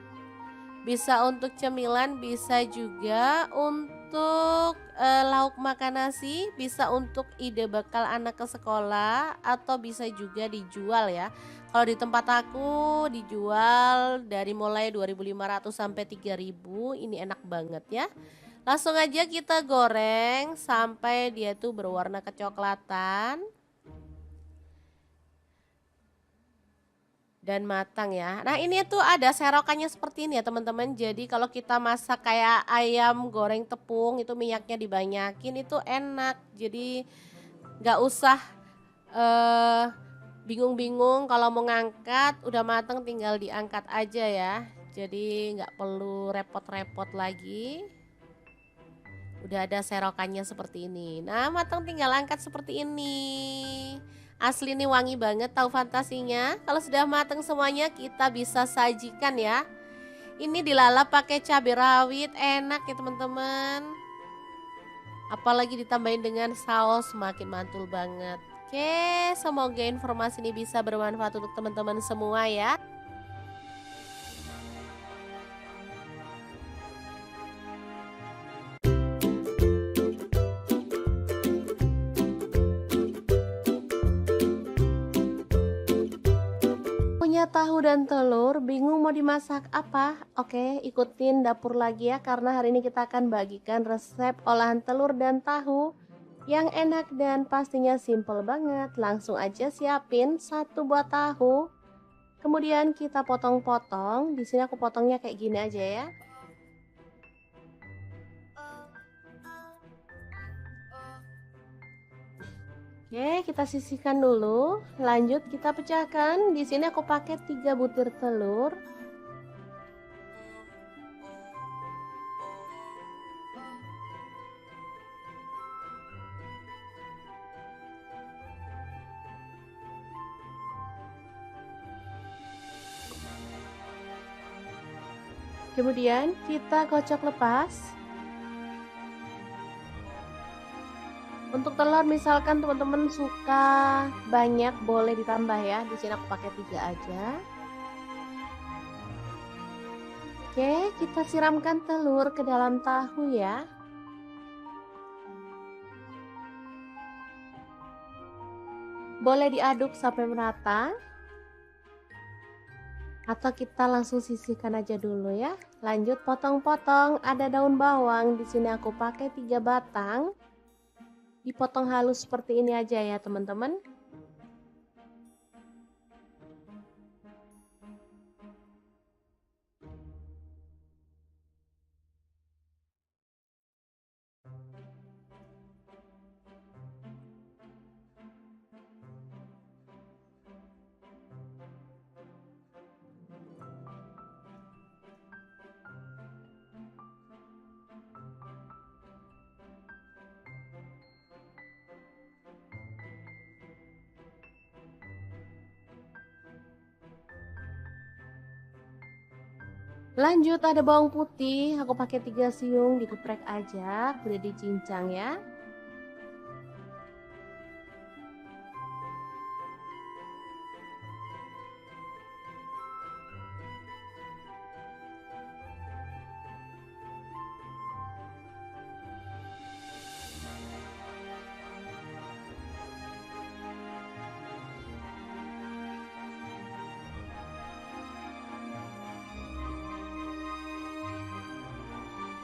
A: Bisa untuk cemilan, bisa juga untuk lauk makan nasi, bisa untuk ide bekal anak ke sekolah, atau bisa juga dijual ya. Kalau di tempat aku dijual dari mulai 2.500 sampai 3.000, ini enak banget ya. Langsung aja kita goreng sampai dia tuh berwarna kecoklatan dan matang ya. Nah, ini tuh ada serokannya seperti ini ya teman-teman. Jadi kalau kita masak kayak ayam goreng tepung itu minyaknya dibanyakin itu enak. Jadi nggak usah eh, bingung-bingung kalau mau ngangkat, udah matang tinggal diangkat aja ya. Jadi nggak perlu repot-repot lagi. Udah ada serokannya seperti ini. Nah, matang tinggal angkat seperti ini. Asli nih wangi banget tahu fantasinya. Kalau sudah matang semuanya kita bisa sajikan ya. Ini dilalap pakai cabai rawit, enak ya teman-teman. Apalagi ditambahin dengan saus makin mantul banget. Oke, semoga informasi ini bisa bermanfaat untuk teman-teman semua ya. Punya tahu dan telur, bingung mau dimasak apa? Oke, ikutin dapur lagi ya karena hari ini kita akan bagikan resep olahan telur dan tahu yang enak dan pastinya simple banget. Langsung aja siapin 1 buah tahu. Kemudian kita potong-potong. Di sini aku potongnya kayak gini aja ya. Oke, kita sisihkan dulu. Lanjut kita pecahkan. Di sini aku pakai 3 butir telur. Kemudian kita kocok lepas. Untuk telur misalkan teman-teman suka banyak boleh ditambah ya. Di sini aku pakai 3 aja. Oke, kita siramkan telur ke dalam tahu ya. Boleh diaduk sampai merata. Atau kita langsung sisihkan aja dulu ya. Lanjut potong-potong. Ada daun bawang. Di sini aku pakai 3 batang. Dipotong halus seperti ini aja ya teman-teman. Lanjut ada bawang putih, aku pakai 3 siung dikeprek aja, udah dicincang ya.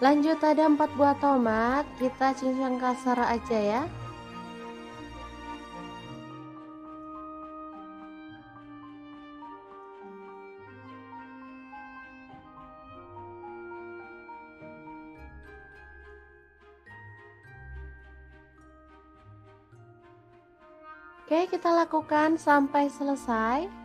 A: Lanjut ada 4 buah tomat, kita cincang kasar aja ya. Oke, kita lakukan sampai selesai.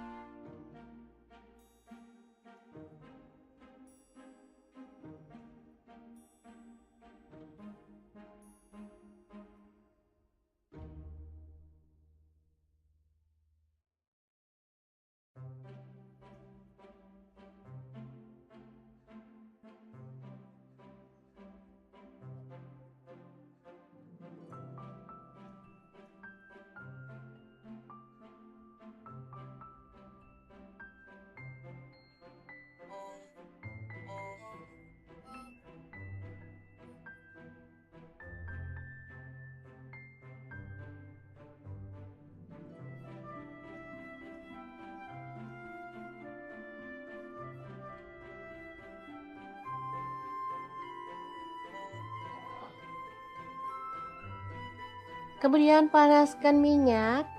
A: Kemudian panaskan minyak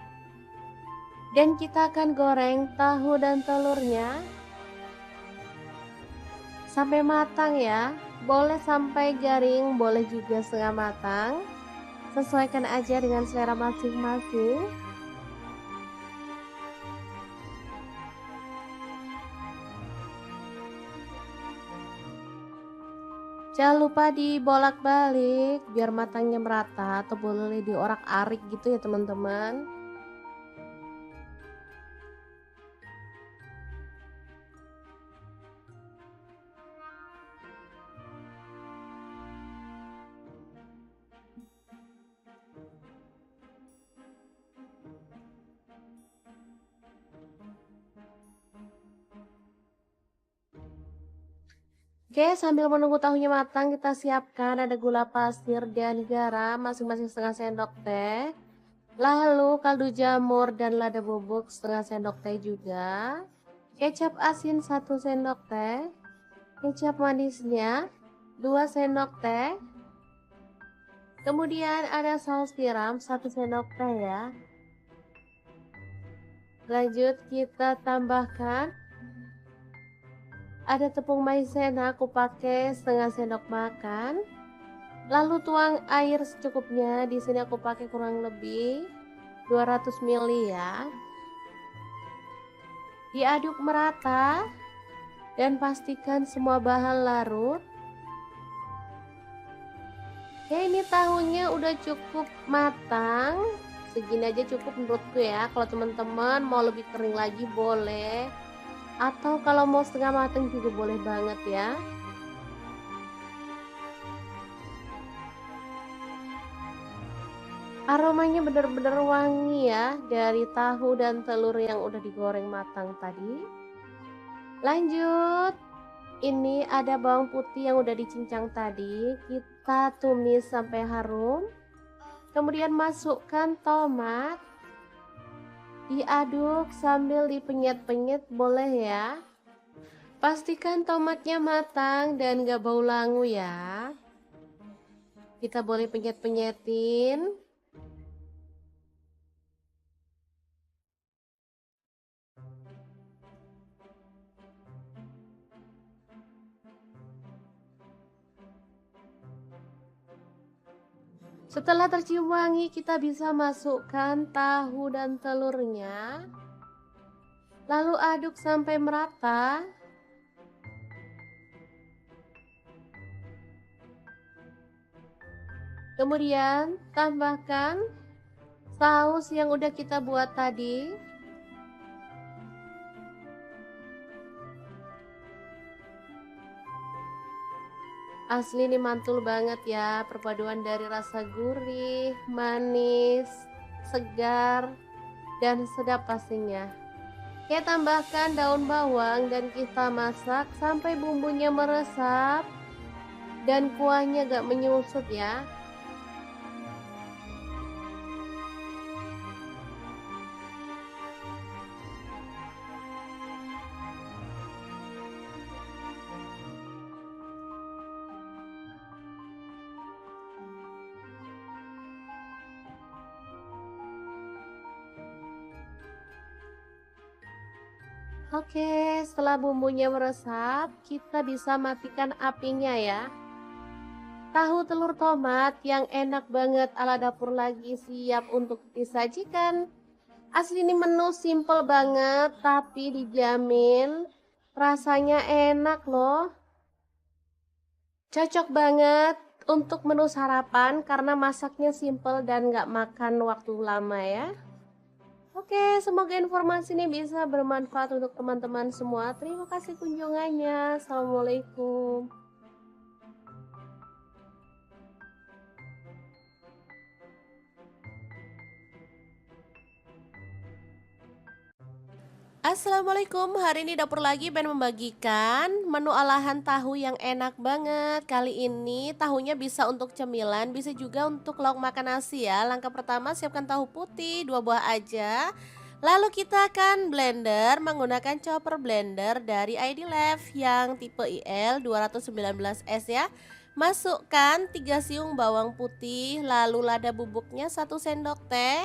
A: dan kita akan goreng tahu dan telurnya sampai matang ya. Boleh sampai garing, boleh juga setengah matang. Sesuaikan aja dengan selera masing-masing. Jangan lupa dibolak-balik biar matangnya merata, atau boleh diorak-arik gitu ya teman-teman. Oke, sambil menunggu tahunya matang, kita siapkan ada gula pasir dan garam masing-masing setengah sendok teh. Lalu kaldu jamur dan lada bubuk setengah sendok teh juga. Kecap asin 1 sendok teh. Kecap manisnya 2 sendok teh. Kemudian ada saus tiram 1 sendok teh ya. Lanjut kita tambahkan ada tepung maizena, aku pakai setengah sendok makan. Lalu tuang air secukupnya. Di sini aku pakai kurang lebih 200 ml ya. Diaduk merata dan pastikan semua bahan larut. Oke, ini tahunya udah cukup matang. Segini aja cukup menurutku ya. Kalau teman-teman mau lebih kering lagi boleh. Atau kalau mau setengah matang juga boleh banget ya. Aromanya benar-benar wangi ya dari tahu dan telur yang udah digoreng matang tadi. Lanjut, ini ada bawang putih yang udah dicincang tadi. Kita tumis sampai harum. Kemudian masukkan tomat. Diaduk sambil dipenyet-penyet boleh ya. Pastikan tomatnya matang dan gak bau langu ya. Kita boleh penyet-penyetin. Setelah tercium wangi, kita bisa masukkan tahu dan telurnya. Lalu aduk sampai merata. Kemudian tambahkan saus yang udah kita buat tadi. Asli ini mantul banget ya, perpaduan dari rasa gurih, manis, segar, dan sedap pastinya. Kita tambahkan daun bawang dan kita masak sampai bumbunya meresap dan kuahnya gak menyusut ya. Oke, setelah bumbunya meresap, kita bisa matikan apinya ya. Tahu telur tomat yang enak banget ala dapur lagi siap untuk disajikan. Asli ini menu simple banget, tapi dijamin rasanya enak loh. Cocok banget untuk menu sarapan karena masaknya simple dan nggak makan waktu lama ya. Oke, semoga informasi ini bisa bermanfaat untuk teman-teman semua. Terima kasih kunjungannya. Assalamualaikum. Assalamualaikum, hari ini dapur lagi pengen membagikan menu olahan tahu yang enak banget. Kali ini tahunya bisa untuk cemilan, bisa juga untuk lauk makan nasi ya. Langkah pertama siapkan tahu putih 2 buah aja. Lalu kita akan blender menggunakan chopper blender dari ID Lev yang tipe IL 219S ya. Masukkan 3 siung bawang putih, lalu lada bubuknya 1 sendok teh.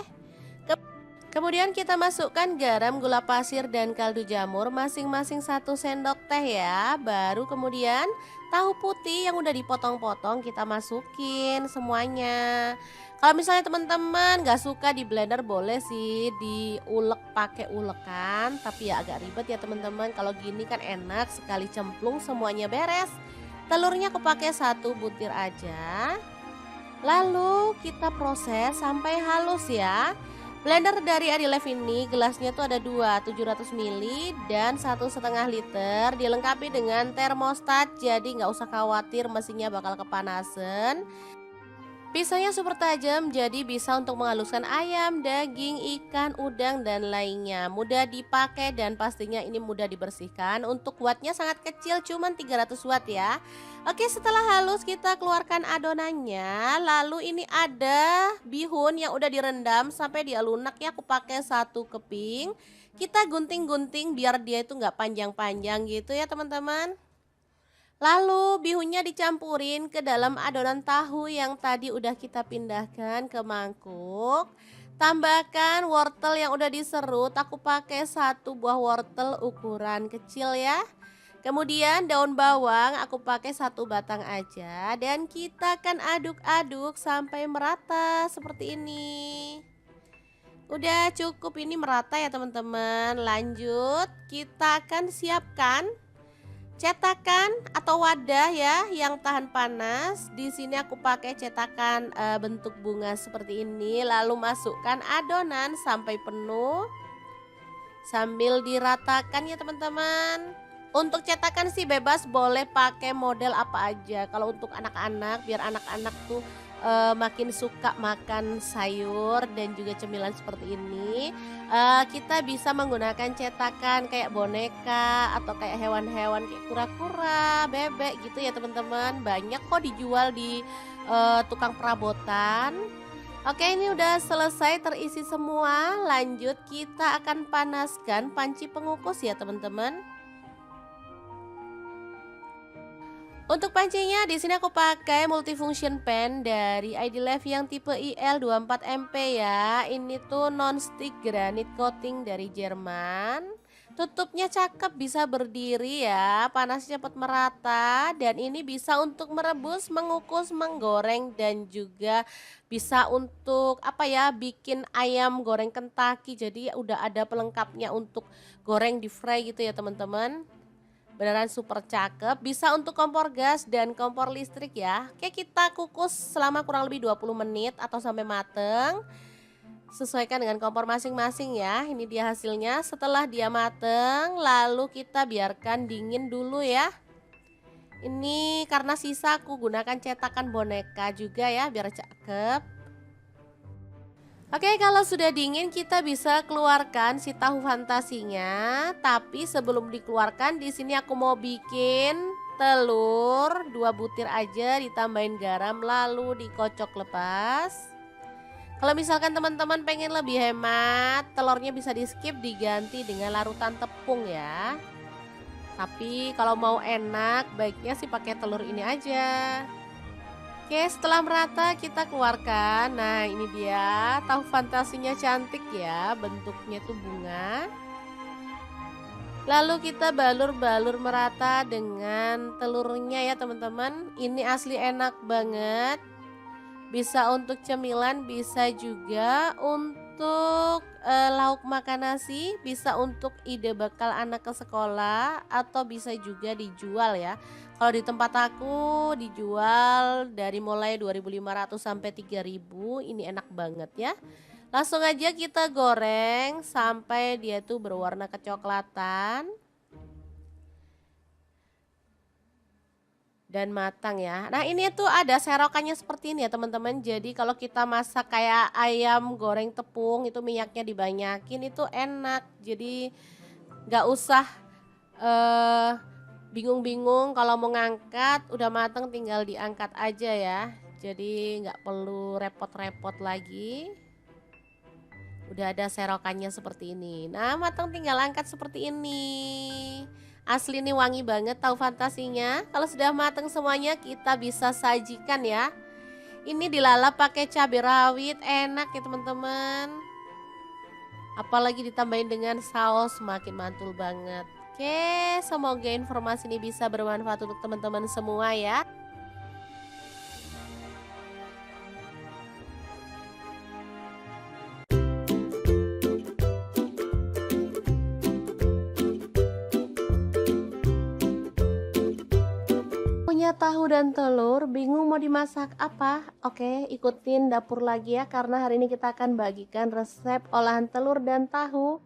A: Kemudian kita masukkan garam, gula pasir, dan kaldu jamur masing-masing 1 sendok teh ya. Baru kemudian tahu putih yang udah dipotong-potong kita masukin semuanya. Kalau misalnya teman-teman gak suka di blender boleh sih diulek pakai ulekan, tapi ya agak ribet ya teman-teman. Kalau gini kan enak sekali cemplung semuanya beres. Telurnya aku pakai 1 butir aja. Lalu kita proses sampai halus ya. Blender dari Adilev ini gelasnya tuh ada 2, 700 ml dan 1,5 liter. Dilengkapi dengan termostat, jadi nggak usah khawatir mesinnya bakal kepanasan. Pisaunya super tajam, jadi bisa untuk menghaluskan ayam, daging, ikan, udang, dan lainnya. Mudah dipakai dan pastinya ini mudah dibersihkan. Untuk wattnya sangat kecil, cuman 300 watt ya. Oke, setelah halus kita keluarkan adonannya. Lalu ini ada bihun yang udah direndam sampai dia lunak ya. Aku pakai 1 keping. Kita gunting-gunting biar dia itu nggak panjang-panjang gitu ya teman-teman. Lalu bihunnya dicampurin ke dalam adonan tahu yang tadi udah kita pindahkan ke mangkuk. Tambahkan wortel yang udah diserut, aku pakai 1 buah wortel ukuran kecil ya. Kemudian daun bawang aku pakai 1 batang aja dan kita akan aduk-aduk sampai merata seperti ini. Udah cukup ini merata ya teman-teman. Lanjut kita akan siapkan cetakan atau wadah ya yang tahan panas. Di sini aku pakai cetakan bentuk bunga seperti ini. Lalu masukkan adonan sampai penuh sambil diratakan ya teman-teman. Untuk cetakan sih bebas, boleh pakai model apa aja. Kalau untuk anak-anak, biar anak-anak tuh makin suka makan sayur dan juga cemilan seperti ini, kita bisa menggunakan cetakan kayak boneka atau kayak hewan-hewan kayak kura-kura, bebek gitu ya teman-teman. Banyak kok dijual di tukang perabotan. Oke, ini udah selesai terisi semua. Lanjut kita akan panaskan panci pengukus ya teman-teman. Untuk pancinya di sini aku pakai multifunction pan dari ID Lev yang tipe IL 24MP ya. Ini tuh non-stick granite coating dari Jerman. Tutupnya cakep, bisa berdiri ya, panasnya cepat merata dan ini bisa untuk merebus, mengukus, menggoreng dan juga bisa untuk apa ya, bikin ayam goreng Kentucky. Jadi udah ada pelengkapnya untuk goreng di fry gitu ya teman-teman. Beneran super cakep, bisa untuk kompor gas dan kompor listrik ya. Oke, kita kukus selama kurang lebih 20 menit atau sampai mateng. Sesuaikan dengan kompor masing-masing ya. Ini dia hasilnya setelah dia mateng, lalu kita biarkan dingin dulu ya. Ini karena sisa aku gunakan cetakan boneka juga ya biar cakep. Oke, kalau sudah dingin kita bisa keluarkan si tahu fantasinya. Tapi sebelum dikeluarkan di sini aku mau bikin telur 2 butir aja, ditambahin garam lalu dikocok lepas. Kalau misalkan teman-teman pengen lebih hemat, telurnya bisa di skip, diganti dengan larutan tepung ya. Tapi kalau mau enak baiknya sih pakai telur ini aja. Oke, setelah merata kita keluarkan. Nah, ini dia tahu fantasinya, cantik ya, bentuknya tuh bunga. Lalu kita balur-balur merata dengan telurnya ya teman-teman. Ini asli enak banget. Bisa untuk cemilan, bisa juga untuk untuk lauk makan nasi bisa untuk ide bekal anak ke sekolah atau bisa juga dijual ya. Kalau di tempat aku dijual dari mulai 2.500 sampai 3.000, ini enak banget ya. Langsung aja kita goreng sampai dia tuh berwarna kecoklatan dan matang ya. Nah, ini tuh ada serokannya seperti ini ya, teman-teman. Jadi kalau kita masak kayak ayam goreng tepung itu minyaknya dibanyakin itu enak. Jadi nggak usah eh bingung-bingung kalau mau ngangkat, udah matang tinggal diangkat aja ya. Jadi nggak perlu repot-repot lagi. Udah ada serokannya seperti ini. Nah, matang tinggal angkat seperti ini. Asli nih wangi banget, tahu fantasinya. Kalau sudah matang semuanya kita bisa sajikan ya. Ini dilalap pakai cabai rawit, enak ya teman-teman. Apalagi ditambahin dengan saus, makin mantul banget. Oke, semoga informasi ini bisa bermanfaat untuk teman-teman semua ya. Punya tahu dan telur, bingung mau dimasak apa? Oke, ikutin dapur lagi ya, karena hari ini kita akan bagikan resep olahan telur dan tahu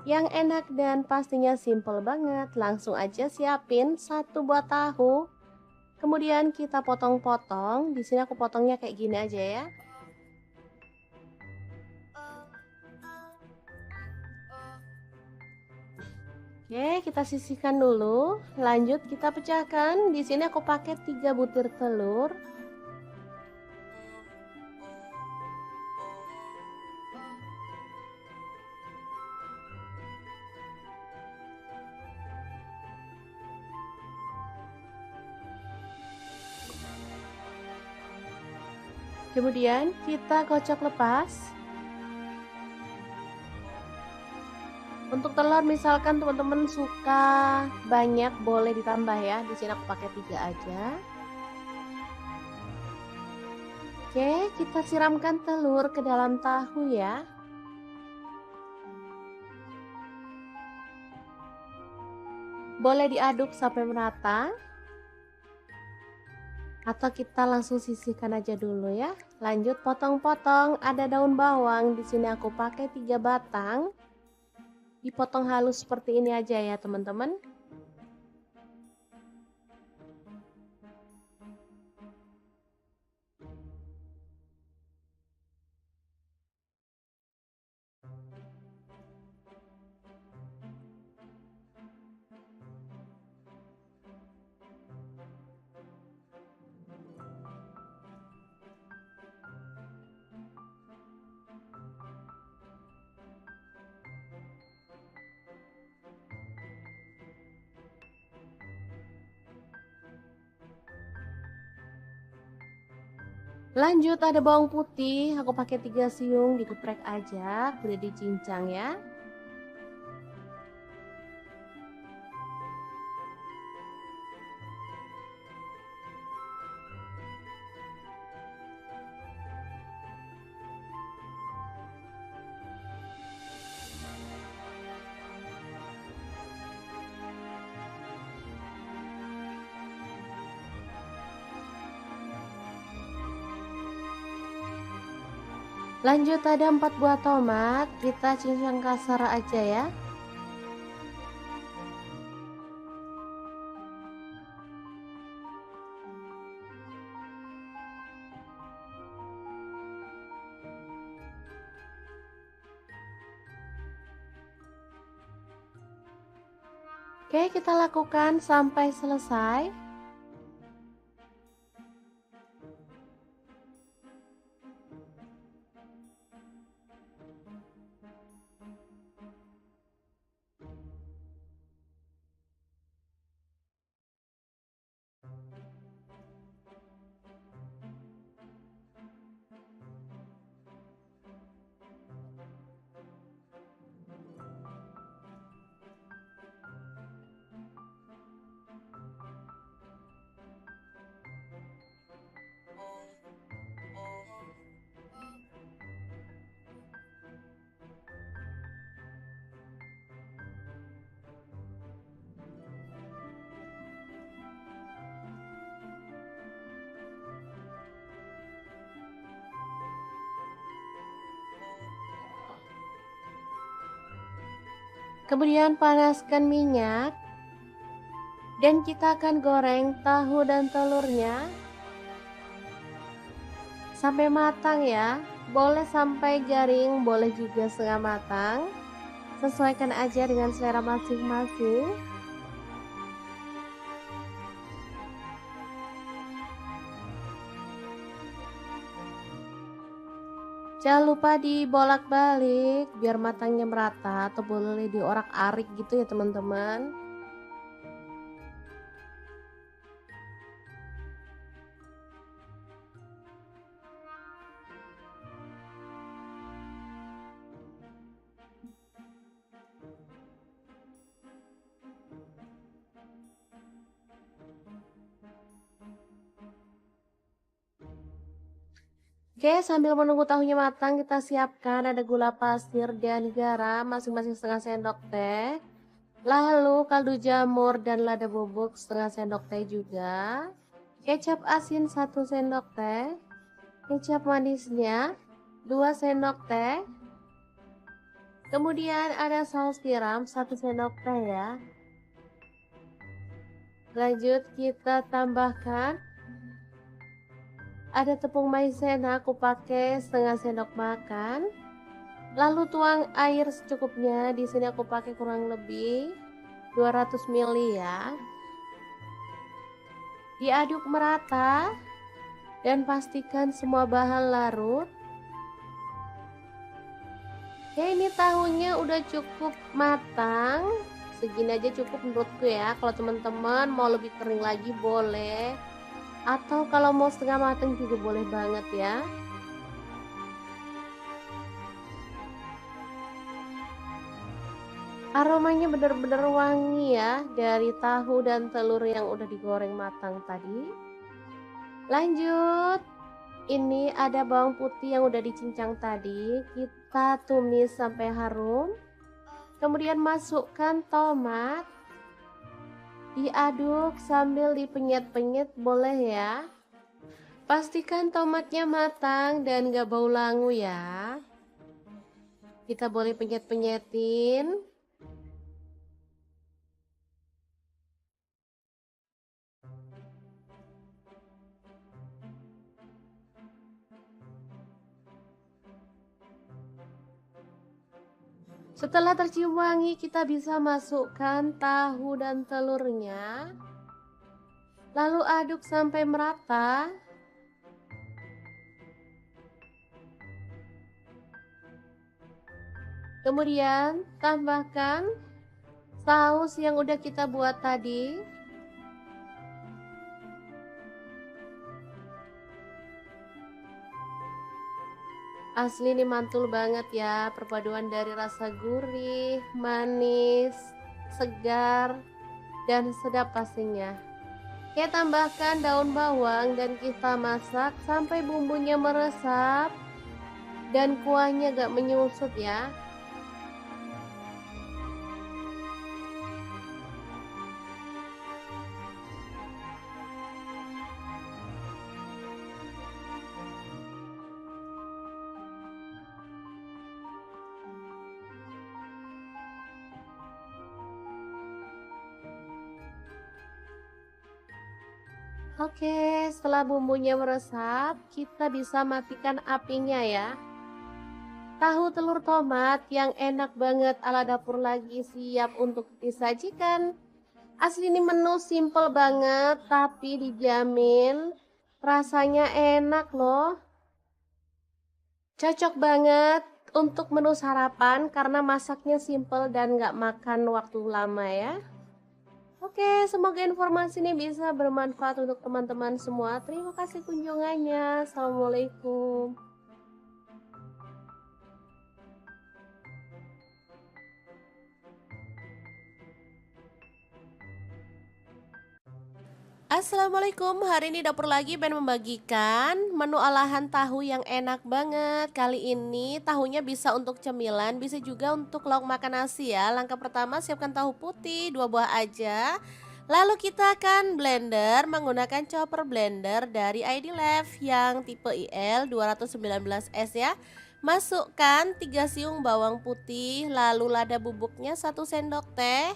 A: yang enak dan pastinya simple banget. Langsung aja siapin satu buah tahu, kemudian kita potong-potong. Di sini aku potongnya kayak gini aja ya. Oke, kita sisihkan dulu. Lanjut kita pecahkan. Di sini aku pakai 3 butir telur. Kemudian kita kocok lepas. Untuk telur misalkan teman-teman suka banyak boleh ditambah ya. Di sini aku pakai 3 aja. Oke, kita siramkan telur ke dalam tahu ya. Boleh diaduk sampai merata. Atau kita langsung sisihkan aja dulu ya. Lanjut potong-potong, ada daun bawang. Di sini aku pakai 3 batang. Dipotong halus seperti ini aja ya teman-teman. Lanjut ada bawang putih, aku pakai 3 siung, digeprek aja, udah dicincang ya. Lanjut ada 4 buah tomat, kita cincang kasar aja ya. Oke, kita lakukan sampai selesai. Kemudian panaskan minyak dan kita akan goreng tahu dan telurnya sampai matang ya. Boleh sampai garing, boleh juga setengah matang. Sesuaikan aja dengan selera masing-masing. Jangan lupa dibolak-balik biar matangnya merata, atau boleh diorak-arik gitu ya teman-teman. Oke, sambil menunggu tahunya matang, kita siapkan ada gula pasir dan garam masing-masing setengah sendok teh. Lalu kaldu jamur dan lada bubuk setengah sendok teh juga. Kecap asin 1 sendok teh. Kecap manisnya 2 sendok teh. Kemudian ada saus tiram 1 sendok teh ya. Lanjut kita tambahkan ada tepung maizena, aku pakai setengah sendok makan. Lalu tuang air secukupnya. Di sini aku pakai kurang lebih 200 ml ya. Diaduk merata dan pastikan semua bahan larut. Oke, ini tahunya udah cukup matang. Segini aja cukup menurutku ya. Kalau teman-teman mau lebih kering lagi boleh. Atau kalau mau setengah matang juga boleh banget ya. Aromanya benar-benar wangi ya dari tahu dan telur yang udah digoreng matang tadi. Lanjut, ini ada bawang putih yang udah dicincang tadi. Kita tumis sampai harum. Kemudian masukkan tomat. Diaduk sambil dipenyet-penyet boleh ya. Pastikan tomatnya matang dan gak bau langu ya. Kita boleh penyet-penyetin. Setelah tercium wangi, kita bisa masukkan tahu dan telurnya. Lalu aduk sampai merata. Kemudian tambahkan saus yang udah kita buat tadi. Asli ini mantul banget ya, perpaduan dari rasa gurih, manis, segar, dan sedap pastinya. Kita tambahkan daun bawang dan kita masak sampai bumbunya meresap dan kuahnya gak menyusut ya. Oke, setelah bumbunya meresap, kita bisa matikan apinya ya. Tahu telur tomat yang enak banget ala dapur lagi siap untuk disajikan. Asli ini menu simple banget, tapi dijamin rasanya enak loh. Cocok banget untuk menu sarapan karena masaknya simple dan gak makan waktu lama ya. Oke, semoga informasi ini bisa bermanfaat untuk teman-teman semua. Terima kasih kunjungannya. Assalamualaikum. Assalamualaikum, hari ini dapur lagi pengen membagikan menu olahan tahu yang enak banget. Kali ini tahunya bisa untuk cemilan, bisa juga untuk lauk makan nasi ya. Langkah pertama siapkan tahu putih 2 buah aja. Lalu kita akan blender menggunakan chopper blender dari ID Lab yang tipe IL 219S ya. Masukkan 3 siung bawang putih, lalu lada bubuknya 1 sendok teh.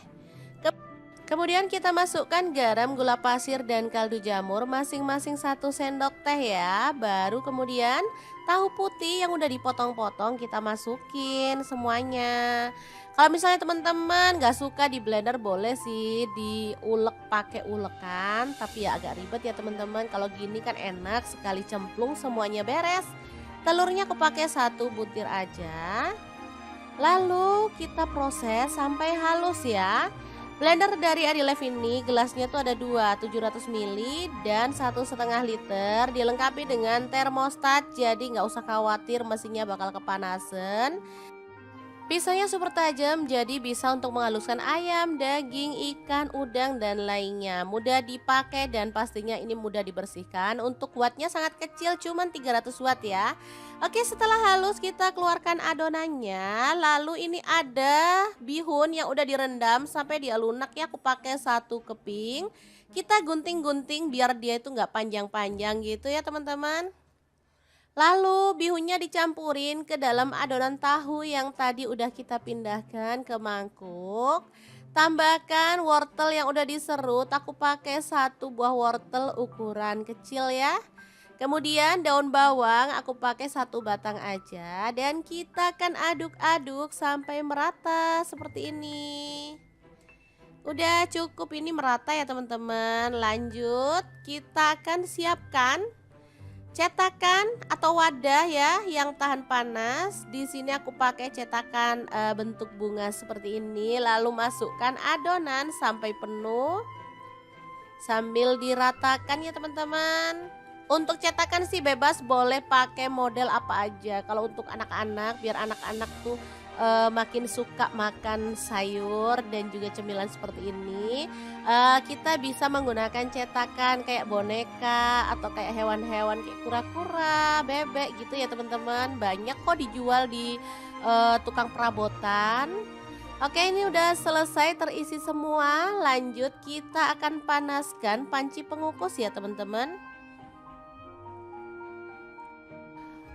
A: Kemudian kita masukkan garam, gula pasir, dan kaldu jamur masing-masing 1 sendok teh ya. Baru kemudian tahu putih yang udah dipotong-potong kita masukin semuanya. Kalau misalnya teman-teman gak suka di blender boleh sih diulek pakai ulekan, tapi ya agak ribet ya teman-teman. Kalau gini kan enak sekali cemplung semuanya beres. Telurnya aku pakai 1 butir aja. Lalu kita proses sampai halus ya. Blender dari Adilife ini gelasnya tuh ada 2, 700 ml dan 1,5 liter. Dilengkapi dengan termostat, jadi nggak usah khawatir mesinnya bakal kepanasan. Pisaunya super tajam, jadi bisa untuk menghaluskan ayam, daging, ikan, udang, dan lainnya. Mudah dipakai dan pastinya ini mudah dibersihkan. Untuk wattnya sangat kecil, cuman 300 watt ya. Oke, setelah halus kita keluarkan adonannya. Lalu ini ada bihun yang udah direndam sampai dia lunak ya. Aku pakai 1 keping. Kita gunting-gunting biar dia itu nggak panjang-panjang gitu ya teman-teman. Lalu bihunnya dicampurin ke dalam adonan tahu yang tadi udah kita pindahkan ke mangkuk. Tambahkan wortel yang udah diserut, aku pakai 1 buah wortel ukuran kecil ya. Kemudian daun bawang aku pakai 1 batang aja dan kita akan aduk-aduk sampai merata seperti ini. Udah cukup ini merata ya teman-teman. Lanjut kita akan siapkan cetakan atau wadah ya yang tahan panas. Di sini aku pakai cetakan bentuk bunga seperti ini. Lalu masukkan adonan sampai penuh sambil diratakan ya teman-teman. Untuk cetakan sih bebas, boleh pakai model apa aja. Kalau untuk anak-anak, biar anak-anak tuh makin suka makan sayur dan juga cemilan seperti ini, kita bisa menggunakan cetakan kayak boneka atau kayak hewan-hewan kayak kura-kura, bebek gitu ya teman-teman. Banyak kok dijual di tukang perabotan. Oke, ini udah selesai terisi semua. Lanjut kita akan panaskan panci pengukus ya teman-teman.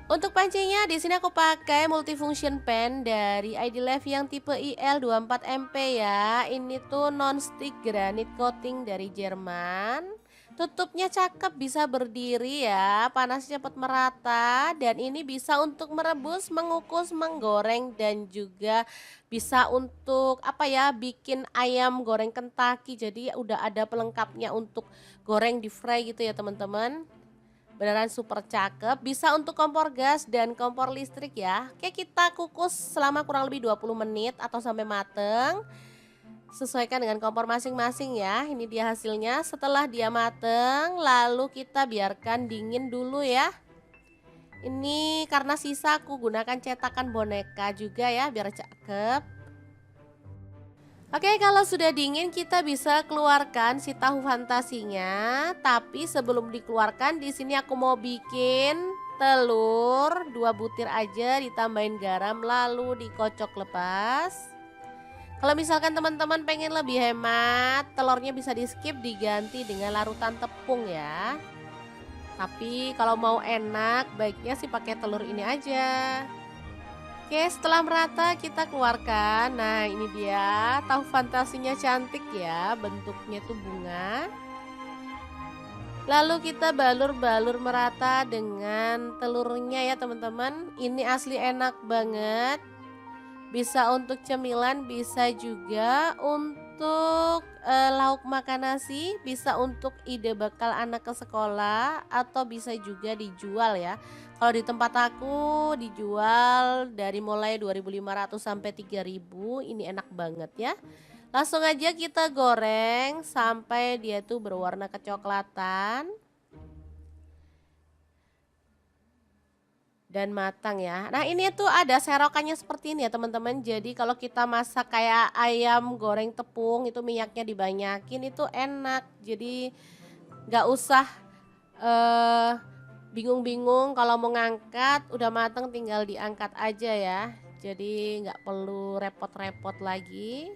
A: Untuk pancinya di sini aku pakai multifunction pan dari Adilife yang tipe IL24MP ya. Ini tuh non-stick granite coating dari Jerman. Tutupnya cakep, bisa berdiri ya, panasnya cepat merata dan ini bisa untuk merebus, mengukus, menggoreng dan juga bisa untuk apa ya, bikin ayam goreng Kentucky. Jadi udah ada pelengkapnya untuk goreng di fry gitu ya teman-teman. Beneran super cakep, bisa untuk kompor gas dan kompor listrik ya. Oke, kita kukus selama kurang lebih 20 menit atau sampai mateng. Sesuaikan dengan kompor masing-masing ya. Ini dia hasilnya setelah dia mateng, lalu kita biarkan dingin dulu ya. Ini karena sisa aku gunakan cetakan boneka juga ya biar cakep. Oke, kalau sudah dingin kita bisa keluarkan si tahu fantasinya. Tapi sebelum dikeluarkan di sini aku mau bikin telur 2 butir aja, ditambahin garam lalu dikocok lepas. Kalau misalkan teman-teman pengen lebih hemat, telurnya bisa di skip, diganti dengan larutan tepung ya. Tapi kalau mau enak baiknya sih pakai telur ini aja. Oke, setelah merata kita keluarkan. Nah, ini dia tahu fantasinya, cantik ya, bentuknya tuh bunga. Lalu kita balur-balur merata dengan telurnya ya teman-teman. Ini asli enak banget. Bisa untuk cemilan, bisa juga untuk lauk makan nasi, bisa untuk ide bekal anak ke sekolah, atau bisa juga dijual ya. Kalau di tempat aku dijual dari mulai 2.500 sampai 3.000, ini enak banget ya. Langsung aja kita goreng sampai dia tuh berwarna kecoklatan dan matang ya. Nah, ini tuh ada serokannya seperti ini ya teman-teman. Jadi kalau kita masak kayak ayam goreng tepung itu minyaknya dibanyakin, itu enak. Jadi nggak usah bingung-bingung kalau mau ngangkat, udah matang tinggal diangkat aja ya. Jadi nggak perlu repot-repot lagi.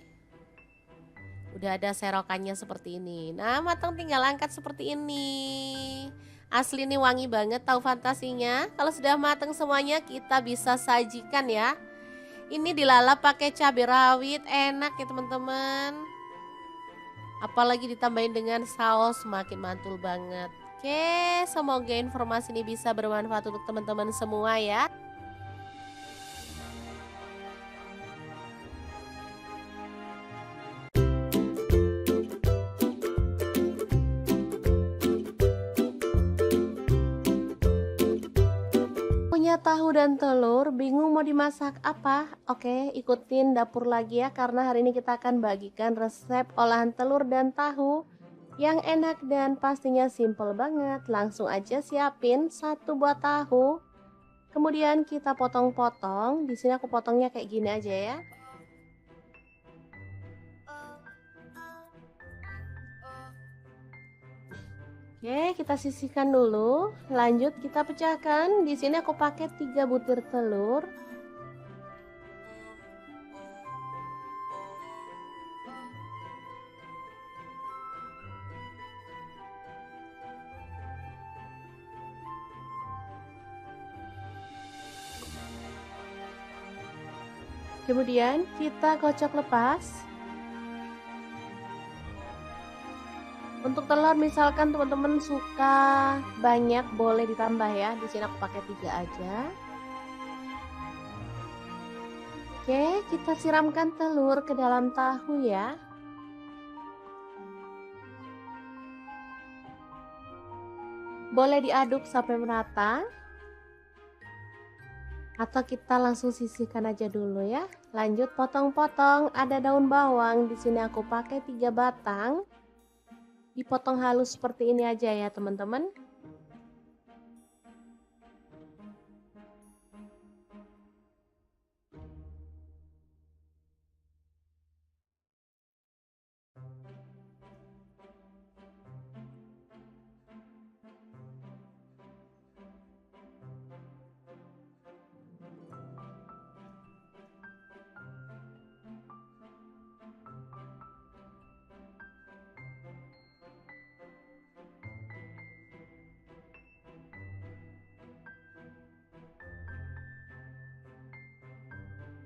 A: Udah ada serokannya seperti ini. Nah, matang tinggal angkat seperti ini. Asli nih wangi banget tahu fantasinya. Kalau sudah matang semuanya kita bisa sajikan ya. Ini dilalap pakai cabai rawit, enak ya teman-teman. Apalagi ditambahin dengan saus makin mantul banget. Oke, semoga informasi ini bisa bermanfaat untuk teman-teman semua ya. Punya tahu dan telur, bingung mau dimasak apa? Oke, ikutin dapur lagi ya karena hari ini kita akan bagikan resep olahan telur dan tahu yang enak dan pastinya simple banget. Langsung aja siapin satu buah tahu. Kemudian kita potong-potong. Di sini aku potongnya kayak gini aja ya. Oke, kita sisihkan dulu. Lanjut kita pecahkan. Di sini aku pakai 3 butir telur. Kemudian kita kocok lepas. Untuk telur misalkan teman-teman suka banyak boleh ditambah ya. Di sini aku pakai 3 aja. Oke, kita siramkan telur ke dalam tahu ya. Boleh diaduk sampai merata. Atau kita langsung sisihkan aja dulu ya. Lanjut potong-potong, ada daun bawang. Di sini aku pakai 3 batang. Dipotong halus seperti ini aja ya teman-teman.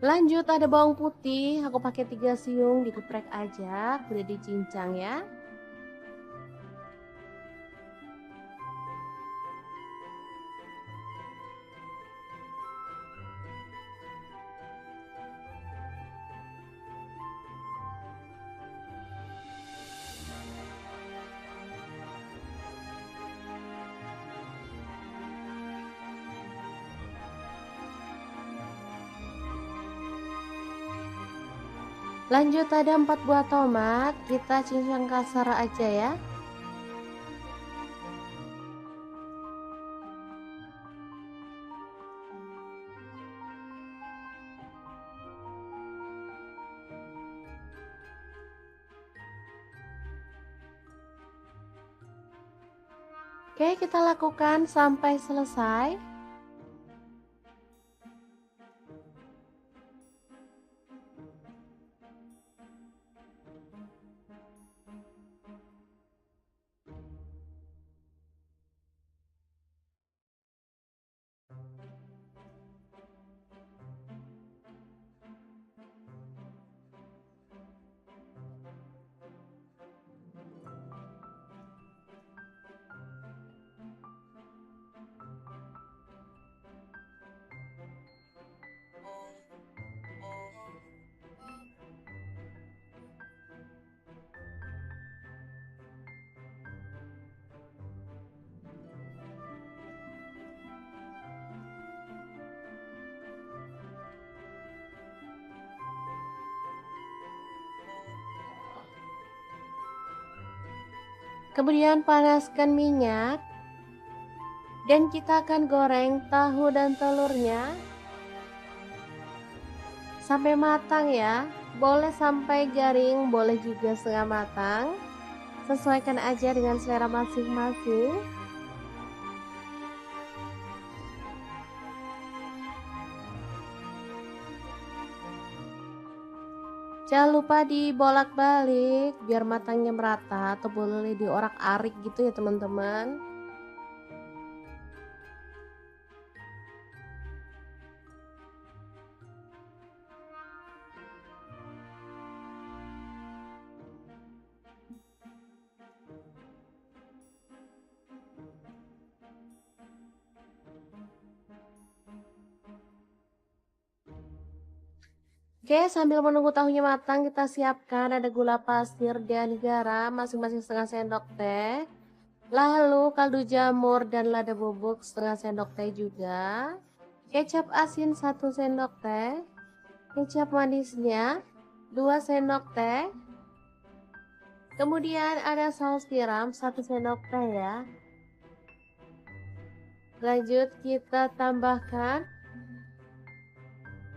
A: Lanjut ada bawang putih, aku pakai 3 siung, digeprek aja, udah dicincang ya. Lanjut ada 4 buah tomat, kita cincang kasar aja ya. Oke, kita lakukan sampai selesai. Kemudian panaskan minyak dan kita akan goreng tahu dan telurnya sampai matang ya. Boleh sampai garing, boleh juga setengah matang. Sesuaikan aja dengan selera masing-masing. Jangan lupa dibolak-balik biar matangnya merata atau boleh diorak-arik gitu ya teman-teman. Oke, sambil menunggu tahunya matang, kita siapkan ada gula pasir dan garam masing-masing setengah sendok teh. Lalu kaldu jamur dan lada bubuk setengah sendok teh juga. Kecap asin 1 sendok teh. Kecap manisnya 2 sendok teh. Kemudian ada saus tiram 1 sendok teh ya. Lanjut kita tambahkan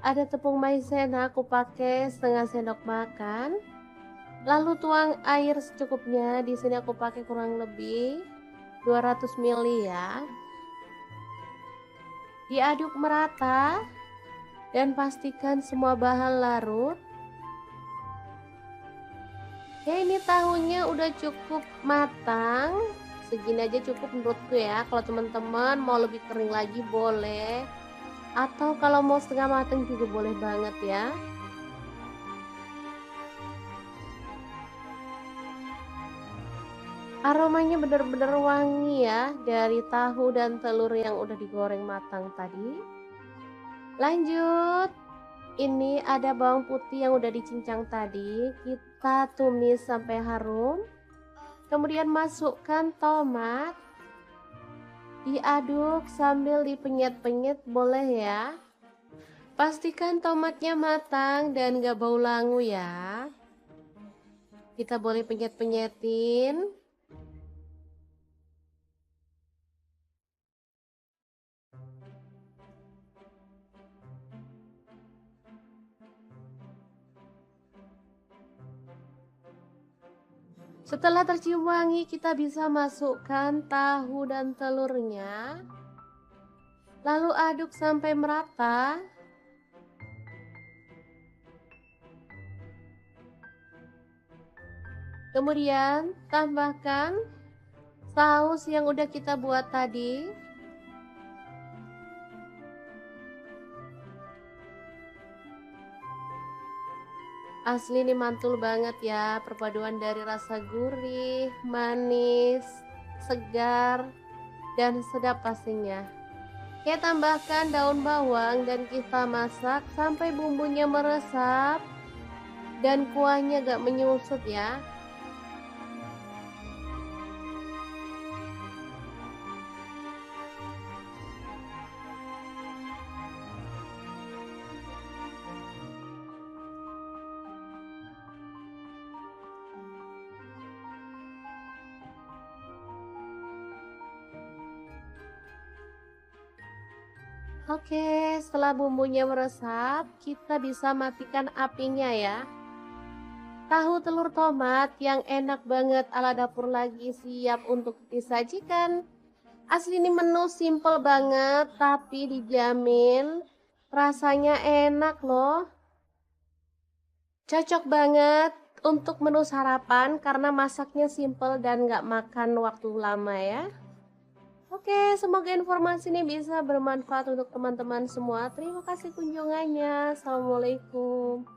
A: ada tepung maizena, aku pakai setengah sendok makan. Lalu tuang air secukupnya. Di sini aku pakai kurang lebih 200 ml ya. Diaduk merata dan pastikan semua bahan larut. Ya, ini tahunya udah cukup matang. Segini aja cukup menurutku ya. Kalau teman-teman mau lebih kering lagi boleh. Atau kalau mau setengah matang juga boleh banget ya. Aromanya benar-benar wangi ya dari tahu dan telur yang udah digoreng matang tadi. Lanjut, ini ada bawang putih yang udah dicincang tadi. Kita tumis sampai harum. Kemudian masukkan tomat. Diaduk sambil dipenyet-penyet boleh ya. Pastikan tomatnya matang dan gak bau langu ya. Kita boleh penyet-penyetin. Setelah tercium wangi, kita bisa masukkan tahu dan telurnya. Lalu aduk sampai merata. Kemudian tambahkan saus yang udah kita buat tadi. Asli ini mantul banget ya, perpaduan dari rasa gurih, manis, segar, dan sedap pastinya. Kita tambahkan daun bawang dan kita masak sampai bumbunya meresap dan kuahnya gak menyusut ya. Oke, setelah bumbunya meresap, kita bisa matikan apinya ya. Tahu telur tomat yang enak banget ala dapur lagi siap untuk disajikan. Asli ini menu simple banget tapi dijamin rasanya enak loh. Cocok banget untuk menu sarapan karena masaknya simple dan gak makan waktu lama ya. Oke, semoga informasi ini bisa bermanfaat untuk teman-teman semua. Terima kasih kunjungannya. Assalamualaikum.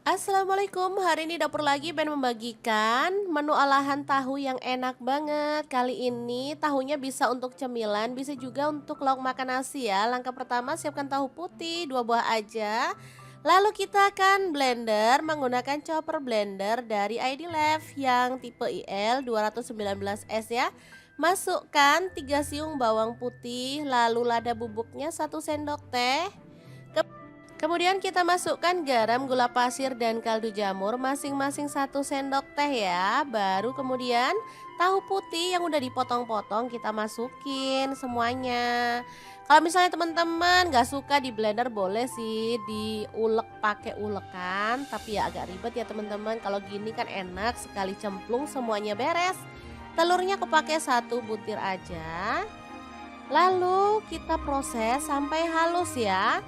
A: Assalamualaikum, hari ini dapur lagi pengen membagikan menu olahan tahu yang enak banget. Kali ini tahunya bisa untuk cemilan, bisa juga untuk lauk makan nasi ya. Langkah pertama siapkan tahu putih 2 buah aja. Lalu kita akan blender menggunakan chopper blender dari ID Lev yang tipe IL 219S ya. Masukkan 3 siung bawang putih, lalu lada bubuknya 1 sendok teh. Kemudian kita masukkan garam, gula pasir, dan kaldu jamur masing-masing 1 sendok teh ya. Baru kemudian tahu putih yang udah dipotong-potong kita masukin semuanya. Kalau misalnya teman-teman gak suka di blender boleh sih diulek pakai ulekan. Tapi ya agak ribet ya teman-teman. Kalau gini kan enak sekali cemplung semuanya beres. Telurnya aku pakai 1 butir aja. Lalu kita proses sampai halus ya.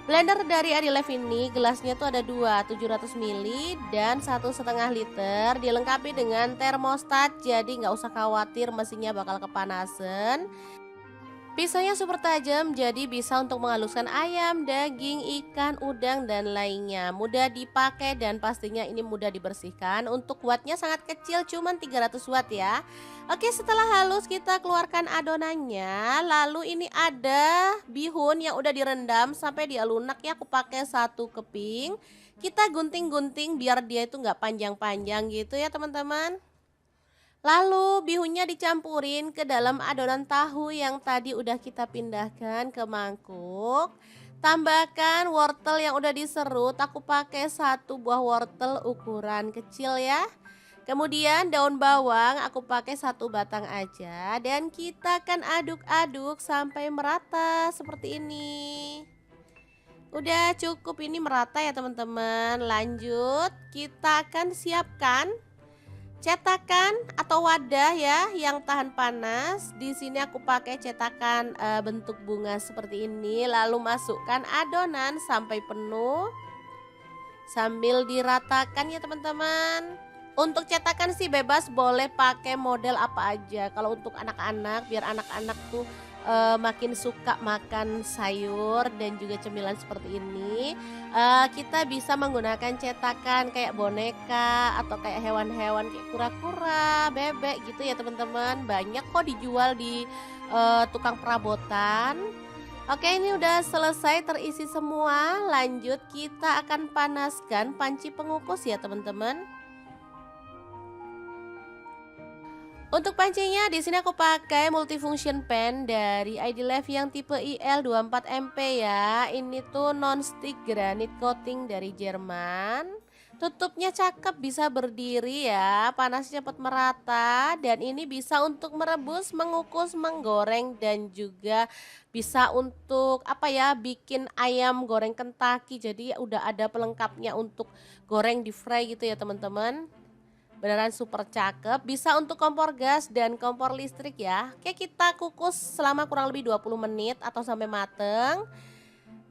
A: Blender dari Adilev ini gelasnya tuh ada 2, 700 ml dan 1,5 liter. Dilengkapi dengan termostat, jadi nggak usah khawatir mesinnya bakal kepanasan. Pisaunya super tajam, jadi bisa untuk menghaluskan ayam, daging, ikan, udang, dan lainnya. Mudah dipakai dan pastinya ini mudah dibersihkan. Untuk wattnya sangat kecil, cuman 300 watt ya. Oke, setelah halus kita keluarkan adonannya. Lalu ini ada bihun yang udah direndam sampai dia lunak ya. Aku pakai satu keping. Kita gunting-gunting biar dia itu nggak panjang-panjang gitu ya teman-teman. Lalu bihunnya dicampurin ke dalam adonan tahu yang tadi udah kita pindahkan ke mangkuk. Tambahkan wortel yang udah diserut, aku pakai satu buah wortel ukuran kecil ya. Kemudian daun bawang aku pakai satu batang aja dan kita akan aduk-aduk sampai merata seperti ini. Udah cukup ini merata ya teman-teman. Lanjut, kita akan siapkan cetakan atau wadah ya yang tahan panas. Di sini aku pakai cetakan bentuk bunga seperti ini. Lalu masukkan adonan sampai penuh sambil diratakan ya teman-teman. Untuk cetakan sih bebas, boleh pakai model apa aja. Kalau untuk anak-anak, biar anak-anak tuh makin suka makan sayur dan juga cemilan seperti ini, kita bisa menggunakan cetakan kayak boneka atau kayak hewan-hewan kayak kura-kura, bebek gitu ya teman-teman. Banyak kok dijual di tukang perabotan. Oke, ini udah selesai terisi semua. Lanjut kita akan panaskan panci pengukus ya teman-teman. Untuk pancinya di sini aku pakai multifunction pan dari ID Life yang tipe IL24MP ya. Ini tuh non-stick granite coating dari Jerman. Tutupnya cakep, bisa berdiri ya, panasnya cepat merata dan ini bisa untuk merebus, mengukus, menggoreng dan juga bisa untuk apa ya, bikin ayam goreng Kentucky. Jadi udah ada pelengkapnya untuk goreng di fry gitu ya teman-teman. Beneran super cakep, bisa untuk kompor gas dan kompor listrik ya. Oke, kita kukus selama kurang lebih 20 menit atau sampai mateng.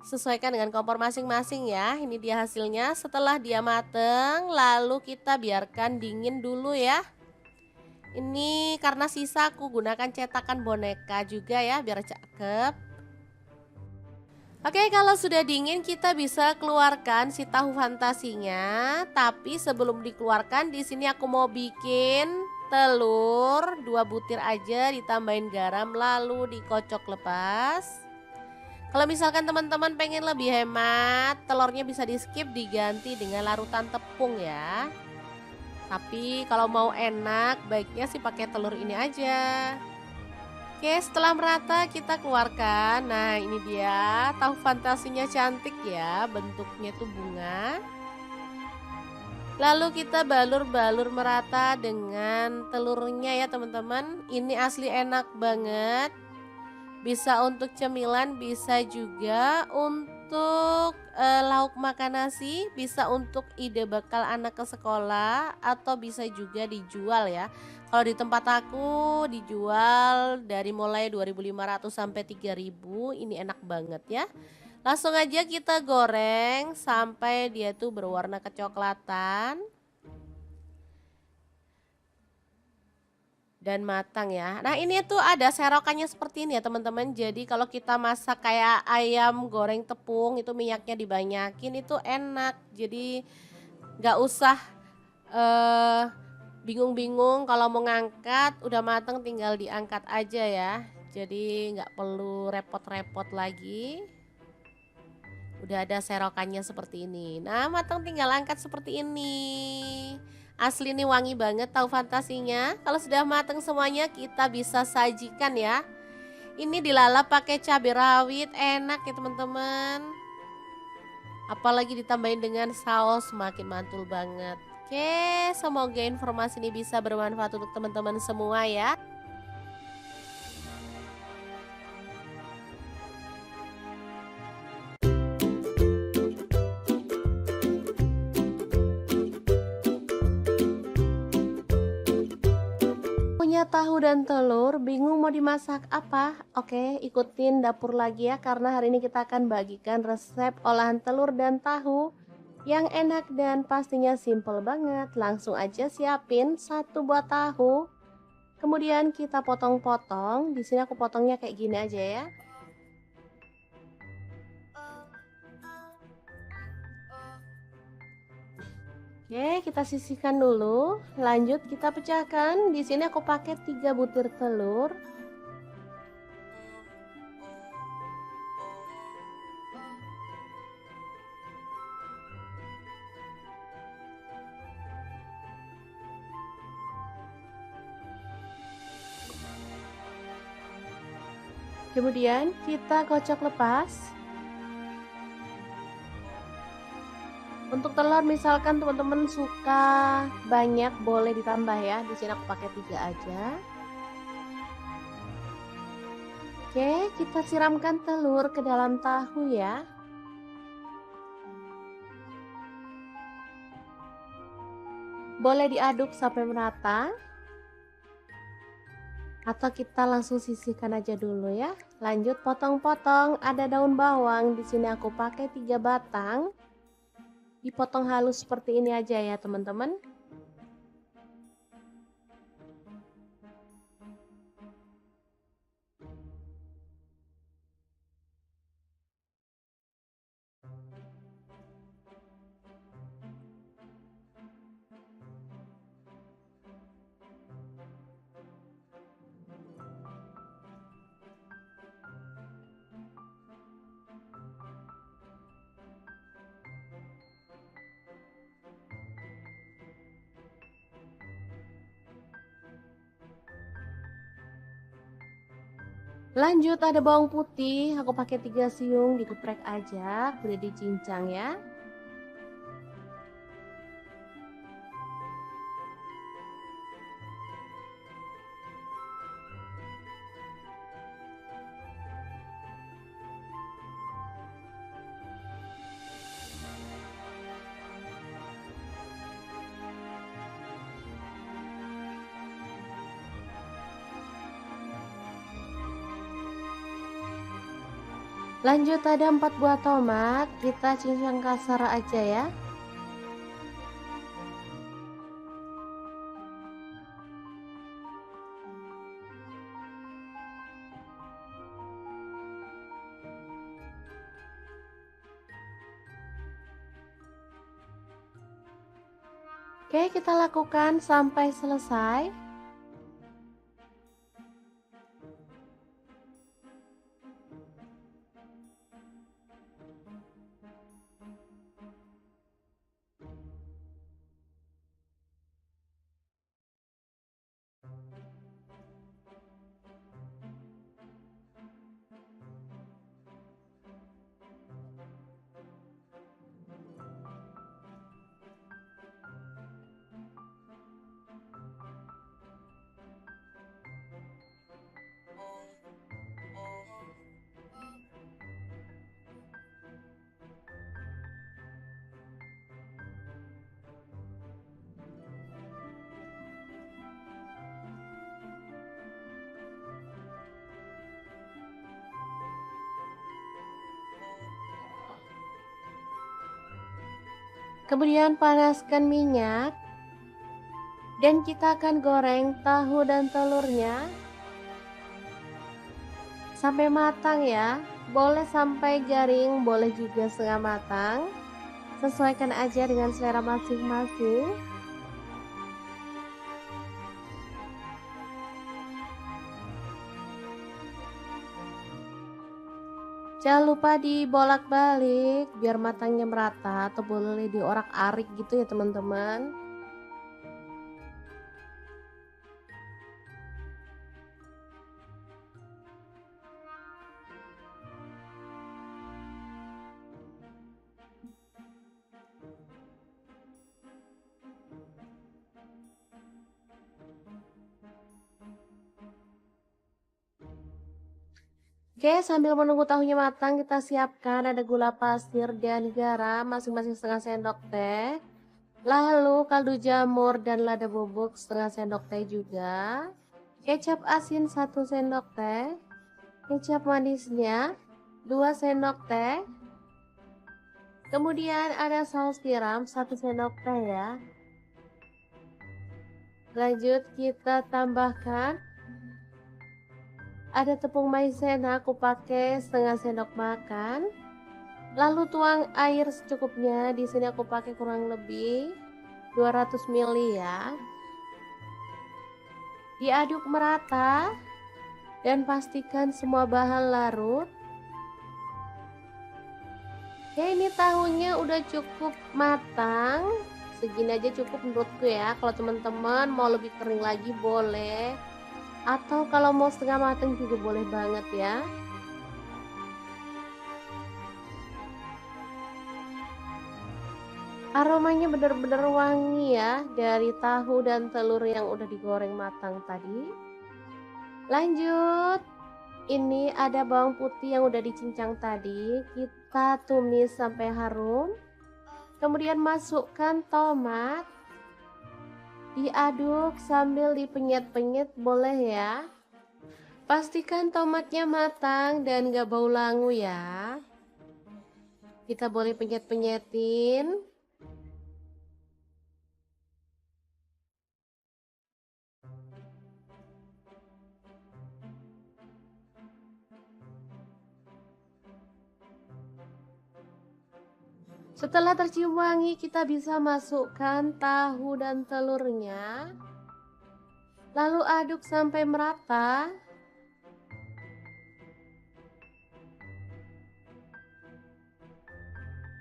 A: Sesuaikan dengan kompor masing-masing ya. Ini dia hasilnya setelah dia mateng, lalu kita biarkan dingin dulu ya. Ini karena sisa aku gunakan cetakan boneka juga ya biar cakep. Oke, kalau sudah dingin kita bisa keluarkan si tahu fantasinya. Tapi sebelum dikeluarkan, di sini aku mau bikin telur 2 butir aja, ditambahin garam lalu dikocok lepas. Kalau misalkan teman-teman pengen lebih hemat, telurnya bisa di skip, diganti dengan larutan tepung ya. Tapi kalau mau enak, baiknya sih pakai telur ini aja. Oke, setelah merata kita keluarkan. Nah, ini dia tahu fantasinya, cantik ya, bentuknya tuh bunga. Lalu kita balur-balur merata dengan telurnya ya teman-teman. Ini asli enak banget. Bisa untuk cemilan, bisa juga untuk lauk makan nasi, bisa untuk ide bekal anak ke sekolah, atau bisa juga dijual ya. Kalau di tempat aku dijual dari mulai 2.500 sampai 3.000, ini enak banget ya. Langsung aja kita goreng sampai dia tuh berwarna kecoklatan dan matang ya. Nah, ini tuh ada serokannya seperti ini ya teman-teman. Jadi kalau kita masak kayak ayam goreng tepung, itu minyaknya dibanyakin, itu enak. Jadi nggak usah bingung-bingung kalau mau ngangkat, udah matang tinggal diangkat aja ya. Jadi nggak perlu repot-repot lagi. Udah ada serokannya seperti ini. Nah, matang tinggal angkat seperti ini. Asli nih wangi banget tahu fantasinya. Kalau sudah matang semuanya kita bisa sajikan ya. Ini dilalap pakai cabai rawit, enak ya teman-teman. Apalagi ditambahin dengan saus, makin mantul banget. Oke, semoga informasi ini bisa bermanfaat untuk teman-teman semua ya. Punya tahu dan telur, bingung mau dimasak apa? Oke, ikutin dapur lagi ya, karena hari ini kita akan bagikan resep olahan telur dan tahu yang enak dan pastinya simple banget. Langsung aja siapin 1 buah tahu. Kemudian kita potong-potong. Di sini aku potongnya kayak gini aja ya. Oke, kita sisihkan dulu. Lanjut kita pecahkan. Di sini aku pakai 3 butir telur. Kemudian kita kocok lepas. Untuk telur misalkan teman-teman suka banyak boleh ditambah ya. Di sini aku pakai 3 aja. Oke, kita siramkan telur ke dalam tahu ya. Boleh diaduk sampai merata. Atau kita langsung sisihkan aja dulu ya. Lanjut potong-potong, ada daun bawang. Di sini aku pakai 3 batang. Dipotong halus seperti ini aja ya, teman-teman. Lanjut ada bawang putih, aku pakai 3 siung, digeprek aja, udah dicincang ya. Lanjut ada 4 buah tomat, kita cincang kasar aja ya. Oke, kita lakukan sampai selesai. Kemudian panaskan minyak. Dan kita akan goreng tahu dan telurnya sampai matang ya. Boleh sampai garing, boleh juga setengah matang. Sesuaikan aja dengan selera masing-masing. Jangan lupa dibolak-balik biar matangnya merata, atau boleh diorak-arik gitu ya teman-teman. Oke, sambil menunggu tahunya matang, kita siapkan ada gula pasir dan garam masing-masing setengah sendok teh. Lalu kaldu jamur dan lada bubuk setengah sendok teh juga. Kecap asin 1 sendok teh. Kecap manisnya 2 sendok teh. Kemudian ada saus tiram 1 sendok teh ya. Lanjut kita tambahkan ada tepung maizena, aku pakai setengah sendok makan. Lalu tuang air secukupnya. Di sini aku pakai kurang lebih 200 ml ya. Diaduk merata dan pastikan semua bahan larut. Ya, ini tahunya udah cukup matang. Segini aja cukup menurutku ya. Kalau teman-teman mau lebih kering lagi boleh. Atau kalau mau setengah matang juga boleh banget ya. Aromanya benar-benar wangi ya dari tahu dan telur yang udah digoreng matang tadi. Lanjut, ini ada bawang putih yang udah dicincang tadi. Kita tumis sampai harum. Kemudian masukkan tomat. Diaduk sambil dipenyet-penyet boleh ya. Pastikan tomatnya matang dan gak bau langu ya. Kita boleh penyet-penyetin. Setelah tercium wangi, kita bisa masukkan tahu dan telurnya. Lalu aduk sampai merata.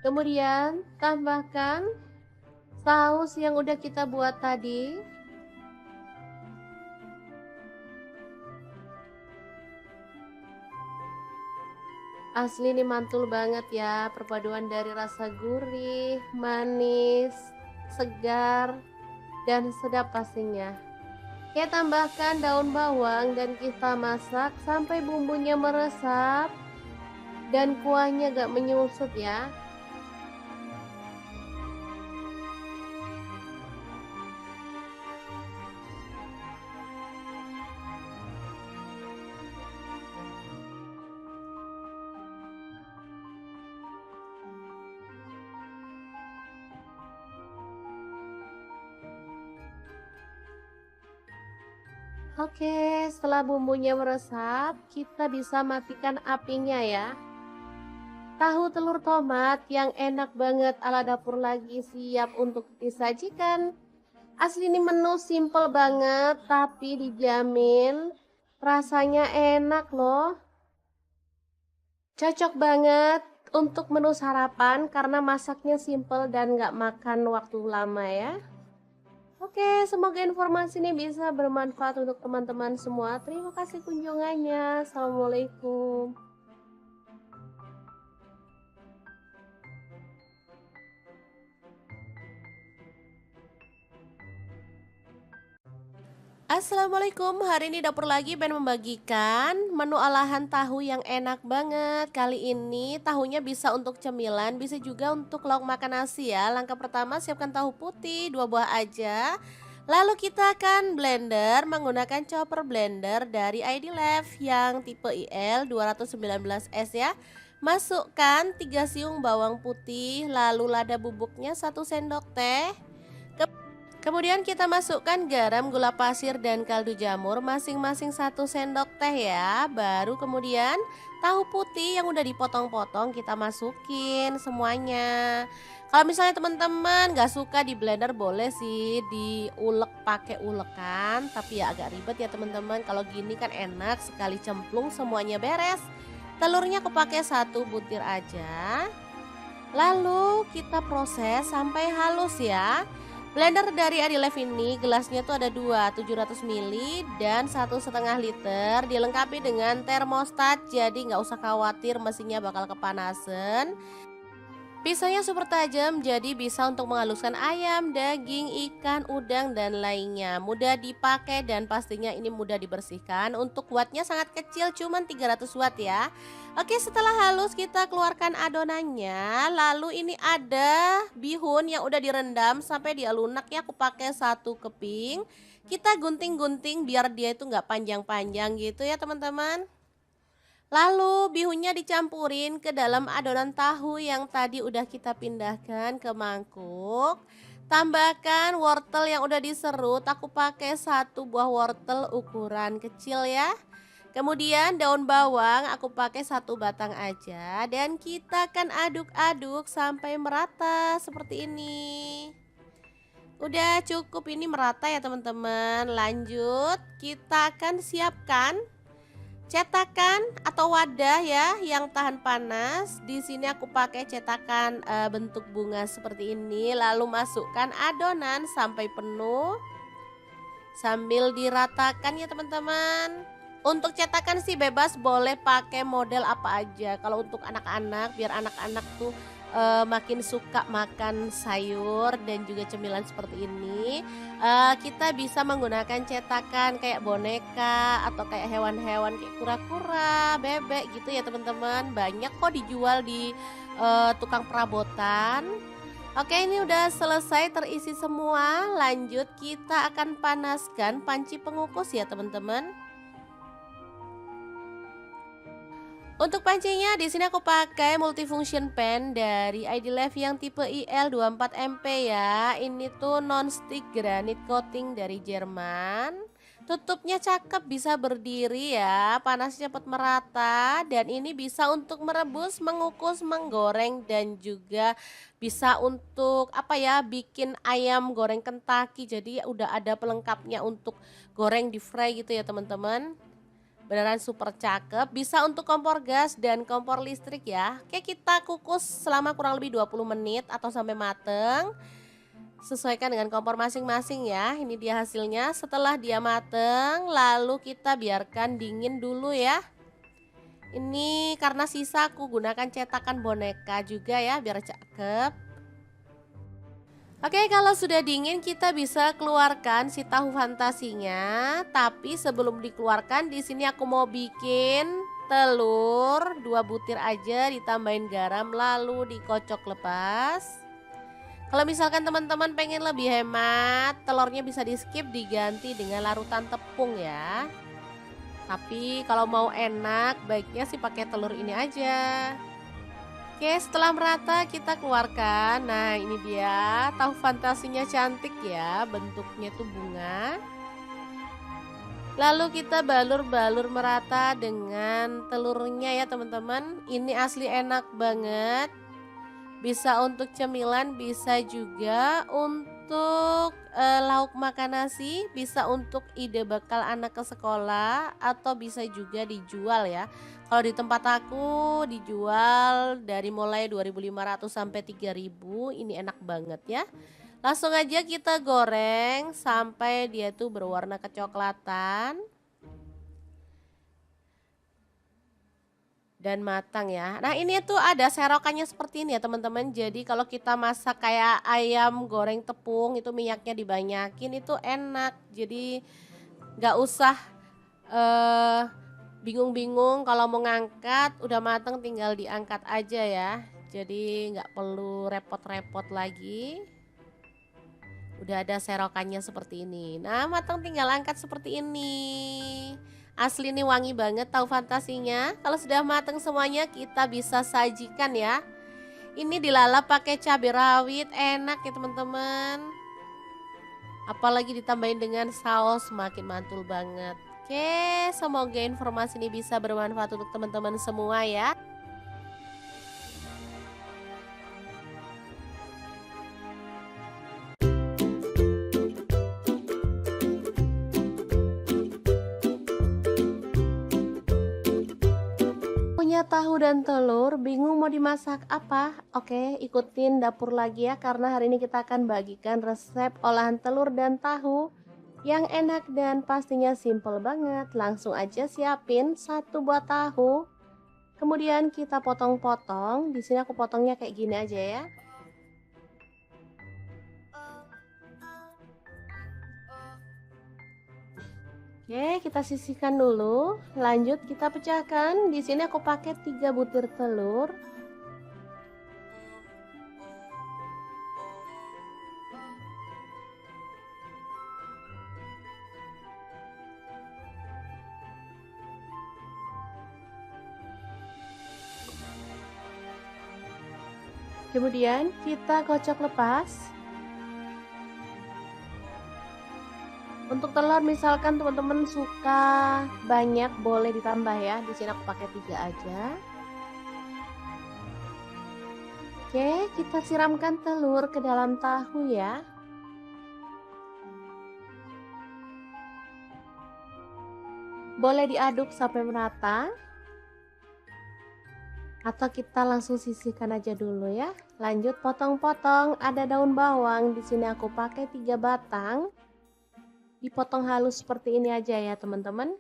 A: Kemudian tambahkan saus yang udah kita buat tadi. Asli ini mantul banget ya, perpaduan dari rasa gurih, manis, segar, dan sedap pastinya. Kita tambahkan daun bawang dan kita masak sampai bumbunya meresap dan kuahnya gak menyusut ya. Oke, setelah bumbunya meresap, kita bisa matikan apinya ya. Tahu telur tomat yang enak banget ala dapur lagi siap untuk disajikan. Asli ini menu simple banget tapi dijamin rasanya enak loh. Cocok banget untuk menu sarapan karena masaknya simple dan gak makan waktu lama ya. Oke, semoga informasi ini bisa bermanfaat untuk teman-teman semua. Terima kasih kunjungannya. Assalamualaikum. Assalamualaikum, hari ini dapur lagi pengen membagikan menu olahan tahu yang enak banget. Kali ini tahunya bisa untuk cemilan, bisa juga untuk lauk makan nasi ya. Langkah pertama siapkan tahu putih 2 buah aja. Lalu kita akan blender menggunakan chopper blender dari ID Lev yang tipe IL 219S ya. Masukkan 3 siung bawang putih, lalu lada bubuknya 1 sendok teh. Kemudian kita masukkan garam, gula pasir, dan kaldu jamur masing-masing 1 sendok teh ya. Baru kemudian tahu putih yang udah dipotong-potong kita masukin semuanya. Kalau misalnya teman-teman gak suka di blender boleh sih diulek pakai ulekan. Tapi ya agak ribet ya teman-teman. Kalau gini kan enak sekali cemplung semuanya beres. Telurnya aku pakai 1 butir aja. Lalu kita proses sampai halus ya. Blender dari Adilev ini gelasnya tuh ada 2, 700 ml dan 1,5 liter. Dilengkapi dengan termostat, jadi nggak usah khawatir mesinnya bakal kepanasan. Pisaunya super tajam, jadi bisa untuk menghaluskan ayam, daging, ikan, udang, dan lainnya. Mudah dipakai dan pastinya ini mudah dibersihkan. Untuk wattnya sangat kecil, cuman 300 watt ya. Oke, setelah halus kita keluarkan adonannya. Lalu ini ada bihun yang udah direndam sampai dia lunak ya. Aku pakai 1 keping. Kita gunting-gunting biar dia itu nggak panjang-panjang gitu ya teman-teman. Lalu bihunnya dicampurin ke dalam adonan tahu yang tadi udah kita pindahkan ke mangkuk. Tambahkan wortel yang udah diserut, aku pakai satu buah wortel ukuran kecil ya. Kemudian daun bawang aku pakai satu batang aja dan kita akan aduk-aduk sampai merata seperti ini. Udah cukup ini merata ya teman-teman. Lanjut, kita akan siapkan cetakan atau wadah ya yang tahan panas. Di sini aku pakai cetakan bentuk bunga seperti ini. Lalu masukkan adonan sampai penuh sambil diratakan ya teman-teman. Untuk cetakan sih bebas, boleh pakai model apa aja. Kalau untuk anak-anak, biar anak-anak tuh makin suka makan sayur dan juga cemilan seperti ini, kita bisa menggunakan cetakan kayak boneka atau kayak hewan-hewan kayak kura-kura, bebek gitu ya teman-teman. Banyak kok dijual di tukang perabotan. Oke, ini udah selesai terisi semua. Lanjut kita akan panaskan panci pengukus ya teman-teman. Untuk pancinya di sini aku pakai multifunction pan dari ID Life yang tipe IL24MP ya. Ini tuh non-stick granite coating dari Jerman. Tutupnya cakep, bisa berdiri ya, panasnya cepat merata dan ini bisa untuk merebus, mengukus, menggoreng dan juga bisa untuk apa ya, bikin ayam goreng Kentucky. Jadi udah ada pelengkapnya untuk goreng di fry gitu ya teman-teman. Beneran super cakep, bisa untuk kompor gas dan kompor listrik ya. Oke, kita kukus selama kurang lebih 20 menit atau sampai mateng. Sesuaikan dengan kompor masing-masing ya. Ini dia hasilnya setelah dia mateng, lalu kita biarkan dingin dulu ya. Ini karena sisa aku gunakan cetakan boneka juga ya biar cakep. Oke, kalau sudah dingin kita bisa keluarkan si tahu fantasinya. Tapi sebelum dikeluarkan, di sini aku mau bikin telur 2 butir aja, ditambahin garam lalu dikocok lepas. Kalau misalkan teman-teman pengen lebih hemat, telurnya bisa di skip, diganti dengan larutan tepung ya. Tapi kalau mau enak, baiknya sih pakai telur ini aja. Oke, setelah merata kita keluarkan. Nah, ini dia tahu fantasinya, cantik ya, bentuknya tuh bunga. Lalu kita balur-balur merata dengan telurnya ya teman-teman. Ini asli enak banget. Bisa untuk cemilan, bisa juga untuk lauk makan nasi, bisa untuk ide bekal anak ke sekolah atau bisa juga dijual ya. Kalau di tempat aku dijual dari mulai 2.500 sampai 3.000. Ini enak banget ya. Langsung aja kita goreng sampai dia tuh berwarna kecoklatan dan matang ya. Nah, ini tuh ada serokannya seperti ini ya teman-teman. Jadi kalau kita masak kayak ayam goreng tepung itu minyaknya dibanyakin, itu enak. Jadi nggak usah bingung-bingung kalau mau ngangkat, udah matang tinggal diangkat aja ya. Jadi nggak perlu repot-repot lagi. Udah ada serokannya seperti ini. Nah, matang tinggal angkat seperti ini. Asli nih wangi banget tahu fantasinya. Kalau sudah matang semuanya kita bisa sajikan ya. Ini dilalap pakai cabai rawit, enak ya teman-teman. Apalagi ditambahin dengan saus, makin mantul banget. Oke, semoga informasi ini bisa bermanfaat untuk teman-teman semua ya. Punya tahu dan telur, bingung mau dimasak apa? Oke, ikutin dapur lagi ya, karena hari ini kita akan bagikan resep olahan telur dan tahu yang enak dan pastinya simple banget. Langsung aja siapin satu buah tahu. Kemudian kita potong-potong. Di sini aku potongnya kayak gini aja ya. Oke, kita sisihkan dulu. Lanjut kita pecahkan. Di sini aku pakai 3 butir telur. Kemudian kita kocok lepas. Untuk telur misalkan teman-teman suka banyak boleh ditambah ya. Di sini aku pakai 3 aja. Oke, kita siramkan telur ke dalam tahu ya. Boleh diaduk sampai merata. Atau kita langsung sisihkan aja dulu ya. Lanjut potong-potong, ada daun bawang. Di sini aku pakai 3 batang. Dipotong halus seperti ini aja ya, teman-teman.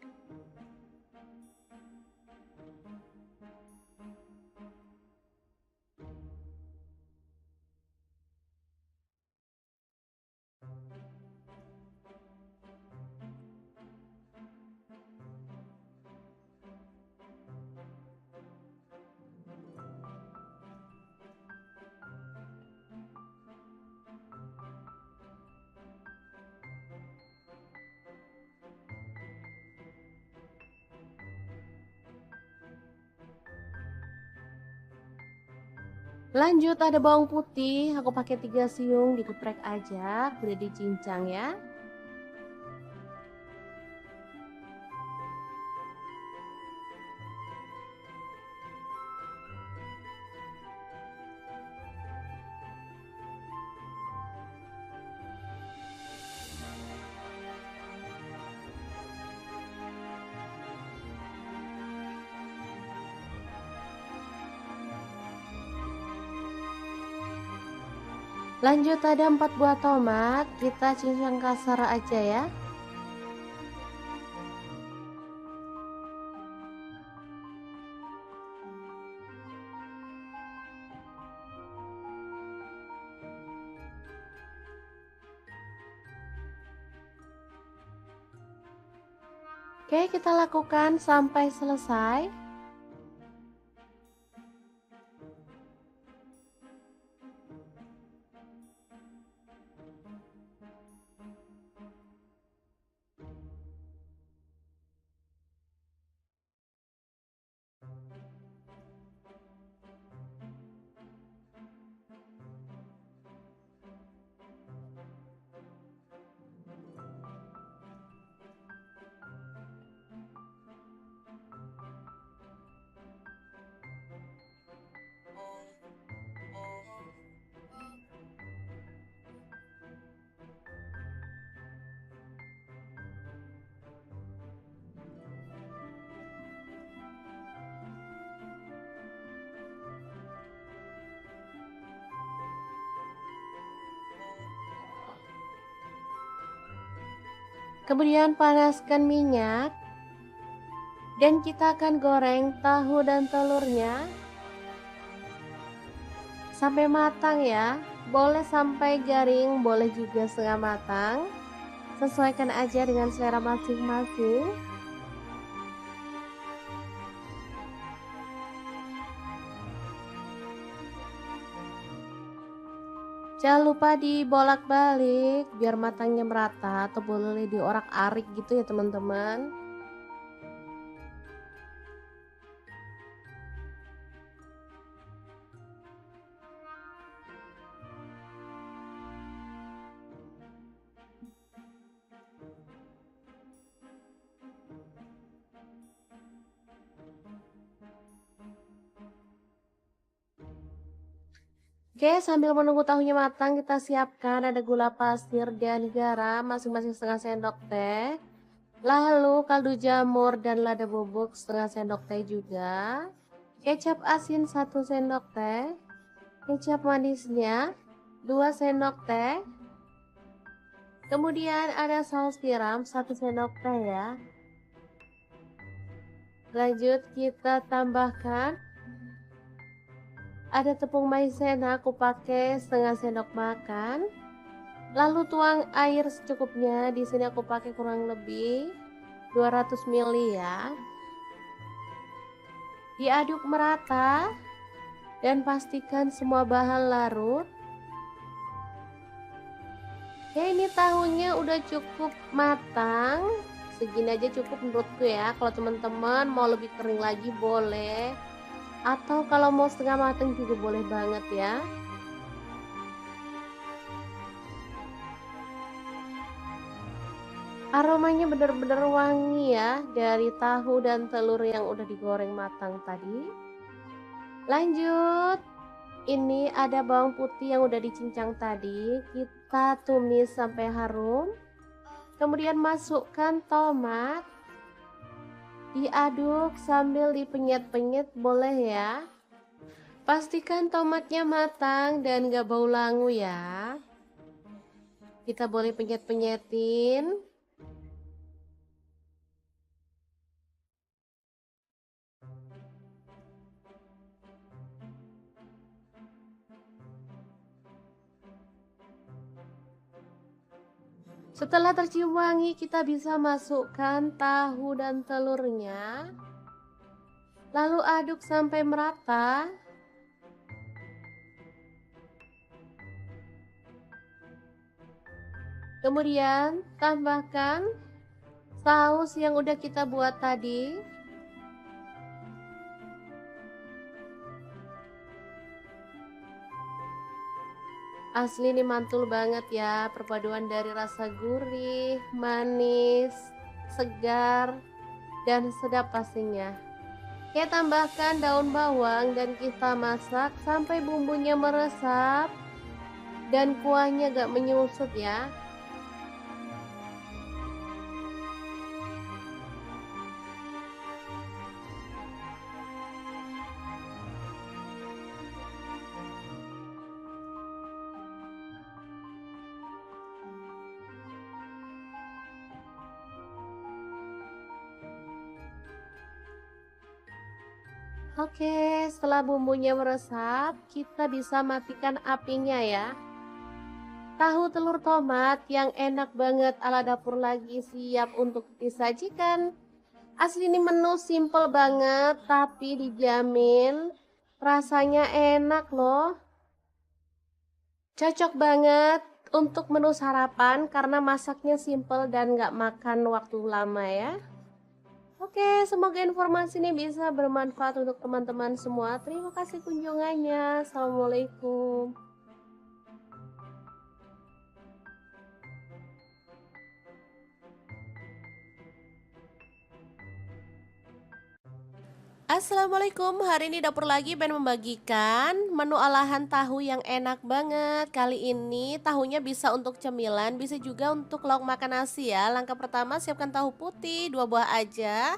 A: Lanjut ada bawang putih, aku pakai 3 siung, dikeprek aja, udah dicincang ya. Lanjut ada 4 buah tomat, kita cincang kasar aja ya. Oke, kita lakukan sampai selesai. Kemudian panaskan minyak dan kita akan goreng tahu dan telurnya sampai matang ya. Boleh sampai garing, boleh juga setengah matang. Sesuaikan aja dengan selera masing-masing. Jangan lupa dibolak-balik biar matangnya merata, atau boleh diorak-arik gitu ya teman-teman. Oke, sambil menunggu tahunya matang, kita siapkan ada gula pasir dan garam masing-masing setengah sendok teh. Lalu kaldu jamur dan lada bubuk setengah sendok teh juga. Kecap asin 1 sendok teh. Kecap manisnya 2 sendok teh. Kemudian ada saus tiram 1 sendok teh ya. Lanjut kita tambahkan ada tepung maizena, aku pakai setengah sendok makan. Lalu tuang air secukupnya. Di sini aku pakai kurang lebih 200 ml ya. Diaduk merata dan pastikan semua bahan larut. Oke, ini tahunya udah cukup matang. Segini aja cukup menurutku ya. Kalau teman-teman mau lebih kering lagi boleh. Atau kalau mau setengah matang juga boleh banget ya. Aromanya bener-bener wangi ya dari tahu dan telur yang udah digoreng matang tadi. Lanjut, ini ada bawang putih yang udah dicincang tadi, kita tumis sampai harum. Kemudian masukkan tomat, diaduk sambil dipenyet-penyet boleh ya. Pastikan tomatnya matang dan gak bau langu ya. Kita boleh penyet-penyetin. Setelah tercium wangi, kita bisa masukkan tahu dan telurnya. Lalu aduk sampai merata. Kemudian tambahkan saus yang udah kita buat tadi. Asli ini mantul banget ya, perpaduan dari rasa gurih, manis, segar, dan sedap pastinya. Kita tambahkan daun bawang dan kita masak sampai bumbunya meresap dan kuahnya gak menyusut ya. Oke, setelah bumbunya meresap, kita bisa matikan apinya ya. Tahu telur tomat yang enak banget ala dapur lagi siap untuk disajikan. Asli ini menu simple banget tapi dijamin rasanya enak loh. Cocok banget untuk menu sarapan karena masaknya simple dan gak makan waktu lama ya. Oke, semoga informasi ini bisa bermanfaat untuk teman-teman semua. Terima kasih kunjungannya. Assalamualaikum. Assalamualaikum, hari ini dapur lagi pengen membagikan menu olahan tahu yang enak banget. Kali ini tahunya bisa untuk cemilan, bisa juga untuk lauk makan nasi ya. Langkah pertama siapkan tahu putih 2 buah aja.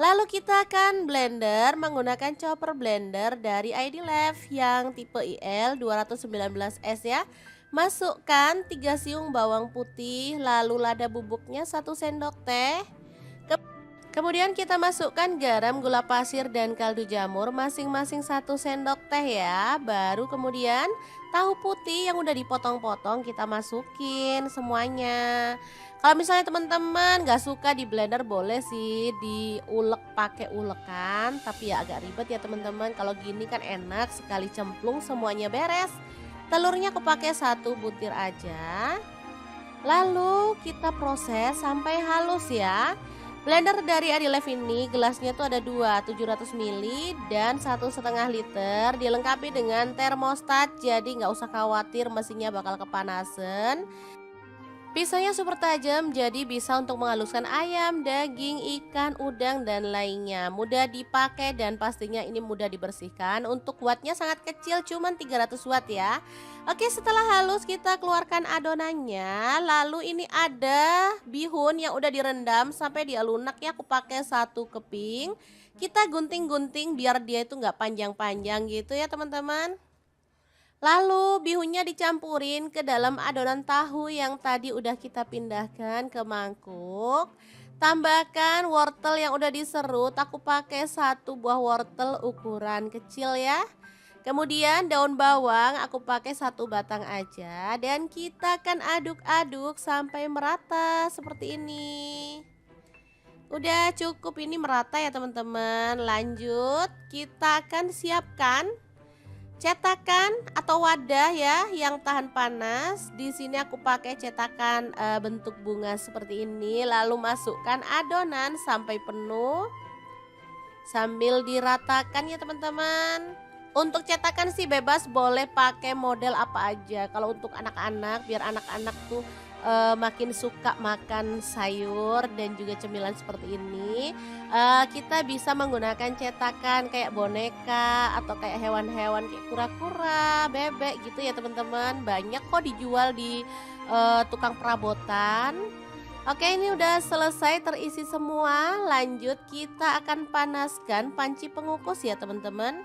A: Lalu kita akan blender menggunakan chopper blender dari ID Lab yang tipe IL 219S ya. Masukkan 3 siung bawang putih, lalu lada bubuknya 1 sendok teh. Kemudian kita masukkan garam, gula pasir, dan kaldu jamur masing-masing 1 sendok teh ya. Baru kemudian tahu putih yang udah dipotong-potong kita masukin semuanya. Kalau misalnya teman-teman gak suka di blender boleh sih diulek pakai ulekan. Tapi ya agak ribet ya teman-teman. Kalau gini kan enak sekali cemplung semuanya beres. Telurnya aku pakai 1 butir aja. Lalu kita proses sampai halus ya. Blender dari Adilef ini gelasnya tuh ada 2, 700 ml dan 1,5 liter. Dilengkapi dengan termostat, jadi nggak usah khawatir mesinnya bakal kepanasan. Pisaunya super tajam, jadi bisa untuk menghaluskan ayam, daging, ikan, udang, dan lainnya. Mudah dipakai dan pastinya ini mudah dibersihkan. Untuk wattnya sangat kecil, cuman 300 watt ya. Oke, setelah halus kita keluarkan adonannya. Lalu ini ada bihun yang udah direndam sampai dia lunak ya. Aku pakai 1 keping. Kita gunting-gunting biar dia itu nggak panjang-panjang gitu ya teman-teman. Lalu bihunnya dicampurin ke dalam adonan tahu yang tadi udah kita pindahkan ke mangkuk. Tambahkan wortel yang udah diserut, aku pakai 1 buah wortel ukuran kecil ya. Kemudian daun bawang aku pakai 1 batang aja dan kita akan aduk-aduk sampai merata seperti ini. Udah cukup ini merata ya teman-teman. Lanjut kita akan siapkan cetakan atau wadah ya yang tahan panas. Di sini aku pakai cetakan bentuk bunga seperti ini. Lalu masukkan adonan sampai penuh sambil diratakan ya teman-teman. Untuk cetakan sih bebas, boleh pakai model apa aja. Kalau untuk anak-anak biar anak-anak tuh makin suka makan sayur dan juga cemilan seperti ini, kita bisa menggunakan cetakan kayak boneka atau kayak hewan-hewan kayak kura-kura, bebek gitu ya teman-teman. Banyak kok dijual di tukang perabotan. Oke, ini udah selesai terisi semua. Lanjut kita akan panaskan panci pengukus ya teman-teman.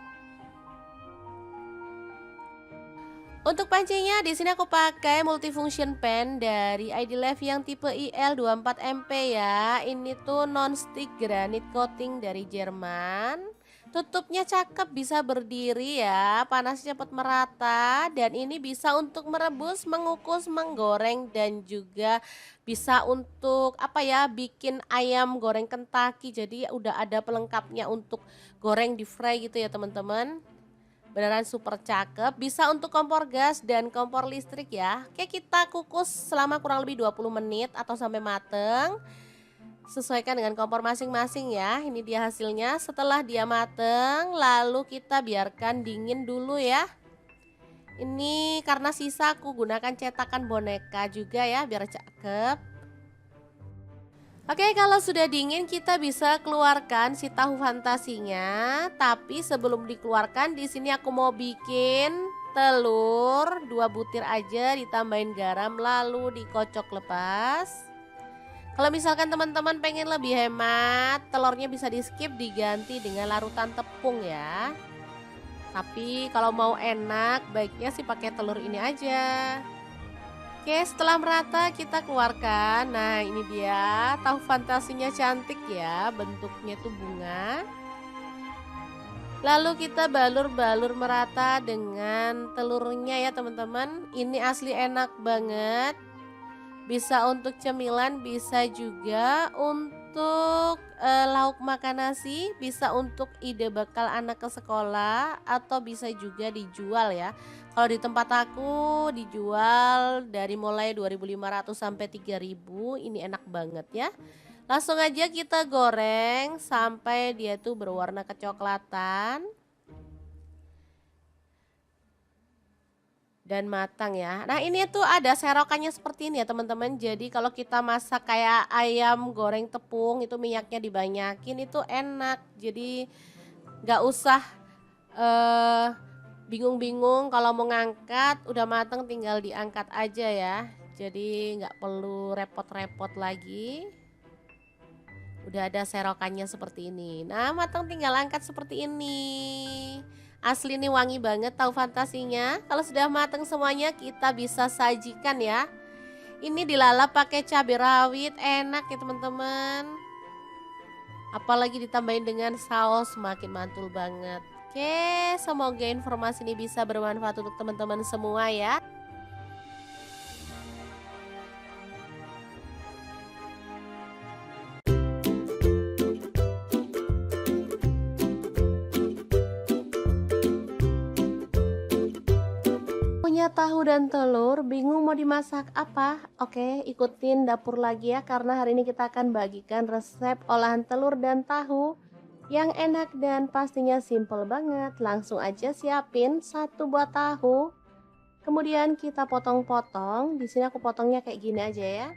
A: Untuk pancinya di sini aku pakai multifunction pan dari ID Life yang tipe IL24MP ya. Ini tuh non-stick granite coating dari Jerman. Tutupnya cakep, bisa berdiri ya, panasnya cepat merata dan ini bisa untuk merebus, mengukus, menggoreng dan juga bisa untuk apa ya, bikin ayam goreng Kentucky. Jadi udah ada pelengkapnya untuk goreng di fry gitu ya teman-teman. Beneran super cakep, bisa untuk kompor gas dan kompor listrik ya. Oke, kita kukus selama kurang lebih 20 menit atau sampai mateng. Sesuaikan dengan kompor masing-masing ya. Ini dia hasilnya setelah dia mateng, lalu kita biarkan dingin dulu ya. Ini karena sisa aku gunakan cetakan boneka juga ya biar cakep. Oke, kalau sudah dingin kita bisa keluarkan si tahu fantasinya. Tapi sebelum dikeluarkan di sini aku mau bikin telur 2 butir aja, ditambahin garam lalu dikocok lepas. Kalau misalkan teman-teman pengen lebih hemat, telurnya bisa di skip, diganti dengan larutan tepung ya. Tapi kalau mau enak baiknya sih pakai telur ini aja. Oke, setelah merata kita keluarkan. Nah, ini dia tahu fantasinya, cantik ya, bentuknya tuh bunga. Lalu kita balur-balur merata dengan telurnya ya teman-teman. Ini asli enak banget. Bisa untuk cemilan, bisa juga untuk lauk makan nasi, bisa untuk ide bekal anak ke sekolah atau bisa juga dijual ya. Kalau di tempat aku dijual dari mulai 2.500 sampai 3.000. Ini enak banget ya. Langsung aja kita goreng sampai dia tuh berwarna kecoklatan dan matang ya. Nah, ini tuh ada serokannya seperti ini ya teman-teman. Jadi kalau kita masak kayak ayam goreng tepung itu minyaknya dibanyakin, itu enak. Jadi nggak usah bingung-bingung kalau mau ngangkat, udah matang tinggal diangkat aja ya. Jadi nggak perlu repot-repot lagi. Udah ada serokannya seperti ini. Nah, matang tinggal angkat seperti ini. Asli nih wangi banget tahu fantasinya. Kalau sudah matang semuanya kita bisa sajikan ya. Ini dilalap pakai cabai rawit, enak ya teman-teman. Apalagi ditambahin dengan saus, makin mantul banget. Oke, semoga informasi ini bisa bermanfaat untuk teman-teman semua ya. Punya tahu dan telur, bingung mau dimasak apa? Oke, ikutin dapur lagi ya, karena hari ini kita akan bagikan resep olahan telur dan tahu yang enak dan pastinya simple banget. Langsung aja siapin 1 buah tahu. Kemudian kita potong-potong. Di sini aku potongnya kayak gini aja ya.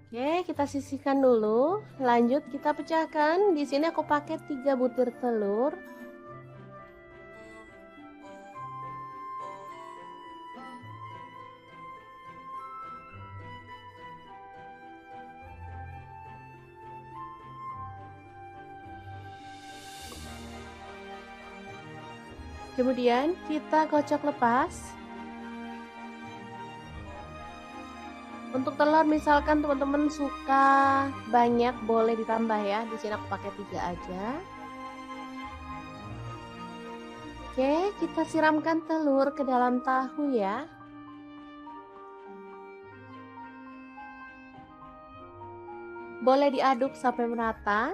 A: Oke, kita sisihkan dulu. Lanjut kita pecahkan. Di sini aku pakai 3 butir telur. Kemudian kita kocok lepas. Untuk telur misalkan teman-teman suka banyak boleh ditambah ya. Di sini aku pakai 3 aja. Oke, kita siramkan telur ke dalam tahu ya. Boleh diaduk sampai merata.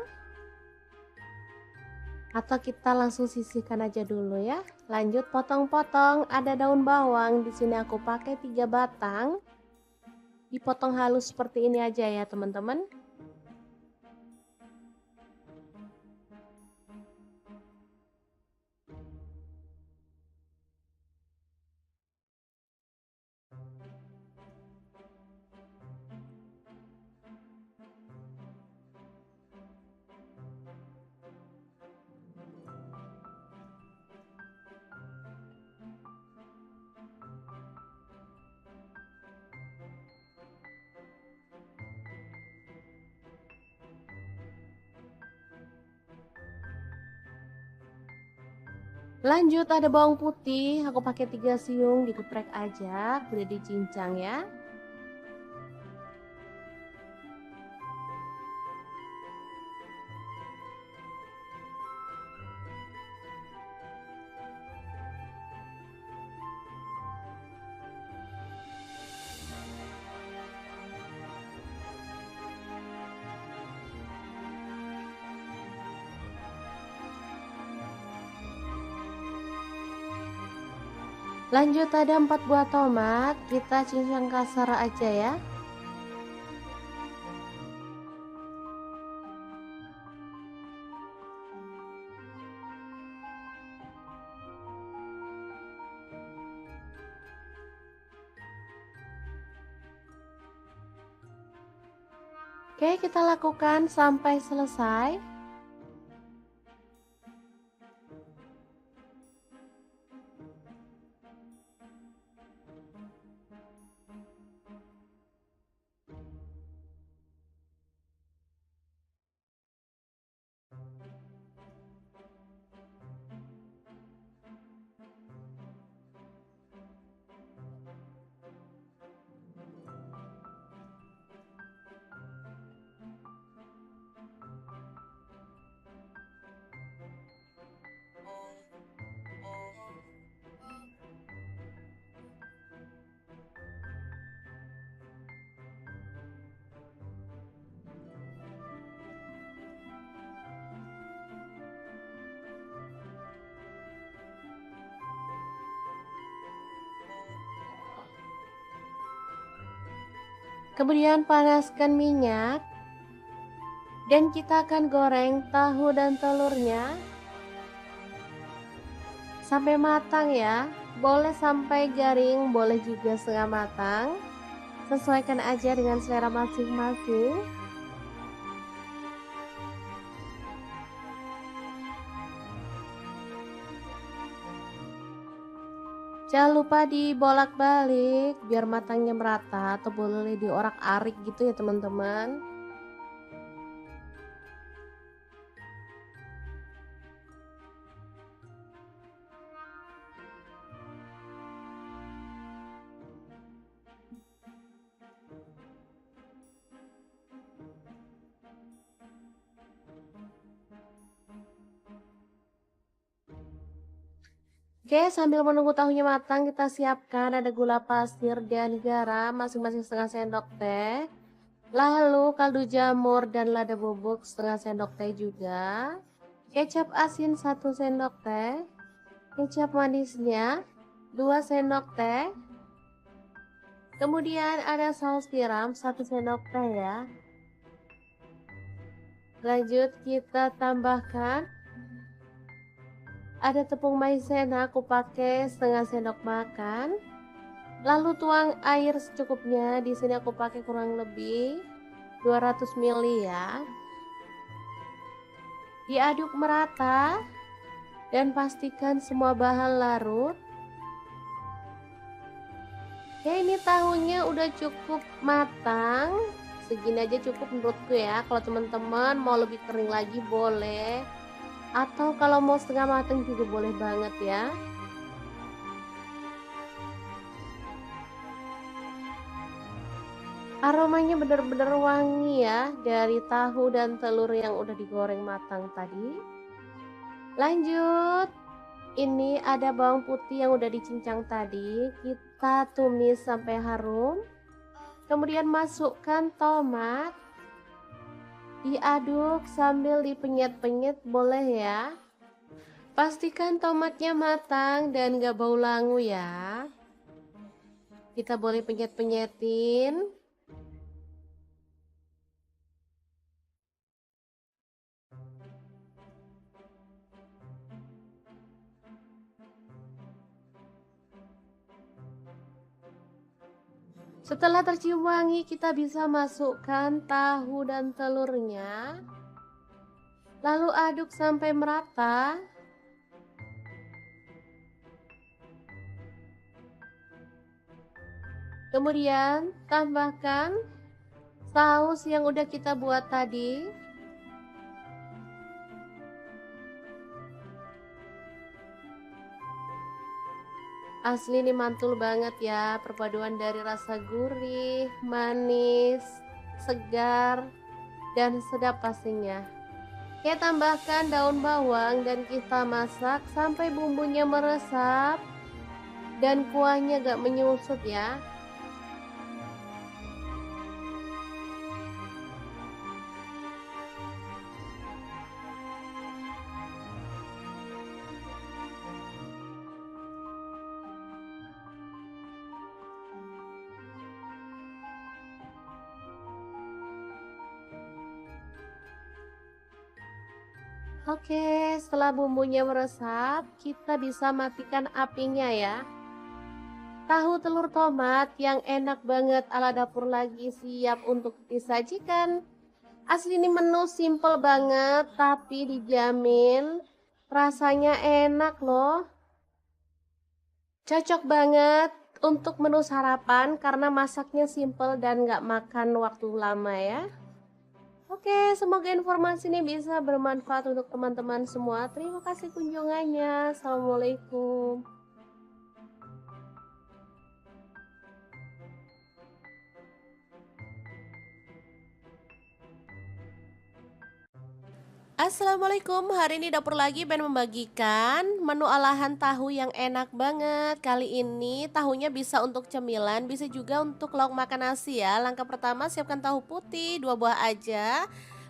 A: Atau kita langsung sisihkan aja dulu ya. Lanjut potong-potong, ada daun bawang. Di sini aku pakai 3 batang. Dipotong halus seperti ini aja ya teman-teman. Lanjut ada bawang putih, aku pakai 3 siung digeprek aja, udah dicincang ya. Lanjut ada 4 buah tomat, kita cincang kasar aja ya. Oke, kita lakukan sampai selesai. Kemudian panaskan minyak dan kita akan goreng tahu dan telurnya sampai matang ya. Boleh sampai garing, boleh juga setengah matang. Sesuaikan aja dengan selera masing-masing. Jangan lupa dibolak-balik biar matangnya merata atau boleh diorak-arik gitu ya teman-teman. Oke, sambil menunggu tahunya matang kita siapkan ada gula pasir dan garam masing-masing setengah sendok teh. Lalu kaldu jamur dan lada bubuk setengah sendok teh juga. Kecap asin 1 sendok teh. Kecap manisnya 2 sendok teh. Kemudian ada saus tiram 1 sendok teh ya. Lanjut kita tambahkan ada tepung maizena, aku pakai setengah sendok makan. Lalu tuang air secukupnya. Di sini aku pakai kurang lebih 200 ml ya. Diaduk merata dan pastikan semua bahan larut. Oke, ini tahunya udah cukup matang. Segini aja cukup menurutku ya. Kalau teman-teman mau lebih kering lagi boleh. Atau kalau mau setengah matang juga boleh banget ya. Aromanya benar-benar wangi ya dari tahu dan telur yang udah digoreng matang tadi. Lanjut, ini ada bawang putih yang udah dicincang tadi. Kita tumis sampai harum. Kemudian masukkan tomat. Diaduk sambil dipenyet-penyet boleh ya. Pastikan tomatnya matang dan gak bau langu ya. Kita boleh penyet-penyetin. Setelah tercium wangi, kita bisa masukkan tahu dan telurnya. Lalu aduk sampai merata. Kemudian tambahkan saus yang udah kita buat tadi. Asli ini mantul banget ya, perpaduan dari rasa gurih, manis, segar, dan sedap pastinya. Kita tambahkan daun bawang dan kita masak sampai bumbunya meresap dan kuahnya gak menyusut ya. Oke, setelah bumbunya meresap, kita bisa matikan apinya ya. Tahu telur tomat yang enak banget ala dapur lagi siap untuk disajikan. Asli ini menu simple banget tapi dijamin rasanya enak loh. Cocok banget untuk menu sarapan karena masaknya simple dan nggak makan waktu lama ya. Oke, semoga informasi ini bisa bermanfaat untuk teman-teman semua. Terima kasih kunjungannya. Assalamualaikum. Assalamualaikum, hari ini dapur lagi pengen membagikan menu olahan tahu yang enak banget. Kali ini tahunya bisa untuk cemilan, bisa juga untuk lauk makan nasi ya. Langkah pertama siapkan tahu putih 2 buah aja.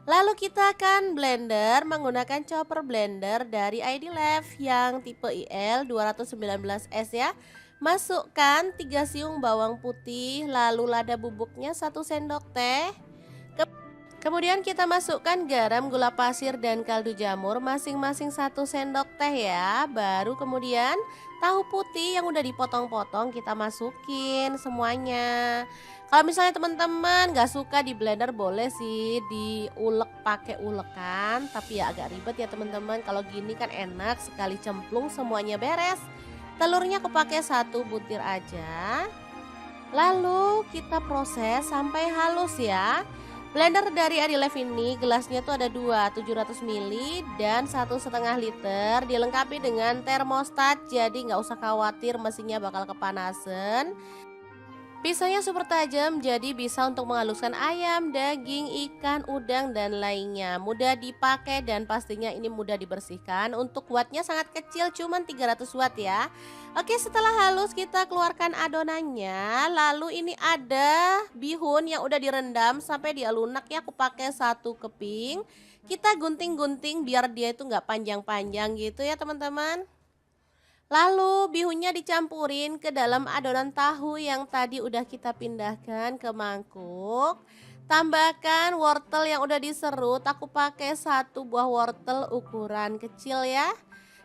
A: Lalu kita akan blender menggunakan chopper blender dari ID Life yang tipe IL 219S ya. Masukkan 3 siung bawang putih, lalu lada bubuknya 1 sendok teh. Kemudian kita masukkan garam, gula pasir, dan kaldu jamur masing-masing 1 sendok teh ya. Baru kemudian tahu putih yang udah dipotong-potong kita masukin semuanya. Kalau misalnya teman-teman gak suka di blender boleh sih diulek pakai ulekan. Tapi ya agak ribet ya teman-teman. Kalau gini kan enak sekali cemplung semuanya beres. Telurnya aku pakai 1 butir aja. Lalu kita proses sampai halus ya. Blender dari Adilife ini gelasnya tuh ada 2, 700 ml dan 1,5 liter. Dilengkapi dengan termostat, jadi nggak usah khawatir mesinnya bakal kepanasan. Pisaunya super tajam, jadi bisa untuk menghaluskan ayam, daging, ikan, udang, dan lainnya. Mudah dipakai dan pastinya ini mudah dibersihkan. Untuk wattnya sangat kecil, cuman 300 watt ya. Oke, setelah halus kita keluarkan adonannya. Lalu ini ada bihun yang udah direndam sampai dia lunak ya. Aku pakai 1 keping. Kita gunting-gunting biar dia itu nggak panjang-panjang gitu ya teman-teman. Lalu bihunnya dicampurin ke dalam adonan tahu yang tadi udah kita pindahkan ke mangkuk. Tambahkan wortel yang udah diserut, aku pakai 1 buah wortel ukuran kecil ya.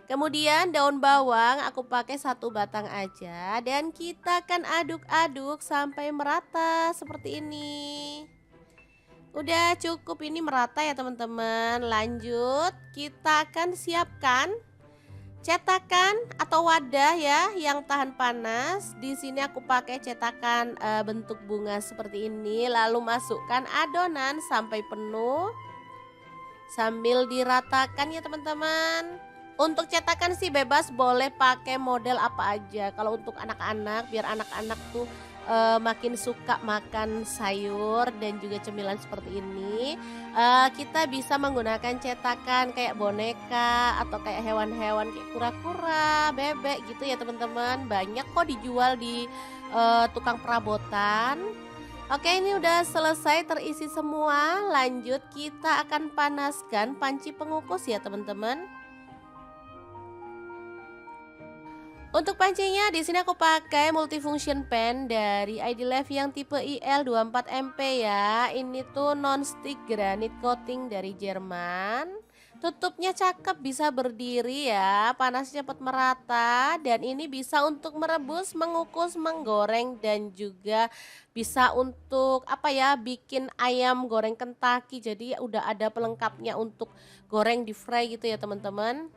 A: Kemudian daun bawang aku pakai 1 batang aja dan kita akan aduk-aduk sampai merata seperti ini. Udah cukup ini merata ya teman-teman. Lanjut kita akan siapkan cetakan atau wadah ya yang tahan panas. Di sini aku pakai cetakan bentuk bunga seperti ini. Lalu masukkan adonan sampai penuh sambil diratakan ya teman-teman. Untuk cetakan sih bebas, boleh pakai model apa aja. Kalau untuk anak-anak biar anak-anak tuh makin suka makan sayur dan juga cemilan seperti ini, kita bisa menggunakan cetakan kayak boneka atau kayak hewan-hewan kayak kura-kura, bebek gitu ya teman-teman. Banyak kok dijual di tukang perabotan. Oke, ini udah selesai terisi semua. Lanjut kita akan panaskan panci pengukus ya teman-teman. Untuk pancinya di sini aku pakai multifunction pan dari ID Life yang tipe IL24MP ya. Ini tuh non-stick granite coating dari Jerman. Tutupnya cakep, bisa berdiri ya, panas cepat merata dan ini bisa untuk merebus, mengukus, menggoreng dan juga bisa untuk apa ya, bikin ayam goreng Kentucky. Jadi udah ada pelengkapnya untuk goreng di fry gitu ya teman-teman.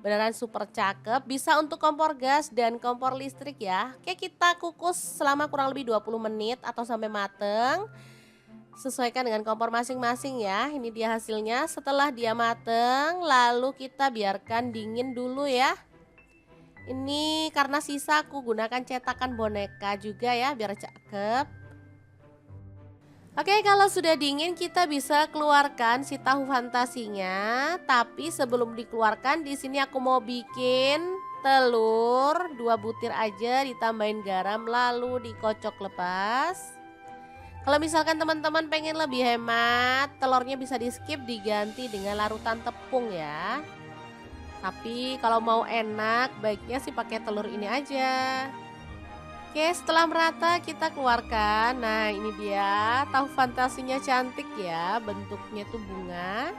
A: Beneran super cakep, bisa untuk kompor gas dan kompor listrik ya. Oke, kita kukus selama kurang lebih 20 menit atau sampai mateng. Sesuaikan dengan kompor masing-masing ya. Ini dia hasilnya setelah dia mateng, lalu kita biarkan dingin dulu ya. Ini karena sisa aku gunakan cetakan boneka juga ya biar cakep. Oke, kalau sudah dingin kita bisa keluarkan si tahu fantasinya. Tapi sebelum dikeluarkan di sini aku mau bikin telur 2 butir aja ditambahin garam lalu dikocok lepas. Kalau misalkan teman-teman pengen lebih hemat, telurnya bisa di skip diganti dengan larutan tepung ya. Tapi kalau mau enak baiknya sih pakai telur ini aja. Oke, setelah merata kita keluarkan. Nah, ini dia tahu fantasinya cantik ya, bentuknya tuh bunga.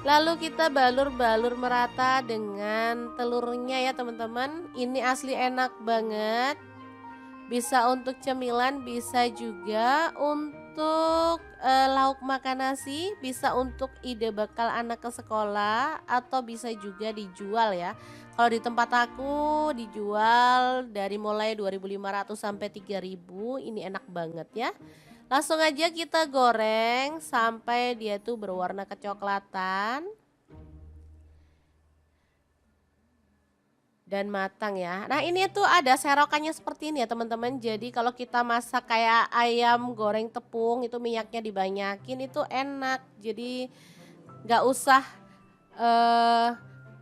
A: Lalu kita balur-balur merata dengan telurnya ya teman-teman. Ini asli enak banget. Bisa untuk cemilan, bisa juga untuk lauk makan nasi, bisa untuk ide bekal anak ke sekolah, atau bisa juga dijual ya. Kalau di tempat aku dijual dari mulai 2.500 sampai 3.000, ini enak banget ya. Langsung aja kita goreng sampai dia tuh berwarna kecoklatan dan matang ya. Nah, ini tuh ada serokannya seperti ini ya teman-teman. Jadi kalau kita masak kayak ayam goreng tepung itu minyaknya dibanyakin itu enak. Jadi nggak usah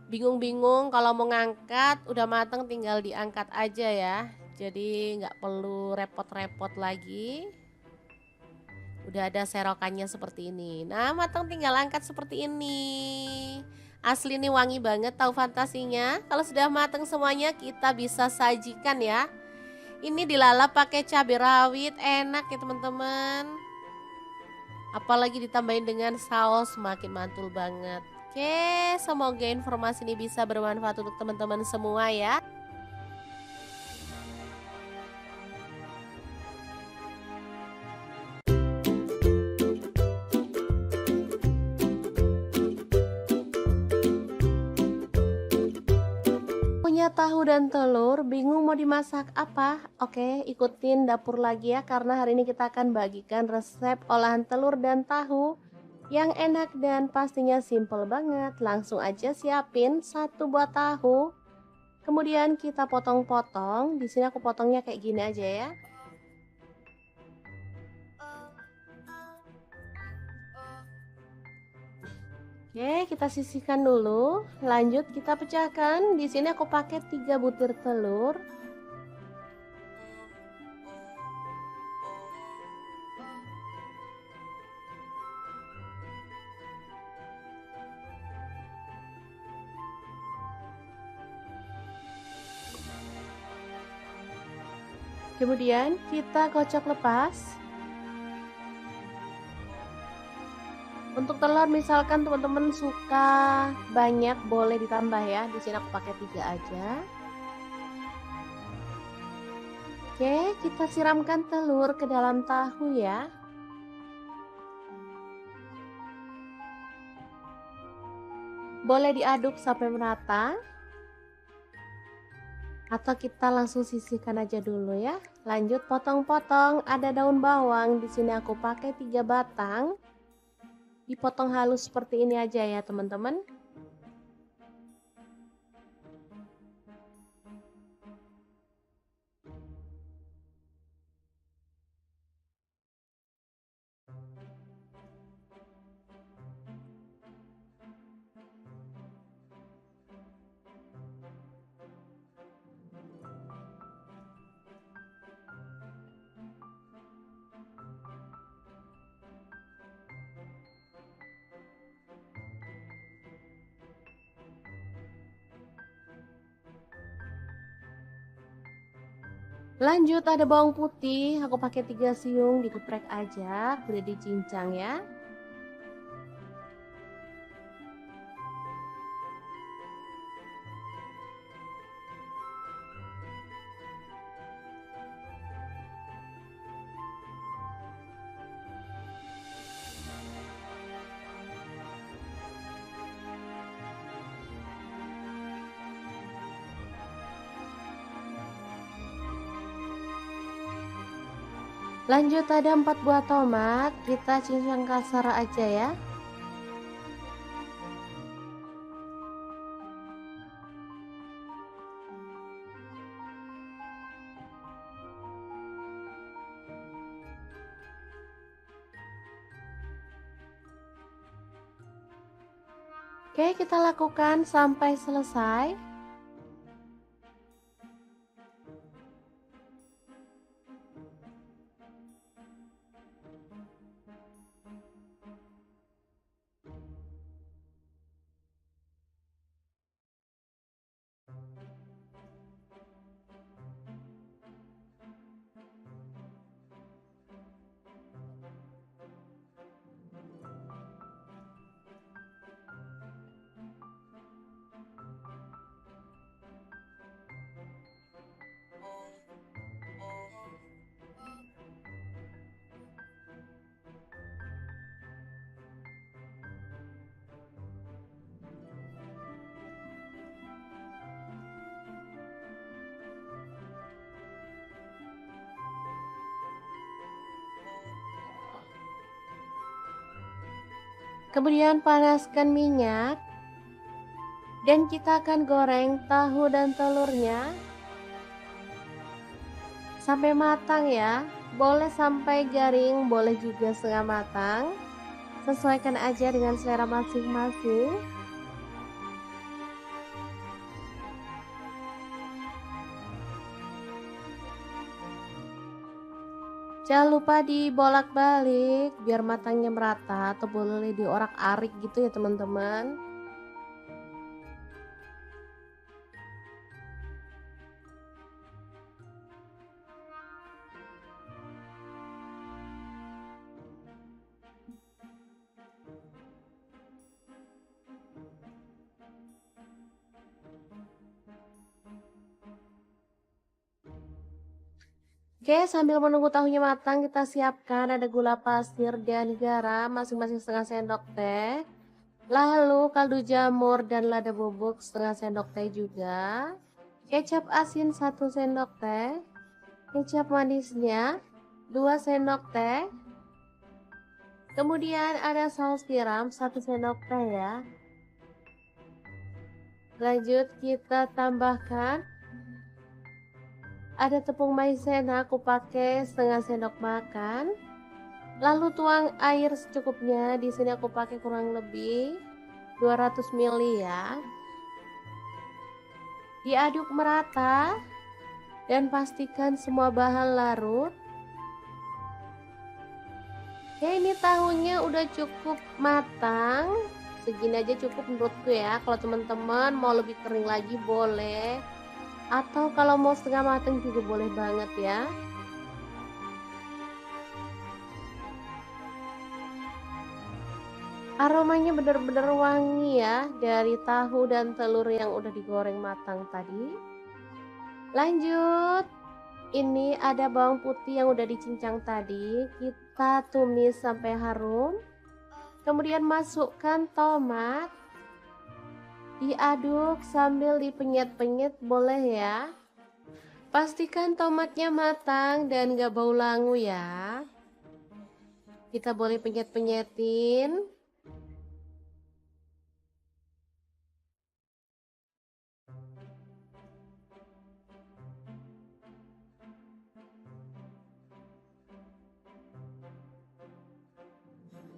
A: bingung-bingung kalau mau ngangkat, udah matang tinggal diangkat aja ya. Jadi nggak perlu repot-repot lagi. Udah ada serokannya seperti ini. Nah, matang tinggal angkat seperti ini. Asli nih wangi banget tahu fantasinya. Kalau sudah matang semuanya kita bisa sajikan ya. Ini dilalap pakai cabai rawit, enak ya teman-teman. Apalagi ditambahin dengan saus makin mantul banget. Oke, semoga informasi ini bisa bermanfaat untuk teman-teman semua ya. Punya tahu dan telur, bingung mau dimasak apa? Oke, ikutin dapur lagi ya karena hari ini kita akan bagikan resep olahan telur dan tahu yang enak dan pastinya simple banget. Langsung aja siapin 1 buah tahu. Kemudian kita potong-potong. Di sini aku potongnya kayak gini aja ya. Oke, kita sisihkan dulu. Lanjut kita pecahkan. Di sini aku pakai 3 butir telur. Kemudian kita kocok lepas. Untuk telur misalkan teman-teman suka banyak boleh ditambah ya. Di sini aku pakai 3 aja. Oke, kita siramkan telur ke dalam tahu ya. Boleh diaduk sampai merata. Atau kita langsung sisihkan aja dulu ya. Lanjut potong-potong, ada daun bawang. Di sini aku pakai 3 batang. Dipotong halus seperti ini aja ya teman-teman. Lanjut ada bawang putih, aku pakai 3 siung, dikeprek aja, udah dicincang ya. Lanjut ada 4 buah tomat, kita cincang kasar aja ya. Oke, kita lakukan sampai selesai. Kemudian panaskan minyak dan kita akan goreng tahu dan telurnya sampai matang ya. Boleh sampai garing, boleh juga setengah matang. Sesuaikan aja dengan selera masing-masing. Jangan lupa dibolak-balik biar matangnya merata atau boleh diorak-arik gitu ya teman-teman. Oke, sambil menunggu tahunya matang kita siapkan ada gula pasir dan garam masing-masing setengah sendok teh. Lalu kaldu jamur dan lada bubuk setengah sendok teh juga. Kecap asin 1 sendok teh. Kecap manisnya 2 sendok teh. Kemudian ada saus tiram 1 sendok teh ya. Lanjut kita tambahkan ada tepung maizena, aku pakai setengah sendok makan. Lalu tuang air secukupnya. Di sini aku pakai kurang lebih 200 ml ya. Diaduk merata dan pastikan semua bahan larut. Oke, ini tahunya udah cukup matang. Segini aja cukup menurutku ya. Kalau teman-teman mau lebih kering lagi boleh. Atau kalau mau setengah matang juga boleh banget ya. Aromanya benar-benar wangi ya dari tahu dan telur yang udah digoreng matang tadi. Lanjut, ini ada bawang putih yang udah dicincang tadi. Kita tumis sampai harum. Kemudian masukkan tomat. Diaduk sambil dipenyet-penyet boleh ya. Pastikan tomatnya matang dan gak bau langu ya. Kita boleh penyet-penyetin.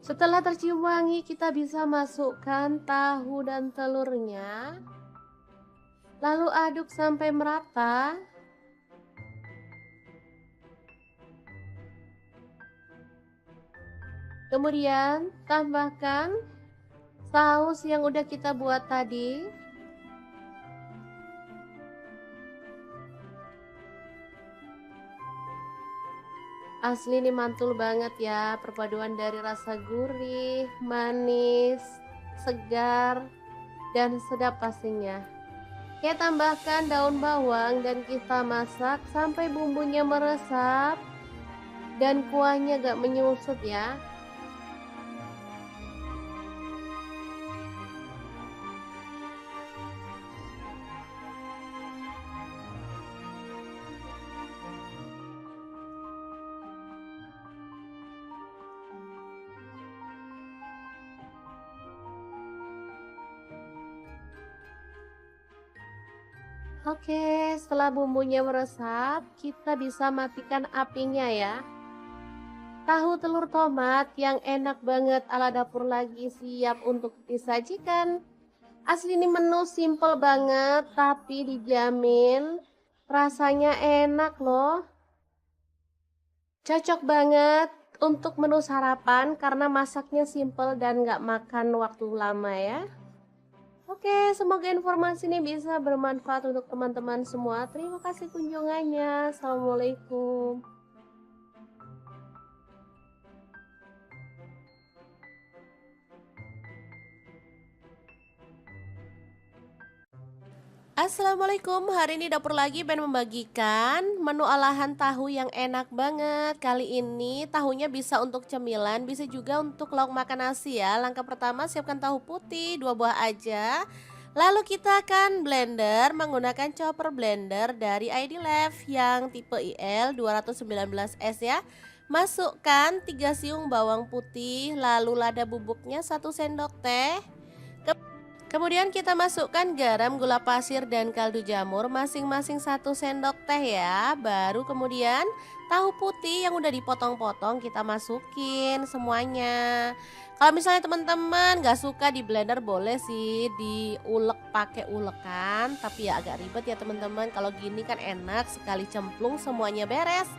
A: Setelah tercium wangi, kita bisa masukkan tahu dan telurnya. Lalu aduk sampai merata. Kemudian tambahkan saus yang udah kita buat tadi. Asli ini mantul banget ya, perpaduan dari rasa gurih, manis, segar, dan sedap pastinya. Kita tambahkan daun bawang dan kita masak sampai bumbunya meresap dan kuahnya gak menyusut ya. Oke, setelah bumbunya meresap, kita bisa matikan apinya ya. Tahu telur tomat yang enak banget ala dapur lagi siap untuk disajikan. Asli ini menu simple banget tapi dijamin rasanya enak loh. Cocok banget untuk menu sarapan karena masaknya simple dan nggak makan waktu lama ya. Oke, semoga informasi ini bisa bermanfaat untuk teman-teman semua. Terima kasih kunjungannya. Assalamualaikum. Assalamualaikum, hari ini dapur lagi pengen membagikan menu olahan tahu yang enak banget. Kali ini tahunya bisa untuk cemilan, bisa juga untuk lauk makan nasi ya. Langkah pertama siapkan tahu putih 2 buah aja. Lalu kita akan blender menggunakan chopper blender dari ID Love yang tipe IL 219S ya. Masukkan 3 siung bawang putih, lalu lada bubuknya 1 sendok teh. Kemudian kita masukkan garam, gula pasir, dan kaldu jamur masing-masing 1 sendok teh ya. Baru kemudian tahu putih yang udah dipotong-potong kita masukin semuanya. Kalau misalnya teman-teman gak suka di blender boleh sih diulek pakai ulekan. Tapi ya agak ribet ya teman-teman. Kalau gini kan enak sekali cemplung semuanya beres.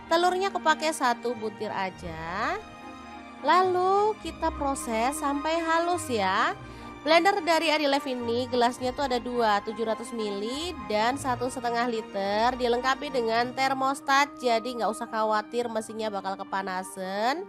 A: Telurnya aku pakai 1 butir aja. Lalu kita proses sampai halus ya. Blender dari Adilef ini gelasnya tuh ada 2, 700 ml dan 1,5 liter. Dilengkapi dengan termostat, jadi nggak usah khawatir mesinnya bakal kepanasan.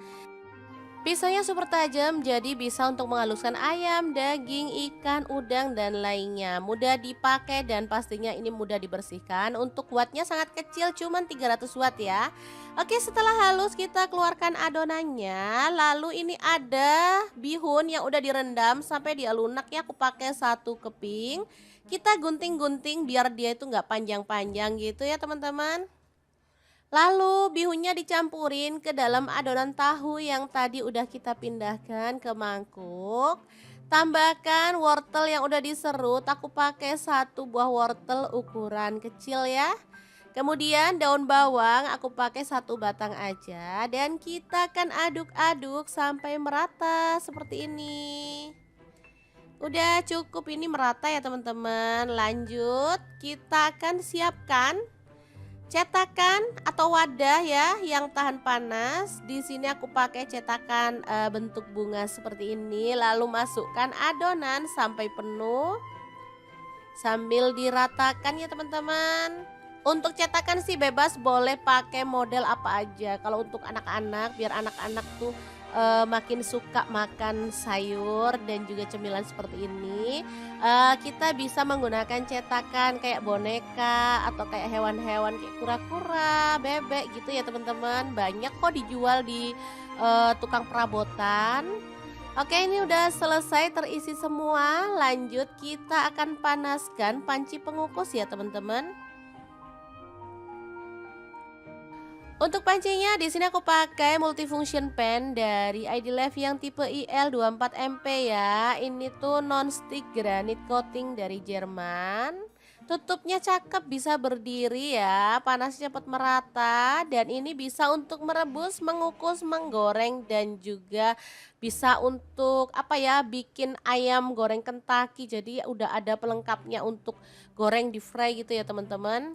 A: Pisaunya super tajam, jadi bisa untuk menghaluskan ayam, daging, ikan, udang, dan lainnya. Mudah dipakai dan pastinya ini mudah dibersihkan. Untuk wattnya sangat kecil, cuman 300 watt ya. Oke, setelah halus kita keluarkan adonannya. Lalu ini ada bihun yang udah direndam sampai dia lunak ya. Aku pakai 1 keping. Kita gunting-gunting biar dia itu nggak panjang-panjang gitu ya teman-teman. Lalu bihunnya dicampurin ke dalam adonan tahu yang tadi udah kita pindahkan ke mangkuk. Tambahkan wortel yang udah diserut, aku pakai 1 buah wortel ukuran kecil ya. Kemudian daun bawang aku pakai 1 batang aja dan kita akan aduk-aduk sampai merata seperti ini. Udah cukup ini merata ya teman-teman. Lanjut kita akan siapkan cetakan atau wadah ya yang tahan panas. Di sini aku pakai cetakan bentuk bunga seperti ini. Lalu masukkan adonan sampai penuh sambil diratakan ya teman-teman. Untuk cetakan sih bebas, boleh pakai model apa aja. Kalau untuk anak-anak, biar anak-anak tuh makin suka makan sayur dan juga cemilan seperti ini, kita bisa menggunakan cetakan kayak boneka atau kayak hewan-hewan kayak kura-kura, bebek gitu ya teman-teman. Banyak kok dijual di tukang perabotan. Oke, ini udah selesai terisi semua. Lanjut kita akan panaskan panci pengukus ya teman-teman. Untuk pancinya di sini aku pakai multifunction pan dari ID Love yang tipe IL24MP ya. Ini tuh non-stick granite coating dari Jerman. Tutupnya cakep, bisa berdiri ya, panasnya cepat merata dan ini bisa untuk merebus, mengukus, menggoreng dan juga bisa untuk apa ya, bikin ayam goreng Kentucky. Jadi udah ada pelengkapnya untuk goreng di fry gitu ya teman-teman.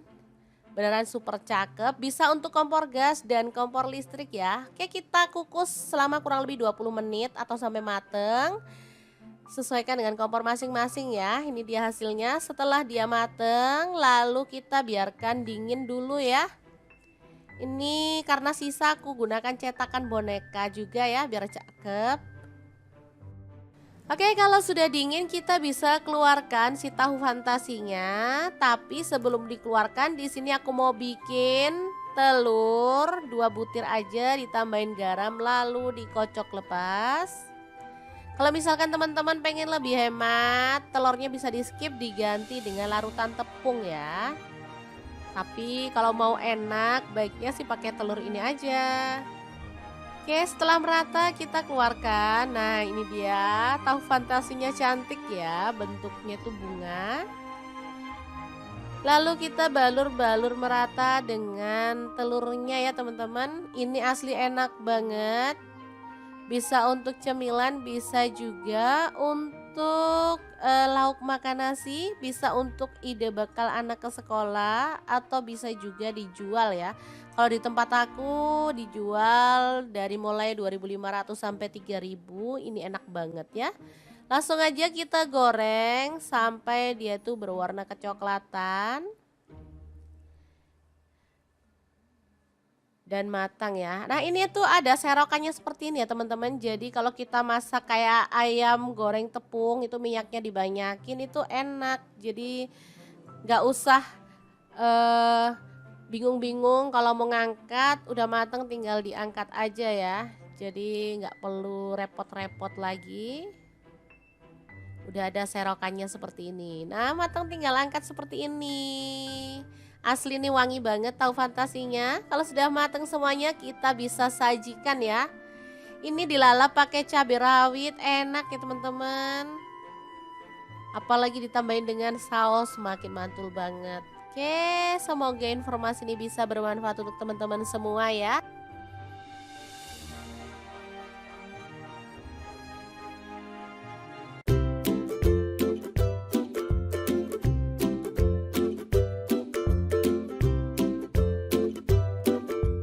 A: Beneran super cakep, bisa untuk kompor gas dan kompor listrik ya. Oke, kita kukus selama kurang lebih 20 menit atau sampai mateng. Sesuaikan dengan kompor masing-masing ya. Ini dia hasilnya setelah dia mateng, lalu kita biarkan dingin dulu ya. Ini karena sisa aku gunakan cetakan boneka juga ya biar cakep. Oke, kalau sudah dingin kita bisa keluarkan si tahu fantasinya. Tapi sebelum dikeluarkan di sini aku mau bikin telur 2 butir aja, ditambahin garam lalu dikocok lepas. Kalau misalkan teman-teman pengen lebih hemat, telurnya bisa di skip, diganti dengan larutan tepung ya. Tapi kalau mau enak baiknya sih pakai telur ini aja. Oke, setelah merata kita keluarkan. Nah, ini dia tahu fantasinya, cantik ya, bentuknya tuh bunga. Lalu kita balur-balur merata dengan telurnya ya teman-teman. Ini asli enak banget. Bisa untuk cemilan, bisa juga untuk untuk lauk makan nasi, bisa untuk ide bekal anak ke sekolah atau bisa juga dijual ya. Kalau di tempat aku dijual dari mulai 2.500 sampai 3.000, ini enak banget ya. Langsung aja kita goreng sampai dia tuh berwarna kecoklatan dan matang ya. Nah, ini tuh ada serokannya seperti ini ya, teman-teman. Jadi kalau kita masak kayak ayam goreng tepung itu minyaknya dibanyakin itu enak. Jadi nggak usah eh bingung-bingung kalau mau ngangkat, udah mateng tinggal diangkat aja ya. Jadi nggak perlu repot-repot lagi. Udah ada serokannya seperti ini. Nah, matang tinggal angkat seperti ini. Asli nih wangi banget tahu fantasinya. Kalau sudah matang semuanya kita bisa sajikan ya. Ini dilalap pakai cabai rawit, enak ya teman-teman. Apalagi ditambahin dengan saus makin mantul banget. Oke, semoga informasi ini bisa bermanfaat untuk teman-teman semua ya.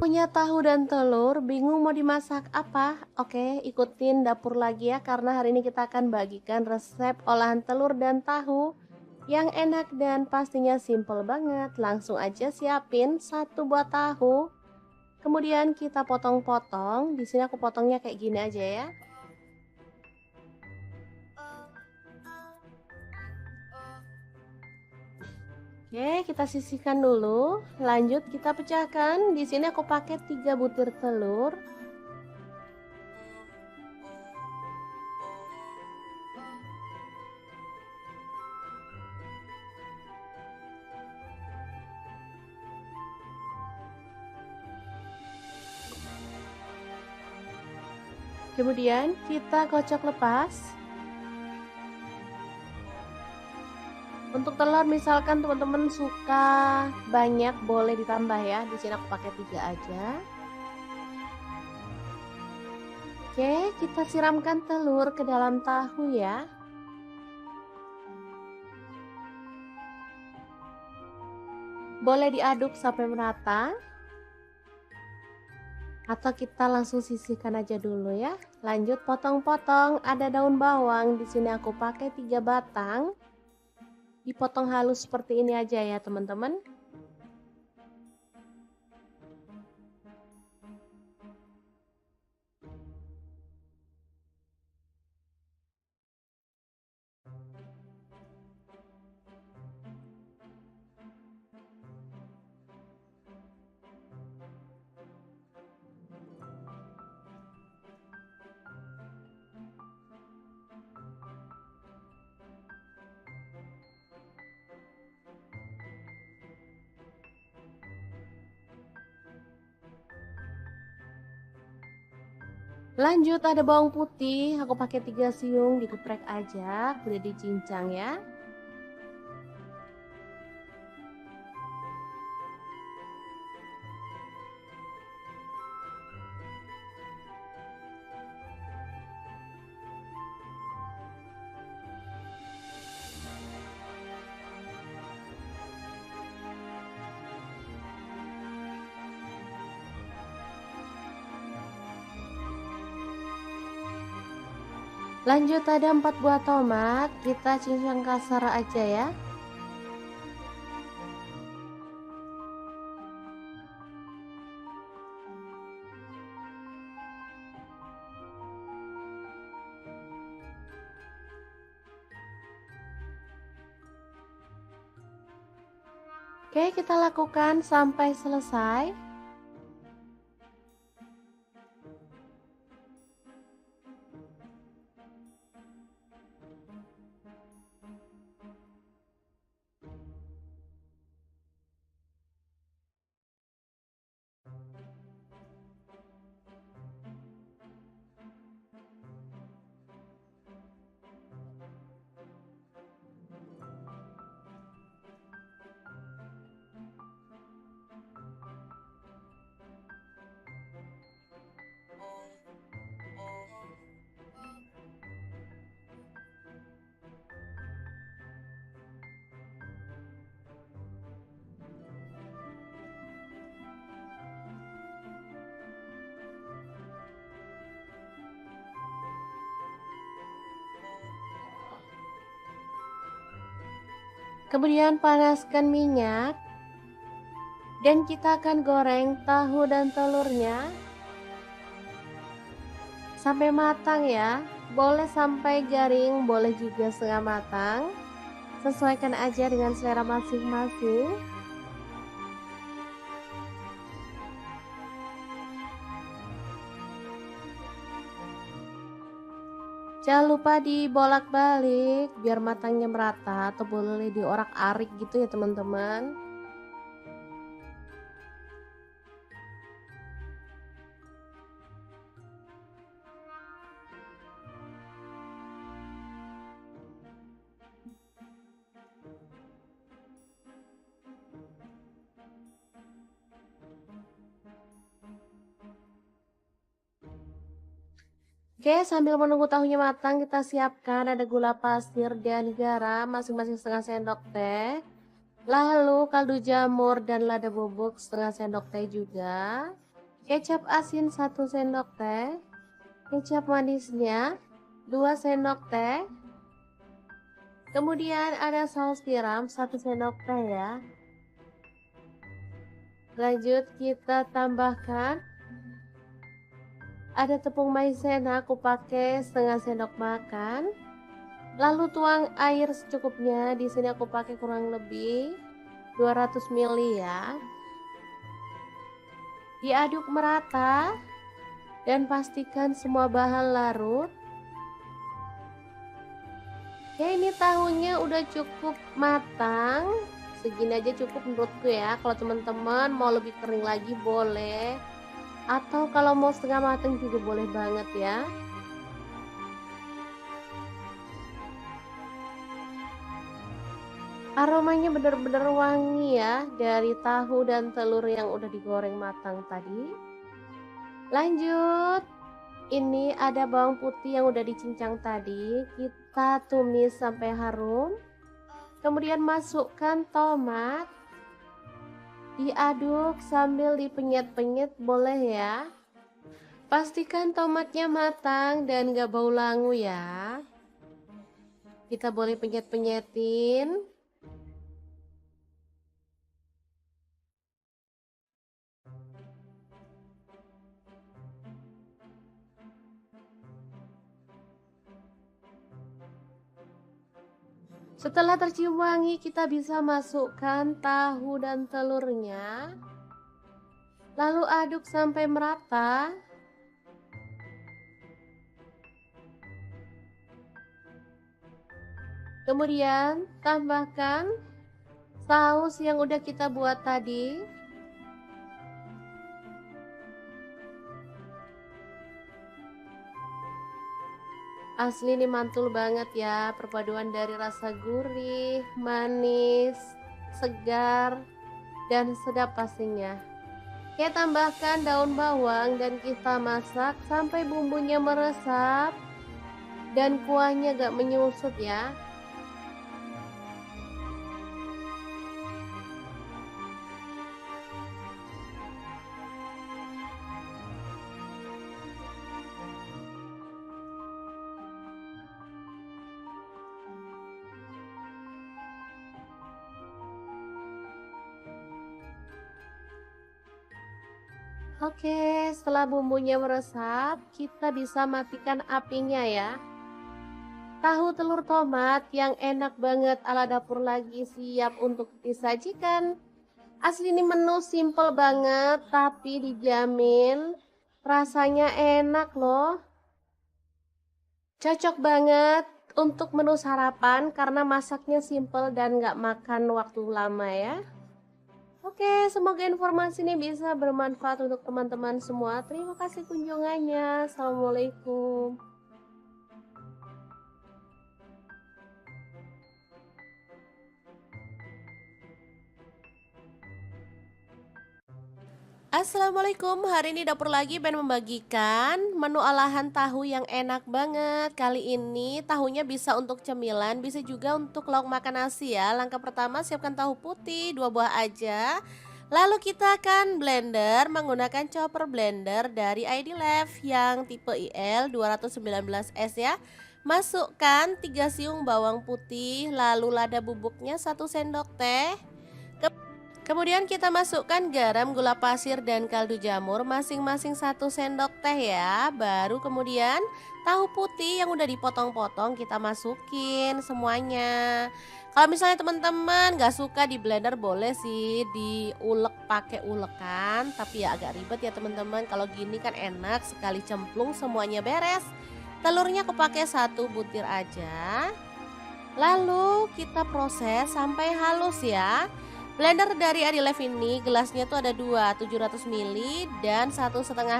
A: Punya tahu dan telur, bingung mau dimasak apa? Oke, ikutin dapur lagi ya, karena hari ini kita akan bagikan resep olahan telur dan tahu yang enak dan pastinya simple banget. Langsung aja siapin satu buah tahu, kemudian kita potong-potong. Di sini aku potongnya kayak gini aja ya. Oke, kita sisihkan dulu. Lanjut kita pecahkan. Di sini aku pakai 3 butir telur. Kemudian kita kocok lepas. Untuk telur misalkan teman-teman suka banyak boleh ditambah ya. Di sini aku pakai 3 aja. Oke, kita siramkan telur ke dalam tahu ya. Boleh diaduk sampai merata. Atau kita langsung sisihkan aja dulu ya. Lanjut potong-potong, ada daun bawang. Di sini aku pakai 3 batang. Dipotong halus seperti ini aja ya teman-teman. Lanjut ada bawang putih, aku pakai 3 siung, dikeprek aja, udah dicincang ya. Lanjut ada 4 buah tomat, kita cincang kasar aja ya. Oke, kita lakukan sampai selesai. Kemudian panaskan minyak dan kita akan goreng tahu dan telurnya sampai matang ya. Boleh sampai garing, boleh juga setengah matang. Sesuaikan aja dengan selera masing-masing. Jangan lupa dibolak-balik biar matangnya merata, atau boleh diorak-arik gitu ya teman-teman. Oke, sambil menunggu tahunya matang, kita siapkan ada gula pasir dan garam masing-masing setengah sendok teh. Lalu kaldu jamur dan lada bubuk setengah sendok teh juga. Kecap asin 1 sendok teh. Kecap manisnya 2 sendok teh. Kemudian ada saus tiram 1 sendok teh ya. Lanjut kita tambahkan ada tepung maizena, aku pakai setengah sendok makan. Lalu tuang air secukupnya. Di sini aku pakai kurang lebih 200 ml ya. Diaduk merata dan pastikan semua bahan larut. Ya, ini tahunya udah cukup matang. Segini aja cukup menurutku ya. Kalau teman-teman mau lebih kering lagi boleh. Atau kalau mau setengah matang juga boleh banget ya. Aromanya benar-benar wangi ya dari tahu dan telur yang udah digoreng matang tadi. Lanjut, ini ada bawang putih yang udah dicincang tadi. Kita tumis sampai harum. Kemudian masukkan tomat. Diaduk sambil dipenyet-penyet boleh ya. Pastikan tomatnya matang dan gak bau langu ya. Kita boleh penyet-penyetin. Setelah tercium wangi, kita bisa masukkan tahu dan telurnya. Lalu aduk sampai merata. Kemudian tambahkan saus yang udah kita buat tadi. Asli ini mantul banget ya, perpaduan dari rasa gurih, manis, segar, dan sedap pastinya. Kita tambahkan daun bawang dan kita masak sampai bumbunya meresap dan kuahnya gak menyusut ya. Oke, setelah bumbunya meresap, kita bisa matikan apinya ya. Tahu telur tomat yang enak banget ala dapur lagi siap untuk disajikan. Asli ini menu simple banget tapi dijamin rasanya enak loh. Cocok banget untuk menu sarapan karena masaknya simple dan gak makan waktu lama ya. Oke, semoga informasi ini bisa bermanfaat untuk teman-teman semua. Terima kasih kunjungannya. Assalamualaikum. Assalamualaikum, hari ini dapur lagi pengen membagikan menu olahan tahu yang enak banget. Kali ini tahunya bisa untuk cemilan, bisa juga untuk lauk makan nasi ya. Langkah pertama siapkan tahu putih 2 buah aja. Lalu kita akan blender menggunakan chopper blender dari ID Love yang tipe IL 219S ya. Masukkan 3 siung bawang putih, lalu lada bubuknya 1 sendok teh. Kemudian kita masukkan garam, gula pasir, dan kaldu jamur masing-masing 1 sendok teh ya. Baru kemudian tahu putih yang udah dipotong-potong kita masukin semuanya. Kalau misalnya teman-teman gak suka di blender boleh sih diulek pakai ulekan. Tapi ya agak ribet ya teman-teman. Kalau gini kan enak sekali cemplung semuanya beres. Telurnya aku pakai 1 butir aja. Lalu kita proses sampai halus ya. Blender dari Adilife ini gelasnya tuh ada 2, 700 ml dan 1,5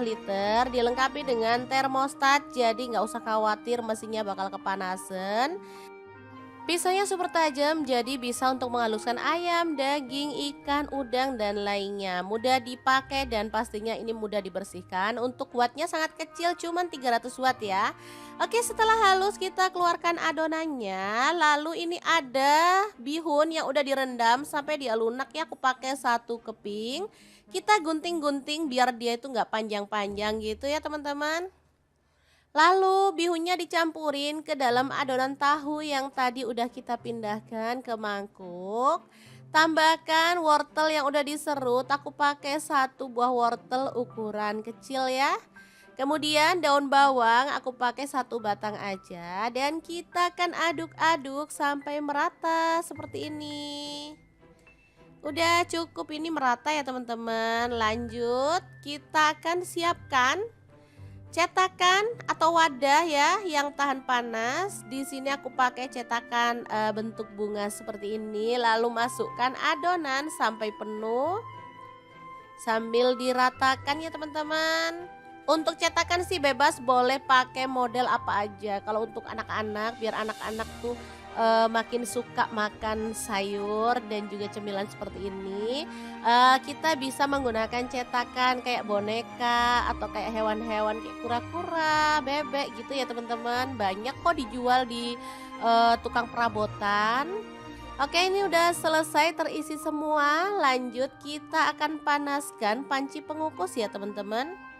A: liter. Dilengkapi dengan termostat, jadi nggak usah khawatir mesinnya bakal kepanasan. Pisaunya super tajam, jadi bisa untuk menghaluskan ayam, daging, ikan, udang, dan lainnya. Mudah dipakai dan pastinya ini mudah dibersihkan. Untuk wattnya sangat kecil, cuman 300 watt ya. Oke, setelah halus kita keluarkan adonannya. Lalu ini ada bihun yang udah direndam sampai dia lunak ya. Aku pakai 1 keping. Kita gunting-gunting biar dia itu nggak panjang-panjang gitu ya teman-teman. Lalu bihunnya dicampurin ke dalam adonan tahu yang tadi udah kita pindahkan ke mangkuk. Tambahkan wortel yang udah diserut, aku pakai 1 buah wortel ukuran kecil ya. Kemudian daun bawang aku pakai 1 batang aja dan kita akan aduk-aduk sampai merata seperti ini. Udah cukup ini merata ya teman-teman. Lanjut kita akan siapkan cetakan atau wadah ya yang tahan panas. Di sini aku pakai cetakan bentuk bunga seperti ini. Lalu masukkan adonan sampai penuh sambil diratakan ya teman-teman. Untuk cetakan sih bebas, boleh pakai model apa aja. Kalau untuk anak-anak, biar anak-anak tuh makin suka makan sayur dan juga cemilan seperti ini, kita bisa menggunakan cetakan kayak boneka atau kayak hewan-hewan kayak kura-kura, bebek gitu ya teman-teman. Banyak kok dijual di tukang perabotan. Oke, ini udah selesai terisi semua. Lanjut kita akan panaskan panci pengukus ya teman-teman.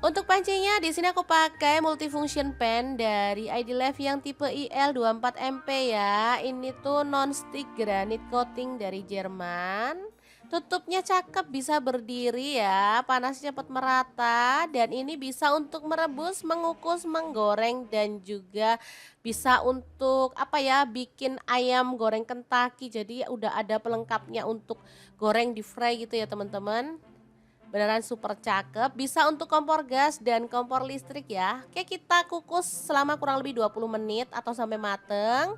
A: Untuk pancinya di sini aku pakai multifunction pan dari Adilife yang tipe IL24MP ya. Ini tuh non-stick granite coating dari Jerman. Tutupnya cakep, bisa berdiri ya, panasnya cepat merata dan ini bisa untuk merebus, mengukus, menggoreng dan juga bisa untuk apa ya, bikin ayam goreng Kentucky. Jadi udah ada pelengkapnya untuk goreng di fry gitu ya teman-teman. Beneran super cakep, bisa untuk kompor gas dan kompor listrik ya. Oke, kita kukus selama kurang lebih 20 menit atau sampai mateng.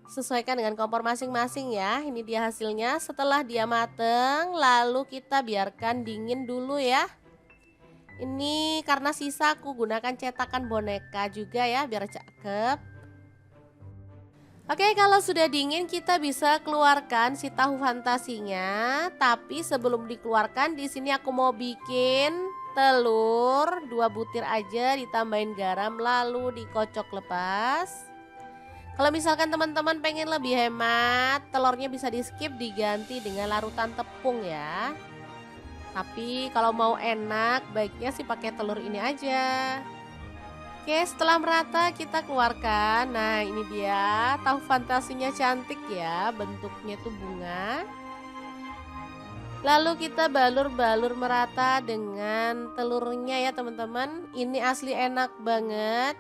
A: Sesuaikan dengan kompor masing-masing ya. Ini dia hasilnya setelah dia mateng, lalu kita biarkan dingin dulu ya. Ini karena sisa aku gunakan cetakan boneka juga ya biar cakep. Oke, kalau sudah dingin kita bisa keluarkan si tahu fantasinya. Tapi sebelum dikeluarkan di sini aku mau bikin telur 2 butir aja, ditambahin garam lalu dikocok lepas. Kalau misalkan teman-teman pengen lebih hemat, telurnya bisa di skip, diganti dengan larutan tepung ya. Tapi kalau mau enak baiknya sih pakai telur ini aja. Oke, setelah merata kita keluarkan. Nah, ini dia tahu fantasinya, cantik ya, bentuknya tuh bunga. Lalu kita balur-balur merata dengan telurnya ya teman-teman. Ini asli enak banget.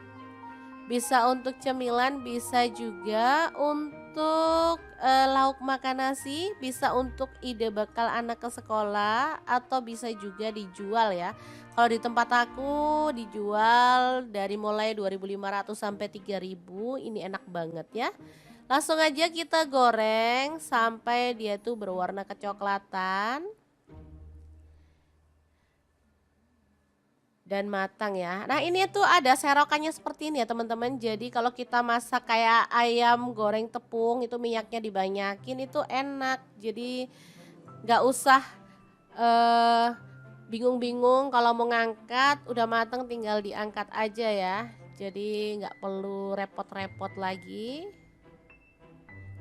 A: Bisa untuk cemilan, bisa juga untuk lauk makan nasi, bisa untuk ide bekal anak ke sekolah, atau bisa juga dijual ya. Kalau di tempat aku dijual dari mulai 2.500 sampai 3.000, ini enak banget ya. Langsung aja kita goreng sampai dia tuh berwarna kecoklatan dan matang ya. Nah, ini tuh ada serokannya seperti ini ya teman-teman. Jadi kalau kita masak kayak ayam goreng tepung itu minyaknya dibanyakin, itu enak. Jadi nggak usah bingung-bingung kalau mau ngangkat, udah mateng tinggal diangkat aja ya. Jadi nggak perlu repot-repot lagi.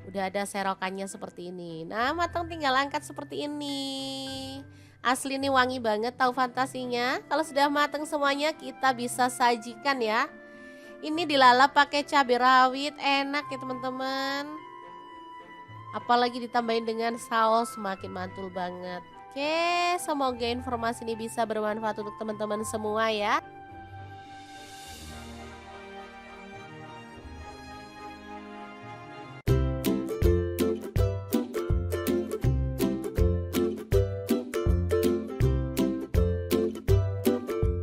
A: Udah ada serokannya seperti ini. Nah, matang tinggal angkat seperti ini. Asli nih wangi banget tahu fantasinya. Kalau sudah matang semuanya kita bisa sajikan ya. Ini dilalap pakai cabai rawit, enak ya teman-teman. Apalagi ditambahin dengan saus makin mantul banget. Oke, semoga informasi ini bisa bermanfaat untuk teman-teman semua ya.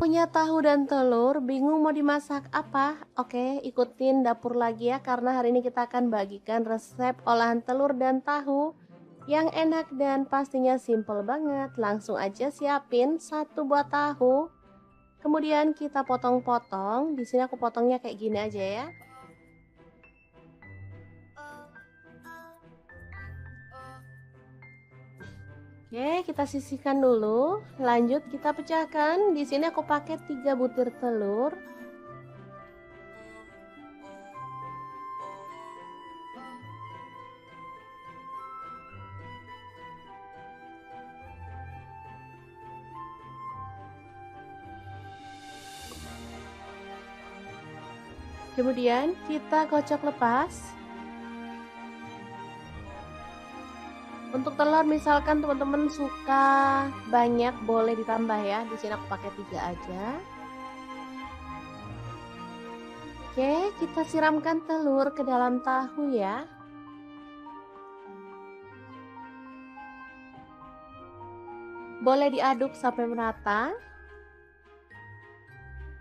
A: Punya tahu dan telur, bingung mau dimasak apa? Oke, ikutin dapur lagi ya karena hari ini kita akan bagikan resep olahan telur dan tahu yang enak dan pastinya simple banget. Langsung aja siapin satu buah tahu. Kemudian kita potong-potong. Di sini aku potongnya kayak gini aja ya. Oke, kita sisihkan dulu. Lanjut kita pecahkan. Di sini aku pakai 3 butir telur. Kemudian kita kocok lepas. Untuk telur misalkan teman-teman suka banyak boleh ditambah ya. Di sini aku pakai 3 aja. Oke, kita siramkan telur ke dalam tahu ya. Boleh diaduk sampai merata.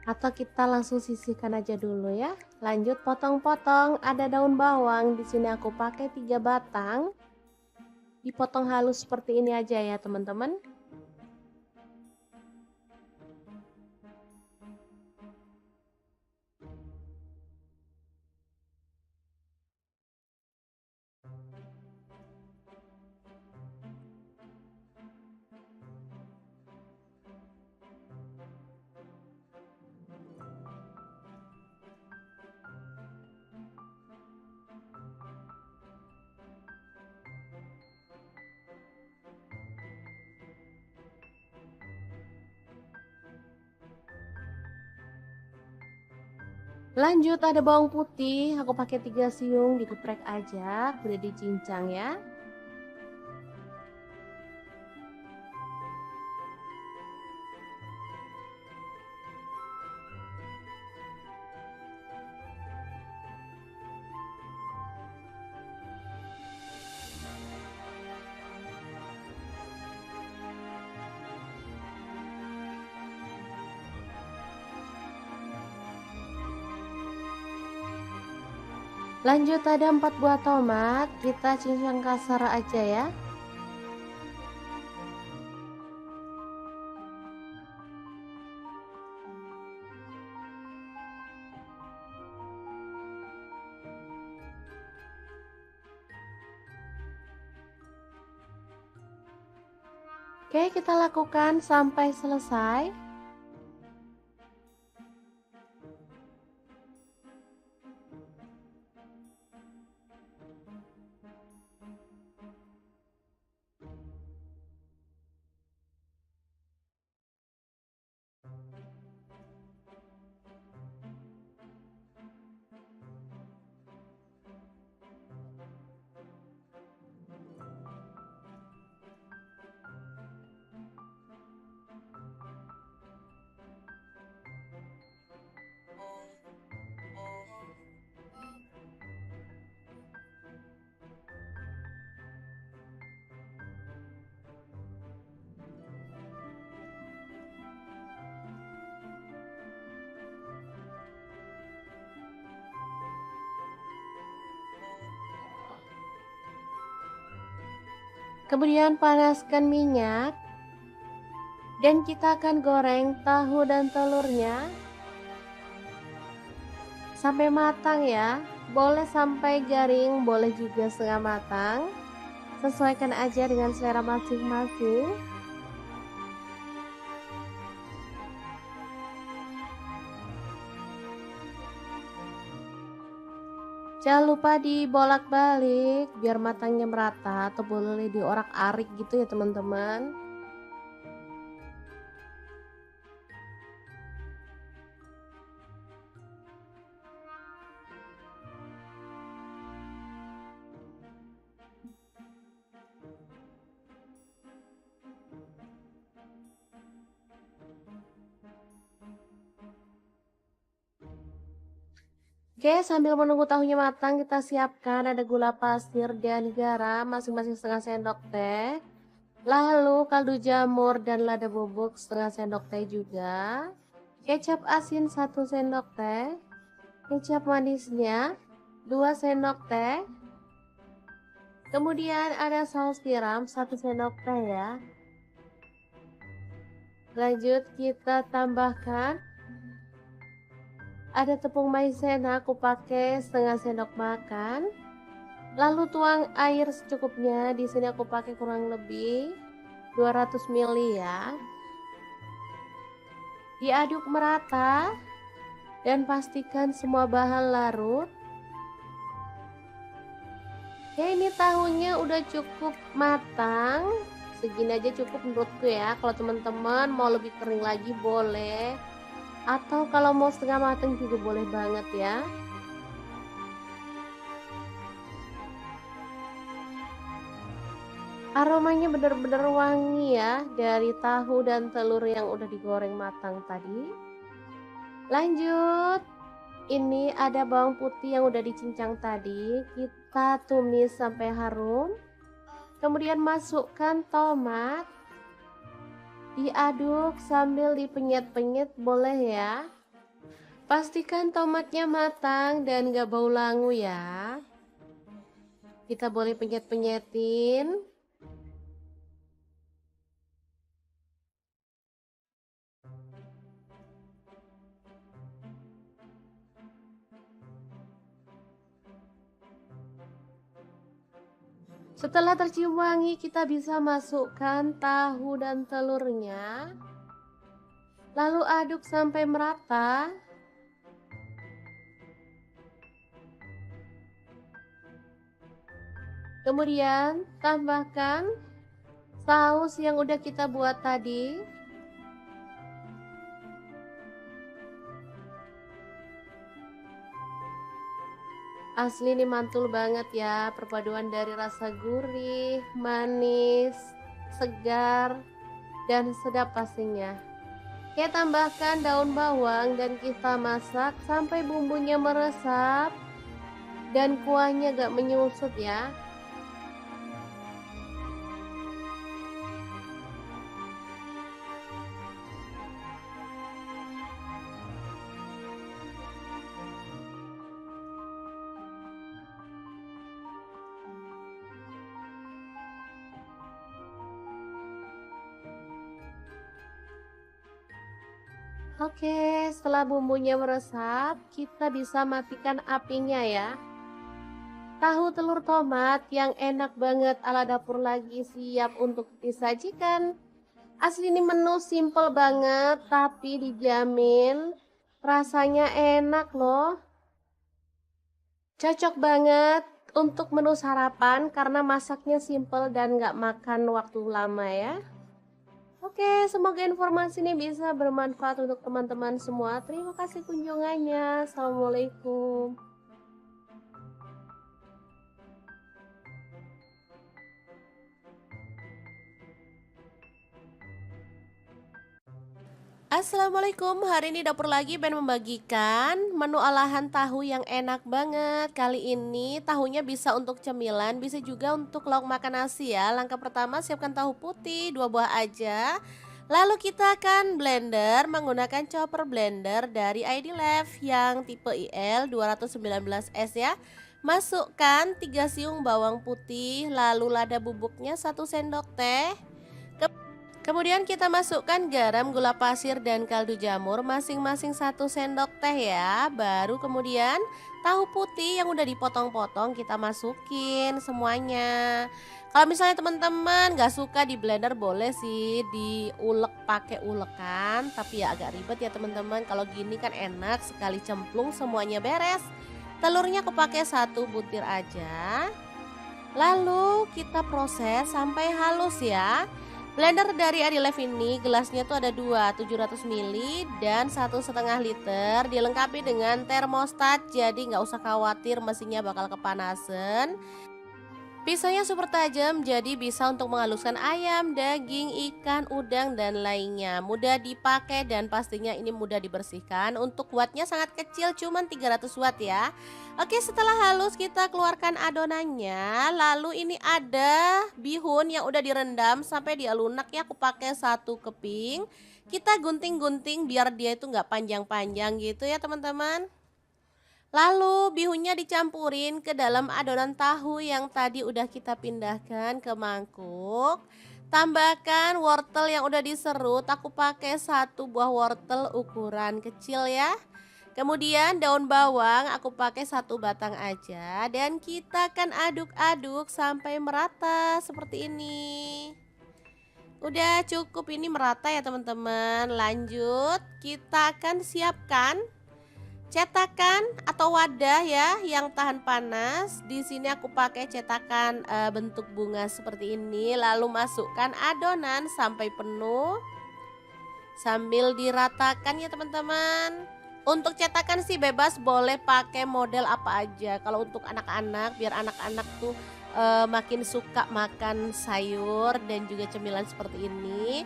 A: Atau kita langsung sisihkan aja dulu ya. Lanjut potong-potong, ada daun bawang. Di sini aku pakai 3 batang. Dipotong halus seperti ini aja ya teman-teman. Lanjut ada bawang putih, aku pakai 3 siung, digeprek aja, udah dicincang ya. Lanjut ada 4 buah tomat, kita cincang kasar aja ya. Oke, kita lakukan sampai selesai. Kemudian panaskan minyak. Dan kita akan goreng tahu dan telurnya sampai matang ya. Boleh sampai garing, boleh juga setengah matang. Sesuaikan aja dengan selera masing-masing. Jangan lupa dibolak-balik biar matangnya merata, atau boleh diorak-arik gitu ya teman-teman. Oke, sambil menunggu tahunya matang, kita siapkan ada gula pasir dan garam masing-masing setengah sendok teh. Lalu kaldu jamur dan lada bubuk setengah sendok teh juga. Kecap asin 1 sendok teh. Kecap manisnya 2 sendok teh. Kemudian ada saus tiram 1 sendok teh ya. Lanjut kita tambahkan ada tepung maizena, aku pakai setengah sendok makan. Lalu tuang air secukupnya. Di sini aku pakai kurang lebih 200 ml ya. Diaduk merata dan pastikan semua bahan larut. Ya, ini tahunya udah cukup matang. Segini aja cukup menurutku ya. Kalau teman-teman mau lebih kering lagi boleh. Atau kalau mau setengah matang juga boleh banget ya. Aromanya benar-benar wangi ya dari tahu dan telur yang udah digoreng matang tadi. Lanjut, ini ada bawang putih yang udah dicincang tadi. Kita tumis sampai harum. Kemudian masukkan tomat. Diaduk sambil dipenyet-penyet boleh ya. Pastikan tomatnya matang dan gak bau langu ya. Kita boleh penyet-penyetin. Setelah tercium wangi, kita bisa masukkan tahu dan telurnya. Lalu aduk sampai merata. Kemudian tambahkan saus yang udah kita buat tadi. Asli ini mantul banget ya, perpaduan dari rasa gurih, manis, segar, dan sedap pastinya. Kita tambahkan daun bawang dan kita masak sampai bumbunya meresap dan kuahnya gak menyusut ya. Oke, setelah bumbunya meresap, kita bisa matikan apinya ya. Tahu telur tomat yang enak banget ala dapur lagi siap untuk disajikan. Asli ini menu simple banget, tapi dijamin rasanya enak loh. Cocok banget untuk menu sarapan karena masaknya simple dan gak makan waktu lama ya. Oke, semoga informasi ini bisa bermanfaat untuk teman-teman semua. Terima kasih kunjungannya. Assalamualaikum. Assalamualaikum, hari ini dapur lagi pengen membagikan menu olahan tahu yang enak banget. Kali ini tahunya bisa untuk cemilan, bisa juga untuk lauk makan nasi ya. Langkah pertama siapkan tahu putih 2 buah aja. Lalu kita akan blender menggunakan chopper blender dari ID Life yang tipe IL 219S ya. Masukkan 3 siung bawang putih, lalu lada bubuknya 1 sendok teh. Kemudian kita masukkan garam, gula pasir, dan kaldu jamur masing-masing 1 sendok teh ya. Baru kemudian tahu putih yang udah dipotong-potong kita masukin semuanya. Kalau misalnya teman-teman gak suka di blender boleh sih diulek pakai ulekan. Tapi ya agak ribet ya teman-teman. Kalau gini kan enak sekali cemplung semuanya beres. Telurnya aku pakai 1 butir aja. Lalu kita proses sampai halus ya. Blender dari Adilife ini gelasnya tuh ada 2, 700 ml dan 1,5 liter. Dilengkapi dengan dengan termostat, jadi nggak usah khawatir mesinnya bakal kepanasan. Pisaunya super tajam, jadi bisa untuk menghaluskan ayam, daging, ikan, udang, dan lainnya. Mudah dipakai dan pastinya ini mudah dibersihkan. Untuk wattnya sangat kecil, cuman 300 watt ya. Oke, setelah halus kita keluarkan adonannya. Lalu ini ada bihun yang udah direndam sampai dia lunak ya. Aku pakai satu keping. Kita gunting-gunting biar dia itu nggak panjang-panjang gitu ya teman-teman. Lalu bihunnya dicampurin ke dalam adonan tahu yang tadi udah kita pindahkan ke mangkuk. Tambahkan wortel yang udah diserut, aku pakai satu buah wortel ukuran kecil ya. Kemudian daun bawang aku pakai satu batang aja dan kita akan aduk-aduk sampai merata seperti ini. Udah cukup ini merata ya teman-teman. Lanjut, kita akan siapkan cetakan atau wadah ya yang tahan panas. Di sini aku pakai cetakan bentuk bunga seperti ini. Lalu masukkan adonan sampai penuh sambil diratakan ya teman-teman. Untuk cetakan sih bebas, boleh pakai model apa aja. Kalau untuk anak-anak, biar anak-anak tuh makin suka makan sayur dan juga cemilan seperti ini,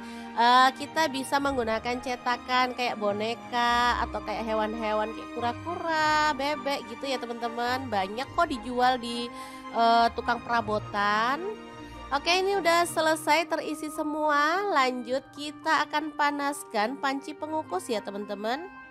A: kita bisa menggunakan cetakan kayak boneka atau kayak hewan-hewan kayak kura-kura, bebek gitu ya teman-teman. Banyak kok dijual di tukang perabotan. Oke, ini udah selesai terisi semua. Lanjut kita akan panaskan panci pengukus ya teman-teman.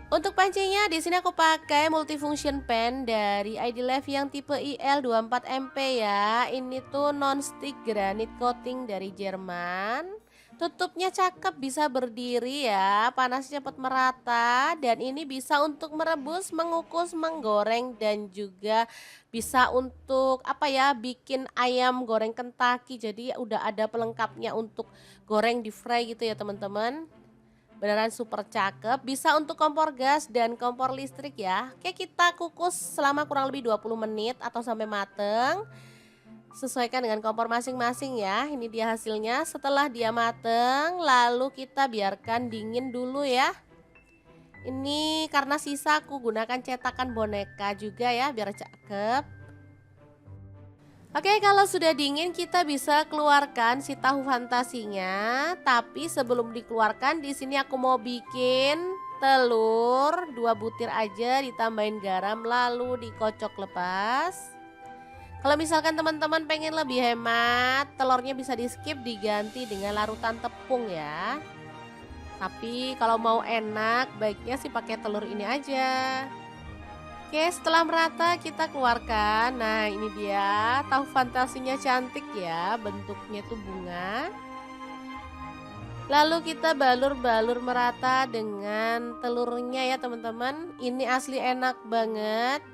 A: Untuk pancinya di sini aku pakai multifunction pan dari ID Life yang tipe IL24MP ya. Ini tuh non-stick granite coating dari Jerman. Tutupnya cakep, bisa berdiri ya, panasnya cepat merata dan ini bisa untuk merebus, mengukus, menggoreng dan juga bisa untuk apa ya, bikin ayam goreng Kentucky. Jadi udah ada pelengkapnya untuk goreng di fry gitu ya teman-teman. Beneran super cakep, bisa untuk kompor gas dan kompor listrik ya. Oke, kita kukus selama kurang lebih 20 menit atau sampai mateng. Sesuaikan dengan kompor masing-masing ya. Ini dia hasilnya setelah dia mateng, lalu kita biarkan dingin dulu ya. Ini karena sisa aku gunakan cetakan boneka juga ya biar cakep. Oke, kalau sudah dingin kita bisa keluarkan si tahu fantasinya. Tapi sebelum dikeluarkan, di sini aku mau bikin telur 2 butir aja, ditambahin garam lalu dikocok lepas. Kalau misalkan teman-teman pengen lebih hemat, telurnya bisa di skip, diganti dengan larutan tepung ya. Tapi kalau mau enak, baiknya sih pakai telur ini aja. Oke, setelah merata kita keluarkan. Nah, ini dia tahu fantasinya, cantik ya, bentuknya tuh bunga. Lalu kita balur-balur merata dengan telurnya ya teman-teman. Ini asli enak banget.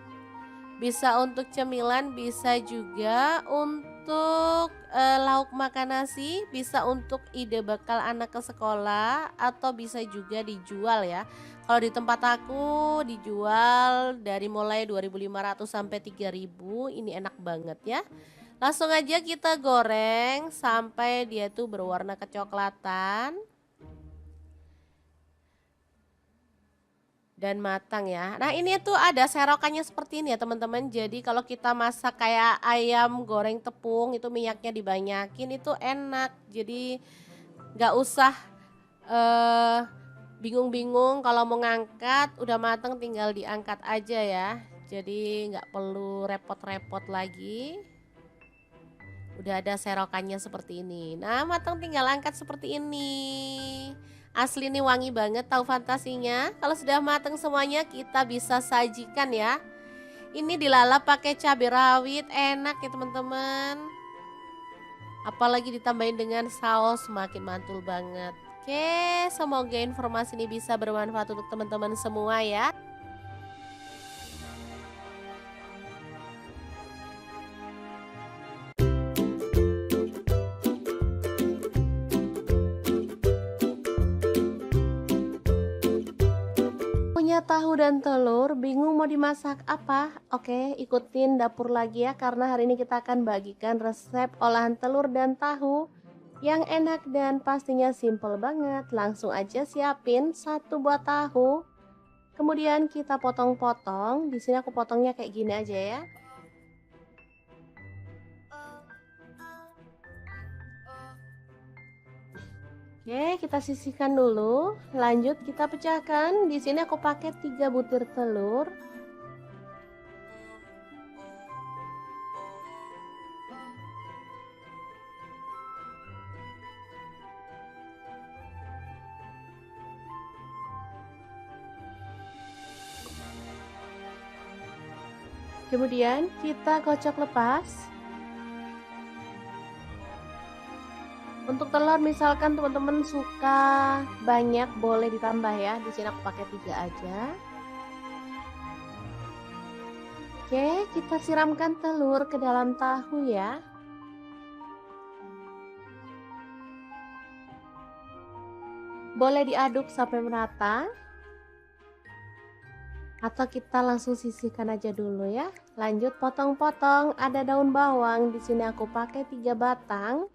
A: Bisa untuk cemilan, bisa juga untuk lauk makan nasi, bisa untuk ide bekal anak ke sekolah, atau bisa juga dijual ya. Kalau di tempat aku dijual dari mulai 2.500 sampai 3.000, ini enak banget ya. Langsung aja kita goreng sampai dia tuh berwarna kecoklatan dan matang ya. Nah, ini tuh ada serokannya seperti ini ya teman-teman. Jadi kalau kita masak kayak ayam goreng tepung itu minyaknya dibanyakin, itu enak. Jadi nggak usah bingung-bingung kalau mau ngangkat, udah matang tinggal diangkat aja ya. Jadi nggak perlu repot-repot lagi. Udah ada serokannya seperti ini. Nah, matang tinggal angkat seperti ini. Asli nih wangi banget tahu fantasinya. Kalau sudah matang semuanya kita bisa sajikan ya. Ini dilalap pakai cabai rawit, enak ya teman-teman. Apalagi ditambahin dengan saus, makin mantul banget. Oke, semoga informasi ini bisa bermanfaat untuk teman-teman semua ya. Punya tahu dan telur, bingung mau dimasak apa? Oke, ikutin dapur lagi ya, karena hari ini kita akan bagikan resep olahan telur dan tahu yang enak dan pastinya simple banget. Langsung aja siapin 1 buah tahu. Kemudian kita potong-potong. Di sini aku potongnya kayak gini aja ya. Oke, kita sisihkan dulu. Lanjut kita pecahkan. Di sini aku pakai 3 butir telur. Kemudian kita kocok lepas. Untuk telur misalkan teman-teman suka banyak boleh ditambah ya. Di sini aku pakai 3 aja. Oke, kita siramkan telur ke dalam tahu ya. Boleh diaduk sampai merata. Atau kita langsung sisihkan aja dulu ya. Lanjut potong-potong, ada daun bawang. Di sini aku pakai 3 batang.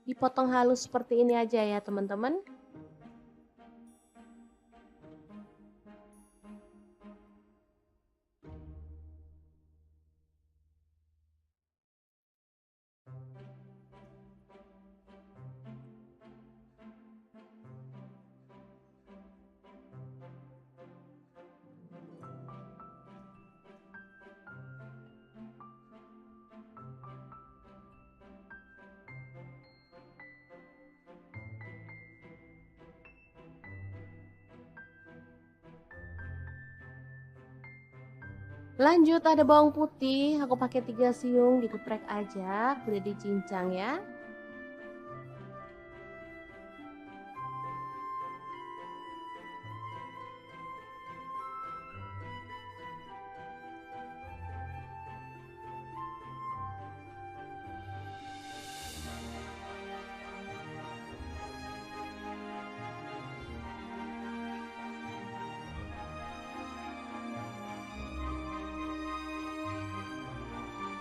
A: Dipotong halus seperti ini aja ya, teman-teman. Lanjut ada bawang putih, aku pakai 3 siung, digeprek aja, udah dicincang ya.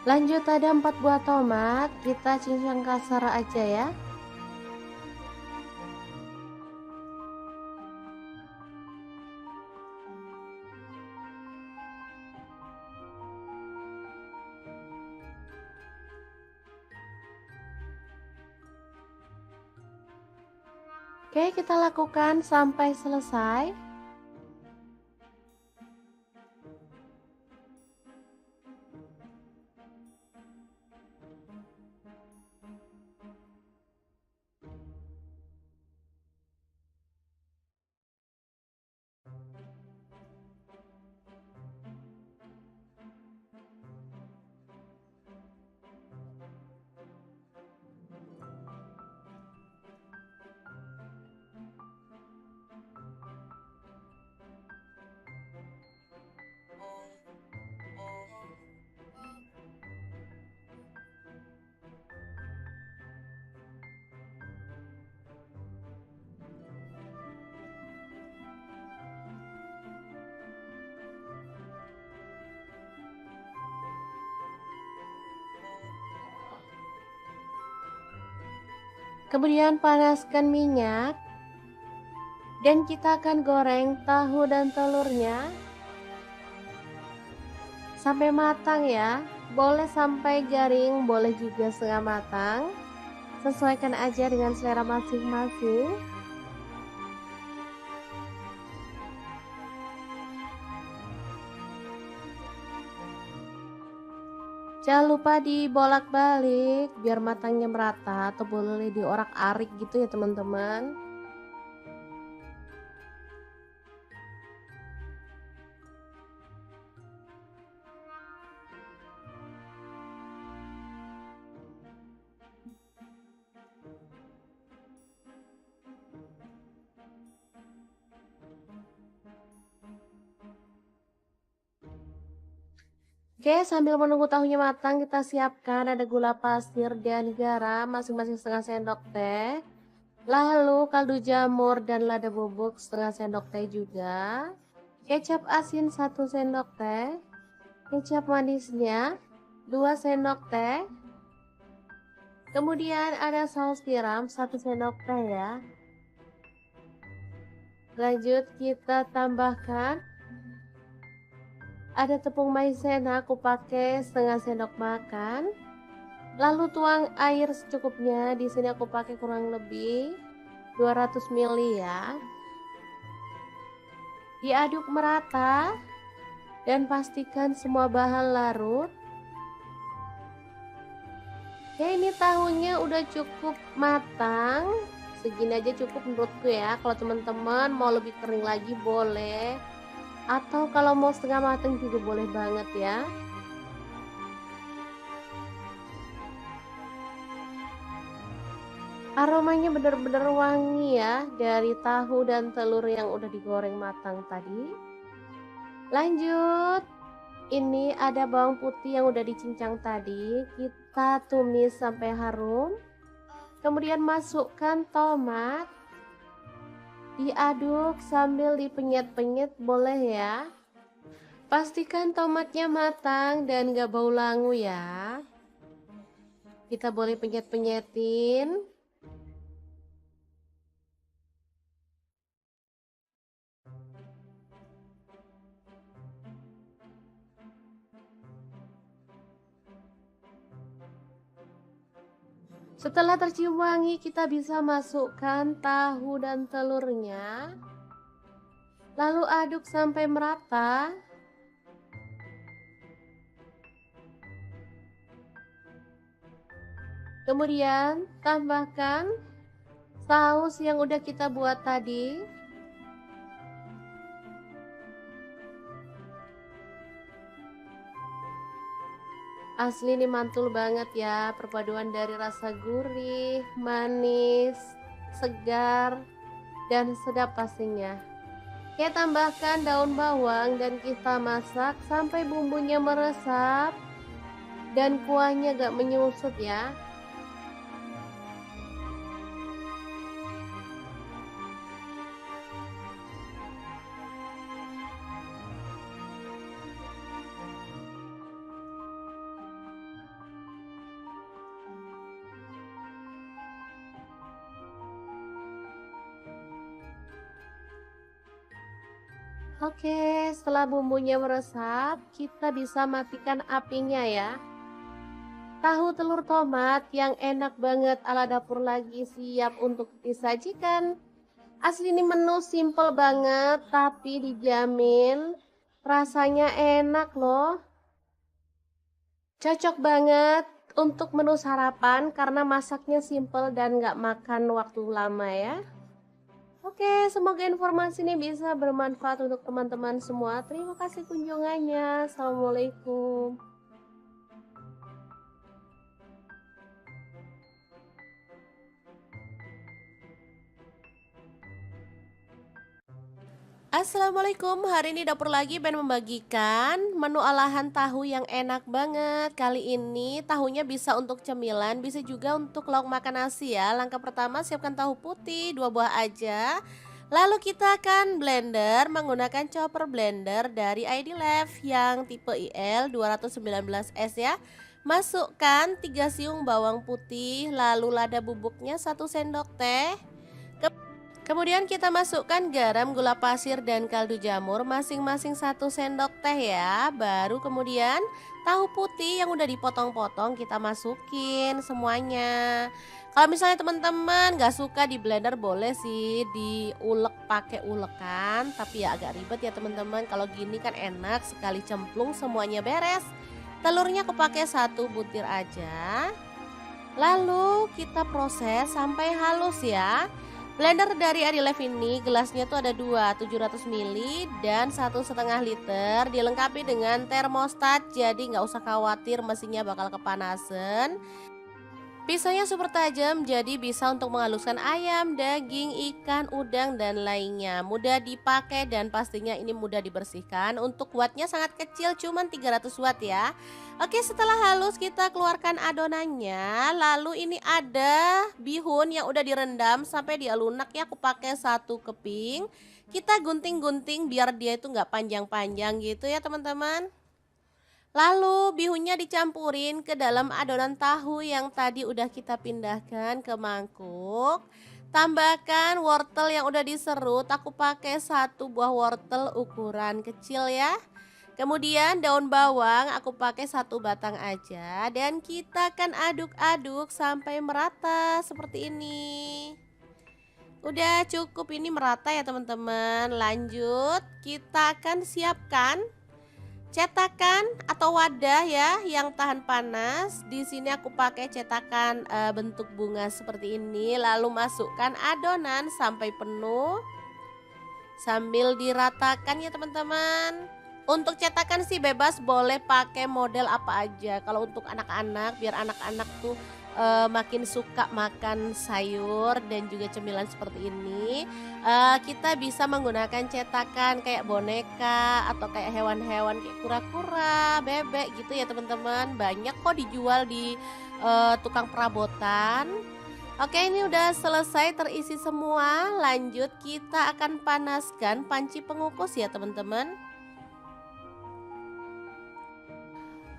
A: Lanjut ada 4 buah tomat, kita cincang kasar aja ya. Oke, kita lakukan sampai selesai. Kemudian panaskan minyak. Dan kita akan goreng tahu dan telurnya sampai matang ya. Boleh sampai garing, boleh juga setengah matang. Sesuaikan aja dengan selera masing-masing. Jangan lupa dibolak-balik biar matangnya merata, atau boleh diorak-arik gitu ya teman-teman. Oke, sambil menunggu tahunya matang, kita siapkan ada gula pasir dan garam masing-masing setengah sendok teh. Lalu kaldu jamur dan lada bubuk setengah sendok teh juga. Kecap asin 1 sendok teh. Kecap manisnya 2 sendok teh. Kemudian ada saus tiram 1 sendok teh ya. Lanjut kita tambahkan ada tepung maizena, aku pakai setengah sendok makan. Lalu tuang air secukupnya. Di sini aku pakai kurang lebih 200 ml ya. Diaduk merata dan pastikan semua bahan larut. Ya, ini tahunya udah cukup matang. Segini aja cukup menurutku ya. Kalau teman-teman mau lebih kering lagi boleh. Atau kalau mau setengah matang juga boleh banget ya. Aromanya benar-benar wangi ya dari tahu dan telur yang udah digoreng matang tadi. Lanjut, ini ada bawang putih yang udah dicincang tadi. Kita tumis sampai harum. Kemudian masukkan tomat. Diaduk sambil dipenyet-penyet boleh ya. Pastikan tomatnya matang dan gak bau langu ya. Kita boleh penyet-penyetin. Setelah tercium wangi, kita bisa masukkan tahu dan telurnya. Lalu aduk sampai merata. Kemudian tambahkan saus yang udah kita buat tadi. Asli ini mantul banget ya, perpaduan dari rasa gurih, manis, segar, dan sedap pastinya. Kita tambahkan daun bawang dan kita masak sampai bumbunya meresap dan kuahnya gak menyusut ya. Oke, setelah bumbunya meresap, kita bisa matikan apinya ya. Tahu telur tomat yang enak banget ala dapur lagi siap untuk disajikan. Asli ini menu simple banget, tapi dijamin rasanya enak loh. Cocok banget untuk menu sarapan karena masaknya simple dan gak makan waktu lama ya. Oke, semoga informasi ini bisa bermanfaat untuk teman-teman semua. Terima kasih kunjungannya. Assalamualaikum. Assalamualaikum, hari ini dapur lagi pengen membagikan menu olahan tahu yang enak banget. Kali ini tahunya bisa untuk cemilan, bisa juga untuk lauk makan nasi ya. Langkah pertama siapkan tahu putih 2 buah aja. Lalu kita akan blender menggunakan chopper blender dari ID Love yang tipe IL 219S ya. Masukkan 3 siung bawang putih, lalu lada bubuknya 1 sendok teh. Kemudian kita masukkan garam, gula pasir, dan kaldu jamur masing-masing 1 sendok teh ya. Baru kemudian tahu putih yang udah dipotong-potong kita masukin semuanya. Kalau misalnya teman-teman gak suka di blender boleh sih diulek pakai ulekan. Tapi ya agak ribet ya teman-teman. Kalau gini kan enak sekali cemplung semuanya beres. Telurnya aku pakai 1 butir aja. Lalu kita proses sampai halus ya. Blender dari Adilef ini gelasnya tuh ada 2, 700 ml dan 1,5 liter. Dilengkapi dengan termostat, jadi nggak usah khawatir mesinnya bakal kepanasan. Pisaunya super tajam, jadi bisa untuk menghaluskan ayam, daging, ikan, udang, dan lainnya. Mudah dipakai dan pastinya ini mudah dibersihkan. Untuk wattnya sangat kecil, cuman 300 watt ya. Oke, setelah halus kita keluarkan adonannya. Lalu ini ada bihun yang udah direndam sampai dia lunak ya. Aku pakai 1 keping. Kita gunting-gunting biar dia itu nggak panjang-panjang gitu ya teman-teman. Lalu bihunnya dicampurin ke dalam adonan tahu yang tadi udah kita pindahkan ke mangkuk. Tambahkan wortel yang udah diserut, aku pakai satu buah wortel ukuran kecil ya. Kemudian daun bawang aku pakai satu batang aja dan kita akan aduk-aduk sampai merata seperti ini. Udah cukup ini merata ya teman-teman. Lanjut, kita akan siapkan cetakan atau wadah ya yang tahan panas. Di sini aku pakai cetakan bentuk bunga seperti ini. Lalu masukkan adonan sampai penuh sambil diratakan ya teman-teman. Untuk cetakan sih bebas, boleh pakai model apa aja. Kalau untuk anak-anak, biar anak-anak tuh makin suka makan sayur dan juga cemilan seperti ini, kita bisa menggunakan cetakan kayak boneka atau kayak hewan-hewan kayak kura-kura, bebek gitu ya teman-teman. Banyak kok dijual di tukang perabotan. Oke, ini udah selesai terisi semua. Lanjut kita akan panaskan panci pengukus ya teman-teman.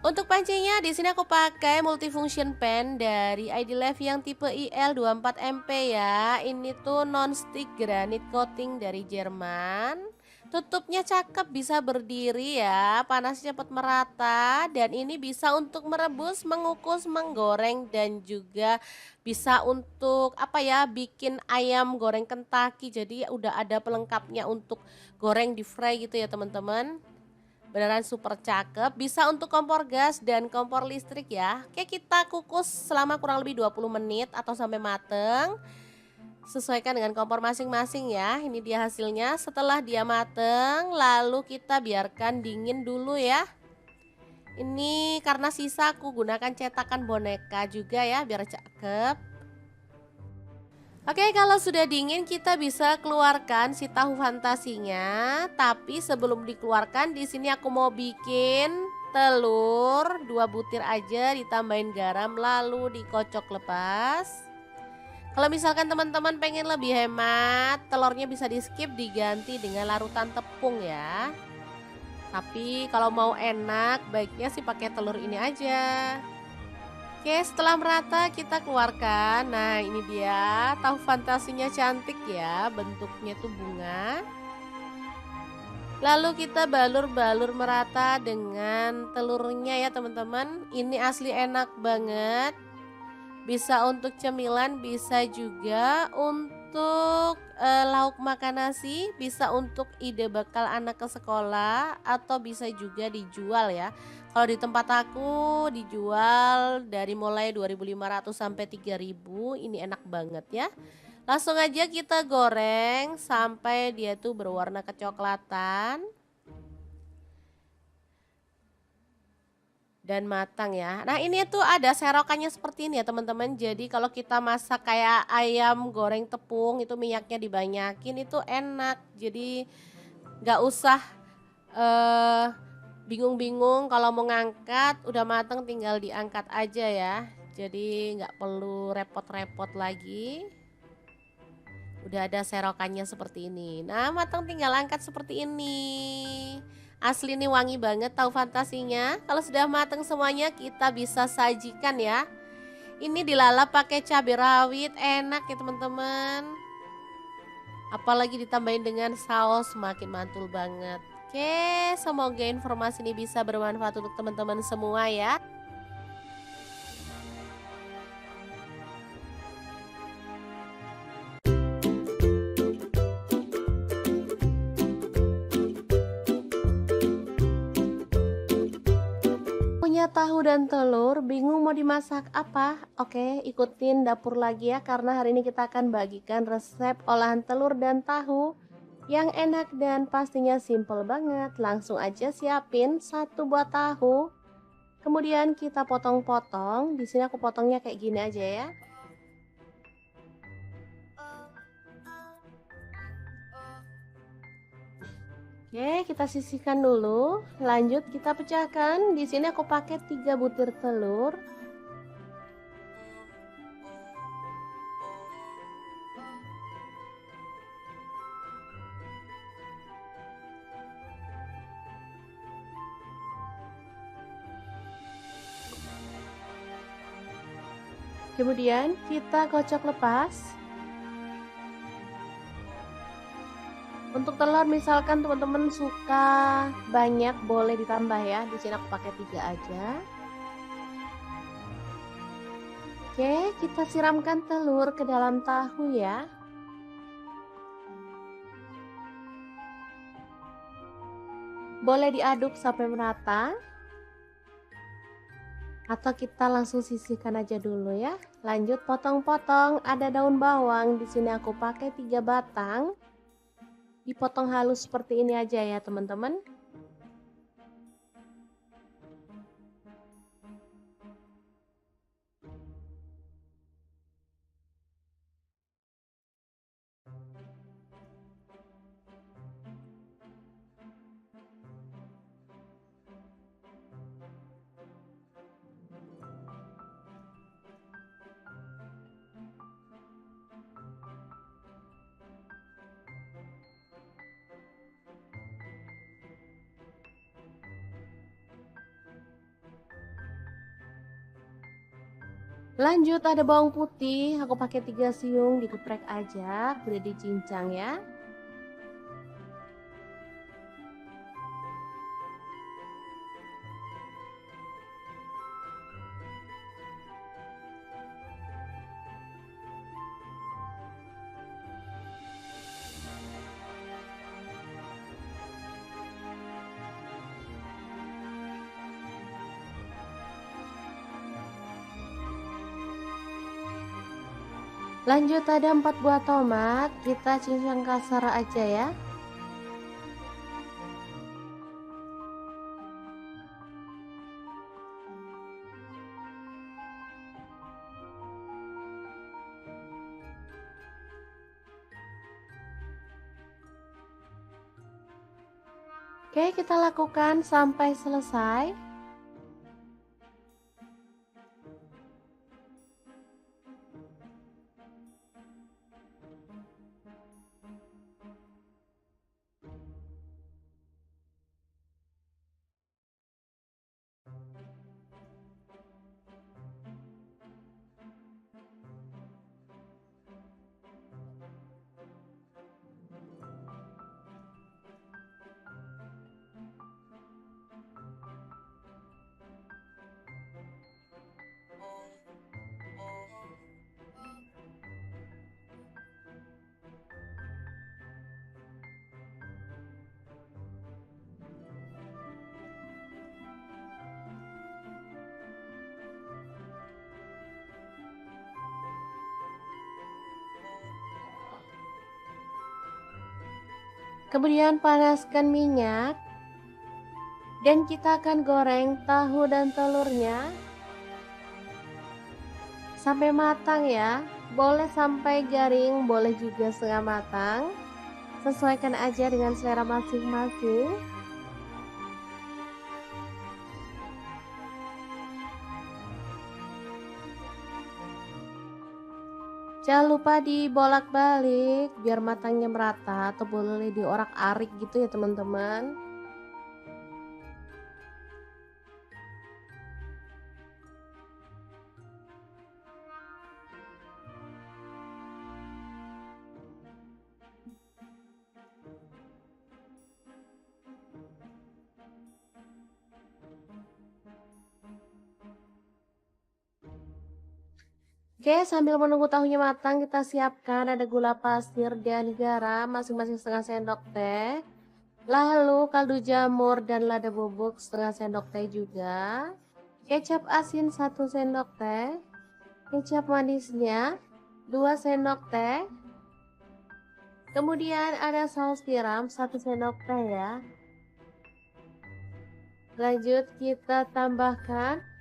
A: Untuk pancinya di sini aku pakai multifunction pan dari ID Life yang tipe IL24MP ya. Ini tuh non-stick granite coating dari Jerman. Tutupnya cakep, bisa berdiri ya, panasnya cepat merata dan ini bisa untuk merebus, mengukus, menggoreng dan juga bisa untuk apa ya, bikin ayam goreng Kentucky. Jadi udah ada pelengkapnya untuk goreng di fry gitu ya teman-teman. Beneran super cakep, bisa untuk kompor gas dan kompor listrik ya. Oke, kita kukus selama kurang lebih 20 menit atau sampai mateng. Sesuaikan dengan kompor masing-masing ya. Ini dia hasilnya. Setelah dia mateng, lalu kita biarkan dingin dulu ya. Ini karena sisa aku gunakan cetakan boneka juga ya, biar cakep. Oke, kalau sudah dingin kita bisa keluarkan si tahu fantasinya. Tapi sebelum dikeluarkan, di sini aku mau bikin telur 2 butir aja, ditambahin garam lalu dikocok lepas. Kalau misalkan teman-teman pengen lebih hemat, telurnya bisa di skip, diganti dengan larutan tepung ya. Tapi kalau mau enak, baiknya sih pakai telur ini aja. Oke, setelah merata kita keluarkan. Nah, ini dia tahu fantasinya, cantik ya, bentuknya tuh bunga. Lalu kita balur-balur merata dengan telurnya ya teman-teman. Ini asli enak banget. Bisa untuk cemilan, bisa juga untuk lauk makan nasi, bisa untuk ide bekal anak ke sekolah, atau bisa juga dijual ya. Kalau di tempat aku dijual dari mulai 2.500 sampai 3.000, ini enak banget ya. Langsung aja kita goreng sampai dia tuh berwarna kecoklatan dan matang ya. Nah, ini tuh ada serokannya seperti ini ya teman-teman. Jadi kalau kita masak kayak ayam goreng tepung itu minyaknya dibanyakin, itu enak. Jadi nggak usah bingung-bingung kalau mau ngangkat, udah matang tinggal diangkat aja ya. Jadi nggak perlu repot-repot lagi. Udah ada serokannya seperti ini. Nah, matang tinggal angkat seperti ini. Asli nih wangi banget tahu fantasinya. Kalau sudah matang semuanya kita bisa sajikan ya. Ini dilalap pakai cabai rawit, enak ya teman-teman. Apalagi ditambahin dengan saus, makin mantul banget. Oke, semoga informasi ini bisa bermanfaat untuk teman-teman semua ya. Punya tahu dan telur, bingung mau dimasak apa? Oke, ikutin dapur lagi ya, karena hari ini kita akan bagikan resep olahan telur dan tahu yang enak dan pastinya simple banget. Langsung aja siapin satu buah tahu. Kemudian kita potong-potong. Di sini aku potongnya kayak gini aja ya. Oke, kita sisihkan dulu. Lanjut kita pecahkan. Di sini aku pakai 3 butir telur. Kemudian kita kocok lepas. Untuk telur misalkan teman-teman suka banyak boleh ditambah ya. Di sini aku pakai 3 aja. Oke, kita siramkan telur ke dalam tahu ya. Boleh diaduk sampai merata. Atau kita langsung sisihkan aja dulu ya. Lanjut potong-potong, ada daun bawang. Di sini aku pakai 3 batang. Dipotong halus seperti ini aja ya, teman-teman. Lanjut ada bawang putih, aku pakai 3 siung, digeprek aja, udah dicincang ya. Lanjut ada 4 buah tomat, kita cincang kasar aja ya. Oke, kita lakukan sampai selesai. Kemudian panaskan minyak dan kita akan goreng tahu dan telurnya sampai matang ya. Boleh sampai garing, boleh juga setengah matang. Sesuaikan aja dengan selera masing-masing. Jangan lupa dibolak-balik biar matangnya merata, atau boleh diorak-arik gitu ya teman-teman. Oke, sambil menunggu tahunya matang, kita siapkan ada gula pasir dan garam masing-masing setengah sendok teh. Lalu kaldu jamur dan lada bubuk setengah sendok teh juga. Kecap asin 1 sendok teh. Kecap manisnya 2 sendok teh. Kemudian ada saus tiram 1 sendok teh ya. Lanjut kita tambahkan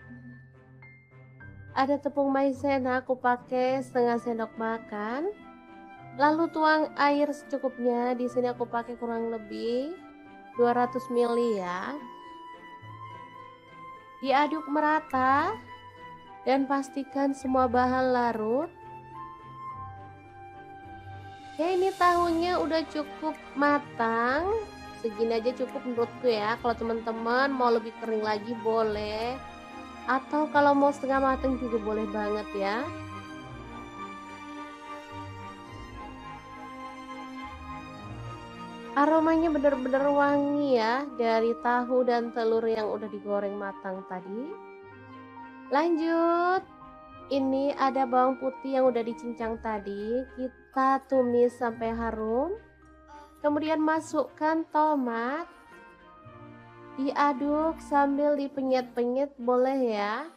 A: ada tepung maizena, aku pakai setengah sendok makan. Lalu tuang air secukupnya. Di sini aku pakai kurang lebih 200 ml ya. Diaduk merata dan pastikan semua bahan larut. Oke, ini tahunya udah cukup matang. Segini aja cukup menurutku ya. Kalau teman-teman mau lebih kering lagi boleh. Atau kalau mau setengah matang juga boleh banget ya. Aromanya bener-bener wangi ya dari tahu dan telur yang udah digoreng matang tadi. Lanjut, ini ada bawang putih yang udah dicincang tadi, kita tumis sampai harum. Kemudian masukkan tomat, diaduk sambil dipenyet-penyet boleh ya.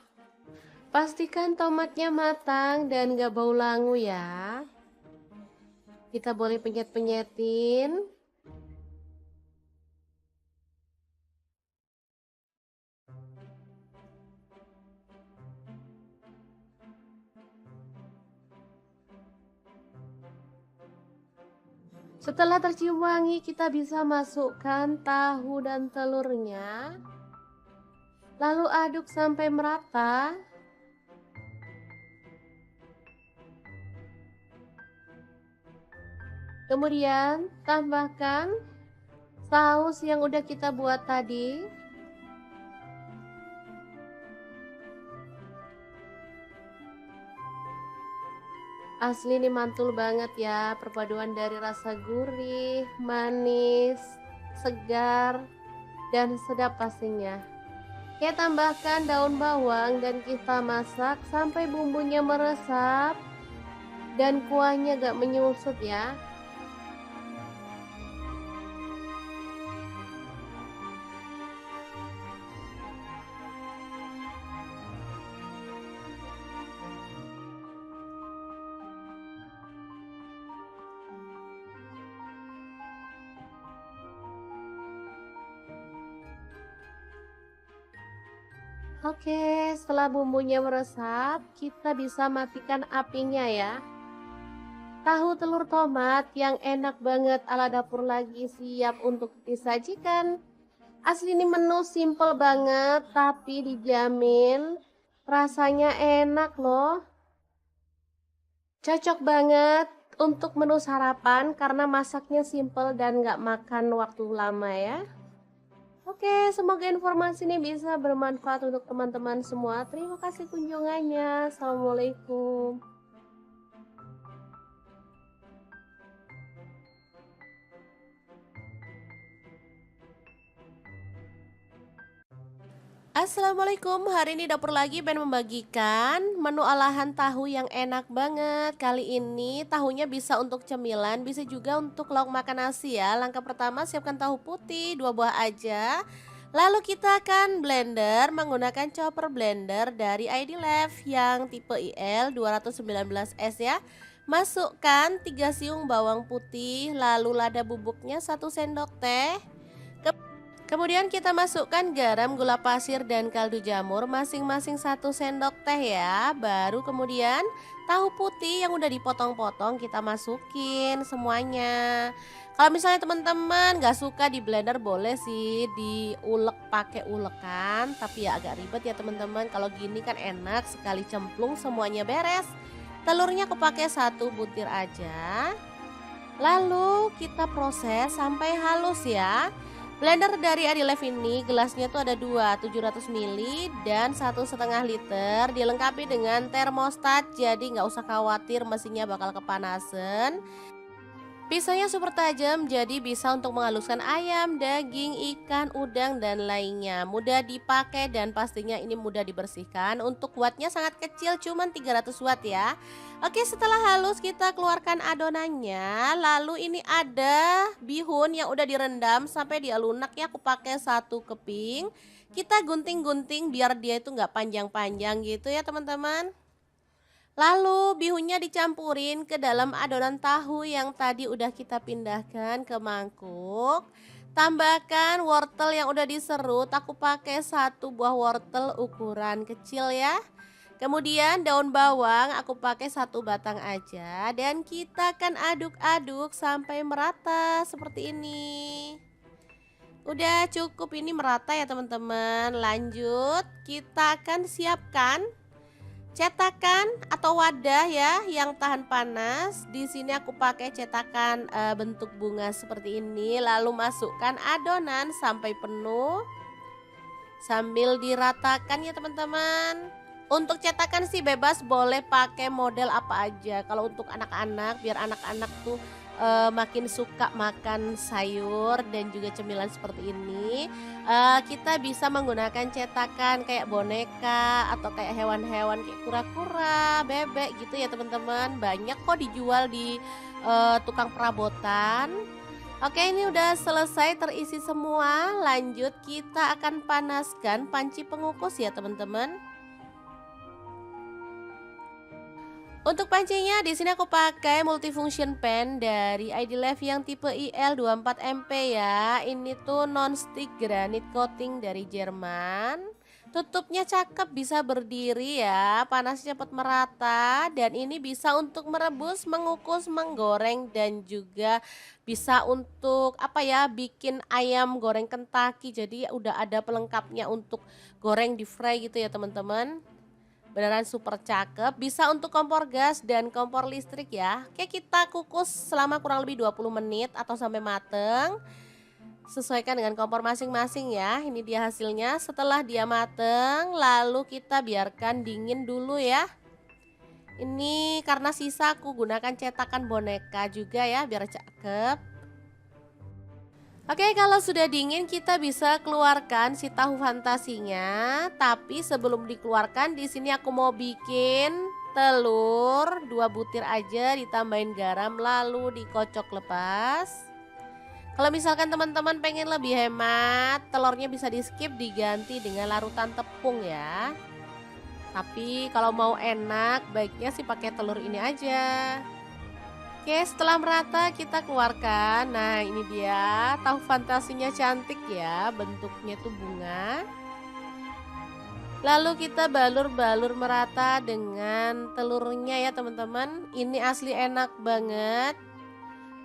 A: Pastikan tomatnya matang dan gak bau langu ya. Kita boleh penyet-penyetin. Setelah tercium wangi, kita bisa masukkan tahu dan telurnya. Lalu aduk sampai merata. Kemudian tambahkan saus yang udah kita buat tadi. Asli ini mantul banget ya, perpaduan dari rasa gurih, manis, segar, dan sedap pastinya. Kita tambahkan daun bawang dan kita masak sampai bumbunya meresap dan kuahnya gak menyusut ya. Oke, setelah bumbunya meresap, kita bisa matikan apinya ya. Tahu telur tomat yang enak banget ala dapur lagi siap untuk disajikan. Asli ini menu simple banget, tapi dijamin rasanya enak loh. Cocok banget untuk menu sarapan karena masaknya simple dan gak makan waktu lama ya. Oke, semoga informasi ini bisa bermanfaat untuk teman-teman semua. Terima kasih kunjungannya. Assalamualaikum. Assalamualaikum, hari ini dapur lagi pengen membagikan menu olahan tahu yang enak banget. Kali ini tahunya bisa untuk cemilan, bisa juga untuk lauk makan nasi ya. Langkah pertama siapkan tahu putih 2 buah aja. Lalu kita akan blender menggunakan chopper blender dari ID Life yang tipe IL 219S ya. Masukkan 3 siung bawang putih, lalu lada bubuknya 1 sendok teh. Kemudian kita masukkan garam, gula pasir, dan kaldu jamur masing-masing 1 sendok teh ya. Baru kemudian tahu putih yang udah dipotong-potong kita masukin semuanya. Kalau misalnya teman-teman gak suka di blender boleh sih diulek pakai ulekan. Tapi ya agak ribet ya teman-teman. Kalau gini kan enak sekali cemplung semuanya beres. Telurnya aku pakai 1 butir aja. Lalu kita proses sampai halus ya. Blender dari Adilife ini gelasnya tuh ada 2, 700 ml dan 1,5 liter. Dilengkapi dengan termostat, jadi nggak usah khawatir mesinnya bakal kepanasan. Pisaunya super tajam, jadi bisa untuk menghaluskan ayam, daging, ikan, udang, dan lainnya. Mudah dipakai dan pastinya ini mudah dibersihkan. Untuk wattnya sangat kecil, cuman 300 watt ya. Oke, setelah halus kita keluarkan adonannya. Lalu ini ada bihun yang udah direndam sampai dia lunak ya. Aku pakai 1 keping. Kita gunting-gunting biar dia itu nggak panjang-panjang gitu ya teman-teman. Lalu bihunnya dicampurin ke dalam adonan tahu yang tadi udah kita pindahkan ke mangkuk. Tambahkan wortel yang udah diserut, aku pakai 1 buah wortel ukuran kecil ya. Kemudian daun bawang aku pakai 1 batang aja dan kita akan aduk-aduk sampai merata seperti ini. Udah cukup ini merata ya teman-teman. Lanjut kita akan siapkan cetakan atau wadah ya yang tahan panas. Di sini aku pakai cetakan bentuk bunga seperti ini. Lalu masukkan adonan sampai penuh sambil diratakan ya teman-teman. Untuk cetakan sih bebas, boleh pakai model apa aja. Kalau untuk anak-anak biar anak-anak tuh makin suka makan sayur dan juga cemilan seperti ini, kita bisa menggunakan cetakan kayak boneka atau kayak hewan-hewan kayak kura-kura, bebek gitu ya teman-teman. Banyak kok dijual di tukang perabotan. Oke, ini udah selesai terisi semua. Lanjut kita akan panaskan panci pengukus ya teman-teman. Untuk pancinya di sini aku pakai multifunction pan dari ID Life yang tipe IL24MP ya. Ini tuh non-stick granite coating dari Jerman. Tutupnya cakep, bisa berdiri ya, panasnya cepat merata dan ini bisa untuk merebus, mengukus, menggoreng dan juga bisa untuk apa ya, bikin ayam goreng Kentucky. Jadi udah ada pelengkapnya untuk goreng di fry gitu ya teman-teman. Beneran super cakep, bisa untuk kompor gas dan kompor listrik ya. Oke, kita kukus selama kurang lebih 20 menit atau sampai mateng. Sesuaikan dengan kompor masing-masing ya. Ini dia hasilnya. Setelah dia mateng, lalu kita biarkan dingin dulu ya. Ini karena sisa aku gunakan cetakan boneka juga ya, biar cakep. Oke, kalau sudah dingin kita bisa keluarkan si tahu fantasinya. Tapi sebelum dikeluarkan, di sini aku mau bikin telur 2 butir aja, ditambahin garam lalu dikocok lepas. Kalau misalkan teman-teman pengen lebih hemat, telurnya bisa di skip, diganti dengan larutan tepung ya. Tapi kalau mau enak, baiknya sih pakai telur ini aja. Oke, setelah merata kita keluarkan. Nah, ini dia tahu fantasinya, cantik ya, bentuknya tuh bunga. Lalu kita balur-balur merata dengan telurnya ya teman-teman. Ini asli enak banget.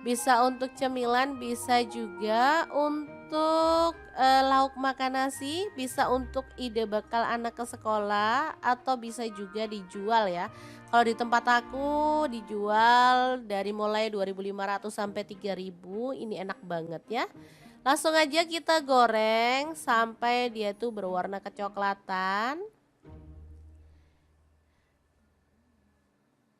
A: Bisa untuk cemilan, bisa juga untuk lauk makan nasi, bisa untuk ide bekal anak ke sekolah, atau bisa juga dijual ya. Kalau di tempat aku dijual dari mulai 2.500 sampai 3.000, ini enak banget ya. Langsung aja kita goreng sampai dia tuh berwarna kecoklatan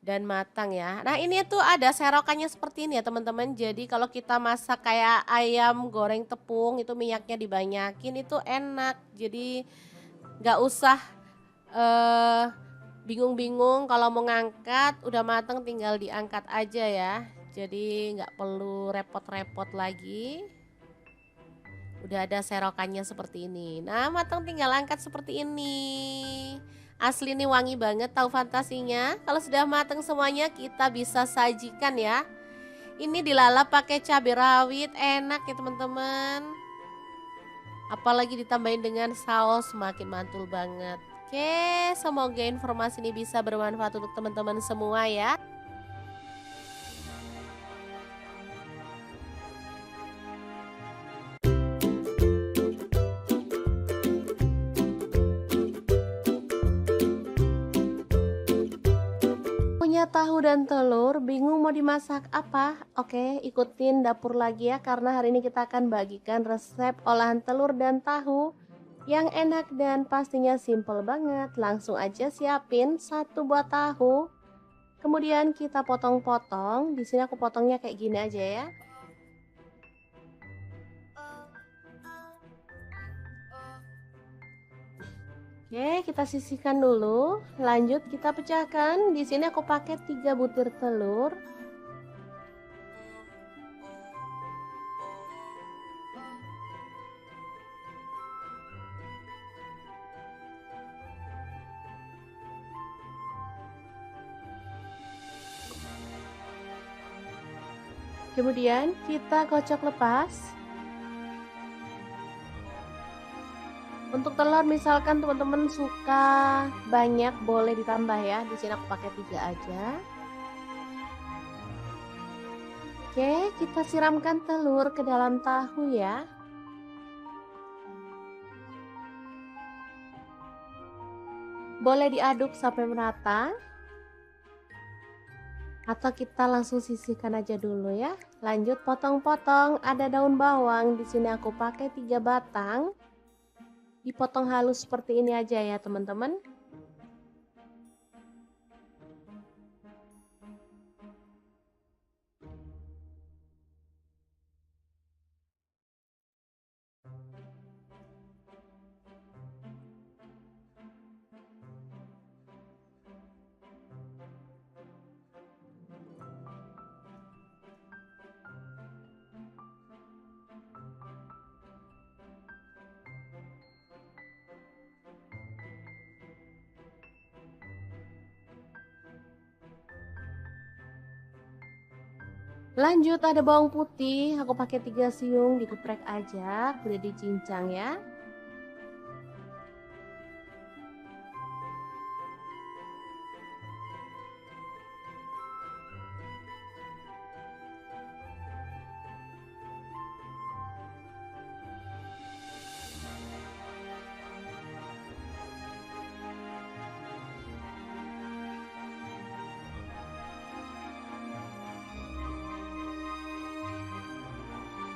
A: dan matang ya. Nah, ini tuh ada serokannya seperti ini ya teman-teman. Jadi kalau kita masak kayak ayam goreng tepung, itu minyaknya dibanyakin, itu enak. Jadi nggak usah bingung-bingung kalau mau ngangkat, udah matang tinggal diangkat aja ya. Jadi nggak perlu repot-repot lagi. Udah ada serokannya seperti ini. Nah, matang tinggal angkat seperti ini. Asli nih, wangi banget tahu fantasinya. Kalau sudah matang semuanya, kita bisa sajikan ya. Ini dilalap pakai cabai rawit, enak ya teman-teman. Apalagi ditambahin dengan saus, semakin mantul banget. Oke, semoga informasi ini bisa bermanfaat untuk teman-teman semua ya. Punya tahu dan telur, bingung mau dimasak apa? Oke, ikutin dapur lagi ya, karena hari ini kita akan bagikan resep olahan telur dan tahu yang enak dan pastinya simple banget. Langsung aja siapin 1 buah tahu. Kemudian kita potong-potong. Di sini aku potongnya kayak gini aja ya. Oke, kita sisihkan dulu. Lanjut kita pecahkan. Di sini aku pakai 3 butir telur. Kemudian kita kocok lepas. Untuk telur misalkan teman-teman suka banyak, boleh ditambah ya. Di sini aku pakai 3 aja. Oke, kita siramkan telur ke dalam tahu ya. Boleh diaduk sampai merata. Atau kita langsung sisihkan aja dulu ya. Lanjut potong-potong, ada daun bawang, di sini aku pakai 3 batang. Dipotong halus seperti ini aja ya teman-teman. Lanjut ada bawang putih, aku pakai 3 siung digeprek aja, kemudian dicincang ya.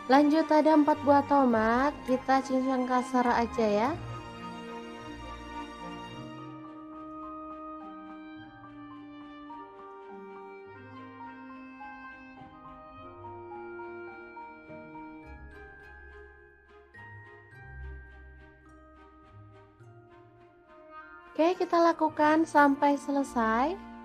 A: Lanjut ada 4 buah tomat, kita cincang kasar aja ya. Oke, kita lakukan sampai selesai.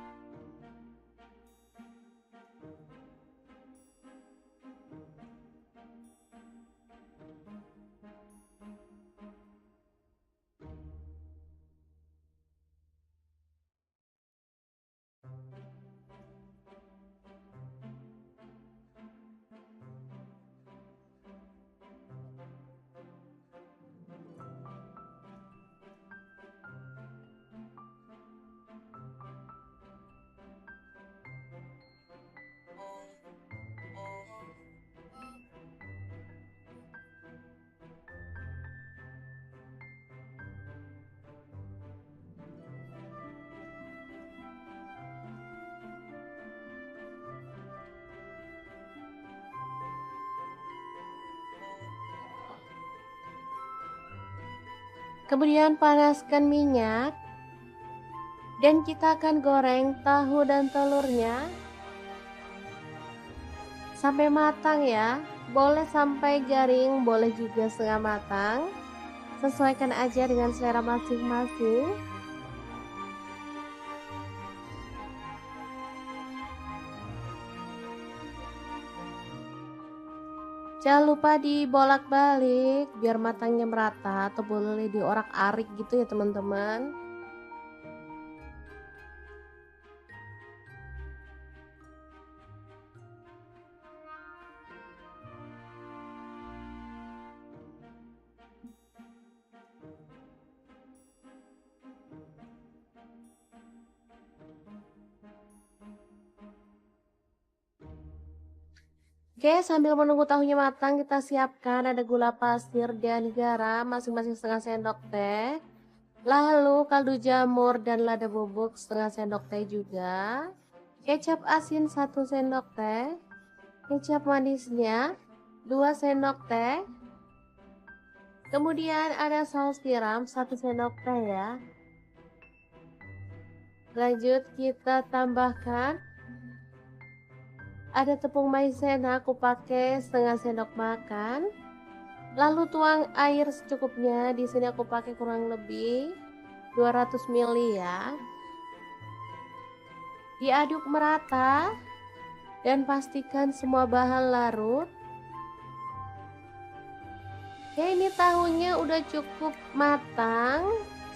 A: Kemudian panaskan minyak dan kita akan goreng tahu dan telurnya sampai matang ya. Boleh sampai garing, boleh juga setengah matang. Sesuaikan aja dengan selera masing-masing. Jangan lupa dibolak-balik biar matangnya merata, atau boleh diorak-arik gitu ya teman-teman. Oke, sambil menunggu tahunya matang, kita siapkan ada gula pasir dan garam masing-masing setengah sendok teh. Lalu kaldu jamur dan lada bubuk setengah sendok teh juga. Kecap asin 1 sendok teh. Kecap manisnya 2 sendok teh. Kemudian ada saus tiram 1 sendok teh ya. Lanjut kita tambahkan ada tepung maizena, aku pakai setengah sendok makan. Lalu tuang air secukupnya. Di sini aku pakai kurang lebih 200 ml ya. Diaduk merata dan pastikan semua bahan larut. Oke, ini tahunya udah cukup matang.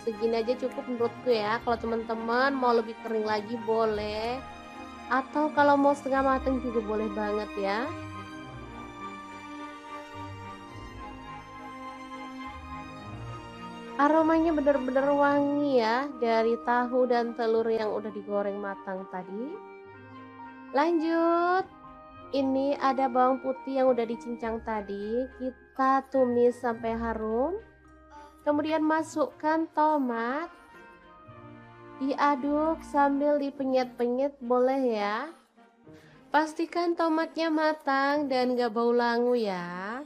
A: Segini aja cukup menurutku ya. Kalau teman-teman mau lebih kering lagi boleh. Atau kalau mau setengah matang juga boleh banget ya. Aromanya benar-benar wangi ya dari tahu dan telur yang udah digoreng matang tadi. Lanjut, ini ada bawang putih yang udah dicincang tadi. Kita tumis sampai harum. Kemudian masukkan tomat. Diaduk sambil dipenyet-penyet boleh ya. Pastikan tomatnya matang dan gak bau langu ya.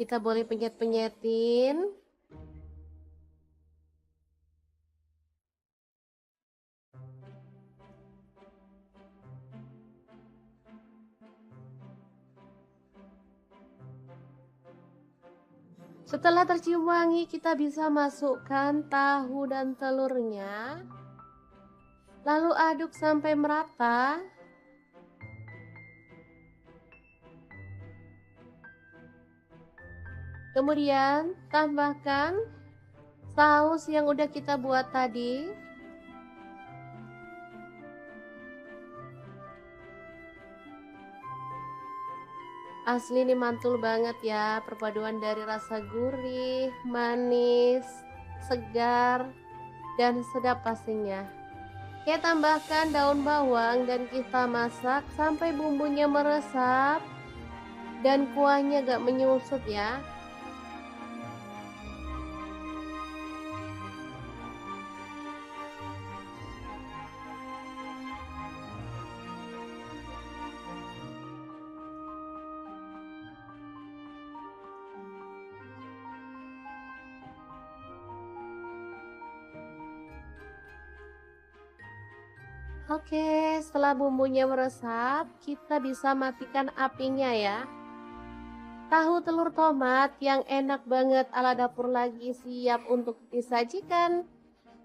A: Kita boleh penyet-penyetin. Setelah tercium wangi, kita bisa masukkan tahu dan telurnya. Lalu aduk sampai merata. Kemudian tambahkan saus yang udah kita buat tadi. Asli ini mantul banget ya, perpaduan dari rasa gurih, manis, segar, dan sedap pastinya. Kita tambahkan daun bawang dan kita masak sampai bumbunya meresap dan kuahnya gak menyusut ya. Oke, setelah bumbunya meresap, kita bisa matikan apinya ya. Tahu telur tomat yang enak banget ala dapur lagi siap untuk disajikan.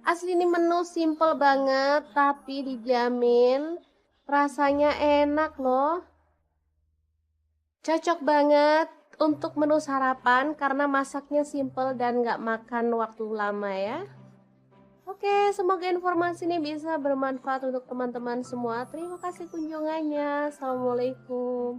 A: Asli ini menu simple banget, tapi dijamin rasanya enak loh. Cocok banget untuk menu sarapan karena masaknya simple dan gak makan waktu lama ya. Oke, semoga informasi ini bisa bermanfaat untuk teman-teman semua. Terima kasih kunjungannya. Assalamualaikum.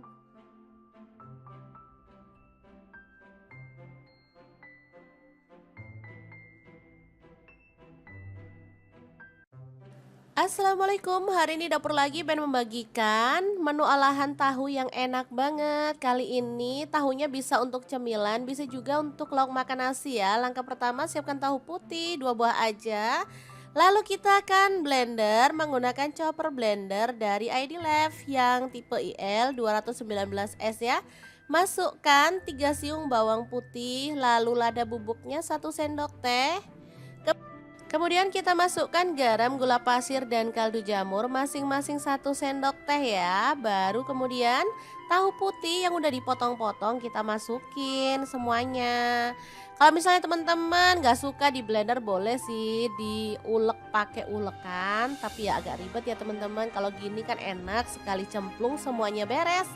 A: Assalamualaikum, hari ini dapur lagi pengen membagikan menu olahan tahu yang enak banget. Kali ini tahunya bisa untuk cemilan, bisa juga untuk lauk makan nasi ya. Langkah pertama siapkan tahu putih 2 buah aja. Lalu kita akan blender menggunakan chopper blender dari ID Love yang tipe IL 219S ya. Masukkan 3 siung bawang putih, lalu lada bubuknya 1 sendok teh. Kemudian kita masukkan garam, gula pasir, dan kaldu jamur masing-masing 1 sendok teh ya. Baru kemudian tahu putih yang udah dipotong-potong kita masukin semuanya. Kalau misalnya teman-teman gak suka di blender boleh sih diulek pakai ulekan, tapi ya agak ribet ya teman-teman. Kalau gini kan enak sekali cemplung semuanya beres.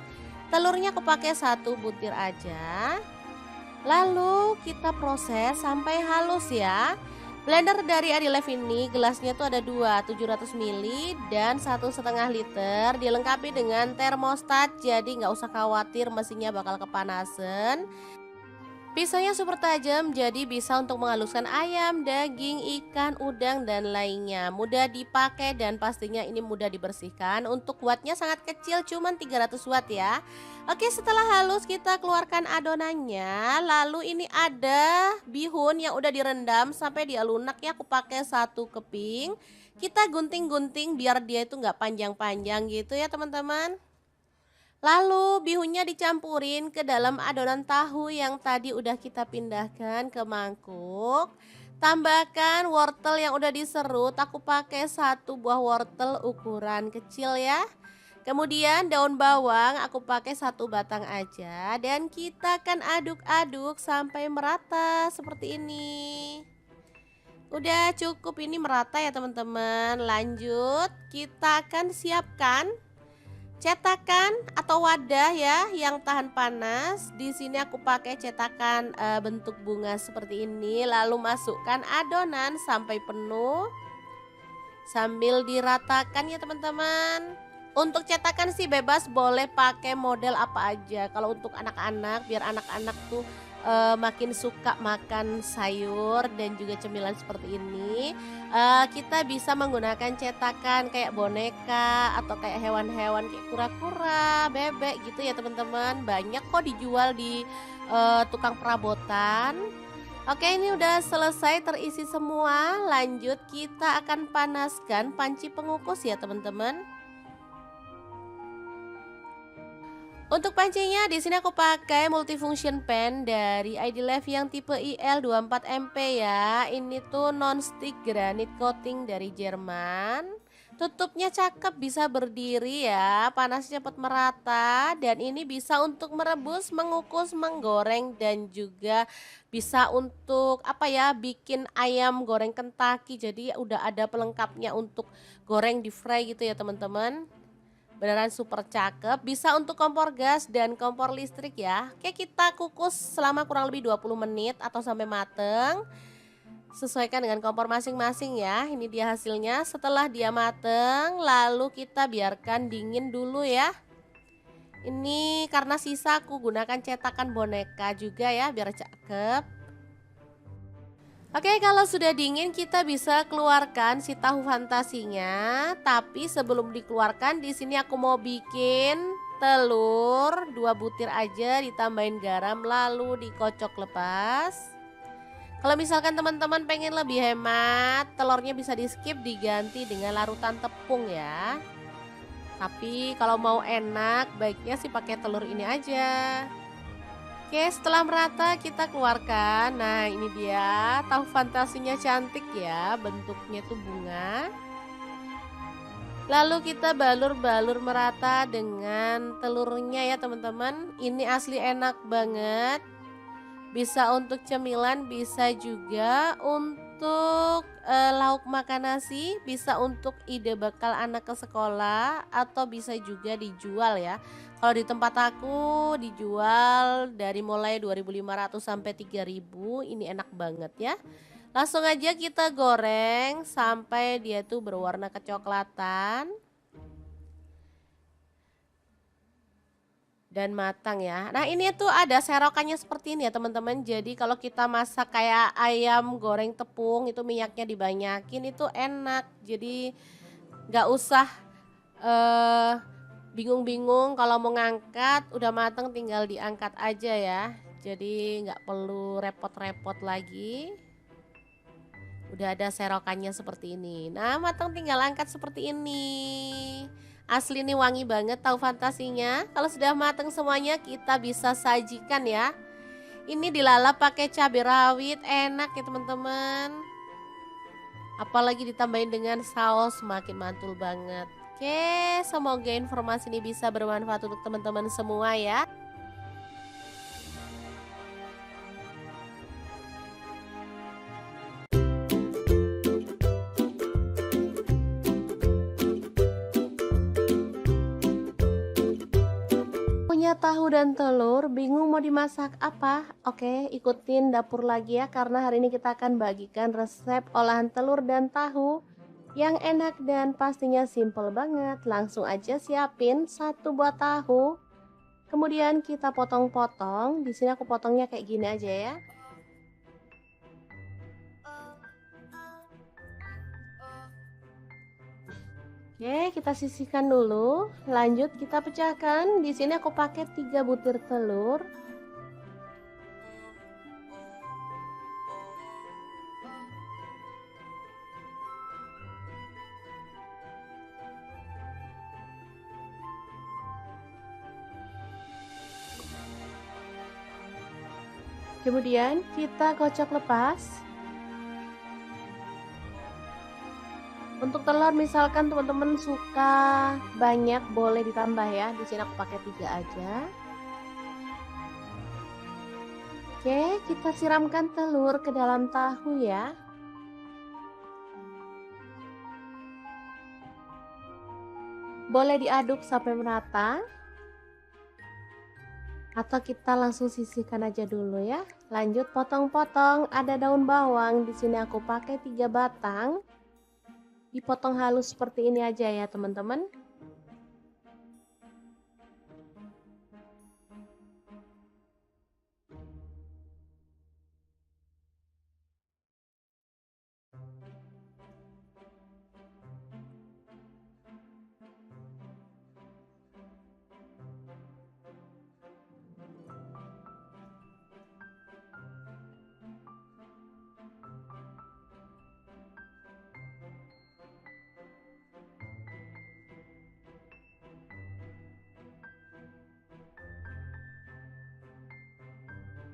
A: Telurnya aku pakai 1 butir aja. Lalu kita proses sampai halus ya. Blender dari Adilef ini gelasnya tuh ada 2, 700 ml dan 1,5 liter. Dilengkapi dengan termostat, jadi nggak usah khawatir mesinnya bakal kepanasan. Pisaunya super tajam, jadi bisa untuk menghaluskan ayam, daging, ikan, udang, dan lainnya. Mudah dipakai dan pastinya ini mudah dibersihkan. Untuk wattnya sangat kecil, cuman 300 watt ya. Oke, setelah halus kita keluarkan adonannya. Lalu ini ada bihun yang udah direndam sampai dia lunak ya. Aku pakai 1 keping. Kita gunting-gunting biar dia itu nggak panjang-panjang gitu ya teman-teman. Lalu bihunnya dicampurin ke dalam adonan tahu yang tadi udah kita pindahkan ke mangkuk. Tambahkan wortel yang udah diserut, aku pakai 1 buah wortel ukuran kecil ya. Kemudian daun bawang aku pakai 1 batang aja dan kita akan aduk-aduk sampai merata seperti ini. Udah cukup ini merata ya teman-teman. Lanjut kita akan siapkan cetakan atau wadah ya yang tahan panas. Di sini aku pakai cetakan bentuk bunga seperti ini. Lalu masukkan adonan sampai penuh sambil diratakan ya teman-teman. Untuk cetakan sih bebas, boleh pakai model apa aja. Kalau untuk anak-anak, biar anak-anak tuh makin suka makan sayur dan juga cemilan seperti ini, kita bisa menggunakan cetakan kayak boneka atau kayak hewan-hewan kayak kura-kura, bebek gitu ya teman-teman. Banyak kok dijual di tukang perabotan. Oke, ini udah selesai terisi semua. Lanjut kita akan panaskan panci pengukus ya teman-teman. Untuk pancinya di sini aku pakai multifunction pan dari ID Love yang tipe IL24MP ya. Ini tuh non-stick granite coating dari Jerman. Tutupnya cakep, bisa berdiri ya, panasnya cepat merata dan ini bisa untuk merebus, mengukus, menggoreng dan juga bisa untuk apa ya, bikin ayam goreng Kentucky. Jadi udah ada pelengkapnya untuk goreng di fry gitu ya teman-teman. Beneran super cakep, bisa untuk kompor gas dan kompor listrik ya. Oke, kita kukus selama kurang lebih 20 menit atau sampai mateng. Sesuaikan dengan kompor masing-masing ya. Ini dia hasilnya setelah dia mateng, lalu kita biarkan dingin dulu ya. Ini karena sisa aku gunakan cetakan boneka juga ya biar cakep. Oke, kalau sudah dingin kita bisa keluarkan si tahu fantasinya. Tapi sebelum dikeluarkan di sini aku mau bikin telur 2 butir aja ditambahin garam lalu dikocok lepas. Kalau misalkan teman-teman pengen lebih hemat, telurnya bisa di-skip diganti dengan larutan tepung ya. Tapi kalau mau enak, baiknya sih pakai telur ini aja. Oke, setelah merata kita keluarkan. Nah, ini dia tahu fantasinya cantik ya, bentuknya tuh bunga. Lalu kita balur-balur merata dengan telurnya ya teman-teman. Ini asli enak banget. Bisa untuk cemilan, bisa juga untuk lauk makan nasi, bisa untuk ide bekal anak ke sekolah, atau bisa juga dijual ya. Kalau di tempat aku dijual dari mulai 2.500 sampai 3.000, ini enak banget ya. Langsung aja kita goreng sampai dia tuh berwarna kecoklatan dan matang ya. Nah, ini tuh ada serokannya seperti ini ya teman-teman. Jadi kalau kita masak kayak ayam goreng tepung itu minyaknya dibanyakin itu enak. Jadi nggak usah eh bingung-bingung kalau mau ngangkat, udah matang tinggal diangkat aja ya. Jadi nggak perlu repot-repot lagi. Udah ada serokannya seperti ini. Nah, matang tinggal angkat seperti ini. Asli nih wangi banget tahu fantasinya. Kalau sudah matang semuanya kita bisa sajikan ya. Ini dilalap pakai cabai rawit, enak ya teman-teman. Apalagi ditambahin dengan saus semakin mantul banget. Oke, semoga informasi ini bisa bermanfaat untuk teman-teman semua ya. Punya tahu dan telur, bingung mau dimasak apa? Oke, ikutin dapur lagi ya karena hari ini kita akan bagikan resep olahan telur dan tahu yang enak dan pastinya simple banget. Langsung aja siapin 1 buah tahu. Kemudian kita potong-potong. Di sini aku potongnya kayak gini aja ya. Oke, kita sisihkan dulu. Lanjut kita pecahkan. Di sini aku pakai 3 butir telur. Kemudian kita kocok lepas. Untuk telur misalkan teman-teman suka banyak boleh ditambah ya. Di sini aku pakai 3 aja. Oke, kita siramkan telur ke dalam tahu ya. Boleh diaduk sampai merata. Atau kita langsung sisihkan aja dulu ya. Lanjut potong-potong, ada daun bawang, di sini aku pakai 3 batang. Dipotong halus seperti ini aja ya teman-teman.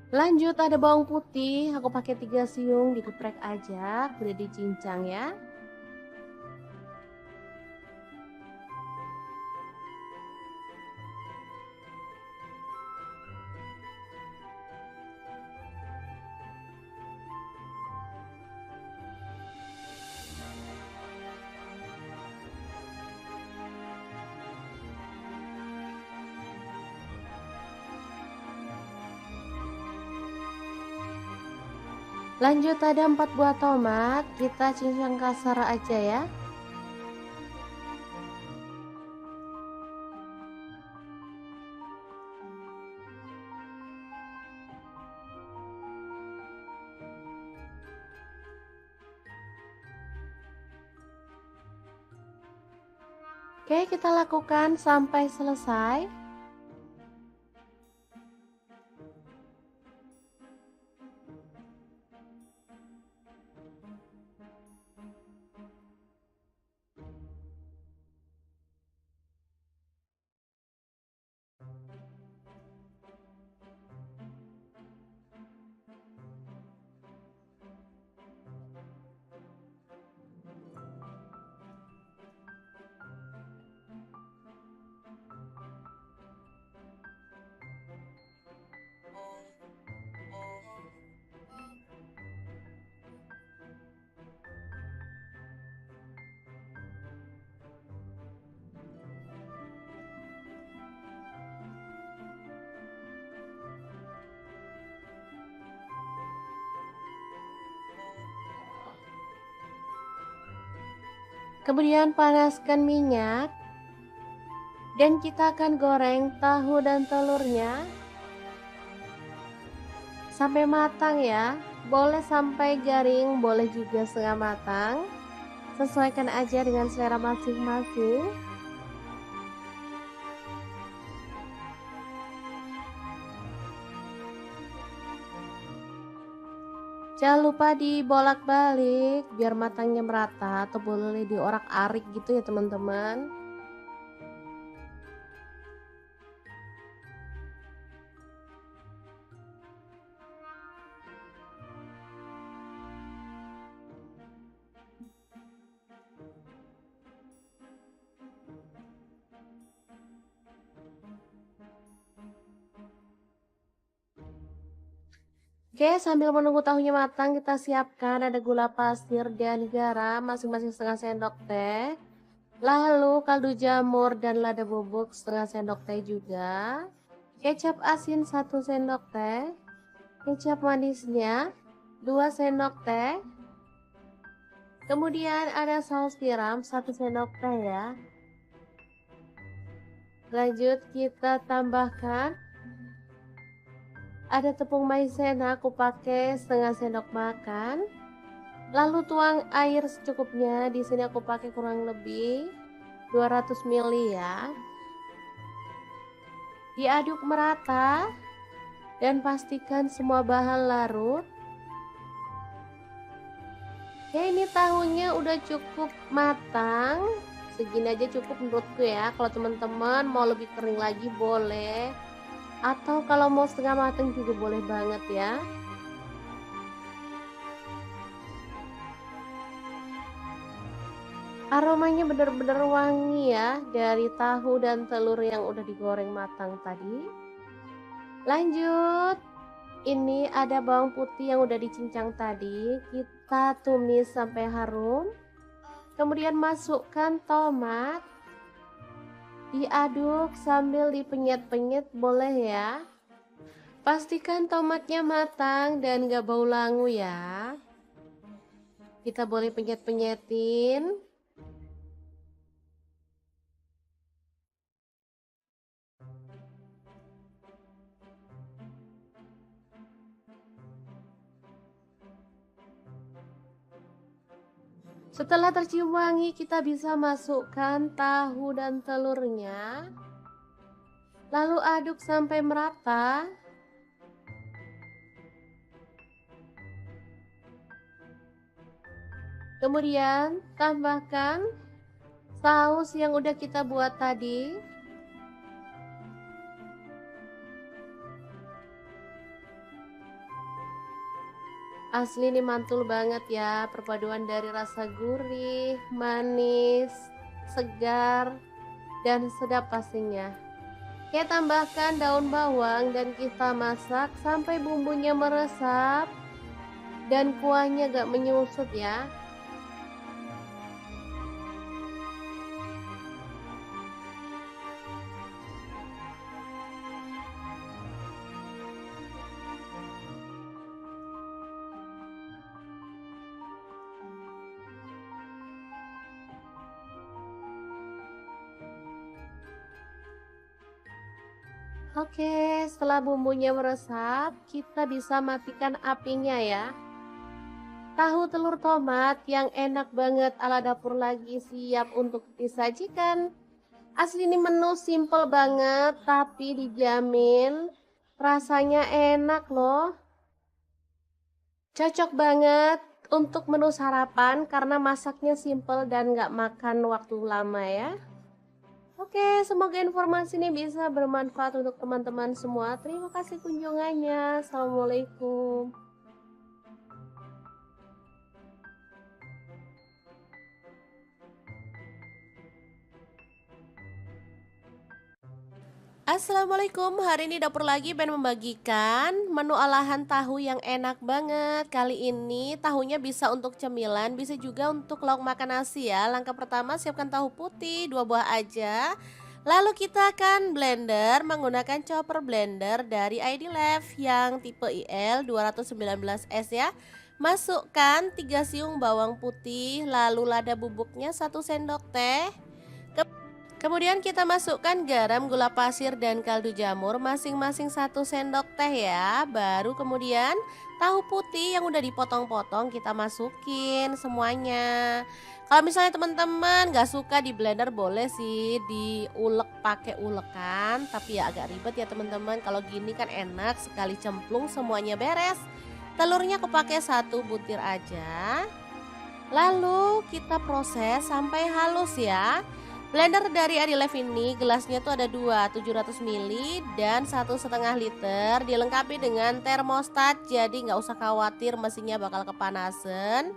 A: Lanjut ada bawang putih, aku pakai 3 siung, digeprek aja, kemudian dicincang ya. Lanjut ada 4 buah tomat, kita cincang kasar aja ya. Oke, kita lakukan sampai selesai. Kemudian panaskan minyak dan kita akan goreng tahu dan telurnya sampai matang ya. Boleh sampai garing, boleh juga setengah matang. Sesuaikan aja dengan selera masing-masing. Jangan lupa dibolak-balik biar matangnya merata, atau boleh diorak-arik gitu ya teman-teman. Oke, sambil menunggu tahunya matang, kita siapkan ada gula pasir dan garam masing-masing setengah sendok teh. Lalu kaldu jamur dan lada bubuk setengah sendok teh juga. Kecap asin 1 sendok teh. Kecap manisnya 2 sendok teh. Kemudian ada saus tiram 1 sendok teh ya. Lanjut kita tambahkan ada tepung maizena, aku pakai setengah sendok makan. Lalu tuang air secukupnya. Di sini aku pakai kurang lebih 200 ml ya. Diaduk merata dan pastikan semua bahan larut. Oke, ini tahunya udah cukup matang. Segini aja cukup menurutku ya. Kalau teman-teman mau lebih kering lagi boleh. Atau kalau mau setengah matang juga boleh banget ya. Aromanya benar-benar wangi ya dari tahu dan telur yang udah digoreng matang tadi. Lanjut, ini ada bawang putih yang udah dicincang tadi. Kita tumis sampai harum. Kemudian masukkan tomat. Diaduk sambil dipenyet-penyet boleh ya. Pastikan tomatnya matang dan gak bau langu ya. Kita boleh penyet-penyetin. Setelah tercium wangi, kita bisa masukkan tahu dan telurnya. Lalu aduk sampai merata. Kemudian tambahkan saus yang udah kita buat tadi. Asli ini mantul banget ya, perpaduan dari rasa gurih, manis, segar, dan sedap pastinya. Oke, tambahkan daun bawang dan kita masak sampai bumbunya meresap dan kuahnya gak menyusut ya. Oke, setelah bumbunya meresap, kita bisa matikan apinya ya. Tahu telur tomat yang enak banget ala dapur lagi siap untuk disajikan. Asli ini menu simple banget tapi dijamin rasanya enak loh. Cocok banget untuk menu sarapan karena masaknya simple dan nggak makan waktu lama ya. Oke, semoga informasi ini bisa bermanfaat untuk teman-teman semua. Terima kasih kunjungannya. Assalamualaikum. Assalamualaikum, hari ini dapur lagi pengen membagikan menu olahan tahu yang enak banget. Kali ini tahunya bisa untuk cemilan, bisa juga untuk lauk makan nasi ya. Langkah pertama siapkan tahu putih 2 buah aja. Lalu kita akan blender menggunakan chopper blender dari ID Lev yang tipe IL 219S ya. Masukkan 3 siung bawang putih, lalu lada bubuknya 1 sendok teh. Kemudian kita masukkan garam, gula pasir, dan kaldu jamur masing-masing 1 sendok teh ya. Baru kemudian tahu putih yang udah dipotong-potong kita masukin semuanya. Kalau misalnya teman-teman gak suka di blender boleh sih diulek pakai ulekan. Tapi ya agak ribet ya teman-teman. Kalau gini kan enak sekali cemplung semuanya beres. Telurnya aku pakai 1 butir aja. Lalu kita proses sampai halus ya. Blender dari Adilev ini gelasnya tuh ada 2, 700 ml dan 1,5 liter. Dilengkapi dengan termostat, jadi nggak usah khawatir mesinnya bakal kepanasan.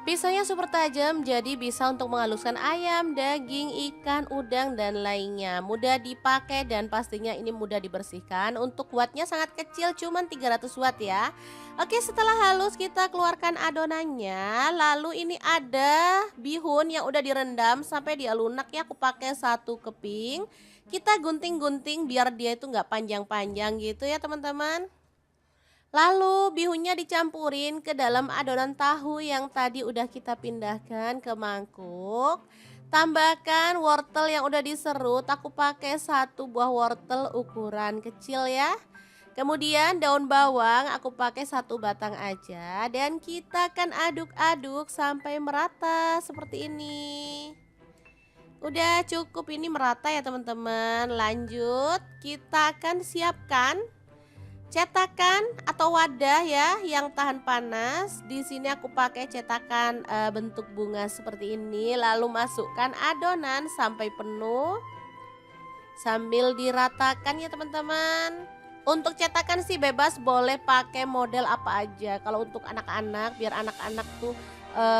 A: Pisaunya super tajam, jadi bisa untuk menghaluskan ayam, daging, ikan, udang, dan lainnya. Mudah dipakai dan pastinya ini mudah dibersihkan. Untuk wattnya sangat kecil, cuman 300 watt ya. Oke, setelah halus kita keluarkan adonannya. Lalu ini ada bihun yang udah direndam sampai dia lunak ya. Aku pakai 1 keping. Kita gunting-gunting biar dia itu nggak panjang-panjang gitu ya teman-teman. Lalu bihunnya dicampurin ke dalam adonan tahu yang tadi udah kita pindahkan ke mangkuk. Tambahkan wortel yang udah diserut, aku pakai 1 buah wortel ukuran kecil ya. Kemudian daun bawang aku pakai 1 batang aja dan kita akan aduk-aduk sampai merata seperti ini. Udah cukup ini merata ya teman-teman. Lanjut kita akan siapkan cetakan atau wadah ya yang tahan panas. Di sini aku pakai cetakan bentuk bunga seperti ini. Lalu masukkan adonan sampai penuh sambil diratakan ya teman-teman. Untuk cetakan sih bebas, boleh pakai model apa aja. Kalau untuk anak-anak, biar anak-anak tuh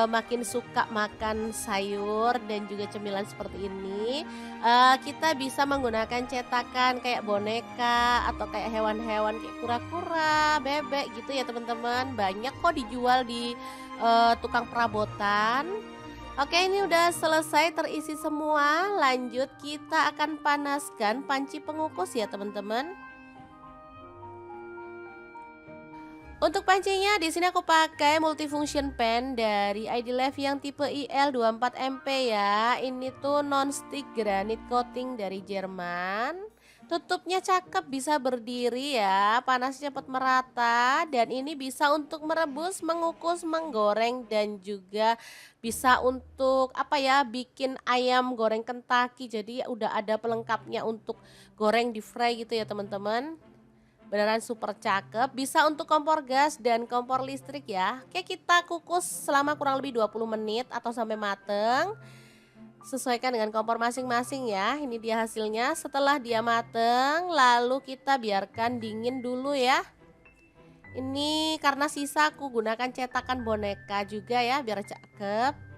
A: makin suka makan sayur dan juga cemilan seperti ini, kita bisa menggunakan cetakan kayak boneka atau kayak hewan-hewan kayak kura-kura, bebek gitu ya teman-teman. Banyak kok dijual di tukang perabotan. Oke, ini udah selesai terisi semua. Lanjut kita akan panaskan panci pengukus ya teman-teman. Untuk pancinya di sini aku pakai multifunction pan dari ID Lev yang tipe IL24MP ya. Ini tuh non-stick granite coating dari Jerman. Tutupnya cakep, bisa berdiri ya, panasnya cepat merata dan ini bisa untuk merebus, mengukus, menggoreng dan juga bisa untuk apa ya, bikin ayam goreng Kentucky. Jadi udah ada pelengkapnya untuk goreng di fry gitu ya teman-teman. Beneran super cakep, bisa untuk kompor gas dan kompor listrik ya. Oke, kita kukus selama kurang lebih 20 menit atau sampai mateng. Sesuaikan dengan kompor masing-masing ya. Ini dia hasilnya setelah dia mateng, lalu kita biarkan dingin dulu ya. Ini karena sisa aku gunakan cetakan boneka juga ya biar cakep.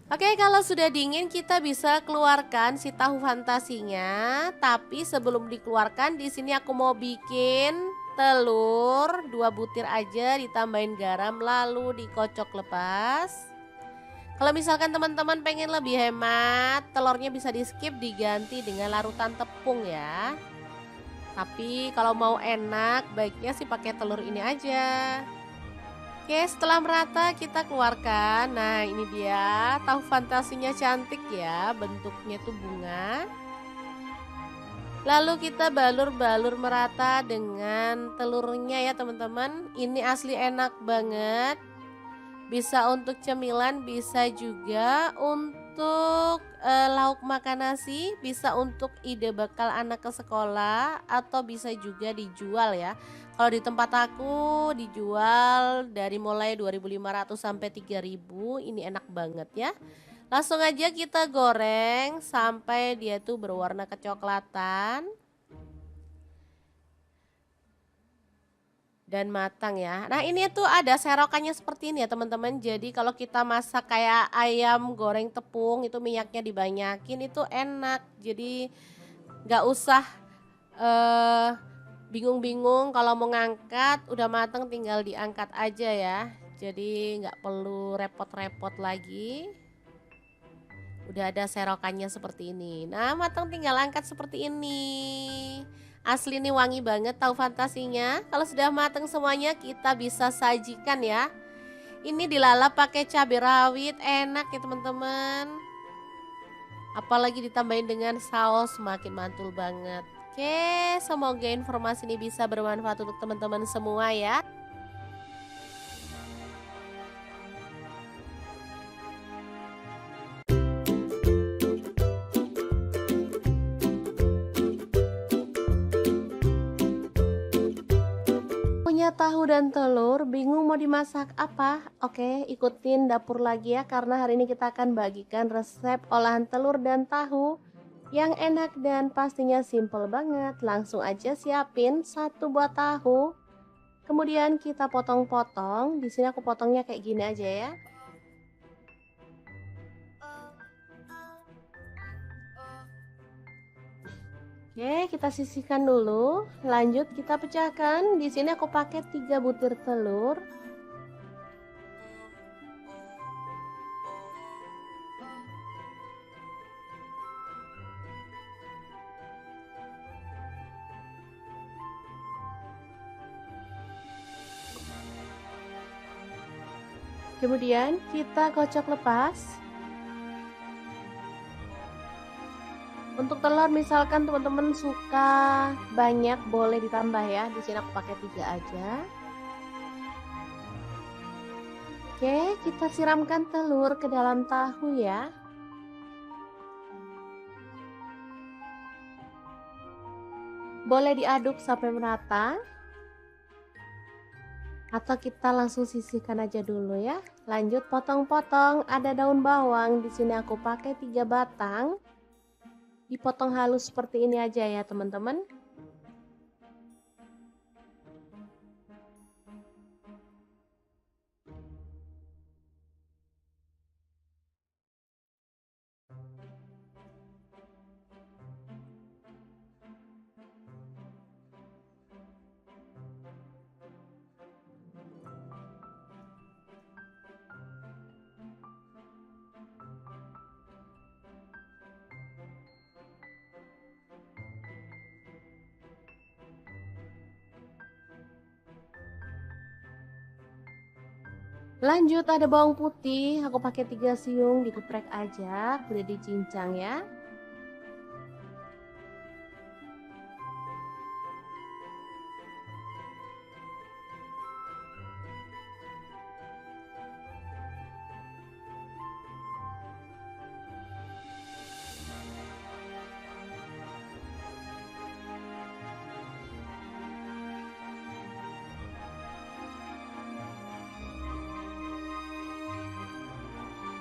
A: Oke, kalau sudah dingin kita bisa keluarkan si tahu fantasinya. Tapi sebelum dikeluarkan di sini aku mau bikin telur 2 butir aja, ditambahin garam lalu dikocok lepas. Kalau misalkan teman-teman pengen lebih hemat, telurnya bisa di skip, diganti dengan larutan tepung ya. Tapi kalau mau enak baiknya sih pakai telur ini aja. Oke, setelah merata kita keluarkan. Nah, ini dia tahu fantasinya, cantik ya, bentuknya tuh bunga. Lalu kita balur-balur merata dengan telurnya ya teman-teman. Ini asli enak banget. Bisa untuk cemilan, bisa juga untuk untuk lauk makan nasi, bisa untuk ide bekal anak ke sekolah atau bisa juga dijual ya. Kalau di tempat aku dijual dari mulai 2.500 sampai 3.000, ini enak banget ya. Langsung aja kita goreng sampai dia tuh berwarna kecoklatan dan matang ya. Nah, ini tuh ada serokannya seperti ini ya, teman-teman. Jadi kalau kita masak kayak ayam goreng tepung itu minyaknya dibanyakin itu enak. Jadi nggak usah eh bingung-bingung kalau mau ngangkat, udah matang tinggal diangkat aja ya. Jadi nggak perlu repot-repot lagi. Udah ada serokannya seperti ini. Nah, matang tinggal angkat seperti ini. Asli nih wangi banget, tahu fantasinya. Kalau sudah matang semuanya kita bisa sajikan ya. Ini dilalap pakai cabai rawit, enak ya teman-teman. Apalagi ditambahin dengan saus, makin mantul banget. Oke, semoga informasi ini bisa bermanfaat untuk teman-teman semua ya. Punya tahu dan telur, bingung mau dimasak apa? Oke, ikutin dapur lagi ya, karena hari ini kita akan bagikan resep olahan telur dan tahu yang enak dan pastinya simple banget. Langsung aja siapin satu buah tahu, kemudian kita potong-potong. Di sini aku potongnya kayak gini aja ya. Oke, kita sisihkan dulu. Lanjut kita pecahkan. Di sini aku pakai 3 butir telur. Kemudian kita kocok lepas. Untuk telur misalkan teman-teman suka banyak boleh ditambah ya. Di sini aku pakai 3 aja. Oke, kita siramkan telur ke dalam tahu ya. Boleh diaduk sampai merata. Atau kita langsung sisihkan aja dulu ya. Lanjut potong-potong, ada daun bawang, di sini aku pakai 3 batang. Dipotong halus seperti ini aja ya, teman-teman. Lanjut ada bawang putih, aku pakai 3 siung, dikeprek aja, udah dicincang ya.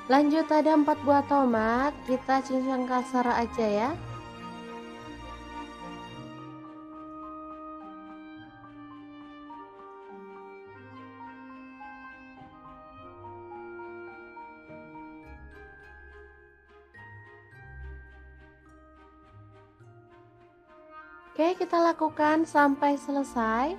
A: Lanjut ada 4 buah tomat, kita cincang kasar aja ya. Oke, kita lakukan sampai selesai.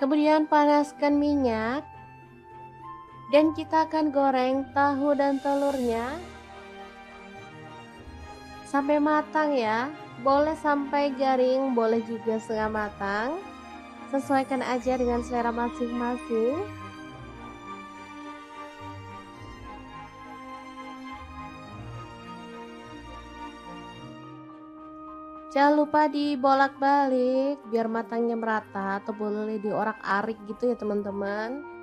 A: Kemudian panaskan minyak dan kita akan goreng tahu dan telurnya sampai matang ya. Boleh sampai garing, boleh juga setengah matang. Sesuaikan aja dengan selera masing-masing. Jangan lupa dibolak-balik biar matangnya merata atau boleh diorak-arik gitu ya teman-teman.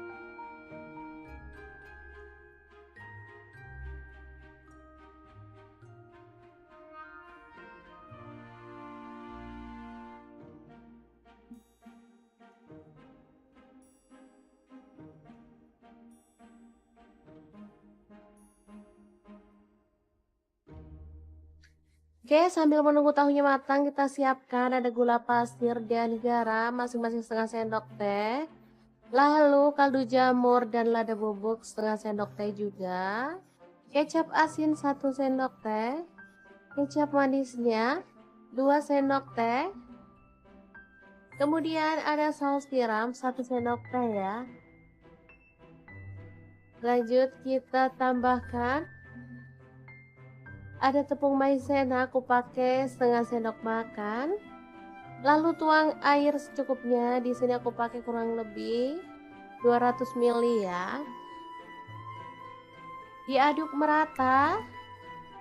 A: Oke, sambil menunggu tahunya matang, kita siapkan ada gula pasir dan garam masing-masing setengah sendok teh. Lalu kaldu jamur dan lada bubuk setengah sendok teh juga. Kecap asin 1 sendok teh. Kecap manisnya 2 sendok teh. Kemudian ada saus tiram 1 sendok teh ya. Lanjut kita tambahkan ada tepung maizena, aku pakai setengah sendok makan. Lalu tuang air secukupnya. Di sini aku pakai kurang lebih 200 ml ya. Diaduk merata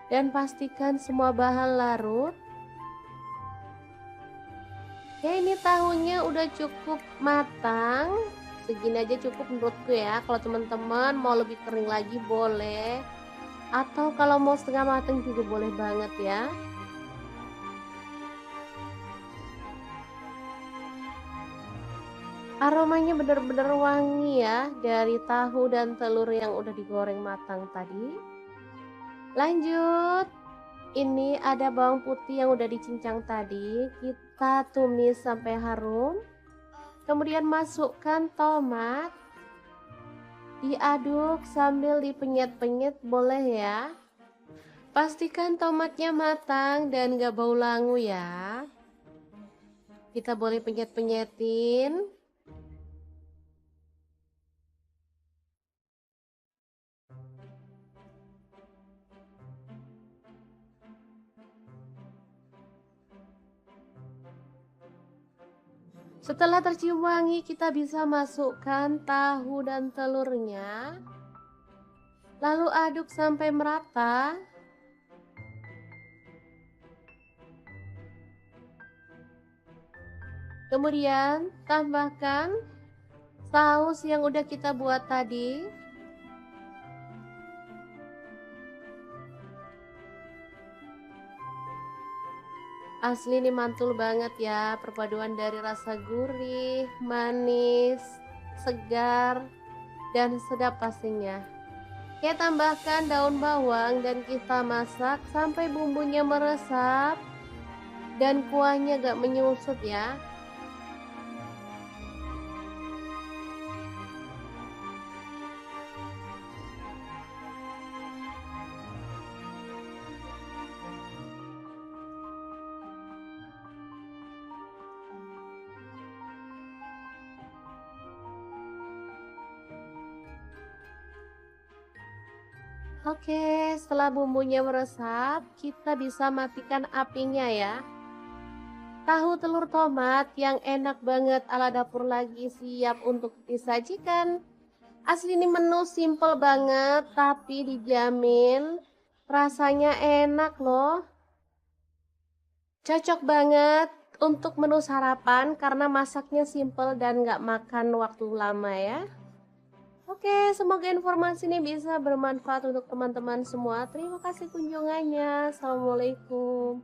A: dan pastikan semua bahan larut. Oke, ini tahunya udah cukup matang. Segini aja cukup menurutku ya. Kalau teman-teman mau lebih kering lagi boleh. Atau kalau mau setengah matang juga boleh banget ya. Aromanya benar-benar wangi ya dari tahu dan telur yang udah digoreng matang tadi. Lanjut, ini ada bawang putih yang udah dicincang tadi. Kita tumis sampai harum. Kemudian masukkan tomat. Diaduk sambil dipenyet-penyet boleh ya. Pastikan tomatnya matang dan gak bau langu ya. Kita boleh penyet-penyetin. Setelah tercium wangi, kita bisa masukkan tahu dan telurnya. Lalu aduk sampai merata. Kemudian tambahkan saus yang udah kita buat tadi. Asli ini mantul banget ya, perpaduan dari rasa gurih, manis, segar, dan sedap pastinya. Kita tambahkan daun bawang dan kita masak sampai bumbunya meresap dan kuahnya gak menyusut ya. Oke, setelah bumbunya meresap, kita bisa matikan apinya ya. Tahu telur tomat yang enak banget ala dapur lagi siap untuk disajikan. Asli ini menu simple banget, tapi dijamin rasanya enak loh. Cocok banget untuk menu sarapan karena masaknya simple dan gak makan waktu lama ya. Oke, semoga informasi ini bisa bermanfaat untuk teman-teman semua. Terima kasih kunjungannya. Assalamualaikum.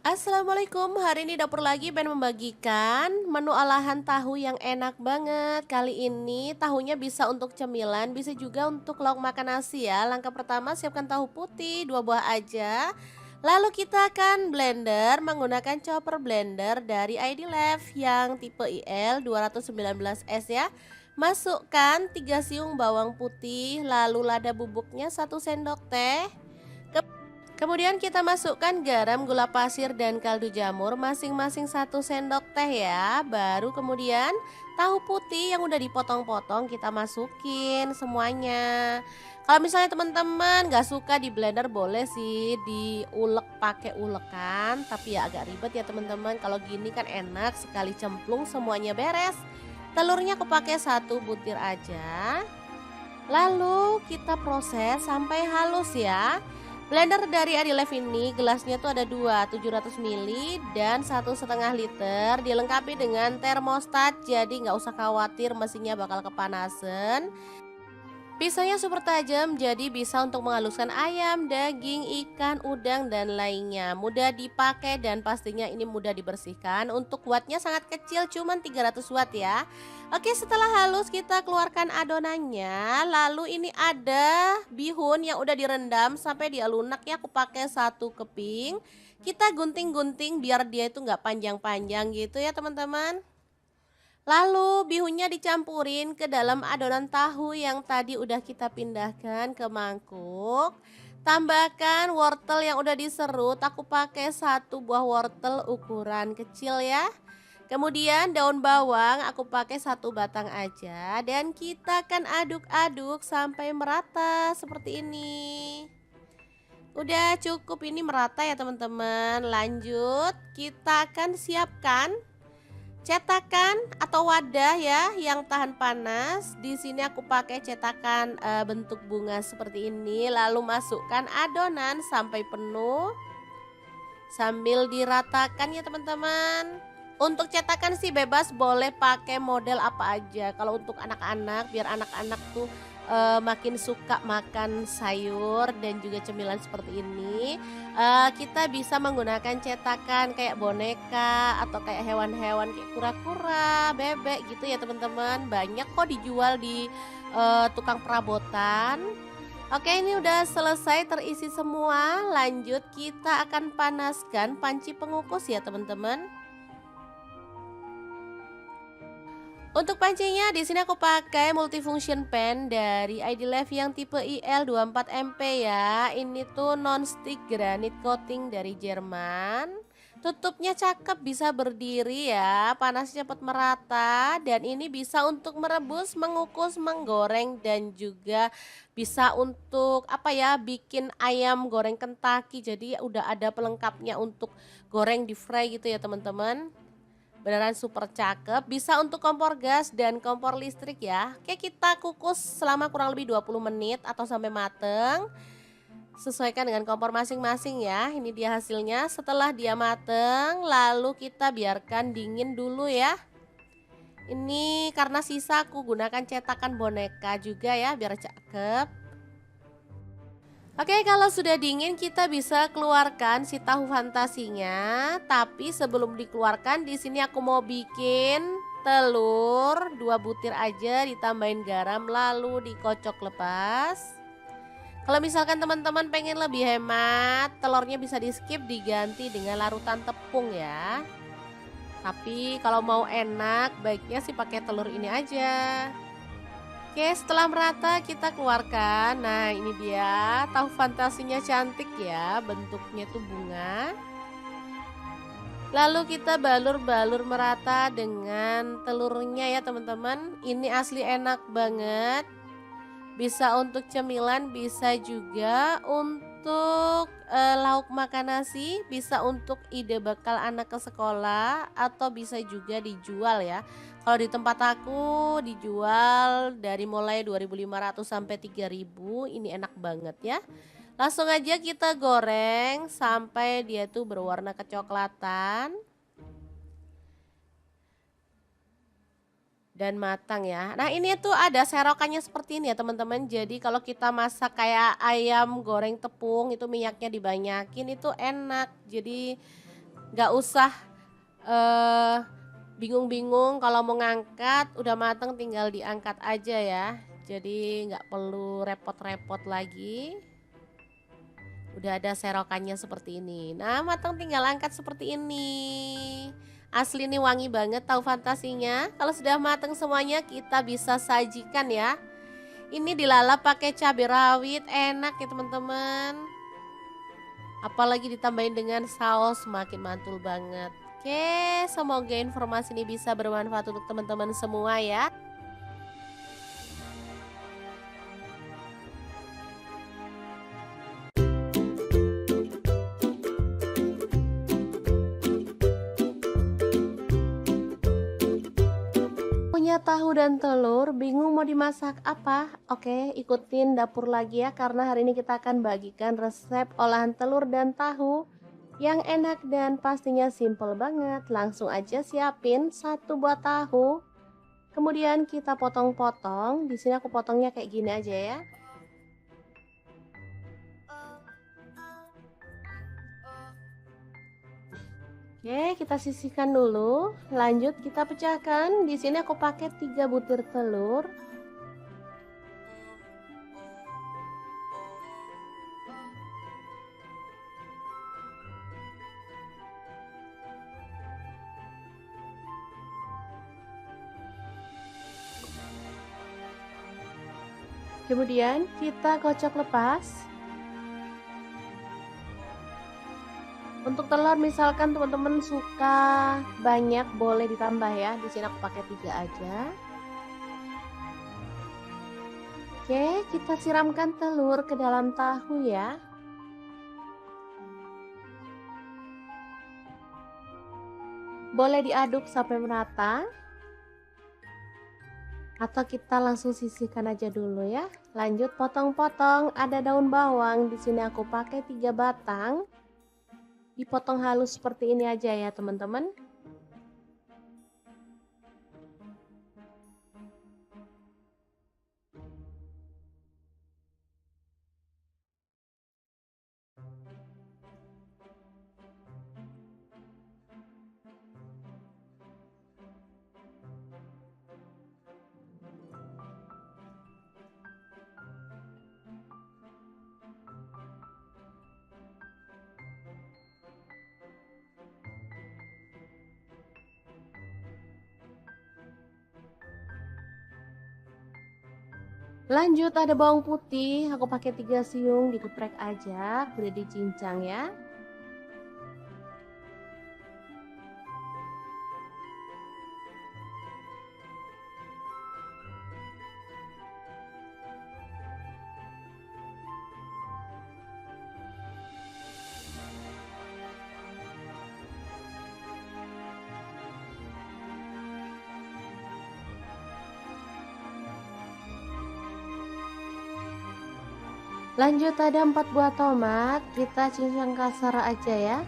A: Assalamualaikum, hari ini dapur lagi pengen membagikan menu olahan tahu yang enak banget. Kali ini tahunya bisa untuk cemilan, bisa juga untuk lauk makan nasi ya. Langkah pertama siapkan tahu putih 2 buah aja. Lalu kita akan blender menggunakan chopper blender dari ID Lab yang tipe IL 219S ya. Masukkan 3 siung bawang putih, lalu lada bubuknya 1 sendok teh. Kemudian kita masukkan garam, gula pasir, dan kaldu jamur masing-masing 1 sendok teh ya. Baru kemudian tahu putih yang udah dipotong-potong kita masukin semuanya. Kalau misalnya teman-teman gak suka di blender boleh sih diulek pakai ulekan. Tapi ya agak ribet ya teman-teman. Kalau gini kan enak sekali cemplung semuanya beres. Telurnya aku pakai 1 butir aja. Lalu kita proses sampai halus ya. Blender dari Adilef ini gelasnya tuh ada 2, 700 ml dan 1,5 liter. Dilengkapi dengan termostat, jadi nggak usah khawatir mesinnya bakal kepanasan. Pisaunya super tajam, jadi bisa untuk menghaluskan ayam, daging, ikan, udang, dan lainnya. Mudah dipakai dan pastinya ini mudah dibersihkan. Untuk wattnya sangat kecil, cuman 300 watt ya. Oke, setelah halus kita keluarkan adonannya. Lalu ini ada bihun yang udah direndam sampai dia lunak ya. Aku pakai 1 keping. Kita gunting-gunting biar dia itu nggak panjang-panjang gitu ya teman-teman. Lalu bihunnya dicampurin ke dalam adonan tahu yang tadi udah kita pindahkan ke mangkuk. Tambahkan wortel yang udah diserut, aku pakai 1 buah wortel ukuran kecil ya. Kemudian daun bawang aku pakai 1 batang aja dan kita akan aduk-aduk sampai merata seperti ini. Udah cukup ini merata ya teman-teman. Lanjut kita akan siapkan cetakan atau wadah ya yang tahan panas. Di sini aku pakai cetakan bentuk bunga seperti ini. Lalu masukkan adonan sampai penuh sambil diratakan ya teman-teman. Untuk cetakan sih bebas, boleh pakai model apa aja. Kalau untuk anak-anak, biar anak-anak tuh makin suka makan sayur dan juga cemilan seperti ini, kita bisa menggunakan cetakan kayak boneka atau kayak hewan-hewan kayak kura-kura, bebek gitu ya teman-teman. Banyak kok dijual di tukang perabotan. Oke, ini udah selesai terisi semua. Lanjut kita akan panaskan panci pengukus ya teman-teman. Untuk pancinya di sini aku pakai multifunction pan dari Idlev yang tipe IL24MP ya. Ini tuh non-stick granite coating dari Jerman. Tutupnya cakep, bisa berdiri ya, panasnya cepat merata dan ini bisa untuk merebus, mengukus, menggoreng dan juga bisa untuk apa ya, bikin ayam goreng Kentucky. Jadi udah ada pelengkapnya untuk goreng di fry gitu ya teman-teman. Beneran super cakep, bisa untuk kompor gas dan kompor listrik ya. Oke, kita kukus selama kurang lebih 20 menit atau sampai mateng. Sesuaikan dengan kompor masing-masing ya. Ini dia hasilnya setelah dia mateng, lalu kita biarkan dingin dulu ya. Ini karena sisa aku gunakan cetakan boneka juga ya biar cakep. Oke, kalau sudah dingin kita bisa keluarkan si tahu fantasinya. Tapi sebelum dikeluarkan di sini aku mau bikin telur 2 butir aja, ditambahin garam lalu dikocok lepas. Kalau misalkan teman-teman pengen lebih hemat, telurnya bisa di skip, diganti dengan larutan tepung ya. Tapi kalau mau enak baiknya sih pakai telur ini aja. Oke, setelah merata kita keluarkan. Nah, ini dia tahu fantasinya, cantik ya, bentuknya tuh bunga. Lalu kita balur-balur merata dengan telurnya ya teman-teman. Ini asli enak banget. Bisa untuk cemilan, bisa juga untuk lauk makan nasi, bisa untuk ide bekal anak ke sekolah, atau bisa juga dijual ya. Kalau di tempat aku dijual dari mulai 2.500 sampai 3.000, ini enak banget ya. Langsung aja kita goreng sampai dia tuh berwarna kecoklatan dan matang ya. Nah, ini tuh ada serokannya seperti ini ya teman-teman. Jadi kalau kita masak kayak ayam goreng tepung itu minyaknya dibanyakin, itu enak. Jadi nggak usah bingung-bingung kalau mau ngangkat, udah mateng tinggal diangkat aja ya. Jadi nggak perlu repot-repot lagi. Udah ada serokannya seperti ini. Nah, matang tinggal angkat seperti ini. Asli nih wangi banget tahu fantasinya. Kalau sudah matang semuanya kita bisa sajikan ya. Ini dilalap pakai cabai rawit, enak ya teman-teman. Apalagi ditambahin dengan saus makin mantul banget. Oke, semoga informasi ini bisa bermanfaat untuk teman-teman semua ya. Punya tahu dan telur, bingung mau dimasak apa? Oke, ikutin dapur lagi ya karena hari ini kita akan bagikan resep olahan telur dan tahu yang enak dan pastinya simple banget. Langsung aja siapin satu buah tahu. Kemudian kita potong-potong. Di sini aku potongnya kayak gini aja ya. Oke, kita sisihkan dulu. Lanjut kita pecahkan. Di sini aku pakai 3 butir telur. Kemudian kita kocok lepas. Untuk telur misalkan teman-teman suka banyak boleh ditambah ya. Di sini aku pakai 3 aja. Oke, kita siramkan telur ke dalam tahu ya. Boleh diaduk sampai merata. Atau kita langsung sisihkan aja dulu ya. Lanjut potong-potong, ada daun bawang. Di sini aku pakai 3 batang. Dipotong halus seperti ini aja ya teman-teman. Lanjut ada bawang putih, aku pakai 3 siung, digeprek aja, udah dicincang ya. Lanjut ada 4 buah tomat, kita cincang kasar aja ya.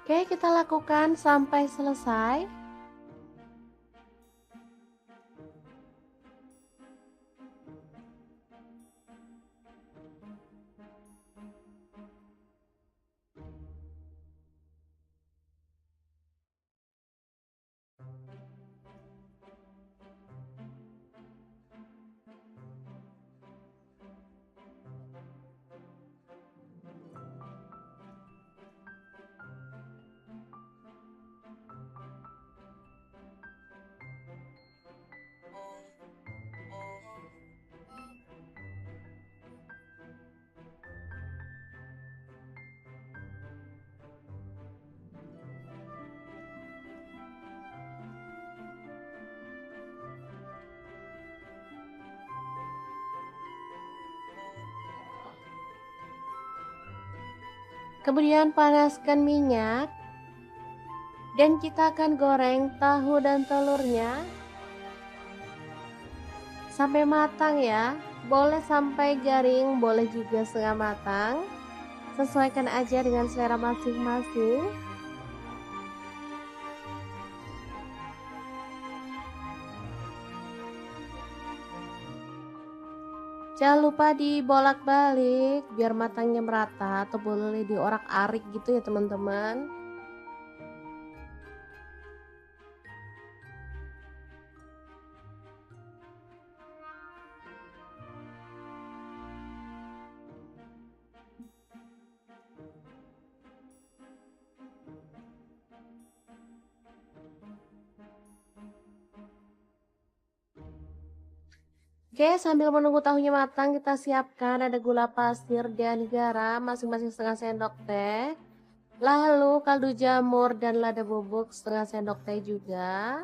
A: Oke, kita lakukan sampai selesai. Kemudian panaskan minyak. Dan kita akan goreng tahu dan telurnya sampai matang ya. Boleh sampai garing, boleh juga setengah matang. Sesuaikan aja dengan selera masing-masing. Jangan lupa dibolak-balik biar matangnya merata atau boleh diorak-arik gitu ya teman-teman. Oke, sambil menunggu tahunya matang, kita siapkan ada gula pasir dan garam masing-masing setengah sendok teh. Lalu kaldu jamur dan lada bubuk setengah sendok teh juga.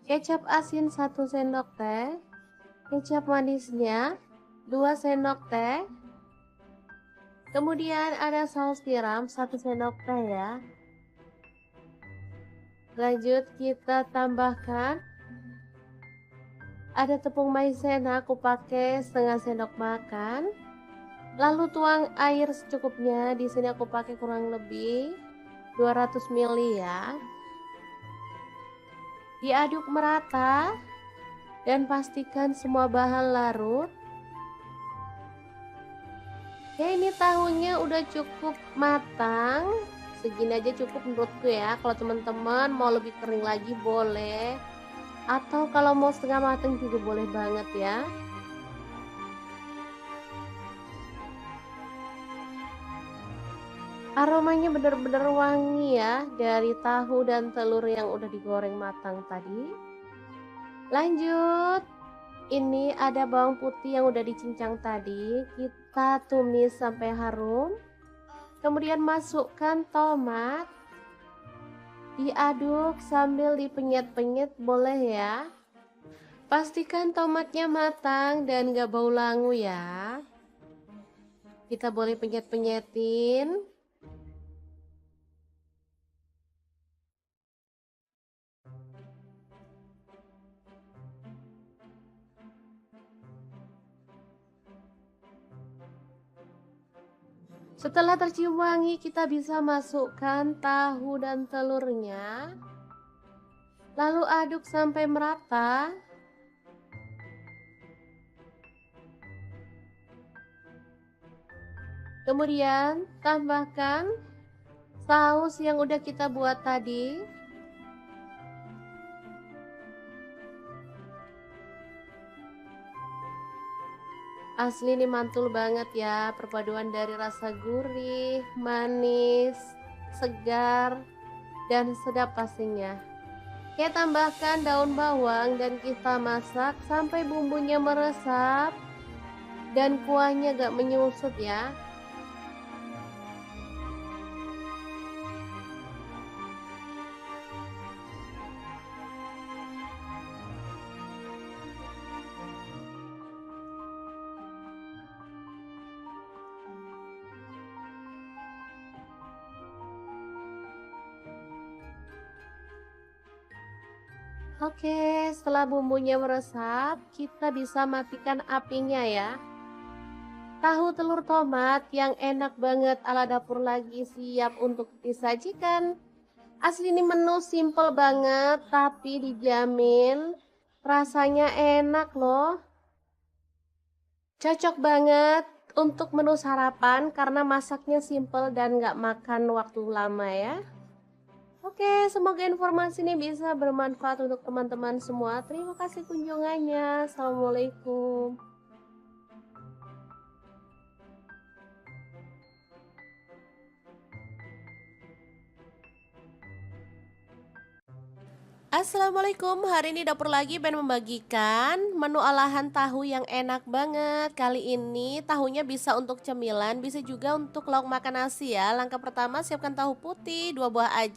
A: Kecap asin 1 sendok teh. Kecap manisnya 2 sendok teh. Kemudian ada saus tiram 1 sendok teh ya. Lanjut kita tambahkan ada tepung maizena, aku pakai setengah sendok makan. Lalu tuang air secukupnya. Di sini aku pakai kurang lebih 200 ml ya. Diaduk merata dan pastikan semua bahan larut. Oke, ini tahunya udah cukup matang. Segini aja cukup menurutku ya. Kalau teman-teman mau lebih kering lagi boleh. Atau kalau mau setengah matang juga boleh banget ya. Aromanya benar-benar wangi ya dari tahu dan telur yang udah digoreng matang tadi. Lanjut, ini ada bawang putih yang udah dicincang tadi. Kita tumis sampai harum. Kemudian masukkan tomat. Diaduk sambil dipenyet-penyet boleh ya. Pastikan tomatnya matang dan gak bau langu ya. Kita boleh penyet-penyetin. Setelah tercium wangi, kita bisa masukkan tahu dan telurnya. Lalu aduk sampai merata. Kemudian tambahkan saus yang udah kita buat tadi. Asli ini mantul banget ya, perpaduan dari rasa gurih, manis, segar, dan sedap pastinya. Oke, tambahkan daun bawang dan kita masak sampai bumbunya meresap dan kuahnya gak menyusut ya. Oke, setelah bumbunya meresap, kita bisa matikan apinya ya. Tahu telur tomat yang enak banget ala dapur lagi siap untuk disajikan. Asli ini menu simple banget tapi dijamin rasanya enak loh. Cocok banget untuk menu sarapan karena masaknya simple dan gak makan waktu lama ya. Oke, semoga informasi ini bisa bermanfaat untuk teman-teman semua. Terima kasih kunjungannya. Assalamualaikum. Assalamualaikum, hari ini dapur lagi pengen membagikan menu olahan tahu yang enak banget. Kali ini tahunya bisa untuk cemilan, bisa juga untuk lauk makan nasi ya. Langkah pertama siapkan tahu putih 2 buah aja.